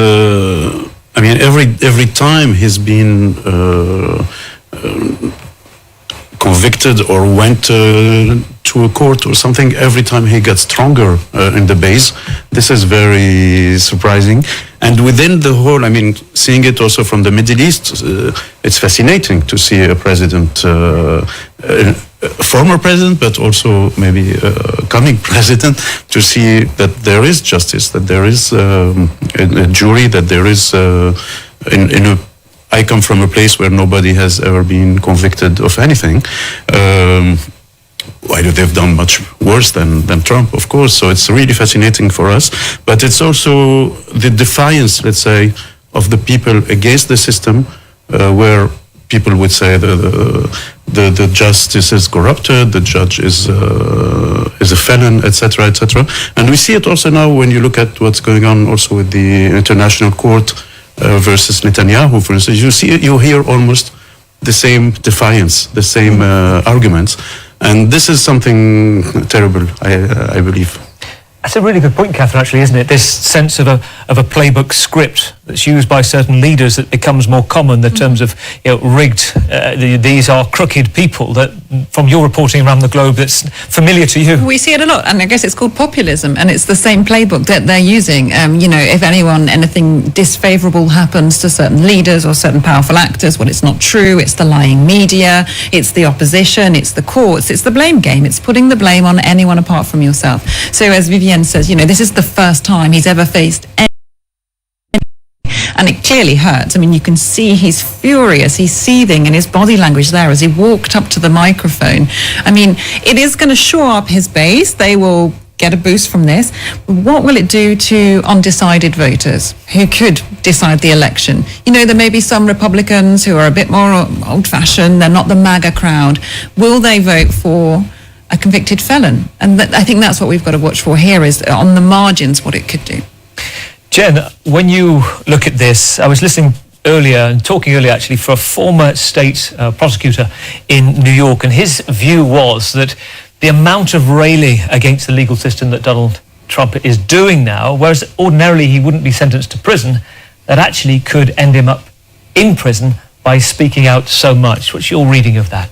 Every time he's been convicted or went to a court or something, every time he gets stronger in the base. This is very surprising. And within the whole, seeing it also from the Middle East, it's fascinating to see a president, a former president, but also maybe a coming president, to see that there is justice, that there is a jury, that there is I come from a place where nobody has ever been convicted of anything. They've done much worse than Trump, of course. So it's really fascinating for us. But it's also the defiance, let's say, of the people against the system, where people would say the justice is corrupted, the judge is a felon, etc., etc. And we see it also now when you look at what's going on also with the International Court versus Netanyahu, for instance. You hear almost the same defiance, the same arguments. And this is something terrible, I believe. That's a really good point, Catherine, actually, isn't it? This sense of a playbook script that's used by certain leaders that becomes more common, the terms of rigged, these are crooked people, that from your reporting around the globe that's familiar to you. We see it a lot, and I guess it's called populism, and it's the same playbook that they're using. If anything disfavourable happens to certain leaders or certain powerful actors, well, it's not true, it's the lying media, it's the opposition, it's the courts, it's the blame game, it's putting the blame on anyone apart from yourself. So as Vivienne says, this is the first time he's ever faced any, and it clearly hurts. You can see he's furious, he's seething, and his body language there as he walked up to the microphone. It is going to shore up his base. They will get a boost from this. What will it do to undecided voters who could decide the election? There may be some Republicans who are a bit more old-fashioned, they're not the MAGA crowd. Will they vote for a convicted felon? And I think that's what we've got to watch for here, is on the margins what it could do. Jen, when you look at this, I was listening earlier and talking earlier actually for a former state prosecutor in New York, and his view was that the amount of railing against the legal system that Donald Trump is doing now, whereas ordinarily he wouldn't be sentenced to prison, that actually could end him up in prison by speaking out so much. What's your reading of that?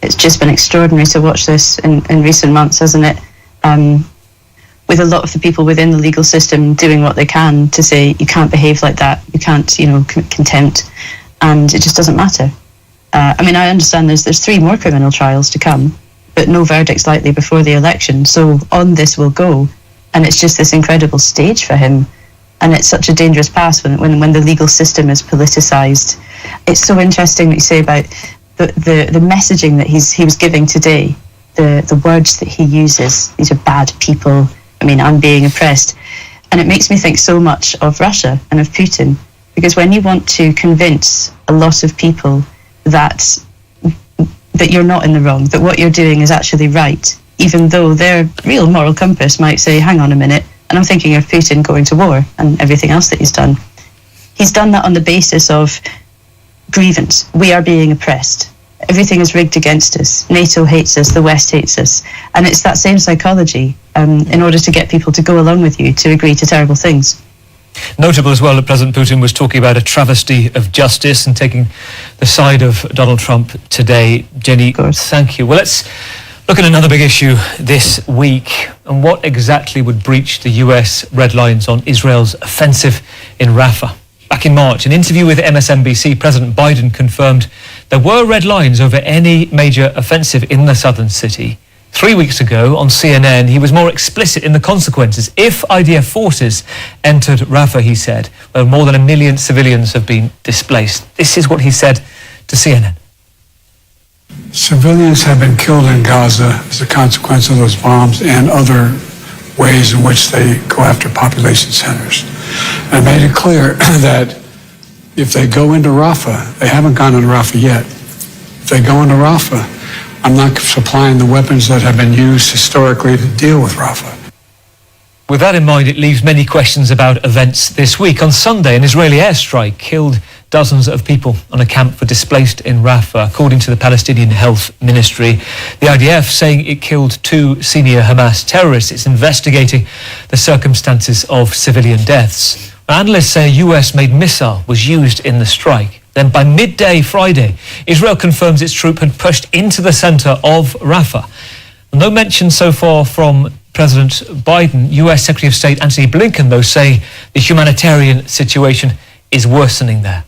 It's just been extraordinary to watch this in recent months, hasn't it? With a lot of the people within the legal system doing what they can to say, you can't behave like that, you can't, contempt, and it just doesn't matter. I understand there's 3 more criminal trials to come, but no verdicts likely before the election. So on this will go, and it's just this incredible stage for him. And it's such a dangerous pass when the legal system is politicized. It's so interesting what you say about the messaging that he was giving today, the words that he uses. These are bad people. I'm being oppressed. And it makes me think so much of Russia and of Putin, because when you want to convince a lot of people that you're not in the wrong, that what you're doing is actually right, even though their real moral compass might say, hang on a minute, and I'm thinking of Putin going to war and everything else that he's done. He's done that on the basis of grievance. We are being oppressed. Everything is rigged against us. NATO hates us, the West hates us. And it's that same psychology in order to get people to go along with you, to agree to terrible things. Notable as well that President Putin was talking about a travesty of justice and taking the side of Donald Trump today. Jenny, thank you. Well, let's look at another big issue this week, and what exactly would breach the US red lines on Israel's offensive in Rafah. Back in March, an interview with MSNBC, President Biden confirmed there were red lines over any major offensive in the southern city. 3 weeks ago on CNN, he was more explicit in the consequences. If IDF forces entered Rafah, he said, where more than 1 million civilians have been displaced. This is what he said to CNN. Civilians have been killed in Gaza as a consequence of those bombs and other ways in which they go after population centers. I made it clear that if they go into Rafah, they haven't gone into Rafah yet. If they go into Rafah, I'm not supplying the weapons that have been used historically to deal with Rafah. With that in mind, it leaves many questions about events this week. On Sunday, an Israeli airstrike killed dozens of people on a camp for displaced in Rafah, according to the Palestinian Health Ministry. The IDF saying it killed 2 senior Hamas terrorists. It's investigating the circumstances of civilian deaths. Analysts say a US-made missile was used in the strike. Then by midday Friday, Israel confirms its troop had pushed into the centre of Rafah. No mention so far from President Biden. US Secretary of State Antony Blinken, though, saying the humanitarian situation is worsening there.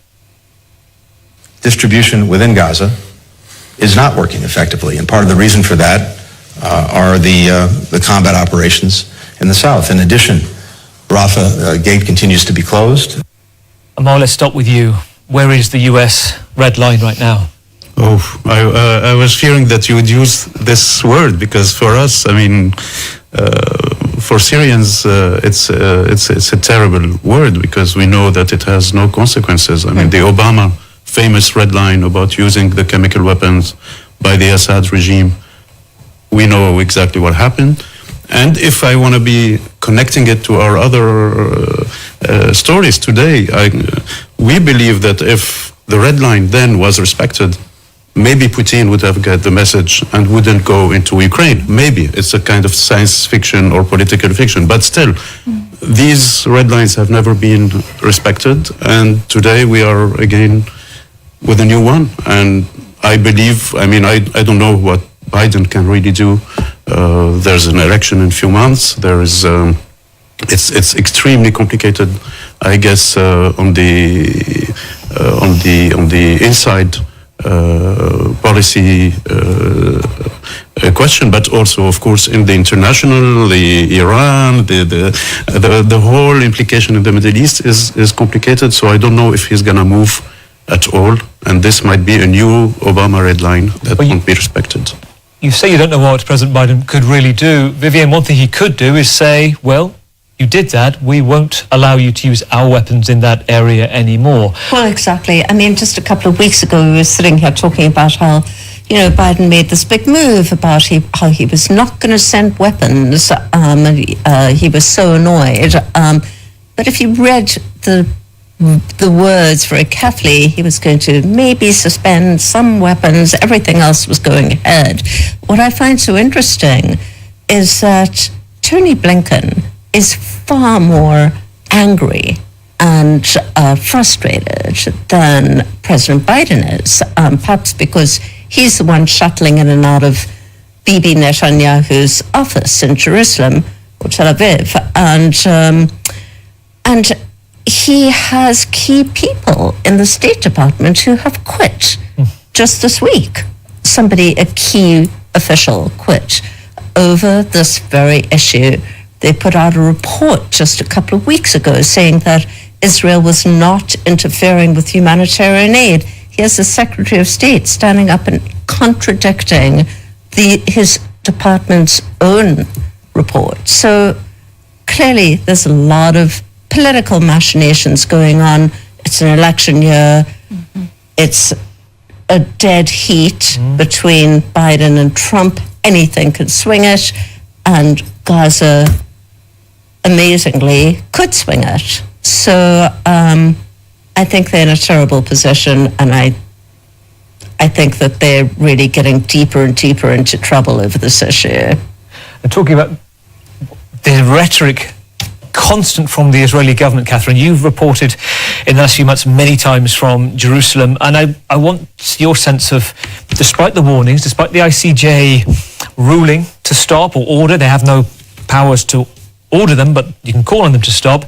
Distribution within Gaza is not working effectively, and part of the reason for that are the combat operations in the south. In addition, Rafah gate continues to be closed. Amar, let's start with you. Where is the US red line right now? Oh, I was fearing that you would use this word, because for us, I mean, for Syrians, it's a terrible word, because we know that it has no consequences. I mean, the Obama famous red line about using the chemical weapons by the Assad regime, we know exactly what happened. And if I want to be connecting it to our other stories today, we believe that if the red line then was respected, maybe Putin would have got the message and wouldn't go into Ukraine. Maybe it's a kind of science fiction or political fiction, but still, these red lines have never been respected, and today we are again with a new one. And I believe, I mean, I don't know what Biden can really do. There's an election in a few months. There is, it's extremely complicated, I guess, on the inside policy question, but also, of course, in the international, the Iran, the whole implication in the Middle East is complicated. So I don't know if he's gonna move at all, and this might be a new Obama red line that won't be respected. You say you don't know what President Biden could really do. Vivienne, one thing he could do is say, well, you did that, we won't allow you to use our weapons in that area anymore. Well, exactly. I mean, just a couple of weeks ago, we were sitting here talking about how, you know, Biden made this big move about how he was not going to send weapons, and he was so annoyed. But if you read the words very carefully, he was going to maybe suspend some weapons, everything else was going ahead. What I find so interesting is that Tony Blinken is far more angry and frustrated than President Biden is, perhaps because he's the one shuttling in and out of Bibi Netanyahu's office in Jerusalem or Tel Aviv, and he has key people in the State Department who have quit just this week. A key official quit over this very issue. They put out a report just a couple of weeks ago saying that Israel was not interfering with humanitarian aid. Here's the Secretary of State standing up and contradicting his department's own report. So clearly there's a lot of political machinations going on. It's an election year. Mm-hmm. It's a dead heat between Biden and Trump. Anything could swing it, and Gaza, amazingly, could swing it. So I think they're in a terrible position, and I think that they're really getting deeper and deeper into trouble over this issue. And talking about the rhetoric constant from the Israeli government, Catherine, you've reported in the last few months many times from Jerusalem, and I want your sense of, despite the warnings, despite the ICJ ruling to stop or order, they have no powers to order them, but you can call on them to stop.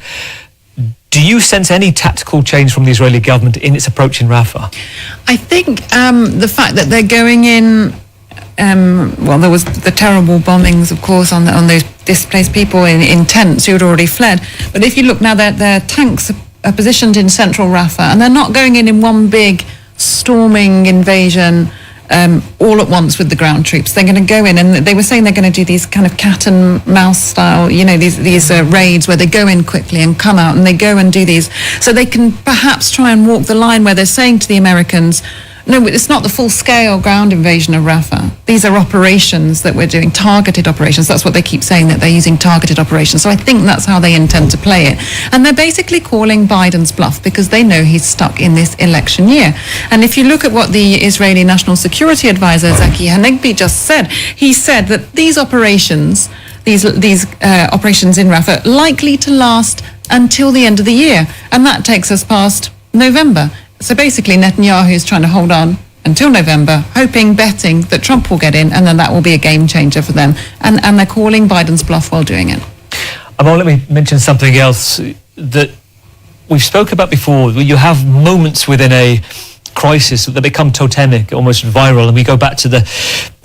Do you sense any tactical change from the Israeli government in its approach in Rafah? I think the fact that they're going in, well, there was the terrible bombings, of course, on those displaced people in tents who had already fled. But if you look now, their tanks are positioned in central Rafah, and they're not going in one big storming invasion all at once with the ground troops. They're going to go in, and they were saying they're going to do these kind of cat and mouse style, you know, these raids where they go in quickly and come out, and they go and do these. So they can perhaps try and walk the line where they're saying to the Americans, no, it's not the full-scale ground invasion of Rafah. These are operations that we're doing, targeted operations. That's what they keep saying, that they're using targeted operations. So I think that's how they intend to play it. And they're basically calling Biden's bluff because they know he's stuck in this election year. And if you look at what the Israeli National Security Advisor, Zaki Hanegbi, just said, he said that these operations, these operations in Rafah, likely to last until the end of the year. And that takes us past November. So basically, Netanyahu is trying to hold on until November, hoping, betting that Trump will get in, and then that will be a game changer for them. And they're calling Biden's bluff while doing it. Let me mention something else that we've spoke about before. You have moments within a crisis that become totemic, almost viral, and we go back to the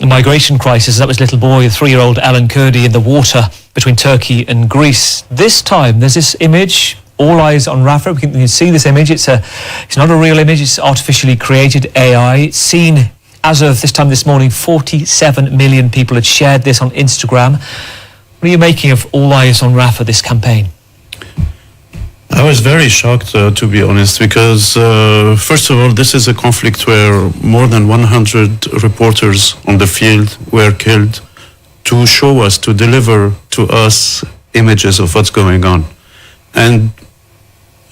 migration crisis. That was little boy, a 3-year-old Alan Kurdi, in the water between Turkey and Greece. This time, there's this image. All eyes on Rafah. We can see this image. It's not a real image. It's artificially created AI. It's seen, as of this time this morning, 47 million people had shared this on Instagram. What are you making of All Eyes on Rafah, this campaign? I was very shocked, to be honest, because first of all, this is a conflict where more than 100 reporters on the field were killed to show us, to deliver to us images of what's going on.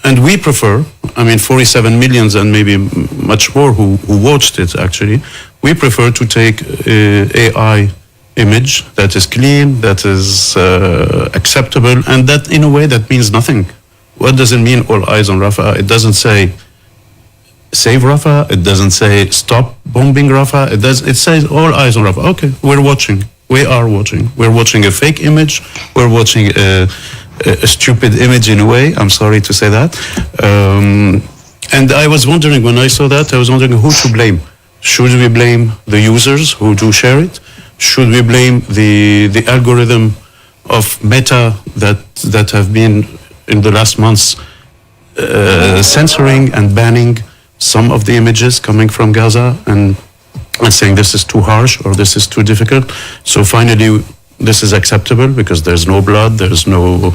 And we prefer, 47 millions and maybe much more who watched it actually, we prefer to take AI image that is clean, that is acceptable, and that in a way that means nothing. What does it mean, all eyes on Rafah? It doesn't say save Rafah, it doesn't say stop bombing Rafah, it says all eyes on Rafah. Okay, we're watching, we are watching. We're watching a fake image, we're watching a stupid image in a way, I'm sorry to say that. And I was wondering, when I saw that, I was wondering who to blame. Should we blame the users who do share it? Should we blame the algorithm of Meta that have been in the last months censoring and banning some of the images coming from Gaza and saying this is too harsh or this is too difficult? So finally, this is acceptable because there's no blood, there's no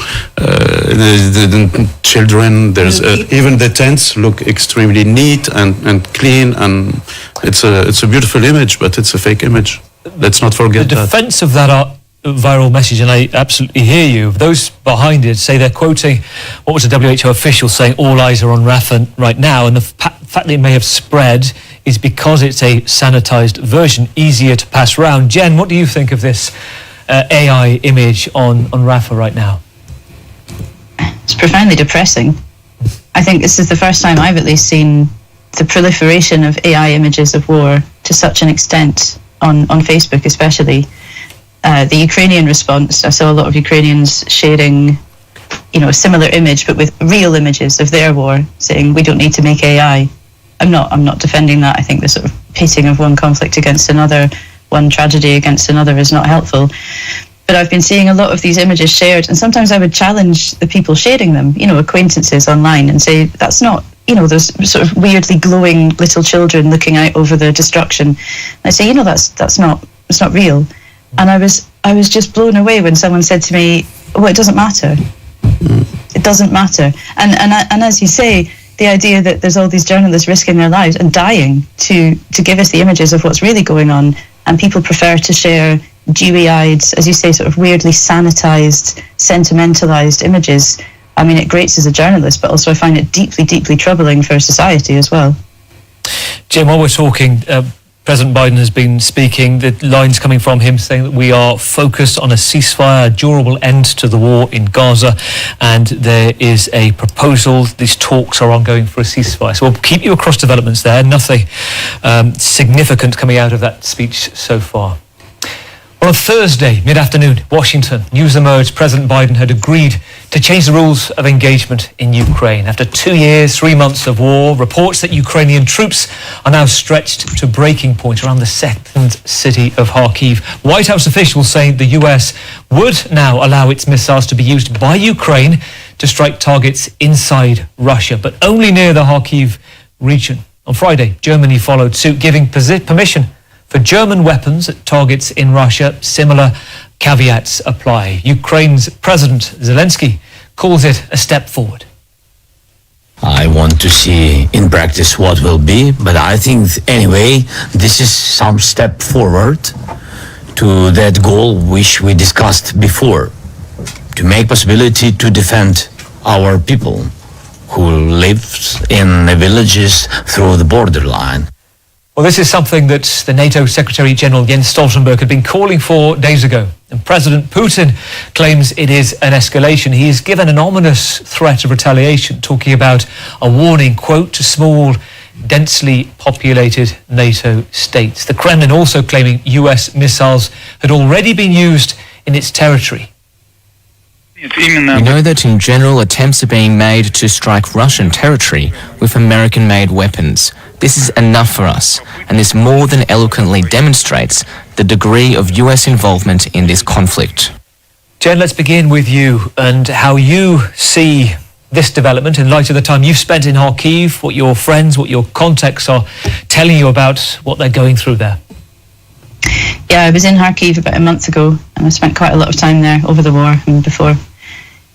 children, there's even the tents look extremely neat and clean, and it's a beautiful image, but it's a fake image. Let's not forget that. The defense of that viral message, and I absolutely hear you, those behind it say they're quoting what was a WHO official saying all eyes are on Rafah right now, and the fact that it may have spread is because it's a sanitized version, easier to pass around. Jen, what do you think of this AI image on Rafah right now? It's profoundly depressing. I think this is the first time I've at least seen the proliferation of AI images of war to such an extent on Facebook especially. The Ukrainian response, I saw a lot of Ukrainians sharing, a similar image but with real images of their war, saying we don't need to make AI. I'm not defending that. I think the sort of pitting of one conflict against another, one tragedy against another, is not helpful. But I've been seeing a lot of these images shared, and sometimes I would challenge the people sharing them, acquaintances online, and say, that's not, those sort of weirdly glowing little children looking out over the destruction. And I say, that's not real. And I was just blown away when someone said to me, well, it doesn't matter. It doesn't matter. And as you say, the idea that there's all these journalists risking their lives and dying to give us the images of what's really going on, and people prefer to share dewy-eyed, as you say, sort of weirdly sanitized, sentimentalized images. I mean, it grates as a journalist, but also I find it deeply, deeply troubling for society as well. Jim, while we're talking, President Biden has been speaking, the lines coming from him saying that we are focused on a ceasefire, a durable end to the war in Gaza, and there is a proposal, these talks are ongoing for a ceasefire. So we'll keep you across developments there. Nothing significant coming out of that speech so far. On Thursday, mid-afternoon, Washington, news emerged President Biden had agreed to change the rules of engagement in Ukraine. After 2 years, 3 months of war, reports that Ukrainian troops are now stretched to breaking point around the second city of Kharkiv. White House officials saying the US would now allow its missiles to be used by Ukraine to strike targets inside Russia, but only near the Kharkiv region. On Friday, Germany followed suit, giving permission for German weapons at targets in Russia. Similar caveats apply. Ukraine's President Zelensky calls it a step forward. I want to see in practice what will be, but I think anyway, this is some step forward to that goal which we discussed before, to make possibility to defend our people who live in the villages through the borderline. Well, this is something that the NATO Secretary-General Jens Stoltenberg had been calling for days ago. And President Putin claims it is an escalation. He has given an ominous threat of retaliation, talking about a warning, quote, to small, densely populated NATO states. The Kremlin also claiming US missiles had already been used in its territory. We know that in general attempts are being made to strike Russian territory with American-made weapons. This is enough for us, and this more than eloquently demonstrates the degree of US involvement in this conflict. Jen, let's begin with you and how you see this development in light of the time you've spent in Kharkiv, what your friends, what your contacts are telling you about what they're going through there. Yeah, I was in Kharkiv about a month ago, and I spent quite a lot of time there over the war and before.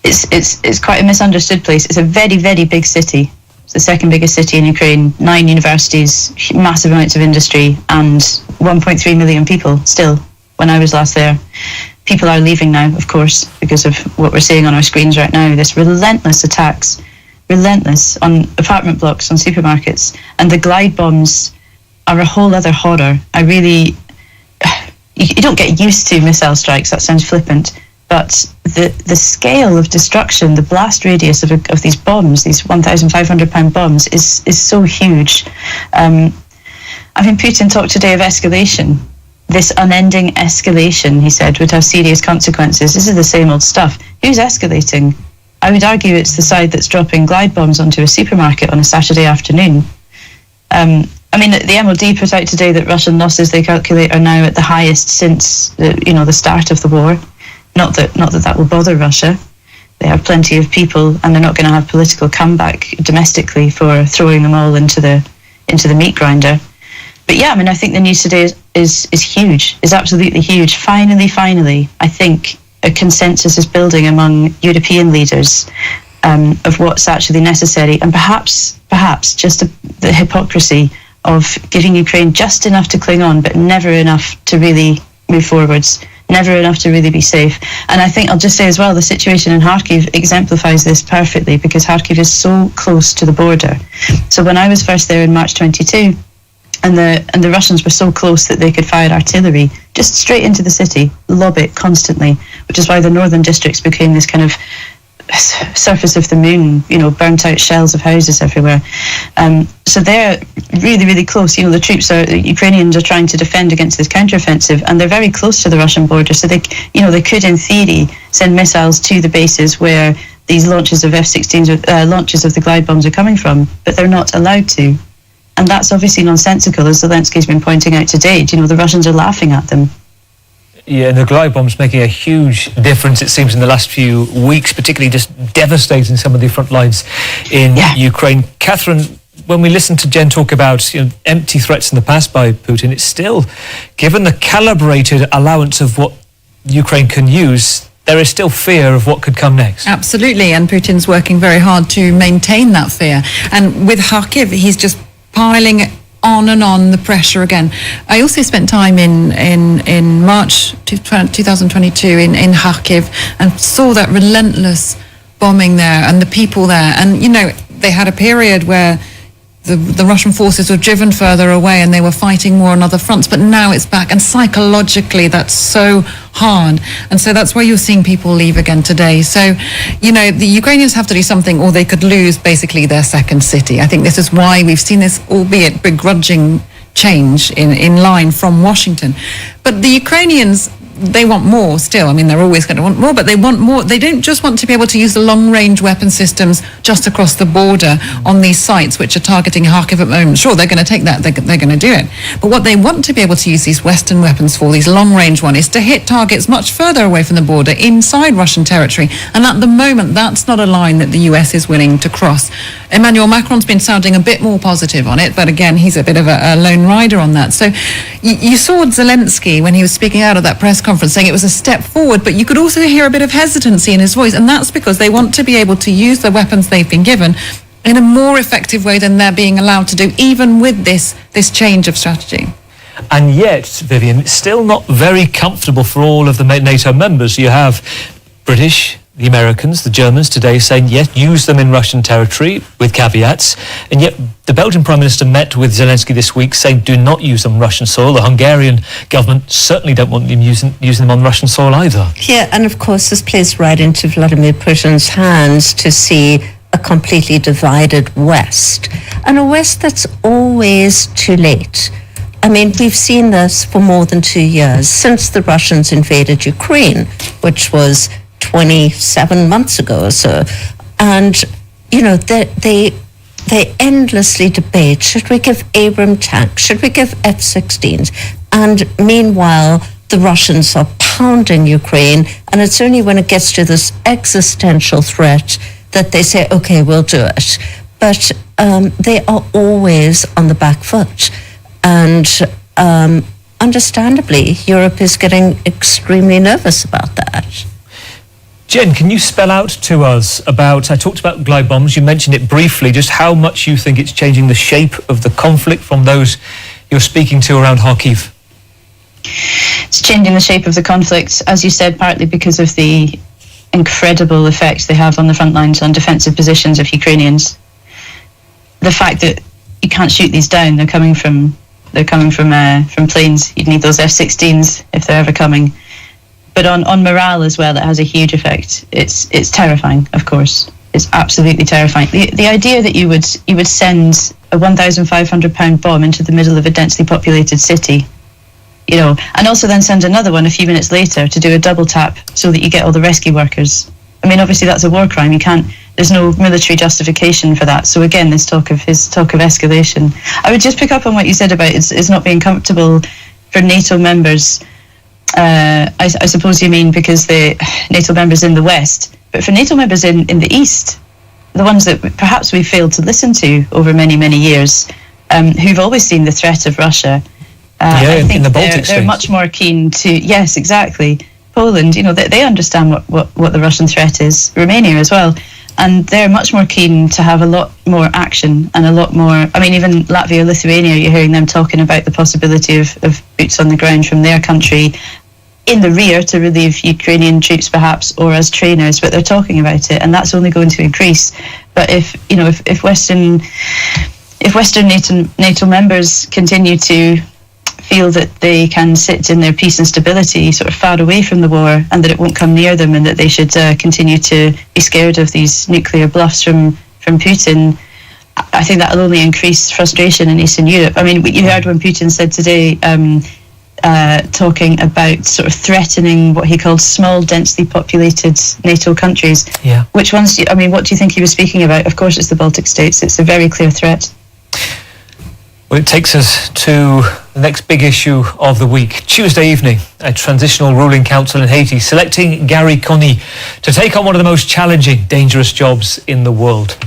It's quite a misunderstood place. It's a very, very big city. It's the second biggest city in Ukraine, 9 universities, massive amounts of industry, and 1.3 million people still, when I was last there. People are leaving now, of course, because of what we're seeing on our screens right now, this relentless attacks, relentless, on apartment blocks, on supermarkets, and the glide bombs are a whole other horror. You don't get used to missile strikes, that sounds flippant, but the scale of destruction, the blast radius of these bombs, these 1,500 pound bombs, is so huge. I mean, Putin talked today of escalation. This unending escalation, he said, would have serious consequences. This is the same old stuff. Who's escalating? I would argue it's the side that's dropping glide bombs onto a supermarket on a Saturday afternoon. I mean, the MOD put out today that Russian losses, they calculate, are now at the highest since the start of the war. Not that will bother Russia. They have plenty of people, and they're not going to have political comeback domestically for throwing them all into the meat grinder. But yeah, I mean, I think the news today is huge, is absolutely huge. Finally, I think a consensus is building among European leaders of what's actually necessary, and perhaps just the hypocrisy of giving Ukraine just enough to cling on, but never enough to really move forwards, never enough to really be safe. And I think I'll just say as well, the situation in Kharkiv exemplifies this perfectly, because Kharkiv is so close to the border. So when I was first there in March 22, and the Russians were so close that they could fire artillery just straight into the city, lob it constantly, which is why the northern districts became this kind of surface of the moon, burnt out shells of houses everywhere. So they're really, really close. The Ukrainians are trying to defend against this counteroffensive, and they're very close to the Russian border. So they could, in theory, send missiles to the bases where these launches of F-16s, launches of the glide bombs are coming from, but they're not allowed to. And that's obviously nonsensical, as Zelensky's been pointing out today. The Russians are laughing at them. Yeah, and the glide bombs making a huge difference, it seems, in the last few weeks, particularly just devastating some of the front lines in Ukraine. Catherine, when we listen to Jen talk about empty threats in the past by Putin, it's still, given the calibrated allowance of what Ukraine can use, there is still fear of what could come next. Absolutely, and Putin's working very hard to maintain that fear. And with Kharkiv, he's just piling on and on the pressure again. I also spent time in March 2022 in Kharkiv and saw that relentless bombing there and the people there. And, they had a period where the Russian forces were driven further away and they were fighting more on other fronts, but now it's back, and psychologically that's so hard, and so that's why you're seeing people leave again today. So the Ukrainians have to do something, or they could lose basically their second city. I think this is why we've seen this, albeit begrudging, change in line from Washington. But the Ukrainians, they want more still. I mean, they're always going to want more, but they want more. They don't just want to be able to use the long-range weapon systems just across the border on these sites which are targeting Kharkiv at the moment. Sure, they're going to take that. They're going to do it. But what they want to be able to use these Western weapons for, these long-range ones, is to hit targets much further away from the border, inside Russian territory. And at the moment, that's not a line that the US is willing to cross. Emmanuel Macron's been sounding a bit more positive on it, but again, he's a bit of a lone rider on that. So you saw Zelensky, when he was speaking out at that press conference, saying it was a step forward, but you could also hear a bit of hesitancy in his voice, and that's because they want to be able to use the weapons they've been given in a more effective way than they're being allowed to do, even with this change of strategy. And yet, Vivian, it's still not very comfortable for all of the NATO members. You have British, the Americans, the Germans today saying, yes, use them in Russian territory with caveats. And yet the Belgian Prime Minister met with Zelensky this week saying, do not use them on Russian soil. The Hungarian government certainly don't want them using them on Russian soil either. Yeah, and of course this plays right into Vladimir Putin's hands to see a completely divided West. And a West that's always too late. I mean, we've seen this for more than 2 years, since the Russians invaded Ukraine, which was 27 months ago or so. And, you know, they endlessly debate, should we give Abrams tanks, should we give F-16s? And meanwhile, the Russians are pounding Ukraine, and it's only when it gets to this existential threat that they say, okay, we'll do it. But they are always on the back foot. And understandably, Europe is getting extremely nervous about that. Jen, can you spell out to us about, I talked about glide bombs, you mentioned it briefly, just how much you think it's changing the shape of the conflict from those you're speaking to around Kharkiv? It's changing the shape of the conflict, as you said, partly because of the incredible effect they have on the front lines, on defensive positions of Ukrainians. The fact that you can't shoot these down, they're coming from planes. You'd need those F-16s if they're ever coming. But on morale as well, it has a huge effect. It's terrifying, of course. It's absolutely terrifying. The idea that you would send a 1,500 pound bomb into the middle of a densely populated city, you know, and also then send another one a few minutes later to do a double tap so that you get all the rescue workers. I mean, obviously that's a war crime. You can't. There's no military justification for that. So again, his talk of escalation. I would just pick up on what you said about it's not being comfortable for NATO members. I suppose you mean because the NATO members in the West, but for NATO members in the East, the ones that perhaps we failed to listen to over many, many years, who've always seen the threat of Russia. I think in the Baltic they're much more keen to, yes, exactly. Poland, you know, they understand what the Russian threat is. Romania as well. And they're much more keen to have a lot more action and a lot more, I mean, even Latvia, Lithuania, you're hearing them talking about the possibility of boots on the ground from their country in the rear to relieve Ukrainian troops perhaps, or as trainers, but they're talking about it, and that's only going to increase. But if Western NATO members continue to feel that they can sit in their peace and stability sort of far away from the war, and that it won't come near them, and that they should continue to be scared of these nuclear bluffs from Putin, I think that'll only increase frustration in Eastern Europe. I mean, you heard when Putin said today, talking about sort of threatening what he called small, densely populated NATO countries. Yeah. Which ones, what do you think he was speaking about? Of course, it's the Baltic states. It's a very clear threat. Well, it takes us to the next big issue of the week. Tuesday evening, a transitional ruling council in Haiti selecting Gary Conny to take on one of the most challenging, dangerous jobs in the world.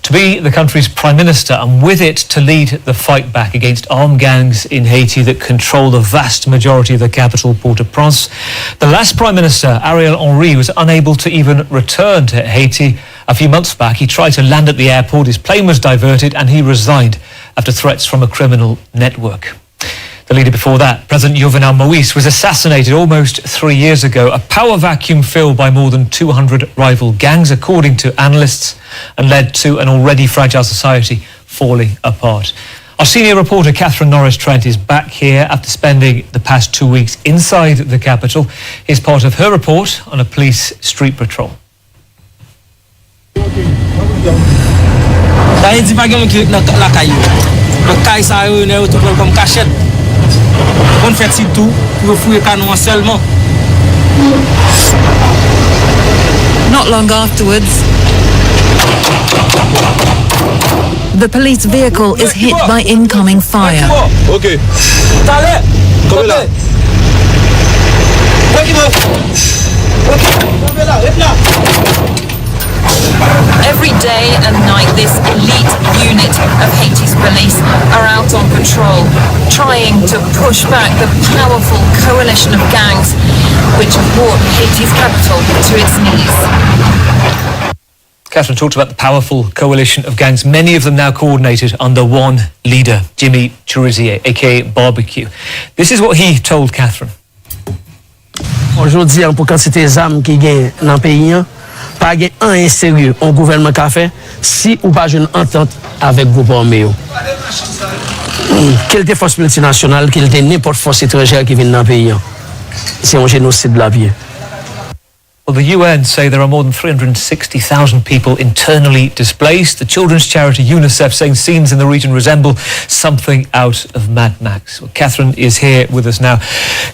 To be the country's prime minister, and with it to lead the fight back against armed gangs in Haiti that control the vast majority of the capital, Port-au-Prince. The last prime minister, Ariel Henry, was unable to even return to Haiti. A few months back, he tried to land at the airport, his plane was diverted, and he resigned after threats from a criminal network. The leader before that, President Jovenel Moïse, was assassinated almost 3 years ago, a power vacuum filled by more than 200 rival gangs, according to analysts, and led to an already fragile society falling apart. Our senior reporter, Catherine Norris-Trent, is back here after spending the past 2 weeks inside the capital. Here's part of her report on a police street patrol. Not long afterwards, the police vehicle is hit by incoming fire. Okay. Come là. Every day and night, this elite unit of Haiti's police are out on patrol, trying to push back the powerful coalition of gangs which have brought Haiti's capital to its knees. Catherine talked about the powerful coalition of gangs, many of them now coordinated under one leader, Jimmy Chirizier, aka Barbecue. This is what he told Catherine. Aujourd'hui, pour quantité d'armes qui gagnent dans le pays, pas gain un sérieux un gouvernement qui a fait si ou pas une entente avec le groupe armé. Quelle était force multinationale, quelle était n'importe force étrangère qui vient dans le pays. C'est un génocide de la vie. Well, the UN say there are more than 360,000 people internally displaced. The children's charity UNICEF saying scenes in the region resemble something out of Mad Max. Well, Catherine is here with us now.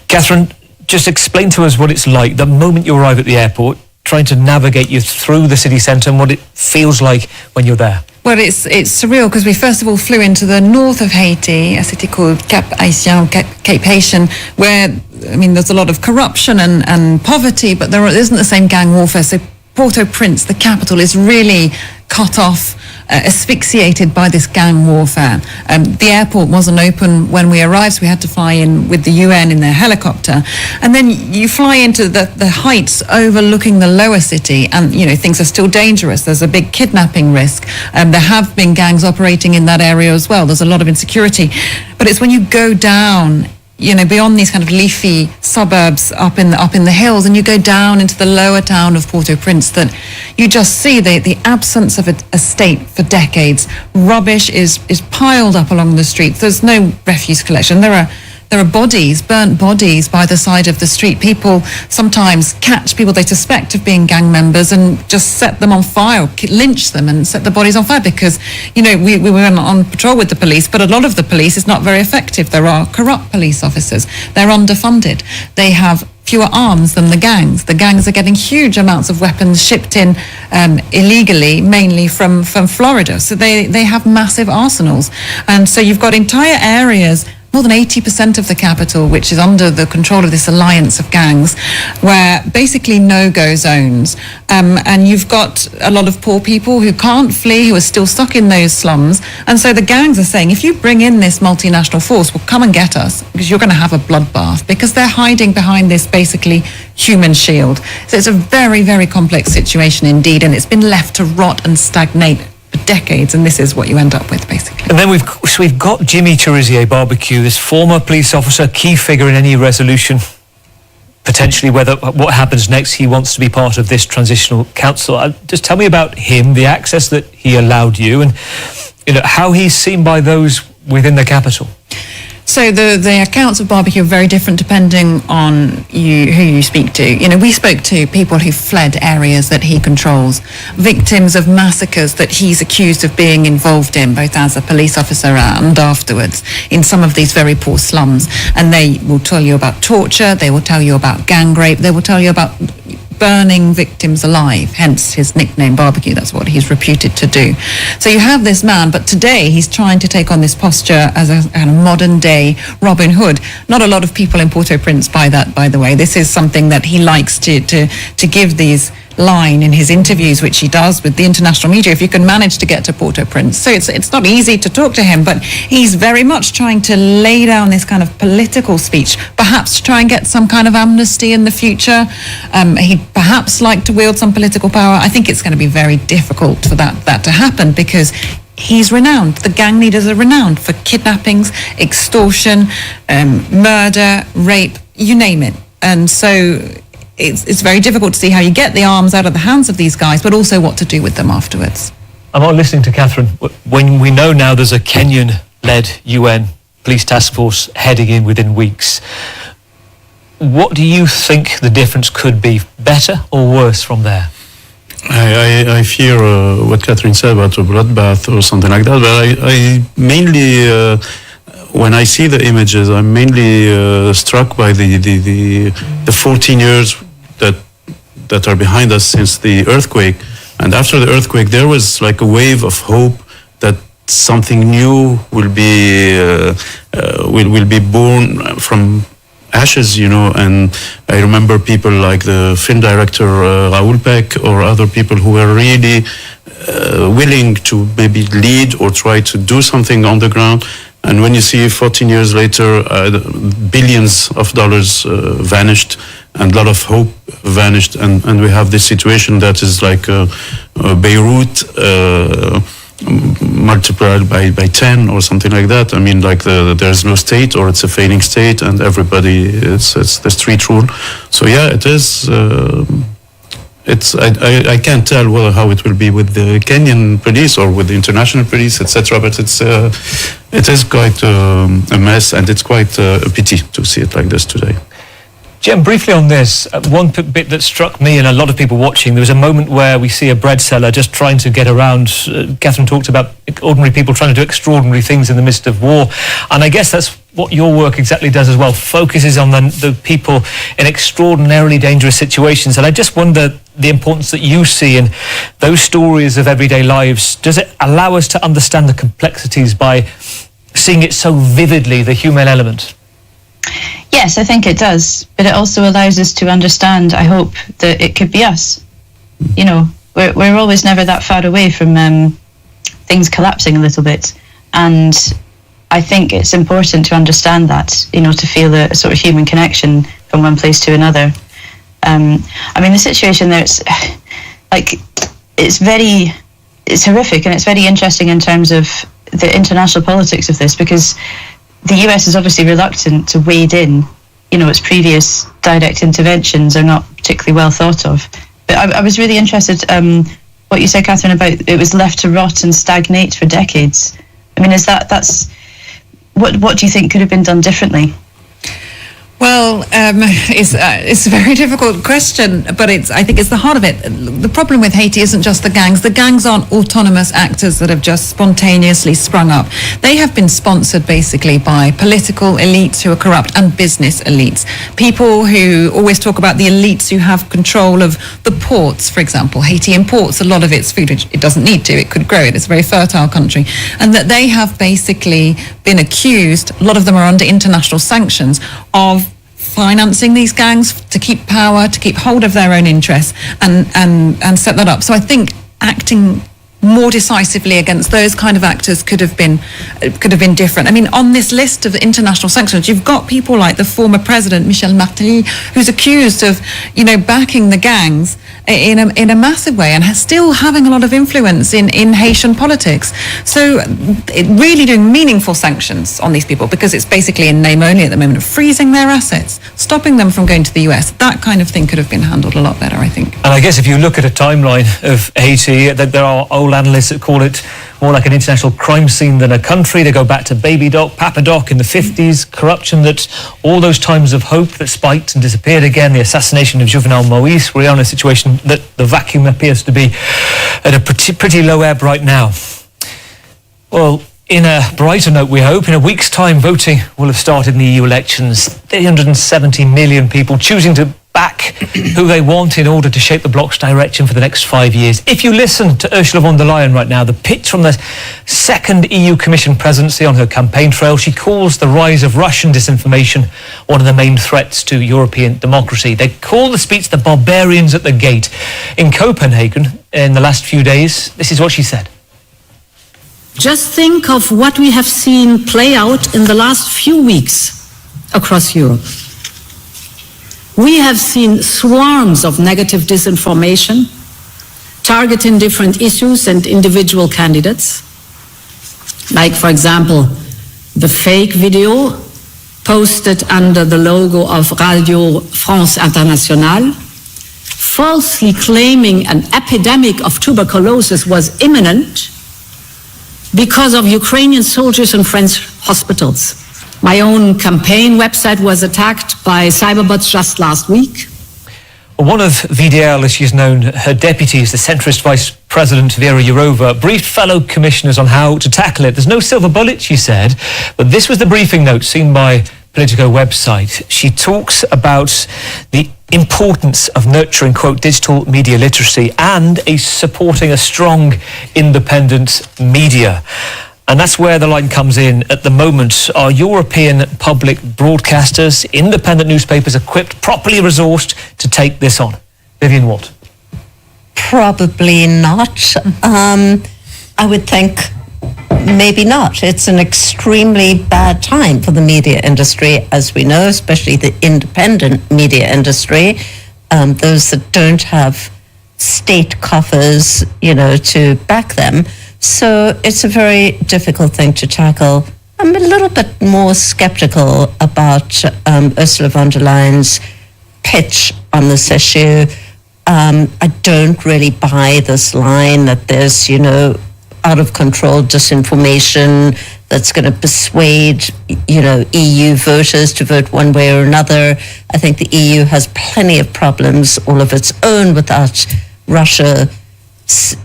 Catherine, just explain to us what it's like the moment you arrive at the airport, trying to navigate you through the city centre and what it feels like when you're there. Well, it's surreal because we first of all flew into the north of Haiti, a city called Cap Haitien, Cape Haitian, where, I mean, there's a lot of corruption and poverty, but there isn't the same gang warfare. So Port-au-Prince, the capital, is really cut off, asphyxiated by this gang warfare. The airport wasn't open when we arrived, so we had to fly in with the UN in their helicopter. And then you fly into the heights overlooking the lower city, and, you know, things are still dangerous. There's a big kidnapping risk. There have been gangs operating in that area as well. There's a lot of insecurity. But it's when you go down, you know, beyond these kind of leafy suburbs up in the hills, and you go down into the lower town of Port-au-Prince, that you just see the absence of a state for decades. Rubbish is piled up along the streets. There's no refuse collection. There are bodies, burnt bodies by the side of the street. People sometimes catch people they suspect of being gang members and just set them on fire, lynch them and set the bodies on fire because, you know, we were on patrol with the police, but a lot of the police is not very effective. There are corrupt police officers. They're underfunded. They have fewer arms than the gangs. The gangs are getting huge amounts of weapons shipped in illegally, mainly from Florida. So they have massive arsenals. And so you've got entire areas, more than 80% of the capital, which is under the control of this alliance of gangs, where basically no-go zones. And you've got a lot of poor people who can't flee, who are still stuck in those slums. And so the gangs are saying, if you bring in this multinational force, well, come and get us, because you're going to have a bloodbath, because they're hiding behind this basically human shield. So it's a very, very complex situation indeed, and it's been left to rot and stagnate for decades, and this is what you end up with, basically. And then we've got Jimmy Chirizier, Barbecue, this former police officer, key figure in any resolution, potentially what happens next. He wants to be part of this transitional council. Just tell me about him, the access that he allowed you, and, you know, how he's seen by those within the capital. So the accounts of Barbecue are very different depending on who you speak to. You know, we spoke to people who fled areas that he controls, victims of massacres that he's accused of being involved in, both as a police officer and afterwards, in some of these very poor slums. And they will tell you about torture, they will tell you about gang rape, they will tell you about burning victims alive, hence his nickname Barbecue. That's what he's reputed to do. So you have this man, but today he's trying to take on this posture as a kind of modern day Robin Hood. Not a lot of people in Port-au-Prince buy that, by the way. This is something that he likes to give these line in his interviews, which he does with the international media, if you can manage to get to Port-au-Prince. So it's not easy to talk to him, but he's very much trying to lay down this kind of political speech, perhaps to try and get some kind of amnesty in the future. He'd perhaps like to wield some political power. I think it's going to be very difficult for that to happen because he's renowned. The gang leaders are renowned for kidnappings, extortion, murder, rape, you name it. And so it's very difficult to see how you get the arms out of the hands of these guys, but also what to do with them afterwards. I'm not listening to Catherine. When we know now there's a Kenyan-led UN police task force heading in within weeks, what do you think the difference could be, better or worse from there? I fear what Catherine said about a bloodbath or something like that, but I mainly, when I see the images, I'm mainly struck by the 14 years that are behind us since the earthquake. And after the earthquake, there was like a wave of hope that something new will be born from ashes, you know. And I remember people like the film director Raoul Peck or other people who were really willing to maybe lead or try to do something on the ground. And when you see 14 years later, billions of dollars vanished, and a lot of hope vanished, and we have this situation that is like Beirut multiplied by 10 or something like that. I mean, like there's no state, or it's a failing state, and everybody, it's the street rule. So yeah, it is. I can't tell how it will be with the Kenyan police or with the international police, etc. But it is quite a mess, and it's quite a pity to see it like this today. Jem, briefly on this, one bit that struck me and a lot of people watching, there was a moment where we see a bread seller just trying to get around. Catherine talked about ordinary people trying to do extraordinary things in the midst of war. And I guess that's what your work exactly does as well, focuses on the people in extraordinarily dangerous situations. And I just wonder the importance that you see in those stories of everyday lives. Does it allow us to understand the complexities by seeing it so vividly, the human element? Yes, I think it does, but it also allows us to understand, I hope, that it could be us. You know, we're always never that far away from things collapsing a little bit, and I think it's important to understand that, you know, to feel a sort of human connection from one place to another. I mean, the situation there, it's horrific, and it's very interesting in terms of the international politics of this, because the US is obviously reluctant to wade in. You know, its previous direct interventions are not particularly well thought of. But I was really interested what you said, Catherine, about it was left to rot and stagnate for decades. I mean, that's what do you think could have been done differently? Well, it's a very difficult question, but I think it's the heart of it. The problem with Haiti isn't just the gangs. The gangs aren't autonomous actors that have just spontaneously sprung up. They have been sponsored basically by political elites who are corrupt and business elites. People who always talk about the elites who have control of the ports, for example. Haiti imports a lot of its food, which it doesn't need to. It could grow it. It's a very fertile country. And that they have basically been accused, a lot of them are under international sanctions, of financing these gangs to keep power, to keep hold of their own interests and set that up. So I think acting more decisively against those kind of actors could have been different. I mean, on this list of international sanctions, you've got people like the former president, Michel Lartey, who's accused of, you know, backing the gangs in a massive way and still having a lot of influence in Haitian politics. So really doing meaningful sanctions on these people, because it's basically in name only at the moment, freezing their assets, stopping them from going to the US. That kind of thing could have been handled a lot better, I think. And I guess if you look at a timeline of Haiti, there are old analysts that call it more like an international crime scene than a country. They go back to Baby Doc, Papa Doc in the 50s, corruption, that all those times of hope that spiked and disappeared again, the assassination of Juvenal Moise. We're in a situation that the vacuum appears to be at a pretty low ebb right now. Well, in a brighter note, we hope, in a week's time, voting will have started in the EU elections. 370 million people choosing to back who they want in order to shape the bloc's direction for the next 5 years. If you listen to Ursula von der Leyen right now, the pitch from the second EU Commission presidency on her campaign trail, she calls the rise of Russian disinformation one of the main threats to European democracy. They call the speech the barbarians at the gate. In Copenhagen, in the last few days, this is what she said. Just think of what we have seen play out in the last few weeks across Europe. We have seen swarms of negative disinformation targeting different issues and individual candidates. Like, for example, the fake video posted under the logo of Radio France Internationale, falsely claiming an epidemic of tuberculosis was imminent because of Ukrainian soldiers in French hospitals. My own campaign website was attacked by cyberbots just last week. One of VDL, as she's known, her deputies, the centrist Vice President Vera Jourova, briefed fellow commissioners on how to tackle it. There's no silver bullet, she said, but this was the briefing note seen by Politico website. She talks about the importance of nurturing, quote, digital media literacy and supporting a strong, independent media. And that's where the line comes in at the moment. Are European public broadcasters, independent newspapers equipped, properly resourced to take this on? Vivian Watt. Probably not. I would think maybe not. It's an extreme extremely bad time for the media industry, as we know, especially the independent media industry, those that don't have state coffers, to back them. So it's a very difficult thing to tackle. I'm a little bit more skeptical about Ursula von der Leyen's pitch on this issue. I don't really buy this line that there's, out of control disinformation that's going to persuade, EU voters to vote one way or another. I think the EU has plenty of problems all of its own without Russia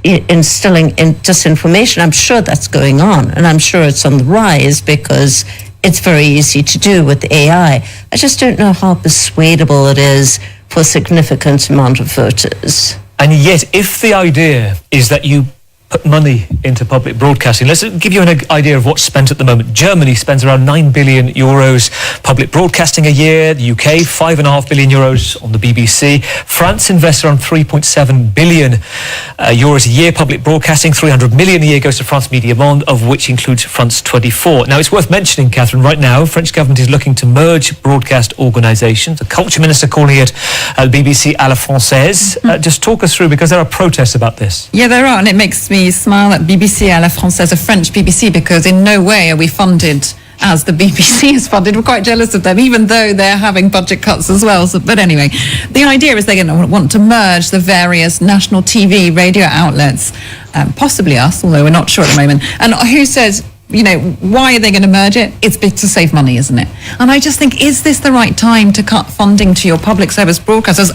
instilling in disinformation. I'm sure that's going on, and I'm sure it's on the rise because it's very easy to do with AI. I just don't know how persuadable it is for a significant amount of voters. And yet, if the idea is that you put money into public broadcasting, let's give you an idea of what's spent at the moment. Germany spends around 9 billion euros public broadcasting a year. The UK, 5.5 billion euros on the BBC. France invests around 3.7 billion euros a year public broadcasting. 300 million a year goes to France Media Monde, of which includes France 24. Now, it's worth mentioning, Catherine, right now, French government is looking to merge broadcast organisations. The culture minister calling it BBC à la Française. Just talk us through, because there are protests about this. Yeah, there are, and it makes me smile at BBC à la Française, a French BBC, because in no way are we funded as the BBC is funded. We're quite jealous of them, even though they're having budget cuts as well. So, but anyway, the idea is they're going to want to merge the various national TV, radio outlets, possibly us, although we're not sure at the moment. And who says, why are they going to merge it? It's to save money, isn't it? And I just think, is this the right time to cut funding to your public service broadcasters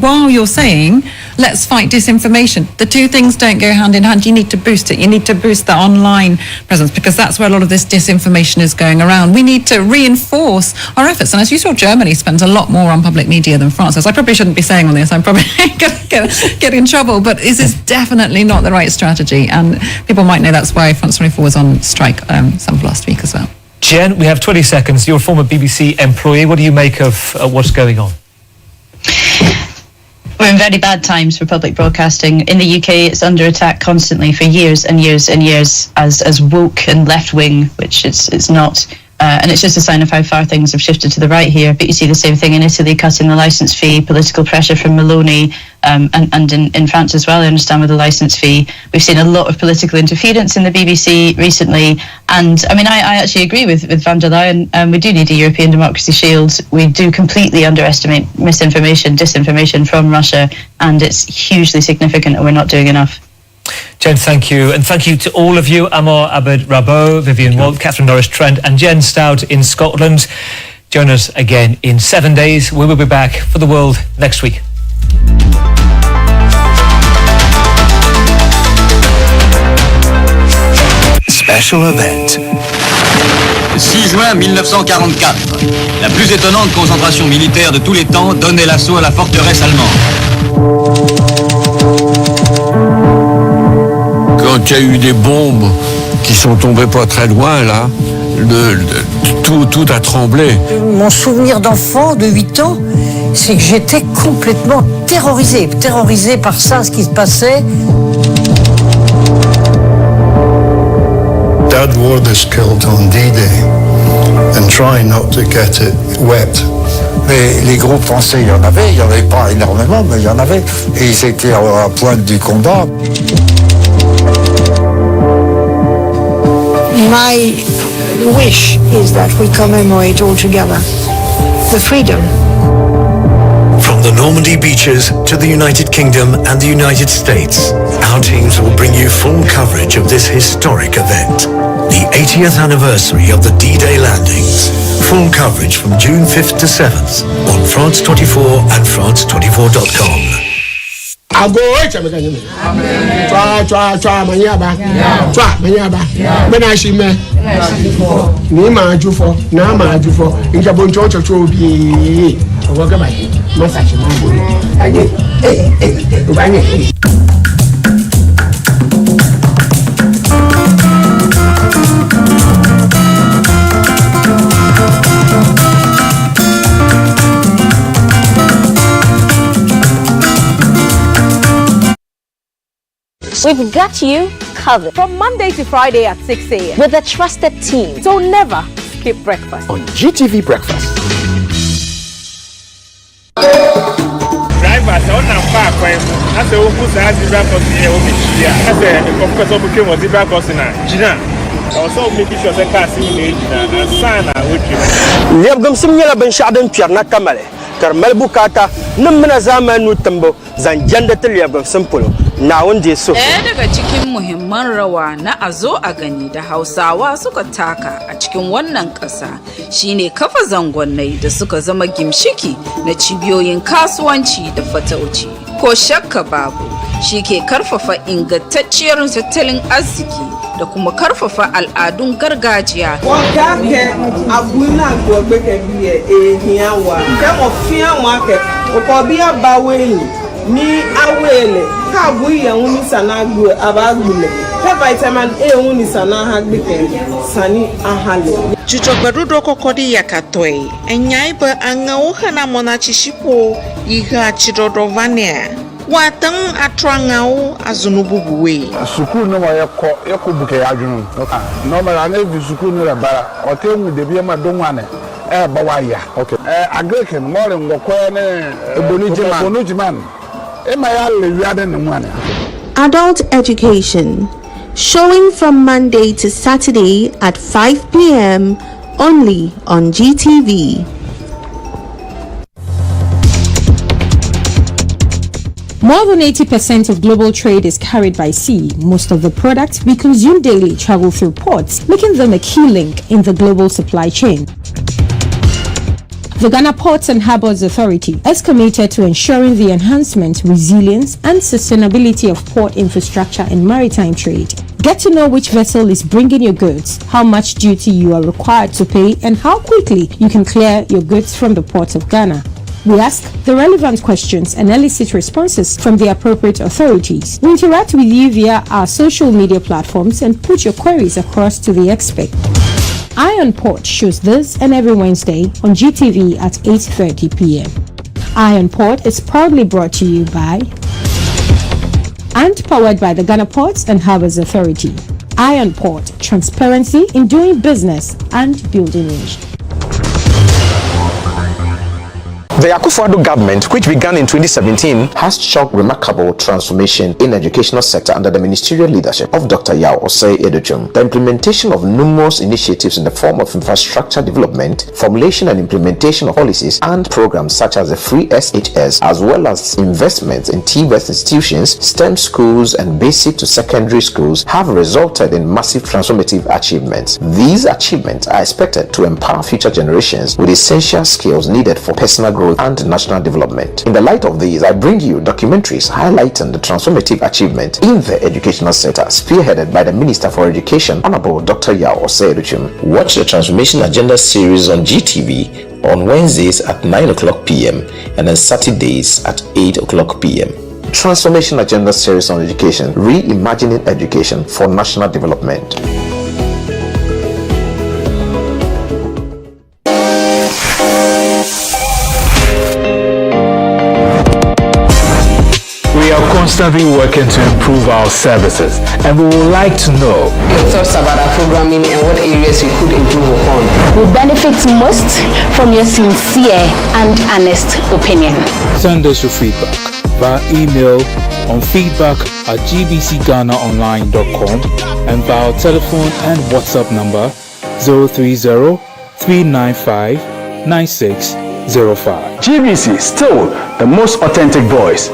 while you're saying, let's fight disinformation? The two things don't go hand in hand. You need to boost it. You need to boost the online presence, because that's where a lot of this disinformation is going around. We need to reinforce our efforts. And as you saw, Germany spends a lot more on public media than France does. I probably shouldn't be saying all this. I'm probably going to get in trouble. But this is definitely not the right strategy. And people might know that's why France 24 was on strike some of last week as well. Jen, we have 20 seconds. You're a former BBC employee. What do you make of what's going on? We're in very bad times for public broadcasting. In the UK, it's under attack constantly for years and years and years as woke and left-wing, which it's not. And it's just a sign of how far things have shifted to the right here. But you see the same thing in Italy, cutting the licence fee, political pressure from Meloni, and in France as well, I understand, with the licence fee. We've seen a lot of political interference in the BBC recently. And I mean, I actually agree with van der Leyen. We do need a European democracy shield. We do completely underestimate misinformation, disinformation from Russia, and it's hugely significant, and we're not doing enough. Jen, thank you. And thank you to all of you, Amor Abed-Rabot, Vivian Walt, Catherine Norris-Trent, and Jen Stout in Scotland. Join us again in 7 days. We will be back for the world next week. Special event. 6 juin 1944, la plus étonnante concentration militaire de tous les temps donnait l'assaut à la forteresse allemande. Quand il y a eu des bombes qui sont tombées pas très loin, là, tout a tremblé. Mon souvenir d'enfant de 8 ans, c'est que j'étais complètement terrorisée par ça, ce qui se passait. Dad wore this kilt on D-Day and try not to get it wet. Mais les groupes français, il y en avait pas énormément, mais il y en avait, et ils étaient à la pointe du combat. My wish is that we commemorate all together the freedom. From the Normandy beaches to the United Kingdom and the United States, our teams will bring you full coverage of this historic event. The 80th anniversary of the D-Day landings. Full coverage from June 5th to 7th on France 24 and France24.com. Ago chamekanye. Twa manyaba. Twa manyaba. Bena shime. Ni ma jufo, na ma jufo. Inja boncho chocho bi. Ogoga bai. Masachi mambo. Aye. Ubanye. We've got you covered from Monday to Friday at 6 a.m. with a trusted team. So never skip breakfast on GTV Breakfast. Driver, so now far when I say who says zebra crossing here will be here. I say the professor became a zebra crossing now. Gina, also making sure the car see me and sign out with you. Liam Simula Ben Shaden Pierna Kamale, Carmel Bukata, Numana Zaman Nutambo, Zanjanda Teliabam Simple. Na wanda so. Ɗaya daga cikin muhimman rawa na a zo a gani da Hausawa suka taka a cikin wannan ƙasa shine kafa zangonnai da suka zama gimshiki na cibiyoyin kasuwanci da fatauci. Ko shakka babu, shi ke karfafa ingantacciyar tattalin arziki da kuma karfafa al'adun gargajiya. Wakake abuna gobe ke biye ehiawa. Ke ofiawa ke okobia baweni. Ni awele ka buye uni sana gbe abagbule ke vitamin A uni sana hagbeke sani ahale jujo gbarudo kokodi yakatoi enyai ba angau hana mona chishipo iga chidodo vania watan atrangau azunububuwe sukuu no yako buke adwunu no mara na bi sukuu no la bara otemu de bi ma donwane bawaya okay agreken more ngokọ ne ebonijiman Adult education, showing from Monday to Saturday at 5 p.m. only on GTV. More than 80% of global trade is carried by sea. Most of the products we consume daily travel through ports, making them a key link in the global supply chain. The Ghana Ports and Harbours Authority is committed to ensuring the enhancement, resilience and sustainability of port infrastructure and maritime trade. Get to know which vessel is bringing your goods, how much duty you are required to pay and how quickly you can clear your goods from the port of Ghana. We ask the relevant questions and elicit responses from the appropriate authorities. We interact with you via our social media platforms and put your queries across to the expert. Iron Port shows this and every Wednesday on GTV at 8:30 p.m. Iron Port is proudly brought to you by and powered by the Ghana Ports and Harbours Authority. Iron Port, transparency in doing business and building nation. The Akufo-Addo government, which began in 2017, has chalked remarkable transformation in the educational sector under the ministerial leadership of Dr. Yao Osei Edochum. The implementation of numerous initiatives in the form of infrastructure development, formulation and implementation of policies and programs such as the free SHS, as well as investments in TVET institutions, STEM schools and basic to secondary schools have resulted in massive transformative achievements. These achievements are expected to empower future generations with essential skills needed for personal growth and national development. In the light of these, I bring you documentaries highlighting the transformative achievement in the educational sector, spearheaded by the Minister for Education, Honorable Dr. Yao Osei Edochum. Watch the Transformation Agenda series on GTV on Wednesdays at 9 o'clock p.m. and on Saturdays at 8 o'clock p.m. Transformation Agenda series on education, reimagining education for national development. Constantly working to improve our services, and we would like to know your thoughts about our programming and what areas you could improve upon. We benefit most from your sincere and honest opinion. Send us your feedback via email on feedback@gbcghanaonline.com and via telephone and WhatsApp number 030-395-9605. GBC, still the most authentic voice.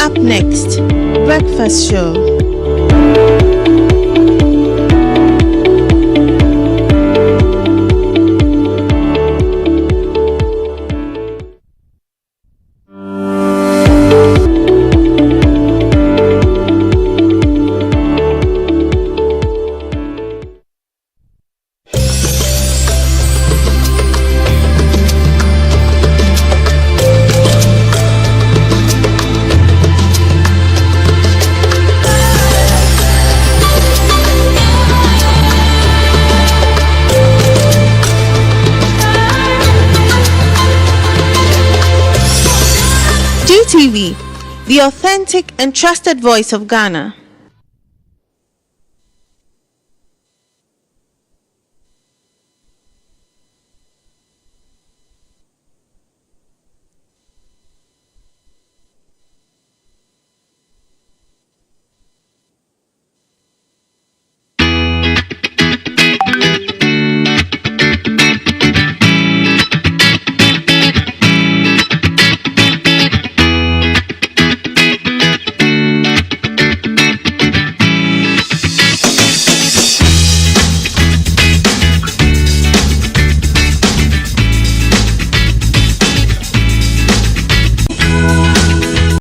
Up next, Breakfast Show. GTV, the authentic and trusted voice of Ghana.